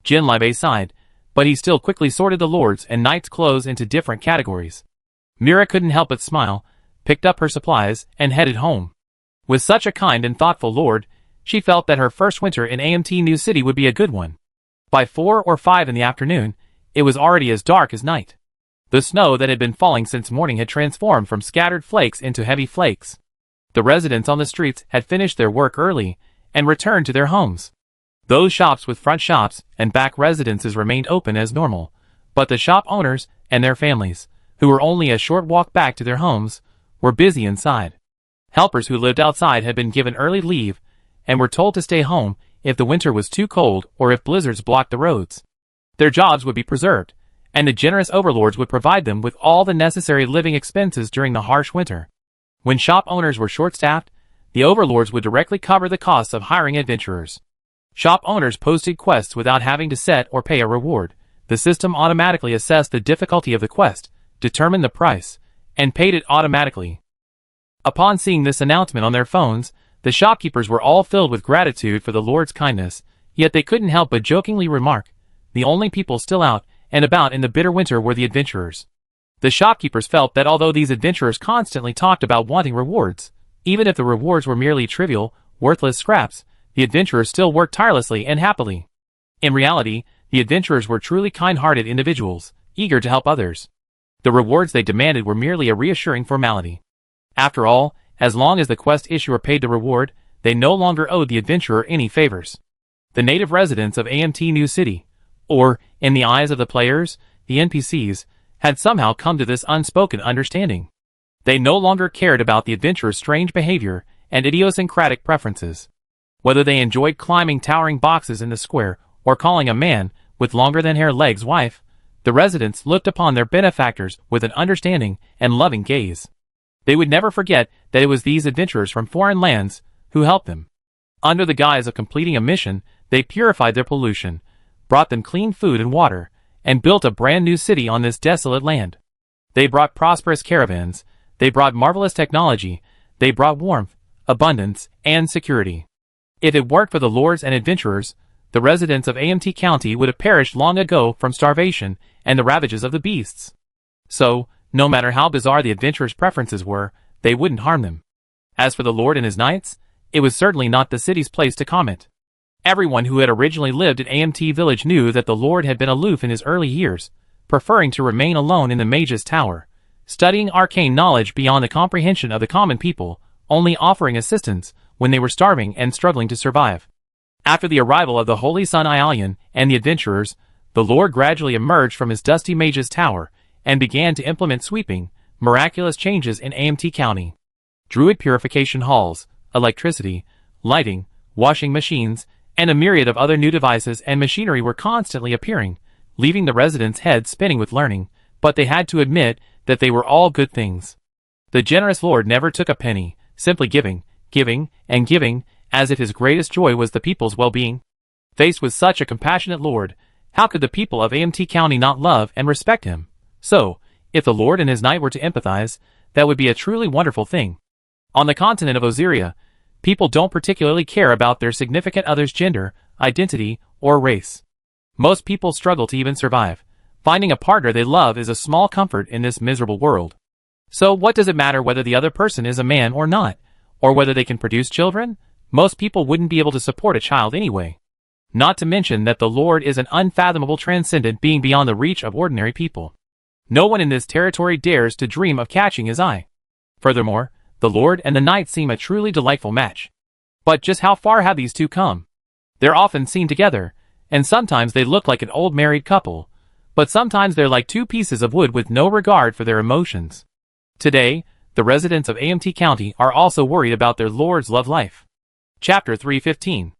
Jin Libe sighed, but he still quickly sorted the Lord's and Knight's clothes into different categories. Mira couldn't help but smile, picked up her supplies, and headed home. With such a kind and thoughtful Lord, she felt that her first winter in AMT New City would be a good one. By 4 or 5 in the afternoon, it was already as dark as night. The snow that had been falling since morning had transformed from scattered flakes into heavy flakes. The residents on the streets had finished their work early and returned to their homes. Those shops with front shops and back residences remained open as normal, but the shop owners and their families, who were only a short walk back to their homes, were busy inside. Helpers who lived outside had been given early leave and were told to stay home if the winter was too cold or if blizzards blocked the roads. Their jobs would be preserved, and the generous overlords would provide them with all the necessary living expenses during the harsh winter. When shop owners were short-staffed, the overlords would directly cover the costs of hiring adventurers. Shop owners posted quests without having to set or pay a reward. The system automatically assessed the difficulty of the quest, determined the price, and paid it automatically. Upon seeing this announcement on their phones, the shopkeepers were all filled with gratitude for the Lord's kindness, yet they couldn't help but jokingly remark, the only people still out and about in the bitter winter were the adventurers. The shopkeepers felt that although these adventurers constantly talked about wanting rewards, even if the rewards were merely trivial, worthless scraps, the adventurers still worked tirelessly and happily. In reality, the adventurers were truly kind-hearted individuals, eager to help others. The rewards they demanded were merely a reassuring formality. After all, as long as the quest issuer paid the reward, they no longer owed the adventurer any favors. The native residents of AMT New City, or, in the eyes of the players, the NPCs, had somehow come to this unspoken understanding. They no longer cared about the adventurer's strange behavior and idiosyncratic preferences. Whether they enjoyed climbing towering boxes in the square or calling a man with longer-than-hair legs wife, the residents looked upon their benefactors with an understanding and loving gaze. They would never forget that it was these adventurers from foreign lands who helped them. Under the guise of completing a mission, they purified their pollution, brought them clean food and water, and built a brand new city on this desolate land. They brought prosperous caravans, they brought marvelous technology, they brought warmth, abundance, and security. If it weren't for the lords and adventurers, the residents of AMT County would have perished long ago from starvation and the ravages of the beasts. So, no matter how bizarre the adventurers' preferences were, they wouldn't harm them. As for the Lord and his knights, it was certainly not the city's place to comment. Everyone who had originally lived in AMT Village knew that the Lord had been aloof in his early years, preferring to remain alone in the Mage's Tower, studying arcane knowledge beyond the comprehension of the common people, only offering assistance when they were starving and struggling to survive. After the arrival of the Holy Sun Ialian and the adventurers, the Lord gradually emerged from his dusty Mage's Tower and began to implement sweeping, miraculous changes in AMT County. Druid purification halls, electricity, lighting, washing machines, and a myriad of other new devices and machinery were constantly appearing, leaving the residents' heads spinning with learning, but they had to admit that they were all good things. The generous Lord never took a penny, simply giving, and giving, as if his greatest joy was the people's well-being. Faced with such a compassionate Lord, how could the people of AMT County not love and respect him? So, if the Lord and his knight were to empathize, that would be a truly wonderful thing. On the continent of Osiria, people don't particularly care about their significant other's gender, identity, or race. Most people struggle to even survive. Finding a partner they love is a small comfort in this miserable world. So what does it matter whether the other person is a man or not, or whether they can produce children? Most people wouldn't be able to support a child anyway. Not to mention that the Lord is an unfathomable transcendent being beyond the reach of ordinary people. No one in this territory dares to dream of catching his eye. Furthermore, the Lord and the Knight seem a truly delightful match. But just how far have these two come? They're often seen together, and sometimes they look like an old married couple, but sometimes they're like two pieces of wood with no regard for their emotions. Today, the residents of AMT County are also worried about their Lord's love life. Chapter 315.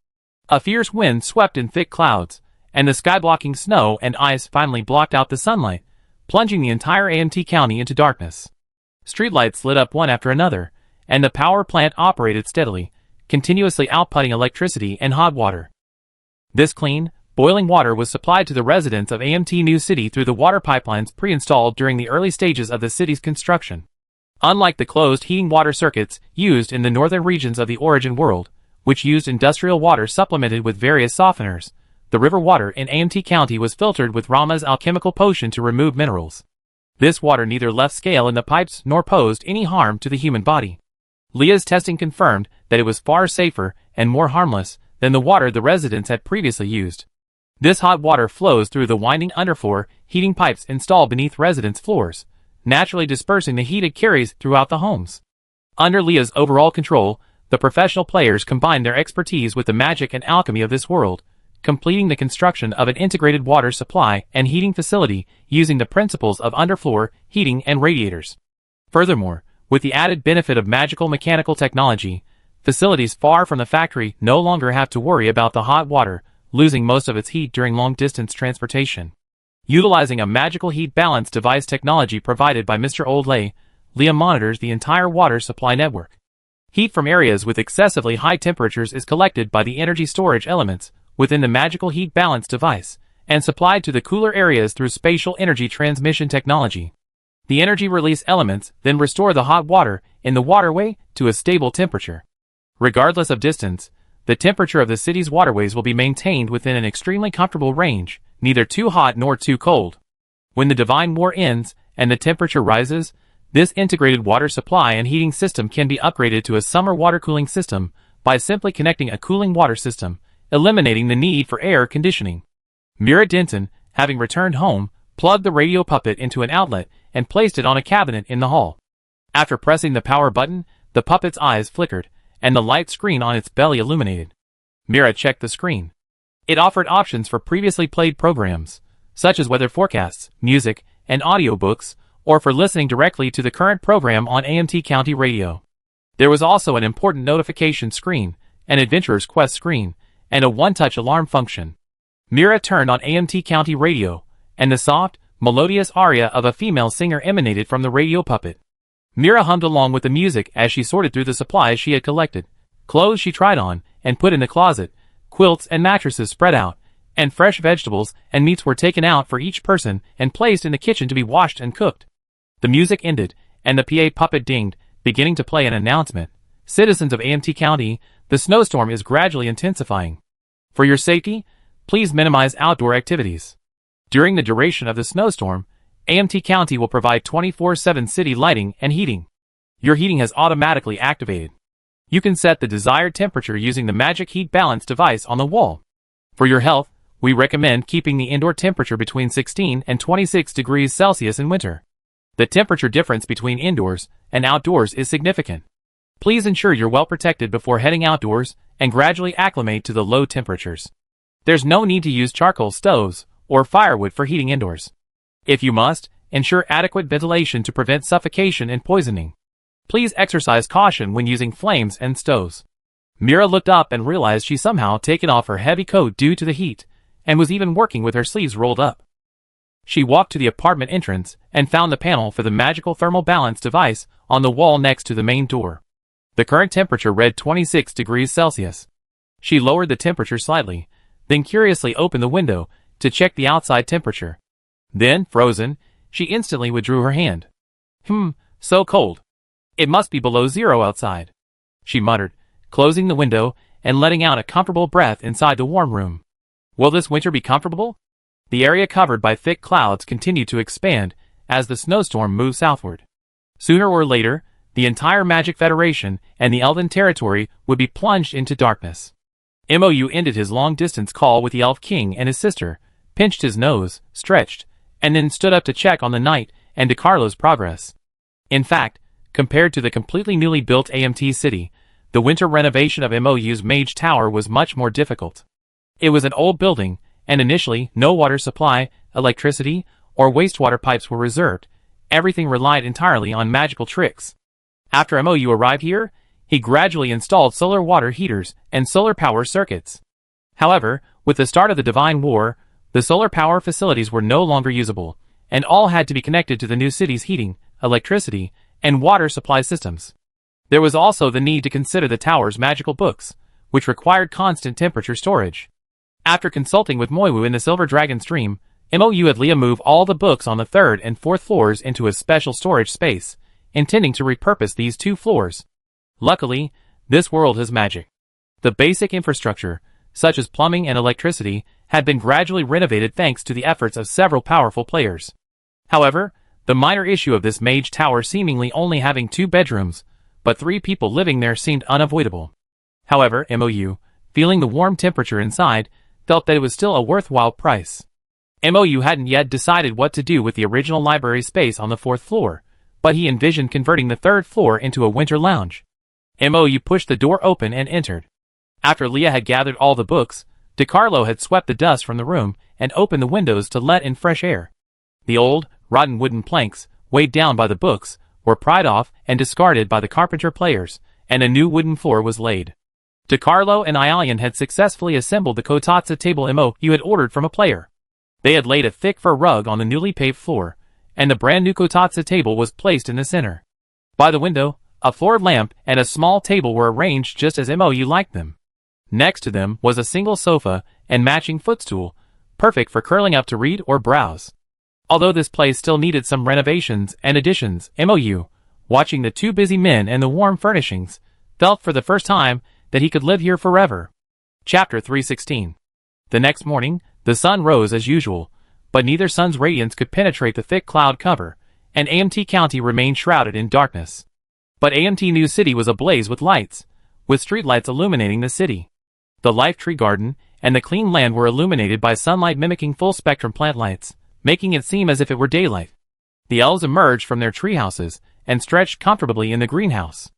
A fierce wind swept in thick clouds, and the sky-blocking snow and ice finally blocked out the sunlight, plunging the entire AMT County into darkness. Streetlights lit up one after another, and the power plant operated steadily, continuously outputting electricity and hot water. This clean, boiling water was supplied to the residents of AMT New City through the water pipelines pre-installed during the early stages of the city's construction. Unlike the closed heating water circuits used in the northern regions of the Origin world, which used industrial water supplemented with various softeners, the river water in AMT County was filtered with Rama's alchemical potion to remove minerals. This water neither left scale in the pipes nor posed any harm to the human body. Leah's testing confirmed that it was far safer and more harmless than the water the residents had previously used. This hot water flows through the winding underfloor heating pipes installed beneath residents' floors, naturally dispersing the heat it carries throughout the homes. Under Leah's overall control, the professional players combined their expertise with the magic and alchemy of this world, completing the construction of an integrated water supply and heating facility using the principles of underfloor heating and radiators. Furthermore, with the added benefit of magical mechanical technology, facilities far from the factory no longer have to worry about the hot water losing most of its heat during long-distance transportation. Utilizing a magical heat balance device technology provided by Mr. Oldley, Leah monitors the entire water supply network. Heat from areas with excessively high temperatures is collected by the energy storage elements within the magical heat balance device and supplied to the cooler areas through spatial energy transmission technology. The energy release elements then restore the hot water in the waterway to a stable temperature. Regardless of distance, the temperature of the city's waterways will be maintained within an extremely comfortable range, neither too hot nor too cold. When the Divine War ends and the temperature rises, this integrated water supply and heating system can be upgraded to a summer water cooling system by simply connecting a cooling water system, eliminating the need for air conditioning. Mira Denton, having returned home, plugged the radio puppet into an outlet and placed it on a cabinet in the hall. After pressing the power button, the puppet's eyes flickered, and the light screen on its belly illuminated. Mira checked the screen. It offered options for previously played programs, such as weather forecasts, music, and audiobooks, or for listening directly to the current program on AMT County Radio. There was also an important notification screen, an Adventurer's Quest screen, and a one-touch alarm function. Mira turned on AMT County Radio, and the soft, melodious aria of a female singer emanated from the radio puppet. Mira hummed along with the music as she sorted through the supplies she had collected. Clothes she tried on and put in the closet, quilts and mattresses spread out, and fresh vegetables and meats were taken out for each person and placed in the kitchen to be washed and cooked. The music ended, and the PA puppet dinged, beginning to play an announcement. Citizens of AMT County, the snowstorm is gradually intensifying. For your safety, please minimize outdoor activities. During the duration of the snowstorm, AMT County will provide 24/7 city lighting and heating. Your heating has automatically activated. You can set the desired temperature using the Magic Heat Balance device on the wall. For your health, we recommend keeping the indoor temperature between 16 and 26 degrees Celsius in winter. The temperature difference between indoors and outdoors is significant. Please ensure you're well protected before heading outdoors and gradually acclimate to the low temperatures. There's no need to use charcoal stoves or firewood for heating indoors. If you must, ensure adequate ventilation to prevent suffocation and poisoning. Please exercise caution when using flames and stoves. Mira looked up and realized she somehow taken off her heavy coat due to the heat, and was even working with her sleeves rolled up. She walked to the apartment entrance and found the panel for the magical thermal balance device on the wall next to the main door. The current temperature read 26 degrees Celsius. She lowered the temperature slightly, then curiously opened the window to check the outside temperature. Then, frozen, she instantly withdrew her hand. So cold. It must be below zero outside, she muttered, closing the window and letting out a comfortable breath inside the warm room. Will this winter be comfortable? The area covered by thick clouds continued to expand as the snowstorm moved southward. Sooner or later, the entire Magic Federation and the Elven territory would be plunged into darkness. MOU ended his long-distance call with the Elf King and his sister, pinched his nose, stretched, and then stood up to check on the night and DeCarlo's progress. In fact, compared to the completely newly built AMT city, the winter renovation of MOU's Mage Tower was much more difficult. It was an old building, and initially no water supply, electricity, or wastewater pipes were reserved. Everything relied entirely on magical tricks. After MOU arrived here, he gradually installed solar water heaters and solar power circuits. However, with the start of the Divine War, the solar power facilities were no longer usable, and all had to be connected to the new city's heating, electricity, and water supply systems. There was also the need to consider the tower's magical books, which required constant temperature storage. After consulting with Moiwu in the Silver Dragon Stream, MOU had Leah move all the books on the 3rd and 4th floors into a special storage space, intending to repurpose these 2 floors. Luckily, this world has magic. The basic infrastructure, such as plumbing and electricity, had been gradually renovated thanks to the efforts of several powerful players. However, the minor issue of this Mage Tower seemingly only having 2 bedrooms, but 3 people living there seemed unavoidable. However, MOU, feeling the warm temperature inside, felt that it was still a worthwhile price. MOU hadn't yet decided what to do with the original library space on the 4th floor, but he envisioned converting the 3rd floor into a winter lounge. MOU pushed the door open and entered. After Leah had gathered all the books, DeCarlo had swept the dust from the room and opened the windows to let in fresh air. The old, rotten wooden planks, weighed down by the books, were pried off and discarded by the carpenter players, and a new wooden floor was laid. DeCarlo and Ialian had successfully assembled the Kotatsu table MOU had ordered from a player. They had laid a thick fur rug on the newly paved floor, and the brand new Kotatsu table was placed in the center. By the window, a floor lamp and a small table were arranged just as MOU liked them. Next to them was a single sofa and matching footstool, perfect for curling up to read or browse. Although this place still needed some renovations and additions, MOU, watching the 2 busy men and the warm furnishings, felt for the first time that he could live here forever. Chapter 316. The next morning, the sun rose as usual, but neither sun's radiance could penetrate the thick cloud cover, and AMT County remained shrouded in darkness. But AMT New City was ablaze with lights, with streetlights illuminating the city. The Life Tree Garden and the clean land were illuminated by sunlight mimicking full-spectrum plant lights, making it seem as if it were daylight. The elves emerged from their treehouses and stretched comfortably in the greenhouse.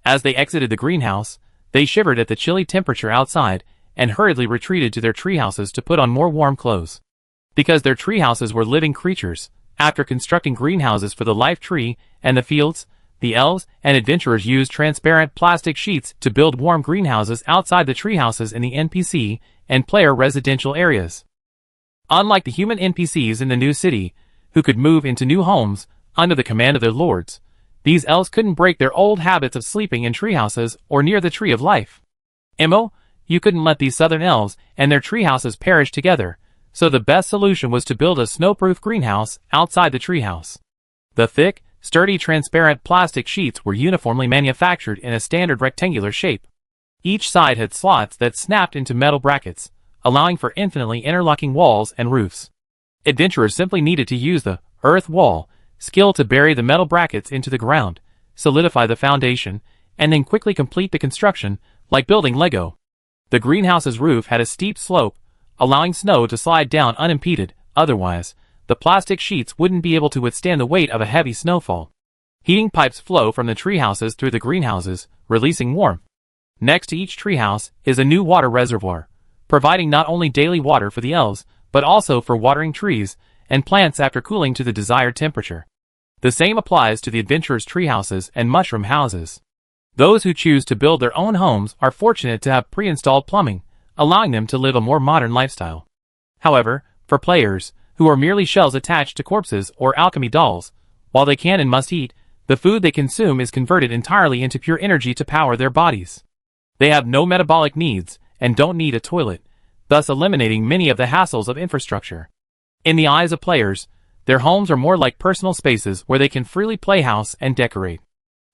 As they exited the greenhouse, they shivered at the chilly temperature outside and hurriedly retreated to their treehouses to put on more warm clothes. Because their treehouses were living creatures, after constructing greenhouses for the life tree and the fields, the elves and adventurers used transparent plastic sheets to build warm greenhouses outside the treehouses in the NPC and player residential areas. Unlike the human NPCs in the new city, who could move into new homes under the command of their lords, These elves couldn't break their old habits of sleeping in treehouses or near the Tree of Life. Imo, you couldn't let these southern elves and their treehouses perish together, so the best solution was to build a snowproof greenhouse outside the treehouse. The thick, sturdy transparent plastic sheets were uniformly manufactured in a standard rectangular shape. Each side had slots that snapped into metal brackets, allowing for infinitely interlocking walls and roofs. Adventurers simply needed to use the earth wall skill to bury the metal brackets into the ground, solidify the foundation, and then quickly complete the construction, like building Lego. The greenhouse's roof had a steep slope, allowing snow to slide down unimpeded, otherwise, the plastic sheets wouldn't be able to withstand the weight of a heavy snowfall. Heating pipes flow from the treehouses through the greenhouses, releasing warmth. Next to each treehouse is a new water reservoir, providing not only daily water for the elves, but also for watering trees and plants after cooling to the desired temperature. The same applies to the adventurers' treehouses and mushroom houses. Those who choose to build their own homes are fortunate to have pre-installed plumbing, allowing them to live a more modern lifestyle. However, for players, who are merely shells attached to corpses or alchemy dolls, while they can and must eat, the food they consume is converted entirely into pure energy to power their bodies. They have no metabolic needs and don't need a toilet, thus eliminating many of the hassles of infrastructure. In the eyes of players, their homes are more like personal spaces where they can freely play house and decorate.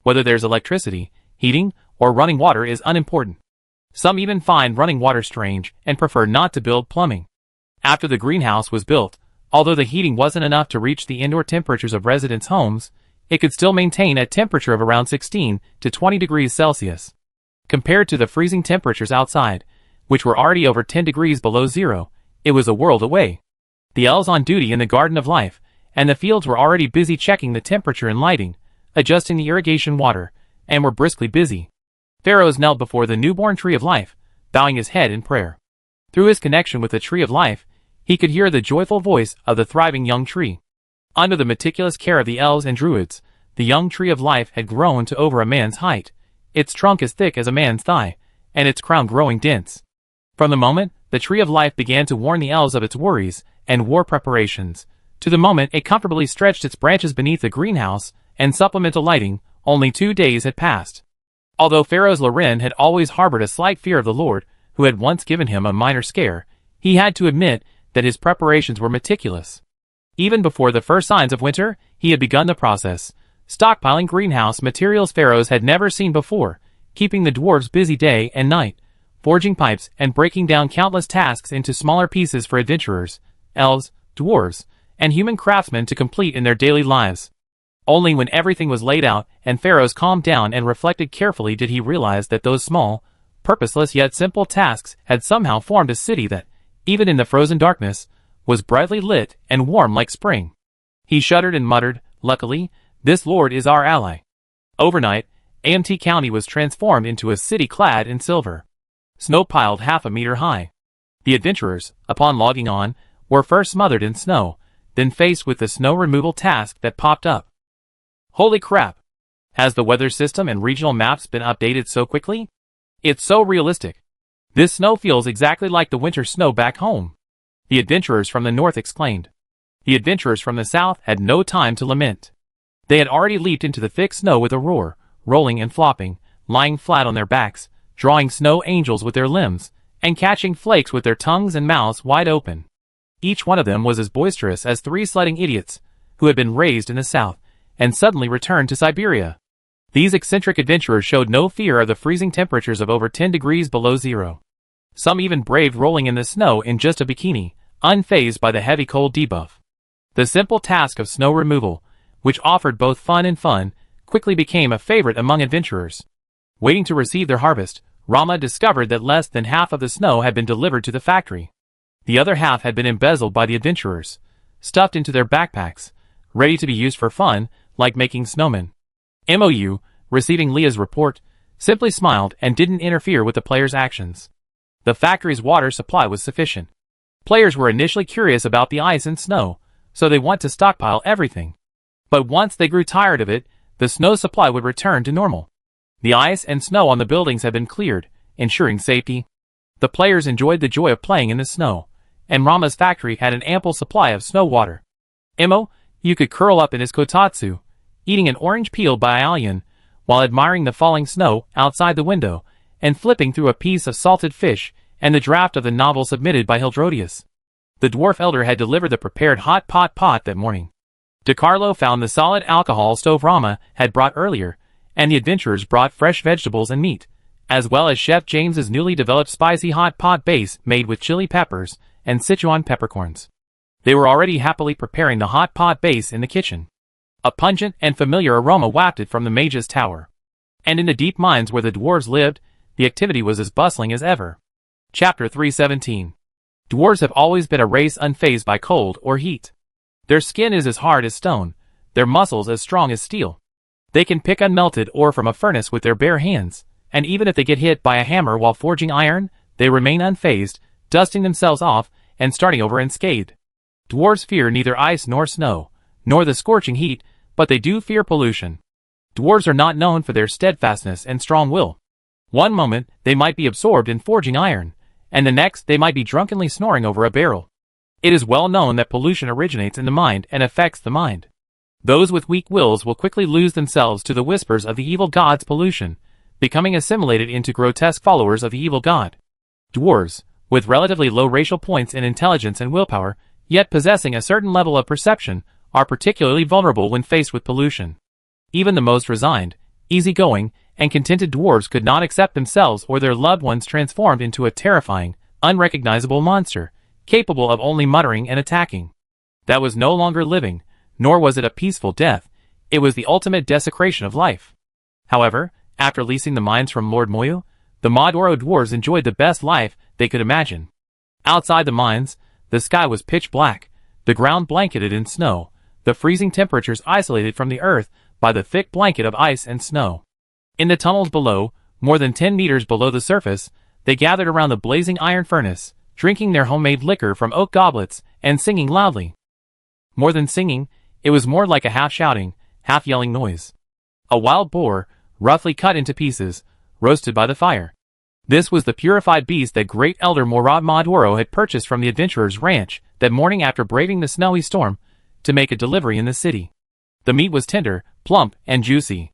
Whether there's electricity, heating, or running water is unimportant. Some even find running water strange and prefer not to build plumbing. After the greenhouse was built, although the heating wasn't enough to reach the indoor temperatures of residents' homes, it could still maintain a temperature of around 16 to 20 degrees Celsius. Compared to the freezing temperatures outside, which were already over 10 degrees below zero, it was a world away. The elves on duty in the Garden of Life and the fields were already busy checking the temperature and lighting, adjusting the irrigation water, and were briskly busy. Pharaoh knelt before the newborn Tree of Life, bowing his head in prayer. Through his connection with the Tree of Life, he could hear the joyful voice of the thriving young tree. Under the meticulous care of the elves and druids, the young Tree of Life had grown to over a man's height, its trunk as thick as a man's thigh, and its crown growing dense. From the moment the Tree of Life began to warn the elves of its worries and war preparations, to the moment it comfortably stretched its branches beneath the greenhouse and supplemental lighting, only 2 days had passed. Although Pharaoh Loren had always harbored a slight fear of the Lord, who had once given him a minor scare, he had to admit that his preparations were meticulous. Even before the first signs of winter, he had begun the process, stockpiling greenhouse materials Pharaohs had never seen before, keeping the dwarves busy day and night, forging pipes and breaking down countless tasks into smaller pieces for adventurers, elves, dwarves, and human craftsmen to complete in their daily lives. Only when everything was laid out and Pharaohs calmed down and reflected carefully did he realize that those small, purposeless yet simple tasks had somehow formed a city that, even in the frozen darkness, was brightly lit and warm like spring. He shuddered and muttered, "Luckily, this lord is our ally." Overnight, AMT County was transformed into a city clad in silver. Snow piled half a meter high. The adventurers, upon logging on, were first smothered in snow, then faced with the snow removal task that popped up. Holy crap! Has the weather system and regional maps been updated so quickly? It's so realistic. This snow feels exactly like the winter snow back home. The adventurers from the north exclaimed. The adventurers from the south had no time to lament. They had already leaped into the thick snow with a roar, rolling and flopping, lying flat on their backs, drawing snow angels with their limbs, and catching flakes with their tongues and mouths wide open. Each one of them was as boisterous as 3 sledding idiots, who had been raised in the south, and suddenly returned to Siberia. These eccentric adventurers showed no fear of the freezing temperatures of over 10 degrees below zero. Some even braved rolling in the snow in just a bikini, unfazed by the heavy cold debuff. The simple task of snow removal, which offered both fun and fun, quickly became a favorite among adventurers. Waiting to receive their harvest, Rama discovered that less than half of the snow had been delivered to the factory. The other half had been embezzled by the adventurers, stuffed into their backpacks, ready to be used for fun, like making snowmen. MOU, receiving Leah's report, simply smiled and didn't interfere with the players' actions. The factory's water supply was sufficient. Players were initially curious about the ice and snow, so they want to stockpile everything. But once they grew tired of it, the snow supply would return to normal. The ice and snow on the buildings had been cleared, ensuring safety. The players enjoyed the joy of playing in the snow, and Rama's factory had an ample supply of snow water. Imo, you could curl up in his kotatsu, eating an orange peel by Alien, while admiring the falling snow outside the window, and flipping through a piece of salted fish and the draft of the novel submitted by Hildrodius. The dwarf elder had delivered the prepared hot pot that morning. DeCarlo found the solid alcohol stove Rama had brought earlier, and the adventurers brought fresh vegetables and meat, as well as Chef James's newly developed spicy hot pot base made with chili peppers and Sichuan peppercorns. They were already happily preparing the hot pot base in the kitchen. A pungent and familiar aroma wafted from the mage's tower. And in the deep mines where the dwarves lived, the activity was as bustling as ever. Chapter 317. Dwarves have always been a race unfazed by cold or heat. Their skin is as hard as stone, their muscles as strong as steel. They can pick unmelted ore from a furnace with their bare hands, and even if they get hit by a hammer while forging iron, they remain unfazed, dusting themselves off and starting over unscathed. Dwarves fear neither ice nor snow, nor the scorching heat, but they do fear pollution. Dwarves are not known for their steadfastness and strong will. One moment they might be absorbed in forging iron, and the next they might be drunkenly snoring over a barrel. It is well known that pollution originates in the mind and affects the mind. Those with weak wills will quickly lose themselves to the whispers of the evil god's pollution, becoming assimilated into grotesque followers of the evil god. Dwarves, with relatively low racial points in intelligence and willpower, yet possessing a certain level of perception, are particularly vulnerable when faced with pollution. Even the most resigned, easygoing, and contented dwarves could not accept themselves or their loved ones transformed into a terrifying, unrecognizable monster, capable of only muttering and attacking. That was no longer living, nor was it a peaceful death, it was the ultimate desecration of life. However, after leasing the mines from Lord Moyu, the Maduro dwarves enjoyed the best life they could imagine. Outside the mines, the sky was pitch black, the ground blanketed in snow, the freezing temperatures isolated from the earth by the thick blanket of ice and snow. In the tunnels below, more than 10 meters below the surface, they gathered around the blazing iron furnace, drinking their homemade liquor from oak goblets and singing loudly. More than singing, it was more like a half-shouting, half-yelling noise. A wild boar, roughly cut into pieces, roasted by the fire. This was the purified beast that great elder Morad Maduro had purchased from the adventurer's ranch that morning after braving the snowy storm to make a delivery in the city. The meat was tender, plump, and juicy.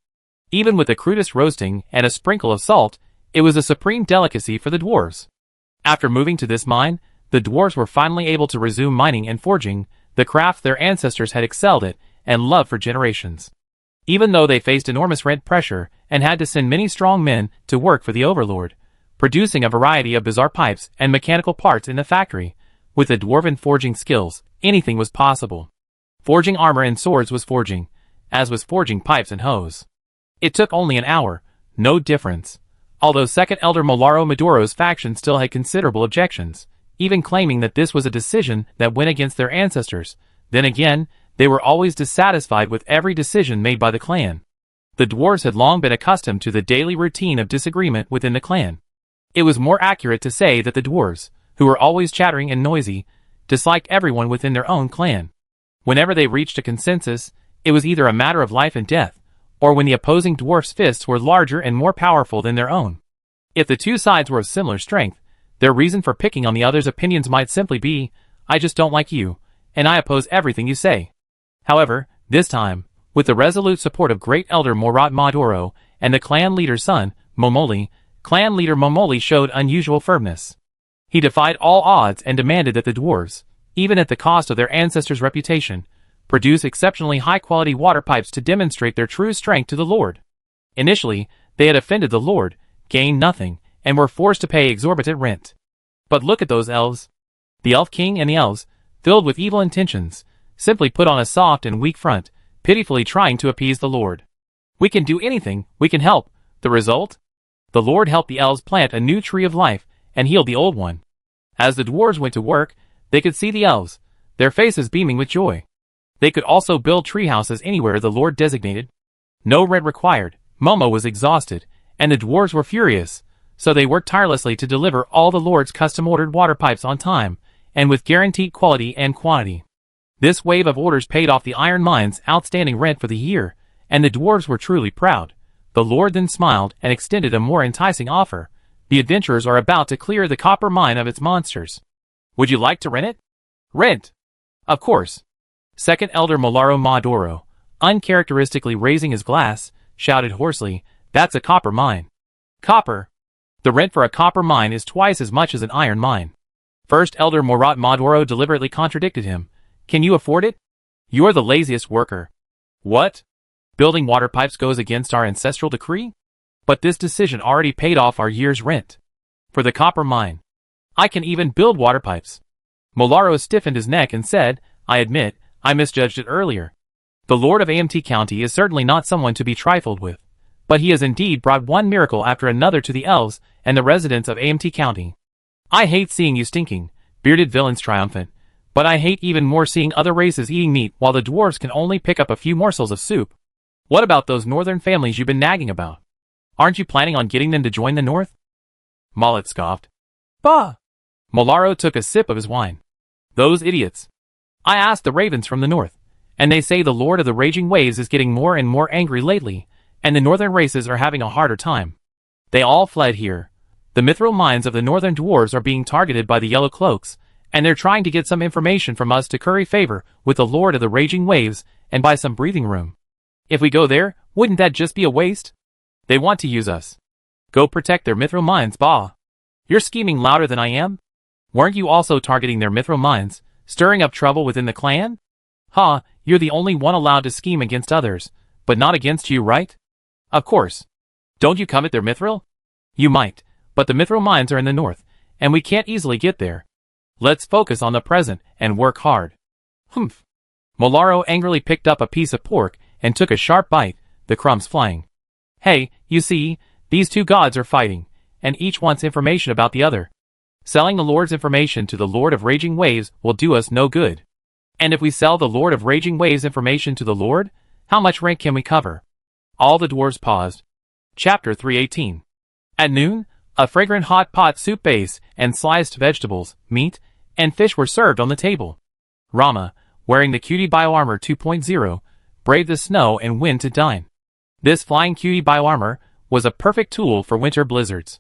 Even with the crudest roasting and a sprinkle of salt, it was a supreme delicacy for the dwarves. After moving to this mine, the dwarves were finally able to resume mining and forging, the craft their ancestors had excelled at and loved for generations. Even though they faced enormous rent pressure and had to send many strong men to work for the overlord, producing a variety of bizarre pipes and mechanical parts in the factory, with the dwarven forging skills, anything was possible. Forging armor and swords was forging, as was forging pipes and hose. It took only an hour, no difference. Although Second Elder Molaro Maduro's faction still had considerable objections, even claiming that this was a decision that went against their ancestors, then again, they were always dissatisfied with every decision made by the clan. The dwarves had long been accustomed to the daily routine of disagreement within the clan. It was more accurate to say that the dwarves, who were always chattering and noisy, disliked everyone within their own clan. Whenever they reached a consensus, it was either a matter of life and death, or when the opposing dwarfs' fists were larger and more powerful than their own. If the two sides were of similar strength, their reason for picking on the other's opinions might simply be, I just don't like you, and I oppose everything you say. However, this time, with the resolute support of Great Elder Morat Maduro and the clan leader's son, Momoli, clan leader Momoli showed unusual firmness. He defied all odds and demanded that the dwarves, even at the cost of their ancestors' reputation, produce exceptionally high-quality water pipes to demonstrate their true strength to the Lord. Initially, they had offended the Lord, gained nothing, and were forced to pay exorbitant rent. But look at those elves. The Elf King and the elves, filled with evil intentions, simply put on a soft and weak front, pitifully trying to appease the Lord. We can do anything, we can help. The result? The Lord helped the elves plant a new tree of life, and healed the old one. As the dwarves went to work, they could see the elves, their faces beaming with joy. They could also build tree houses anywhere the Lord designated. No rent required. Momo was exhausted, and the dwarves were furious, so they worked tirelessly to deliver all the Lord's custom-ordered water pipes on time, and with guaranteed quality and quantity. This wave of orders paid off the iron mine's outstanding rent for the year, and the dwarves were truly proud. The Lord then smiled and extended a more enticing offer. The adventurers are about to clear the copper mine of its monsters. Would you like to rent it? Rent! Of course. Second Elder Molaro Maduro, uncharacteristically raising his glass, shouted hoarsely, "That's a copper mine." Copper. The rent for a copper mine is twice as much as an iron mine. First Elder Morat Maduro deliberately contradicted him. Can you afford it? You're the laziest worker. What? Building water pipes goes against our ancestral decree? But this decision already paid off our year's rent. For the copper mine. I can even build water pipes. Molaro stiffened his neck and said, I admit, I misjudged it earlier. The Lord of AMT County is certainly not someone to be trifled with. But he has indeed brought one miracle after another to the elves and the residents of AMT County. I hate seeing you stinking, bearded villains triumphant, but I hate even more seeing other races eating meat while the dwarves can only pick up a few morsels of soup. What about those northern families you've been nagging about? Aren't you planning on getting them to join the north? Mollet scoffed. Bah! Molaro took a sip of his wine. Those idiots. I asked the ravens from the north, and they say the Lord of the Raging Waves is getting more and more angry lately, and the northern races are having a harder time. They all fled here. The mithril mines of the northern dwarves are being targeted by the Yellow Cloaks, and they're trying to get some information from us to curry favor with the Lord of the Raging Waves and buy some breathing room. If we go there, wouldn't that just be a waste? They want to use us. Go protect their mithril mines, bah. You're scheming louder than I am? Weren't you also targeting their mithril mines, stirring up trouble within the clan? Ha, you're the only one allowed to scheme against others, but not against you, right? Of course. Don't you covet their mithril? You might, but the mithril mines are in the north, and we can't easily get there. Let's focus on the present and work hard. Humph. Molaro angrily picked up a piece of pork and took a sharp bite, the crumbs flying. Hey, you see, these two gods are fighting, and each wants information about the other. Selling the Lord's information to the Lord of Raging Waves will do us no good. And if we sell the Lord of Raging Waves information to the Lord, how much rent can we cover? All the dwarves paused. Chapter 318. At noon, a fragrant hot pot soup base and sliced vegetables, meat, and fish were served on the table. Rama, wearing the Cutie Bioarmor 2.0, braved the snow and wind to dine. This flying Cutie Bioarmor was a perfect tool for winter blizzards.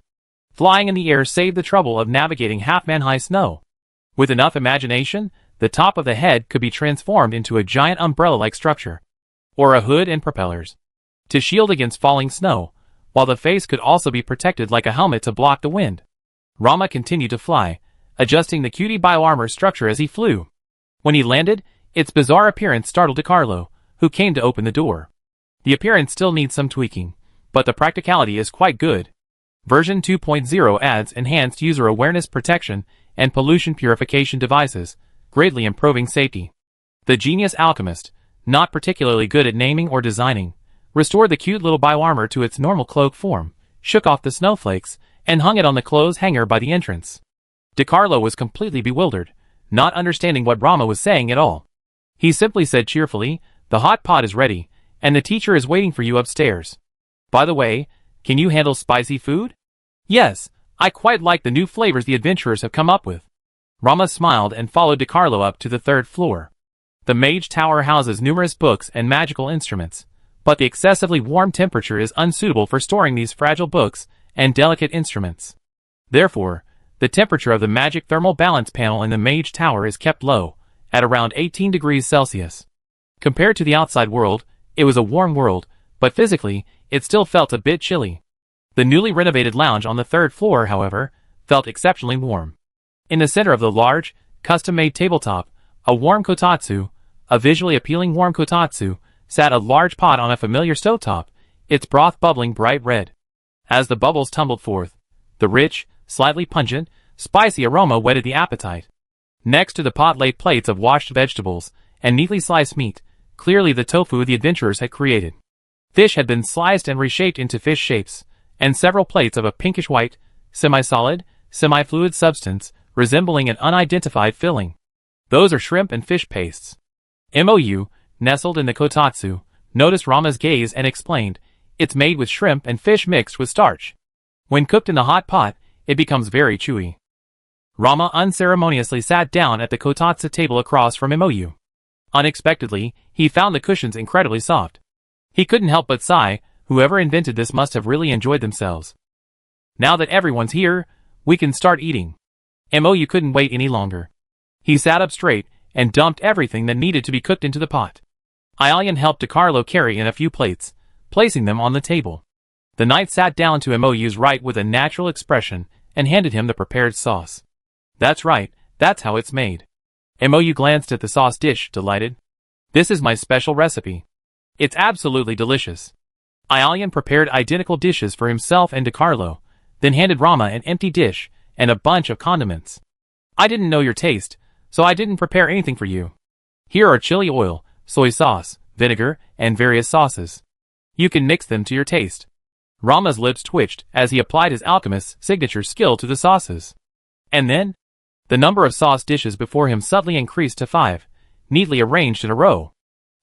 Flying in the air saved the trouble of navigating half-man-high snow. With enough imagination, the top of the head could be transformed into a giant umbrella-like structure, or a hood and propellers, to shield against falling snow, while the face could also be protected like a helmet to block the wind. Rama continued to fly, adjusting the Cutie Bioarmor structure as he flew. When he landed, its bizarre appearance startled DiCarlo, who came to open the door. The appearance still needs some tweaking, but the practicality is quite good. Version 2.0 adds enhanced user awareness protection and pollution purification devices, greatly improving safety. The genius alchemist, not particularly good at naming or designing, restored the cute little bioarmor to its normal cloak form, shook off the snowflakes, and hung it on the clothes hanger by the entrance. DiCarlo was completely bewildered, not understanding what Rama was saying at all. He simply said cheerfully, "The hot pot is ready, and the teacher is waiting for you upstairs. By the way, can you handle spicy food?" "Yes, I quite like the new flavors the adventurers have come up with." Rama smiled and followed DiCarlo up to the third floor. The Mage Tower houses numerous books and magical instruments, but the excessively warm temperature is unsuitable for storing these fragile books and delicate instruments. Therefore, the temperature of the magic thermal balance panel in the Mage Tower is kept low, at around 18 degrees Celsius. Compared to the outside world, it was a warm world, but physically, it still felt a bit chilly. The newly renovated lounge on the third floor, however, felt exceptionally warm. In the center of the large, custom-made tabletop, a warm kotatsu, a visually appealing warm kotatsu, sat a large pot on a familiar stovetop, its broth bubbling bright red. As the bubbles tumbled forth, the rich, slightly pungent, spicy aroma whetted the appetite. Next to the pot lay plates of washed vegetables and neatly sliced meat, clearly the tofu the adventurers had created. Fish had been sliced and reshaped into fish shapes, and several plates of a pinkish-white, semi-solid, semi-fluid substance resembling an unidentified filling. Those are shrimp and fish pastes. MOU, nestled in the kotatsu, noticed Rama's gaze and explained, "It's made with shrimp and fish mixed with starch. When cooked in the hot pot, it becomes very chewy." Rama unceremoniously sat down at the kotatsu table across from MOU. Unexpectedly, he found the cushions incredibly soft. He couldn't help but sigh, whoever invented this must have really enjoyed themselves. "Now that everyone's here, we can start eating." MOU couldn't wait any longer. He sat up straight and dumped everything that needed to be cooked into the pot. Aelian helped DiCarlo carry in a few plates, placing them on the table. The knight sat down to Mou's right with a natural expression and handed him the prepared sauce. That's right, that's how it's made. Mou glanced at the sauce dish, delighted. This is my special recipe. It's absolutely delicious. Aelian prepared identical dishes for himself and DiCarlo, then handed Rama an empty dish and a bunch of condiments. I didn't know your taste, so I didn't prepare anything for you. Here are chili oil, soy sauce, vinegar, and various sauces. You can mix them to your taste. Rama's lips twitched as he applied his alchemist's signature skill to the sauces. And then, the number of sauce dishes before him suddenly increased to 5, neatly arranged in a row.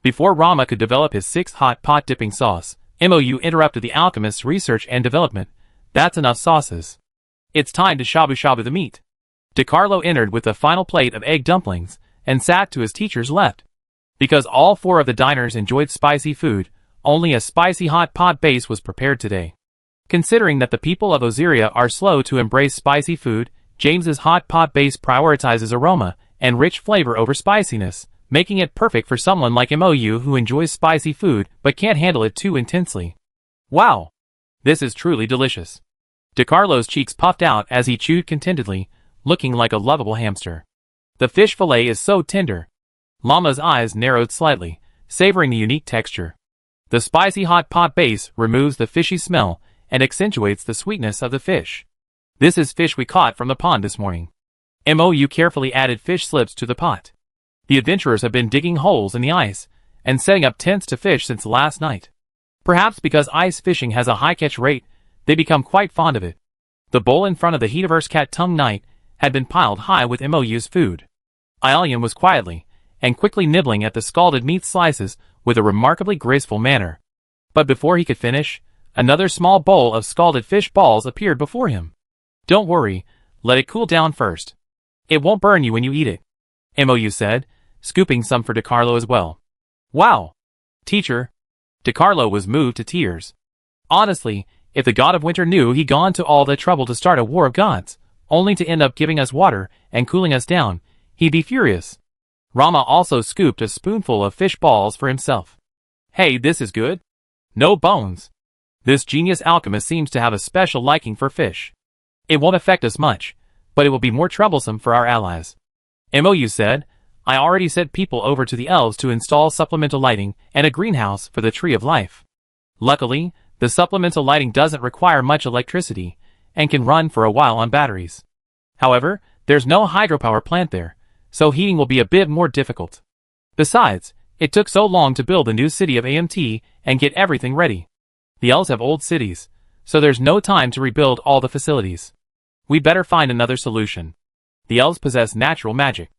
Before Rama could develop his 6th hot pot dipping sauce, Mou interrupted the alchemist's research and development. That's enough sauces. It's time to shabu-shabu the meat. DiCarlo entered with the final plate of egg dumplings and sat to his teacher's left. Because all 4 of the diners enjoyed spicy food, only a spicy hot pot base was prepared today. Considering that the people of Osiria are slow to embrace spicy food, James's hot pot base prioritizes aroma and rich flavor over spiciness, making it perfect for someone like Mou who enjoys spicy food but can't handle it too intensely. Wow! This is truly delicious. DiCarlo's cheeks puffed out as he chewed contentedly, looking like a lovable hamster. The fish fillet is so tender. Llama's eyes narrowed slightly, savoring the unique texture. The spicy hot pot base removes the fishy smell and accentuates the sweetness of the fish. This is fish we caught from the pond this morning. Mou carefully added fish slips to the pot. The adventurers have been digging holes in the ice and setting up tents to fish since last night. Perhaps because ice fishing has a high catch rate, they become quite fond of it. The bowl in front of the Heativerse cat-tongue knight had been piled high with Mou's food. Aelian was quietly and quickly nibbling at the scalded meat slices with a remarkably graceful manner. But before he could finish, another small bowl of scalded fish balls appeared before him. Don't worry, let it cool down first. It won't burn you when you eat it, Mou said, scooping some for DiCarlo as well. Wow! Teacher! DiCarlo was moved to tears. Honestly, if the god of winter knew he'd gone to all the trouble to start a war of gods, only to end up giving us water and cooling us down, he'd be furious. Rama also scooped a spoonful of fish balls for himself. Hey, this is good. No bones. This genius alchemist seems to have a special liking for fish. It won't affect us much, but it will be more troublesome for our allies. Mou said, I already sent people over to the elves to install supplemental lighting and a greenhouse for the Tree of Life. Luckily, the supplemental lighting doesn't require much electricity and can run for a while on batteries. However, there's no hydropower plant there, so heating will be a bit more difficult. Besides, it took so long to build the new city of AMT and get everything ready. The elves have old cities, so there's no time to rebuild all the facilities. We better find another solution. The elves possess natural magic.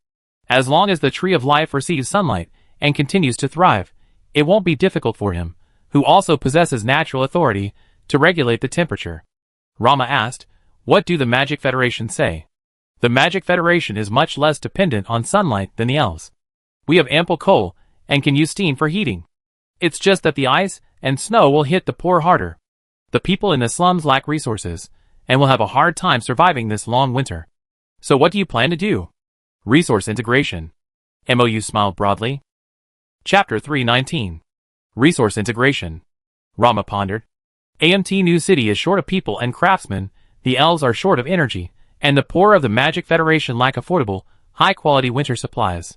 As long as the Tree of Life receives sunlight and continues to thrive, it won't be difficult for him, who also possesses natural authority, to regulate the temperature. Rama asked, what do the Magic Federation say? The Magic Federation is much less dependent on sunlight than the elves. We have ample coal and can use steam for heating. It's just that the ice and snow will hit the poor harder. The people in the slums lack resources and will have a hard time surviving this long winter. So what do you plan to do? Resource integration. Mou smiled broadly. Chapter 319. Resource integration. Rama pondered. AMT New City is short of people and craftsmen, the elves are short of energy, and the poor of the Magic Federation lack affordable, high-quality winter supplies.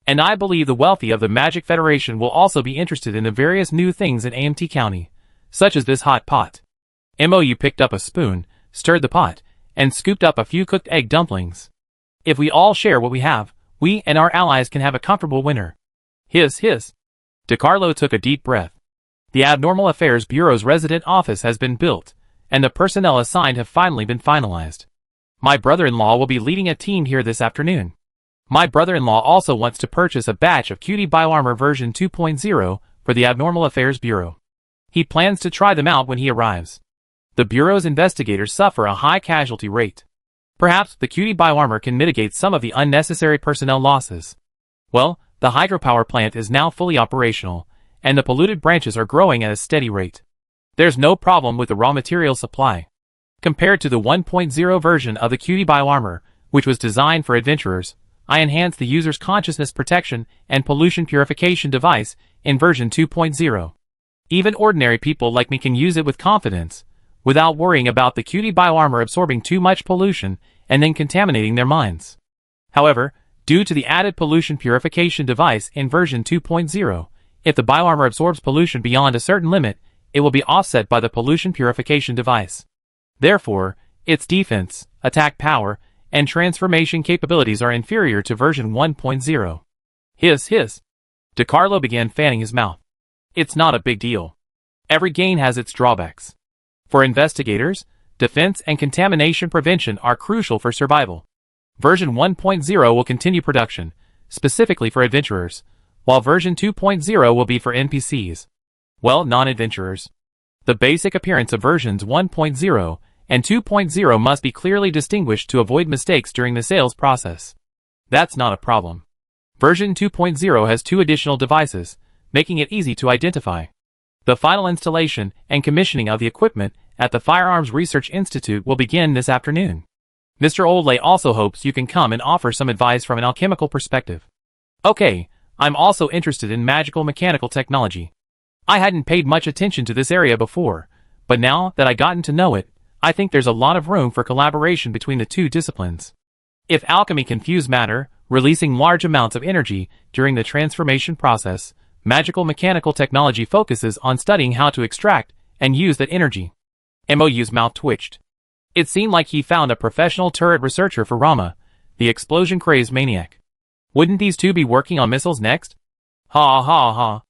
And I believe the wealthy of the Magic Federation will also be interested in the various new things in AMT County, such as this hot pot. Mou picked up a spoon, stirred the pot, and scooped up a few cooked egg dumplings. If we all share what we have, we and our allies can have a comfortable winter. Hiss, hiss. DiCarlo took a deep breath. The Abnormal Affairs Bureau's resident office has been built, and the personnel assigned have finally been finalized. My brother-in-law will be leading a team here this afternoon. My brother-in-law also wants to purchase a batch of Cutie Bioarmor version 2.0 for the Abnormal Affairs Bureau. He plans to try them out when he arrives. The Bureau's investigators suffer a high casualty rate. Perhaps the Cutie Bioarmor can mitigate some of the unnecessary personnel losses. Well, the hydropower plant is now fully operational, and the polluted branches are growing at a steady rate. There's no problem with the raw material supply. Compared to the 1.0 version of the Cutie Bioarmor, which was designed for adventurers, I enhanced the user's consciousness protection and pollution purification device in version 2.0. Even ordinary people like me can use it with confidence, without worrying about the cutie bioarmor absorbing too much pollution and then contaminating their minds. However, due to the added pollution purification device in version 2.0, if the bioarmor absorbs pollution beyond a certain limit, it will be offset by the pollution purification device. Therefore, its defense, attack power, and transformation capabilities are inferior to version 1.0. Hiss. DeCarlo began fanning his mouth. It's not a big deal. Every gain has its drawbacks. For investigators, defense and contamination prevention are crucial for survival. Version 1.0 will continue production, specifically for adventurers, while version 2.0 will be for NPCs. Well, non-adventurers. The basic appearance of versions 1.0 and 2.0 must be clearly distinguished to avoid mistakes during the sales process. That's not a problem. Version 2.0 has 2 additional devices, making it easy to identify. The final installation and commissioning of the equipment at the Firearms Research Institute will begin this afternoon. Mr. Oldley also hopes you can come and offer some advice from an alchemical perspective. Okay, I'm also interested in magical mechanical technology. I hadn't paid much attention to this area before, but now that I've gotten to know it, I think there's a lot of room for collaboration between the 2 disciplines. If alchemy can fuse matter, releasing large amounts of energy during the transformation process, magical mechanical technology focuses on studying how to extract and use that energy. MOU's mouth twitched. It seemed like he found a professional turret researcher for Rama, the explosion-crazed maniac. Wouldn't these 2 be working on missiles next? Ha ha ha.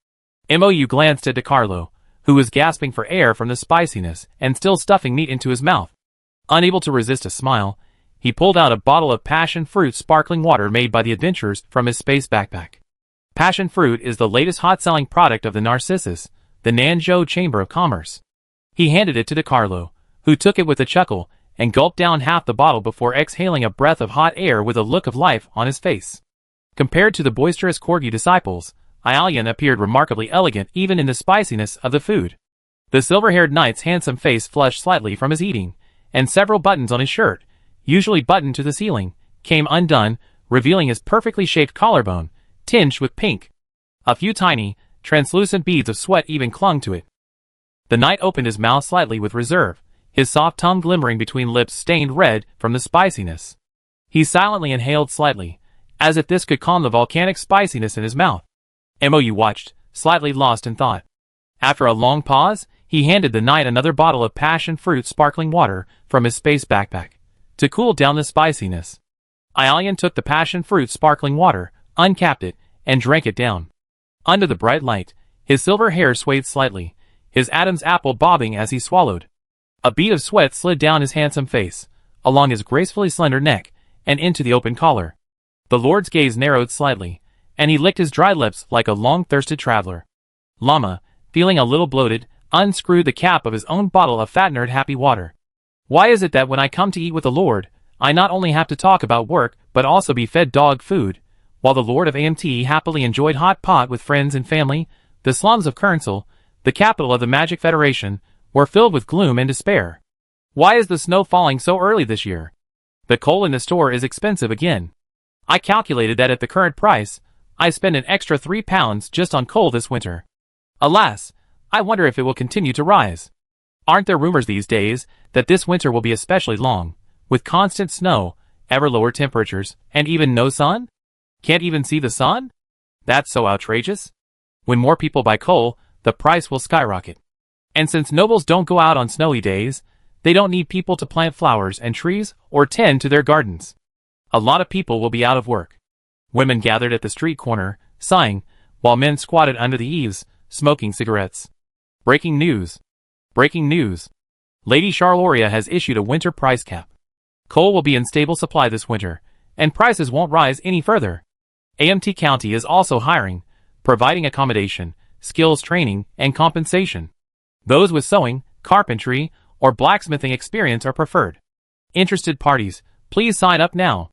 MOU glanced at DeCarlo, who was gasping for air from the spiciness and still stuffing meat into his mouth. Unable to resist a smile, he pulled out a bottle of passion fruit sparkling water made by the adventurers from his space backpack. Passion fruit is the latest hot-selling product of the Narcissus, the Nanzhou Chamber of Commerce. He handed it to DeCarlo, who took it with a chuckle and gulped down half the bottle before exhaling a breath of hot air with a look of life on his face. Compared to the boisterous Corgi disciples, Aelian appeared remarkably elegant even in the spiciness of the food. The silver-haired knight's handsome face flushed slightly from his eating, and several buttons on his shirt, usually buttoned to the ceiling, came undone, revealing his perfectly shaped collarbone, tinged with pink. A few tiny, translucent beads of sweat even clung to it. The knight opened his mouth slightly with reserve, his soft tongue glimmering between lips stained red from the spiciness. He silently inhaled slightly, as if this could calm the volcanic spiciness in his mouth. MOU watched, slightly lost in thought. After a long pause, he handed the knight another bottle of passion fruit sparkling water from his space backpack, to cool down the spiciness. Aelian took the passion fruit sparkling water, uncapped it, and drank it down. Under the bright light, his silver hair swayed slightly, his Adam's apple bobbing as he swallowed. A bead of sweat slid down his handsome face, along his gracefully slender neck, and into the open collar. The lord's gaze narrowed slightly, and he licked his dry lips like a long-thirsted traveler. Lama, feeling a little bloated, unscrewed the cap of his own bottle of fattenered happy water. Why is it that when I come to eat with the Lord, I not only have to talk about work, but also be fed dog food, while the Lord of AMT happily enjoyed hot pot with friends and family? The slums of Kernsel, the capital of the Magic Federation, were filled with gloom and despair. Why is the snow falling so early this year? The coal in the store is expensive again. I calculated that at the current price, I spend an extra £3 just on coal this winter. Alas, I wonder if it will continue to rise. Aren't there rumors these days that this winter will be especially long, with constant snow, ever lower temperatures, and even no sun? Can't even see the sun? That's so outrageous. When more people buy coal, the price will skyrocket. And since nobles don't go out on snowy days, they don't need people to plant flowers and trees or tend to their gardens. A lot of people will be out of work. Women gathered at the street corner, sighing, while men squatted under the eaves, smoking cigarettes. Breaking news. Breaking news. Lady Charloria has issued a winter price cap. Coal will be in stable supply this winter, and prices won't rise any further. AMT County is also hiring, providing accommodation, skills training, and compensation. Those with sewing, carpentry, or blacksmithing experience are preferred. Interested parties, please sign up now.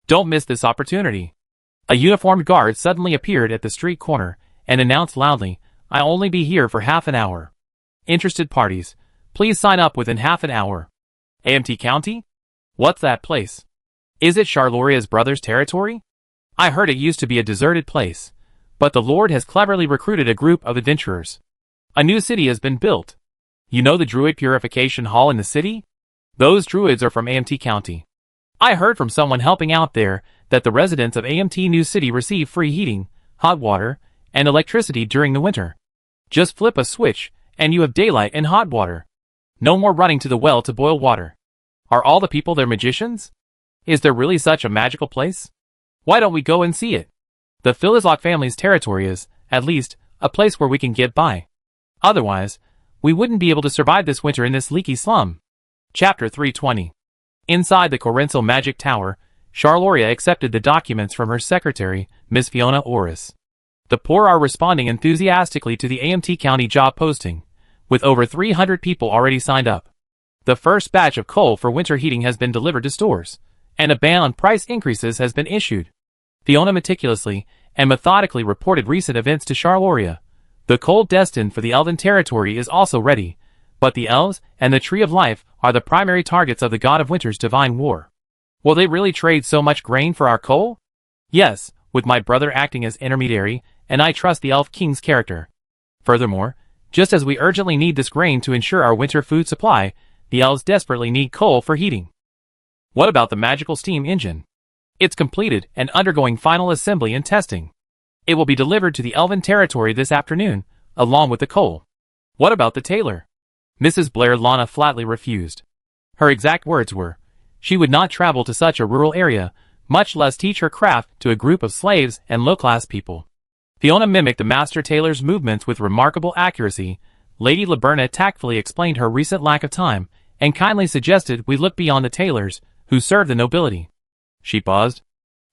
Don't miss this opportunity. A uniformed guard suddenly appeared at the street corner and announced loudly, "I'll only be here for half an hour. Interested parties, please sign up within half an hour." AMT County? What's that place? Is it Charloria's brother's territory? I heard it used to be a deserted place, but the Lord has cleverly recruited a group of adventurers. A new city has been built. You know the Druid Purification Hall in the city? Those druids are from AMT County. I heard from someone helping out there that the residents of AMT New City receive free heating, hot water, and electricity during the winter. Just flip a switch, and you have daylight and hot water. No more running to the well to boil water. Are all the people there magicians? Is there really such a magical place? Why don't we go and see it? The Philizlock family's territory is, at least, a place where we can get by. Otherwise, we wouldn't be able to survive this winter in this leaky slum. Chapter 320. Inside the Corenso Magic Tower, Charloria accepted the documents from her secretary, Miss Fiona Orris. The poor are responding enthusiastically to the AMT County job posting, with over 300 people already signed up. The first batch of coal for winter heating has been delivered to stores, and a ban on price increases has been issued. Fiona meticulously and methodically reported recent events to Charloria. The coal destined for the Elven territory is also ready, but the elves and the Tree of Life are the primary targets of the God of Winter's divine war. Will they really trade so much grain for our coal? Yes, with my brother acting as intermediary, and I trust the Elf King's character. Furthermore, just as we urgently need this grain to ensure our winter food supply, the elves desperately need coal for heating. What about the magical steam engine? It's completed and undergoing final assembly and testing. It will be delivered to the Elven territory this afternoon, along with the coal. What about the tailor? Mrs. Blair Lana flatly refused. Her exact words were, she would not travel to such a rural area, much less teach her craft to a group of slaves and low-class people. Fiona mimicked the master tailor's movements with remarkable accuracy. Lady Laberna tactfully explained her recent lack of time, and kindly suggested we look beyond the tailors, who serve the nobility. She paused.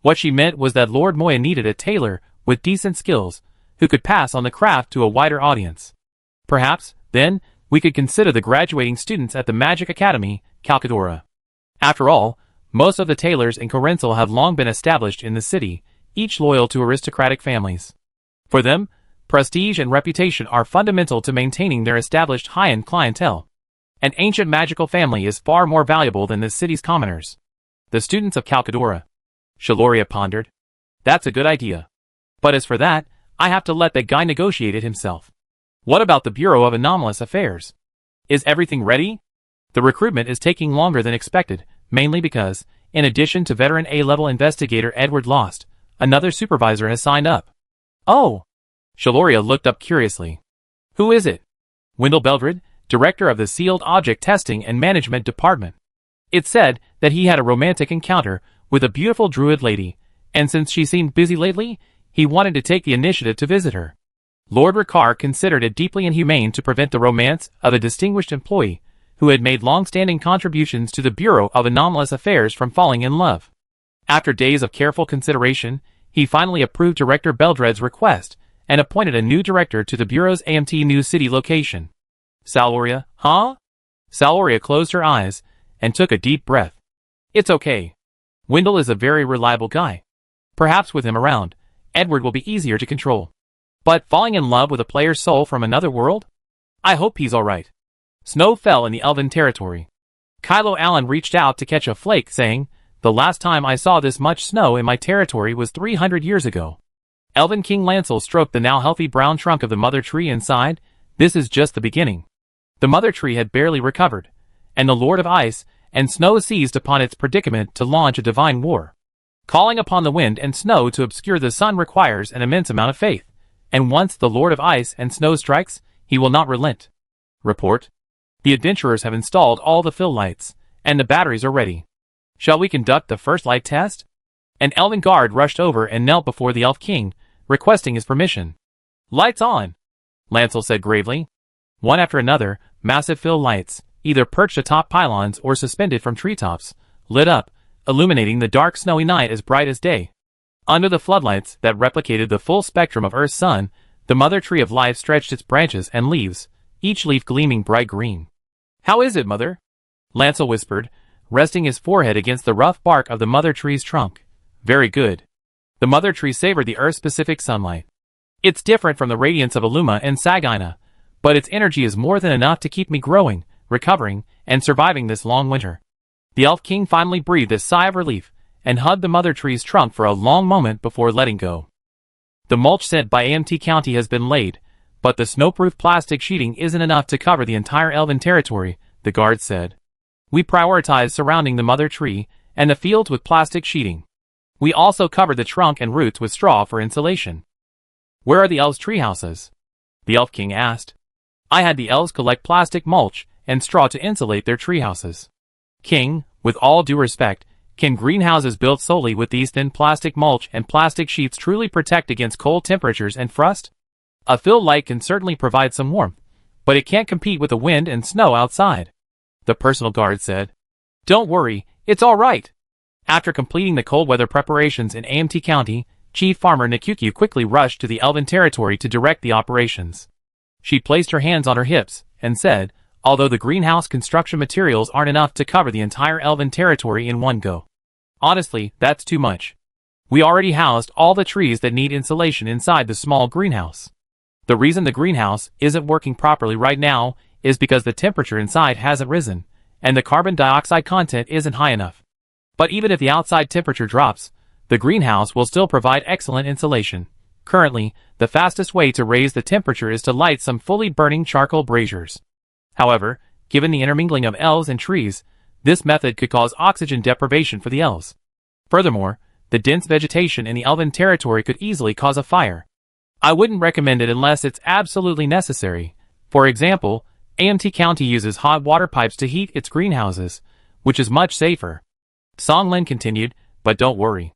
What she meant was that Lord Moya needed a tailor with decent skills, who could pass on the craft to a wider audience. Perhaps, then, we could consider the graduating students at the Magic Academy, Calcadora. After all, most of the tailors in Corenso have long been established in the city, each loyal to aristocratic families. For them, prestige and reputation are fundamental to maintaining their established high-end clientele. An ancient magical family is far more valuable than the city's commoners. The students of Calcadora. Shaloria pondered. That's a good idea. But as for that, I have to let that guy negotiate it himself. What about the Bureau of Anomalous Affairs? Is everything ready? The recruitment is taking longer than expected, mainly because, in addition to veteran A-level investigator Edward Lost, another supervisor has signed up. Oh! Shaloria looked up curiously. Who is it? Wendell Beldred, director of the Sealed Object Testing and Management Department. It said that he had a romantic encounter with a beautiful druid lady, and since she seemed busy lately, he wanted to take the initiative to visit her. Lord Ricard considered it deeply inhumane to prevent the romance of a distinguished employee who had made long-standing contributions to the Bureau of Anomalous Affairs from falling in love. After days of careful consideration, he finally approved Director Beldred's request and appointed a new director to the Bureau's AMT New City location. Saloria, huh? Saloria closed her eyes and took a deep breath. It's okay. Wendell is a very reliable guy. Perhaps with him around, Edward will be easier to control. But falling in love with a player's soul from another world? I hope he's alright. Snow fell in the Elven territory. Kylo Allen reached out to catch a flake, saying, the last time I saw this much snow in my territory was 300 years ago. Elven King Lancel stroked the now healthy brown trunk of the mother tree and sighed, this is just the beginning. The mother tree had barely recovered, and the Lord of Ice and Snow seized upon its predicament to launch a divine war. Calling upon the wind and snow to obscure the sun requires an immense amount of faith, and once the Lord of Ice and Snow strikes, he will not relent. Report. The adventurers have installed all the fill lights, and the batteries are ready. Shall we conduct the first light test? An elven guard rushed over and knelt before the Elf King, requesting his permission. Lights on, Lancel said gravely. One after another, massive fill lights, either perched atop pylons or suspended from treetops, lit up, illuminating the dark snowy night as bright as day. Under the floodlights that replicated the full spectrum of Earth's sun, the mother tree of life stretched its branches and leaves, each leaf gleaming bright green. How is it, Mother? Lancel whispered, resting his forehead against the rough bark of the mother tree's trunk. Very good. The mother tree savored the Earth-specific sunlight. It's different from the radiance of Illuma and Sagina, but its energy is more than enough to keep me growing, recovering, and surviving this long winter. The Elf King finally breathed a sigh of relief, and hugged the mother tree's trunk for a long moment before letting go. The mulch sent by AMT County has been laid, but the snowproof plastic sheeting isn't enough to cover the entire Elven territory, the guard said. We prioritize surrounding the mother tree and the fields with plastic sheeting. We also covered the trunk and roots with straw for insulation. Where are the elves' treehouses? The Elf King asked. I had the elves collect plastic mulch and straw to insulate their treehouses. King, with all due respect, can greenhouses built solely with these thin plastic mulch and plastic sheets truly protect against cold temperatures and frost? A field light can certainly provide some warmth, but it can't compete with the wind and snow outside, the personal guard said. Don't worry, it's all right. After completing the cold weather preparations in AMT County, Chief Farmer Nikukyu quickly rushed to the Elven territory to direct the operations. She placed her hands on her hips and said, although the greenhouse construction materials aren't enough to cover the entire Elven territory in one go. Honestly, that's too much. We already housed all the trees that need insulation inside the small greenhouse. The reason the greenhouse isn't working properly right now is because the temperature inside hasn't risen, and the carbon dioxide content isn't high enough. But even if the outside temperature drops, the greenhouse will still provide excellent insulation. Currently, the fastest way to raise the temperature is to light some fully burning charcoal braziers. However, given the intermingling of elves and trees, this method could cause oxygen deprivation for the elves. Furthermore, the dense vegetation in the Elven territory could easily cause a fire. I wouldn't recommend it unless it's absolutely necessary. For example, AMT County uses hot water pipes to heat its greenhouses, which is much safer. Song Lin continued, but don't worry.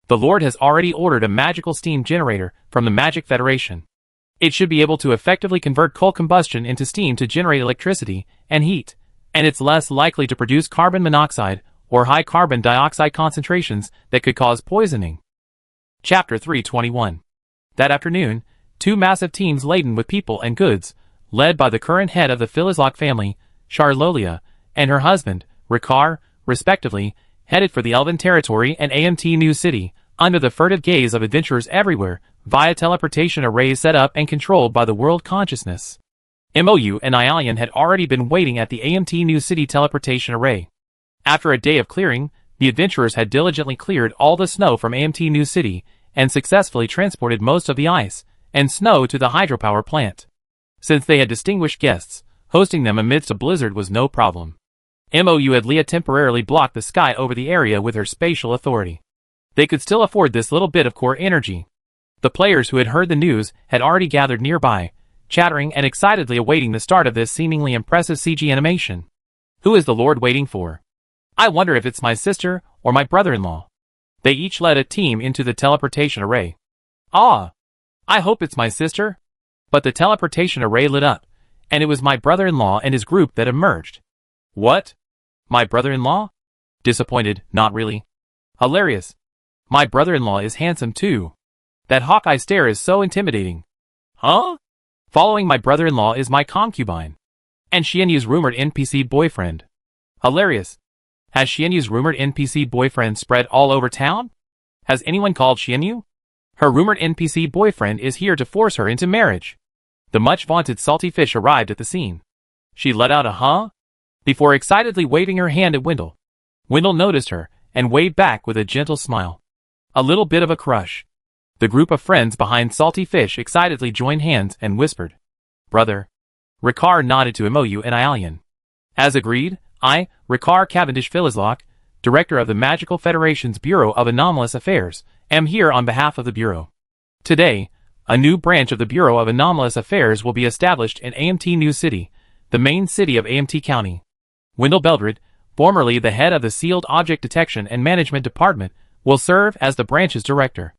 The Lord has already ordered a magical steam generator from the Magic Federation. It should be able to effectively convert coal combustion into steam to generate electricity and heat, and it's less likely to produce carbon monoxide or high carbon dioxide concentrations that could cause poisoning. Chapter 321. That afternoon, two massive teams laden with people and goods, led by the current head of the Philislok family, Charlolia, and her husband, Ricard, respectively, headed for the Elven territory and AMT New City, under the furtive gaze of adventurers everywhere, via teleportation arrays set up and controlled by the world consciousness. MOU and Ialian had already been waiting at the AMT New City teleportation array. After a day of clearing, the adventurers had diligently cleared all the snow from AMT New City and successfully transported most of the ice and snow to the hydropower plant. Since they had distinguished guests, hosting them amidst a blizzard was no problem. MOU had Leah temporarily blocked the sky over the area with her spatial authority. They could still afford this little bit of core energy. The players who had heard the news had already gathered nearby, chattering and excitedly awaiting the start of this seemingly impressive CG animation. Who is the Lord waiting for? I wonder if it's my sister or my brother-in-law. They each led a team into the teleportation array. Ah! I hope it's my sister. But the teleportation array lit up, and it was my brother-in-law and his group that emerged. What? My brother-in-law? Disappointed, not really. Hilarious. My brother-in-law is handsome too. That hawk-eye stare is so intimidating. Huh? Following my brother-in-law is my concubine. And Xianyu's rumored NPC boyfriend. Hilarious. Has Xianyu's rumored NPC boyfriend spread all over town? Has anyone called Xianyu? Her rumored NPC boyfriend is here to force her into marriage. The much-vaunted salty fish arrived at the scene. She let out a huh? Before excitedly waving her hand at Wendell. Wendell noticed her and waved back with a gentle smile. A little bit of a crush. The group of friends behind Salty Fish excitedly joined hands and whispered, Brother. Ricard nodded to MOU and Ialian. As agreed, I, Ricard Cavendish Philislok, Director of the Magical Federation's Bureau of Anomalous Affairs, am here on behalf of the Bureau. Today, a new branch of the Bureau of Anomalous Affairs will be established in AMT New City, the main city of AMT County. Wendell Beldred, formerly the head of the Sealed Object Detection and Management Department, will serve as the branch's director.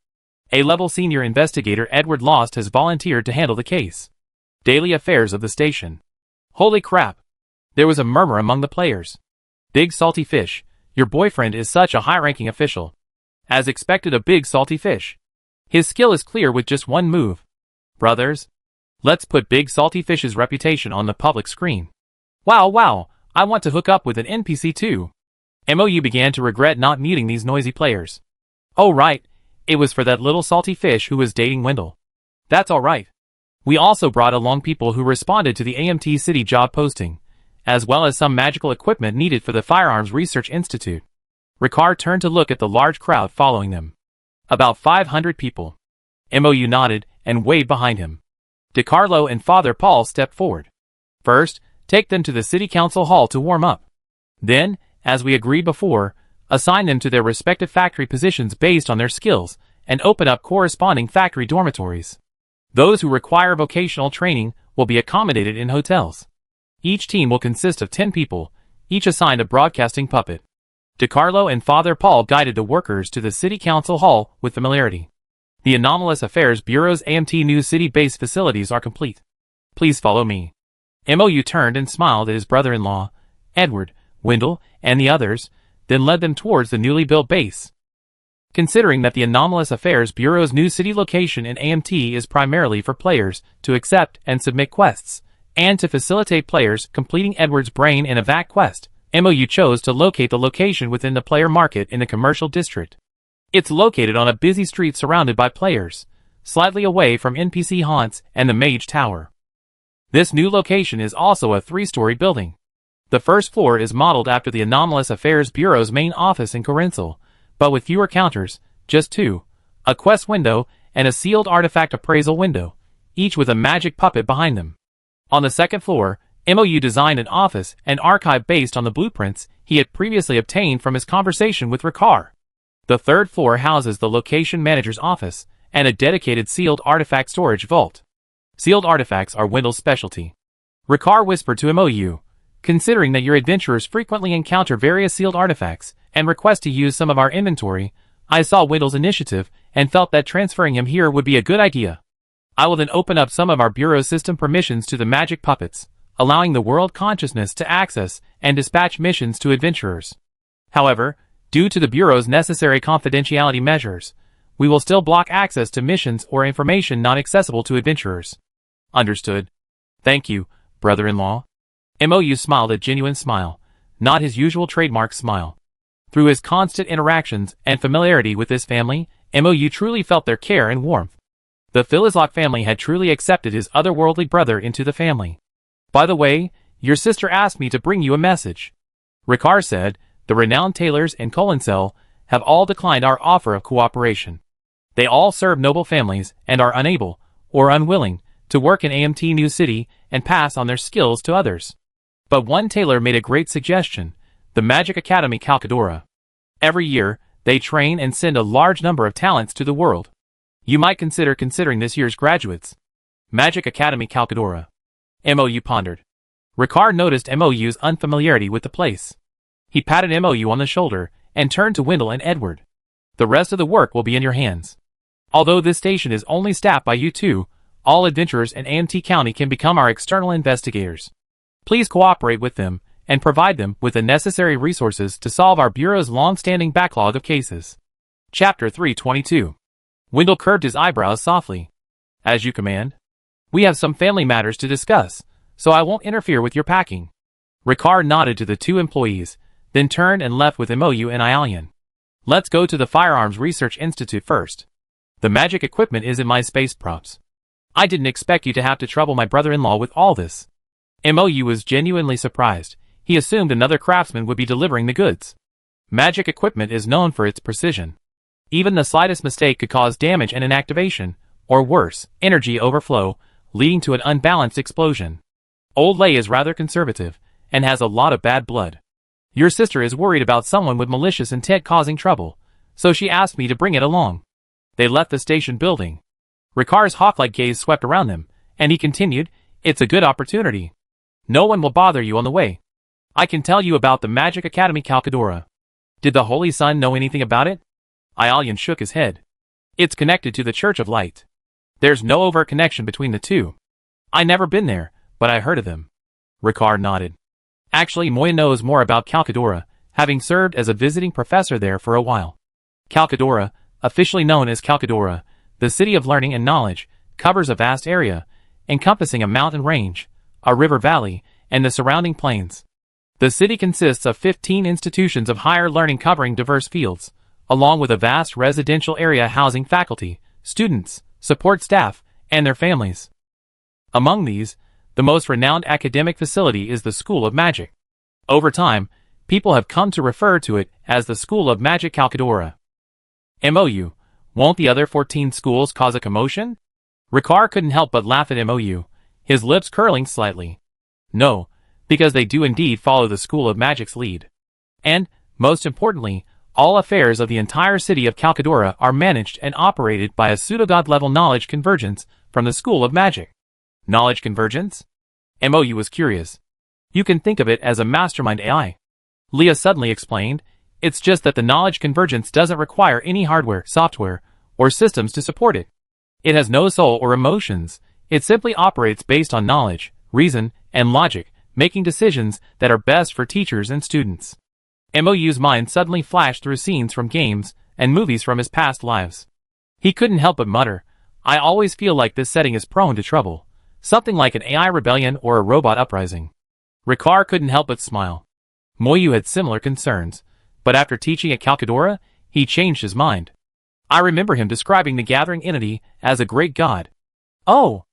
A-level senior investigator Edward Lost has volunteered to handle the case. Daily affairs of the station. Holy crap! There was a murmur among the players. Big Salty Fish, your boyfriend is such a high-ranking official. As expected, a Big Salty Fish. His skill is clear with just one move. Brothers, let's put Big Salty Fish's reputation on the public screen. Wow, I want to hook up with an NPC too. MOU began to regret not muting these noisy players. Oh right, it was for that little salty fish who was dating Wendell. That's alright. We also brought along people who responded to the AMT City job posting, as well as some magical equipment needed for the Firearms Research Institute. Ricard turned to look at the large crowd following them. About 500 people. MOU nodded and waved behind him. DeCarlo and Father Paul stepped forward. First, take them to the city council hall to warm up. Then, as we agreed before, assign them to their respective factory positions based on their skills, and open up corresponding factory dormitories. Those who require vocational training will be accommodated in hotels. Each team will consist of 10 people, each assigned a broadcasting puppet. DeCarlo and Father Paul guided the workers to the city council hall with familiarity. The Anomalous Affairs Bureau's AMT News City-based facilities are complete. Please follow me. MOU turned and smiled at his brother-in-law, Edward, Wendell, and the others, then led them towards the newly built base. Considering that the Anomalous Affairs Bureau's New City location in AMT is primarily for players to accept and submit quests, and to facilitate players completing Edward's Brain and Evac quest, MOU chose to locate the location within the player market in the commercial district. It's located on a busy street surrounded by players, slightly away from NPC haunts and the Mage Tower. This new location is also a 3-story building. The first floor is modeled after the Anomalous Affairs Bureau's main office in Corinthal, but with fewer counters, just 2, a quest window and a sealed artifact appraisal window, each with a magic puppet behind them. On the second floor, MOU designed an office and archive based on the blueprints he had previously obtained from his conversation with Ricard. The third floor houses the location manager's office and a dedicated sealed artifact storage vault. Sealed artifacts are Wendell's specialty. Ricard whispered to MOU, considering that your adventurers frequently encounter various sealed artifacts and request to use some of our inventory, I saw Wendell's initiative and felt that transferring him here would be a good idea. I will then open up some of our Bureau system permissions to the magic puppets, allowing the world consciousness to access and dispatch missions to adventurers. However, due to the Bureau's necessary confidentiality measures, we will still block access to missions or information not accessible to adventurers. Understood. Thank you, brother-in-law. MOU smiled a genuine smile, not his usual trademark smile. Through his constant interactions and familiarity with this family, MOU truly felt their care and warmth. The Philizlock family had truly accepted his otherworldly brother into the family. By the way, your sister asked me to bring you a message. Ricard said, the renowned tailors and Coloncel have all declined our offer of cooperation. They all serve noble families and are unable, or unwilling, to work in AMT New City and pass on their skills to others. But one tailor made a great suggestion, the Magic Academy Calcadora. Every year, they train and send a large number of talents to the world. You might consider considering this year's graduates. Magic Academy Calcadora. MOU pondered. Ricard noticed MOU's unfamiliarity with the place. He patted MOU on the shoulder and turned to Wendell and Edward. The rest of the work will be in your hands. Although this station is only staffed by you two, all adventurers in AMT County can become our external investigators. Please cooperate with them and provide them with the necessary resources to solve our Bureau's long-standing backlog of cases. Chapter 322. Wendell curved his eyebrows softly. As you command. We have some family matters to discuss, so I won't interfere with your packing. Ricard nodded to the 2 employees, then turned and left with MOU and Ialian. Let's go to the Firearms Research Institute first. The magic equipment is in my space props. I didn't expect you to have to trouble my brother-in-law with all this. MOU was genuinely surprised. He assumed another craftsman would be delivering the goods. Magic equipment is known for its precision. Even the slightest mistake could cause damage and inactivation, or worse, energy overflow, leading to an unbalanced explosion. Old Lay is rather conservative, and has a lot of bad blood. Your sister is worried about someone with malicious intent causing trouble, so she asked me to bring it along. They left the station building. Ricard's hawk-like gaze swept around them, and he continued, it's a good opportunity. No one will bother you on the way. I can tell you about the Magic Academy Calcadora. Did the Holy Sun know anything about it? Ialian shook his head. It's connected to the Church of Light. There's no overt connection between the two. I never been there, but I heard of them. Ricard nodded. Actually, Moya knows more about Calcadora, having served as a visiting professor there for a while. Calcadora, officially known as Calcadora, the city of learning and knowledge, covers a vast area, encompassing a mountain range, a river valley, and the surrounding plains. The city consists of 15 institutions of higher learning covering diverse fields, along with a vast residential area housing faculty, students, support staff, and their families. Among these, the most renowned academic facility is the School of Magic. Over time, People have come to refer to it as the School of Magic Calcadora. MOU. Won't the other 14 schools cause a commotion? Ricard couldn't help but laugh at MOU, his lips curling slightly. No, because they do indeed follow the School of Magic's lead. And, most importantly, all affairs of the entire city of Calcadora are managed and operated by a pseudogod-level knowledge convergence from the School of Magic. Knowledge convergence? MOU was curious. You can think of it as a mastermind AI. Leah suddenly explained, it's just that the knowledge convergence doesn't require any hardware, software, or systems to support it. It has no soul or emotions. It simply operates based on knowledge, reason, and logic, making decisions that are best for teachers and students. MOU's mind suddenly flashed through scenes from games and movies from his past lives. He couldn't help but mutter, I always feel like this setting is prone to trouble. Something like an AI rebellion or a robot uprising. Ricard couldn't help but smile. Moyu had similar concerns, but after teaching at Calcadora, he changed his mind. I remember him describing the gathering entity as a great god. Oh!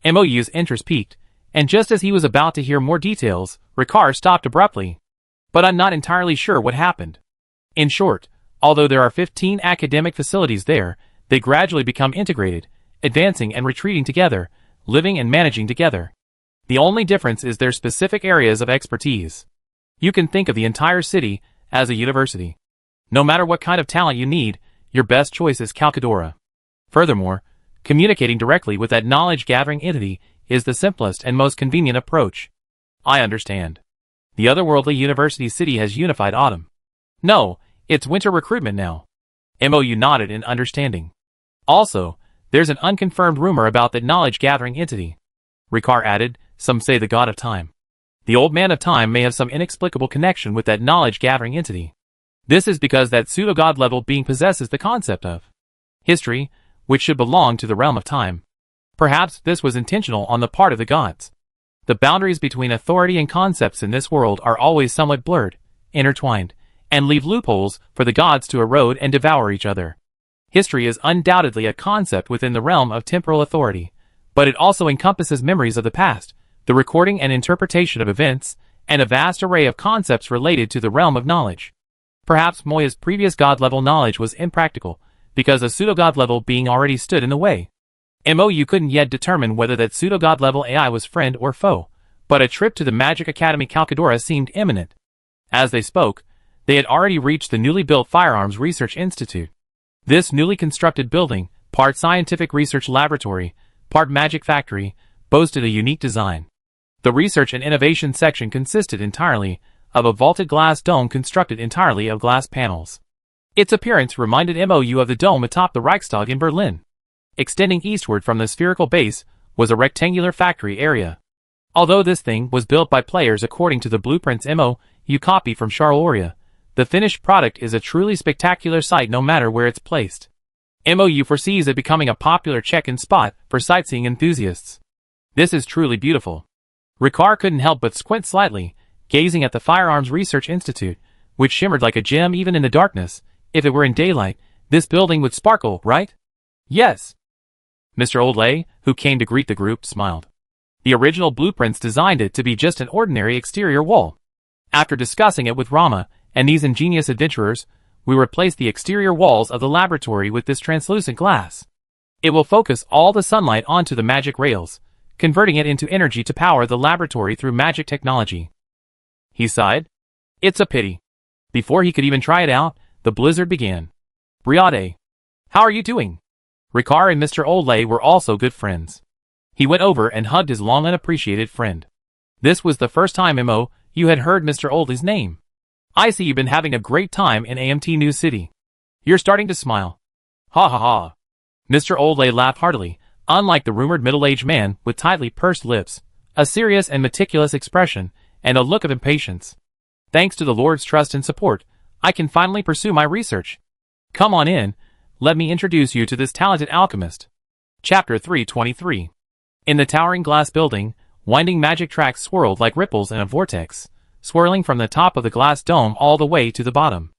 MOU's interest piqued, and just as he was about to hear more details, Ricard stopped abruptly. But I'm not entirely sure what happened. In short, although there are 15 academic facilities there, they gradually become integrated, advancing and retreating together, living and managing together. The only difference is their specific areas of expertise. You can think of the entire city as a university. No matter what kind of talent you need, your best choice is Calcadora. Furthermore, communicating directly with that knowledge-gathering entity is the simplest and most convenient approach. I understand. The otherworldly university city has unified autumn. No, it's winter recruitment now. MOU nodded in understanding. Also, there's an unconfirmed rumor about that knowledge-gathering entity. Ricard added, some say the god of time. The old man of time may have some inexplicable connection with that knowledge-gathering entity. This is because that pseudo-god level being possesses the concept of history, which should belong to the realm of time. Perhaps this was intentional on the part of the gods. The boundaries between authority and concepts in this world are always somewhat blurred, intertwined, and leave loopholes for the gods to erode and devour each other. History is undoubtedly a concept within the realm of temporal authority, but it also encompasses memories of the past, the recording and interpretation of events, and a vast array of concepts related to the realm of knowledge. Perhaps Moya's previous god-level knowledge was impractical, because a pseudo-god level being already stood in the way. MOU couldn't yet determine whether that pseudo-god level AI was friend or foe, but a trip to the Magic Academy Calcadora seemed imminent. As they spoke, they had already reached the newly built Firearms Research Institute. This newly constructed building, part scientific research laboratory, part magic factory, boasted a unique design. The research and innovation section consisted entirely of a vaulted glass dome constructed entirely of glass panels. Its appearance reminded MOU of the dome atop the Reichstag in Berlin. Extending eastward from the spherical base was a rectangular factory area. Although this thing was built by players according to the blueprints MOU copied from Charloria, the finished product is a truly spectacular sight no matter where it's placed. MOU foresees it becoming a popular check-in spot for sightseeing enthusiasts. This is truly beautiful. Ricard couldn't help but squint slightly, gazing at the Firearms Research Institute, which shimmered like a gem even in the darkness. If it were in daylight, this building would sparkle, right? Yes. Mr. Oldley, who came to greet the group, smiled. The original blueprints designed it to be just an ordinary exterior wall. After discussing it with Rama and these ingenious adventurers, we replaced the exterior walls of the laboratory with this translucent glass. It will focus all the sunlight onto the magic rails, converting it into energy to power the laboratory through magic technology. He sighed. It's a pity. Before he could even try it out, the blizzard began. Briade. How are you doing? Ricard and Mr. Oldley were also good friends. He went over and hugged his long unappreciated friend. This was the first time you had heard Mr. Oldley's name. I see you've been having a great time in AMT New City. You're starting to smile. Ha ha ha. Mr. Oldley laughed heartily, unlike the rumored middle-aged man with tightly pursed lips, a serious and meticulous expression, and a look of impatience. Thanks to the Lord's trust and support, I can finally pursue my research. Come on in, let me introduce you to this talented alchemist. Chapter 323. In the towering glass building, winding magic tracks swirled like ripples in a vortex, swirling from the top of the glass dome all the way to the bottom.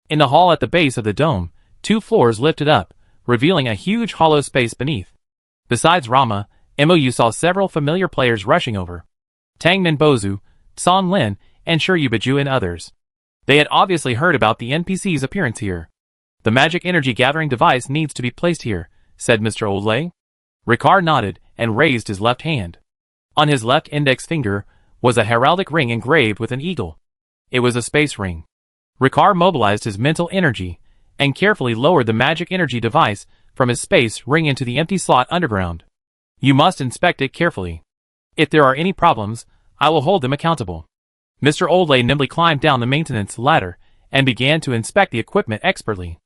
In the hall at the base of the dome, 2 floors lifted up, revealing a huge hollow space beneath. Besides Rama, MOU saw several familiar players rushing over. Tangmin Bozu, Song Lin, and Shiryu Biju and others. They had obviously heard about the NPC's appearance here. "The magic energy gathering device needs to be placed here," said Mr. Oldley. Ricard nodded and raised his left hand. On his left index finger was a heraldic ring engraved with an eagle. It was a space ring. Ricard mobilized his mental energy and carefully lowered the magic energy device from his space ring into the empty slot underground. "You must inspect it carefully. If there are any problems, I will hold them accountable." Mr. Oldley nimbly climbed down the maintenance ladder and began to inspect the equipment expertly.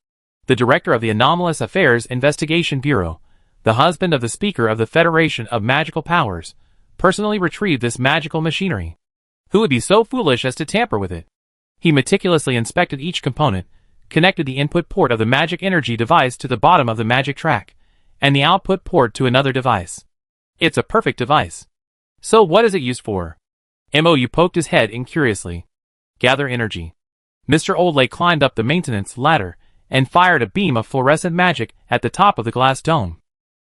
The director of the Anomalous Affairs Investigation Bureau, the husband of the Speaker of the Federation of Magical Powers, personally retrieved this magical machinery. Who would be so foolish as to tamper with it? He meticulously inspected each component, connected the input port of the magic energy device to the bottom of the magic track, and the output port to another device. It's a perfect device. So what is it used for? Mou poked his head in curiously. "Gather energy." Mr. Oldley climbed up the maintenance ladder and fired a beam of fluorescent magic at the top of the glass dome.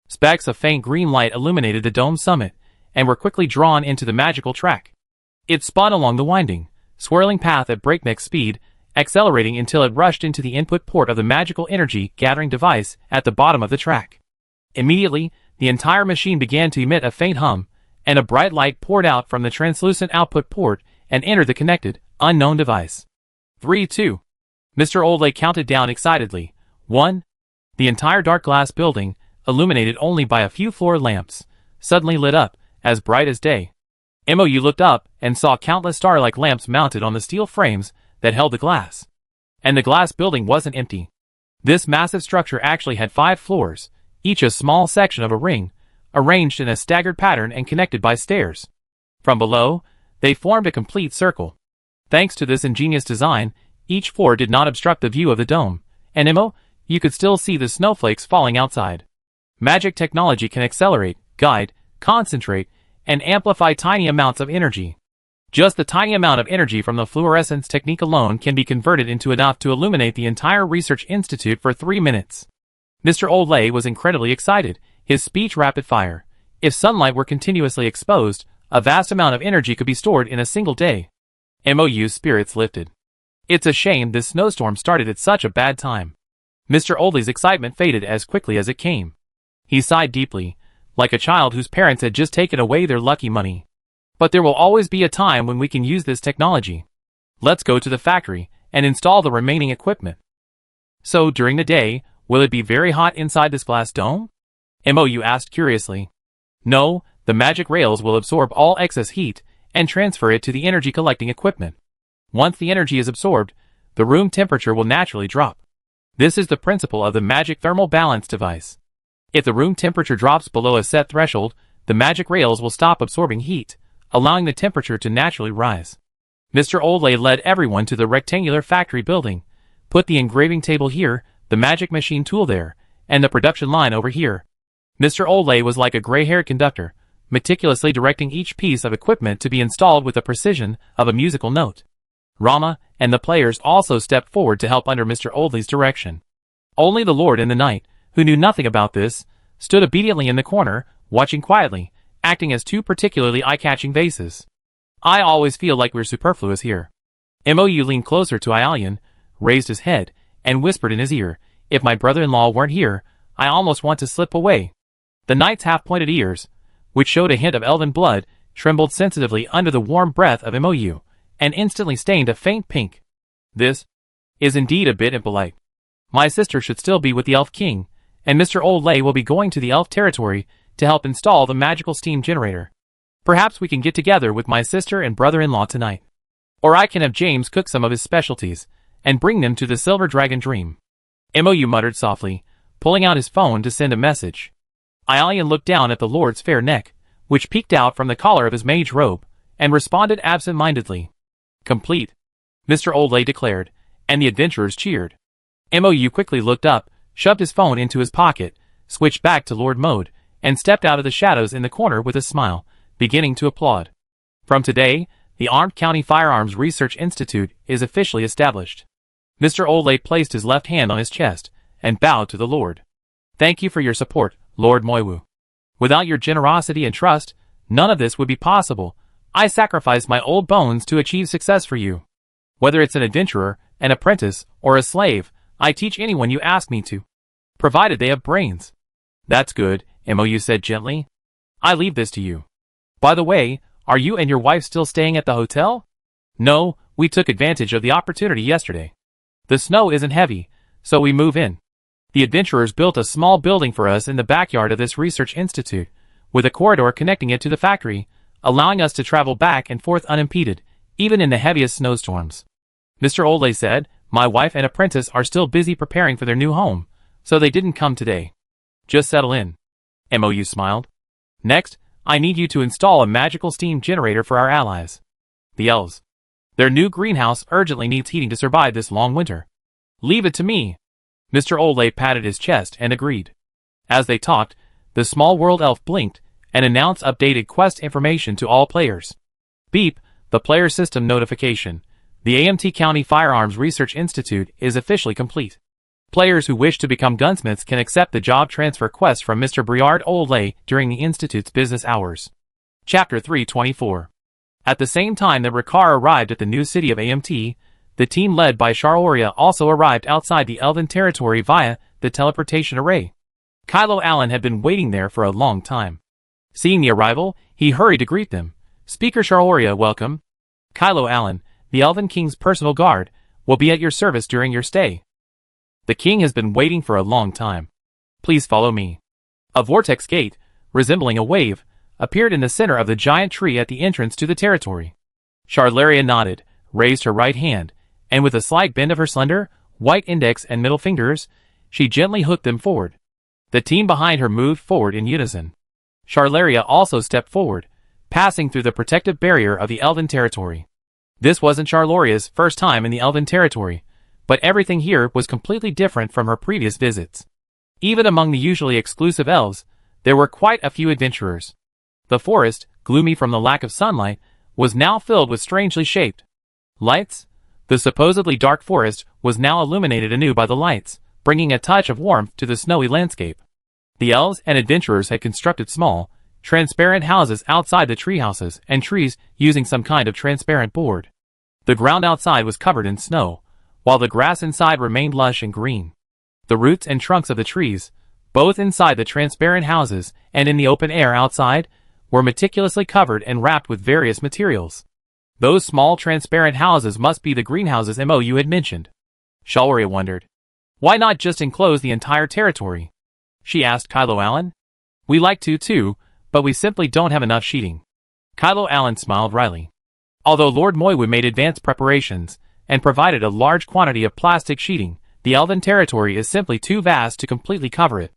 Specks of faint green light illuminated the dome summit and were quickly drawn into the magical track. It spun along the winding, swirling path at breakneck speed, accelerating until it rushed into the input port of the magical energy gathering device at the bottom of the track. Immediately, the entire machine began to emit a faint hum, and a bright light poured out from the translucent output port and entered the connected, unknown device. 3, 2. Mr. Oldley counted down excitedly. 1. The entire dark glass building, illuminated only by a few floor lamps, suddenly lit up, as bright as day. Mou looked up and saw countless star-like lamps mounted on the steel frames that held the glass. And the glass building wasn't empty. This massive structure actually had 5 floors, each a small section of a ring, arranged in a staggered pattern and connected by stairs. From below, they formed a complete circle. Thanks to this ingenious design, each floor did not obstruct the view of the dome, and you could still see the snowflakes falling outside. Magic technology can accelerate, guide, concentrate, and amplify tiny amounts of energy. Just the tiny amount of energy from the fluorescence technique alone can be converted into enough to illuminate the entire research institute for 3 minutes. Mr. Oldley was incredibly excited, his speech rapid fire. If sunlight were continuously exposed, a vast amount of energy could be stored in a single day. Mou's spirits lifted. It's a shame this snowstorm started at such a bad time. Mr. Oldley's excitement faded as quickly as it came. He sighed deeply, like a child whose parents had just taken away their lucky money. But there will always be a time when we can use this technology. Let's go to the factory and install the remaining equipment. So during the day, will it be very hot inside this glass dome? Mou asked curiously. No, the magic rails will absorb all excess heat and transfer it to the energy collecting equipment. Once the energy is absorbed, the room temperature will naturally drop. This is the principle of the magic thermal balance device. If the room temperature drops below a set threshold, the magic rails will stop absorbing heat, allowing the temperature to naturally rise. Mr. Oldley led everyone to the rectangular factory building, put the engraving table here, the magic machine tool there, and the production line over here. Mr. Oldley was like a gray-haired conductor, meticulously directing each piece of equipment to be installed with the precision of a musical note. Rama and the players also stepped forward to help under Mr. Oldley's direction. Only the Lord and the Knight, who knew nothing about this, stood obediently in the corner, watching quietly, acting as 2 particularly eye-catching vases. I always feel like we're superfluous here. Mou leaned closer to Ialian, raised his head, and whispered in his ear, if my brother-in-law weren't here, I almost want to slip away. The knight's half-pointed ears, which showed a hint of elven blood, trembled sensitively under the warm breath of Mou, and instantly stained a faint pink. This is indeed a bit impolite. My sister should still be with the Elf King, and Mr. Oldley will be going to the Elf territory to help install the magical steam generator. Perhaps we can get together with my sister and brother-in-law tonight. Or I can have James cook some of his specialties, and bring them to the Silver Dragon Dream. Mou muttered softly, pulling out his phone to send a message. Ialian looked down at the Lord's fair neck, which peeked out from the collar of his mage robe, and responded absent-mindedly. Complete, Mr. Oldley declared, and the adventurers cheered. Mou quickly looked up, shoved his phone into his pocket, switched back to Lord mode, and stepped out of the shadows in the corner with a smile, beginning to applaud. From today, the Armed County Firearms Research Institute is officially established. Mr. Oldley placed his left hand on his chest and bowed to the Lord. Thank you for your support, Lord Moiwu. Without your generosity and trust, none of this would be possible. I sacrificed my old bones to achieve success for you. Whether it's an adventurer, an apprentice, or a slave, I teach anyone you ask me to. Provided they have brains. That's good, Mou said gently. I leave this to you. By the way, are you and your wife still staying at the hotel? No, we took advantage of the opportunity yesterday. The snow isn't heavy, so we move in. The adventurers built a small building for us in the backyard of this research institute, with a corridor connecting it to the factory, allowing us to travel back and forth unimpeded, even in the heaviest snowstorms. Mr. Olay said, my wife and apprentice are still busy preparing for their new home, so they didn't come today. Just settle in. Mou smiled. Next, I need you to install a magical steam generator for our allies. The elves. Their new greenhouse urgently needs heating to survive this long winter. Leave it to me. Mr. Olay patted his chest and agreed. As they talked, the small world elf blinked and announced updated quest information to all players. Beep, the player system notification. The AMT County Firearms Research Institute is officially complete. Players who wish to become gunsmiths can accept the job transfer quest from Mr. Briard Olay during the Institute's business hours. Chapter 324. At the same time that Ricard arrived at the new city of AMT, the team led by Sharoria also arrived outside the Elven territory via the teleportation array. Kylo Allen had been waiting there for a long time. Seeing the arrival, he hurried to greet them. Speaker Sharoria, welcome. Kylo Allen, the Elven King's personal guard, will be at your service during your stay. The king has been waiting for a long time. Please follow me. A vortex gate, resembling a wave, appeared in the center of the giant tree at the entrance to the territory. Charlaria nodded, raised her right hand, and with a slight bend of her slender, white index and middle fingers, she gently hooked them forward. The team behind her moved forward in unison. Charlaria also stepped forward, passing through the protective barrier of the Elven territory. This wasn't Charloria's first time in the Elven territory, but everything here was completely different from her previous visits. Even among the usually exclusive elves, there were quite a few adventurers. The forest, gloomy from the lack of sunlight, was now filled with strangely shaped lights. The supposedly dark forest was now illuminated anew by the lights, bringing a touch of warmth to the snowy landscape. The elves and adventurers had constructed small, transparent houses outside the tree houses and trees using some kind of transparent board. The ground outside was covered in snow, while the grass inside remained lush and green. The roots and trunks of the trees, both inside the transparent houses and in the open air outside, were meticulously covered and wrapped with various materials. Those small transparent houses must be the greenhouses Mou had mentioned. Sharoria wondered. Why not just enclose the entire territory? She asked Kylo Allen. We like to too, but we simply don't have enough sheeting. Kylo Allen smiled wryly. Although Lord Moiwu made advanced preparations and provided a large quantity of plastic sheeting, the Elven territory is simply too vast to completely cover it.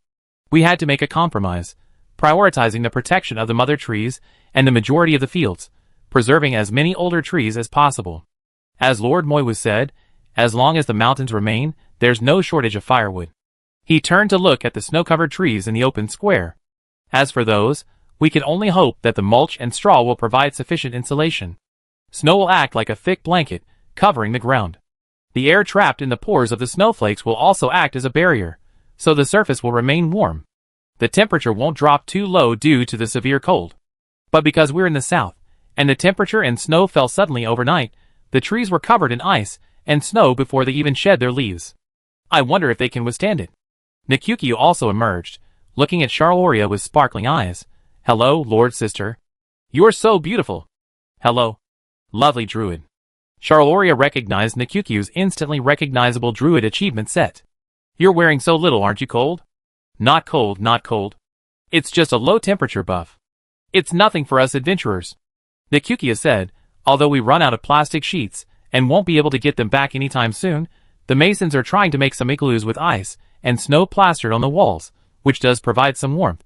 We had to make a compromise, prioritizing the protection of the mother trees and the majority of the fields, preserving as many older trees as possible. As Lord Moiwu said, as long as the mountains remain, there's no shortage of firewood. He turned to look at the snow-covered trees in the open square. As for those, we can only hope that the mulch and straw will provide sufficient insulation. Snow will act like a thick blanket, covering the ground. The air trapped in the pores of the snowflakes will also act as a barrier, so the surface will remain warm. The temperature won't drop too low due to the severe cold. But because we're in the south, and the temperature and snow fell suddenly overnight, the trees were covered in ice and snow before they even shed their leaves. I wonder if they can withstand it. Nikukyu also emerged, looking at Sharoria with sparkling eyes. Hello, Lord Sister. You're so beautiful. Hello. Lovely druid. Sharoria recognized Nikukyu's instantly recognizable druid achievement set. You're wearing so little, aren't you cold? Not cold, not cold. It's just a low temperature buff. It's nothing for us adventurers. Nikukyu said, although we run out of plastic sheets and won't be able to get them back anytime soon, the masons are trying to make some igloos with ice and snow plastered on the walls, which does provide some warmth.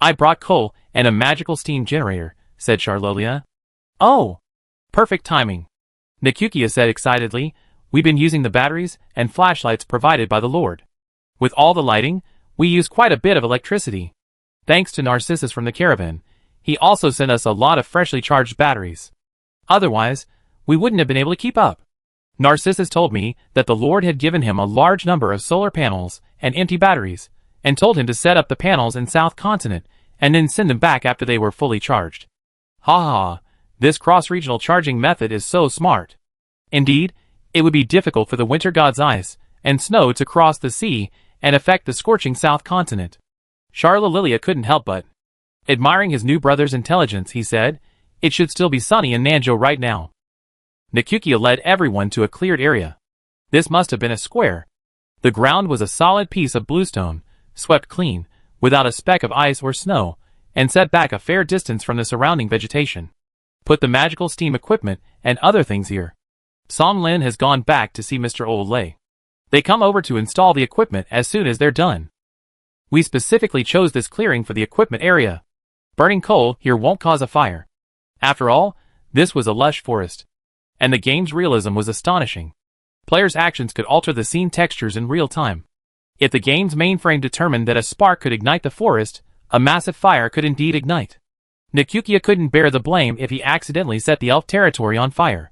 I brought coal and a magical steam generator, said Charlolia. Oh! Perfect timing. Nikukyu said excitedly, we've been using the batteries and flashlights provided by the Lord. With all the lighting, we use quite a bit of electricity. Thanks to Narcissus from the caravan, he also sent us a lot of freshly charged batteries. Otherwise, we wouldn't have been able to keep up. Narcissus told me that the Lord had given him a large number of solar panels and empty batteries, and told him to set up the panels in South Continent and then send them back after they were fully charged. Ha ha, this cross-regional charging method is so smart. Indeed, It would be difficult for the winter god's ice and snow to cross the sea and affect the scorching south continent. Charlelilia couldn't help but admiring his new brother's intelligence. He said, "It should still be sunny in Nanjo right now." Nakukia led everyone to a cleared area. This must have been a square. The ground was a solid piece of bluestone, swept clean, without a speck of ice or snow, and set back a fair distance from the surrounding vegetation. "Put the magical steam equipment and other things here. Song Lin has gone back to see Mr. Old Lei. They come over to install the equipment as soon as they're done. We specifically chose this clearing for the equipment area. Burning coal here won't cause a fire. After all, this was a lush forest. And the game's realism was astonishing. Players' actions could alter the scene textures in real time. If the game's mainframe determined that a spark could ignite the forest, a massive fire could indeed ignite. Nakukia couldn't bear the blame if he accidentally set the elf territory on fire.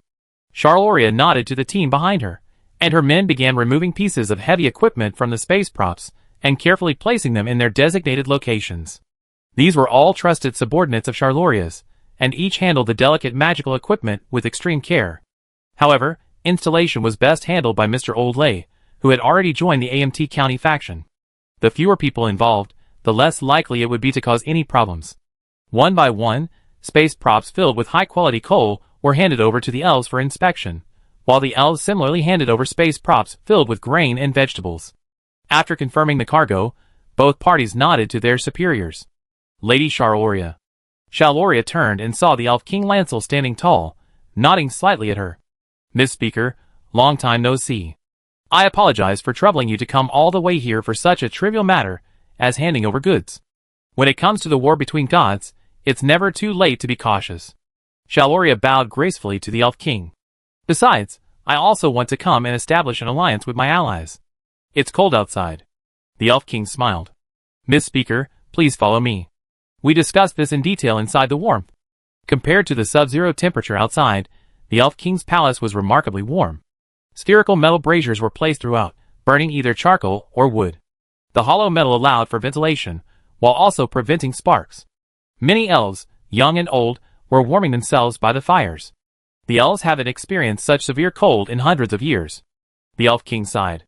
Charloria nodded to the team behind her, and her men began removing pieces of heavy equipment from the space props and carefully placing them in their designated locations. These were all trusted subordinates of Charloria's, and each handled the delicate magical equipment with extreme care. However, installation was best handled by Mr. Old Lei, who had already joined the AMT County faction. The fewer people involved, the less likely it would be to cause any problems. One by one, space props filled with high-quality coal were handed over to the elves for inspection, while the elves similarly handed over space props filled with grain and vegetables. After confirming the cargo, both parties nodded to their superiors. Lady Charloria. Charloria turned and saw the elf King Lancel standing tall, nodding slightly at her. "Miss Speaker, long time no see. I apologize for troubling you to come all the way here for such a trivial matter as handing over goods. When it comes to the war between gods, it's never too late to be cautious." Charloria bowed gracefully to the elf king. "Besides, I also want to come and establish an alliance with my allies. It's cold outside." The elf king smiled. "Miss Speaker, please follow me. We discussed this in detail inside the warmth." Compared to the sub-zero temperature outside, the elf king's palace was remarkably warm. Spherical metal braziers were placed throughout, burning either charcoal or wood. The hollow metal allowed for ventilation, while also preventing sparks. Many elves, young and old, were warming themselves by the fires. The elves haven't experienced such severe cold in hundreds of years. The elf king sighed.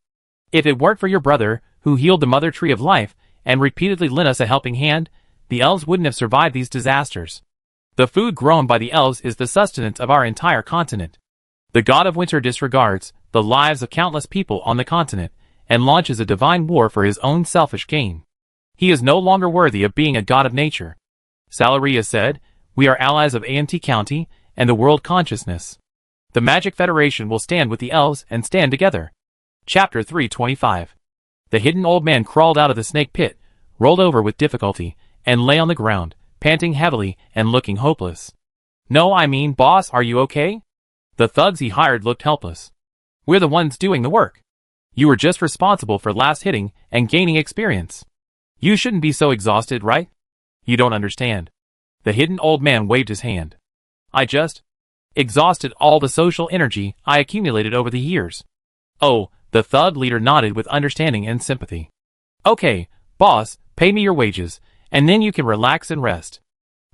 "If it weren't for your brother, who healed the mother tree of life and repeatedly lent us a helping hand, the elves wouldn't have survived these disasters. The food grown by the elves is the sustenance of our entire continent. The god of winter disregards the lives of countless people on the continent and launches a divine war for his own selfish gain. He is no longer worthy of being a god of nature." Salaria said, "We are allies of AMT County and the world consciousness. The Magic Federation will stand with the elves and stand together." Chapter 325. The hidden old man crawled out of the snake pit, rolled over with difficulty, and lay on the ground, panting heavily and looking hopeless. "No, I mean, boss, are you okay?" The thugs he hired looked helpless. "We're the ones doing the work. You were just responsible for last hitting and gaining experience. You shouldn't be so exhausted, right? You don't understand." The hidden old man waved his hand. "I just exhausted all the social energy I accumulated over the years." "Oh," the thug leader nodded with understanding and sympathy. "Okay, boss, pay me your wages, and then you can relax and rest."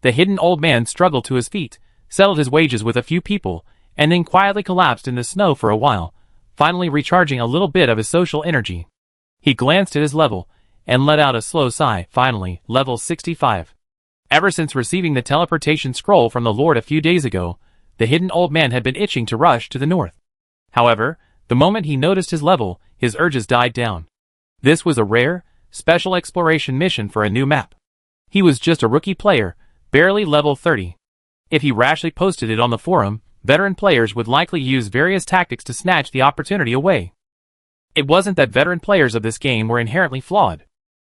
The hidden old man struggled to his feet, settled his wages with a few people, and then quietly collapsed in the snow for a while, finally recharging a little bit of his social energy. He glanced at his level, and let out a slow sigh. Finally, level 65. Ever since receiving the teleportation scroll from the Lord a few days ago, the hidden old man had been itching to rush to the north. However, the moment he noticed his level, his urges died down. This was a rare, special exploration mission for a new map. He was just a rookie player, barely level 30. If he rashly posted it on the forum, veteran players would likely use various tactics to snatch the opportunity away. It wasn't that veteran players of this game were inherently flawed.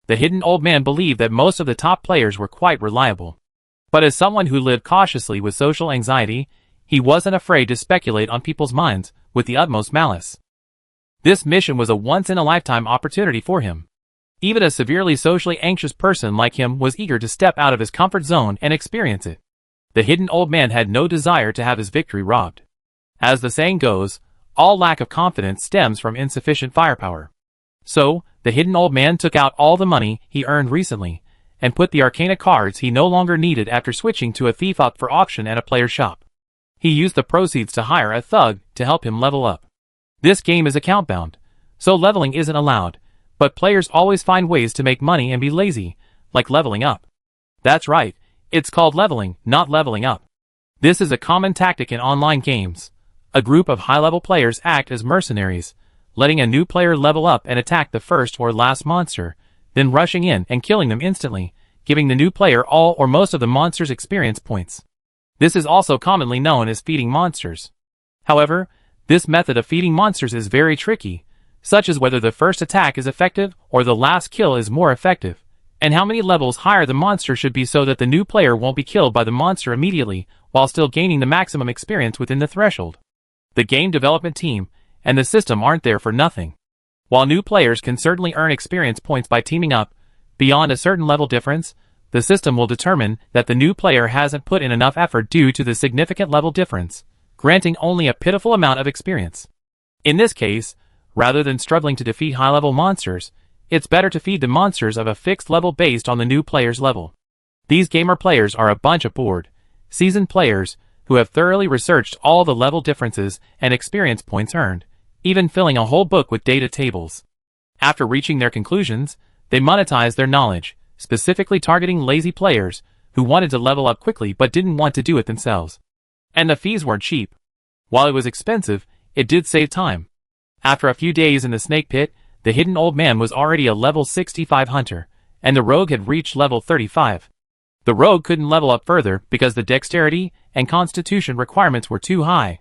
The hidden old man believed that most of the top players were quite reliable. But as someone who lived cautiously with social anxiety, he wasn't afraid to speculate on people's minds with the utmost malice. This mission was a once-in-a-lifetime opportunity for him. Even a severely socially anxious person like him was eager to step out of his comfort zone and experience it. The hidden old man had no desire to have his victory robbed. As the saying goes, all lack of confidence stems from insufficient firepower. So, the hidden old man took out all the money he earned recently, and put the arcana cards he no longer needed after switching to a thief up for auction at a player's shop. He used the proceeds to hire a thug to help him level up. This game is account-bound, so leveling isn't allowed, but players always find ways to make money and be lazy, like leveling up. That's right, it's called leveling, not leveling up. This is a common tactic in online games. A group of high-level players act as mercenaries, letting a new player level up and attack the first or last monster, then rushing in and killing them instantly, giving the new player all or most of the monster's experience points. This is also commonly known as feeding monsters. However, this method of feeding monsters is very tricky, such as whether the first attack is effective or the last kill is more effective, and how many levels higher the monster should be so that the new player won't be killed by the monster immediately while still gaining the maximum experience within the threshold. The game development team and the system aren't there for nothing. While new players can certainly earn experience points by teaming up, beyond a certain level difference, the system will determine that the new player hasn't put in enough effort due to the significant level difference, granting only a pitiful amount of experience. In this case, rather than struggling to defeat high-level monsters, it's better to feed the monsters of a fixed level based on the new player's level. These gamer players are a bunch of bored, seasoned players who have thoroughly researched all the level differences and experience points earned, even filling a whole book with data tables. After reaching their conclusions, they monetize their knowledge, specifically targeting lazy players who wanted to level up quickly but didn't want to do it themselves. And the fees weren't cheap. While it was expensive, it did save time. After a few days in the snake pit, the hidden old man was already a level 65 hunter, and the rogue had reached level 35. The rogue couldn't level up further because the dexterity and constitution requirements were too high.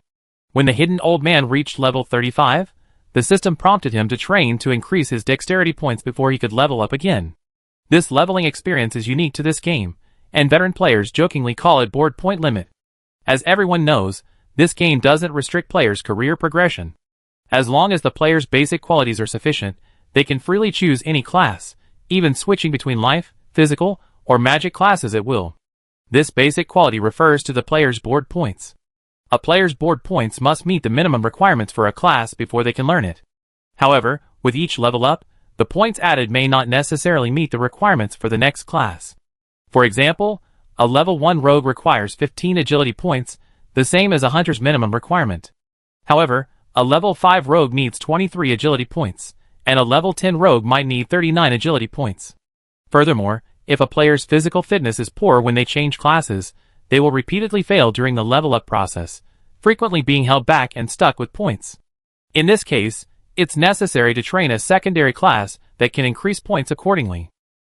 When the hidden old man reached level 35, the system prompted him to train to increase his dexterity points before he could level up again. This leveling experience is unique to this game, and veteran players jokingly call it board point limit. As everyone knows, this game doesn't restrict players' career progression. As long as the player's basic qualities are sufficient, they can freely choose any class, even switching between life, physical, or magic classes at will. This basic quality refers to the player's board points. A player's board points must meet the minimum requirements for a class before they can learn it. However, with each level up, the points added may not necessarily meet the requirements for the next class. For example, a level 1 rogue requires 15 agility points, the same as a hunter's minimum requirement. However, a level 5 rogue needs 23 agility points, and a level 10 rogue might need 39 agility points. Furthermore, if a player's physical fitness is poor when they change classes, they will repeatedly fail during the level-up process, frequently being held back and stuck with points. In this case, it's necessary to train a secondary class that can increase points accordingly.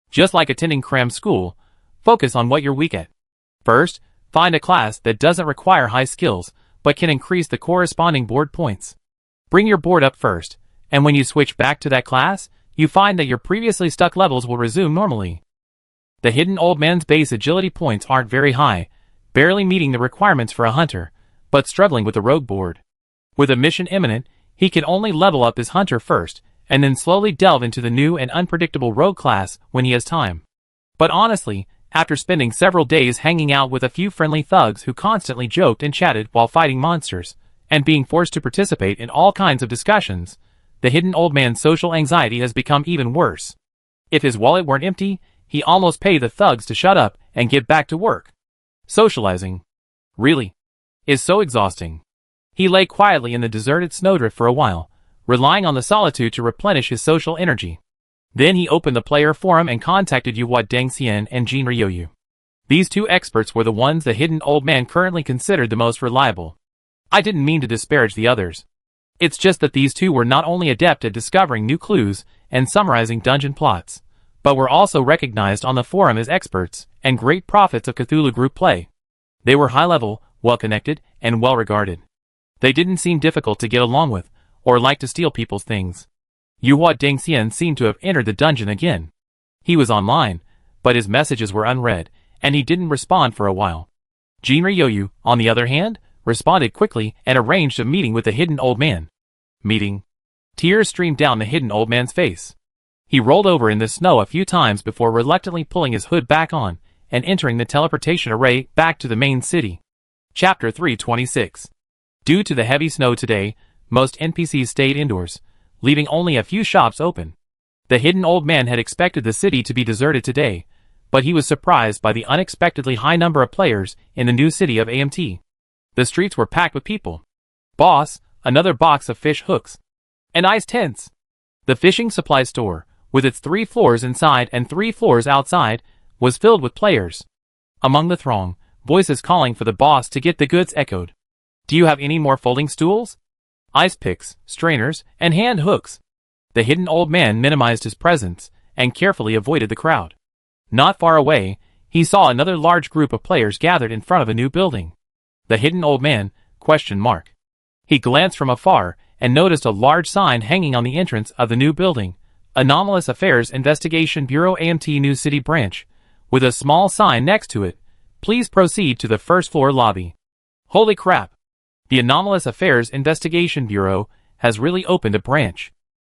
Just like attending cram school, focus on what you're weak at. First, find a class that doesn't require high skills, but can increase the corresponding board points. Bring your board up first, and when you switch back to that class, you find that your previously stuck levels will resume normally. The hidden old man's base agility points aren't very high, barely meeting the requirements for a hunter, but struggling with the rogue board. With a mission imminent, he can only level up his hunter first, and then slowly delve into the new and unpredictable rogue class when he has time. But honestly, after spending several days hanging out with a few friendly thugs who constantly joked and chatted while fighting monsters, and being forced to participate in all kinds of discussions, the hidden old man's social anxiety has become even worse. If his wallet weren't empty, he almost paid the thugs to shut up and get back to work. Socializing, really, is so exhausting. He lay quietly in the deserted snowdrift for a while, relying on the solitude to replenish his social energy. Then he opened the player forum and contacted Yuhua Dengxian and Jin Ryoyu. These two experts were the ones the hidden old man currently considered the most reliable. I didn't mean to disparage the others. It's just that these two were not only adept at discovering new clues and summarizing dungeon plots, but were also recognized on the forum as experts and great prophets of Cthulhu group play. They were high-level, well-connected, and well-regarded. They didn't seem difficult to get along with, or like to steal people's things. Yuhua Dengxian seemed to have entered the dungeon again. He was online, but his messages were unread, and he didn't respond for a while. Jin Ryoyu, on the other hand, responded quickly and arranged a meeting with the hidden old man. Meeting. Tears streamed down the hidden old man's face. He rolled over in the snow a few times before reluctantly pulling his hood back on and entering the teleportation array back to the main city. Chapter 326. Due to the heavy snow today, most NPCs stayed indoors, leaving only a few shops open. The hidden old man had expected the city to be deserted today, but he was surprised by the unexpectedly high number of players in the new city of AMT. The streets were packed with people. Boss, another box of fish hooks, and ice tents. The fishing supply store, with its 3 floors inside and 3 floors outside, was filled with players. Among the throng, voices calling for the boss to get the goods echoed. Do you have any more folding stools? Ice picks, strainers, and hand hooks. The hidden old man minimized his presence and carefully avoided the crowd. Not far away, he saw another large group of players gathered in front of a new building. The hidden old man, ? He glanced from afar and noticed a large sign hanging on the entrance of the new building, Anomalous Affairs Investigation Bureau AMT New City Branch, with a small sign next to it, please proceed to the first floor lobby. Holy crap! The Anomalous Affairs Investigation Bureau has really opened a branch.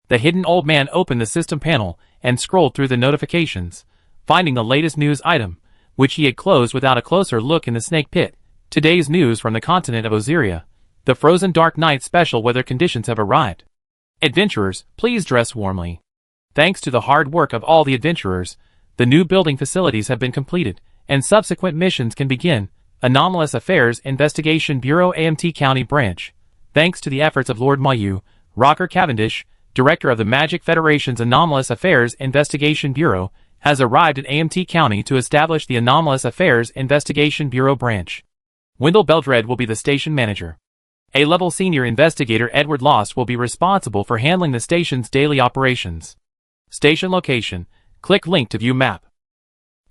The hidden old man opened the system panel and scrolled through the notifications, finding the latest news item, which he had closed without a closer look in the snake pit. Today's news from the continent of Osiria. The frozen dark night special weather conditions have arrived. Adventurers, please dress warmly. Thanks to the hard work of all the adventurers, the new building facilities have been completed, and subsequent missions can begin. Anomalous Affairs Investigation Bureau AMT County Branch. Thanks to the efforts of Lord Mayu, Rocker Cavendish, Director of the Magic Federation's Anomalous Affairs Investigation Bureau, has arrived at AMT County to establish the Anomalous Affairs Investigation Bureau branch. Wendell Beldred will be the station manager. A-level senior investigator Edward Lost will be responsible for handling the station's daily operations. Station location. Click link to view map.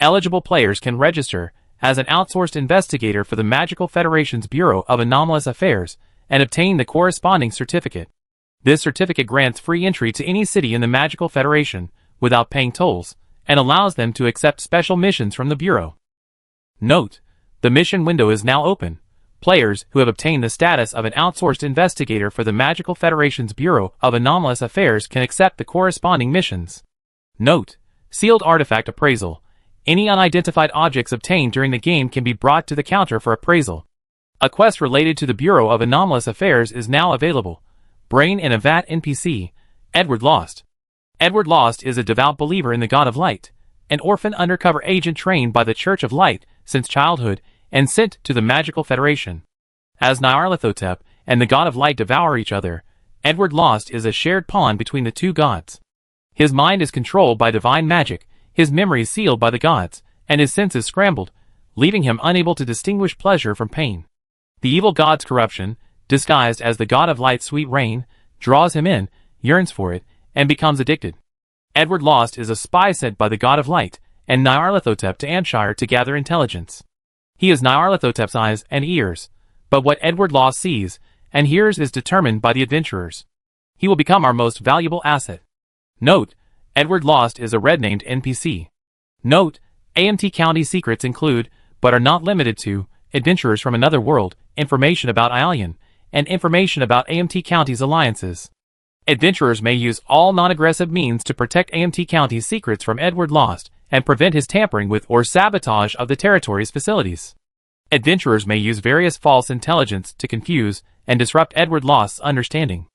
Eligible players can register as an outsourced investigator for the Magical Federation's Bureau of Anomalous Affairs and obtain the corresponding certificate. This certificate grants free entry to any city in the Magical Federation without paying tolls and allows them to accept special missions from the Bureau. Note: the mission window is now open. Players who have obtained the status of an outsourced investigator for the Magical Federation's Bureau of Anomalous Affairs can accept the corresponding missions. Note: sealed artifact appraisal. Any unidentified objects obtained during the game can be brought to the counter for appraisal. A quest related to the Bureau of Anomalous Affairs is now available. Brain in a Vat NPC, Edward Lost. Edward Lost is a devout believer in the God of Light, an orphan undercover agent trained by the Church of Light since childhood and sent to the Magical Federation. As Nyarlathotep and the God of Light devour each other, Edward Lost is a shared pawn between the two gods. His mind is controlled by divine magic, his memory sealed by the gods, and his senses scrambled, leaving him unable to distinguish pleasure from pain. The evil god's corruption, disguised as the God of Light's sweet rain, draws him in, yearns for it, and becomes addicted. Edward Lost is a spy sent by the God of Light and Nyarlathotep to Antshire to gather intelligence. He is Nyarlathotep's eyes and ears, but what Edward Lost sees and hears is determined by the adventurers. He will become our most valuable asset. Note: Edward Lost is a red-named NPC. Note: AMT County secrets include, but are not limited to, adventurers from another world, information about Ialian, and information about AMT County's alliances. Adventurers may use all non-aggressive means to protect AMT County's secrets from Edward Lost and prevent his tampering with or sabotage of the territory's facilities. Adventurers may use various false intelligence to confuse and disrupt Edward Lost's understanding.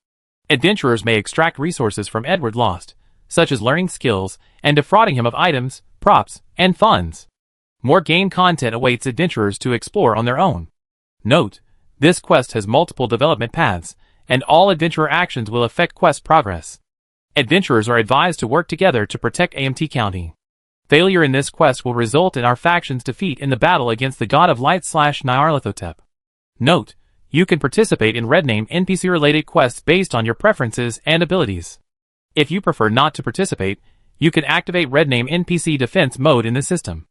Adventurers may extract resources from Edward Lost, such as learning skills and defrauding him of items, props, and funds. More game content awaits adventurers to explore on their own. Note: this quest has multiple development paths, and all adventurer actions will affect quest progress. Adventurers are advised to work together to protect AMT County. Failure in this quest will result in our faction's defeat in the battle against the God of Light / Nyarlathotep. Note: you can participate in red-name NPC-related quests based on your preferences and abilities. If you prefer not to participate, you can activate red-name NPC defense mode in the system.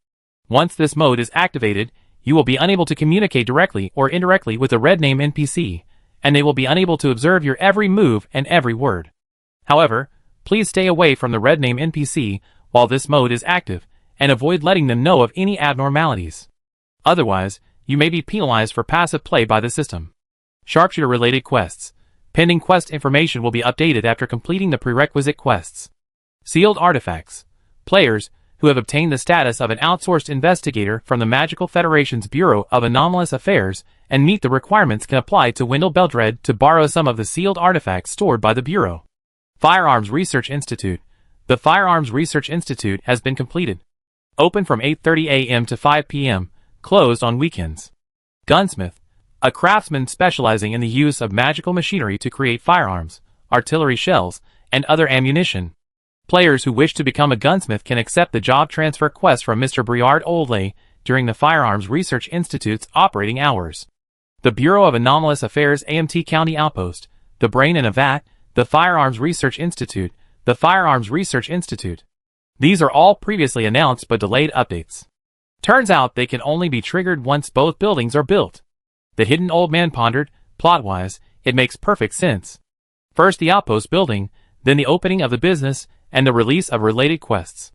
Once this mode is activated, you will be unable to communicate directly or indirectly with a red-name NPC, and they will be unable to observe your every move and every word. However, please stay away from the red-name NPC while this mode is active, and avoid letting them know of any abnormalities. Otherwise, you may be penalized for passive play by the system. Sharpshooter-related quests. Pending quest information will be updated after completing the prerequisite quests. Sealed artifacts. Players who have obtained the status of an outsourced investigator from the Magical Federation's Bureau of Anomalous Affairs and meet the requirements can apply to Wendell Beldred to borrow some of the sealed artifacts stored by the Bureau. Firearms Research Institute. The Firearms Research Institute has been completed. Open from 8:30 a.m. to 5 p.m., closed on weekends. Gunsmith. a craftsman specializing in the use of magical machinery to create firearms, artillery shells, and other ammunition. Players who wish to become a gunsmith can accept the job transfer quest from Mr. Briard Oldley during the Firearms Research Institute's operating hours. The Bureau of Anomalous Affairs AMT County Outpost, the Brain in a Vat, the Firearms Research Institute, the Firearms Research Institute. These are all previously announced but delayed updates. Turns out they can only be triggered once both buildings are built. The hidden old man pondered. Plot-wise, it makes perfect sense. First the outpost building, then the opening of the business, and the release of related quests.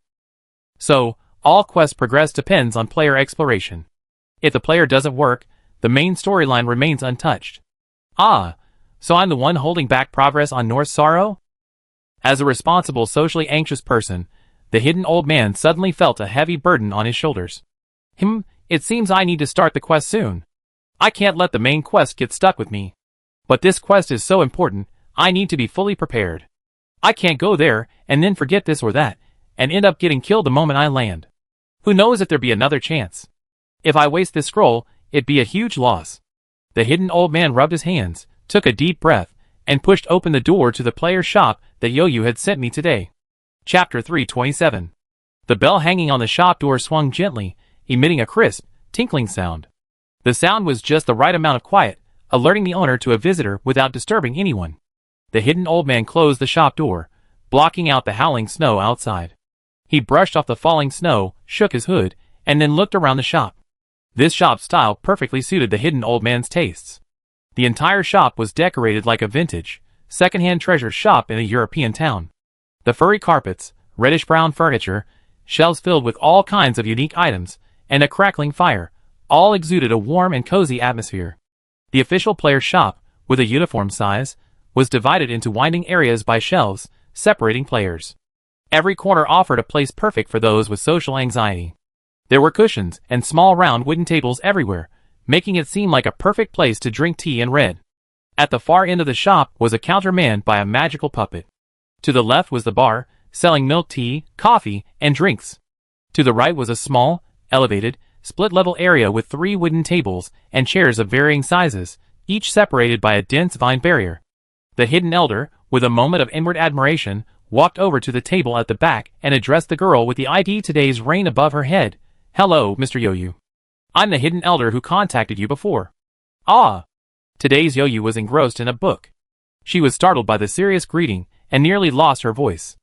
So, all quest progress depends on player exploration. If the player doesn't work, the main storyline remains untouched. Ah, so I'm the one holding back progress on North Sorrow? As a responsible, socially anxious person, the hidden old man suddenly felt a heavy burden on his shoulders. It seems I need to start the quest soon. I can't let the main quest get stuck with me. But this quest is so important, I need to be fully prepared. I can't go there, and then forget this or that, and end up getting killed the moment I land. Who knows if there'll be another chance. If I waste this scroll, it'd be a huge loss. The hidden old man rubbed his hands, took a deep breath, and pushed open the door to the player's shop that Yo-Yo had sent me today. Chapter 327. The bell hanging on the shop door swung gently, emitting a crisp, tinkling sound. The sound was just the right amount of quiet, alerting the owner to a visitor without disturbing anyone. The hidden old man closed the shop door, blocking out the howling snow outside. He brushed off the falling snow, shook his hood, and then looked around the shop. This shop style perfectly suited the hidden old man's tastes. The entire shop was decorated like a vintage, second-hand treasure shop in a European town. The furry carpets, reddish-brown furniture, shelves filled with all kinds of unique items, and a crackling fire, all exuded a warm and cozy atmosphere. The official player's shop, with a uniform size, was divided into winding areas by shelves, separating players. Every corner offered a place perfect for those with social anxiety. There were cushions and small round wooden tables everywhere, making it seem like a perfect place to drink tea and read. At the far end of the shop was a counter manned by a magical puppet. To the left was the bar, selling milk tea, coffee, and drinks. To the right was a small, elevated, split-level area with 3 wooden tables and chairs of varying sizes, each separated by a dense vine barrier. The hidden elder, with a moment of inward admiration, walked over to the table at the back and addressed the girl with the ID today's reign above her head. "Hello, Mr. Yo-Yo. I'm the hidden elder who contacted you before." "Ah." Today's Yo-Yo was engrossed in a book. She was startled by the serious greeting and nearly lost her voice.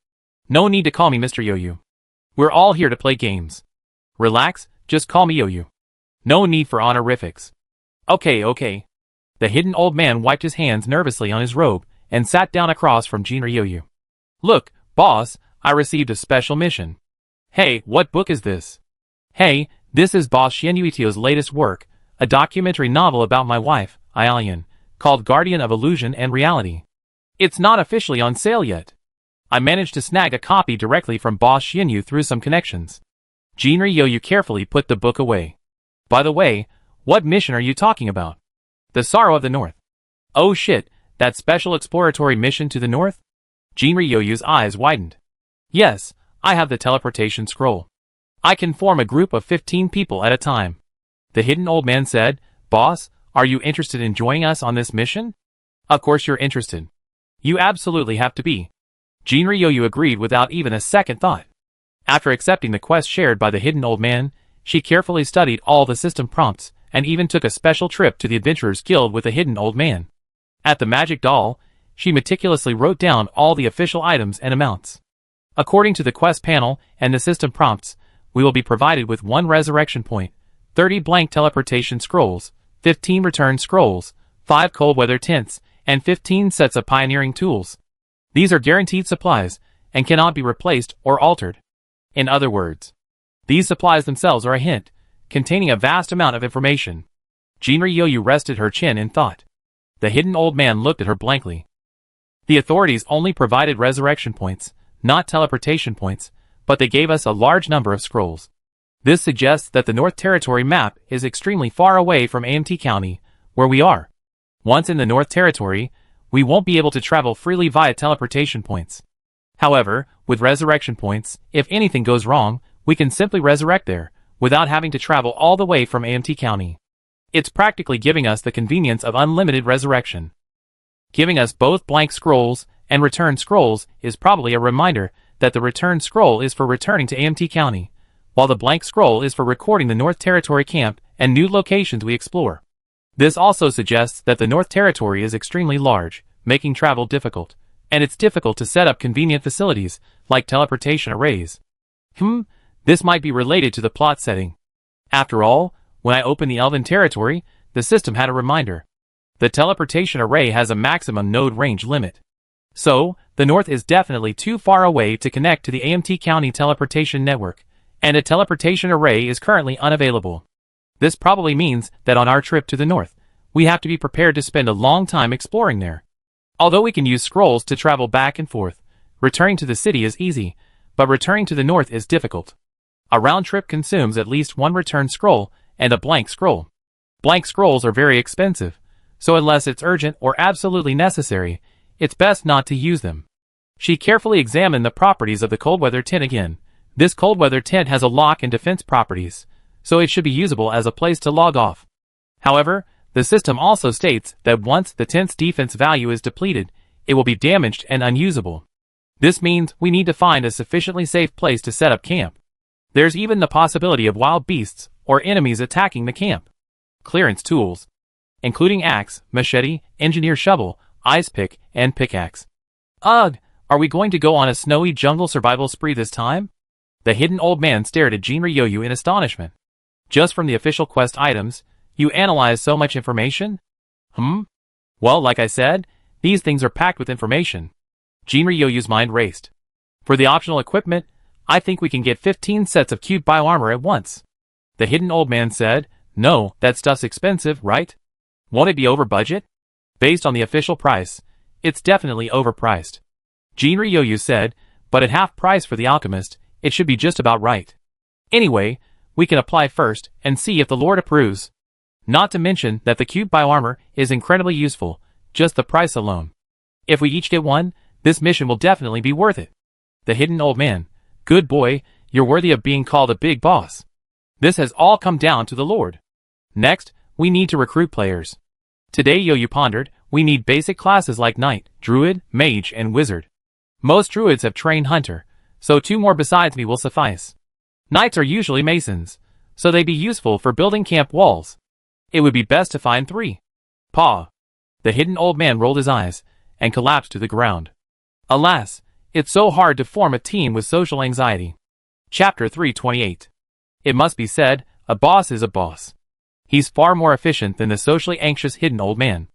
"No need to call me Mr. Yo-Yo. We're all here to play games. Relax, just call me Yo-Yo. No need for honorifics." Okay. The hidden old man wiped his hands nervously on his robe and sat down across from Jinri Yo-Yo. "Look, boss, I received a special mission." "Hey, what book is this?" "Hey, this is Boss Xianyuitio's latest work, a documentary novel about my wife, Aialian, called Guardian of Illusion and Reality. It's not officially on sale yet. I managed to snag a copy directly from Boss Xianyu through some connections." Jinri Yo-Yo carefully put the book away. "By the way, what mission are you talking about?" "The Sorrow of the North." "Oh shit, that special exploratory mission to the north?" Jinri Yo-Yo's eyes widened. "Yes, I have the teleportation scroll. I can form a group of 15 people at a time." The hidden old man said, "Boss, are you interested in joining us on this mission?" "Of course you're interested. You absolutely have to be." Jinri Yo-Yo agreed without even a second thought. After accepting the quest shared by the hidden old man, she carefully studied all the system prompts and even took a special trip to the Adventurers Guild with the hidden old man. At the magic doll, she meticulously wrote down all the official items and amounts. According to the quest panel and the system prompts, we will be provided with 1 resurrection point, 30 blank teleportation scrolls, 15 return scrolls, 5 cold weather tents, and 15 sets of pioneering tools. These are guaranteed supplies, and cannot be replaced or altered. In other words, these supplies themselves are a hint, containing a vast amount of information. Jinri Yo-Yo rested her chin in thought. The hidden old man looked at her blankly. "The authorities only provided resurrection points, not teleportation points, but they gave us a large number of scrolls. This suggests that the North Territory map is extremely far away from AMT County, where we are. Once in the North Territory, we won't be able to travel freely via teleportation points. However, with resurrection points, if anything goes wrong, we can simply resurrect there, without having to travel all the way from AMT County. It's practically giving us the convenience of unlimited resurrection. Giving us both blank scrolls and return scrolls is probably a reminder that the return scroll is for returning to AMT County, while the blank scroll is for recording the North Territory camp and new locations we explore. This also suggests that the North Territory is extremely large, making travel difficult, and it's difficult to set up convenient facilities like teleportation arrays. This might be related to the plot setting. After all, when I opened the Elven Territory, the system had a reminder. The teleportation array has a maximum node range limit. So, the North is definitely too far away to connect to the AMT County teleportation network, and a teleportation array is currently unavailable. This probably means that on our trip to the North, we have to be prepared to spend a long time exploring there. Although we can use scrolls to travel back and forth, returning to the city is easy, but returning to the North is difficult. A round trip consumes at least one return scroll and a blank scroll. Blank scrolls are very expensive, so unless it's urgent or absolutely necessary, it's best not to use them. She carefully examined the properties of the cold weather tent again. This cold weather tent has a lock and defense properties, so it should be usable as a place to log off. However, the system also states that once the tent's defense value is depleted, it will be damaged and unusable. This means we need to find a sufficiently safe place to set up camp. There's even the possibility of wild beasts or enemies attacking the camp. Clearance tools, including axe, machete, engineer shovel, ice pick, and pickaxe. Ugh, are we going to go on a snowy jungle survival spree this time? The hidden old man stared at Jinryoyu in astonishment. Just from the official quest items, you analyze so much information? Well, like I said, these things are packed with information. Jinryoyu's mind raced. For the optional equipment, I think we can get 15 sets of cute bioarmor at once. The hidden old man said, no, that stuff's expensive, right? Won't it be over budget? Based on the official price, it's definitely overpriced. Jinryoyu said, but at half price for the alchemist, it should be just about right. Anyway, we can apply first and see if the Lord approves. Not to mention that the cute bioarmor is incredibly useful, just the price alone. If we each get one, this mission will definitely be worth it. The hidden old man, good boy, you're worthy of being called a big boss. This has all come down to the Lord. Next, we need to recruit players. Today, Yoyu pondered, we need basic classes like Knight, Druid, Mage, and Wizard. Most Druids have trained Hunter, so 2 more besides me will suffice. Knights are usually Masons, so they'd be useful for building camp walls. It would be best to find 3. Paw. The hidden old man rolled his eyes and collapsed to the ground. Alas, it's so hard to form a team with social anxiety. Chapter 328. It must be said, a boss is a boss. He's far more efficient than the socially anxious hidden old man.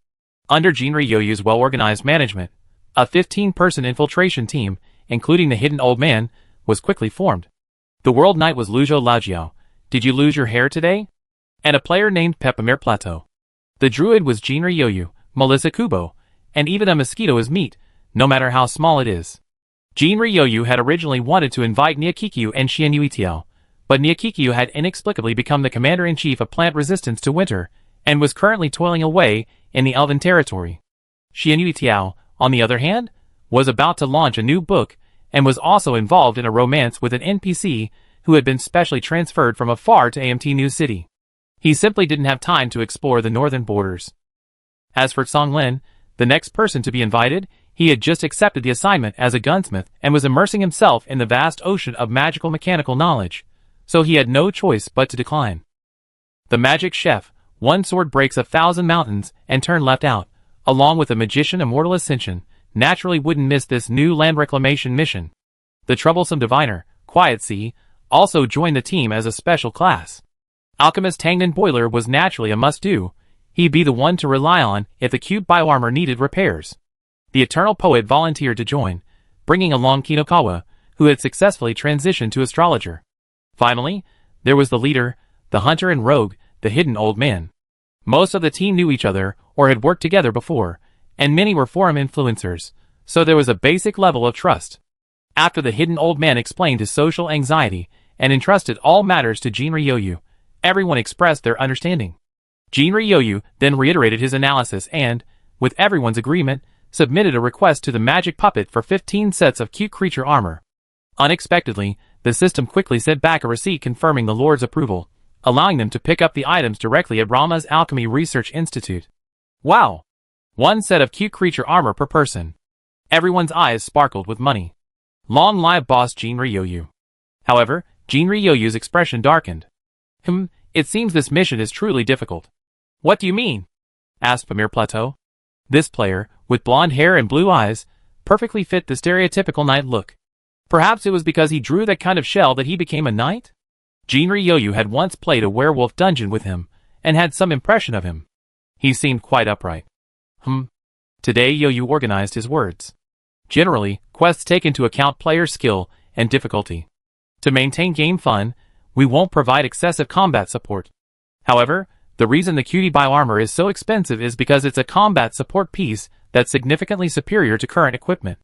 Under Jinryoyu's well-organized management, a 15-person infiltration team, including the hidden old man, was quickly formed. The world knight was Lujo Laojiao. Did you lose your hair today? And a player named Pepamir Plateau. The druid was Jinryoyu, Melissa Kubo, and even a mosquito is meat, no matter how small it is. Jinryoyu had originally wanted to invite Niakikyu and Xianyuitiao, but Niakikyu had inexplicably become the commander-in-chief of plant resistance to winter, and was currently toiling away in the Elven Territory. Xianyuitiao, on the other hand, was about to launch a new book, and was also involved in a romance with an NPC who had been specially transferred from afar to AMT New City. He simply didn't have time to explore the northern borders. As for Songlin, the next person to be invited, he had just accepted the assignment as a gunsmith and was immersing himself in the vast ocean of magical mechanical knowledge, so he had no choice but to decline. The magic chef, one sword breaks 1,000 mountains and turn left out, along with the magician Immortal Ascension, naturally wouldn't miss this new land reclamation mission. The troublesome diviner, Quiet Sea, also joined the team as a special class. Alchemist Tangnan Boiler was naturally a must-do. He'd be the one to rely on if the cute bioarmor needed repairs. The Eternal Poet volunteered to join, bringing along Kinokawa, who had successfully transitioned to astrologer. Finally, there was the leader, the hunter and rogue, the hidden old man. Most of the team knew each other or had worked together before, and many were forum influencers, so there was a basic level of trust. After the hidden old man explained his social anxiety and entrusted all matters to Jinryoyu, everyone expressed their understanding. Jinryoyu then reiterated his analysis and, with everyone's agreement, submitted a request to the magic puppet for 15 sets of cute creature armor. Unexpectedly, the system quickly sent back a receipt confirming the Lord's approval, allowing them to pick up the items directly at Rama's Alchemy Research Institute. Wow! One set of cute creature armor per person. Everyone's eyes sparkled with money. Long live boss Jinri Yoyu. However, Jinri Yoyu's expression darkened. It seems this mission is truly difficult. What do you mean? Asked Pamir Plateau. This player, with blonde hair and blue eyes, perfectly fit the stereotypical knight look. Perhaps it was because he drew that kind of shell that he became a knight? Jinri Yoyu had once played a werewolf dungeon with him, and had some impression of him. He seemed quite upright. Today Yoyu organized his words. Generally, quests take into account player skill and difficulty. To maintain game fun, we won't provide excessive combat support. However, the reason the cutie bioarmor is so expensive is because it's a combat support piece that's significantly superior to current equipment.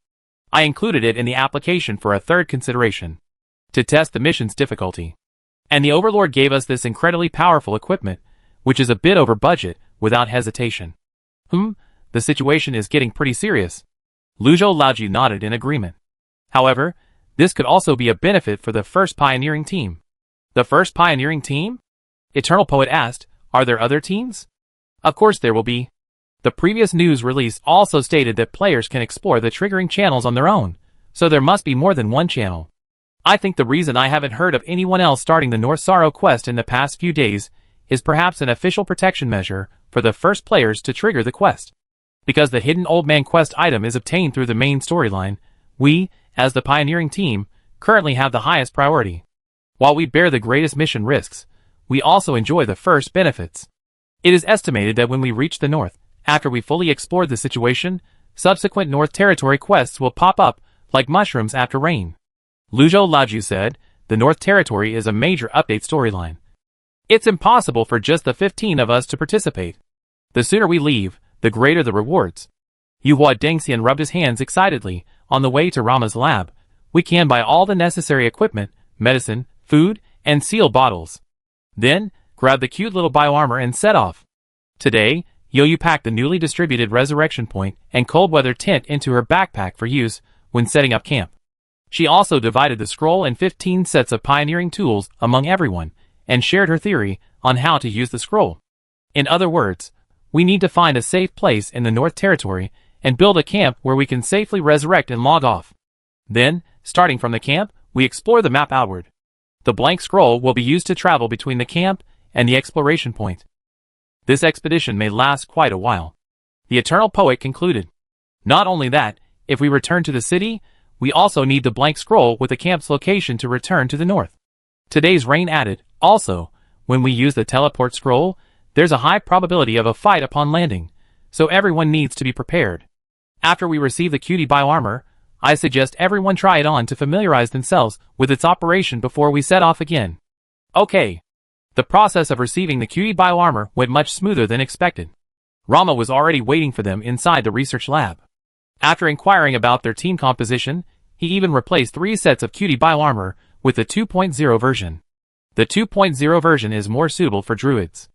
I included it in the application for a third consideration. To test the mission's difficulty. And the Overlord gave us this incredibly powerful equipment, which is a bit over budget, without hesitation. The situation is getting pretty serious. Luzhou Laoju nodded in agreement. However, this could also be a benefit for the first pioneering team. The first pioneering team? Eternal Poet asked, are there other teams? Of course there will be. The previous news release also stated that players can explore the triggering channels on their own, so there must be more than one channel. I think the reason I haven't heard of anyone else starting the North Sorrow quest in the past few days is perhaps an official protection measure for the first players to trigger the quest. Because the hidden Old Man quest item is obtained through the main storyline, we, as the pioneering team, currently have the highest priority. While we bear the greatest mission risks, we also enjoy the first benefits. It is estimated that when we reach the north, after we fully explored the situation, subsequent North Territory quests will pop up like mushrooms after rain. Luzhou Laoju said, the North Territory is a major update storyline. It's impossible for just the 15 of us to participate. The sooner we leave, the greater the rewards. Yuhua Dengxian rubbed his hands excitedly. On the way to Rama's lab, we can buy all the necessary equipment, medicine, food, and seal bottles. Then, grab the cute little bioarmor and set off. Today, Yoyu packed the newly distributed resurrection point and cold weather tent into her backpack for use when setting up camp. She also divided the scroll and 15 sets of pioneering tools among everyone, and shared her theory on how to use the scroll. In other words, we need to find a safe place in the North Territory and build a camp where we can safely resurrect and log off. Then, starting from the camp, we explore the map outward. The blank scroll will be used to travel between the camp and the exploration point. This expedition may last quite a while. The Eternal Poet concluded. Not only that, if we return to the city, we also need the blank scroll with the camp's location to return to the north. Today's rain added, also, when we use the teleport scroll, there's a high probability of a fight upon landing, so everyone needs to be prepared. After we receive the cutie bioarmor, I suggest everyone try it on to familiarize themselves with its operation before we set off again. Okay. The process of receiving the cutie bioarmor went much smoother than expected. Rama was already waiting for them inside the research lab. After inquiring about their team composition, he even replaced 3 sets of cutie bioarmor with the 2.0 version. The 2.0 version is more suitable for druids.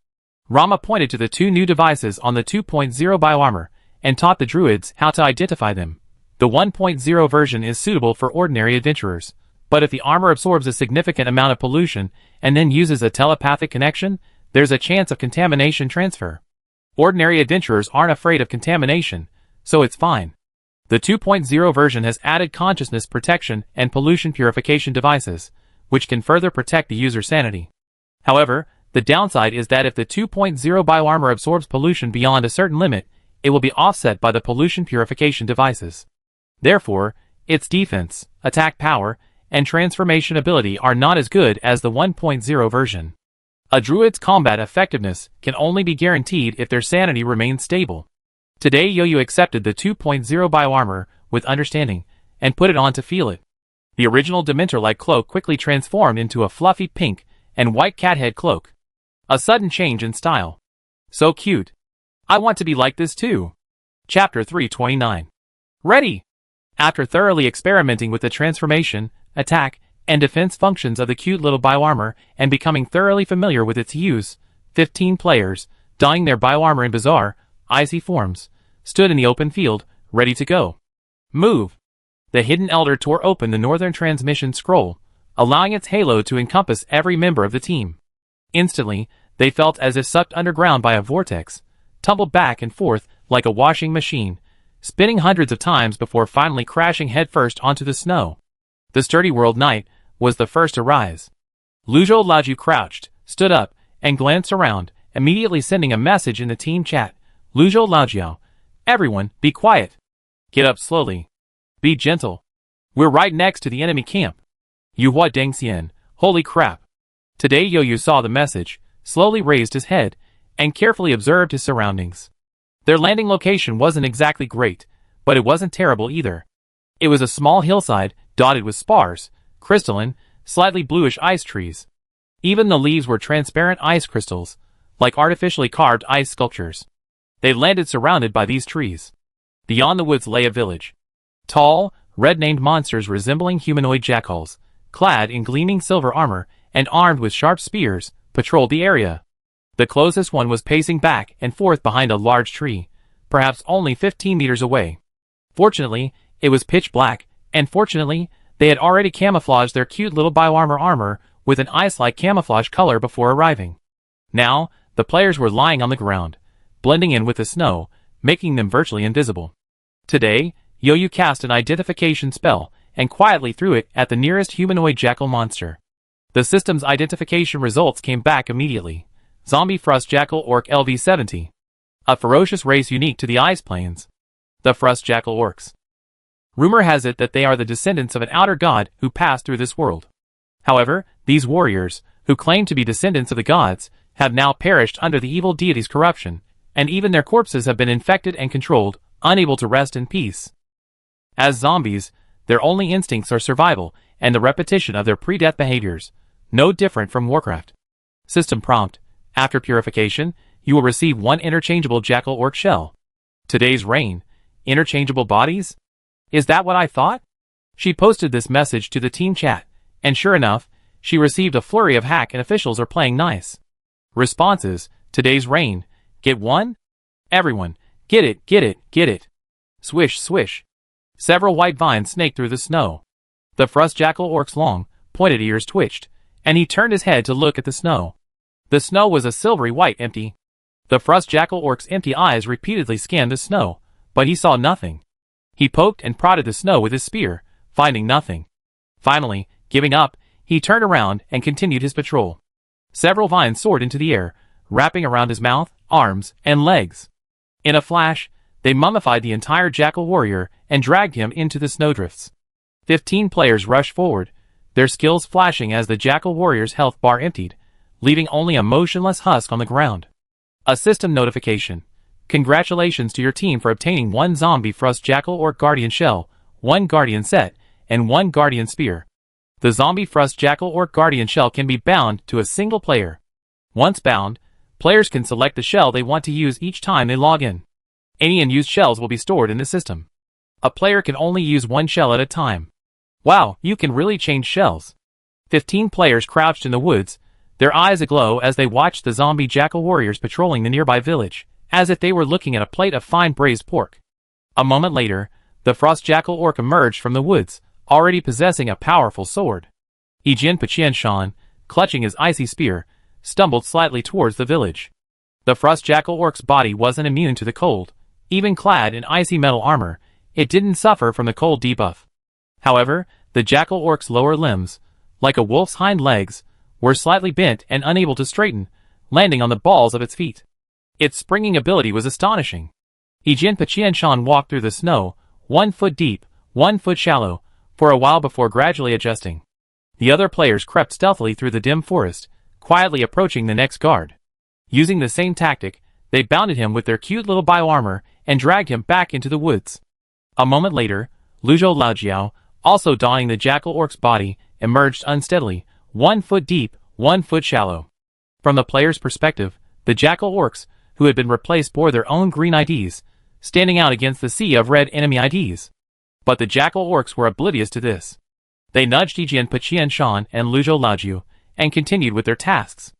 Rama pointed to the 2 new devices on the 2.0 bioarmor and taught the druids how to identify them. The 1.0 version is suitable for ordinary adventurers, but if the armor absorbs a significant amount of pollution and then uses a telepathic connection, there's a chance of contamination transfer. Ordinary adventurers aren't afraid of contamination, so it's fine. The 2.0 version has added consciousness protection and pollution purification devices, which can further protect the user's sanity. However, the downside is that if the 2.0 bioarmor absorbs pollution beyond a certain limit, it will be offset by the pollution purification devices. Therefore, its defense, attack power, and transformation ability are not as good as the 1.0 version. A druid's combat effectiveness can only be guaranteed if their sanity remains stable. Today Yoyu accepted the 2.0 bioarmor with understanding, and put it on to feel it. The original Dementor-like cloak quickly transformed into a fluffy pink and white cathead cloak. A sudden change in style. So cute. I want to be like this too. Chapter 329. Ready! After thoroughly experimenting with the transformation, attack, and defense functions of the cute little bioarmor and becoming thoroughly familiar with its use, 15 players, donning their bioarmor in bizarre, icy forms, stood in the open field, ready to go. Move! The Hidden Elder tore open the Northern Transmission Scroll, allowing its halo to encompass every member of the team. Instantly, they felt as if sucked underground by a vortex, tumbled back and forth like a washing machine, spinning hundreds of times before finally crashing headfirst onto the snow. The sturdy World Knight was the first to rise. Luzhou Laojiu crouched, stood up, and glanced around, immediately sending a message in the team chat. Luzhou Laojiu, everyone, be quiet. Get up slowly. Be gentle. We're right next to the enemy camp. Yuhua Dengxian, holy crap. Today Youyu saw the message, slowly raised his head, and carefully observed his surroundings. Their landing location wasn't exactly great, but it wasn't terrible either. It was a small hillside, dotted with sparse, crystalline, slightly bluish ice trees. Even the leaves were transparent ice crystals, like artificially carved ice sculptures. They landed surrounded by these trees. Beyond the woods lay a village. Tall, red-named monsters resembling humanoid jackals, clad in gleaming silver armor and armed with sharp spears, patrolled the area. The closest one was pacing back and forth behind a large tree, perhaps only 15 meters away. Fortunately, it was pitch black, and fortunately, they had already camouflaged their cute little bioarmor armor with an ice-like camouflage color before arriving. Now, the players were lying on the ground, blending in with the snow, making them virtually invisible. Today, Youyu cast an identification spell and quietly threw it at the nearest humanoid jackal monster. The system's identification results came back immediately. Zombie Frost Jackal Orc LV-70. A ferocious race unique to the Ice Plains. The Frost Jackal Orcs. Rumor has it that they are the descendants of an outer god who passed through this world. However, these warriors, who claim to be descendants of the gods, have now perished under the evil deity's corruption, and even their corpses have been infected and controlled, unable to rest in peace. As zombies, their only instincts are survival and the repetition of their pre-death behaviors, no different from Warcraft. System prompt: after purification, you will receive one interchangeable Jackal Orc shell. Today's rain. Interchangeable bodies? Is that what I thought? She posted this message to the team chat, and sure enough, she received a flurry of hack and officials are playing nice. Responses: today's rain. Get one? Everyone, get it, get it, get it. Swish, swish. Several white vines snaked through the snow. The Frost Jackal Orc's long, pointed ears twitched, and he turned his head to look at the snow. The snow was a silvery white empty. The Frost Jackal Orc's empty eyes repeatedly scanned the snow, but he saw nothing. He poked and prodded the snow with his spear, finding nothing. Finally, giving up, he turned around and continued his patrol. Several vines soared into the air, wrapping around his mouth, arms, and legs. In a flash, they mummified the entire jackal warrior and dragged him into the snowdrifts. 15 players rushed forward, their skills flashing as the jackal warrior's health bar emptied, leaving only a motionless husk on the ground. A system notification. Congratulations to your team for obtaining one Zombie Frost Jackal Orc Guardian Shell, one Guardian Set, and one Guardian Spear. The Zombie Frost Jackal Orc Guardian Shell can be bound to a single player. Once bound, players can select the shell they want to use each time they log in. Any unused shells will be stored in the system. A player can only use one shell at a time. Wow, you can really change shells. 15 players crouched in the woods, their eyes aglow as they watched the zombie jackal warriors patrolling the nearby village, as if they were looking at a plate of fine braised pork. A moment later, the Frost Jackal Orc emerged from the woods, already possessing a powerful sword. Yijin Paqianshan, clutching his icy spear, stumbled slightly towards the village. The Frost Jackal Orc's body wasn't immune to the cold. Even clad in icy metal armor, it didn't suffer from the cold debuff. However, the Jackal Orc's lower limbs, like a wolf's hind legs, were slightly bent and unable to straighten, landing on the balls of its feet. Its springing ability was astonishing. Yijin Paqianshan walked through the snow, 1 foot deep, 1 foot shallow, for a while before gradually adjusting. The other players crept stealthily through the dim forest, quietly approaching the next guard. Using the same tactic, they bounded him with their cute little bioarmor and dragged him back into the woods. A moment later, Luzhou Laojiu, also donning the Jackal Orc's body, emerged unsteadily, 1 foot deep, 1 foot shallow. From the player's perspective, the Jackal Orcs, who had been replaced, bore their own green IDs, standing out against the sea of red enemy IDs. But the Jackal Orcs were oblivious to this. They nudged Yijin Paqianshan and Luzhou Laojiu, and continued with their tasks.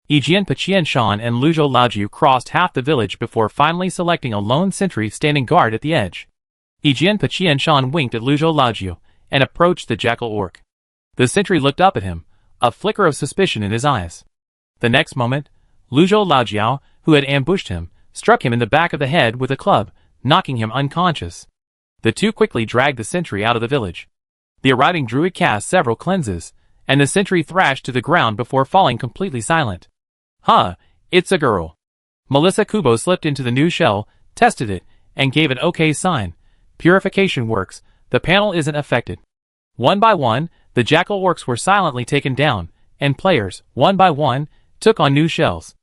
Yijin Paqianshan and Luzhou Laojiu crossed half the village before finally selecting a lone sentry standing guard at the edge. Yijin Paqianshan winked at Luzhou Laojiu, and approached the Jackal Orc. The sentry looked up at him, a flicker of suspicion in his eyes. The next moment, Luzhou Laojiao, who had ambushed him, struck him in the back of the head with a club, knocking him unconscious. The two quickly dragged the sentry out of the village. The arriving druid cast several cleanses, and the sentry thrashed to the ground before falling completely silent. Huh, it's a girl. Melissa Kubo slipped into the new shell, tested it, and gave an okay sign. Purification works, the panel isn't affected. One by one, the jackal orcs were silently taken down, and players, one by one, took on new shells.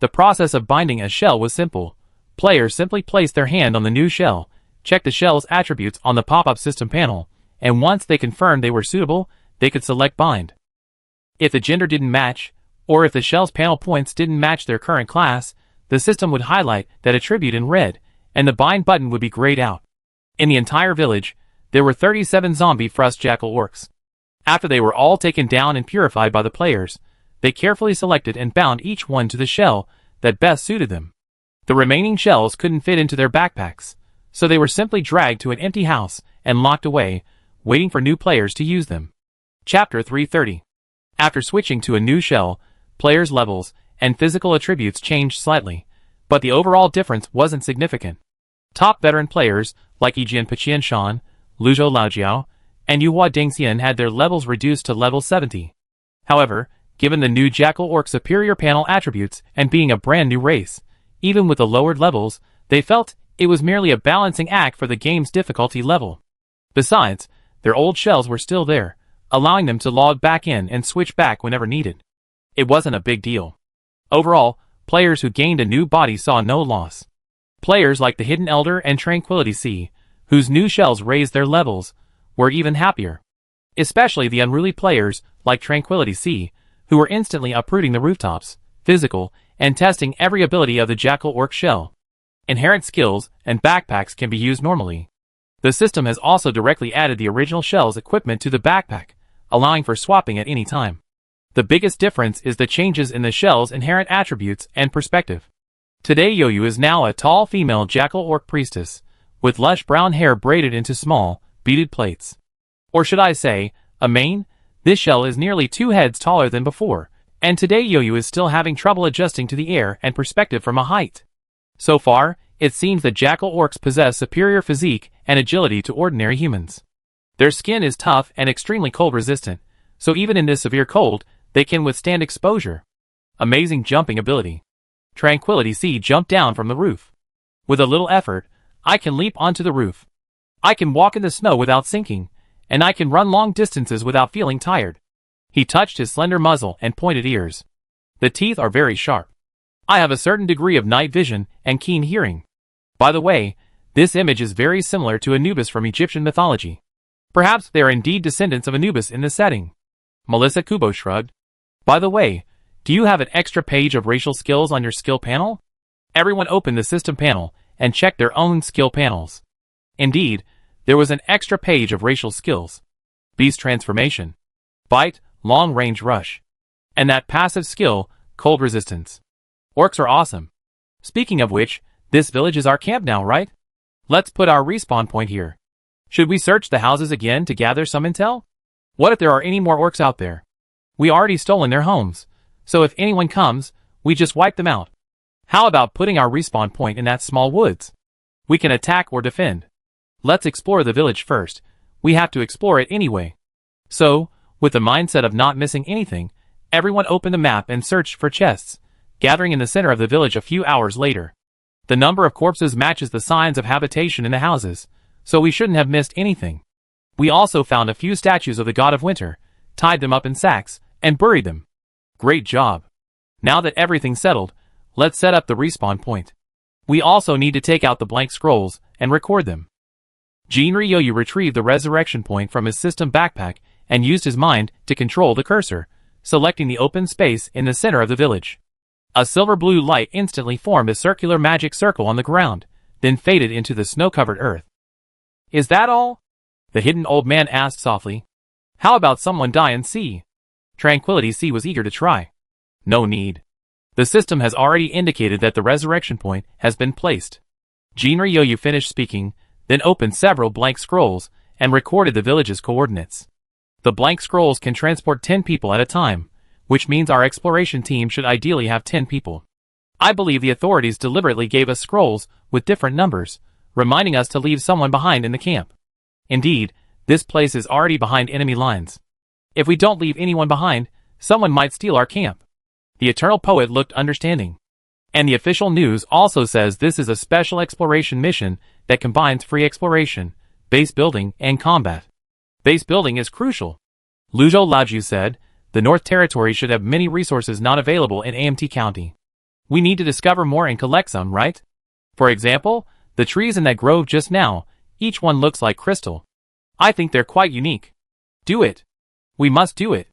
The process of binding a shell was simple. Players simply placed their hand on the new shell, checked the shell's attributes on the pop-up system panel, and once they confirmed they were suitable, they could select bind. If the gender didn't match, or if the shell's panel points didn't match their current class, the system would highlight that attribute in red, and the bind button would be grayed out. In the entire village, there were 37 zombie frost jackal orcs. After they were all taken down and purified by the players, they carefully selected and bound each one to the shell that best suited them. The remaining shells couldn't fit into their backpacks, so they were simply dragged to an empty house and locked away, waiting for new players to use them. Chapter 330. After switching to a new shell, players' levels and physical attributes changed slightly, but the overall difference wasn't significant. Top veteran players like Yijian Piqianshan, Luzhou Laojiao, and Yuhua Dengxian had their levels reduced to level 70. However, given the new Jackal Orc superior panel attributes and being a brand new race, even with the lowered levels, they felt it was merely a balancing act for the game's difficulty level. Besides, their old shells were still there, allowing them to log back in and switch back whenever needed. It wasn't a big deal. Overall, players who gained a new body saw no loss. Players like the Hidden Elder and Tranquility Sea, whose new shells raised their levels, were even happier. Especially the unruly players like Tranquility Sea, who were instantly uprooting the rooftops, physical, and testing every ability of the Jackal Orc shell. Inherent skills and backpacks can be used normally. The system has also directly added the original shell's equipment to the backpack, allowing for swapping at any time. The biggest difference is the changes in the shell's inherent attributes and perspective. Today Yoyu is now a tall female Jackal Orc priestess, with lush brown hair braided into small, beaded plaits. Or should I say, a mane? This shell is nearly 2 heads taller than before, and today Yoyu is still having trouble adjusting to the air and perspective from a height. So far, it seems that Jackal Orcs possess superior physique and agility to ordinary humans. Their skin is tough and extremely cold resistant, so even in this severe cold, they can withstand exposure. Amazing jumping ability. Tranquility Sea jumped down from the roof. With a little effort, I can leap onto the roof. I can walk in the snow without sinking, and I can run long distances without feeling tired. He touched his slender muzzle and pointed ears. The teeth are very sharp. I have a certain degree of night vision and keen hearing. By the way, this image is very similar to Anubis from Egyptian mythology. Perhaps they are indeed descendants of Anubis in this setting. Melissa Kubo shrugged. By the way, do you have an extra page of racial skills on your skill panel? Everyone opened the system panel and checked their own skill panels. Indeed, there was an extra page of racial skills. Beast Transformation, Bite, Long Range Rush, and that passive skill, Cold Resistance. Orcs are awesome. Speaking of which, this village is our camp now, right? Let's put our respawn point here. Should we search the houses again to gather some intel? What if there are any more orcs out there? We already stolen their homes, so if anyone comes, we just wipe them out. How about putting our respawn point in that small woods? We can attack or defend. Let's explore the village first. We have to explore it anyway. So, with the mindset of not missing anything, everyone opened the map and searched for chests, gathering in the center of the village a few hours later. The number of corpses matches the signs of habitation in the houses, so we shouldn't have missed anything. We also found a few statues of the god of winter, tied them up in sacks, and buried them. Great job. Now that everything's settled, let's set up the respawn point. We also need to take out the blank scrolls and record them. Jinri Yoyu retrieved the resurrection point from his system backpack and used his mind to control the cursor, selecting the open space in the center of the village. A silver-blue light instantly formed a circular magic circle on the ground, then faded into the snow-covered earth. Is that all? The hidden old man asked softly. How about someone die and see? Tranquility Sea was eager to try. No need. The system has already indicated that the resurrection point has been placed. Jinri Yoyu finished speaking, then opened several blank scrolls and recorded the village's coordinates. The blank scrolls can transport 10 people at a time, which means our exploration team should ideally have 10 people. I believe the authorities deliberately gave us scrolls with different numbers, reminding us to leave someone behind in the camp. Indeed, this place is already behind enemy lines. If we don't leave anyone behind, someone might steal our camp. The Eternal Poet looked understanding. And the official news also says this is a special exploration mission that combines free exploration, base building, and combat. Base building is crucial. Luzhou Laoju said, the North Territory should have many resources not available in AMT County. We need to discover more and collect some, right? For example, the trees in that grove just now, each one looks like crystal. I think they're quite unique. Do it. We must do it.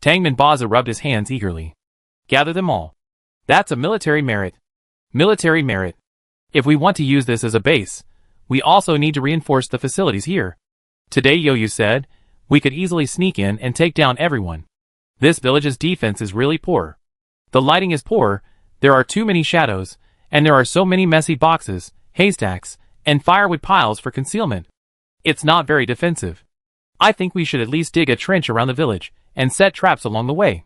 Tangman Baza rubbed his hands eagerly. Gather them all. That's a military merit. Military merit. If we want to use this as a base, we also need to reinforce the facilities here. Today Yoyu said, we could easily sneak in and take down everyone. This village's defense is really poor. The lighting is poor, there are too many shadows, and there are so many messy boxes, haystacks, and firewood piles for concealment. It's not very defensive. I think we should at least dig a trench around the village and set traps along the way.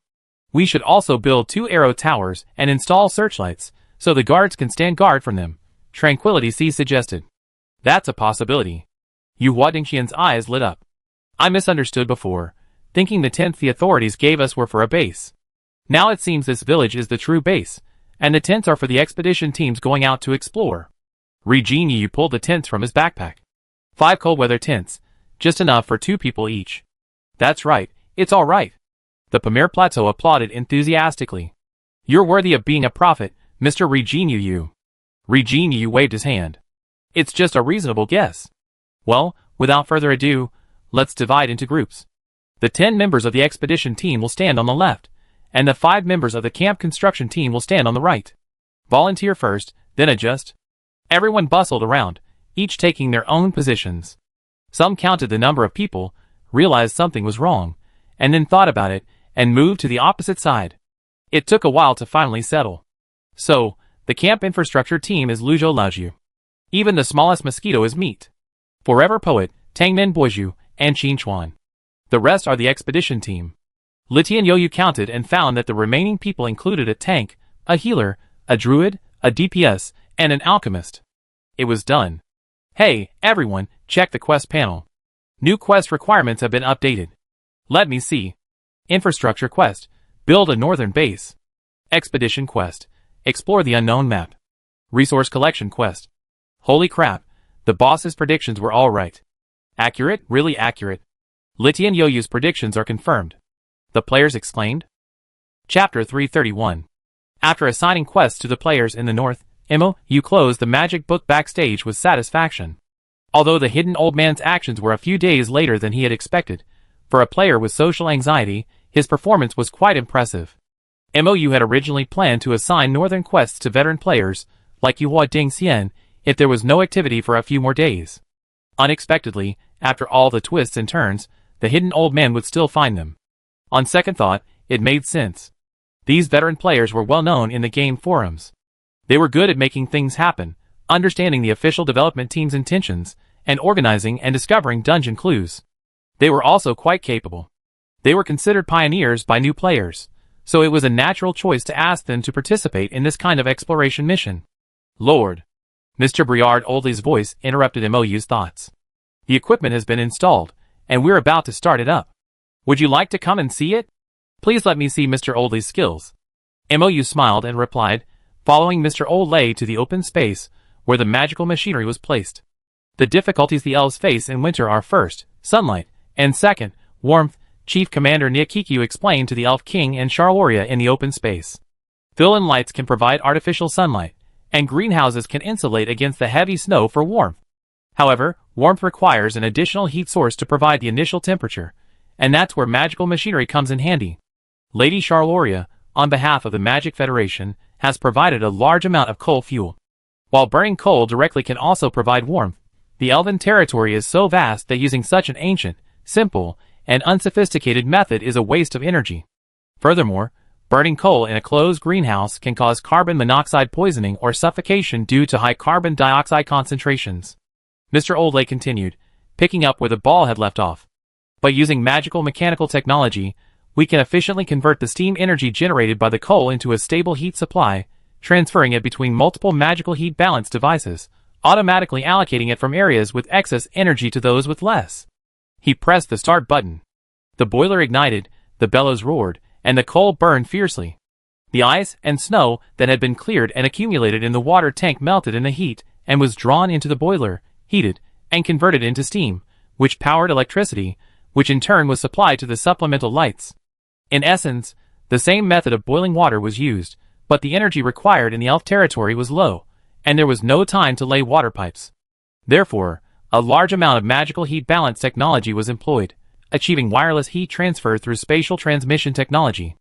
We should also build 2 arrow towers and install searchlights so the guards can stand guard from them, Tranquility C suggested. That's a possibility. Yu Huadingxian's eyes lit up. I misunderstood before, thinking the tents the authorities gave us were for a base. Now it seems this village is the true base, and the tents are for the expedition teams going out to explore. Regine Yu pulled the tents from his backpack. 5 cold weather tents, just enough for 2 people each. That's right, it's all right. The Pamir Plateau applauded enthusiastically. You're worthy of being a prophet, Mr. Regine Yu. Regine Yu waved his hand. It's just a reasonable guess. Well, without further ado, let's divide into groups. The 10 members of the expedition team will stand on the left, and the 5 members of the camp construction team will stand on the right. Volunteer first, then adjust. Everyone bustled around, each taking their own positions. Some counted the number of people, realized something was wrong, and then thought about it, and moved to the opposite side. It took a while to finally settle. So, the camp infrastructure team is Luzhou Laoju. Even the smallest mosquito is meat. Forever Poet, Tangmen Boiju, and Qin Chuan. The rest are the expedition team. Litian Yoyu counted and found that the remaining people included a tank, a healer, a druid, a DPS, and an alchemist. It was done. Hey, everyone, check the quest panel. New quest requirements have been updated. Let me see. Infrastructure quest, build a northern base. Expedition quest, explore the unknown map. Resource collection quest. Holy crap, the boss's predictions were all right. Accurate, really accurate. Litian Yoyu's predictions are confirmed. The players exclaimed. Chapter 331. After assigning quests to the players in the north, you closed the magic book backstage with satisfaction. Although the hidden old man's actions were a few days later than he had expected, for a player with social anxiety, his performance was quite impressive. MOU had originally planned to assign northern quests to veteran players, like Yuhua Dingxian, if there was no activity for a few more days. Unexpectedly, after all the twists and turns, the hidden old man would still find them. On second thought, it made sense. These veteran players were well known in the game forums. They were good at making things happen, understanding the official development team's intentions, and organizing and discovering dungeon clues. They were also quite capable. They were considered pioneers by new players, so it was a natural choice to ask them to participate in this kind of exploration mission. Lord. Mr. Briard Oldley's voice interrupted MOU's thoughts. The equipment has been installed, and we're about to start it up. Would you like to come and see it? Please let me see Mr. Oldley's skills. MOU smiled and replied, following Mr. Oldley to the open space where the magical machinery was placed. The difficulties the elves face in winter are first, sunlight, and second, warmth, Chief Commander Niakiku explained to the Elf King and Charloria in the open space. Fill-in lights can provide artificial sunlight, and greenhouses can insulate against the heavy snow for warmth. However, warmth requires an additional heat source to provide the initial temperature, and that's where magical machinery comes in handy. Lady Charloria, on behalf of the Magic Federation, has provided a large amount of coal fuel. While burning coal directly can also provide warmth, the elven territory is so vast that using such an ancient, simple, and unsophisticated method is a waste of energy. Furthermore, burning coal in a closed greenhouse can cause carbon monoxide poisoning or suffocation due to high carbon dioxide concentrations. Mr. Oldley continued, picking up where the ball had left off. By using magical mechanical technology, we can efficiently convert the steam energy generated by the coal into a stable heat supply, transferring it between multiple magical heat balance devices, automatically allocating it from areas with excess energy to those with less. He pressed the start button. The boiler ignited, the bellows roared, and the coal burned fiercely. The ice and snow that had been cleared and accumulated in the water tank melted in the heat and was drawn into the boiler, heated, and converted into steam, which powered electricity, which in turn was supplied to the supplemental lights. In essence, the same method of boiling water was used, but the energy required in the elf territory was low, and there was no time to lay water pipes. Therefore, a large amount of magical heat balance technology was employed, achieving wireless heat transfer through spatial transmission technology.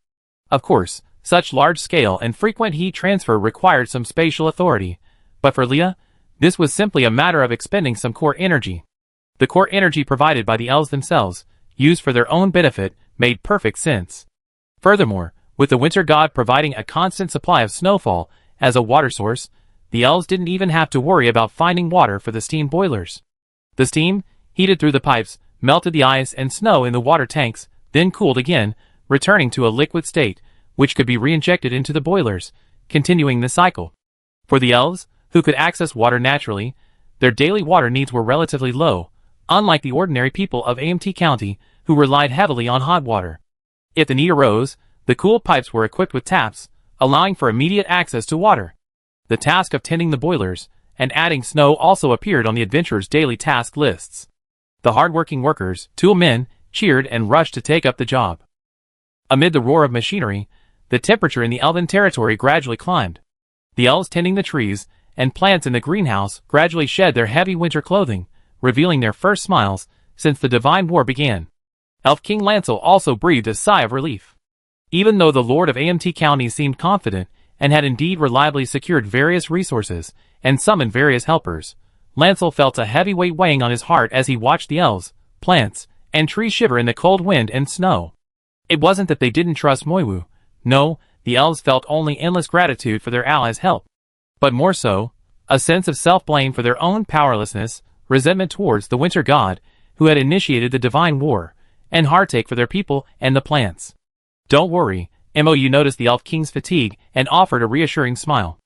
Of course, such large-scale and frequent heat transfer required some spatial authority, but for Leah, this was simply a matter of expending some core energy. The core energy provided by the elves themselves, used for their own benefit, made perfect sense. Furthermore, with the winter god providing a constant supply of snowfall as a water source, the elves didn't even have to worry about finding water for the steam boilers. The steam, heated through the pipes, melted the ice and snow in the water tanks, then cooled again, returning to a liquid state, which could be re-injected into the boilers, continuing the cycle. For the elves, who could access water naturally, their daily water needs were relatively low, unlike the ordinary people of AMT County, who relied heavily on hot water. If the need arose, the cool pipes were equipped with taps, allowing for immediate access to water. The task of tending the boilers and adding snow also appeared on the adventurers' daily task lists. The hard-working workers, tool men, cheered and rushed to take up the job. Amid the roar of machinery, the temperature in the elven territory gradually climbed. The elves tending the trees and plants in the greenhouse gradually shed their heavy winter clothing, revealing their first smiles since the divine war began. Elf King Lancel also breathed a sigh of relief. Even though the Lord of AMT County seemed confident and had indeed reliably secured various resources and summoned various helpers, Lancel felt a heavy weight weighing on his heart as he watched the elves, plants, and trees shiver in the cold wind and snow. It wasn't that they didn't trust Moiwu. No, the elves felt only endless gratitude for their allies' help. But more so, a sense of self-blame for their own powerlessness, resentment towards the winter god, who had initiated the divine war, and heartache for their people and the plants. Don't worry, Mou noticed the Elf King's fatigue and offered a reassuring smile.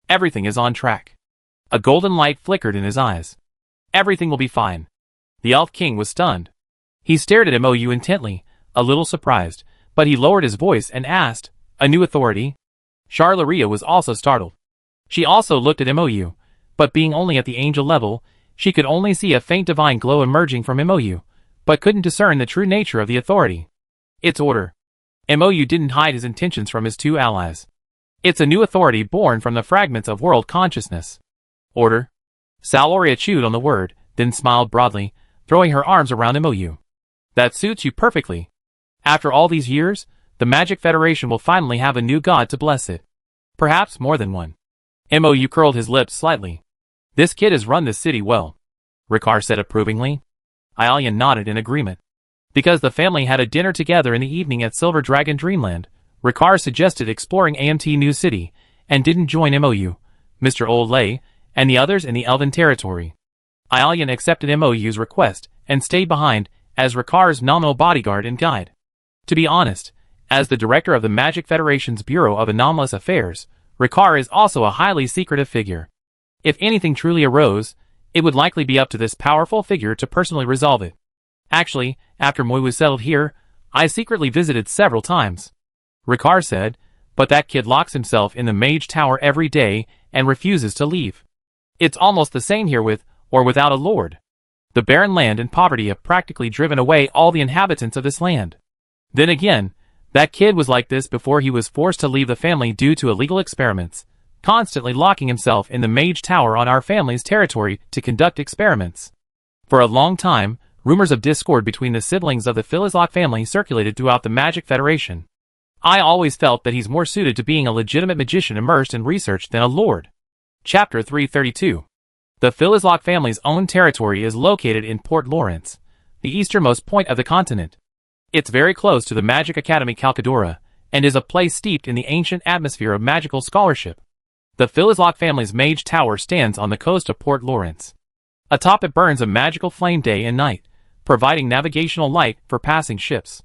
Everything is on track. A golden light flickered in his eyes. Everything will be fine. The Elf King was stunned. He stared at Mou intently, a little surprised, but he lowered his voice and asked, "A new authority?" Charlaria was also startled. She also looked at Mou, but being only at the angel level, she could only see a faint divine glow emerging from Mou, but couldn't discern the true nature of the authority. It's order. Mou didn't hide his intentions from his two allies. It's a new authority born from the fragments of world consciousness. Order? Saloria chewed on the word, then smiled broadly, throwing her arms around Mou. That suits you perfectly. After all these years, the Magic Federation will finally have a new god to bless it. Perhaps more than one. Mou curled his lips slightly. This kid has run this city well. Ricard said approvingly. Aelian nodded in agreement. Because the family had a dinner together in the evening at Silver Dragon Dreamland, Ricard suggested exploring AMT New City, and didn't join Mou, Mr. Olay, and the others in the Elven territory. Aelian accepted Mou's request, and stayed behind, as Ricard's nominal bodyguard and guide. To be honest, as the director of the Magic Federation's Bureau of Anomalous Affairs, Ricard is also a highly secretive figure. If anything truly arose, it would likely be up to this powerful figure to personally resolve it. Actually, after Moi was settled here, I secretly visited several times. Ricard said, but that kid locks himself in the Mage Tower every day and refuses to leave. It's almost the same here with, or without a lord. The barren land and poverty have practically driven away all the inhabitants of this land. Then again, that kid was like this before he was forced to leave the family due to illegal experiments, constantly locking himself in the Mage Tower on our family's territory to conduct experiments. For a long time, rumors of discord between the siblings of the Philizlock family circulated throughout the Magic Federation. I always felt that he's more suited to being a legitimate magician immersed in research than a lord. Chapter 332. The Philizlock family's own territory is located in Port Lawrence, the easternmost point of the continent. It's very close to the Magic Academy Calcadora, and is a place steeped in the ancient atmosphere of magical scholarship. The Philizlock family's Mage Tower stands on the coast of Port Lawrence. Atop it burns a magical flame day and night, providing navigational light for passing ships.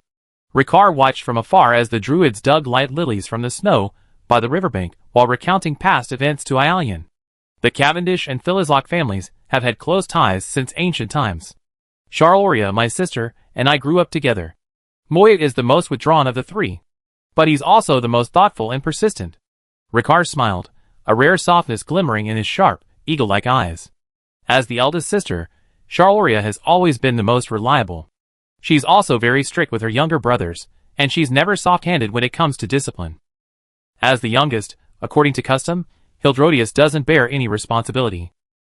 Ricard watched from afar as the druids dug light lilies from the snow by the riverbank while recounting past events to Aelian. The Cavendish and Philizlock families have had close ties since ancient times. Charloria, my sister, and I grew up together. Moya is the most withdrawn of the three. But he's also the most thoughtful and persistent. Ricard smiled, a rare softness glimmering in his sharp, eagle-like eyes. As the eldest sister, Charloria has always been the most reliable. She's also very strict with her younger brothers, and she's never soft-handed when it comes to discipline. As the youngest, according to custom, Hildrodius doesn't bear any responsibility.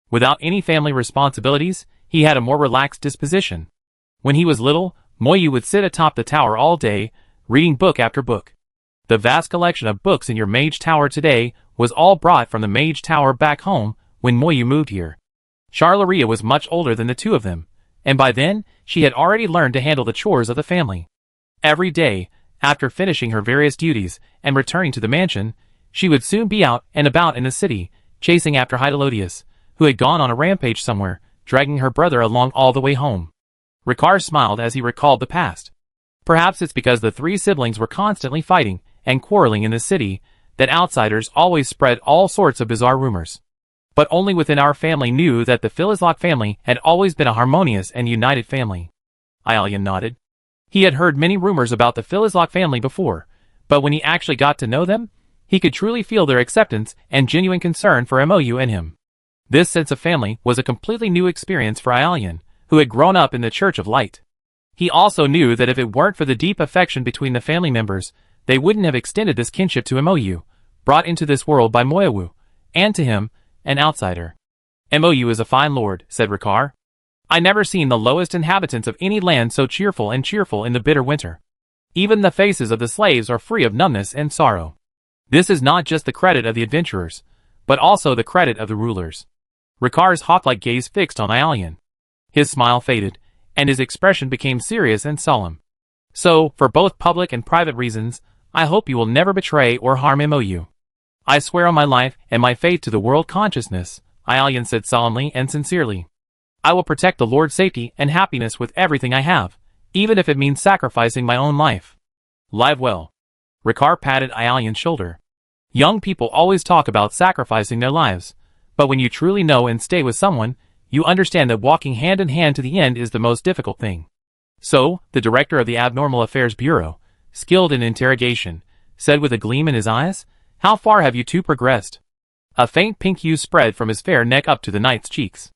Without any family responsibilities, he had a more relaxed disposition. When he was little, Moyu would sit atop the tower all day, reading book after book. The vast collection of books in your mage tower today was all brought from the mage tower back home when Moyu moved here. Charloria was much older than the two of them, and by then, she had already learned to handle the chores of the family. Every day, after finishing her various duties and returning to the mansion, she would soon be out and about in the city, chasing after Hydalodius, who had gone on a rampage somewhere, dragging her brother along all the way home. Ricard smiled as he recalled the past. Perhaps it's because the three siblings were constantly fighting and quarreling in the city that outsiders always spread all sorts of bizarre rumors. But only within our family knew that the Philizlock family had always been a harmonious and united family. Aelian nodded. He had heard many rumors about the Philizlock family before, but when he actually got to know them, he could truly feel their acceptance and genuine concern for Mou and him. This sense of family was a completely new experience for Aelian, who had grown up in the Church of Light. He also knew that if it weren't for the deep affection between the family members, they wouldn't have extended this kinship to Mou, brought into this world by Moyawu, and to him, an outsider. Mou is a fine lord, said Ricard. I never seen the lowest inhabitants of any land so cheerful in the bitter winter. Even the faces of the slaves are free of numbness and sorrow. This is not just the credit of the adventurers, but also the credit of the rulers. Ricard's hawk-like gaze fixed on Aelian. His smile faded, and his expression became serious and solemn. So, for both public and private reasons, I hope you will never betray or harm Mou. I swear on my life and my faith to the world consciousness, Aelian said solemnly and sincerely. I will protect the Lord's safety and happiness with everything I have, even if it means sacrificing my own life. Live well. Ricard patted Aelian's shoulder. Young people always talk about sacrificing their lives, but when you truly know and stay with someone, you understand that walking hand in hand to the end is the most difficult thing. So, the director of the Abnormal Affairs Bureau, skilled in interrogation, said with a gleam in his eyes, How far have you two progressed? A faint pink hue spread from his fair neck up to the knight's cheeks.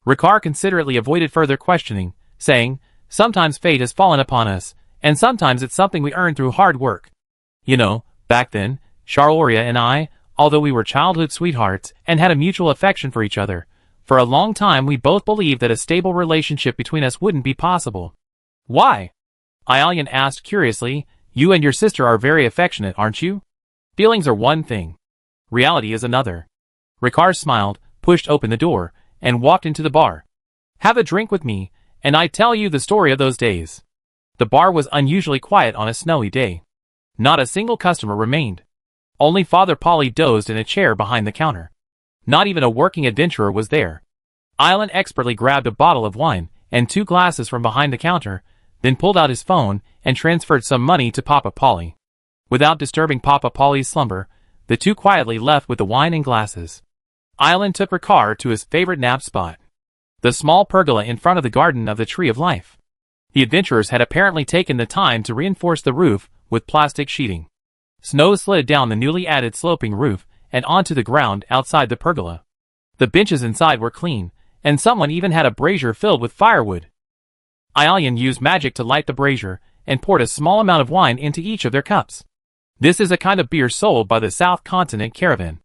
Ricard considerately avoided further questioning, saying, Sometimes fate has fallen upon us, and sometimes it's something we earn through hard work. You know, back then, Charloria and I, although we were childhood sweethearts and had a mutual affection for each other, for a long time we both believed that a stable relationship between us wouldn't be possible. Why? Aelian asked curiously. You and your sister are very affectionate, aren't you? Feelings are one thing. Reality is another. Ricard smiled, pushed open the door, and walked into the bar. Have a drink with me, and I tell you the story of those days. The bar was unusually quiet on a snowy day. Not a single customer remained. Only Father Polly dozed in a chair behind the counter. Not even a working adventurer was there. Aelian expertly grabbed a bottle of wine and 2 glasses from behind the counter, then pulled out his phone and transferred some money to Papa Polly. Without disturbing Papa Polly's slumber, the two quietly left with the wine and glasses. Aelian took Ricard to his favorite nap spot, the small pergola in front of the garden of the Tree of Life. The adventurers had apparently taken the time to reinforce the roof with plastic sheeting. Snow slid down the newly added sloping roof and onto the ground outside the pergola. The benches inside were clean, and someone even had a brazier filled with firewood. Aelian used magic to light the brazier and poured a small amount of wine into each of their cups. This is a kind of beer sold by the South Continent Caravan.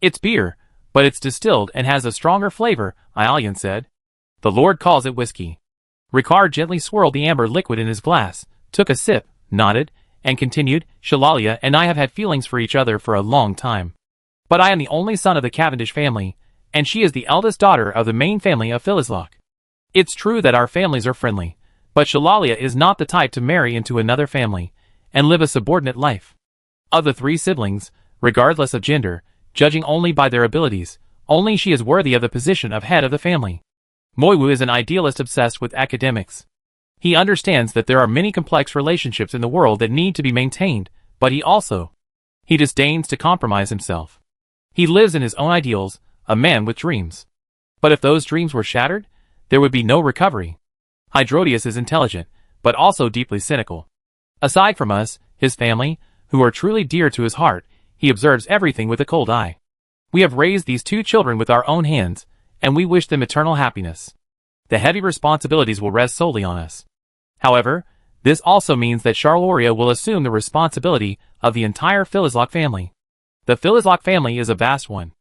It's beer, but it's distilled and has a stronger flavor, Aelian said. The Lord calls it whiskey. Ricard gently swirled the amber liquid in his glass, took a sip, nodded, and continued, Shalalia and I have had feelings for each other for a long time. But I am the only son of the Cavendish family, and she is the eldest daughter of the main family of Philizlock. It's true that our families are friendly, but Shalalia is not the type to marry into another family and live a subordinate life. Of the 3 siblings, regardless of gender, judging only by their abilities, only she is worthy of the position of head of the family. Moiwu is an idealist obsessed with academics. He understands that there are many complex relationships in the world that need to be maintained, but he disdains to compromise himself. He lives in his own ideals, a man with dreams. But if those dreams were shattered, there would be no recovery. Hydrodius is intelligent, but also deeply cynical. Aside from us, his family, who are truly dear to his heart, he observes everything with a cold eye. We have raised these two children with our own hands, and we wish them eternal happiness. The heavy responsibilities will rest solely on us. However, this also means that Charloria will assume the responsibility of the entire Philizlock family. The Philizlock family is a vast one.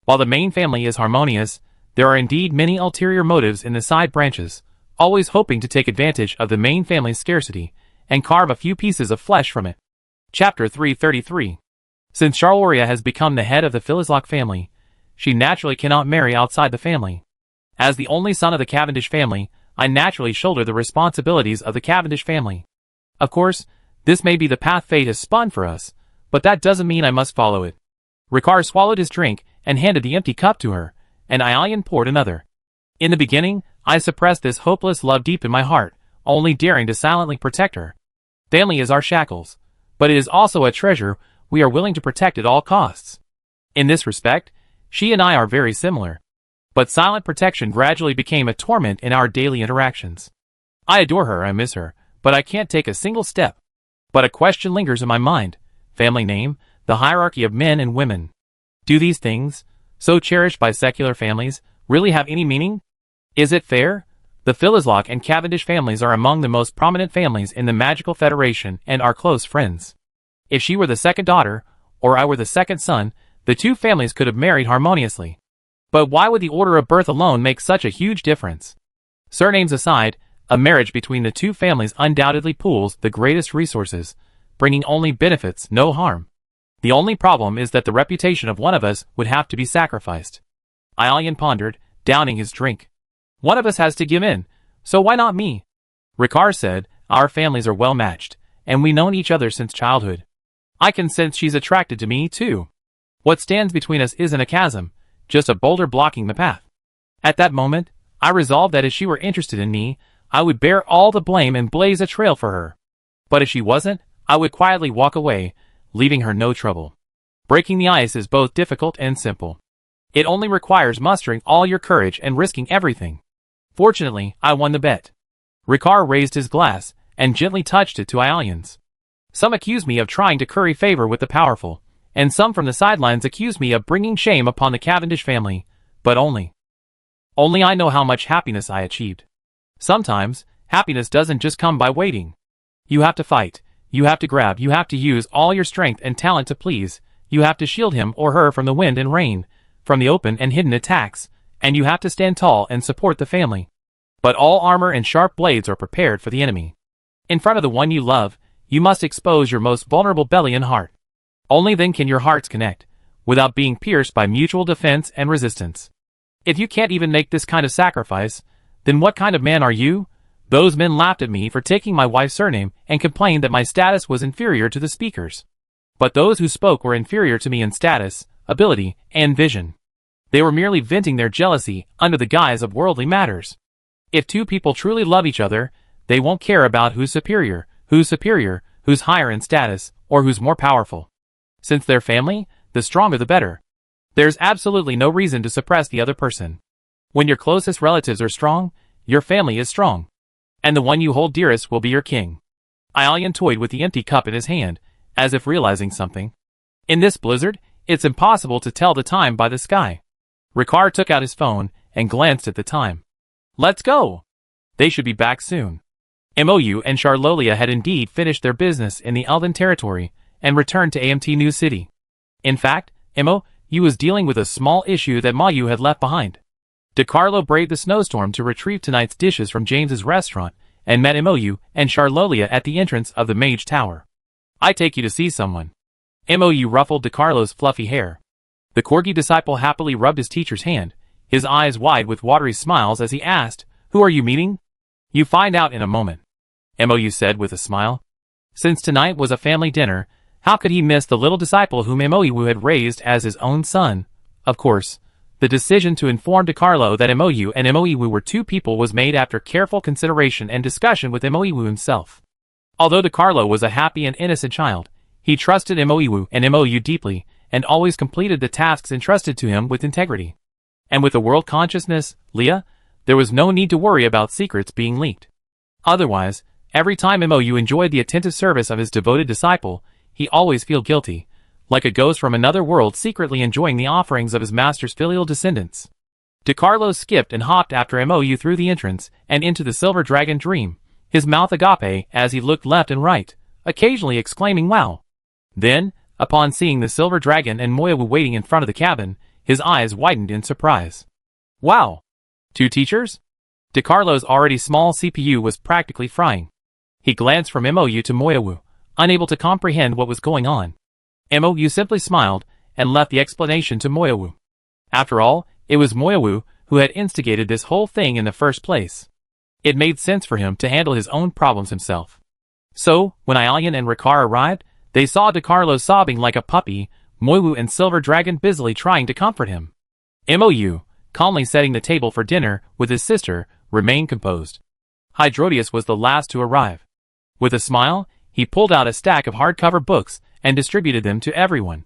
While the main family is harmonious, there are indeed many ulterior motives in the side branches, always hoping to take advantage of the main family's scarcity and carve a few pieces of flesh from it. Chapter 333. Since Charloria has become the head of the Philizlock family, she naturally cannot marry outside the family. As the only son of the Cavendish family, I naturally shoulder the responsibilities of the Cavendish family. Of course, this may be the path fate has spun for us, but that doesn't mean I must follow it. Ricard swallowed his drink and handed the empty cup to her, and Aelian poured another. In the beginning, I suppressed this hopeless love deep in my heart, only daring to silently protect her. Family is our shackles, but it is also a treasure we are willing to protect at all costs. In this respect, she and I are very similar. But silent protection gradually became a torment in our daily interactions. I adore her, I miss her, but I can't take a single step. But a question lingers in my mind. Family name, the hierarchy of men and women. Do these things, so cherished by secular families, really have any meaning? Is it fair? The Philizlock and Cavendish families are among the most prominent families in the Magical Federation and are close friends. If she were the second daughter, or I were the second son, the two families could have married harmoniously. But why would the order of birth alone make such a huge difference? Surnames aside, a marriage between the two families undoubtedly pools the greatest resources, bringing only benefits, no harm. The only problem is that the reputation of one of us would have to be sacrificed. Aelian pondered, downing his drink. One of us has to give in, so why not me? Ricard said, our families are well matched, and we've known each other since childhood. I can sense she's attracted to me, too. What stands between us isn't a chasm, just a boulder blocking the path. At that moment, I resolved that if she were interested in me, I would bear all the blame and blaze a trail for her. But if she wasn't, I would quietly walk away, leaving her no trouble. Breaking the ice is both difficult and simple. It only requires mustering all your courage and risking everything. Fortunately, I won the bet. Ricard raised his glass and gently touched it to Aelian's. Some accuse me of trying to curry favor with the powerful, and some from the sidelines accuse me of bringing shame upon the Cavendish family, but only I know how much happiness I achieved. Sometimes, happiness doesn't just come by waiting. You have to fight, you have to grab, you have to use all your strength and talent to please, you have to shield him or her from the wind and rain, from the open and hidden attacks, and you have to stand tall and support the family. But all armor and sharp blades are prepared for the enemy. In front of the one you love, you must expose your most vulnerable belly and heart. Only then can your hearts connect, without being pierced by mutual defense and resistance. If you can't even make this kind of sacrifice, then what kind of man are you? Those men laughed at me for taking my wife's surname and complained that my status was inferior to the speakers. But those who spoke were inferior to me in status, ability, and vision. They were merely venting their jealousy under the guise of worldly matters. If two people truly love each other, they won't care about who's superior, who's higher in status, or who's more powerful. Since they're family, the stronger the better. There's absolutely no reason to suppress the other person. When your closest relatives are strong, your family is strong. And the one you hold dearest will be your king. Aelian toyed with the empty cup in his hand, as if realizing something. In this blizzard, it's impossible to tell the time by the sky. Ricard took out his phone and glanced at the time. Let's go! They should be back soon. Mou and Charlolia had indeed finished their business in the Elven territory and returned to AMT New City. In fact, Mou was dealing with a small issue that Mayu had left behind. DeCarlo braved the snowstorm to retrieve tonight's dishes from James's restaurant and met Mou and Charlolia at the entrance of the Mage Tower. I take you to see someone. Mou ruffled DeCarlo's fluffy hair. The Corgi disciple happily rubbed his teacher's hand, his eyes wide with watery smiles as he asked, "Who are you meeting?" "You find out in a moment," Mou said with a smile. Since tonight was a family dinner, how could he miss the little disciple whom Mou had raised as his own son? Of course, The decision to inform DiCarlo that Moyu and Moiwu were two people was made after careful consideration and discussion with Moiwu himself. Although DiCarlo was a happy and innocent child, he trusted Moiwu and Moyu deeply, and always completed the tasks entrusted to him with integrity. And with the world consciousness, Leah, there was no need to worry about secrets being leaked. Otherwise, every time Moyu enjoyed the attentive service of his devoted disciple, he always felt guilty, like a ghost from another world secretly enjoying the offerings of his master's filial descendants. DiCarlo skipped and hopped after Moyu through the entrance and into the Silver Dragon dream, his mouth agape as he looked left and right, occasionally exclaiming wow. Then, upon seeing the Silver Dragon and Moiwu waiting in front of the cabin, his eyes widened in surprise. Wow! 2 teachers? DiCarlo's already small CPU was practically frying. He glanced from Moyu to Moiwu, unable to comprehend what was going on. Moyu simply smiled and left the explanation to Moiwu. After all, it was Moiwu who had instigated this whole thing in the first place. It made sense for him to handle his own problems himself. So, when Ailian and Ricard arrived, they saw DiCarlo sobbing like a puppy, Moiwu and Silver Dragon busily trying to comfort him. Moyu, calmly setting the table for dinner with his sister, remained composed. Hydrodius was the last to arrive. With a smile, he pulled out a stack of hardcover books and distributed them to everyone.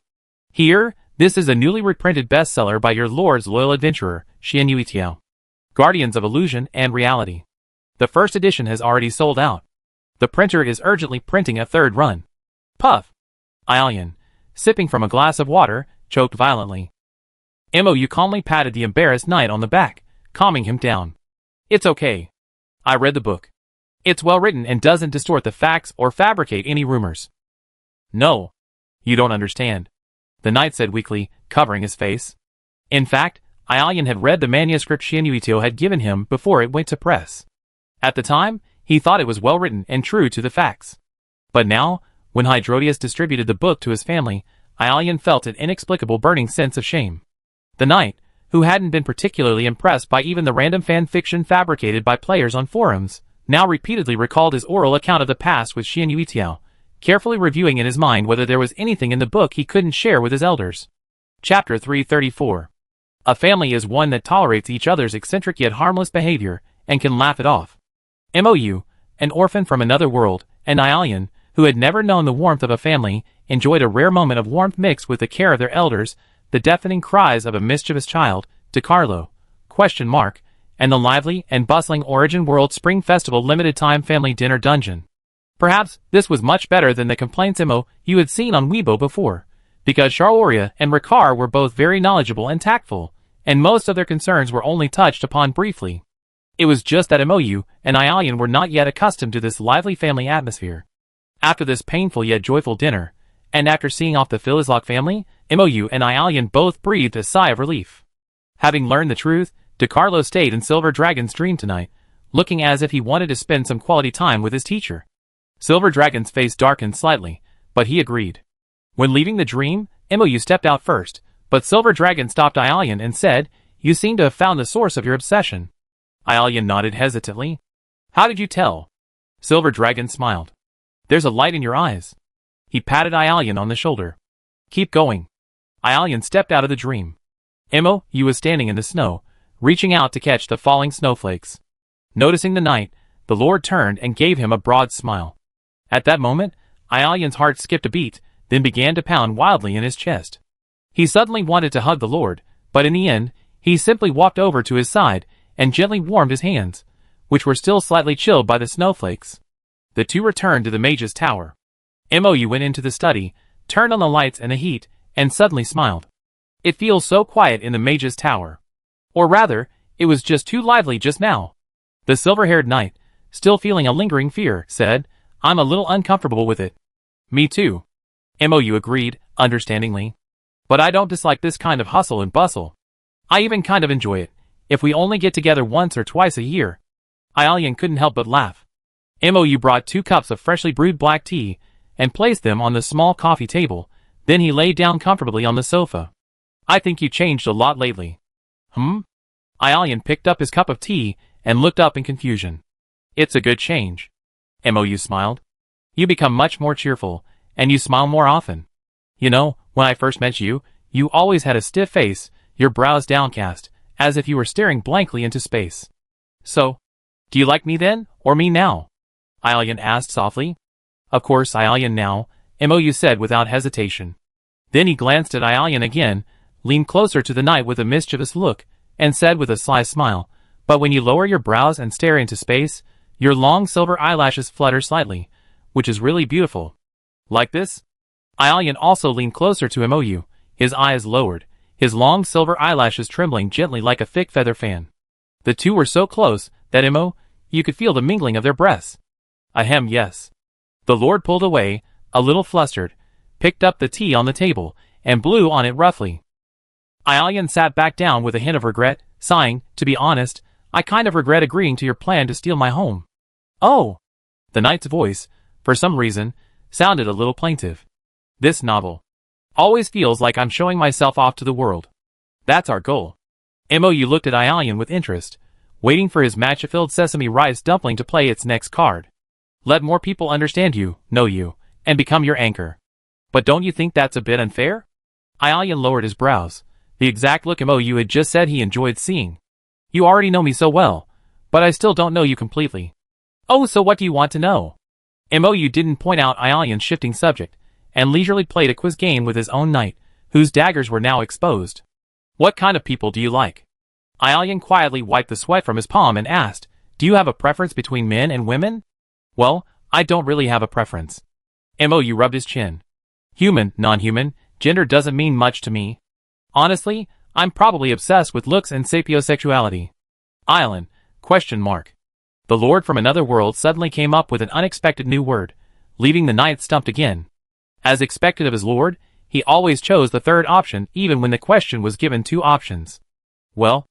Here, this is a newly reprinted bestseller by your lord's loyal adventurer, Xianyue Tiao. Guardians of Illusion and Reality. The first edition has already sold out. The printer is urgently printing a 3rd run. Puff! Ailian, sipping from a glass of water, choked violently. Moyu calmly patted the embarrassed knight on the back, calming him down. It's okay. I read the book. It's well written and doesn't distort the facts or fabricate any rumors. No. You don't understand. The knight said weakly, covering his face. In fact, Ailian had read the manuscript Xianyue had given him before it went to press. At the time, he thought it was well written and true to the facts. But now, when Hydrodius distributed the book to his family, Ailian felt an inexplicable burning sense of shame. The knight, who hadn't been particularly impressed by even the random fan fiction fabricated by players on forums, now repeatedly recalled his oral account of the past with Xianyue, carefully reviewing in his mind whether there was anything in the book he couldn't share with his elders. Chapter 334. A family is one that tolerates each other's eccentric yet harmless behavior, and can laugh it off. Moyu, an orphan from another world, and Ailian, who had never known the warmth of a family, enjoyed a rare moment of warmth mixed with the care of their elders, the deafening cries of a mischievous child, DiCarlo, ? And the lively and bustling Origin World Spring Festival limited-time family dinner dungeon. Perhaps this was much better than the complaints you had seen on Weibo before, because Charloria and Ricard were both very knowledgeable and tactful, and most of their concerns were only touched upon briefly. It was just that Moyu and Ailian were not yet accustomed to this lively family atmosphere. After this painful yet joyful dinner, and after seeing off the Philizlock family, Moyu and Ailian both breathed a sigh of relief. Having learned the truth, DiCarlo stayed in Silver Dragon's dream tonight, looking as if he wanted to spend some quality time with his teacher. Silver Dragon's face darkened slightly, but he agreed. When leaving the dream, Moyu stepped out first, but Silver Dragon stopped Ailian and said, "You seem to have found the source of your obsession." Ailian nodded hesitantly. "How did you tell?" Silver Dragon smiled. "There's a light in your eyes." He patted Ailian on the shoulder. "Keep going." Ailian stepped out of the dream. Moyu was standing in the snow, reaching out to catch the falling snowflakes. Noticing the knight, the lord turned and gave him a broad smile. At that moment, Ailian's heart skipped a beat, then began to pound wildly in his chest. He suddenly wanted to hug the lord, but in the end, he simply walked over to his side and gently warmed his hands, which were still slightly chilled by the snowflakes. The two returned to the mage's tower. Moyu went into the study, turned on the lights and the heat, and suddenly smiled. It feels so quiet in the mage's tower. Or rather, it was just too lively just now. The silver-haired knight, still feeling a lingering fear, said, "I'm a little uncomfortable with it." "Me too." Moyu agreed, understandingly. "But I don't dislike this kind of hustle and bustle. I even kind of enjoy it, if we only get together once or twice a year." Ailian couldn't help but laugh. Moyu brought 2 cups of freshly brewed black tea, and placed them on the small coffee table, then he lay down comfortably on the sofa. "I think you changed a lot lately." Ailian picked up his cup of tea, and looked up in confusion. "It's a good change." Moyu smiled. "You become much more cheerful, and you smile more often. You know, when I first met you, you always had a stiff face, your brows downcast, as if you were staring blankly into space. So, do you like me then, or me now? Ailian asked softly. Of course, Ailian now, Mou said without hesitation. Then he glanced at Ailian again, leaned closer to the knight with a mischievous look, and said with a sly smile, but when you lower your brows and stare into space, your long silver eyelashes flutter slightly, which is really beautiful. Like this? Ailian also leaned closer to Mou, his eyes lowered, his long silver eyelashes trembling gently like a thick feather fan. The two were so close that you could feel the mingling of their breaths. Ahem, yes. The lord pulled away, a little flustered, picked up the tea on the table, and blew on it roughly. Ailian sat back down with a hint of regret, sighing, to be honest, I kind of regret agreeing to your plan to steal my home. Oh! The knight's voice, for some reason, sounded a little plaintive. This novel always feels like I'm showing myself off to the world. That's our goal. Mou looked at Ailian with interest, waiting for his matcha-filled sesame rice dumpling to play its next card. Let more people understand you, know you, and become your anchor. But don't you think that's a bit unfair? Ailian lowered his brows, the exact look Mou had just said he enjoyed seeing. You already know me so well, but I still don't know you completely. Oh, so what do you want to know? Mou didn't point out Ailian's shifting subject, and leisurely played a quiz game with his own knight, whose daggers were now exposed. What kind of people do you like? Ailian quietly wiped the sweat from his palm and asked, do you have a preference between men and women? Well, I don't really have a preference. Mou rubbed his chin. Human, non-human, gender doesn't mean much to me. Honestly, I'm probably obsessed with looks and sapiosexuality. Ailian, ? The lord from another world suddenly came up with an unexpected new word, leaving the knight stumped again. As expected of his lord, he always chose the third option even when the question was given two options. Well,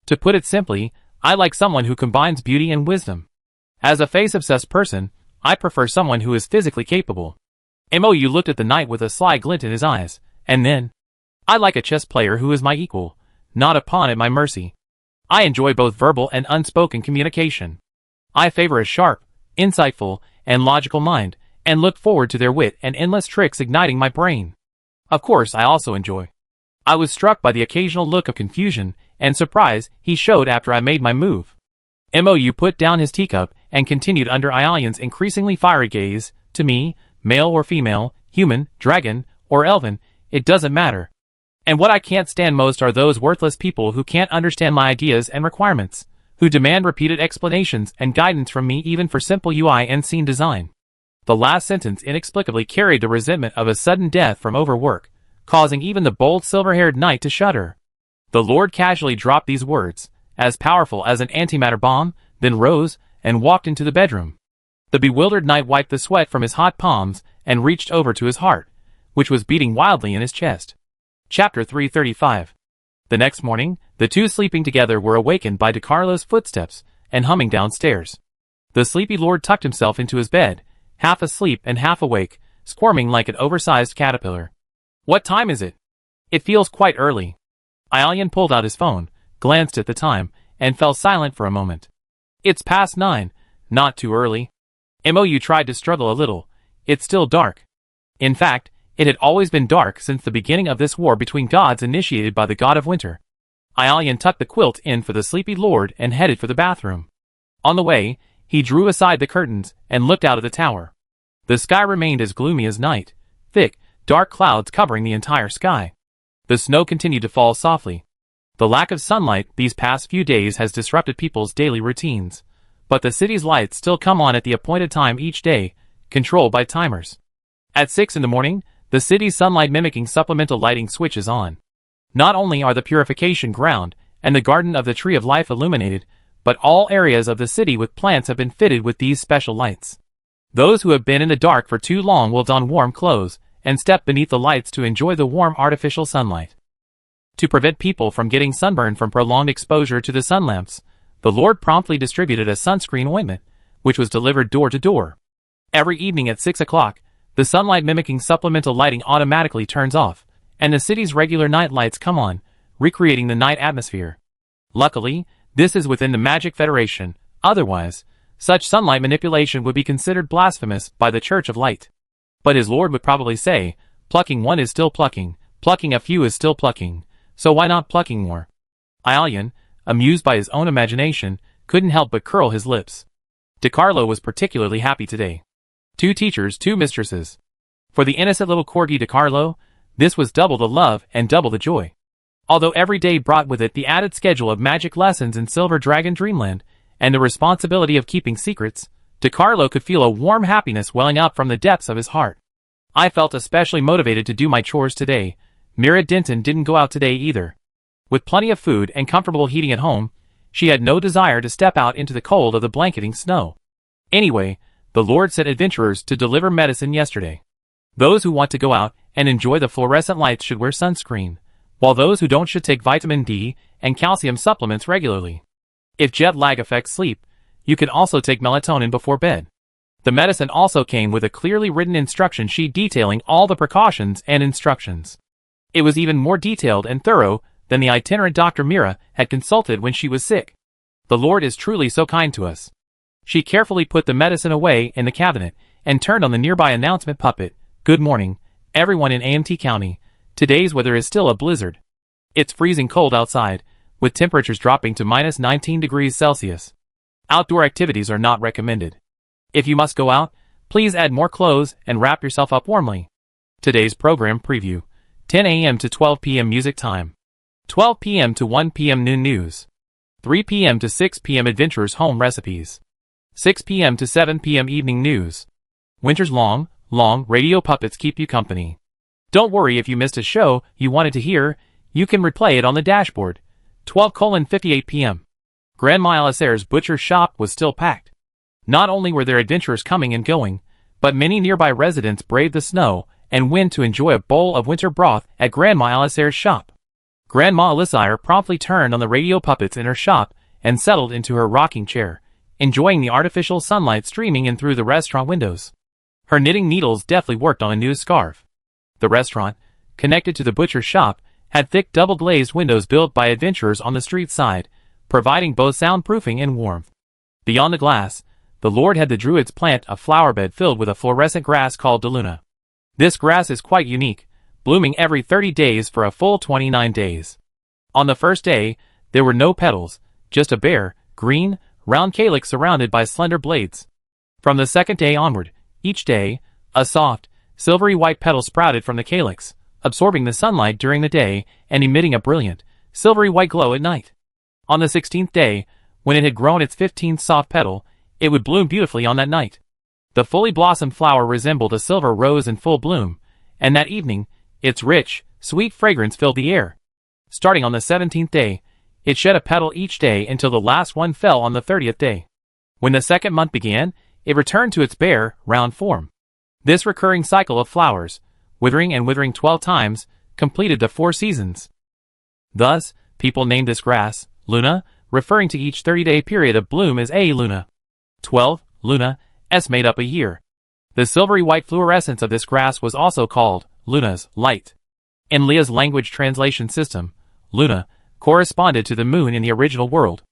to put it simply, I like someone who combines beauty and wisdom. As a face-obsessed person, I prefer someone who is physically capable. Mou looked at the knight with a sly glint in his eyes, and then, I like a chess player who is my equal, not a pawn at my mercy. I enjoy both verbal and unspoken communication. I favor a sharp, insightful, and logical mind, and look forward to their wit and endless tricks igniting my brain. Of course, I also enjoy. I was struck by the occasional look of confusion and surprise he showed after I made my move. Mou put down his teacup and continued under Ailian's increasingly fiery gaze, to me, male or female, human, dragon, or elven, it doesn't matter. And what I can't stand most are those worthless people who can't understand my ideas and requirements, who demand repeated explanations and guidance from me even for simple UI and scene design. The last sentence inexplicably carried the resentment of a sudden death from overwork, causing even the bold silver-haired knight to shudder. The lord casually dropped these words, as powerful as an antimatter bomb, then rose and walked into the bedroom. The bewildered knight wiped the sweat from his hot palms and reached over to his heart, which was beating wildly in his chest. Chapter 335. The next morning, the two sleeping together were awakened by DeCarlo's footsteps and humming downstairs. The sleepy lord tucked himself into his bed, half asleep and half awake, squirming like an oversized caterpillar. What time is it? It feels quite early. Ailian pulled out his phone, glanced at the time, and fell silent for a moment. It's past 9, not too early. Mou tried to struggle a little. It's still dark. In fact, it had always been dark since the beginning of this war between gods initiated by the god of winter. Ailian tucked the quilt in for the sleepy lord and headed for the bathroom. On the way, he drew aside the curtains and looked out at the tower. The sky remained as gloomy as night, thick, dark clouds covering the entire sky. The snow continued to fall softly. The lack of sunlight these past few days has disrupted people's daily routines, but the city's lights still come on at the appointed time each day, controlled by timers. At 6 in the morning, the city's sunlight mimicking supplemental lighting switches on. Not only are the purification ground and the garden of the tree of life illuminated, but all areas of the city with plants have been fitted with these special lights. Those who have been in the dark for too long will don warm clothes and step beneath the lights to enjoy the warm artificial sunlight. To prevent people from getting sunburned from prolonged exposure to the sun lamps, the Lord promptly distributed a sunscreen ointment, which was delivered door to door. Every evening at 6 o'clock, the sunlight mimicking supplemental lighting automatically turns off, and the city's regular night lights come on, recreating the night atmosphere. Luckily, this is within the Magic Federation, otherwise, such sunlight manipulation would be considered blasphemous by the Church of Light. But his lord would probably say, plucking one is still plucking a few is still plucking, So why not plucking more? Ialian, amused by his own imagination, couldn't help but curl his lips. DeCarlo was particularly happy today. 2 teachers, 2 mistresses. For the innocent little corgi DeCarlo, this was double the love and double the joy. Although every day brought with it the added schedule of magic lessons in Silver Dragon Dreamland, and the responsibility of keeping secrets, DeCarlo could feel a warm happiness welling up from the depths of his heart. I felt especially motivated to do my chores today. Mira Denton didn't go out today either. With plenty of food and comfortable heating at home, she had no desire to step out into the cold of the blanketing snow. Anyway, the Lord sent adventurers to deliver medicine yesterday. Those who want to go out and enjoy the fluorescent lights should wear sunscreen, while those who don't should take vitamin D and calcium supplements regularly. If jet lag affects sleep, you can also take melatonin before bed. The medicine also came with a clearly written instruction sheet detailing all the precautions and instructions. It was even more detailed and thorough than the itinerant Dr. Mira had consulted when she was sick. The Lord is truly so kind to us. She carefully put the medicine away in the cabinet and turned on the nearby announcement puppet. Good morning, everyone in AMT County. Today's weather is still a blizzard. It's freezing cold outside, with temperatures dropping to minus 19 degrees Celsius. Outdoor activities are not recommended. If you must go out, please add more clothes and wrap yourself up warmly. Today's program preview: 10 a.m. to 12 p.m. music time, 12 p.m. to 1 p.m. noon news, 3 p.m. to 6 p.m. adventurers home recipes, 6 p.m. to 7 p.m. evening news. Winter's long radio puppets keep you company. Don't worry if you missed a show you wanted to hear, you can replay it on the dashboard. 12:58 p.m. Grandma Alisair's butcher shop was still packed. Not only were there adventurers coming and going, but many nearby residents braved the snow and went to enjoy a bowl of winter broth at Grandma Alisair's shop. Grandma Alisair promptly turned on the radio puppets in her shop and settled into her rocking chair, enjoying the artificial sunlight streaming in through the restaurant windows. Her knitting needles deftly worked on a new scarf. The restaurant, connected to the butcher's shop, had thick double-glazed windows built by adventurers on the street side, providing both soundproofing and warmth. Beyond the glass, the Lord had the Druids plant a flower bed filled with a fluorescent grass called Deluna. This grass is quite unique, blooming every 30 days for a full 29 days. On the first day, there were no petals, just a bare, green, round calyx surrounded by slender blades. From the second day onward, each day, a soft, silvery white petal sprouted from the calyx, absorbing the sunlight during the day and emitting a brilliant, silvery white glow at night. On the 16th day, when it had grown its 15th soft petal, it would bloom beautifully on that night. The fully blossomed flower resembled a silver rose in full bloom, and that evening, its rich, sweet fragrance filled the air. Starting on the 17th day, it shed a petal each day until the last one fell on the 30th day. When the second month began, it returned to its bare, round form. This recurring cycle of flowers, withering and withering 12 times, completed the 4 seasons. Thus, people named this grass, Luna, referring to each 30-day period of bloom as a Luna. 12, Luna, S made up a year. The silvery white fluorescence of this grass was also called Luna's light. In Leah's language translation system, Luna corresponded to the moon in the original world.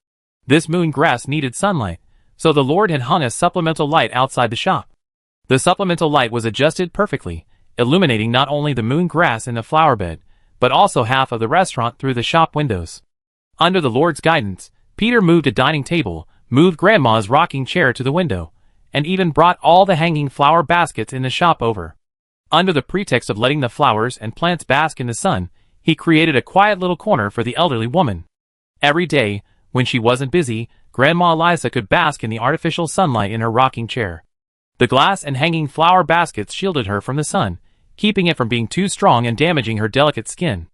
This moon grass needed sunlight, so the Lord had hung a supplemental light outside the shop. The supplemental light was adjusted perfectly, illuminating not only the moon grass in the flower bed, but also half of the restaurant through the shop windows. Under the Lord's guidance, Peter moved a dining table, moved Grandma's rocking chair to the window, and even brought all the hanging flower baskets in the shop over. Under the pretext of letting the flowers and plants bask in the sun, he created a quiet little corner for the elderly woman. Every day, when she wasn't busy, Grandma Eliza could bask in the artificial sunlight in her rocking chair. The glass and hanging flower baskets shielded her from the sun, keeping it from being too strong and damaging her delicate skin.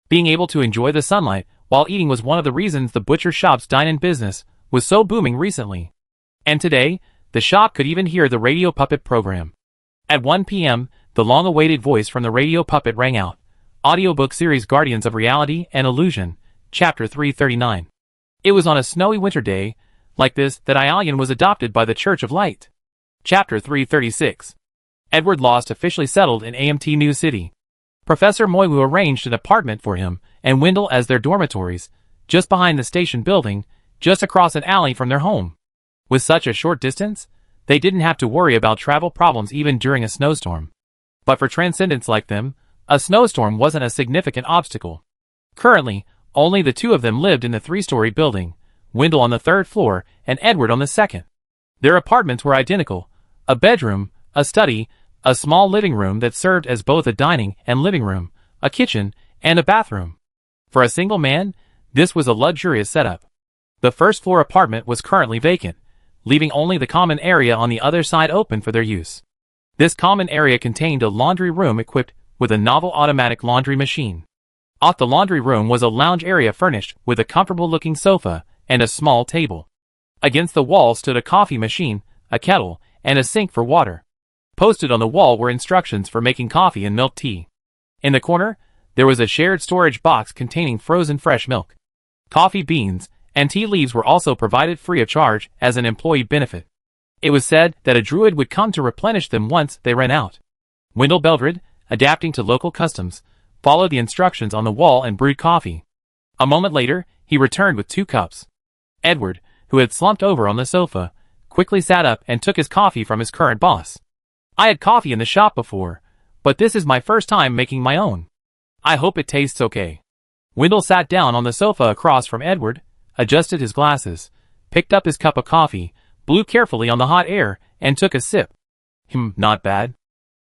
Being able to enjoy the sunlight while eating was one of the reasons the butcher shop's dine-in business was so booming recently. And today, the shop could even hear the radio puppet program. At 1 p.m., the long-awaited voice from the radio puppet rang out. Audiobook series Guardians of Reality and Illusion, Chapter 339. It was on a snowy winter day, like this, that Ialian was adopted by the Church of Light. Chapter 336. Edward Lost officially settled in AMT New City. Professor Moiwu arranged an apartment for him and Wendell as their dormitories, just behind the station building, just across an alley from their home. With such a short distance, they didn't have to worry about travel problems even during a snowstorm. But for transcendents like them, a snowstorm wasn't a significant obstacle. Currently, only the two of them lived in the three-story building, Wendell on the third floor and Edward on the second. Their apartments were identical: a bedroom, a study, a small living room that served as both a dining and living room, a kitchen, and a bathroom. For a single man, this was a luxurious setup. The first-floor apartment was currently vacant, leaving only the common area on the other side open for their use. This common area contained a laundry room equipped with a novel automatic laundry machine. Off the laundry room was a lounge area furnished with a comfortable-looking sofa and a small table. Against the wall stood a coffee machine, a kettle, and a sink for water. Posted on the wall were instructions for making coffee and milk tea. In the corner, there was a shared storage box containing frozen fresh milk. Coffee beans and tea leaves were also provided free of charge as an employee benefit. It was said that a druid would come to replenish them once they ran out. Wendell Beldred, adapting to local customs, followed the instructions on the wall and brewed coffee. A moment later, he returned with 2 cups. Edward, who had slumped over on the sofa, quickly sat up and took his coffee from his current boss. "I had coffee in the shop before, but this is my first time making my own. I hope it tastes okay." Wendell sat down on the sofa across from Edward, adjusted his glasses, picked up his cup of coffee, blew carefully on the hot air, and took a sip. "Not bad.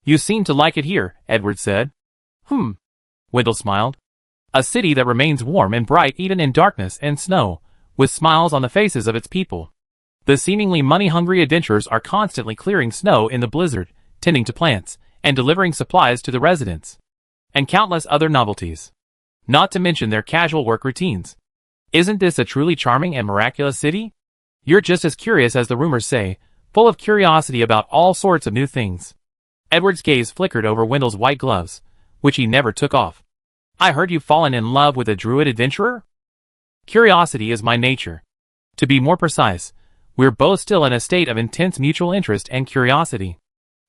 You seem to like it here," Edward said. Wendell smiled. "A city that remains warm and bright even in darkness and snow, with smiles on the faces of its people. The seemingly money-hungry adventurers are constantly clearing snow in the blizzard, tending to plants, and delivering supplies to the residents. And countless other novelties. Not to mention their casual work routines. Isn't this a truly charming and miraculous city? You're just as curious as the rumors say, full of curiosity about all sorts of new things." Edward's gaze flickered over Wendell's white gloves, which he never took off. "I heard you've fallen in love with a druid adventurer?" "Curiosity is my nature. To be more precise, we're both still in a state of intense mutual interest and curiosity."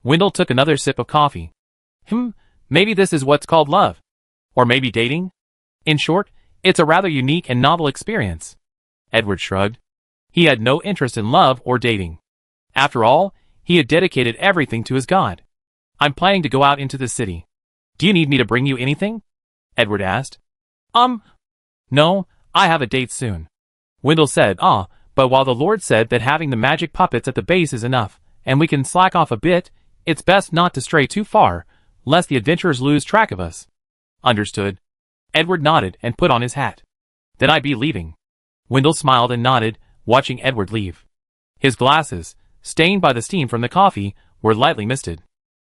Wendell took another sip of coffee. Maybe this is what's called love. Or maybe dating? In short, it's a rather unique and novel experience." Edward shrugged. He had no interest in love or dating. After all, he had dedicated everything to his god. "I'm planning to go out into the city. Do you need me to bring you anything?" Edward asked. No, I have a date soon." Wendell said, but while the Lord said that having the magic puppets at the base is enough, and we can slack off a bit, it's best not to stray too far, lest the adventurers lose track of us." "Understood." Edward nodded and put on his hat. "Then I be leaving." Wendell smiled and nodded, watching Edward leave. His glasses, stained by the steam from the coffee, were lightly misted.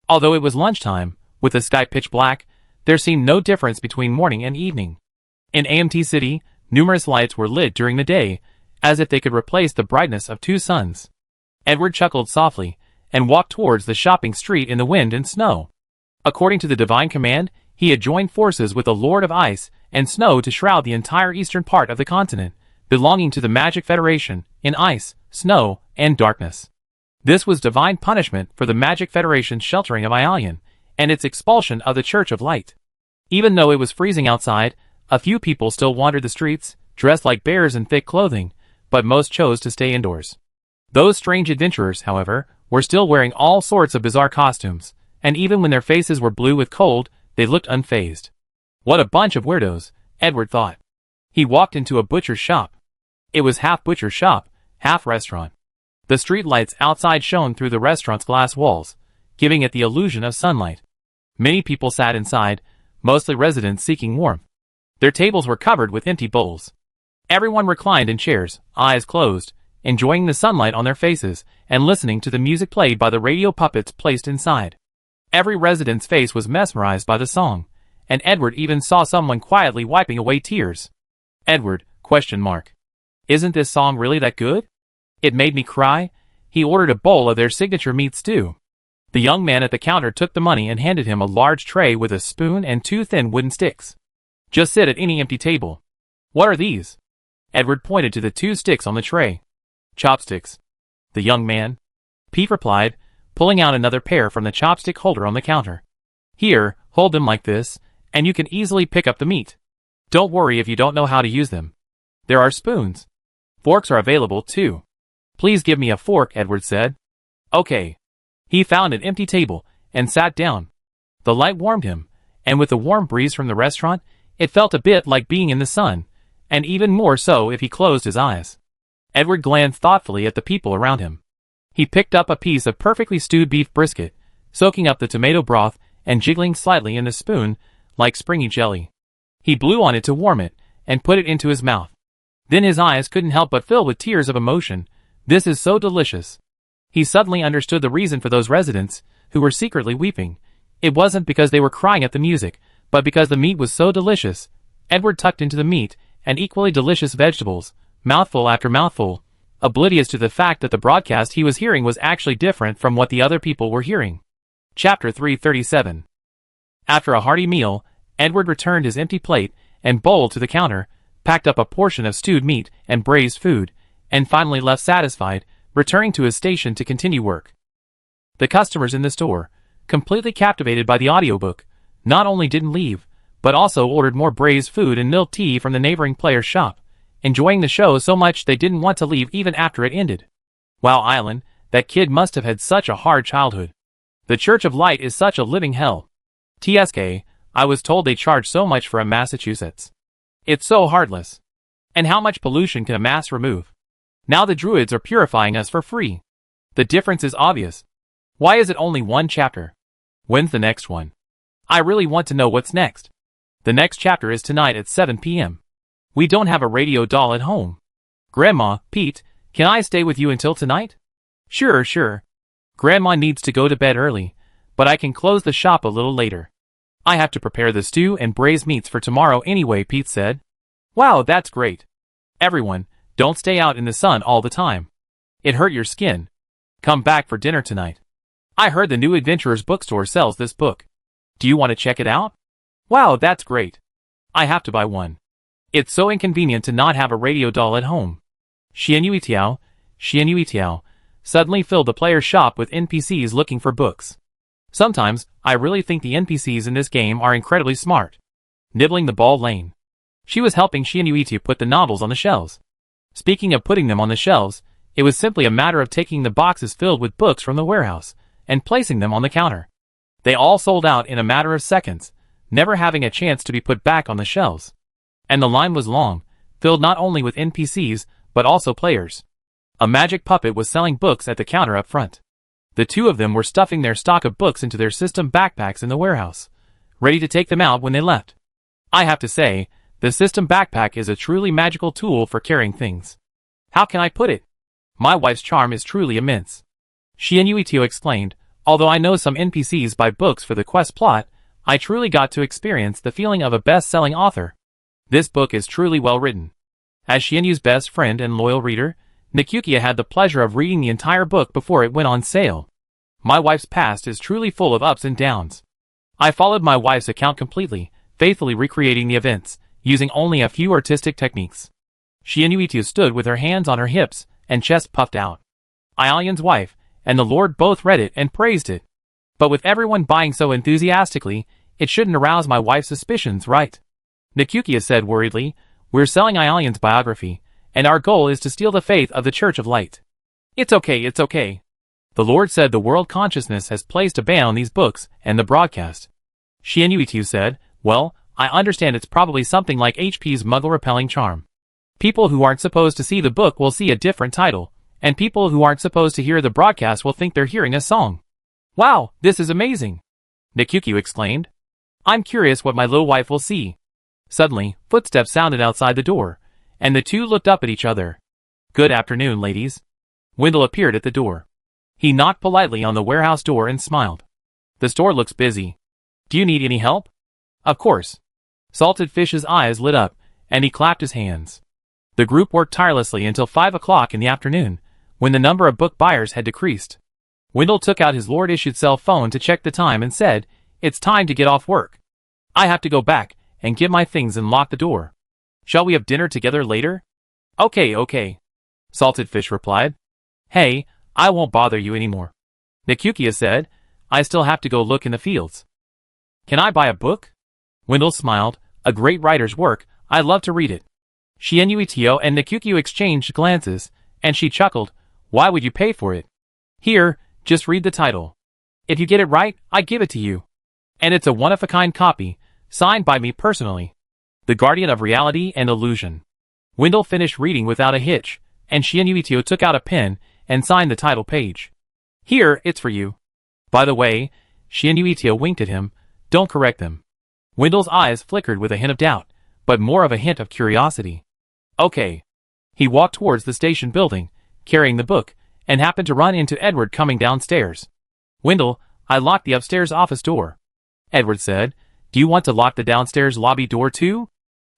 Although it was lunchtime, with the sky pitch black, there seemed no difference between morning and evening. In AMT City, numerous lights were lit during the day, as if they could replace the brightness of 2 suns. Edward chuckled softly, and walked towards the shopping street in the wind and snow. According to the divine command, he had joined forces with the Lord of Ice and Snow to shroud the entire eastern part of the continent, belonging to the Magic Federation, in ice, snow, and darkness. This was divine punishment for the Magic Federation's sheltering of Ialian, and its expulsion of the Church of Light. Even though it was freezing outside, a few people still wandered the streets, dressed like bears in thick clothing, but most chose to stay indoors. Those strange adventurers, however, were still wearing all sorts of bizarre costumes, and even when their faces were blue with cold, they looked unfazed. What a bunch of weirdos, Edward thought. He walked into a butcher's shop. It was half butcher's shop, half restaurant. The street lights outside shone through the restaurant's glass walls, giving it the illusion of sunlight. Many people sat inside, mostly residents seeking warmth. Their tables were covered with empty bowls. Everyone reclined in chairs, eyes closed, enjoying the sunlight on their faces and listening to the music played by the radio puppets placed inside. Every resident's face was mesmerized by the song, and Edward even saw someone quietly wiping away tears. "Edward, ? Isn't this song really that good? It made me cry." He ordered a bowl of their signature meat stew. The young man at the counter took the money and handed him a large tray with a spoon and 2 thin wooden sticks. "Just sit at any empty table." "What are these?" Edward pointed to the 2 sticks on the tray. "Chopsticks." The young man. Pete replied, pulling out another pair from the chopstick holder on the counter. "Here, hold them like this, and you can easily pick up the meat. Don't worry if you don't know how to use them. There are spoons. Forks are available too." "Please give me a fork," Edward said. "Okay." He found an empty table and sat down. The light warmed him, and with the warm breeze from the restaurant, It felt a bit like being in the sun, and even more so if he closed his eyes. Edward glanced thoughtfully at the people around him. He picked up a piece of perfectly stewed beef brisket, soaking up the tomato broth and jiggling slightly in the spoon like springy jelly. He blew on it to warm it and put it into his mouth. Then his eyes couldn't help but fill with tears of emotion. This is so delicious. He suddenly understood the reason for those residents who were secretly weeping. It wasn't because they were crying at the music, but because the meat was so delicious. Edward tucked into the meat and equally delicious vegetables, mouthful after mouthful, oblivious to the fact that the broadcast he was hearing was actually different from what the other people were hearing. Chapter 337. After a hearty meal, Edward returned his empty plate and bowl to the counter, packed up a portion of stewed meat and braised food, and finally left satisfied, returning to his station to continue work. The customers in the store, completely captivated by the audiobook, not only didn't leave, but also ordered more braised food and milk tea from the neighboring player's shop, enjoying the show so much they didn't want to leave even after it ended. Wow, Island, that kid must have had such a hard childhood. The Church of Light is such a living hell. TSK, I was told they charge so much for a Massachusetts. It's so heartless. And how much pollution can a mass remove? Now the druids are purifying us for free. The difference is obvious. Why is it only one chapter? When's the next one? I really want to know what's next. The next chapter is tonight at 7 p.m. We don't have a radio doll at home. Grandma, Pete, can I stay with you until tonight? Sure. Grandma needs to go to bed early, but I can close the shop a little later. I have to prepare the stew and braised meats for tomorrow anyway, Pete said. Wow, that's great. Everyone, don't stay out in the sun all the time. It hurt your skin. Come back for dinner tonight. I heard the New Adventurers bookstore sells this book. Do you want to check it out? Wow, that's great. I have to buy one. It's so inconvenient to not have a radio doll at home. Xianyuitiao suddenly filled the player's shop with NPCs looking for books. Sometimes, I really think the NPCs in this game are incredibly smart. Nibbling the ball lane. She was helping Xianyuitiu put the novels on the shelves. Speaking of putting them on the shelves, it was simply a matter of taking the boxes filled with books from the warehouse and placing them on the counter. They all sold out in a matter of seconds, never having a chance to be put back on the shelves. And the line was long, filled not only with NPCs, but also players. A magic puppet was selling books at the counter up front. The two of them were stuffing their stock of books into their system backpacks in the warehouse, ready to take them out when they left. I have to say, the system backpack is a truly magical tool for carrying things. How can I put it? My wife's charm is truly immense. Xianyuitiu explained, although I know some NPCs buy books for the quest plot, I truly got to experience the feeling of a best-selling author. This book is truly well written. As Xianyu's best friend and loyal reader, Nakukia had the pleasure of reading the entire book before it went on sale. My wife's past is truly full of ups and downs. I followed my wife's account completely, faithfully recreating the events, using only a few artistic techniques. Xianyuitiu stood with her hands on her hips and chest puffed out. Ailian's wife and the Lord both read it and praised it. But with everyone buying so enthusiastically, it shouldn't arouse my wife's suspicions, right? Nakukia said worriedly, we're selling Ailian's biography, and our goal is to steal the faith of the Church of Light. It's okay. The Lord said the world consciousness has placed a ban on these books and the broadcast. Xianyuitiu said, well, I understand it's probably something like HP's muggle-repelling charm. People who aren't supposed to see the book will see a different title, and people who aren't supposed to hear the broadcast will think they're hearing a song. Wow, this is amazing! Nakukia exclaimed. I'm curious what my little wife will see. Suddenly, footsteps sounded outside the door, and the two looked up at each other. Good afternoon, ladies. Wendell appeared at the door. He knocked politely on the warehouse door and smiled. The store looks busy. Do you need any help? Of course. Salted Fish's eyes lit up, and he clapped his hands. The group worked tirelessly until 5 o'clock in the afternoon, when the number of book buyers had decreased. Wendell took out his Lord-issued cell phone to check the time and said, it's time to get off work. I have to go back and get my things and lock the door. Shall we have dinner together later? Okay. Salted Fish replied. Hey, I won't bother you anymore. Nakukia said, I still have to go look in the fields. Can I buy a book? Wendell smiled, a great writer's work, I love to read it. Xianyuitiu and Nakukia exchanged glances, and she chuckled, why would you pay for it? Here, just read the title. If you get it right, I give it to you. And it's a one-of-a-kind copy, signed by me personally. The Guardian of Reality and Illusion. Wendell finished reading without a hitch, and Shianyuitio took out a pen and signed the title page. Here, it's for you. By the way, Shianyuitio winked at him. Don't correct them. Wendell's eyes flickered with a hint of doubt, but more of a hint of curiosity. Okay. He walked towards the station building, carrying the book, and happened to run into Edward coming downstairs. Wendell, I locked the upstairs office door. Edward said, Do you want to lock the downstairs lobby door too?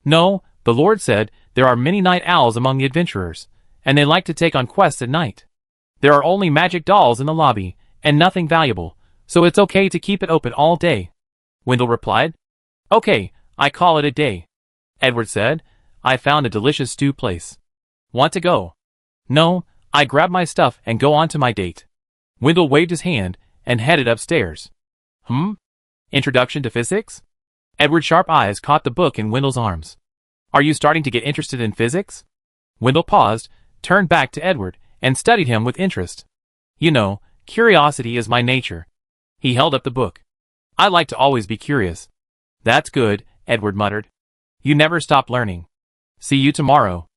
No, the Lord said, there are many night owls among the adventurers, and they like to take on quests at night. There are only magic dolls in the lobby, and nothing valuable, so it's okay to keep it open all day. Wendell replied. Okay, I call it a day. Edward said, I found a delicious stew place. Want to go? No, I grab my stuff and go on to my date. Wendell waved his hand and headed upstairs. Introduction to Physics? Edward's sharp eyes caught the book in Wendell's arms. Are you starting to get interested in physics? Wendell paused, turned back to Edward, and studied him with interest. You know, curiosity is my nature. He held up the book. I like to always be curious. That's good, Edward muttered. You never stop learning. See you tomorrow.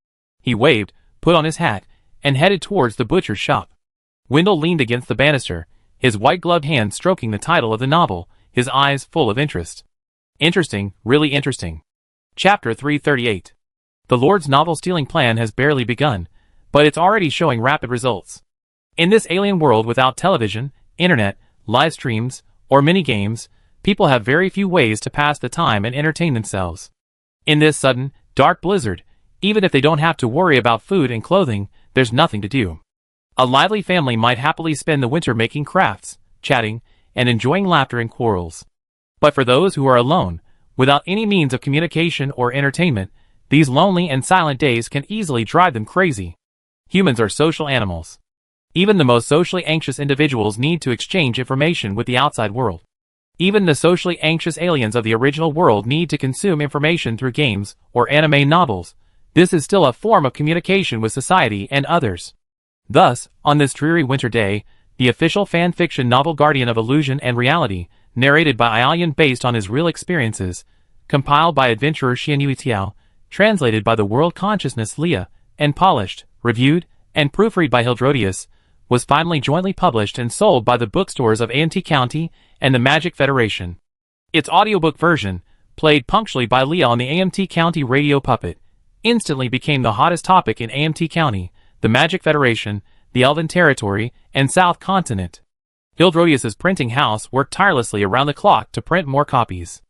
He waved, put on his hat, and headed towards the butcher's shop. Wendell leaned against the banister, his white-gloved hand stroking the title of the novel, his eyes full of interest. Interesting, really interesting. Chapter 338. The Lord's novel-stealing plan has barely begun, but it's already showing rapid results. In this alien world without television, internet, live streams, or mini-games, people have very few ways to pass the time and entertain themselves. In this sudden, dark blizzard, even if they don't have to worry about food and clothing, there's nothing to do. A lively family might happily spend the winter making crafts, chatting, and enjoying laughter and quarrels. But for those who are alone, without any means of communication or entertainment, these lonely and silent days can easily drive them crazy. Humans are social animals. Even the most socially anxious individuals need to exchange information with the outside world. Even the socially anxious aliens of the original world need to consume information through games or anime novels. This is still a form of communication with society and others. Thus, on this dreary winter day, the official fan fiction novel Guardian of Illusion and Reality, narrated by Ayan based on his real experiences, compiled by adventurer Shianyuitio, translated by the World Consciousness Leah, and polished, reviewed, and proofread by Hildrodius, was finally jointly published and sold by the bookstores of AMT County and the Magic Federation. Its audiobook version, played punctually by Leah on the AMT County radio puppet, instantly became the hottest topic in AMT County, the Magic Federation, the Elven Territory, and South Continent. Hildrodius's printing house worked tirelessly around the clock to print more copies.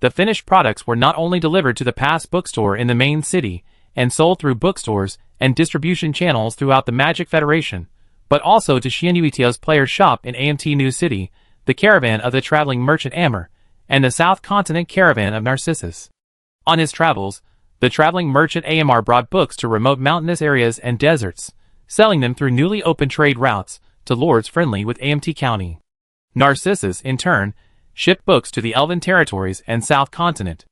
The finished products were not only delivered to the past bookstore in the main city and sold through bookstores and distribution channels throughout the Magic Federation, but also to Shianyuitio's player's shop in AMT New City, the caravan of the traveling merchant Amber, and the South Continent caravan of Narcissus. On his travels, the traveling merchant AMR brought books to remote mountainous areas and deserts, selling them through newly opened trade routes to lords friendly with AMT County. Narcissus, in turn, shipped books to the Elven Territories and South Continent.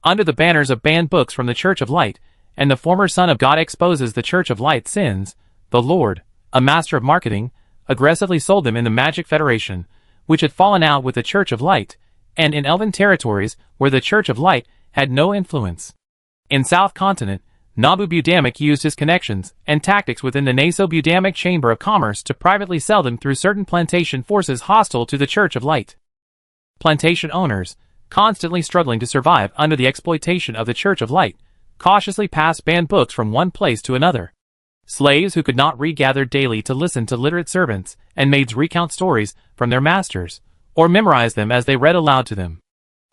Under the banners of banned books from the Church of Light, and the former Son of God exposes the Church of Light's sins, the Lord, a master of marketing, aggressively sold them in the Magic Federation, which had fallen out with the Church of Light, and in Elven Territories where the Church of Light had no influence. In South Continent, Nabu Budamic used his connections and tactics within the Naso Budamic Chamber of Commerce to privately sell them through certain plantation forces hostile to the Church of Light. Plantation owners, constantly struggling to survive under the exploitation of the Church of Light, cautiously passed banned books from one place to another. Slaves who could not regather daily to listen to literate servants and maids recount stories from their masters, or memorize them as they read aloud to them.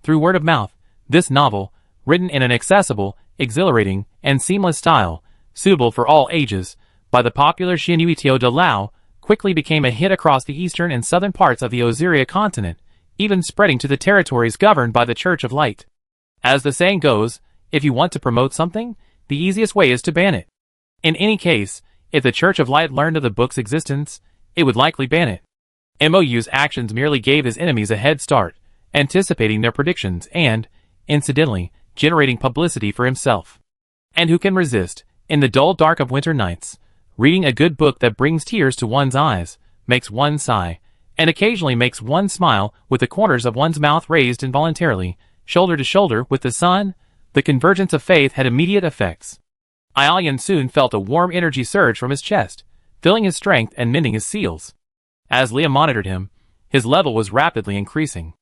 Through word of mouth, this novel, written in an accessible, exhilarating, and seamless style, suitable for all ages, by the popular Shianyuitio de Lao, quickly became a hit across the eastern and southern parts of the Osiria continent, even spreading to the territories governed by the Church of Light. As the saying goes, if you want to promote something, the easiest way is to ban it. In any case, if the Church of Light learned of the book's existence, it would likely ban it. MOU's actions merely gave his enemies a head start, anticipating their predictions and, incidentally, generating publicity for himself. And who can resist, in the dull dark of winter nights, reading a good book that brings tears to one's eyes, makes one sigh, and occasionally makes one smile with the corners of one's mouth raised involuntarily, shoulder to shoulder with the sun, The convergence of faith had immediate effects. Aelian soon felt a warm energy surge from his chest, filling his strength and mending his seals. As Leah monitored him, his level was rapidly increasing.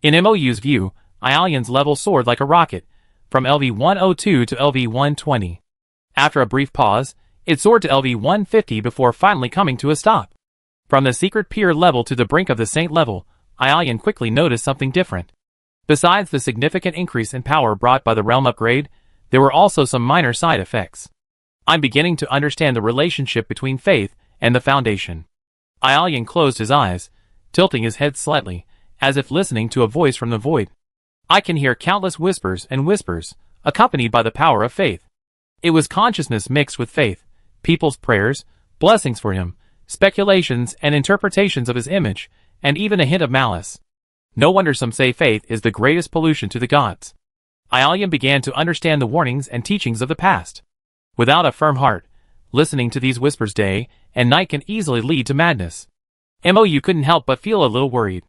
In MOU's view, Aelian's level soared like a rocket, from LV-102 to LV-120. After a brief pause, it soared to LV-150 before finally coming to a stop. From the secret peer level to the brink of the saint level, Aelian quickly noticed something different. Besides the significant increase in power brought by the realm upgrade, there were also some minor side effects. I'm beginning to understand the relationship between faith and the foundation. Aelian closed his eyes, tilting his head slightly, as if listening to a voice from the void. I can hear countless whispers and whispers, accompanied by the power of faith. It was consciousness mixed with faith, people's prayers, blessings for him, speculations and interpretations of his image, and even a hint of malice. No wonder some say faith is the greatest pollution to the gods. Aelian began to understand the warnings and teachings of the past. Without a firm heart, listening to these whispers day and night can easily lead to madness. MOU couldn't help but feel a little worried.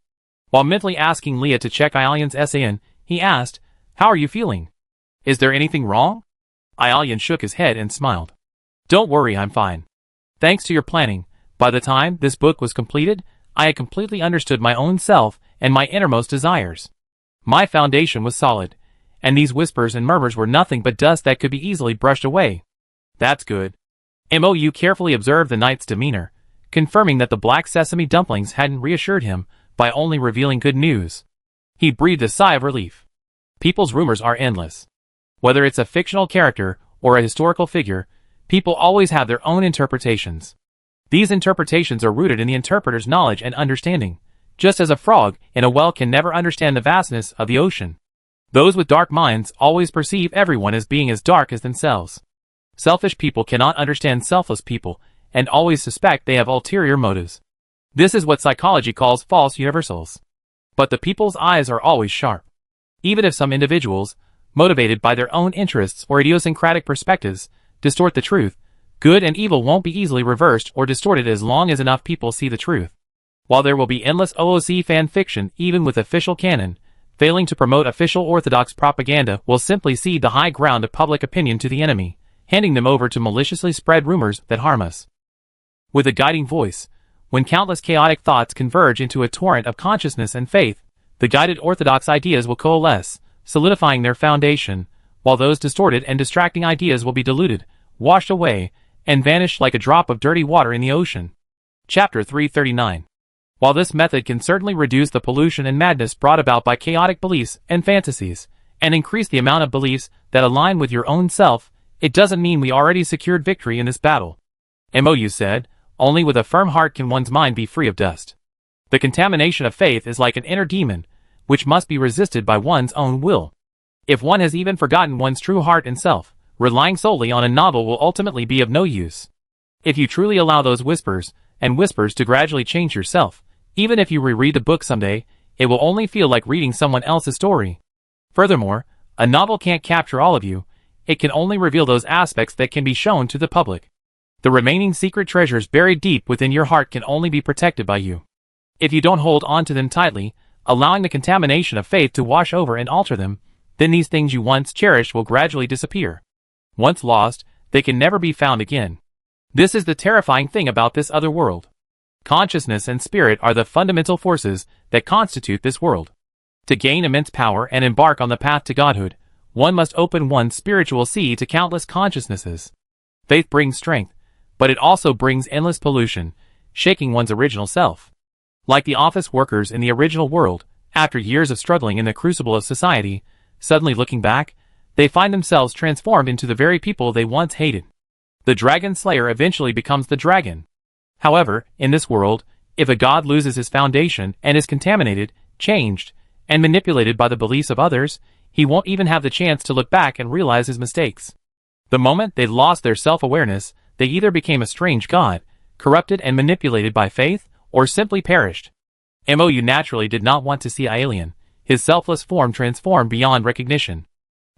While mentally asking Leah to check Aelian's SAN, he asked, "How are you feeling? Is there anything wrong?" Aelian shook his head and smiled. "Don't worry, I'm fine. Thanks to your planning, by the time this book was completed, I had completely understood my own self and my innermost desires. My foundation was solid, and these whispers and murmurs were nothing but dust that could be easily brushed away." "That's good." MOU carefully observed the knight's demeanor, confirming that the black sesame dumplings hadn't reassured him by only revealing good news. He breathed a sigh of relief. People's rumors are endless. Whether it's a fictional character or a historical figure, people always have their own interpretations. These interpretations are rooted in the interpreter's knowledge and understanding, just as a frog in a well can never understand the vastness of the ocean. Those with dark minds always perceive everyone as being as dark as themselves. Selfish people cannot understand selfless people and always suspect they have ulterior motives. This is what psychology calls false universals. But the people's eyes are always sharp. Even if some individuals, motivated by their own interests or idiosyncratic perspectives, distort the truth, good and evil won't be easily reversed or distorted as long as enough people see the truth. While there will be endless OOC fan fiction even with official canon, failing to promote official orthodox propaganda will simply cede the high ground of public opinion to the enemy, handing them over to maliciously spread rumors that harm us. With a guiding voice, when countless chaotic thoughts converge into a torrent of consciousness and faith, the guided orthodox ideas will coalesce, solidifying their foundation, while those distorted and distracting ideas will be diluted, washed away, and vanish like a drop of dirty water in the ocean. Chapter 339. While this method can certainly reduce the pollution and madness brought about by chaotic beliefs and fantasies, and increase the amount of beliefs that align with your own self, it doesn't mean we already secured victory in this battle. MOU said, only with a firm heart can one's mind be free of dust. The contamination of faith is like an inner demon, which must be resisted by one's own will. If one has even forgotten one's true heart and self, relying solely on a novel will ultimately be of no use. If you truly allow those whispers to gradually change yourself, even if you reread the book someday, it will only feel like reading someone else's story. Furthermore, a novel can't capture all of you, it can only reveal those aspects that can be shown to the public. The remaining secret treasures buried deep within your heart can only be protected by you. If you don't hold on to them tightly, allowing the contamination of faith to wash over and alter them, then these things you once cherished will gradually disappear. Once lost, they can never be found again. This is the terrifying thing about this other world. Consciousness and spirit are the fundamental forces that constitute this world. To gain immense power and embark on the path to godhood, one must open one's spiritual sea to countless consciousnesses. Faith brings strength, but it also brings endless pollution, shaking one's original self. Like the office workers in the original world, after years of struggling in the crucible of society, suddenly looking back, they find themselves transformed into the very people they once hated. The dragon slayer eventually becomes the dragon. However, in this world, if a god loses his foundation and is contaminated, changed, and manipulated by the beliefs of others, he won't even have the chance to look back and realize his mistakes. The moment they lost their self-awareness, they either became a strange god, corrupted and manipulated by faith, or simply perished. MOU naturally did not want to see Aelian, his selfless form transformed beyond recognition.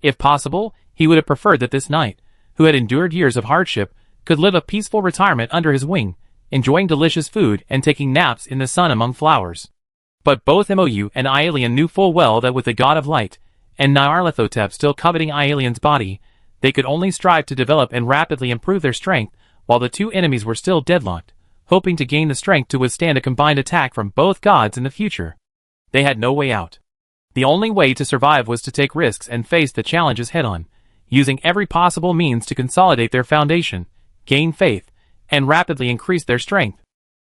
If possible, he would have preferred that this knight, who had endured years of hardship, could live a peaceful retirement under his wing, enjoying delicious food and taking naps in the sun among flowers. But both MOU and Aelian knew full well that with the god of light, and Nyarlathotep still coveting Aelian's body, they could only strive to develop and rapidly improve their strength, while the two enemies were still deadlocked, hoping to gain the strength to withstand a combined attack from both gods in the future. They had no way out. The only way to survive was to take risks and face the challenges head-on, using every possible means to consolidate their foundation, gain faith, and rapidly increase their strength.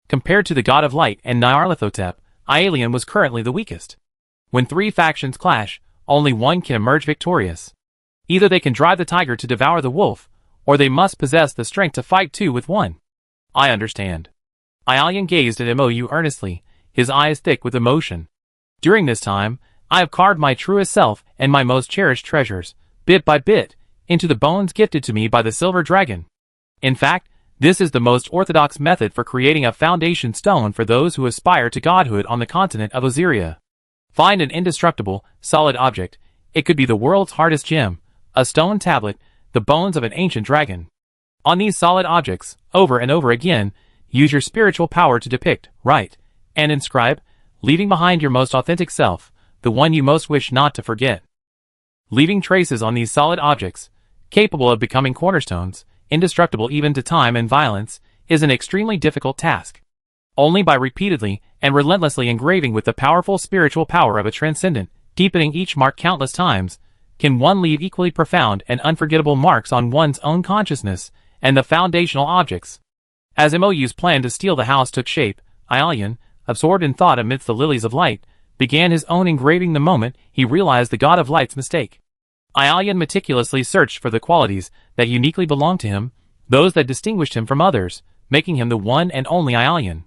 Compared to the god of light and Nyarlathotep, Aelian was currently the weakest. When three factions clash, only one can emerge victorious. Either they can drive the tiger to devour the wolf, or they must possess the strength to fight two with one. I understand. Aelian gazed at Mou earnestly, his eyes thick with emotion. During this time, I have carved my truest self and my most cherished treasures, bit by bit, into the bones gifted to me by the silver dragon. In fact, this is the most orthodox method for creating a foundation stone for those who aspire to godhood on the continent of Osiria. Find an indestructible, solid object. It could be the world's hardest gem, a stone tablet, the bones of an ancient dragon. On these solid objects, over and over again, use your spiritual power to depict, write, and inscribe, leaving behind your most authentic self, the one you most wish not to forget. Leaving traces on these solid objects, capable of becoming cornerstones, indestructible even to time and violence, is an extremely difficult task. Only by repeatedly and relentlessly engraving with the powerful spiritual power of a transcendent, deepening each mark countless times, can one leave equally profound and unforgettable marks on one's own consciousness and the foundational objects. As Mou's plan to steal the house took shape, Aelian, absorbed in thought amidst the lilies of light, began his own engraving the moment he realized the god of light's mistake. Aelian meticulously searched for the qualities that uniquely belonged to him, those that distinguished him from others, making him the one and only Aelian.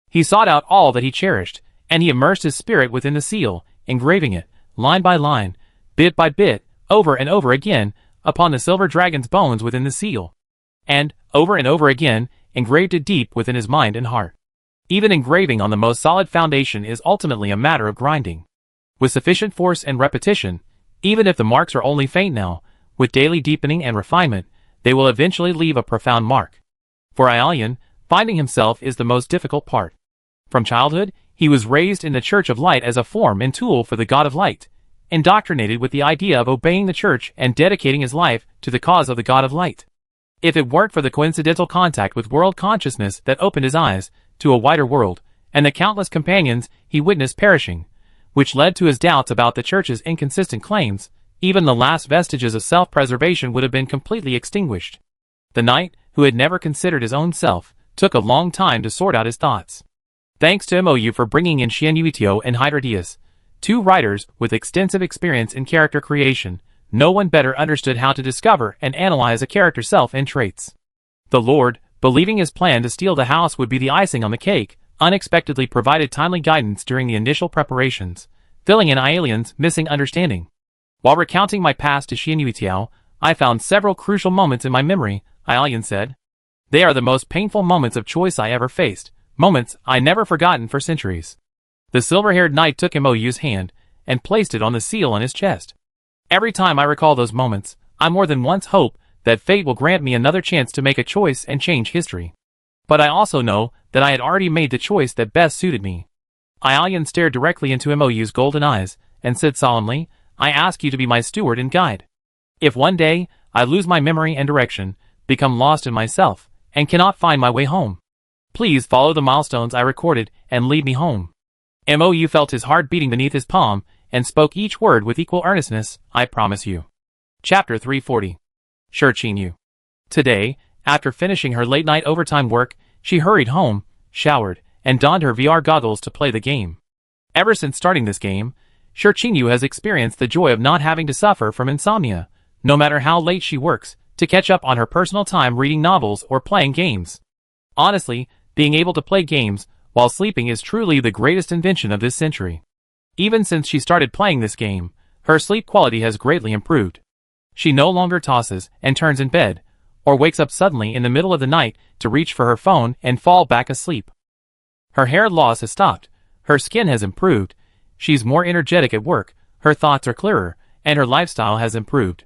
He sought out all that he cherished, and he immersed his spirit within the seal, engraving it, line by line, bit by bit, over and over again, upon the silver dragon's bones within the seal. And, over and over again, engraved it deep within his mind and heart. Even engraving on the most solid foundation is ultimately a matter of grinding. With sufficient force and repetition, even if the marks are only faint now, with daily deepening and refinement, they will eventually leave a profound mark. For Aelian, finding himself is the most difficult part. From childhood, he was raised in the Church of Light as a form and tool for the God of Light, indoctrinated with the idea of obeying the Church and dedicating his life to the cause of the God of Light. If it weren't for the coincidental contact with world consciousness that opened his eyes to a wider world, and the countless companions he witnessed perishing, which led to his doubts about the Church's inconsistent claims, even the last vestiges of self-preservation would have been completely extinguished. The knight, who had never considered his own self, took a long time to sort out his thoughts. Thanks to Mou for bringing in Xianyuitio and Hydradius, two writers with extensive experience in character creation, no one better understood how to discover and analyze a character's self and traits. The Lord, believing his plan to steal the house would be the icing on the cake, unexpectedly provided timely guidance during the initial preparations, filling in Aelian's missing understanding. While recounting my past to Xianyuitio, I found several crucial moments in my memory, Aelian said. They are the most painful moments of choice I ever faced, moments I never forgotten for centuries. The silver-haired knight took Mou's hand and placed it on the seal on his chest. Every time I recall those moments, I more than once hope that fate will grant me another chance to make a choice and change history. But I also know that I had already made the choice that best suited me. Aelian stared directly into Mou's golden eyes and said solemnly, I ask you to be my steward and guide. If one day I lose my memory and direction, become lost in myself, and cannot find my way home, please follow the milestones I recorded and lead me home. Mou felt his heart beating beneath his palm and spoke each word with equal earnestness, I promise you. Chapter 340. Xianyuitio. Today, after finishing her late-night overtime work, she hurried home, showered, and donned her VR goggles to play the game. Ever since starting this game, Xianyuitio has experienced the joy of not having to suffer from insomnia, no matter how late she works, to catch up on her personal time reading novels or playing games. Honestly, being able to play games while sleeping is truly the greatest invention of this century. Even since she started playing this game, her sleep quality has greatly improved. She no longer tosses and turns in bed, or wakes up suddenly in the middle of the night to reach for her phone and fall back asleep. Her hair loss has stopped, her skin has improved, she's more energetic at work, her thoughts are clearer, and her lifestyle has improved.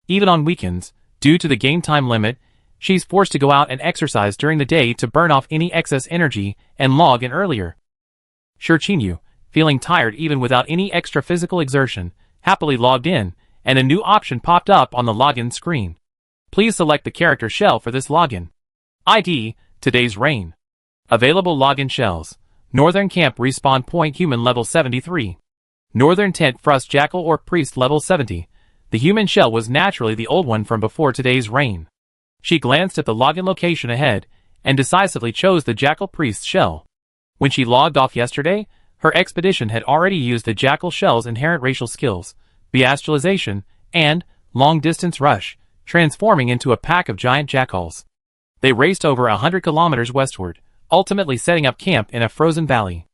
Even on weekends, due to the game time limit, she's forced to go out and exercise during the day to burn off any excess energy and log in earlier. Xianyuitio, feeling tired even without any extra physical exertion, happily logged in, and a new option popped up on the login screen. Please select the character shell for this login. ID, today's rain. Available login shells. Northern Camp Respawn Point Human level 73. Northern Tent Frost Jackal Orc Priest level 70. The human shell was naturally the old one from before today's rain. She glanced at the login location ahead, and decisively chose the Jackal Priest shell. When she logged off yesterday, her expedition had already used the Jackal shell's inherent racial skills, Bestialization, and long-distance rush, transforming into a pack of giant jackals. They raced over 100 kilometers westward, ultimately setting up camp in a frozen valley.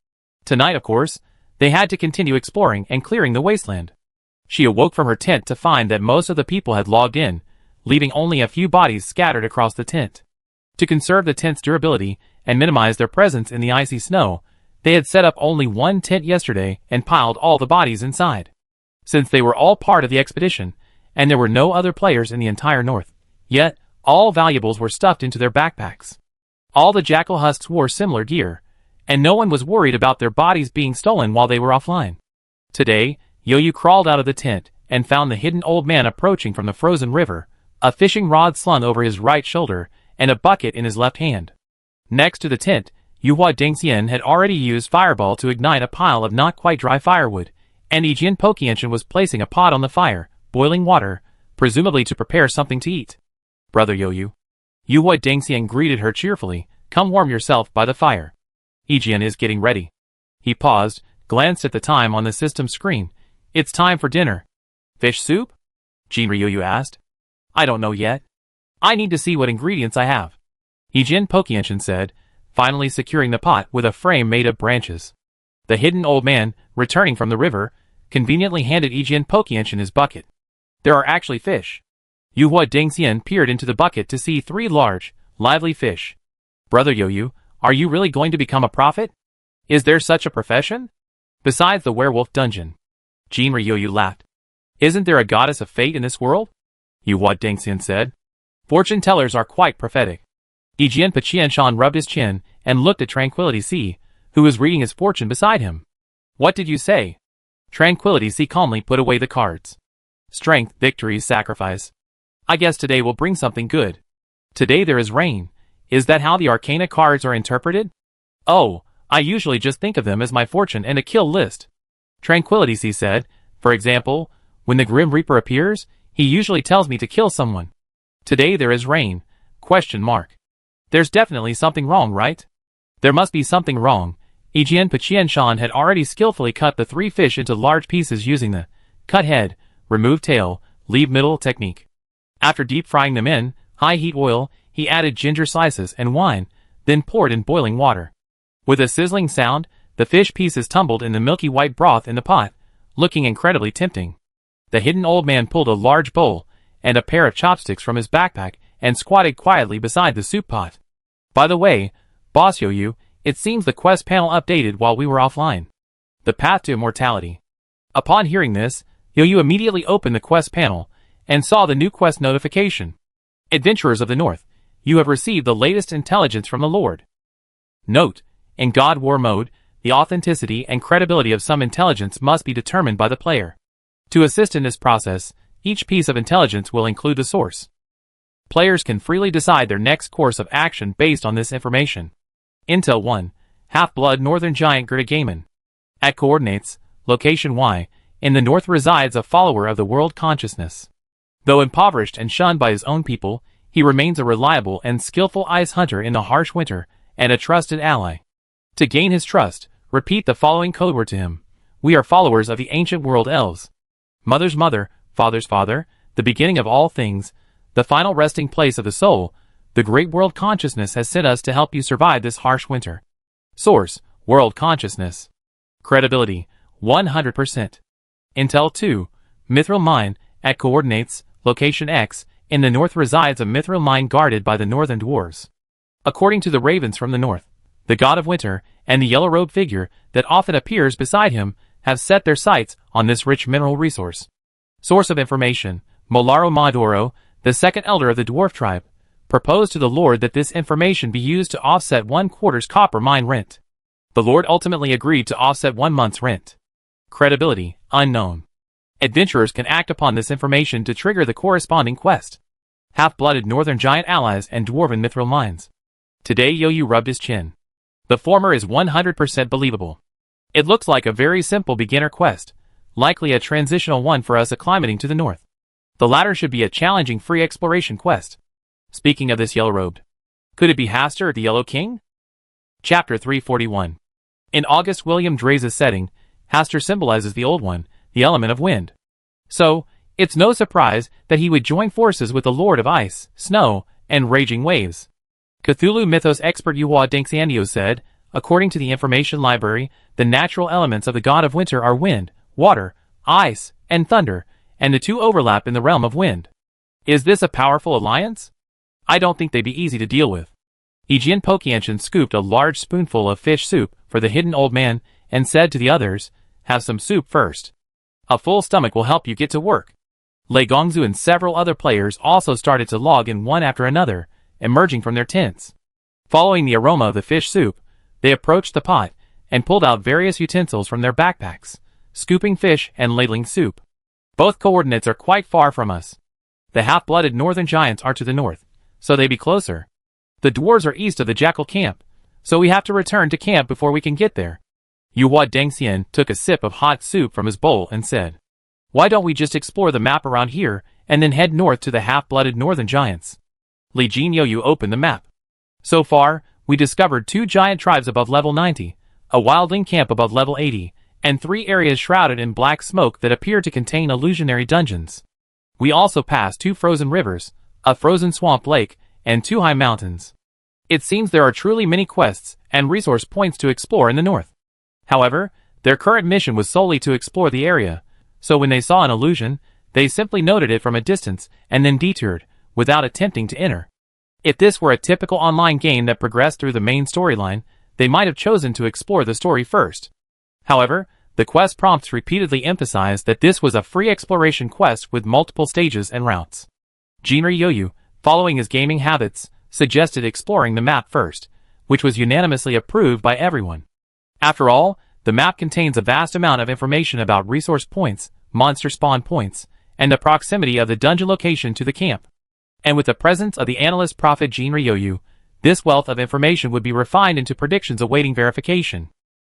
Tonight, of course, they had to continue exploring and clearing the wasteland. She awoke from her tent to find that most of the people had logged in, leaving only a few bodies scattered across the tent. To conserve the tent's durability and minimize their presence in the icy snow, they had set up only one tent yesterday and piled all the bodies inside. Since they were all part of the expedition, and there were no other players in the entire north, yet all valuables were stuffed into their backpacks. All the jackal husks wore similar gear, and no one was worried about their bodies being stolen while they were offline. Today, Yo-Yo crawled out of the tent and found the hidden old man approaching from the frozen river, a fishing rod slung over his right shoulder and a bucket in his left hand. Next to the tent, Yuhua Dengxian had already used Fireball to ignite a pile of not quite dry firewood, and Yijian Pokianshan was placing a pot on the fire, boiling water, presumably to prepare something to eat. Brother Yo-Yo. Yuhua Dengxian greeted her cheerfully. Come warm yourself by the fire. Yijian is getting ready. He paused, glanced at the time on the system screen. It's time for dinner. Fish soup? Jinri Yo-Yo asked. I don't know yet. I need to see what ingredients I have. Yijian Pokianshan said, finally securing the pot with a frame made of branches. The hidden old man, returning from the river, conveniently handed Yijian Pokianshan his bucket. There are actually fish. Yuhua Dengxian peered into the bucket to see 3 large, lively fish. Brother Yo-Yo, are you really going to become a prophet? Is there such a profession? Besides the werewolf dungeon. Jinri Yo-Yo laughed. Isn't there a goddess of fate in this world? Yuhua Dengxian said. Fortune tellers are quite prophetic. Yijian Pokianshan rubbed his chin and looked at Tranquility C, who was reading his fortune beside him. What did you say? Tranquility C calmly put away the cards. Strength, victory, sacrifice. I guess today will bring something good. Today there is rain. Is that how the Arcana cards are interpreted? Oh, I usually just think of them as my fortune and a kill list. Tranquility C said, for example, when the Grim Reaper appears, he usually tells me to kill someone. Today there is rain. ? There's definitely something wrong, right? There must be something wrong. Yijian Pokianshan had already skillfully cut the 3 fish into large pieces using the cut head, remove tail, leave middle technique. After deep frying them in high heat oil, he added ginger slices and wine, then poured in boiling water. With a sizzling sound, the fish pieces tumbled in the milky white broth in the pot, looking incredibly tempting. The hidden old man pulled a large bowl and a pair of chopsticks from his backpack and squatted quietly beside the soup pot. By the way, Boss Yo-Yo, it seems the quest panel updated while we were offline. The path to immortality. Upon hearing this, Yo-Yo immediately opened the quest panel and saw the new quest notification. Adventurers of the North, you have received the latest intelligence from the Lord. Note, in God War mode, the authenticity and credibility of some intelligence must be determined by the player. To assist in this process, each piece of intelligence will include the source. Players can freely decide their next course of action based on this information. Intel 1, Half-Blood Northern Giant Gritagamen. At coordinates, location Y, in the north resides a follower of the world consciousness. Though impoverished and shunned by his own people, he remains a reliable and skillful ice hunter in the harsh winter, and a trusted ally. To gain his trust, repeat the following codeword to him. We are followers of the ancient world elves. Mother's mother, father's father, the beginning of all things, the final resting place of the soul, the great world consciousness has sent us to help you survive this harsh winter. Source, world consciousness. Credibility, 100%. Intel 2, Mithril Mine, at coordinates, location X, in the north resides a mithril mine guarded by the northern dwarves. According to the ravens from the north, the god of winter, and the yellow-robed figure that often appears beside him, have set their sights on this rich mineral resource. Source of information, Molaro Madoro, the second elder of the dwarf tribe, proposed to the Lord that this information be used to offset 1/4 copper mine rent. The Lord ultimately agreed to offset 1 month's rent. Credibility, unknown. Adventurers can act upon this information to trigger the corresponding quest. Half-blooded northern giant allies and dwarven mithril mines. Today Yo-Yu rubbed his chin. The former is 100% believable. It looks like a very simple beginner quest, likely a transitional one for us acclimating to the north. The latter should be a challenging free exploration quest. Speaking of this yellow-robed, could it be Hastur, the Yellow King? Chapter 341. In August William Dreza's setting, Hastur symbolizes the Old One, the element of wind. So, it's no surprise that he would join forces with the Lord of Ice, Snow, and Raging Waves. Cthulhu mythos expert Yuhua Dengxiandio said, according to the information library, the natural elements of the god of winter are wind, water, ice, and thunder, and the two overlap in the realm of wind. Is this a powerful alliance? I don't think they'd be easy to deal with. Ijin Pokianshin scooped a large spoonful of fish soup for the hidden old man and said to the others, "Have some soup first. A full stomach will help you get to work." Lei Gongzu and several other players also started to log in one after another, emerging from their tents. Following the aroma of the fish soup, they approached the pot and pulled out various utensils from their backpacks, scooping fish and ladling soup. Both coordinates are quite far from us. The half-blooded northern giants are to the north, so they be closer. The dwarves are east of the jackal camp, so we have to return to camp before we can get there. Yuhua Dengxian took a sip of hot soup from his bowl and said, "Why don't we just explore the map around here and then head north to the half-blooded northern giants?" Li Jin Yo-Yu opened the map. So far, we discovered 2 giant tribes above level 90, a wildling camp above level 80, and 3 areas shrouded in black smoke that appear to contain illusionary dungeons. We also passed 2 frozen rivers, a frozen swamp lake, and 2 high mountains. It seems there are truly many quests and resource points to explore in the north. However, their current mission was solely to explore the area, so when they saw an illusion, they simply noted it from a distance and then detoured, without attempting to enter. If this were a typical online game that progressed through the main storyline, they might have chosen to explore the story first. However, the quest prompts repeatedly emphasized that this was a free exploration quest with multiple stages and routes. Jinri Yo-Yu, following his gaming habits, suggested exploring the map first, which was unanimously approved by everyone. After all, the map contains a vast amount of information about resource points, monster spawn points, and the proximity of the dungeon location to the camp. And with the presence of the analyst prophet Jinri Yo-Yu, this wealth of information would be refined into predictions awaiting verification.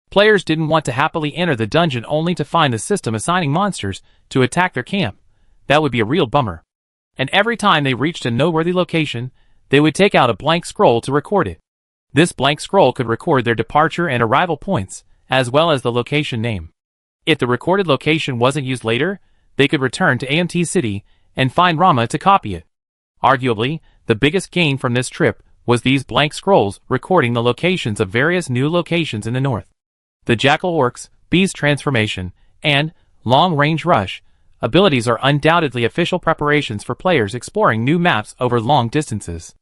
Players didn't want to happily enter the dungeon only to find the system assigning monsters to attack their camp. That would be a real bummer. And every time they reached a noteworthy location, they would take out a blank scroll to record it. This blank scroll could record their departure and arrival points, as well as the location name. If the recorded location wasn't used later, they could return to AMT City and find Rama to copy it. Arguably, the biggest gain from this trip was these blank scrolls recording the locations of various new locations in the north. The Jackal Orcs, Beast Transformation, and Long Range Rush abilities are undoubtedly official preparations for players exploring new maps over long distances.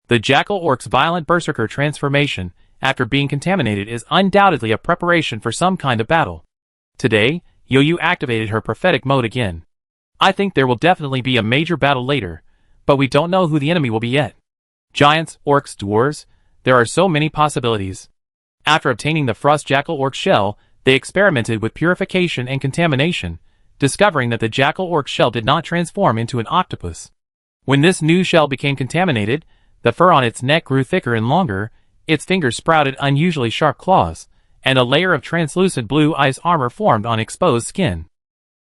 The Jackal Orc's Violent Berserker transformation, after being contaminated, is undoubtedly a preparation for some kind of battle. Today, Yo-Yu activated her prophetic mode again. I think there will definitely be a major battle later, but we don't know who the enemy will be yet. Giants, orcs, dwarves, there are so many possibilities. After obtaining the Frost Jackal Orc shell, they experimented with purification and contamination, discovering that the Jackal Orc shell did not transform into an octopus. When this new shell became contaminated, the fur on its neck grew thicker and longer, its fingers sprouted unusually sharp claws, and a layer of translucent blue ice armor formed on exposed skin.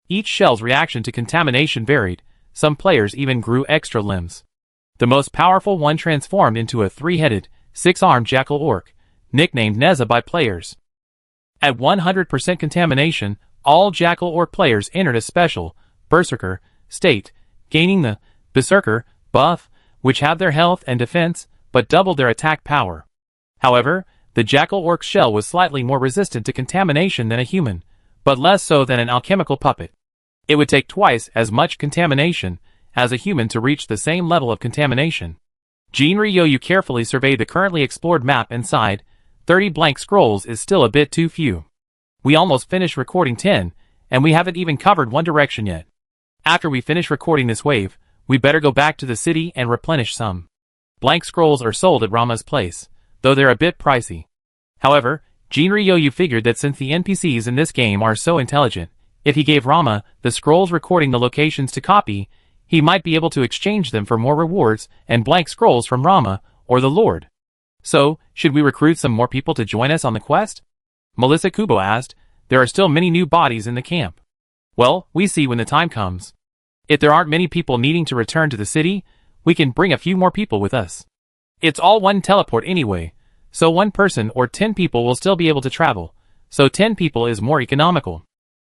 Each shell's reaction to contamination varied, some players even grew extra limbs. The most powerful one transformed into a 3-headed, 6-armed Jackal Orc, nicknamed Neza by players. At 100% contamination, all Jackal Orc players entered a special, Berserker, state, gaining the Berserker buff, which had their health and defense, but doubled their attack power. However, the Jackal Orc shell was slightly more resistant to contamination than a human, but less so than an alchemical puppet. It would take twice as much contamination as a human to reach the same level of contamination. Jinri Yo-Yu carefully surveyed the currently explored map and sighed, 30 blank scrolls is still a bit too few. We almost finished recording 10, and we haven't even covered one direction yet. After we finish recording this wave, we better go back to the city and replenish some. Blank scrolls are sold at Rama's place, though they're a bit pricey. However, Jinri Yo-Yu figured that since the NPCs in this game are so intelligent, If he gave Rama the scrolls recording the locations to copy, he might be able to exchange them for more rewards and blank scrolls from Rama or the Lord. So, should we recruit some more people to join us on the quest? Melissa Kubo asked. There are still many new bodies in the camp. Well, we see when the time comes. If there aren't many people needing to return to the city, we can bring a few more people with us. It's all one teleport anyway, so one person or 10 people will still be able to travel, so 10 people is more economical.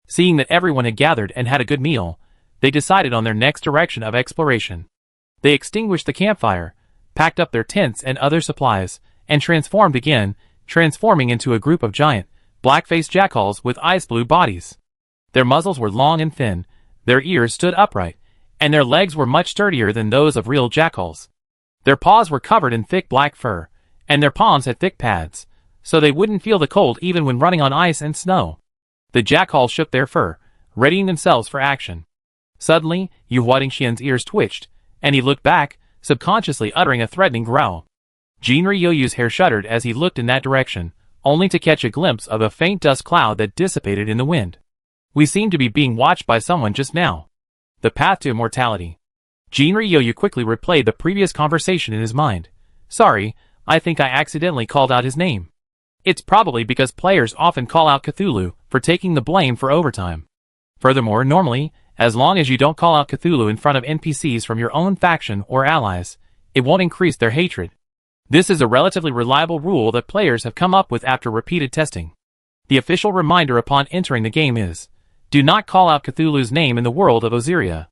Seeing that everyone had gathered and had a good meal, they decided on their next direction of exploration. They extinguished the campfire, packed up their tents and other supplies, and transformed again, transforming into a group of giant, black-faced jackals with ice-blue bodies. Their muzzles were long and thin, their ears stood upright, and their legs were much sturdier than those of real jackals. Their paws were covered in thick black fur, and their palms had thick pads, so they wouldn't feel the cold even when running on ice and snow. The jackals shook their fur, readying themselves for action. Suddenly, Yu Huadingxian's ears twitched, and he looked back, subconsciously uttering a threatening growl. Jinri Yoyu's hair shuddered as he looked in that direction, only to catch a glimpse of a faint dust cloud that dissipated in the wind. We seem to be being watched by someone just now. The path to immortality. Jinri Yoyu quickly replayed the previous conversation in his mind. Sorry, I think I accidentally called out his name. It's probably because players often call out Cthulhu for taking the blame for overtime. Furthermore, normally, as long as you don't call out Cthulhu in front of NPCs from your own faction or allies, it won't increase their hatred. This is a relatively reliable rule that players have come up with after repeated testing. The official reminder upon entering the game is, do not call out Cthulhu's name in the world of Osiria.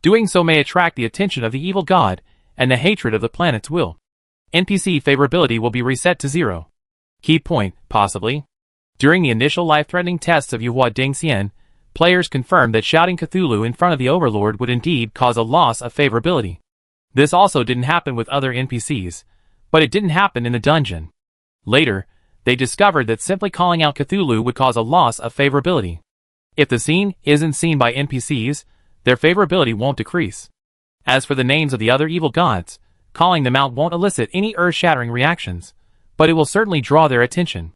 Doing so may attract the attention of the evil god, and the hatred of the planets will. NPC favorability will be reset to 0. Key point, possibly. During the initial life-threatening tests of Yuhua Dengxian, players confirmed that shouting Cthulhu in front of the Overlord would indeed cause a loss of favorability. This also didn't happen with other NPCs, but it didn't happen in the dungeon. Later, they discovered that simply calling out Cthulhu would cause a loss of favorability. If the scene isn't seen by NPCs, their favorability won't decrease. As for the names of the other evil gods, calling them out won't elicit any earth-shattering reactions, but it will certainly draw their attention.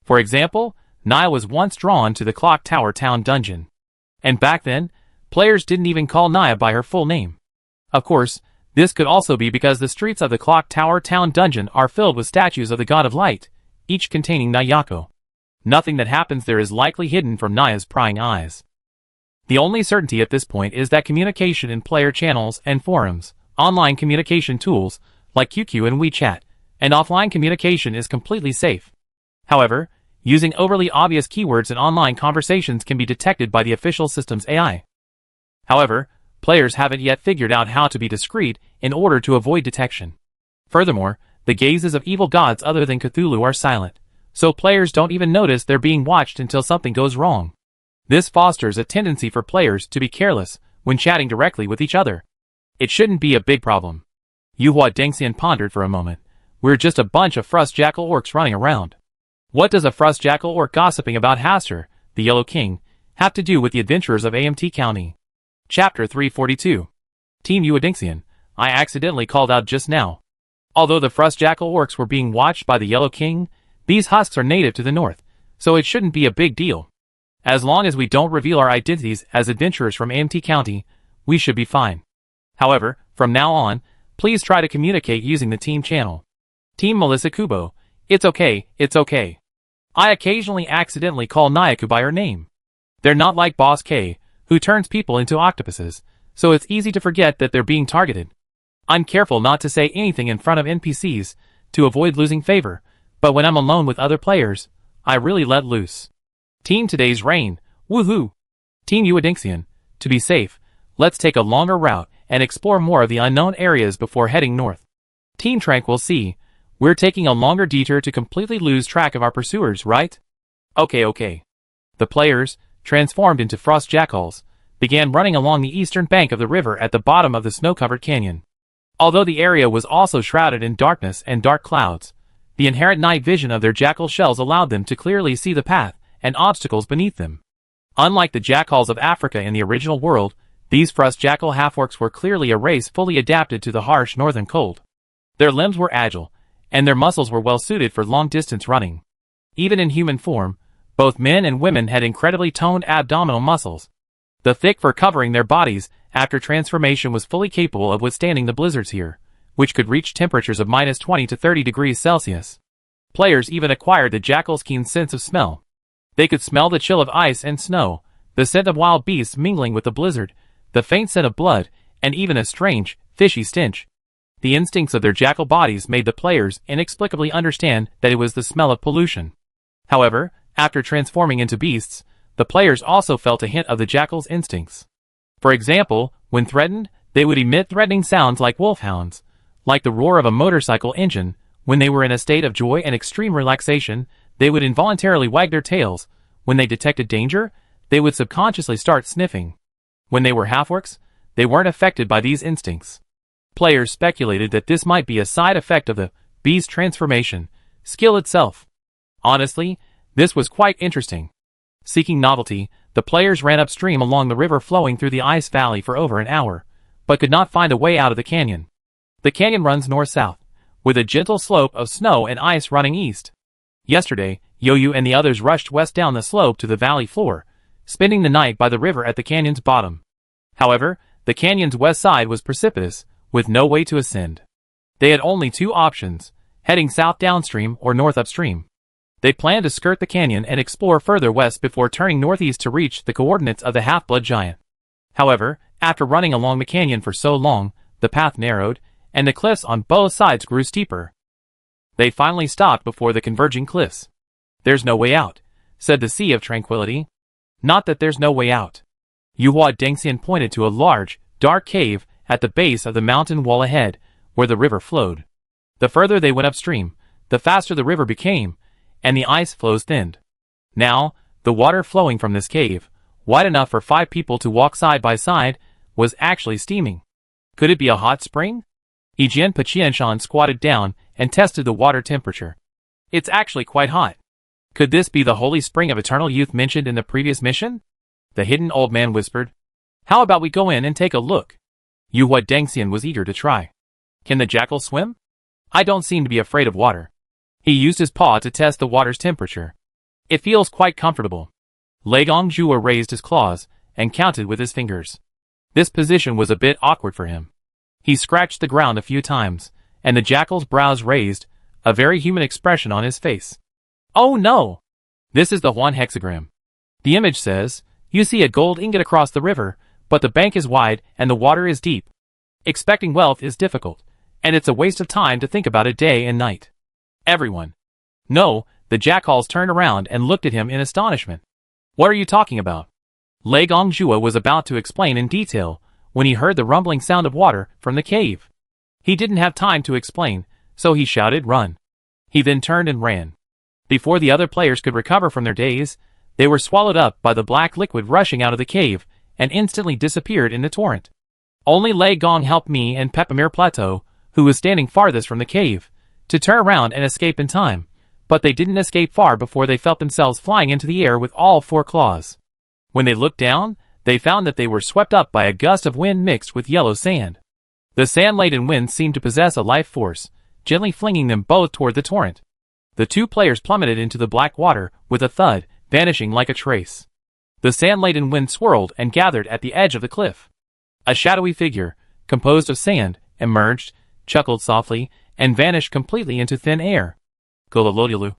For example, Naya was once drawn to the Clock Tower Town dungeon. And back then, players didn't even call Naya by her full name. Of course, this could also be because the streets of the Clock Tower Town dungeon are filled with statues of the God of Light, each containing Nayako. Nothing that happens there is likely hidden from Naya's prying eyes. The only certainty at this point is that communication in player channels and forums, online communication tools like QQ and WeChat, and offline communication is completely safe. However, using overly obvious keywords in online conversations can be detected by the official system's AI. However, players haven't yet figured out how to be discreet in order to avoid detection. Furthermore, the gazes of evil gods other than Cthulhu are silent, so players don't even notice they're being watched until something goes wrong. This fosters a tendency for players to be careless when chatting directly with each other. It shouldn't be a big problem. Yuhua Dengxian pondered for a moment. We're just a bunch of Frust Jackal orcs running around. What does a Frust Jackal orc gossiping about Hastur, the Yellow King, have to do with the adventurers of AMT County? Chapter 342. Team Yuhua Dengxian, I accidentally called out just now. Although the Frust Jackal orcs were being watched by the Yellow King, these husks are native to the north, so it shouldn't be a big deal. As long as we don't reveal our identities as adventurers from AMT County, we should be fine. However, from now on, please try to communicate using the team channel. Team Melissa Kubo, it's okay, it's okay. I occasionally accidentally call Nyaku by her name. They're not like Boss K, who turns people into octopuses, so it's easy to forget that they're being targeted. I'm careful not to say anything in front of NPCs to avoid losing favor, but when I'm alone with other players, I really let loose. Team Today's Reign, woohoo! Team Yuhua Dengxian, to be safe, let's take a longer route and explore more of the unknown areas before heading north. Team Tranquil Sea, we're taking a longer detour to completely lose track of our pursuers, right? Okay. The players, transformed into frost jackals, began running along the eastern bank of the river at the bottom of the snow-covered canyon. Although the area was also shrouded in darkness and dark clouds, the inherent night vision of their jackal shells allowed them to clearly see the path and obstacles beneath them. Unlike the jackals of Africa in the original world, these frost jackal half-orcs were clearly a race fully adapted to the harsh northern cold. Their limbs were agile, and their muscles were well suited for long-distance running. Even in human form, Both men and women had incredibly toned abdominal muscles. The thick fur covering their bodies after transformation was fully capable of withstanding the blizzards here, which could reach temperatures of -20 to 30 degrees Celsius. Players even acquired the jackal's keen sense of smell. They could smell the chill of ice and snow, the scent of wild beasts mingling with the blizzard, the faint scent of blood, and even a strange, fishy stench. The instincts of their jackal bodies made the players inexplicably understand that it was the smell of pollution. However, after transforming into beasts, the players also felt a hint of the jackal's instincts. For example, when threatened, they would emit threatening sounds like wolfhounds, like the roar of a motorcycle engine. When they were in a state of joy and extreme relaxation, they would involuntarily wag their tails. When they detected danger, they would subconsciously start sniffing. When they were half-orcs, they weren't affected by these instincts. Players speculated that this might be a side effect of the beast transformation skill itself. Honestly, this was quite interesting. Seeking novelty, the players ran upstream along the river flowing through the ice valley for over an hour, but could not find a way out of the canyon. The canyon runs north-south, with a gentle slope of snow and ice running east. Yesterday, Yo-Yo and the others rushed west down the slope to the valley floor, spending the night by the river at the canyon's bottom. However, the canyon's west side was precipitous, with no way to ascend. They had only two options, heading south downstream or north upstream. They planned to skirt the canyon and explore further west before turning northeast to reach the coordinates of the half-blood giant. However, after running along the canyon for so long, the path narrowed, and the cliffs on both sides grew steeper. They finally stopped before the converging cliffs. "There's no way out," said the Sea of Tranquility. "Not that there's no way out." Yuhua Dengxian pointed to a large, dark cave at the base of the mountain wall ahead, where the river flowed. The further they went upstream, the faster the river became, and the ice flows thinned. Now, the water flowing from this cave, wide enough for 5 people to walk side by side, was actually steaming. Could it be a hot spring? Yijian Paqianshan squatted down and tested the water temperature. "It's actually quite hot. Could this be the holy spring of eternal youth mentioned in the previous mission?" The hidden old man whispered. "How about we go in and take a look?" Yuhua Dengxian was eager to try. "Can the jackal swim?" "I don't seem to be afraid of water." He used his paw to test the water's temperature. "It feels quite comfortable." Lei Gongzhua raised his claws and counted with his fingers. This position was a bit awkward for him. He scratched the ground a few times, and the jackal's brows raised, a very human expression on his face. "Oh no! This is the Huan hexagram. The image says, you see a gold ingot across the river, but the bank is wide and the water is deep. Expecting wealth is difficult, and it's a waste of time to think about it day and night." Everyone. "No," the jackals turned around and looked at him in astonishment. "What are you talking about?" Lei Gongzhua was about to explain in detail when he heard the rumbling sound of water from the cave. He didn't have time to explain, so he shouted, "Run!" He then turned and ran. Before the other players could recover from their daze, they were swallowed up by the black liquid rushing out of the cave and instantly disappeared in the torrent. Only Lei Gong helped me and Pepamir Plateau, who was standing farthest from the cave, to turn around and escape in time, but they didn't escape far before they felt themselves flying into the air with all 4 claws. When they looked down, they found that they were swept up by a gust of wind mixed with yellow sand. The sand-laden wind seemed to possess a life force, gently flinging them both toward the torrent. The 2 players plummeted into the black water with a thud, vanishing like a trace. The sand-laden wind swirled and gathered at the edge of the cliff. A shadowy figure, composed of sand, emerged, chuckled softly, and vanished completely into thin air. Gololodilu.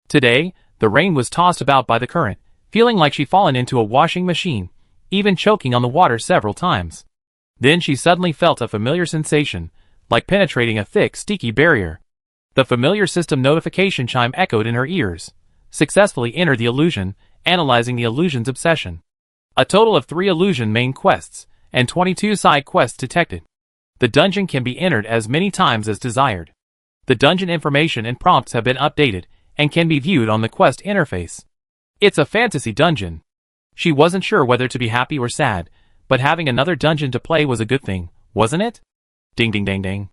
Today, the rain was tossed about by the current, feeling like she'd fallen into a washing machine, even choking on the water several times. Then she suddenly felt a familiar sensation, like penetrating a thick, sticky barrier. The familiar system notification chime echoed in her ears. Successfully entered the illusion, analyzing the illusion's obsession. A total of 3 illusion main quests, and 22 side quests detected. The dungeon can be entered as many times as desired. The dungeon information and prompts have been updated, and can be viewed on the quest interface. It's a fantasy dungeon. She wasn't sure whether to be happy or sad, but having another dungeon to play was a good thing, wasn't it? Ding ding ding ding.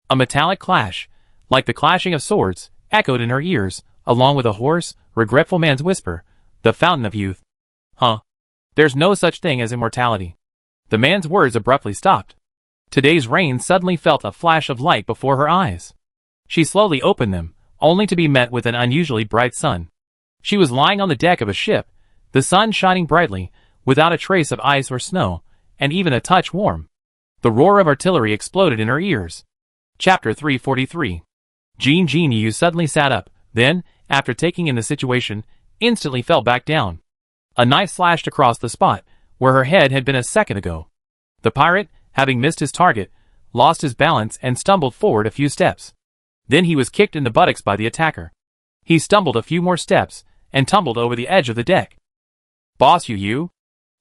A metallic clash, like the clashing of swords, echoed in her ears, along with a hoarse, regretful man's whisper, "The fountain of youth." Huh? There's no such thing as immortality. The man's words abruptly stopped. Today's rain suddenly felt a flash of light before her eyes. She slowly opened them, only to be met with an unusually bright sun. She was lying on the deck of a ship, the sun shining brightly, without a trace of ice or snow, and even a touch warm. The roar of artillery exploded in her ears. Chapter 343. Jean Yu suddenly sat up, then, after taking in the situation, instantly fell back down. A knife slashed across the spot, where her head had been a second ago. The pirate, having missed his target, lost his balance and stumbled forward a few steps. Then he was kicked in the buttocks by the attacker. He stumbled a few more steps, and tumbled over the edge of the deck. "Boss Yu?"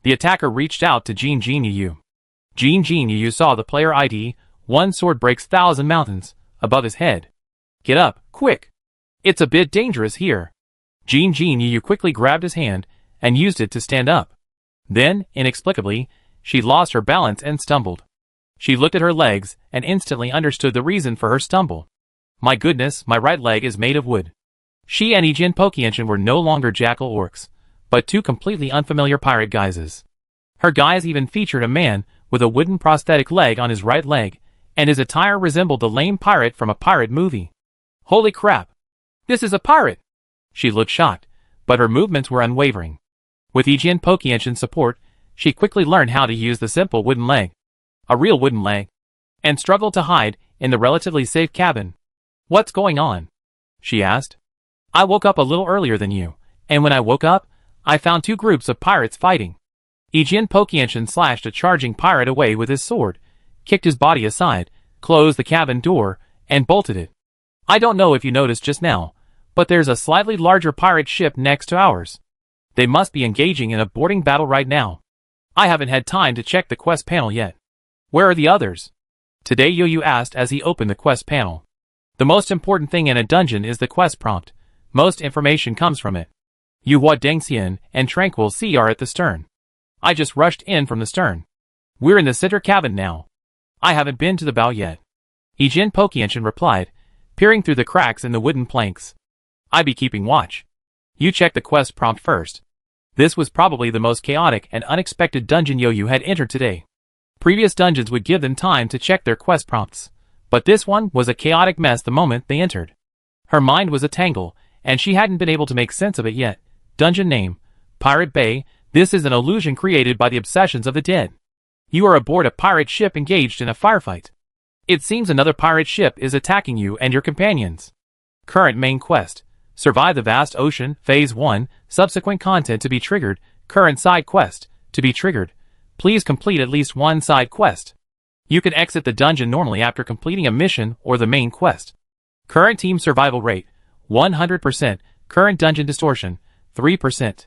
The attacker reached out to Jean Yu. Jean Yu saw the player ID, "One sword breaks thousand mountains," above his head. "Get up, quick! It's a bit dangerous here." Jean Yu quickly grabbed his hand, and used it to stand up. Then, inexplicably, she lost her balance and stumbled. She looked at her legs, and instantly understood the reason for her stumble. "My goodness, my right leg is made of wood." She and EP251 were no longer jackal orcs, but two completely unfamiliar pirate guises. Her guise even featured a man with a wooden prosthetic leg on his right leg, and his attire resembled the lame pirate from a pirate movie. "Holy crap! This is a pirate!" She looked shocked, but her movements were unwavering. With EP251's support, she quickly learned how to use the simple wooden leg. A real wooden leg. And struggled to hide in the relatively safe cabin. "What's going on?" she asked. "I woke up a little earlier than you, and when I woke up, I found two groups of pirates fighting." EP251 slashed a charging pirate away with his sword, kicked his body aside, closed the cabin door, and bolted it. "I don't know if you noticed just now, but there's a slightly larger pirate ship next to ours. They must be engaging in a boarding battle right now. I haven't had time to check the quest panel yet." "Where are the others?" Today Yu asked as he opened the quest panel. The most important thing in a dungeon is the quest prompt. Most information comes from it. Yuhua Dengxian and Tranquil Sea are at the stern. I just rushed in from the stern. We're in the center cabin now. I haven't been to the bow yet. EP251 replied, peering through the cracks in the wooden planks. "I be keeping watch. You check the quest prompt first." This was probably the most chaotic and unexpected dungeon Yu had entered today. Previous dungeons would give them time to check their quest prompts, but this one was a chaotic mess the moment they entered. Her mind was a tangle, and she hadn't been able to make sense of it yet. Dungeon name: Pirate Bay. This is an illusion created by the obsessions of the dead. You are aboard a pirate ship engaged in a firefight. It seems another pirate ship is attacking you and your companions. Current main quest: Survive the vast ocean, Phase 1, subsequent content to be triggered. Current side quest: to be triggered. Please complete at least one side quest. You can exit the dungeon normally after completing a mission or the main quest. Current team survival rate: 100%. Current dungeon distortion: 3%.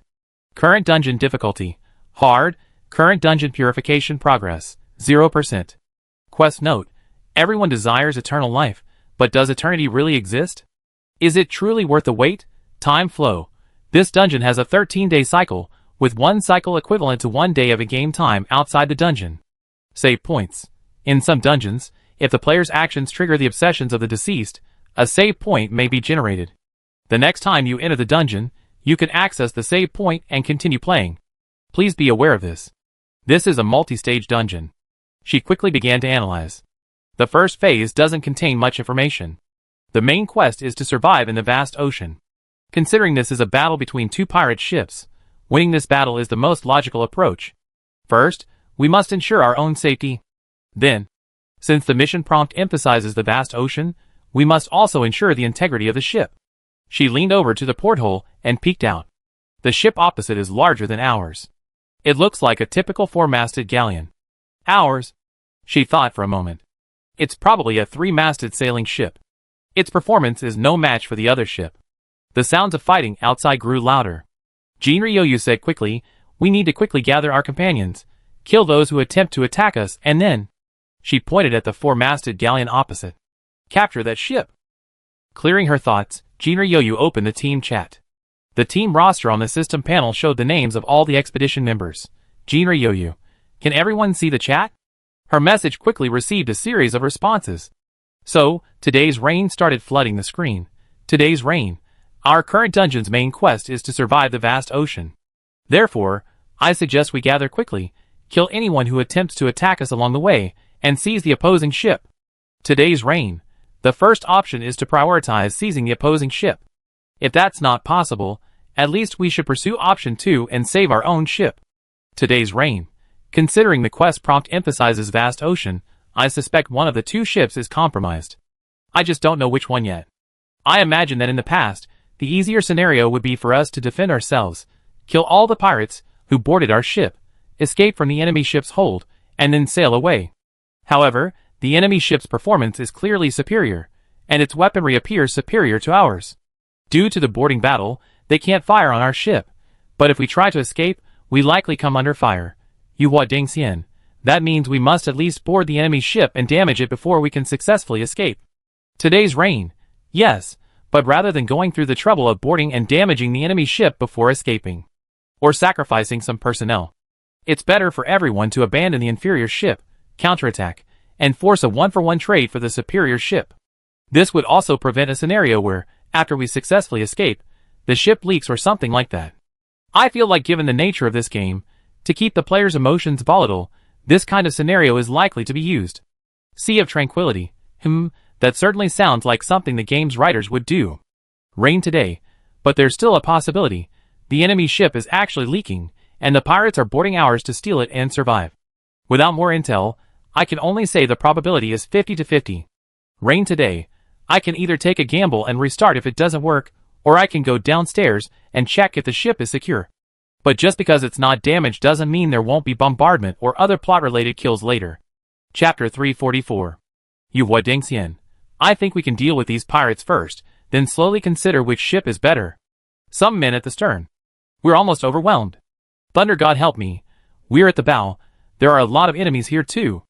Current dungeon difficulty: hard. Current dungeon purification progress: 0%. Quest note: everyone desires eternal life, but does eternity really exist? Is it truly worth the wait? Time flow: this dungeon has a 13-day cycle, with one cycle equivalent to 1 day of in-game time outside the dungeon. Save points: in some dungeons, if the player's actions trigger the obsessions of the deceased, a save point may be generated. The next time you enter the dungeon, you can access the save point and continue playing. Please be aware of this. This is a multi-stage dungeon. She quickly began to analyze. The first phase doesn't contain much information. The main quest is to survive in the vast ocean. Considering this is a battle between two pirate ships, winning this battle is the most logical approach. First, we must ensure our own safety. Then, since the mission prompt emphasizes the vast ocean, we must also ensure the integrity of the ship. She leaned over to the porthole and peeked out. The ship opposite is larger than ours. It looks like a typical four-masted galleon. Ours? She thought for a moment. It's probably a three-masted sailing ship. Its performance is no match for the other ship. The sounds of fighting outside grew louder. Jinryu said quickly, "We need to quickly gather our companions, kill those who attempt to attack us, and then..." She pointed at the four-masted galleon opposite. "Capture that ship." Clearing her thoughts, Jinryu opened the team chat. The team roster on the system panel showed the names of all the expedition members. Jinryu, can everyone see the chat? Her message quickly received a series of responses. So, today's rain started flooding the screen. Today's rain. Our current dungeon's main quest is to survive the vast ocean. Therefore, I suggest we gather quickly, kill anyone who attempts to attack us along the way, and seize the opposing ship. Today's rain. The first option is to prioritize seizing the opposing ship. If that's not possible, At least we should pursue option 2 and save our own ship. Today's rain. Considering the quest prompt emphasizes vast ocean, I suspect one of the two ships is compromised. I just don't know which one yet. I imagine that in the past, the easier scenario would be for us to defend ourselves, kill all the pirates who boarded our ship, escape from the enemy ship's hold, and then sail away. However, the enemy ship's performance is clearly superior, and its weaponry appears superior to ours. Due to the boarding battle, they can't fire on our ship, but if we try to escape, we likely come under fire. Yu That means we must at least board the enemy ship and damage it before we can successfully escape. Today's rain. Yes, but rather than going through the trouble of boarding and damaging the enemy ship before escaping, or sacrificing some personnel, it's better for everyone to abandon the inferior ship, counterattack, and force a one-for-one trade for the superior ship. This would also prevent a scenario where, after we successfully escape, the ship leaks or something like that. I feel like given the nature of this game, to keep the player's emotions volatile, this kind of scenario is likely to be used. Sea of Tranquility. That certainly sounds like something the game's writers would do. Rain today, but there's still a possibility. The enemy ship is actually leaking, and the pirates are boarding ours to steal it and survive. Without more intel, I can only say the probability is 50-50. Rain today. I can either take a gamble and restart if it doesn't work, or I can go downstairs and check if the ship is secure. But just because it's not damaged doesn't mean there won't be bombardment or other plot-related kills later. Chapter 344. I think we can deal with these pirates first, then slowly consider which ship is better. Some men at the stern. We're almost overwhelmed. Thunder God help me. We're at the bow. There are a lot of enemies here too.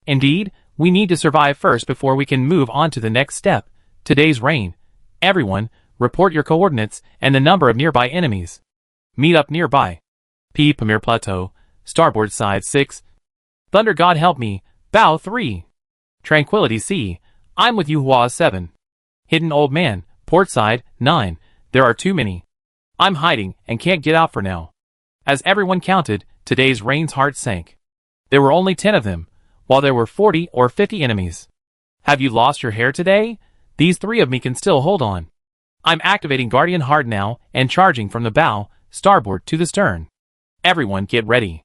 Indeed, we need to survive first before we can move on to the next step. Today's rain. Everyone, report your coordinates and the number of nearby enemies. Meet up nearby. Pamir Plateau, starboard side 6. Thunder God help me, bow 3. Tranquility Sea, I'm with you Hua 7. Hidden Old Man, port side 9. There are too many. I'm hiding and can't get out for now. As everyone counted, today's rain's heart sank. There were only 10 of them, while there were 40 or 50 enemies. Have you lost your hair today? These 3 of me can still hold on. I'm activating Guardian Heart now and charging from the bow, starboard to the stern. Everyone get ready.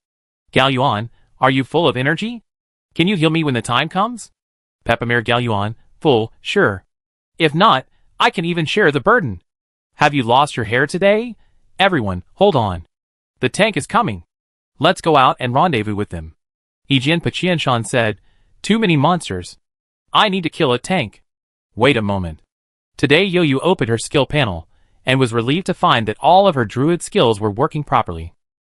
Galyuan, are you full of energy? Can you heal me when the time comes? Pepamir Galyuan, full, sure. If not, I can even share the burden. Have you lost your hair today? Everyone, hold on. The tank is coming. Let's go out and rendezvous with them. Ijin Pachianshan said, too many monsters. I need to kill a tank. Wait a moment. Today Yoyu opened her skill panel, and was relieved to find that all of her druid skills were working properly.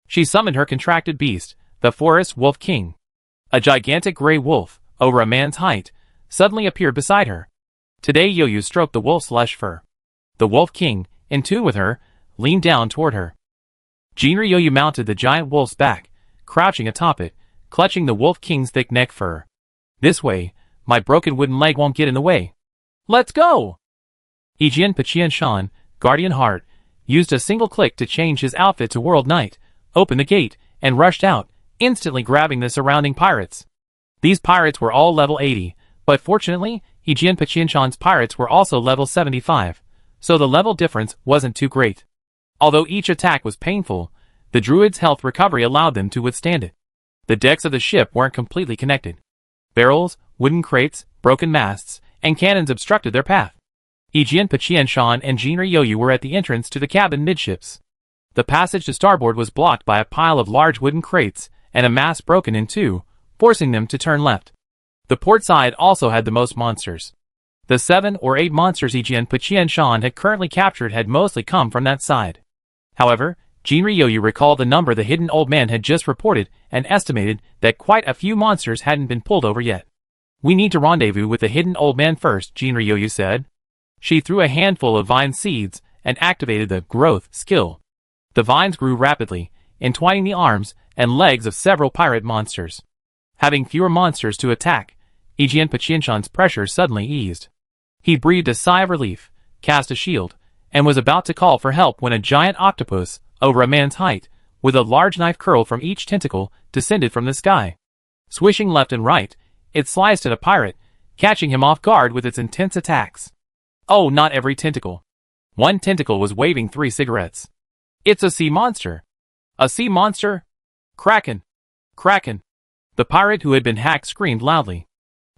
She summoned her contracted beast, the Forest Wolf King. A gigantic gray wolf, over a man's height, suddenly appeared beside her. Today Yoyu stroked the wolf's lush fur. The Wolf King, in tune with her, leaned down toward her. Jinri Yoyu mounted the giant wolf's back, crouching atop it, clutching the Wolf King's thick neck fur. This way, my broken wooden leg won't get in the way. Let's go! Ijin Pachianshan, Guardian Heart, used a single click to change his outfit to World Knight, opened the gate, and rushed out, instantly grabbing the surrounding pirates. These pirates were all level 80, but fortunately, Ijin Pachianshan's pirates were also level 75, so the level difference wasn't too great. Although each attack was painful, the druid's health recovery allowed them to withstand it. The decks of the ship weren't completely connected. Barrels, wooden crates, broken masts, and cannons obstructed their path. Ijin Pachianshan and Jinri Yoyu were at the entrance to the cabin midships. The passage to starboard was blocked by a pile of large wooden crates and a mast broken in two, forcing them to turn left. The port side also had the most monsters. The 7 or 8 monsters Ijin Pachianshan had currently captured had mostly come from that side. However, Jinri Yoyu recalled the number the hidden old man had just reported and estimated that quite a few monsters hadn't been pulled over yet. We need to rendezvous with the hidden old man first, Jinri Yoyu said. She threw a handful of vine seeds and activated the growth skill. The vines grew rapidly, entwining the arms and legs of several pirate monsters. Having fewer monsters to attack, Ijin Pachianshan's pressure suddenly eased. He breathed a sigh of relief, cast a shield, and was about to call for help when a giant octopus, over a man's height, with a large knife curled from each tentacle, descended from the sky. Swishing left and right, it sliced at a pirate, catching him off guard with its intense attacks. Oh, not every tentacle. One tentacle was waving 3 cigarettes. It's a sea monster. A sea monster? Kraken! Kraken! The pirate who had been hacked screamed loudly.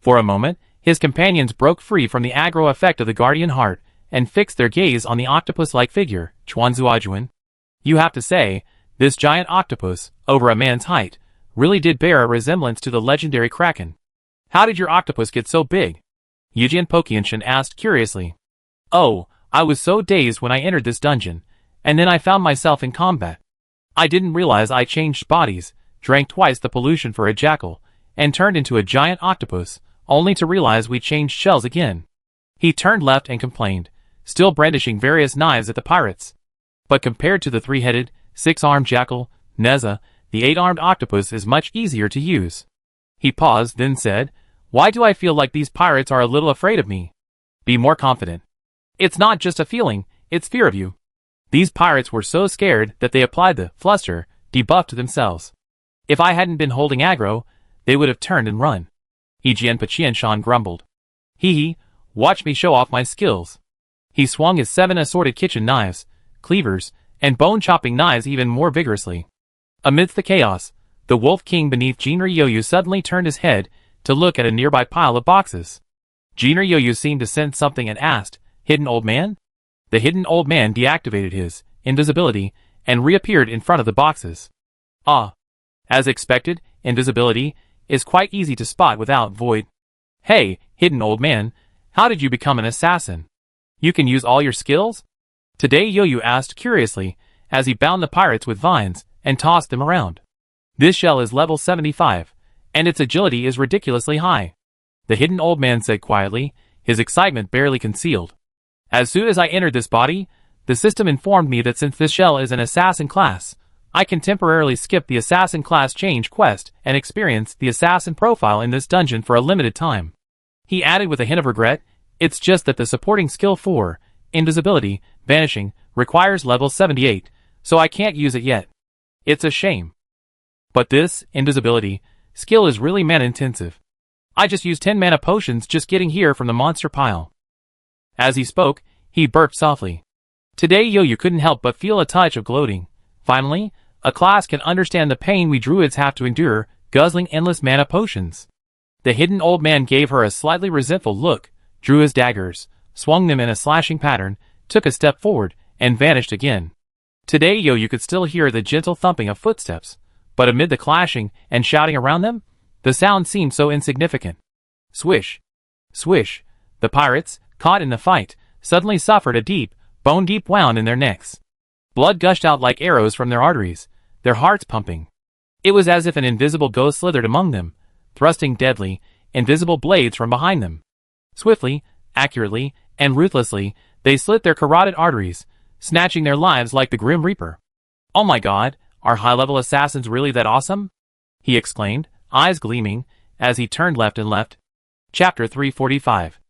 For a moment, his companions broke free from the aggro effect of the guardian heart and fixed their gaze on the octopus-like figure, Chuanzuajuan. You have to say, this giant octopus, over a man's height, really did bear a resemblance to the legendary Kraken. How did your octopus get so big? Yujian Pokianshan asked curiously. Oh, I was so dazed when I entered this dungeon, and then I found myself in combat. I didn't realize I changed bodies, drank twice the pollution for a jackal, and turned into a giant octopus, only to realize we changed shells again. He turned left and complained, still brandishing various knives at the pirates. But compared to the three-headed, six-armed jackal, Neza, the eight-armed octopus is much easier to use. He paused, then said, Why do I feel like these pirates are a little afraid of me? Be more confident. It's not just a feeling, it's fear of you. These pirates were so scared that they applied the fluster debuff to themselves. If I hadn't been holding aggro, they would have turned and run. Yijian Pachianshan grumbled. Hee, watch me show off my skills. He swung his 7 assorted kitchen knives, cleavers, and bone-chopping knives even more vigorously. Amidst the chaos, the Wolf King beneath Jinryoyu suddenly turned his head to look at a nearby pile of boxes. Jinryoyu seemed to sense something and asked, Hidden Old Man? The Hidden Old Man deactivated his invisibility and reappeared in front of the boxes. Ah. As expected, invisibility is quite easy to spot without void. Hey, Hidden Old Man, how did you become an assassin? You can use all your skills? Today Yoyu asked curiously, as he bound the pirates with vines and tossed them around. This shell is level 75, and its agility is ridiculously high. The Hidden Old Man said quietly, his excitement barely concealed. As soon as I entered this body, the system informed me that since this shell is an assassin class, I can temporarily skip the assassin class change quest and experience the assassin profile in this dungeon for a limited time. He added with a hint of regret, it's just that the supporting skill 4, invisibility, vanishing, requires level 78, so I can't use it yet. It's a shame. But this, invisibility, skill is really mana intensive. I just used 10 mana potions just getting here from the monster pile. As he spoke, he burped softly. Today Yoyu couldn't help but feel a touch of gloating. Finally, a class can understand the pain we druids have to endure, guzzling endless mana potions. The Hidden Old Man gave her a slightly resentful look, drew his daggers, swung them in a slashing pattern, took a step forward, and vanished again. Today Yoyu could still hear the gentle thumping of footsteps, but amid the clashing and shouting around them, the sound seemed so insignificant. Swish! Swish! The pirates, caught in the fight, suddenly suffered a deep, bone-deep wound in their necks. Blood gushed out like arrows from their arteries, their hearts pumping. It was as if an invisible ghost slithered among them, thrusting deadly, invisible blades from behind them. Swiftly, accurately, and ruthlessly, they slit their carotid arteries, snatching their lives like the Grim Reaper. Oh my god, are high-level assassins really that awesome? He exclaimed, eyes gleaming, as he turned left and left. Chapter 345.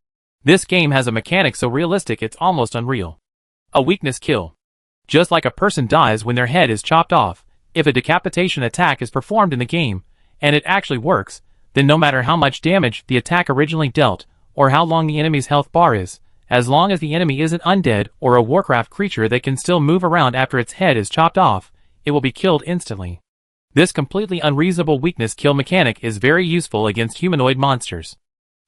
This game has a mechanic so realistic it's almost unreal. A weakness kill. Just like a person dies when their head is chopped off, if a decapitation attack is performed in the game, and it actually works, then no matter how much damage the attack originally dealt, or how long the enemy's health bar is, as long as the enemy isn't undead or a Warcraft creature that can still move around after its head is chopped off, it will be killed instantly. This completely unreasonable weakness kill mechanic is very useful against humanoid monsters.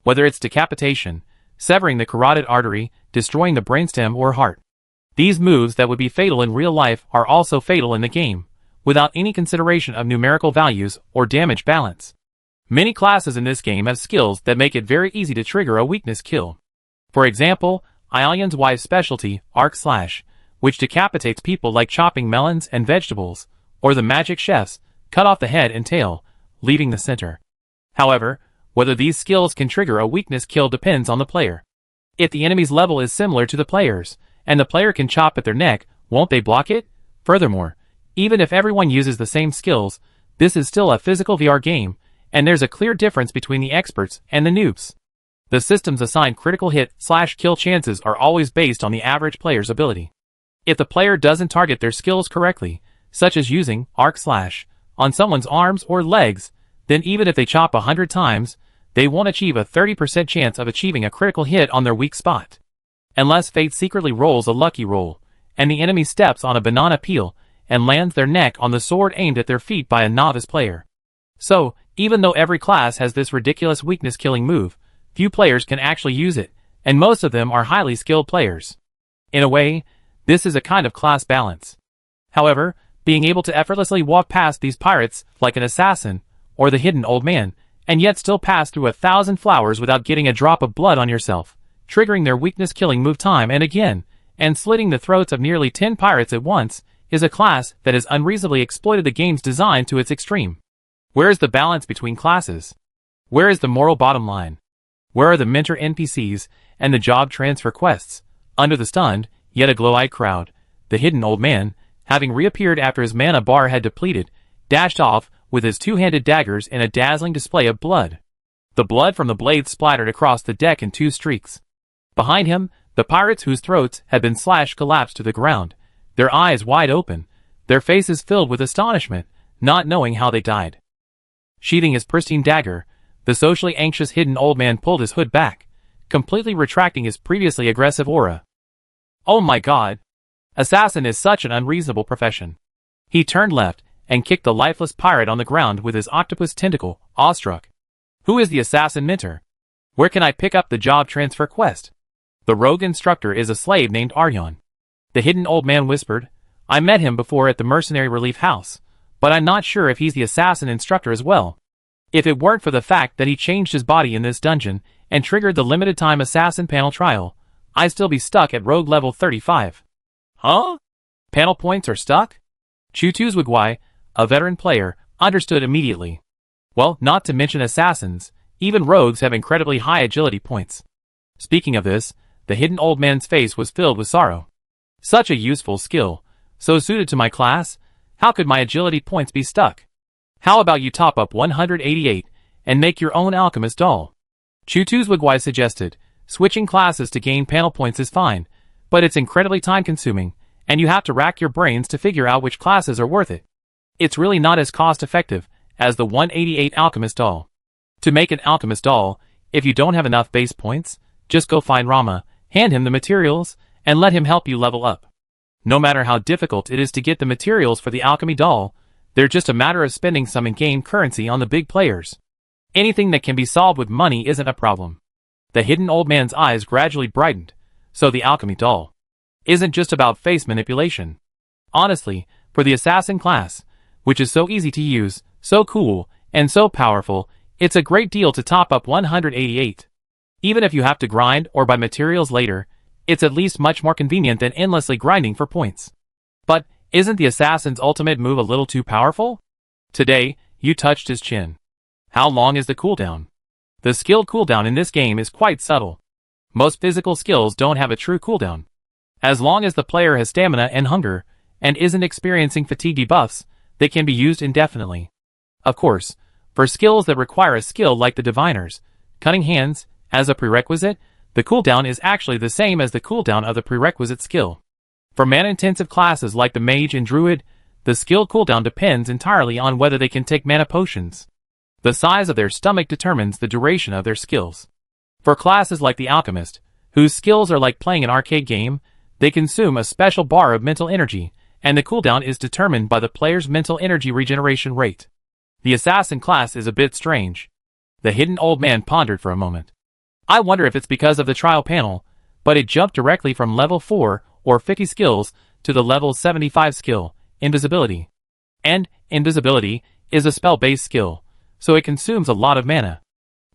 Whether it's decapitation, severing the carotid artery, destroying the brainstem or heart. These moves that would be fatal in real life are also fatal in the game, without any consideration of numerical values or damage balance. Many classes in this game have skills that make it very easy to trigger a weakness kill. For example, Aeon's wife's specialty, Arc Slash, which decapitates people like chopping melons and vegetables, or the magic chef's, cut off the head and tail, leaving the center. However, whether these skills can trigger a weakness kill depends on the player. If the enemy's level is similar to the player's, and the player can chop at their neck, won't they block it? Furthermore, even if everyone uses the same skills, this is still a physical VR game, and there's a clear difference between the experts and the noobs. The system's assigned critical hit/kill chances are always based on the average player's ability. If the player doesn't target their skills correctly, such as using Arc Slash on someone's arms or legs, then even if they chop 100 times, they won't achieve a 30% chance of achieving a critical hit on their weak spot. Unless fate secretly rolls a lucky roll, and the enemy steps on a banana peel and lands their neck on the sword aimed at their feet by a novice player. So, even though every class has this ridiculous weakness-killing move, few players can actually use it, and most of them are highly skilled players. In a way, this is a kind of class balance. However, being able to effortlessly walk past these pirates like an assassin, or the hidden old man, and yet still pass through 1,000 flowers without getting a drop of blood on yourself, triggering their weakness-killing move time and again, and slitting the throats of nearly 10 pirates at once, is a class that has unreasonably exploited the game's design to its extreme. Where is the balance between classes? Where is the moral bottom line? Where are the mentor NPCs and the job transfer quests? Under the stunned, yet aglow-eyed crowd, the hidden old man, having reappeared after his mana bar had depleted, dashed off with his two-handed daggers in a dazzling display of blood. The blood from the blades splattered across the deck in 2 streaks. Behind him, the pirates whose throats had been slashed collapsed to the ground, their eyes wide open, their faces filled with astonishment, not knowing how they died. Sheathing his pristine dagger, the socially anxious hidden old man pulled his hood back, completely retracting his previously aggressive aura. Oh my god! Assassin is such an unreasonable profession. He turned left and kicked the lifeless pirate on the ground with his octopus tentacle, awestruck. Who is the assassin mentor? Where can I pick up the job transfer quest? The rogue instructor is a slave named Aryon. The hidden old man whispered. I met him before at the mercenary relief house, but I'm not sure if he's the assassin instructor as well. If it weren't for the fact that he changed his body in this dungeon and triggered the limited time assassin panel trial, I'd still be stuck at rogue level 35. Huh? Panel points are stuck? Chutuzwigwai, a veteran player, understood immediately. Well, not to mention assassins, even rogues have incredibly high agility points. Speaking of this, the hidden old man's face was filled with sorrow. Such a useful skill, so suited to my class, how could my agility points be stuck? How about you top up 188 and make your own alchemist doll? Chutuzwigwai suggested. Switching classes to gain panel points is fine, but it's incredibly time-consuming, and you have to rack your brains to figure out which classes are worth it. It's really not as cost-effective as the 188 alchemist doll. To make an alchemist doll, if you don't have enough base points, just go find Rama, hand him the materials, and let him help you level up. No matter how difficult it is to get the materials for the alchemy doll, they're just a matter of spending some in-game currency on the big players. Anything that can be solved with money isn't a problem. The hidden old man's eyes gradually brightened, so the alchemy doll isn't just about face manipulation. Honestly, for the assassin class, which is so easy to use, so cool, and so powerful, it's a great deal to top up 188. Even if you have to grind or buy materials later, it's at least much more convenient than endlessly grinding for points. But, isn't the assassin's ultimate move a little too powerful? Today, you touched his chin. How long is the cooldown? The skill cooldown in this game is quite subtle. Most physical skills don't have a true cooldown. As long as the player has stamina and hunger, and isn't experiencing fatigue debuffs, they can be used indefinitely. Of course, for skills that require a skill like the Diviner's Cunning Hands, as a prerequisite, the cooldown is actually the same as the cooldown of the prerequisite skill. For mana-intensive classes like the Mage and Druid, the skill cooldown depends entirely on whether they can take mana potions. The size of their stomach determines the duration of their skills. For classes like the Alchemist, whose skills are like playing an arcade game, they consume a special bar of mental energy, and the cooldown is determined by the player's mental energy regeneration rate. The Assassin class is a bit strange. The hidden old man pondered for a moment. I wonder if it's because of the trial panel, but it jumped directly from level 4 or 50 skills to the level 75 skill, Invisibility. And Invisibility is a spell-based skill, so it consumes a lot of mana.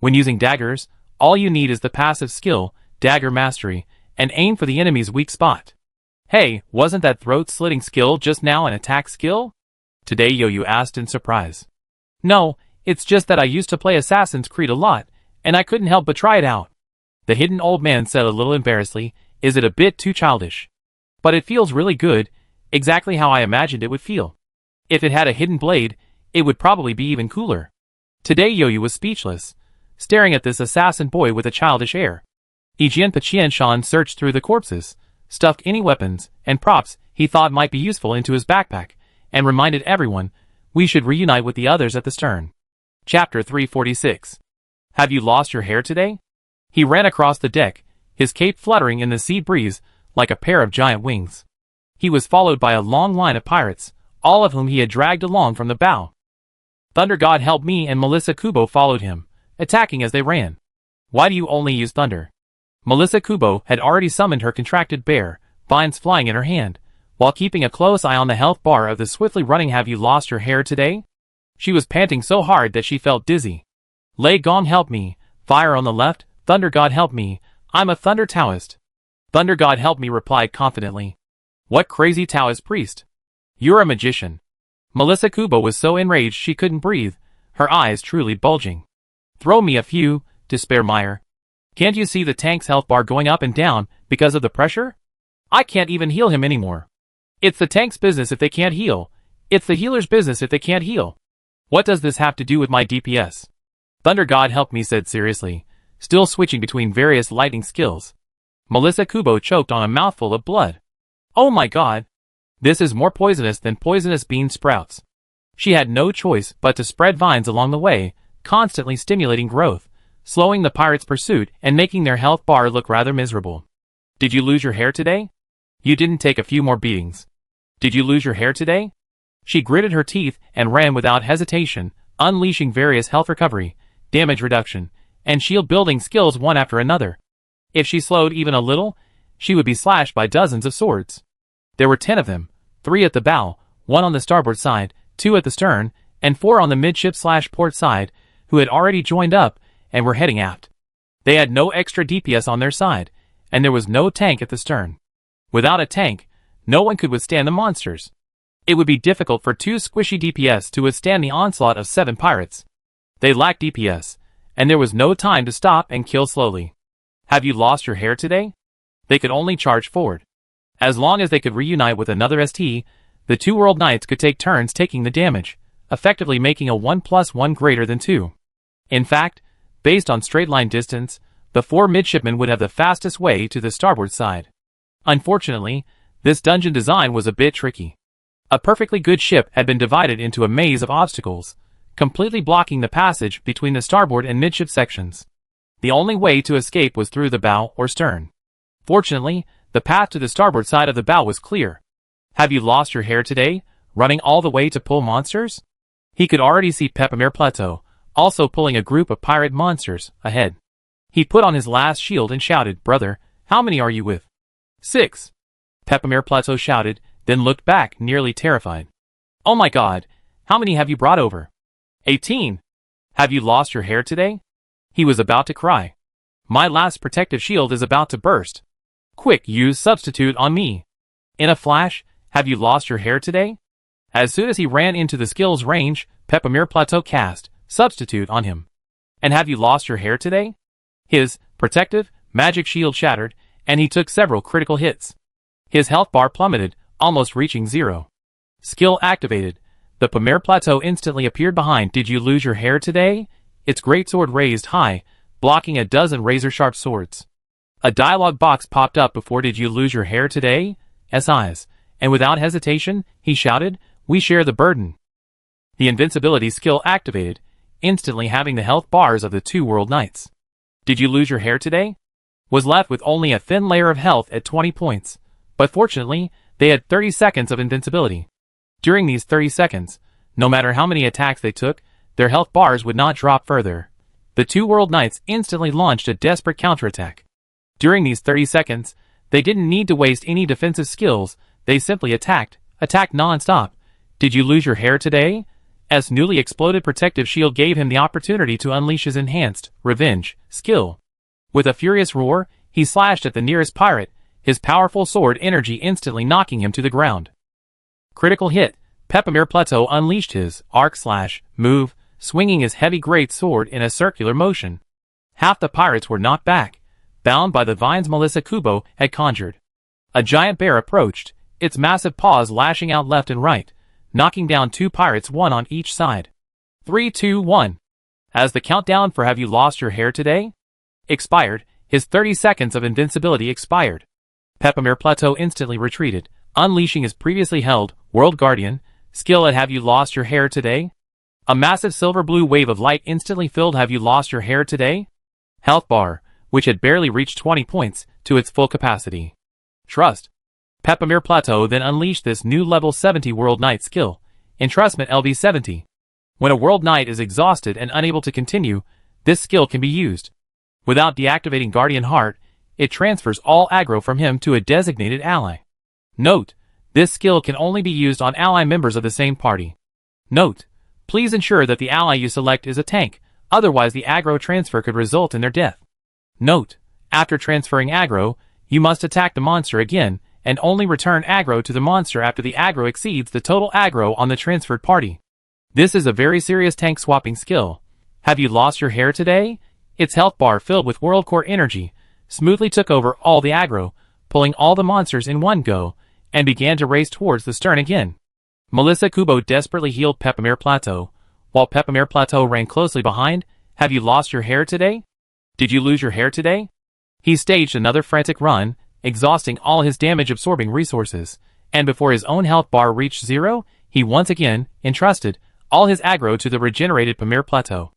When using daggers, all you need is the passive skill, Dagger Mastery, and aim for the enemy's weak spot. Hey, wasn't that throat-slitting skill just now an attack skill? Today Yo-Yo asked in surprise. No, it's just that I used to play Assassin's Creed a lot, and I couldn't help but try it out. The hidden old man said a little embarrassedly, is it a bit too childish? But it feels really good, exactly how I imagined it would feel. If it had a hidden blade, it would probably be even cooler. Today Yo-Yo was speechless, staring at this assassin boy with a childish air. Ejian Pachianshan searched through the corpses, stuffed any weapons and props he thought might be useful into his backpack, and reminded everyone, we should reunite with the others at the stern. Chapter 346. Have you lost your hair today? He ran across the deck, his cape fluttering in the sea breeze like a pair of giant wings. He was followed by a long line of pirates, all of whom he had dragged along from the bow. Thunder God Help Me and Melissa Kubo followed him, attacking as they ran. Why do you only use thunder? Melissa Kubo had already summoned her contracted bear, vines flying in her hand, while keeping a close eye on the health bar of the swiftly running Have You Lost Your Hair Today? She was panting so hard that she felt dizzy. Lay Gong Help Me, fire on the left, Thunder God Help Me, I'm a Thunder Taoist. Thunder God Help Me replied confidently. What crazy Taoist priest? You're a magician. Melissa Kubo was so enraged she couldn't breathe, her eyes truly bulging. Throw me a few, Despair Meyer. Can't you see the tank's health bar going up and down because of the pressure? I can't even heal him anymore. It's the tank's business if they can't heal. It's the healer's business if they can't heal. What does this have to do with my DPS? Thunder God Help Me said seriously, still switching between various lightning skills. Melissa Kubo choked on a mouthful of blood. Oh my god! This is more poisonous than poisonous bean sprouts. She had no choice but to spread vines along the way, constantly stimulating growth, slowing the pirates' pursuit and making their health bar look rather miserable. Did you lose your hair today? You didn't take a few more beatings. Did you lose your hair today? She gritted her teeth and ran without hesitation, unleashing various health recovery, damage reduction, and shield building skills one after another. If she slowed even a little, she would be slashed by dozens of swords. There were 10 of them, 3 at the bow, 1 on the starboard side, 2 at the stern, and 4 on the midship/port side, who had already joined up and were heading aft. They had no extra DPS on their side, and there was no tank at the stern. Without a tank, no one could withstand the monsters. It would be difficult for 2 squishy DPS to withstand the onslaught of 7 pirates. They lacked DPS, and there was no time to stop and kill slowly. Have you lost your hair today? They could only charge forward. As long as they could reunite with another ST, the 2 World Knights could take turns taking the damage, effectively making a 1+1 greater than 2. In fact, based on straight line distance, the 4 midshipmen would have the fastest way to the starboard side. Unfortunately, this dungeon design was a bit tricky. A perfectly good ship had been divided into a maze of obstacles, completely blocking the passage between the starboard and midship sections. The only way to escape was through the bow or stern. Fortunately, the path to the starboard side of the bow was clear. Have you lost your hair today, running all the way to pull monsters? He could already see Pepamere Plateau, also pulling a group of pirate monsters, ahead. He put on his last shield and shouted, Brother, how many are you with? 6. Pepamere Plateau shouted, then looked back, nearly terrified. Oh my god, how many have you brought over? 18. Have you lost your hair today? He was about to cry. My last protective shield is about to burst. Quick, use substitute on me. In a flash, have you lost your hair today? As soon as he ran into the skills range, Pepamere Plateau cast substitute on him. And have you lost your hair today? His protective magic shield shattered, and he took several critical hits. His health bar plummeted, almost reaching 0. Skill activated. The Pepamere Plateau instantly appeared behind. Did you lose your hair today? Its greatsword raised high, blocking a dozen razor-sharp swords. A dialogue box popped up before Did you lose your hair today? S eyes, and without hesitation, he shouted, We share the burden. The invincibility skill activated, instantly having the health bars of the 2 World Knights. Did you lose your hair today? Was left with only a thin layer of health at 20 points, but fortunately, they had 30 seconds of invincibility. During these 30 seconds, no matter how many attacks they took, their health bars would not drop further. The 2 World Knights instantly launched a desperate counterattack. During these 30 seconds, they didn't need to waste any defensive skills, they simply attacked non-stop. Did you lose your hair today? S newly exploded protective shield gave him the opportunity to unleash his enhanced revenge skill. With a furious roar, he slashed at the nearest pirate, his powerful sword energy instantly knocking him to the ground. Critical hit. Pepamere Plateau unleashed his arc/move, swinging his heavy great sword in a circular motion. Half the pirates were knocked back, bound by the vines Melissa Kubo had conjured. A giant bear approached, its massive paws lashing out left and right, knocking down 2 pirates, 1 on each side. 3, 2, 1. As the countdown for Have You Lost Your Hair Today? Expired, his 30 seconds of invincibility expired. Pepamere Plateau instantly retreated, unleashing his previously held World Guardian skill at Have You Lost Your Hair Today? A massive silver-blue wave of light instantly filled Have You Lost Your Hair Today? Health bar, which had barely reached 20 points, to its full capacity. Trust. Pepamir Plateau then unleashed this new level 70 World Knight skill, Entrustment LV70. When a World Knight is exhausted and unable to continue, this skill can be used. Without deactivating Guardian Heart, it transfers all aggro from him to a designated ally. Note: this skill can only be used on ally members of the same party. Note: please ensure that the ally you select is a tank, otherwise the aggro transfer could result in their death. Note: after transferring aggro, you must attack the monster again, and only return aggro to the monster after the aggro exceeds the total aggro on the transferred party. This is a very serious tank swapping skill. Have you lost your hair today? Its health bar filled with World Core energy smoothly took over all the aggro, pulling all the monsters in one go, and began to race towards the stern again. Melissa Kubo desperately healed Pepamir Plateau, while Pepamir Plateau ran closely behind. Have you lost your hair today? Did you lose your hair today? He staged another frantic run, exhausting all his damage-absorbing resources, and before his own health bar reached zero, he once again entrusted all his aggro to the regenerated Pamir Plateau.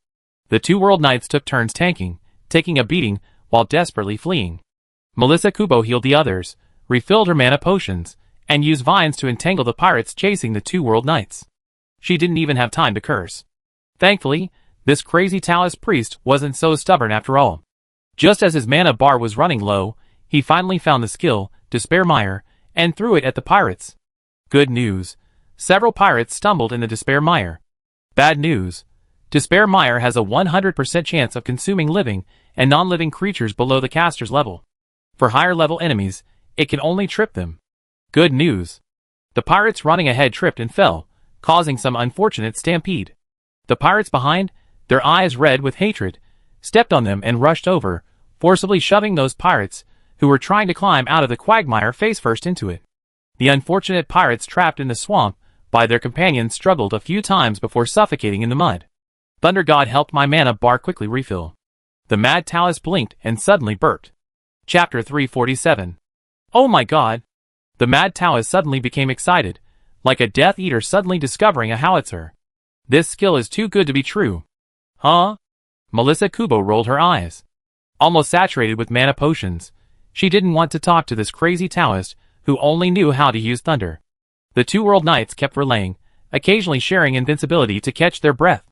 The two World Knights took turns tanking, taking a beating while desperately fleeing. Melissa Kubo healed the others, refilled her mana potions, and used vines to entangle the pirates chasing the two World Knights. She didn't even have time to curse. Thankfully, this crazy Taoist priest wasn't so stubborn after all. Just as his mana bar was running low, he finally found the skill, Despair Mire, and threw it at the pirates. Good news: several pirates stumbled in the Despair Mire. Bad news: Despair Mire has a 100% chance of consuming living and non-living creatures below the caster's level. For higher level enemies, it can only trip them. Good news: the pirates running ahead tripped and fell, causing some unfortunate stampede. The pirates behind, their eyes red with hatred, stepped on them and rushed over, forcibly shoving those pirates who were trying to climb out of the quagmire face first into it. The unfortunate pirates trapped in the swamp by their companions struggled a few times before suffocating in the mud. Thunder God helped my mana bar quickly refill. The mad Taoist blinked and suddenly burped. Chapter 347. Oh my god! The mad Taoist suddenly became excited, like a Death Eater suddenly discovering a howitzer. This skill is too good to be true. Huh? Melissa Kubo rolled her eyes. Almost saturated with mana potions, she didn't want to talk to this crazy Taoist who only knew how to use thunder. The two World Knights kept relaying, occasionally sharing invincibility to catch their breath.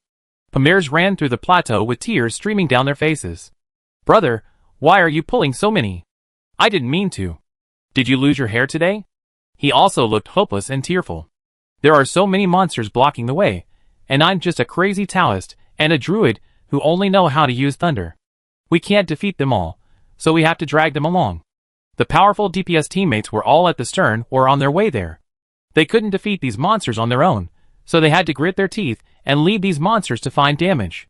Pamirs ran through the plateau with tears streaming down their faces. Brother, why are you pulling so many? I didn't mean to. Did you lose your hair today? He also looked hopeless and tearful. There are so many monsters blocking the way, and I'm just a crazy Taoist and a druid who only know how to use thunder. We can't defeat them all, so we have to drag them along. The powerful DPS teammates were all at the stern or on their way there. They couldn't defeat these monsters on their own, so they had to grit their teeth and leave these monsters to find damage.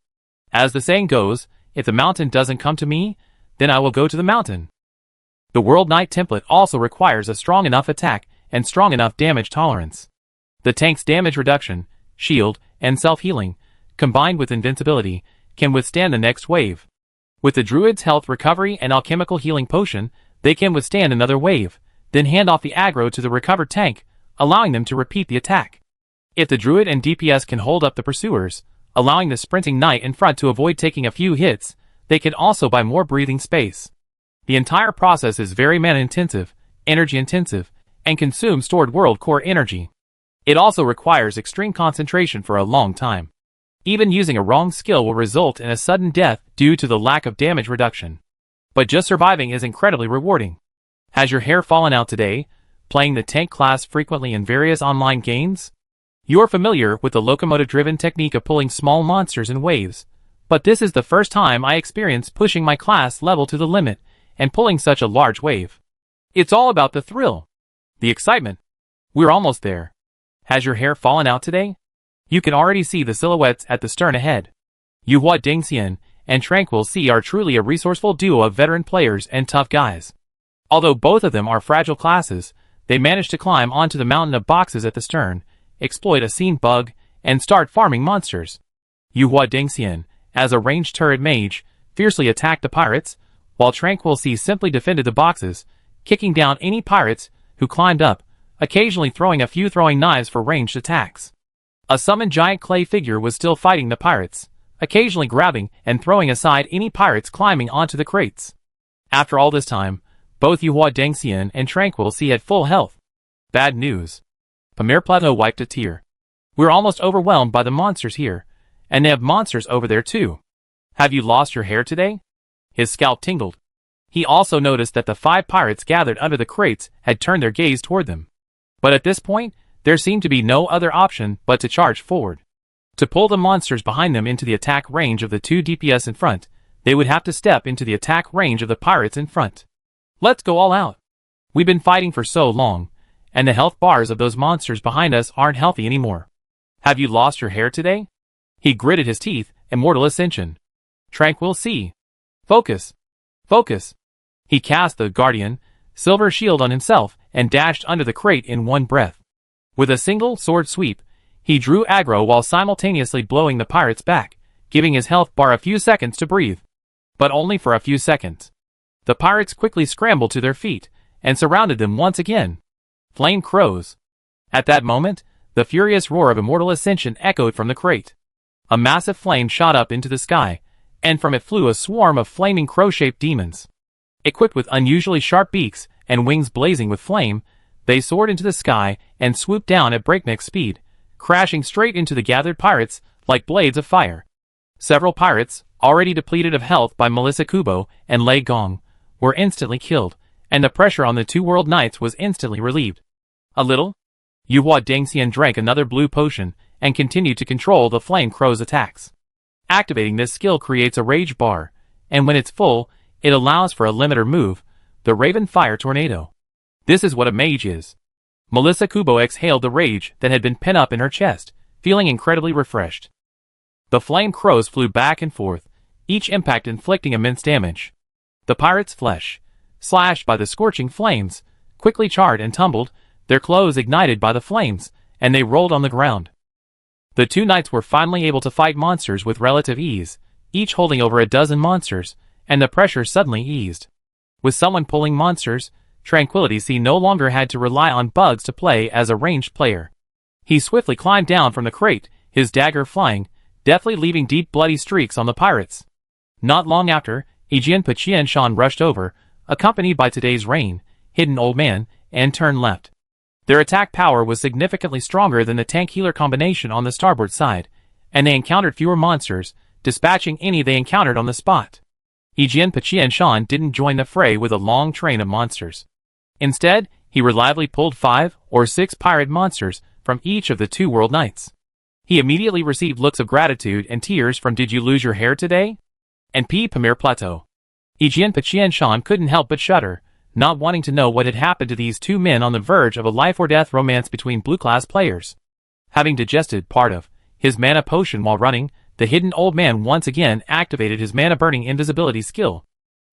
As the saying goes, if the mountain doesn't come to me, then I will go to the mountain. The World Knight template also requires a strong enough attack and strong enough damage tolerance. The tank's damage reduction, shield, and self-healing, combined with invincibility, can withstand the next wave. With the druid's health recovery and alchemical healing potion, they can withstand another wave, then hand off the aggro to the recovered tank, allowing them to repeat the attack. If the druid and DPS can hold up the pursuers, allowing the sprinting knight in front to avoid taking a few hits, they can also buy more breathing space. The entire process is very mana-intensive, energy-intensive, and consumes stored world core energy. It also requires extreme concentration for a long time. Even using a wrong skill will result in a sudden death due to the lack of damage reduction. But just surviving is incredibly rewarding. Has your hair fallen out today, playing the tank class frequently in various online games? You're familiar with the locomotive-driven technique of pulling small monsters in waves, but this is the first time I experienced pushing my class level to the limit and pulling such a large wave. It's all about the thrill. The excitement. We're almost there. Has your hair fallen out today? You can already see the silhouettes at the stern ahead. Yuhua Dengxian and Tranquil Sea are truly a resourceful duo of veteran players and tough guys. Although both of them are fragile classes, they managed to climb onto the mountain of boxes at the stern, exploit a scene bug, and start farming monsters. Yuhua Dengxian, as a ranged turret mage, fiercely attacked the pirates, while Tranquil Sea simply defended the boxes, kicking down any pirates who climbed up, occasionally throwing a few throwing knives for ranged attacks. A summoned giant clay figure was still fighting the pirates, occasionally grabbing and throwing aside any pirates climbing onto the crates. After all this time, Both Yuhua Dengxian and Tranquil Sea had full health. Bad news. Pamir Plateau wiped a tear. We're almost overwhelmed by the monsters here, and they have monsters over there too. Have you lost your hair today? His scalp tingled. He also noticed that the 5 pirates gathered under the crates had turned their gaze toward them. But at this point, there seemed to be no other option but to charge forward. To pull the monsters behind them into the attack range of the 2 DPS in front, they would have to step into the attack range of the pirates in front. Let's go all out. We've been fighting for so long, and the health bars of those monsters behind us aren't healthy anymore. Have you lost your hair today? He gritted his teeth, Immortal Ascension. Tranquil Sea. Focus. Focus. He cast the Guardian Silver Shield on himself and dashed under the crate in one breath. With a single sword sweep, he drew aggro while simultaneously blowing the pirates back, giving his health bar a few seconds to breathe. But only for a few seconds. The pirates quickly scrambled to their feet and surrounded them once again. Flame crows. At that moment, the furious roar of Immortal Ascension echoed from the crate. A massive flame shot up into the sky, and from it flew a swarm of flaming crow-shaped demons. Equipped with unusually sharp beaks and wings blazing with flame, they soared into the sky and swooped down at breakneck speed, crashing straight into the gathered pirates like blades of fire. Several pirates, already depleted of health by Melissa Kubo and Lei Gong, were instantly killed, and the pressure on the 2 world knights was instantly relieved. A little? Yuhua Dengxian drank another blue potion and continued to control the flame crow's attacks. Activating this skill creates a rage bar, and when it's full, it allows for a limiter move, the Raven Fire Tornado. This is what a mage is. Melissa Kubo exhaled the rage that had been pent up in her chest, feeling incredibly refreshed. The flame crows flew back and forth, each impact inflicting immense damage. The pirates' flesh, slashed by the scorching flames, quickly charred and tumbled, their clothes ignited by the flames, and they rolled on the ground. The 2 knights were finally able to fight monsters with relative ease, each holding over a dozen monsters, and the pressure suddenly eased. With someone pulling monsters, Tranquility Sea no longer had to rely on bugs to play as a ranged player. He swiftly climbed down from the crate, his dagger flying, deftly leaving deep bloody streaks on the pirates. Not long after, EP251 rushed over, accompanied by today's Rain, Hidden Old Man, and turned left. Their attack power was significantly stronger than the tank-healer combination on the starboard side, and they encountered fewer monsters, dispatching any they encountered on the spot. EP251 didn't join the fray with a long train of monsters. Instead, he reliably pulled 5 or 6 pirate monsters from each of the 2 world knights. He immediately received looks of gratitude and tears from "Did you lose your hair today?" and P. Pamir Plateau. EP251 couldn't help but shudder, not wanting to know what had happened to these 2 men on the verge of a life-or-death romance between blue-class players. Having digested part of his mana potion while running, the Hidden Old Man once again activated his mana-burning invisibility skill.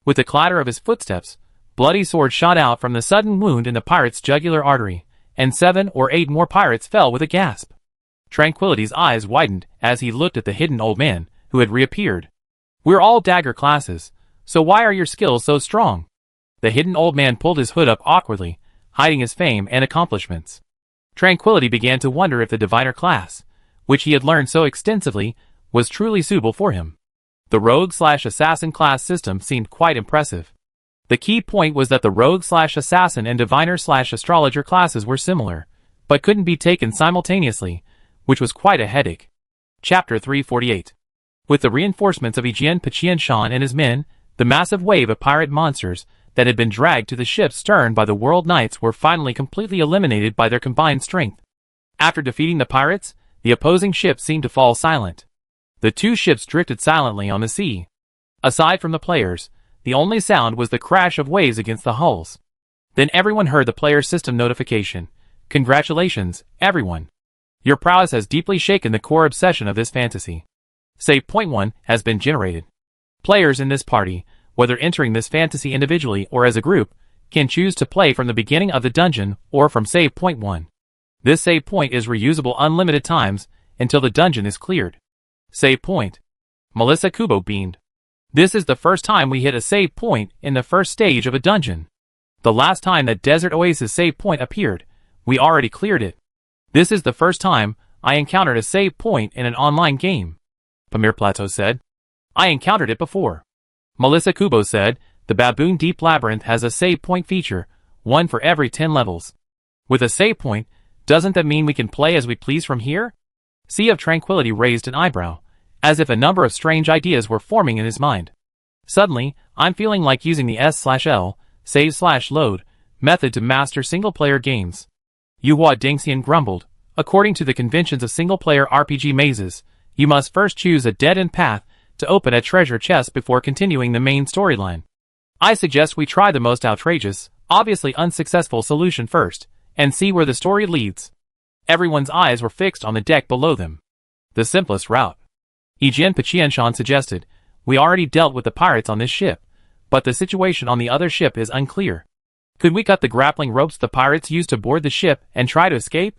With the clatter of his footsteps, bloody sword shot out from the sudden wound in the pirate's jugular artery, and 7 or 8 more pirates fell with a gasp. Tranquility's eyes widened as he looked at the Hidden Old Man, who had reappeared. "We're all dagger classes, so why are your skills so strong?" The Hidden Old Man pulled his hood up awkwardly, hiding his fame and accomplishments. Tranquility began to wonder if the Diviner class, which he had learned so extensively, was truly suitable for him. The Rogue/Assassin class system seemed quite impressive. The key point was that the Rogue/Assassin and Diviner/Astrologer classes were similar, but couldn't be taken simultaneously, which was quite a headache. Chapter 348. With the reinforcements of EP251 and his men, the massive wave of pirate monsters that had been dragged to the ship's stern by the World Knights were finally completely eliminated by their combined strength. After defeating the pirates, the opposing ships seemed to fall silent. The 2 ships drifted silently on the sea. Aside from the players, the only sound was the crash of waves against the hulls. Then everyone heard the player system notification. "Congratulations, everyone. Your prowess has deeply shaken the core obsession of this fantasy. Save point 1 has been generated. Players in this party, whether entering this fantasy individually or as a group, can choose to play from the beginning of the dungeon or from save point 1. This save point is reusable unlimited times until the dungeon is cleared. Save point." Melissa Kubo beamed. "This is the first time we hit a save point in the first stage of a dungeon. The last time that Desert Oasis save point appeared, we already cleared it. This is the first time I encountered a save point in an online game." Pamir Plateau said. "I encountered it before." Melissa Kubo said, The Baboon Deep Labyrinth has a save point feature, one for every 10 levels. With a save point, doesn't that mean we can play as we please from here? Sea of Tranquility raised an eyebrow, as if a number of strange ideas were forming in his mind. Suddenly, I'm feeling like using the S/L, save/load, method to master single-player games. Yuhua Dingxian grumbled. According to the conventions of single-player RPG mazes, you must first choose a dead-end path to open a treasure chest before continuing the main storyline. I suggest we try the most outrageous, obviously unsuccessful solution first, and see where the story leads. Everyone's eyes were fixed on the deck below them. The simplest route. EP251 suggested. We already dealt with the pirates on this ship, but the situation on the other ship is unclear. Could we cut the grappling ropes the pirates used to board the ship and try to escape?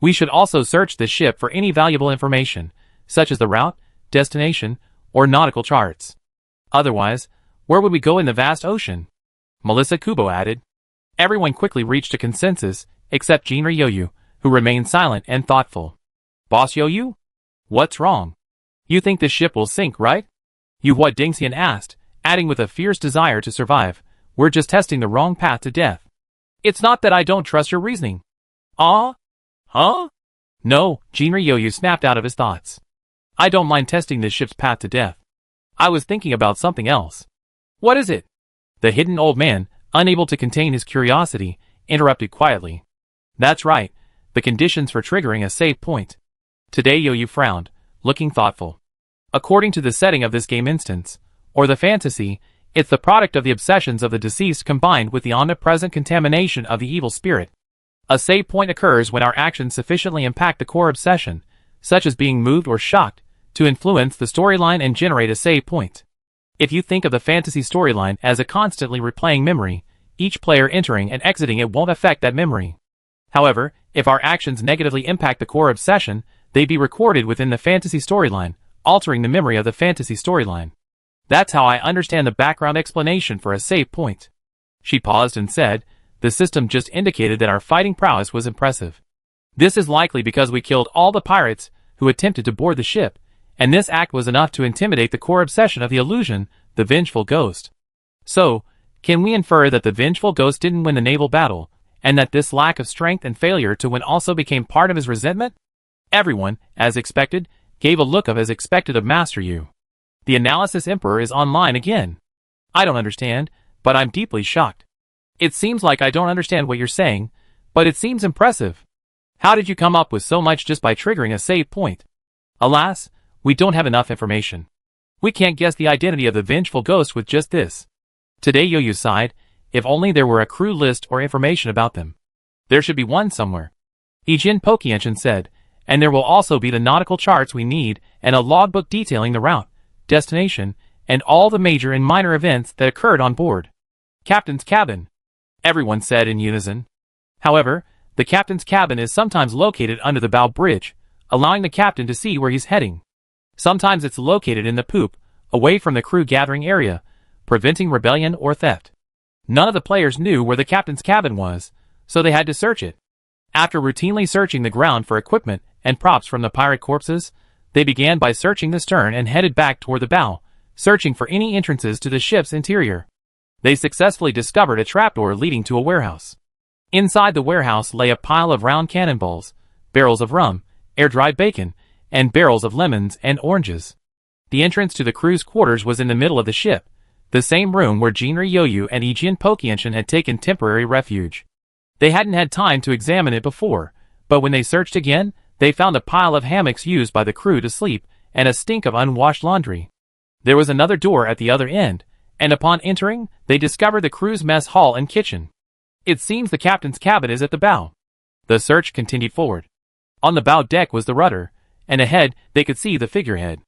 We should also search the ship for any valuable information, such as the route, destination, or nautical charts. Otherwise, where would we go in the vast ocean? Melissa Kubo added. Everyone quickly reached a consensus, except Jinri Yoyu, who remained silent and thoughtful. Boss Yoyu? What's wrong? You think the ship will sink, right? Yuhua Dingxian asked, adding with a fierce desire to survive. We're just testing the wrong path to death. It's not that I don't trust your reasoning. Ah? Huh? No, Jinri Yoyu snapped out of his thoughts. I don't mind testing this ship's path to death. I was thinking about something else. What is it? The hidden old man, unable to contain his curiosity, interrupted quietly. That's right, the conditions for triggering a save point. Today Yoyu frowned, looking thoughtful. According to the setting of this game instance, or the fantasy, it's the product of the obsessions of the deceased combined with the omnipresent contamination of the evil spirit. A save point occurs when our actions sufficiently impact the core obsession, such as being moved or shocked, to influence the storyline and generate a save point. If you think of the fantasy storyline as a constantly replaying memory, each player entering and exiting it won't affect that memory. However, if our actions negatively impact the core obsession, they'd be recorded within the fantasy storyline, altering the memory of the fantasy storyline. That's how I understand the background explanation for a save point. She paused and said, the system just indicated that our fighting prowess was impressive. This is likely because we killed all the pirates who attempted to board the ship, and this act was enough to intimidate the core obsession of the illusion, the vengeful ghost. So, can we infer that the vengeful ghost didn't win the naval battle, and that this lack of strength and failure to win also became part of his resentment? Everyone, as expected, gave a look of as expected of Master Yu. The Analysis Emperor is online again. I don't understand, but I'm deeply shocked. It seems like I don't understand what you're saying, but it seems impressive. How did you come up with so much just by triggering a save point? Alas, we don't have enough information. We can't guess the identity of the vengeful ghost with just this. Today Yoyu sighed, if only there were a crew list or information about them. There should be one somewhere. EP251 said, and there will also be the nautical charts we need and a logbook detailing the route, destination, and all the major and minor events that occurred on board. Captain's cabin, everyone said in unison. However, the captain's cabin is sometimes located under the bow bridge, allowing the captain to see where he's heading. Sometimes it's located in the poop, away from the crew gathering area, preventing rebellion or theft. None of the players knew where the captain's cabin was, so they had to search it. After routinely searching the ground for equipment and props from the pirate corpses, they began by searching the stern and headed back toward the bow, searching for any entrances to the ship's interior. They successfully discovered a trapdoor leading to a warehouse. Inside the warehouse lay a pile of round cannonballs, barrels of rum, air-dried bacon, and barrels of lemons and oranges. The entrance to the crew's quarters was in the middle of the ship, the same room where Jinri Yoyu and EP251 had taken temporary refuge. They hadn't had time to examine it before, but when they searched again, they found a pile of hammocks used by the crew to sleep and a stink of unwashed laundry. There was another door at the other end, and upon entering, they discovered the crew's mess hall and kitchen. It seems the captain's cabin is at the bow. The search continued forward. On the bow deck was the rudder, and ahead they could see the figurehead.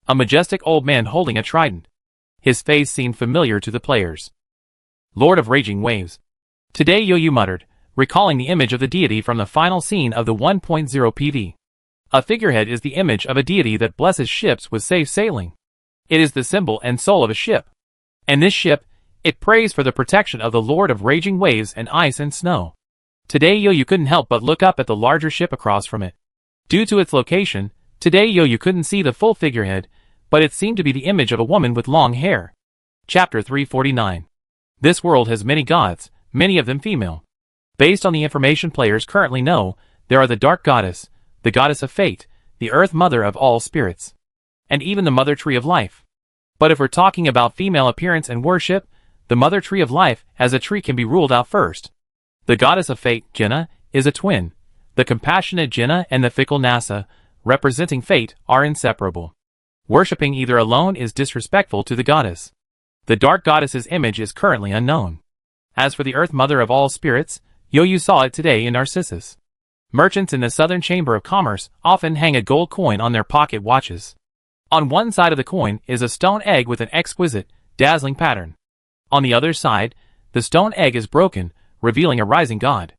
A majestic old man holding a trident. His face seemed familiar to the players. Lord of Raging Waves. Today Yoyu muttered, recalling the image of the deity from the final scene of the 1.0 PV. A figurehead is the image of a deity that blesses ships with safe sailing. It is the symbol and soul of a ship. And this ship, it prays for the protection of the Lord of Raging Waves and ice and snow. Today Yoyu couldn't help but look up at the larger ship across from it. Due to its location, today Yoyu couldn't see the full figurehead, but it seemed to be the image of a woman with long hair. Chapter 349. This world has many gods, many of them female. Based on the information players currently know, there are the Dark Goddess, the Goddess of Fate, the Earth Mother of all spirits, and even the Mother Tree of Life. But if we're talking about female appearance and worship, the Mother Tree of Life as a tree can be ruled out first. The Goddess of Fate, Jinna, is a twin. The compassionate Jinna and the fickle Nasa, representing fate, are inseparable. Worshipping either alone is disrespectful to the goddess. The Dark Goddess's image is currently unknown. As for the Earth Mother of all spirits, Yoyu saw it today in Narcissus. Merchants in the Southern Chamber of Commerce often hang a gold coin on their pocket watches. On one side of the coin is a stone egg with an exquisite, dazzling pattern. On the other side, the stone egg is broken, revealing a rising god.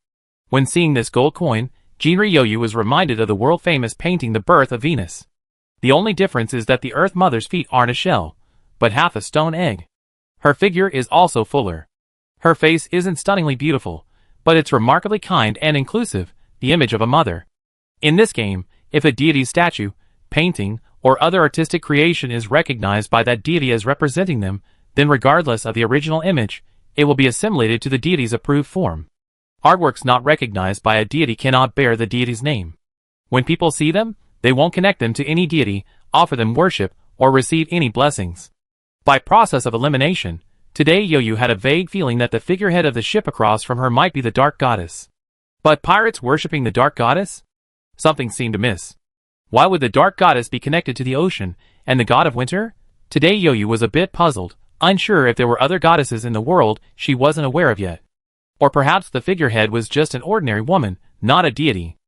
When seeing this gold coin, Jinri Yoyu was reminded of the world-famous painting The Birth of Venus. The only difference is that the Earth Mother's feet aren't a shell, but half a stone egg. Her figure is also fuller. Her face isn't stunningly beautiful, but it's remarkably kind and inclusive, the image of a mother. In this game, if a deity's statue, painting, or other artistic creation is recognized by that deity as representing them, then regardless of the original image, it will be assimilated to the deity's approved form. Artworks not recognized by a deity cannot bear the deity's name. When people see them, they won't connect them to any deity, offer them worship, or receive any blessings. By process of elimination, today Yoyu had a vague feeling that the figurehead of the ship across from her might be the Dark Goddess. But pirates worshipping the Dark Goddess? Something seemed amiss. Why would the Dark Goddess be connected to the ocean, and the god of winter? Today Yoyu was a bit puzzled, unsure if there were other goddesses in the world she wasn't aware of yet. Or perhaps the figurehead was just an ordinary woman, not a deity.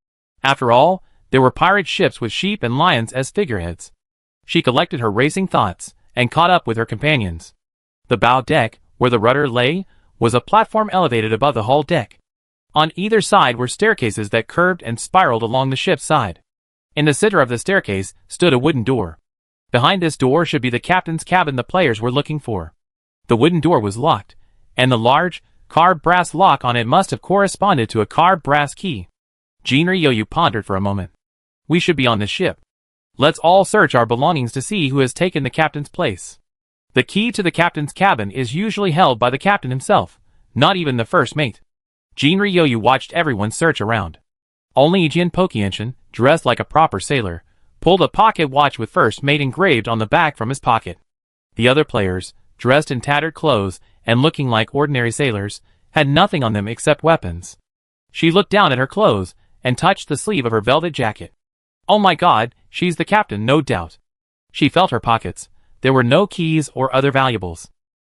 After all, there were pirate ships with sheep and lions as figureheads. She collected her racing thoughts, and caught up with her companions. The bow deck, where the rudder lay, was a platform elevated above the hull deck. On either side were staircases that curved and spiraled along the ship's side. In the center of the staircase stood a wooden door. Behind this door should be the captain's cabin the players were looking for. The wooden door was locked, and the large, carved brass lock on it must have corresponded to a carved brass key. Jinri Yoyu pondered for a moment. We should be on this ship. Let's all search our belongings to see who has taken the captain's place. The key to the captain's cabin is usually held by the captain himself, not even the first mate. Jinri Yoyu watched everyone search around. Only Ijin Pokienshin, dressed like a proper sailor, pulled a pocket watch with first mate engraved on the back from his pocket. The other players, dressed in tattered clothes and looking like ordinary sailors, had nothing on them except weapons. She looked down at her clothes and touched the sleeve of her velvet jacket. Oh my god, she's the captain, no doubt. She felt her pockets. There were no keys or other valuables.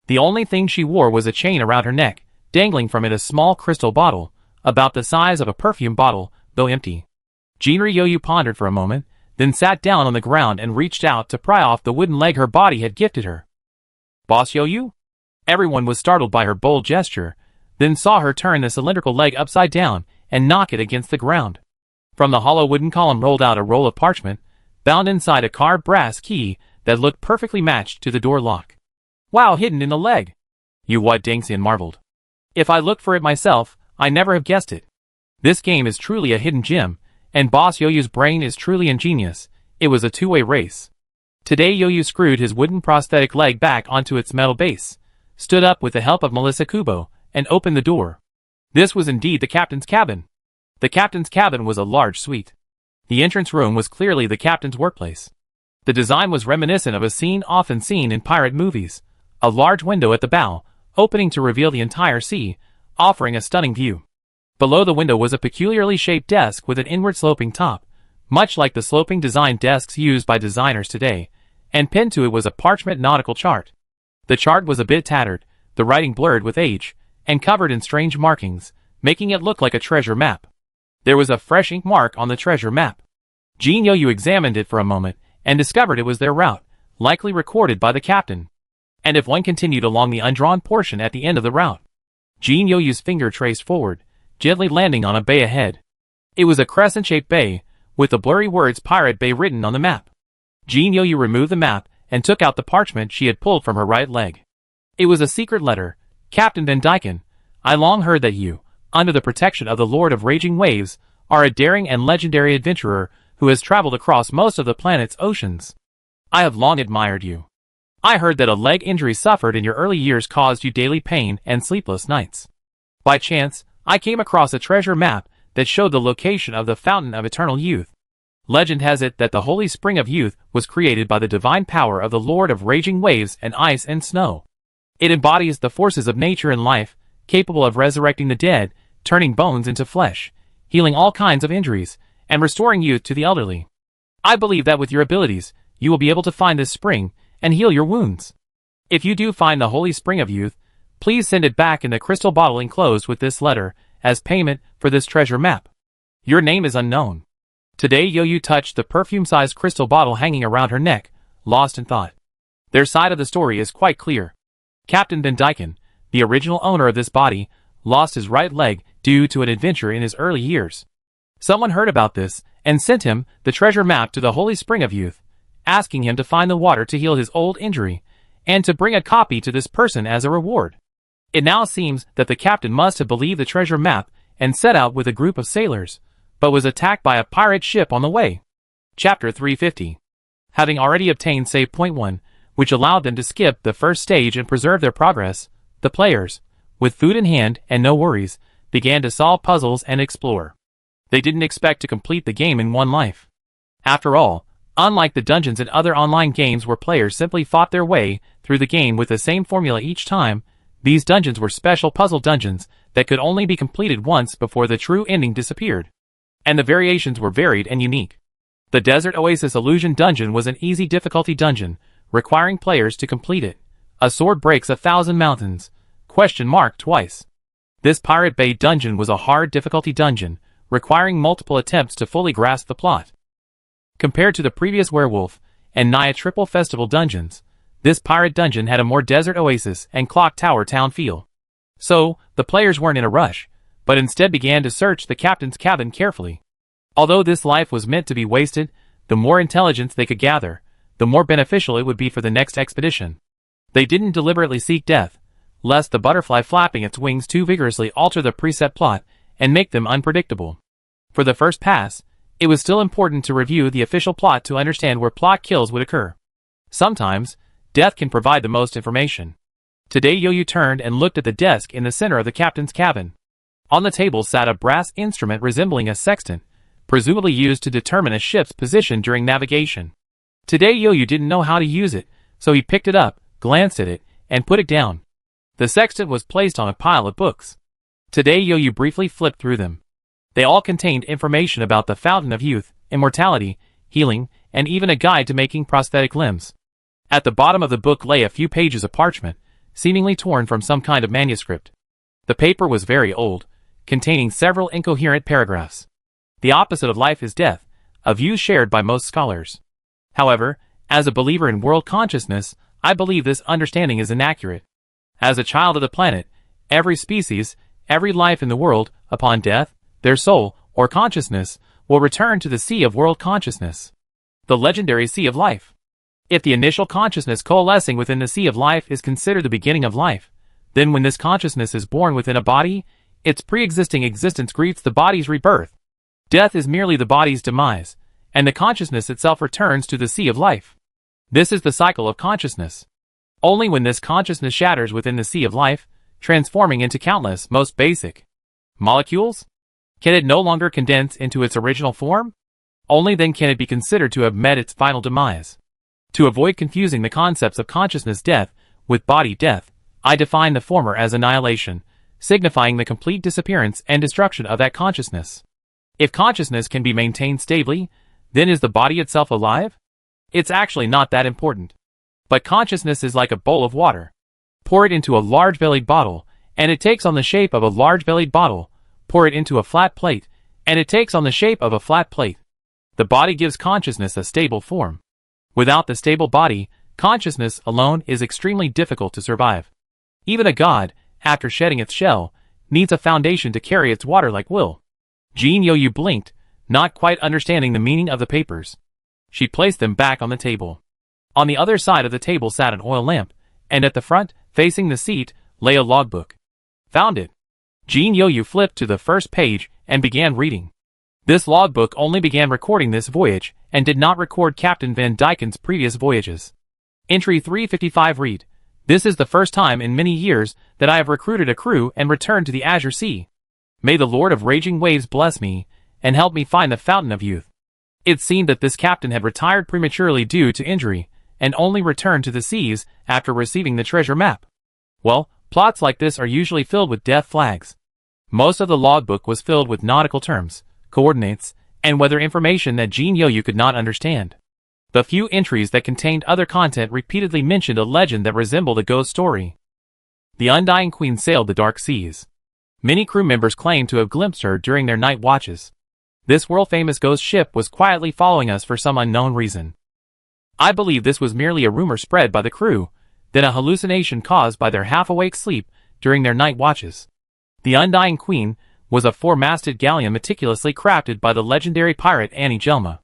The only thing she wore was a chain around her neck, dangling from it a small crystal bottle, about the size of a perfume bottle, though empty. Jinri Yoyu pondered for a moment, then sat down on the ground and reached out to pry off the wooden leg her body had gifted her. Boss Yoyu? Everyone was startled by her bold gesture, then saw her turn the cylindrical leg upside down and knock it against the ground. From the hollow wooden column rolled out a roll of parchment, bound inside a carved brass key that looked perfectly matched to the door lock. Wow, hidden in the leg! Yu Wat Dangxian marveled. If I looked for it myself, I never have guessed it. This game is truly a hidden gem, and Boss Yoyu's brain is truly ingenious. It was a two-way race. Today Yoyu screwed his wooden prosthetic leg back onto its metal base, stood up with the help of Melissa Kubo, and opened the door. This was indeed the captain's cabin. The captain's cabin was a large suite. The entrance room was clearly the captain's workplace. The design was reminiscent of a scene often seen in pirate movies, a large window at the bow, opening to reveal the entire sea, offering a stunning view. Below the window was a peculiarly shaped desk with an inward-sloping top, much like the sloping design desks used by designers today, and pinned to it was a parchment nautical chart. The chart was a bit tattered, the writing blurred with age, and covered in strange markings, making it look like a treasure map. There was a fresh ink mark on the treasure map. Jin Yoyu examined it for a moment, and discovered it was their route, likely recorded by the captain. And if one continued along the undrawn portion at the end of the route, Jin Yoyu's finger traced forward, gently landing on a bay ahead. It was a crescent-shaped bay, with the blurry words Pirate Bay written on the map. Jin Yoyu removed the map, and took out the parchment she had pulled from her right leg. It was a secret letter. Captain Van Dyken, I long heard that you, under the protection of the Lord of Raging Waves, are a daring and legendary adventurer who has traveled across most of the planet's oceans. I have long admired you. I heard that a leg injury suffered in your early years caused you daily pain and sleepless nights. By chance, I came across a treasure map that showed the location of the fountain of eternal youth. Legend has it that the holy spring of youth was created by the divine power of the Lord of raging waves and ice and snow. It embodies the forces of nature and life, capable of resurrecting the dead, turning bones into flesh, healing all kinds of injuries, and restoring youth to the elderly. I believe that with your abilities, you will be able to find this spring and heal your wounds. If you do find the holy spring of youth, please send it back in the crystal bottle enclosed with this letter as payment for this treasure map. Your name is unknown. Today Yo-Yo touched the perfume-sized crystal bottle hanging around her neck, lost in thought. Their side of the story is quite clear. Captain Van Dyken, the original owner of this body, lost his right leg due to an adventure in his early years. Someone heard about this and sent him the treasure map to the holy spring of youth, asking him to find the water to heal his old injury, and to bring a copy to this person as a reward. It now seems that the captain must have believed the treasure map and set out with a group of sailors, but was attacked by a pirate ship on the way. Chapter 350. Having already obtained save point 1, which allowed them to skip the first stage and preserve their progress, the players, with food in hand and no worries, began to solve puzzles and explore. They didn't expect to complete the game in one life. After all, unlike the dungeons in other online games where players simply fought their way through the game with the same formula each time, these dungeons were special puzzle dungeons that could only be completed once before the true ending disappeared. And the variations were varied and unique. The Desert Oasis Illusion dungeon was an easy difficulty dungeon, requiring players to complete it. A sword breaks 1,000 mountains. ? Twice. This Pirate Bay dungeon was a hard difficulty dungeon, requiring multiple attempts to fully grasp the plot. Compared to the previous Werewolf and Naya Triple Festival dungeons, this pirate dungeon had a more Desert Oasis and Clock Tower town feel. So, the players weren't in a rush, but instead began to search the captain's cabin carefully. Although this life was meant to be wasted, the more intelligence they could gather, the more beneficial it would be for the next expedition. They didn't deliberately seek death, lest the butterfly flapping its wings too vigorously alter the preset plot and make them unpredictable. For the first pass, it was still important to review the official plot to understand where plot kills would occur. Sometimes, death can provide the most information. Today Yo-Yo turned and looked at the desk in the center of the captain's cabin. On the table sat a brass instrument resembling a sextant, presumably used to determine a ship's position during navigation. Today Yo-Yo didn't know how to use it, so he picked it up, glanced at it, and put it down. The sextant was placed on a pile of books. Today Yo-Yo briefly flipped through them. They all contained information about the fountain of youth, immortality, healing, and even a guide to making prosthetic limbs. At the bottom of the book lay a few pages of parchment, seemingly torn from some kind of manuscript. The paper was very old, containing several incoherent paragraphs. The opposite of life is death, a view shared by most scholars. However, as a believer in world consciousness, I believe this understanding is inaccurate. As a child of the planet, every species, every life in the world, upon death, their soul, or consciousness, will return to the sea of world consciousness. The legendary sea of life. If the initial consciousness coalescing within the sea of life is considered the beginning of life, then when this consciousness is born within a body, its pre-existing existence greets the body's rebirth. Death is merely the body's demise, and the consciousness itself returns to the sea of life. This is the cycle of consciousness. Only when this consciousness shatters within the sea of life, transforming into countless, most basic molecules, can it no longer condense into its original form? Only then can it be considered to have met its final demise. To avoid confusing the concepts of consciousness death with body death, I define the former as annihilation, signifying the complete disappearance and destruction of that consciousness. If consciousness can be maintained stably, then is the body itself alive? It's actually not that important. But consciousness is like a bowl of water. Pour it into a large-bellied bottle, and it takes on the shape of a large-bellied bottle. Pour it into a flat plate, and it takes on the shape of a flat plate. The body gives consciousness a stable form. Without the stable body, consciousness alone is extremely difficult to survive. Even a god, after shedding its shell, needs a foundation to carry its water-like will. Jean Yo-Yo blinked, not quite understanding the meaning of the papers. She placed them back on the table. On the other side of the table sat an oil lamp, and at the front, facing the seat, lay a logbook. Found it. Jean Yo-Yo flipped to the first page and began reading. This logbook only began recording this voyage and did not record Captain Van Dyken's previous voyages. Entry 355 read, "This is the first time in many years that I have recruited a crew and returned to the Azure Sea. May the Lord of Raging Waves bless me and help me find the Fountain of Youth." It seemed that this captain had retired prematurely due to injury and only returned to the seas after receiving the treasure map. Well, plots like this are usually filled with death flags. Most of the logbook was filled with nautical terms, coordinates, and weather information that Jin Yoyu could not understand. The few entries that contained other content repeatedly mentioned a legend that resembled a ghost story. The Undying Queen sailed the dark seas. Many crew members claimed to have glimpsed her during their night watches. This world-famous ghost ship was quietly following us for some unknown reason. I believe this was merely a rumor spread by the crew, then a hallucination caused by their half-awake sleep during their night watches. The Undying Queen was a four-masted galleon meticulously crafted by the legendary pirate Annie Jelma.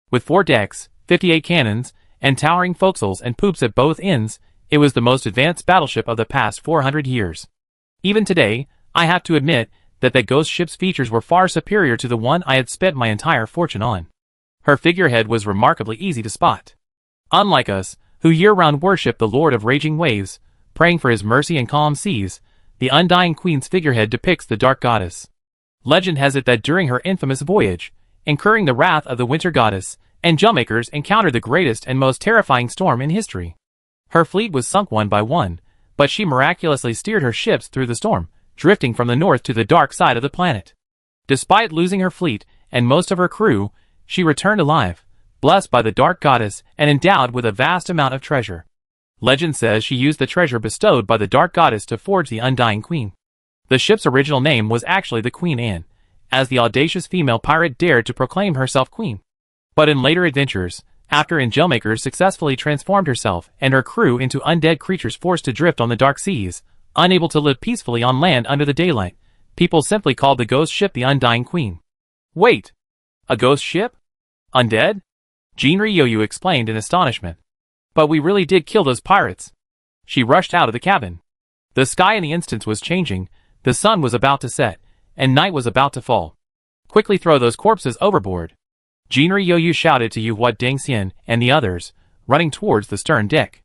With 4 decks, 58 cannons, and towering forecastles and poops at both ends, it was the most advanced battleship of the past 400 years. Even today, I have to admit that the ghost ship's features were far superior to the one I had spent my entire fortune on. Her figurehead was remarkably easy to spot. Unlike us, who year-round worship the Lord of Raging Waves, praying for his mercy and calm seas, the Undying Queen's figurehead depicts the Dark Goddess. Legend has it that during her infamous voyage, incurring the wrath of the Winter Goddess, and Jumpmakers encountered the greatest and most terrifying storm in history. Her fleet was sunk one by one, but she miraculously steered her ships through the storm, drifting from the north to the dark side of the planet. Despite losing her fleet and most of her crew, she returned alive, blessed by the Dark Goddess and endowed with a vast amount of treasure. Legend says she used the treasure bestowed by the Dark Goddess to forge the Undying Queen. The ship's original name was actually the Queen Anne, as the audacious female pirate dared to proclaim herself queen. But in later adventures, after Angelmaker successfully transformed herself and her crew into undead creatures forced to drift on the dark seas, unable to live peacefully on land under the daylight, people simply called the ghost ship the Undying Queen. Wait! A ghost ship? Undead? Jinri Yoyu explained in astonishment. But we really did kill those pirates. She rushed out of the cabin. The sky in the instant was changing, the sun was about to set, and night was about to fall. Quickly throw those corpses overboard. Jinri Yoyu shouted to Yu Hua Dengxian and the others, running towards the stern deck.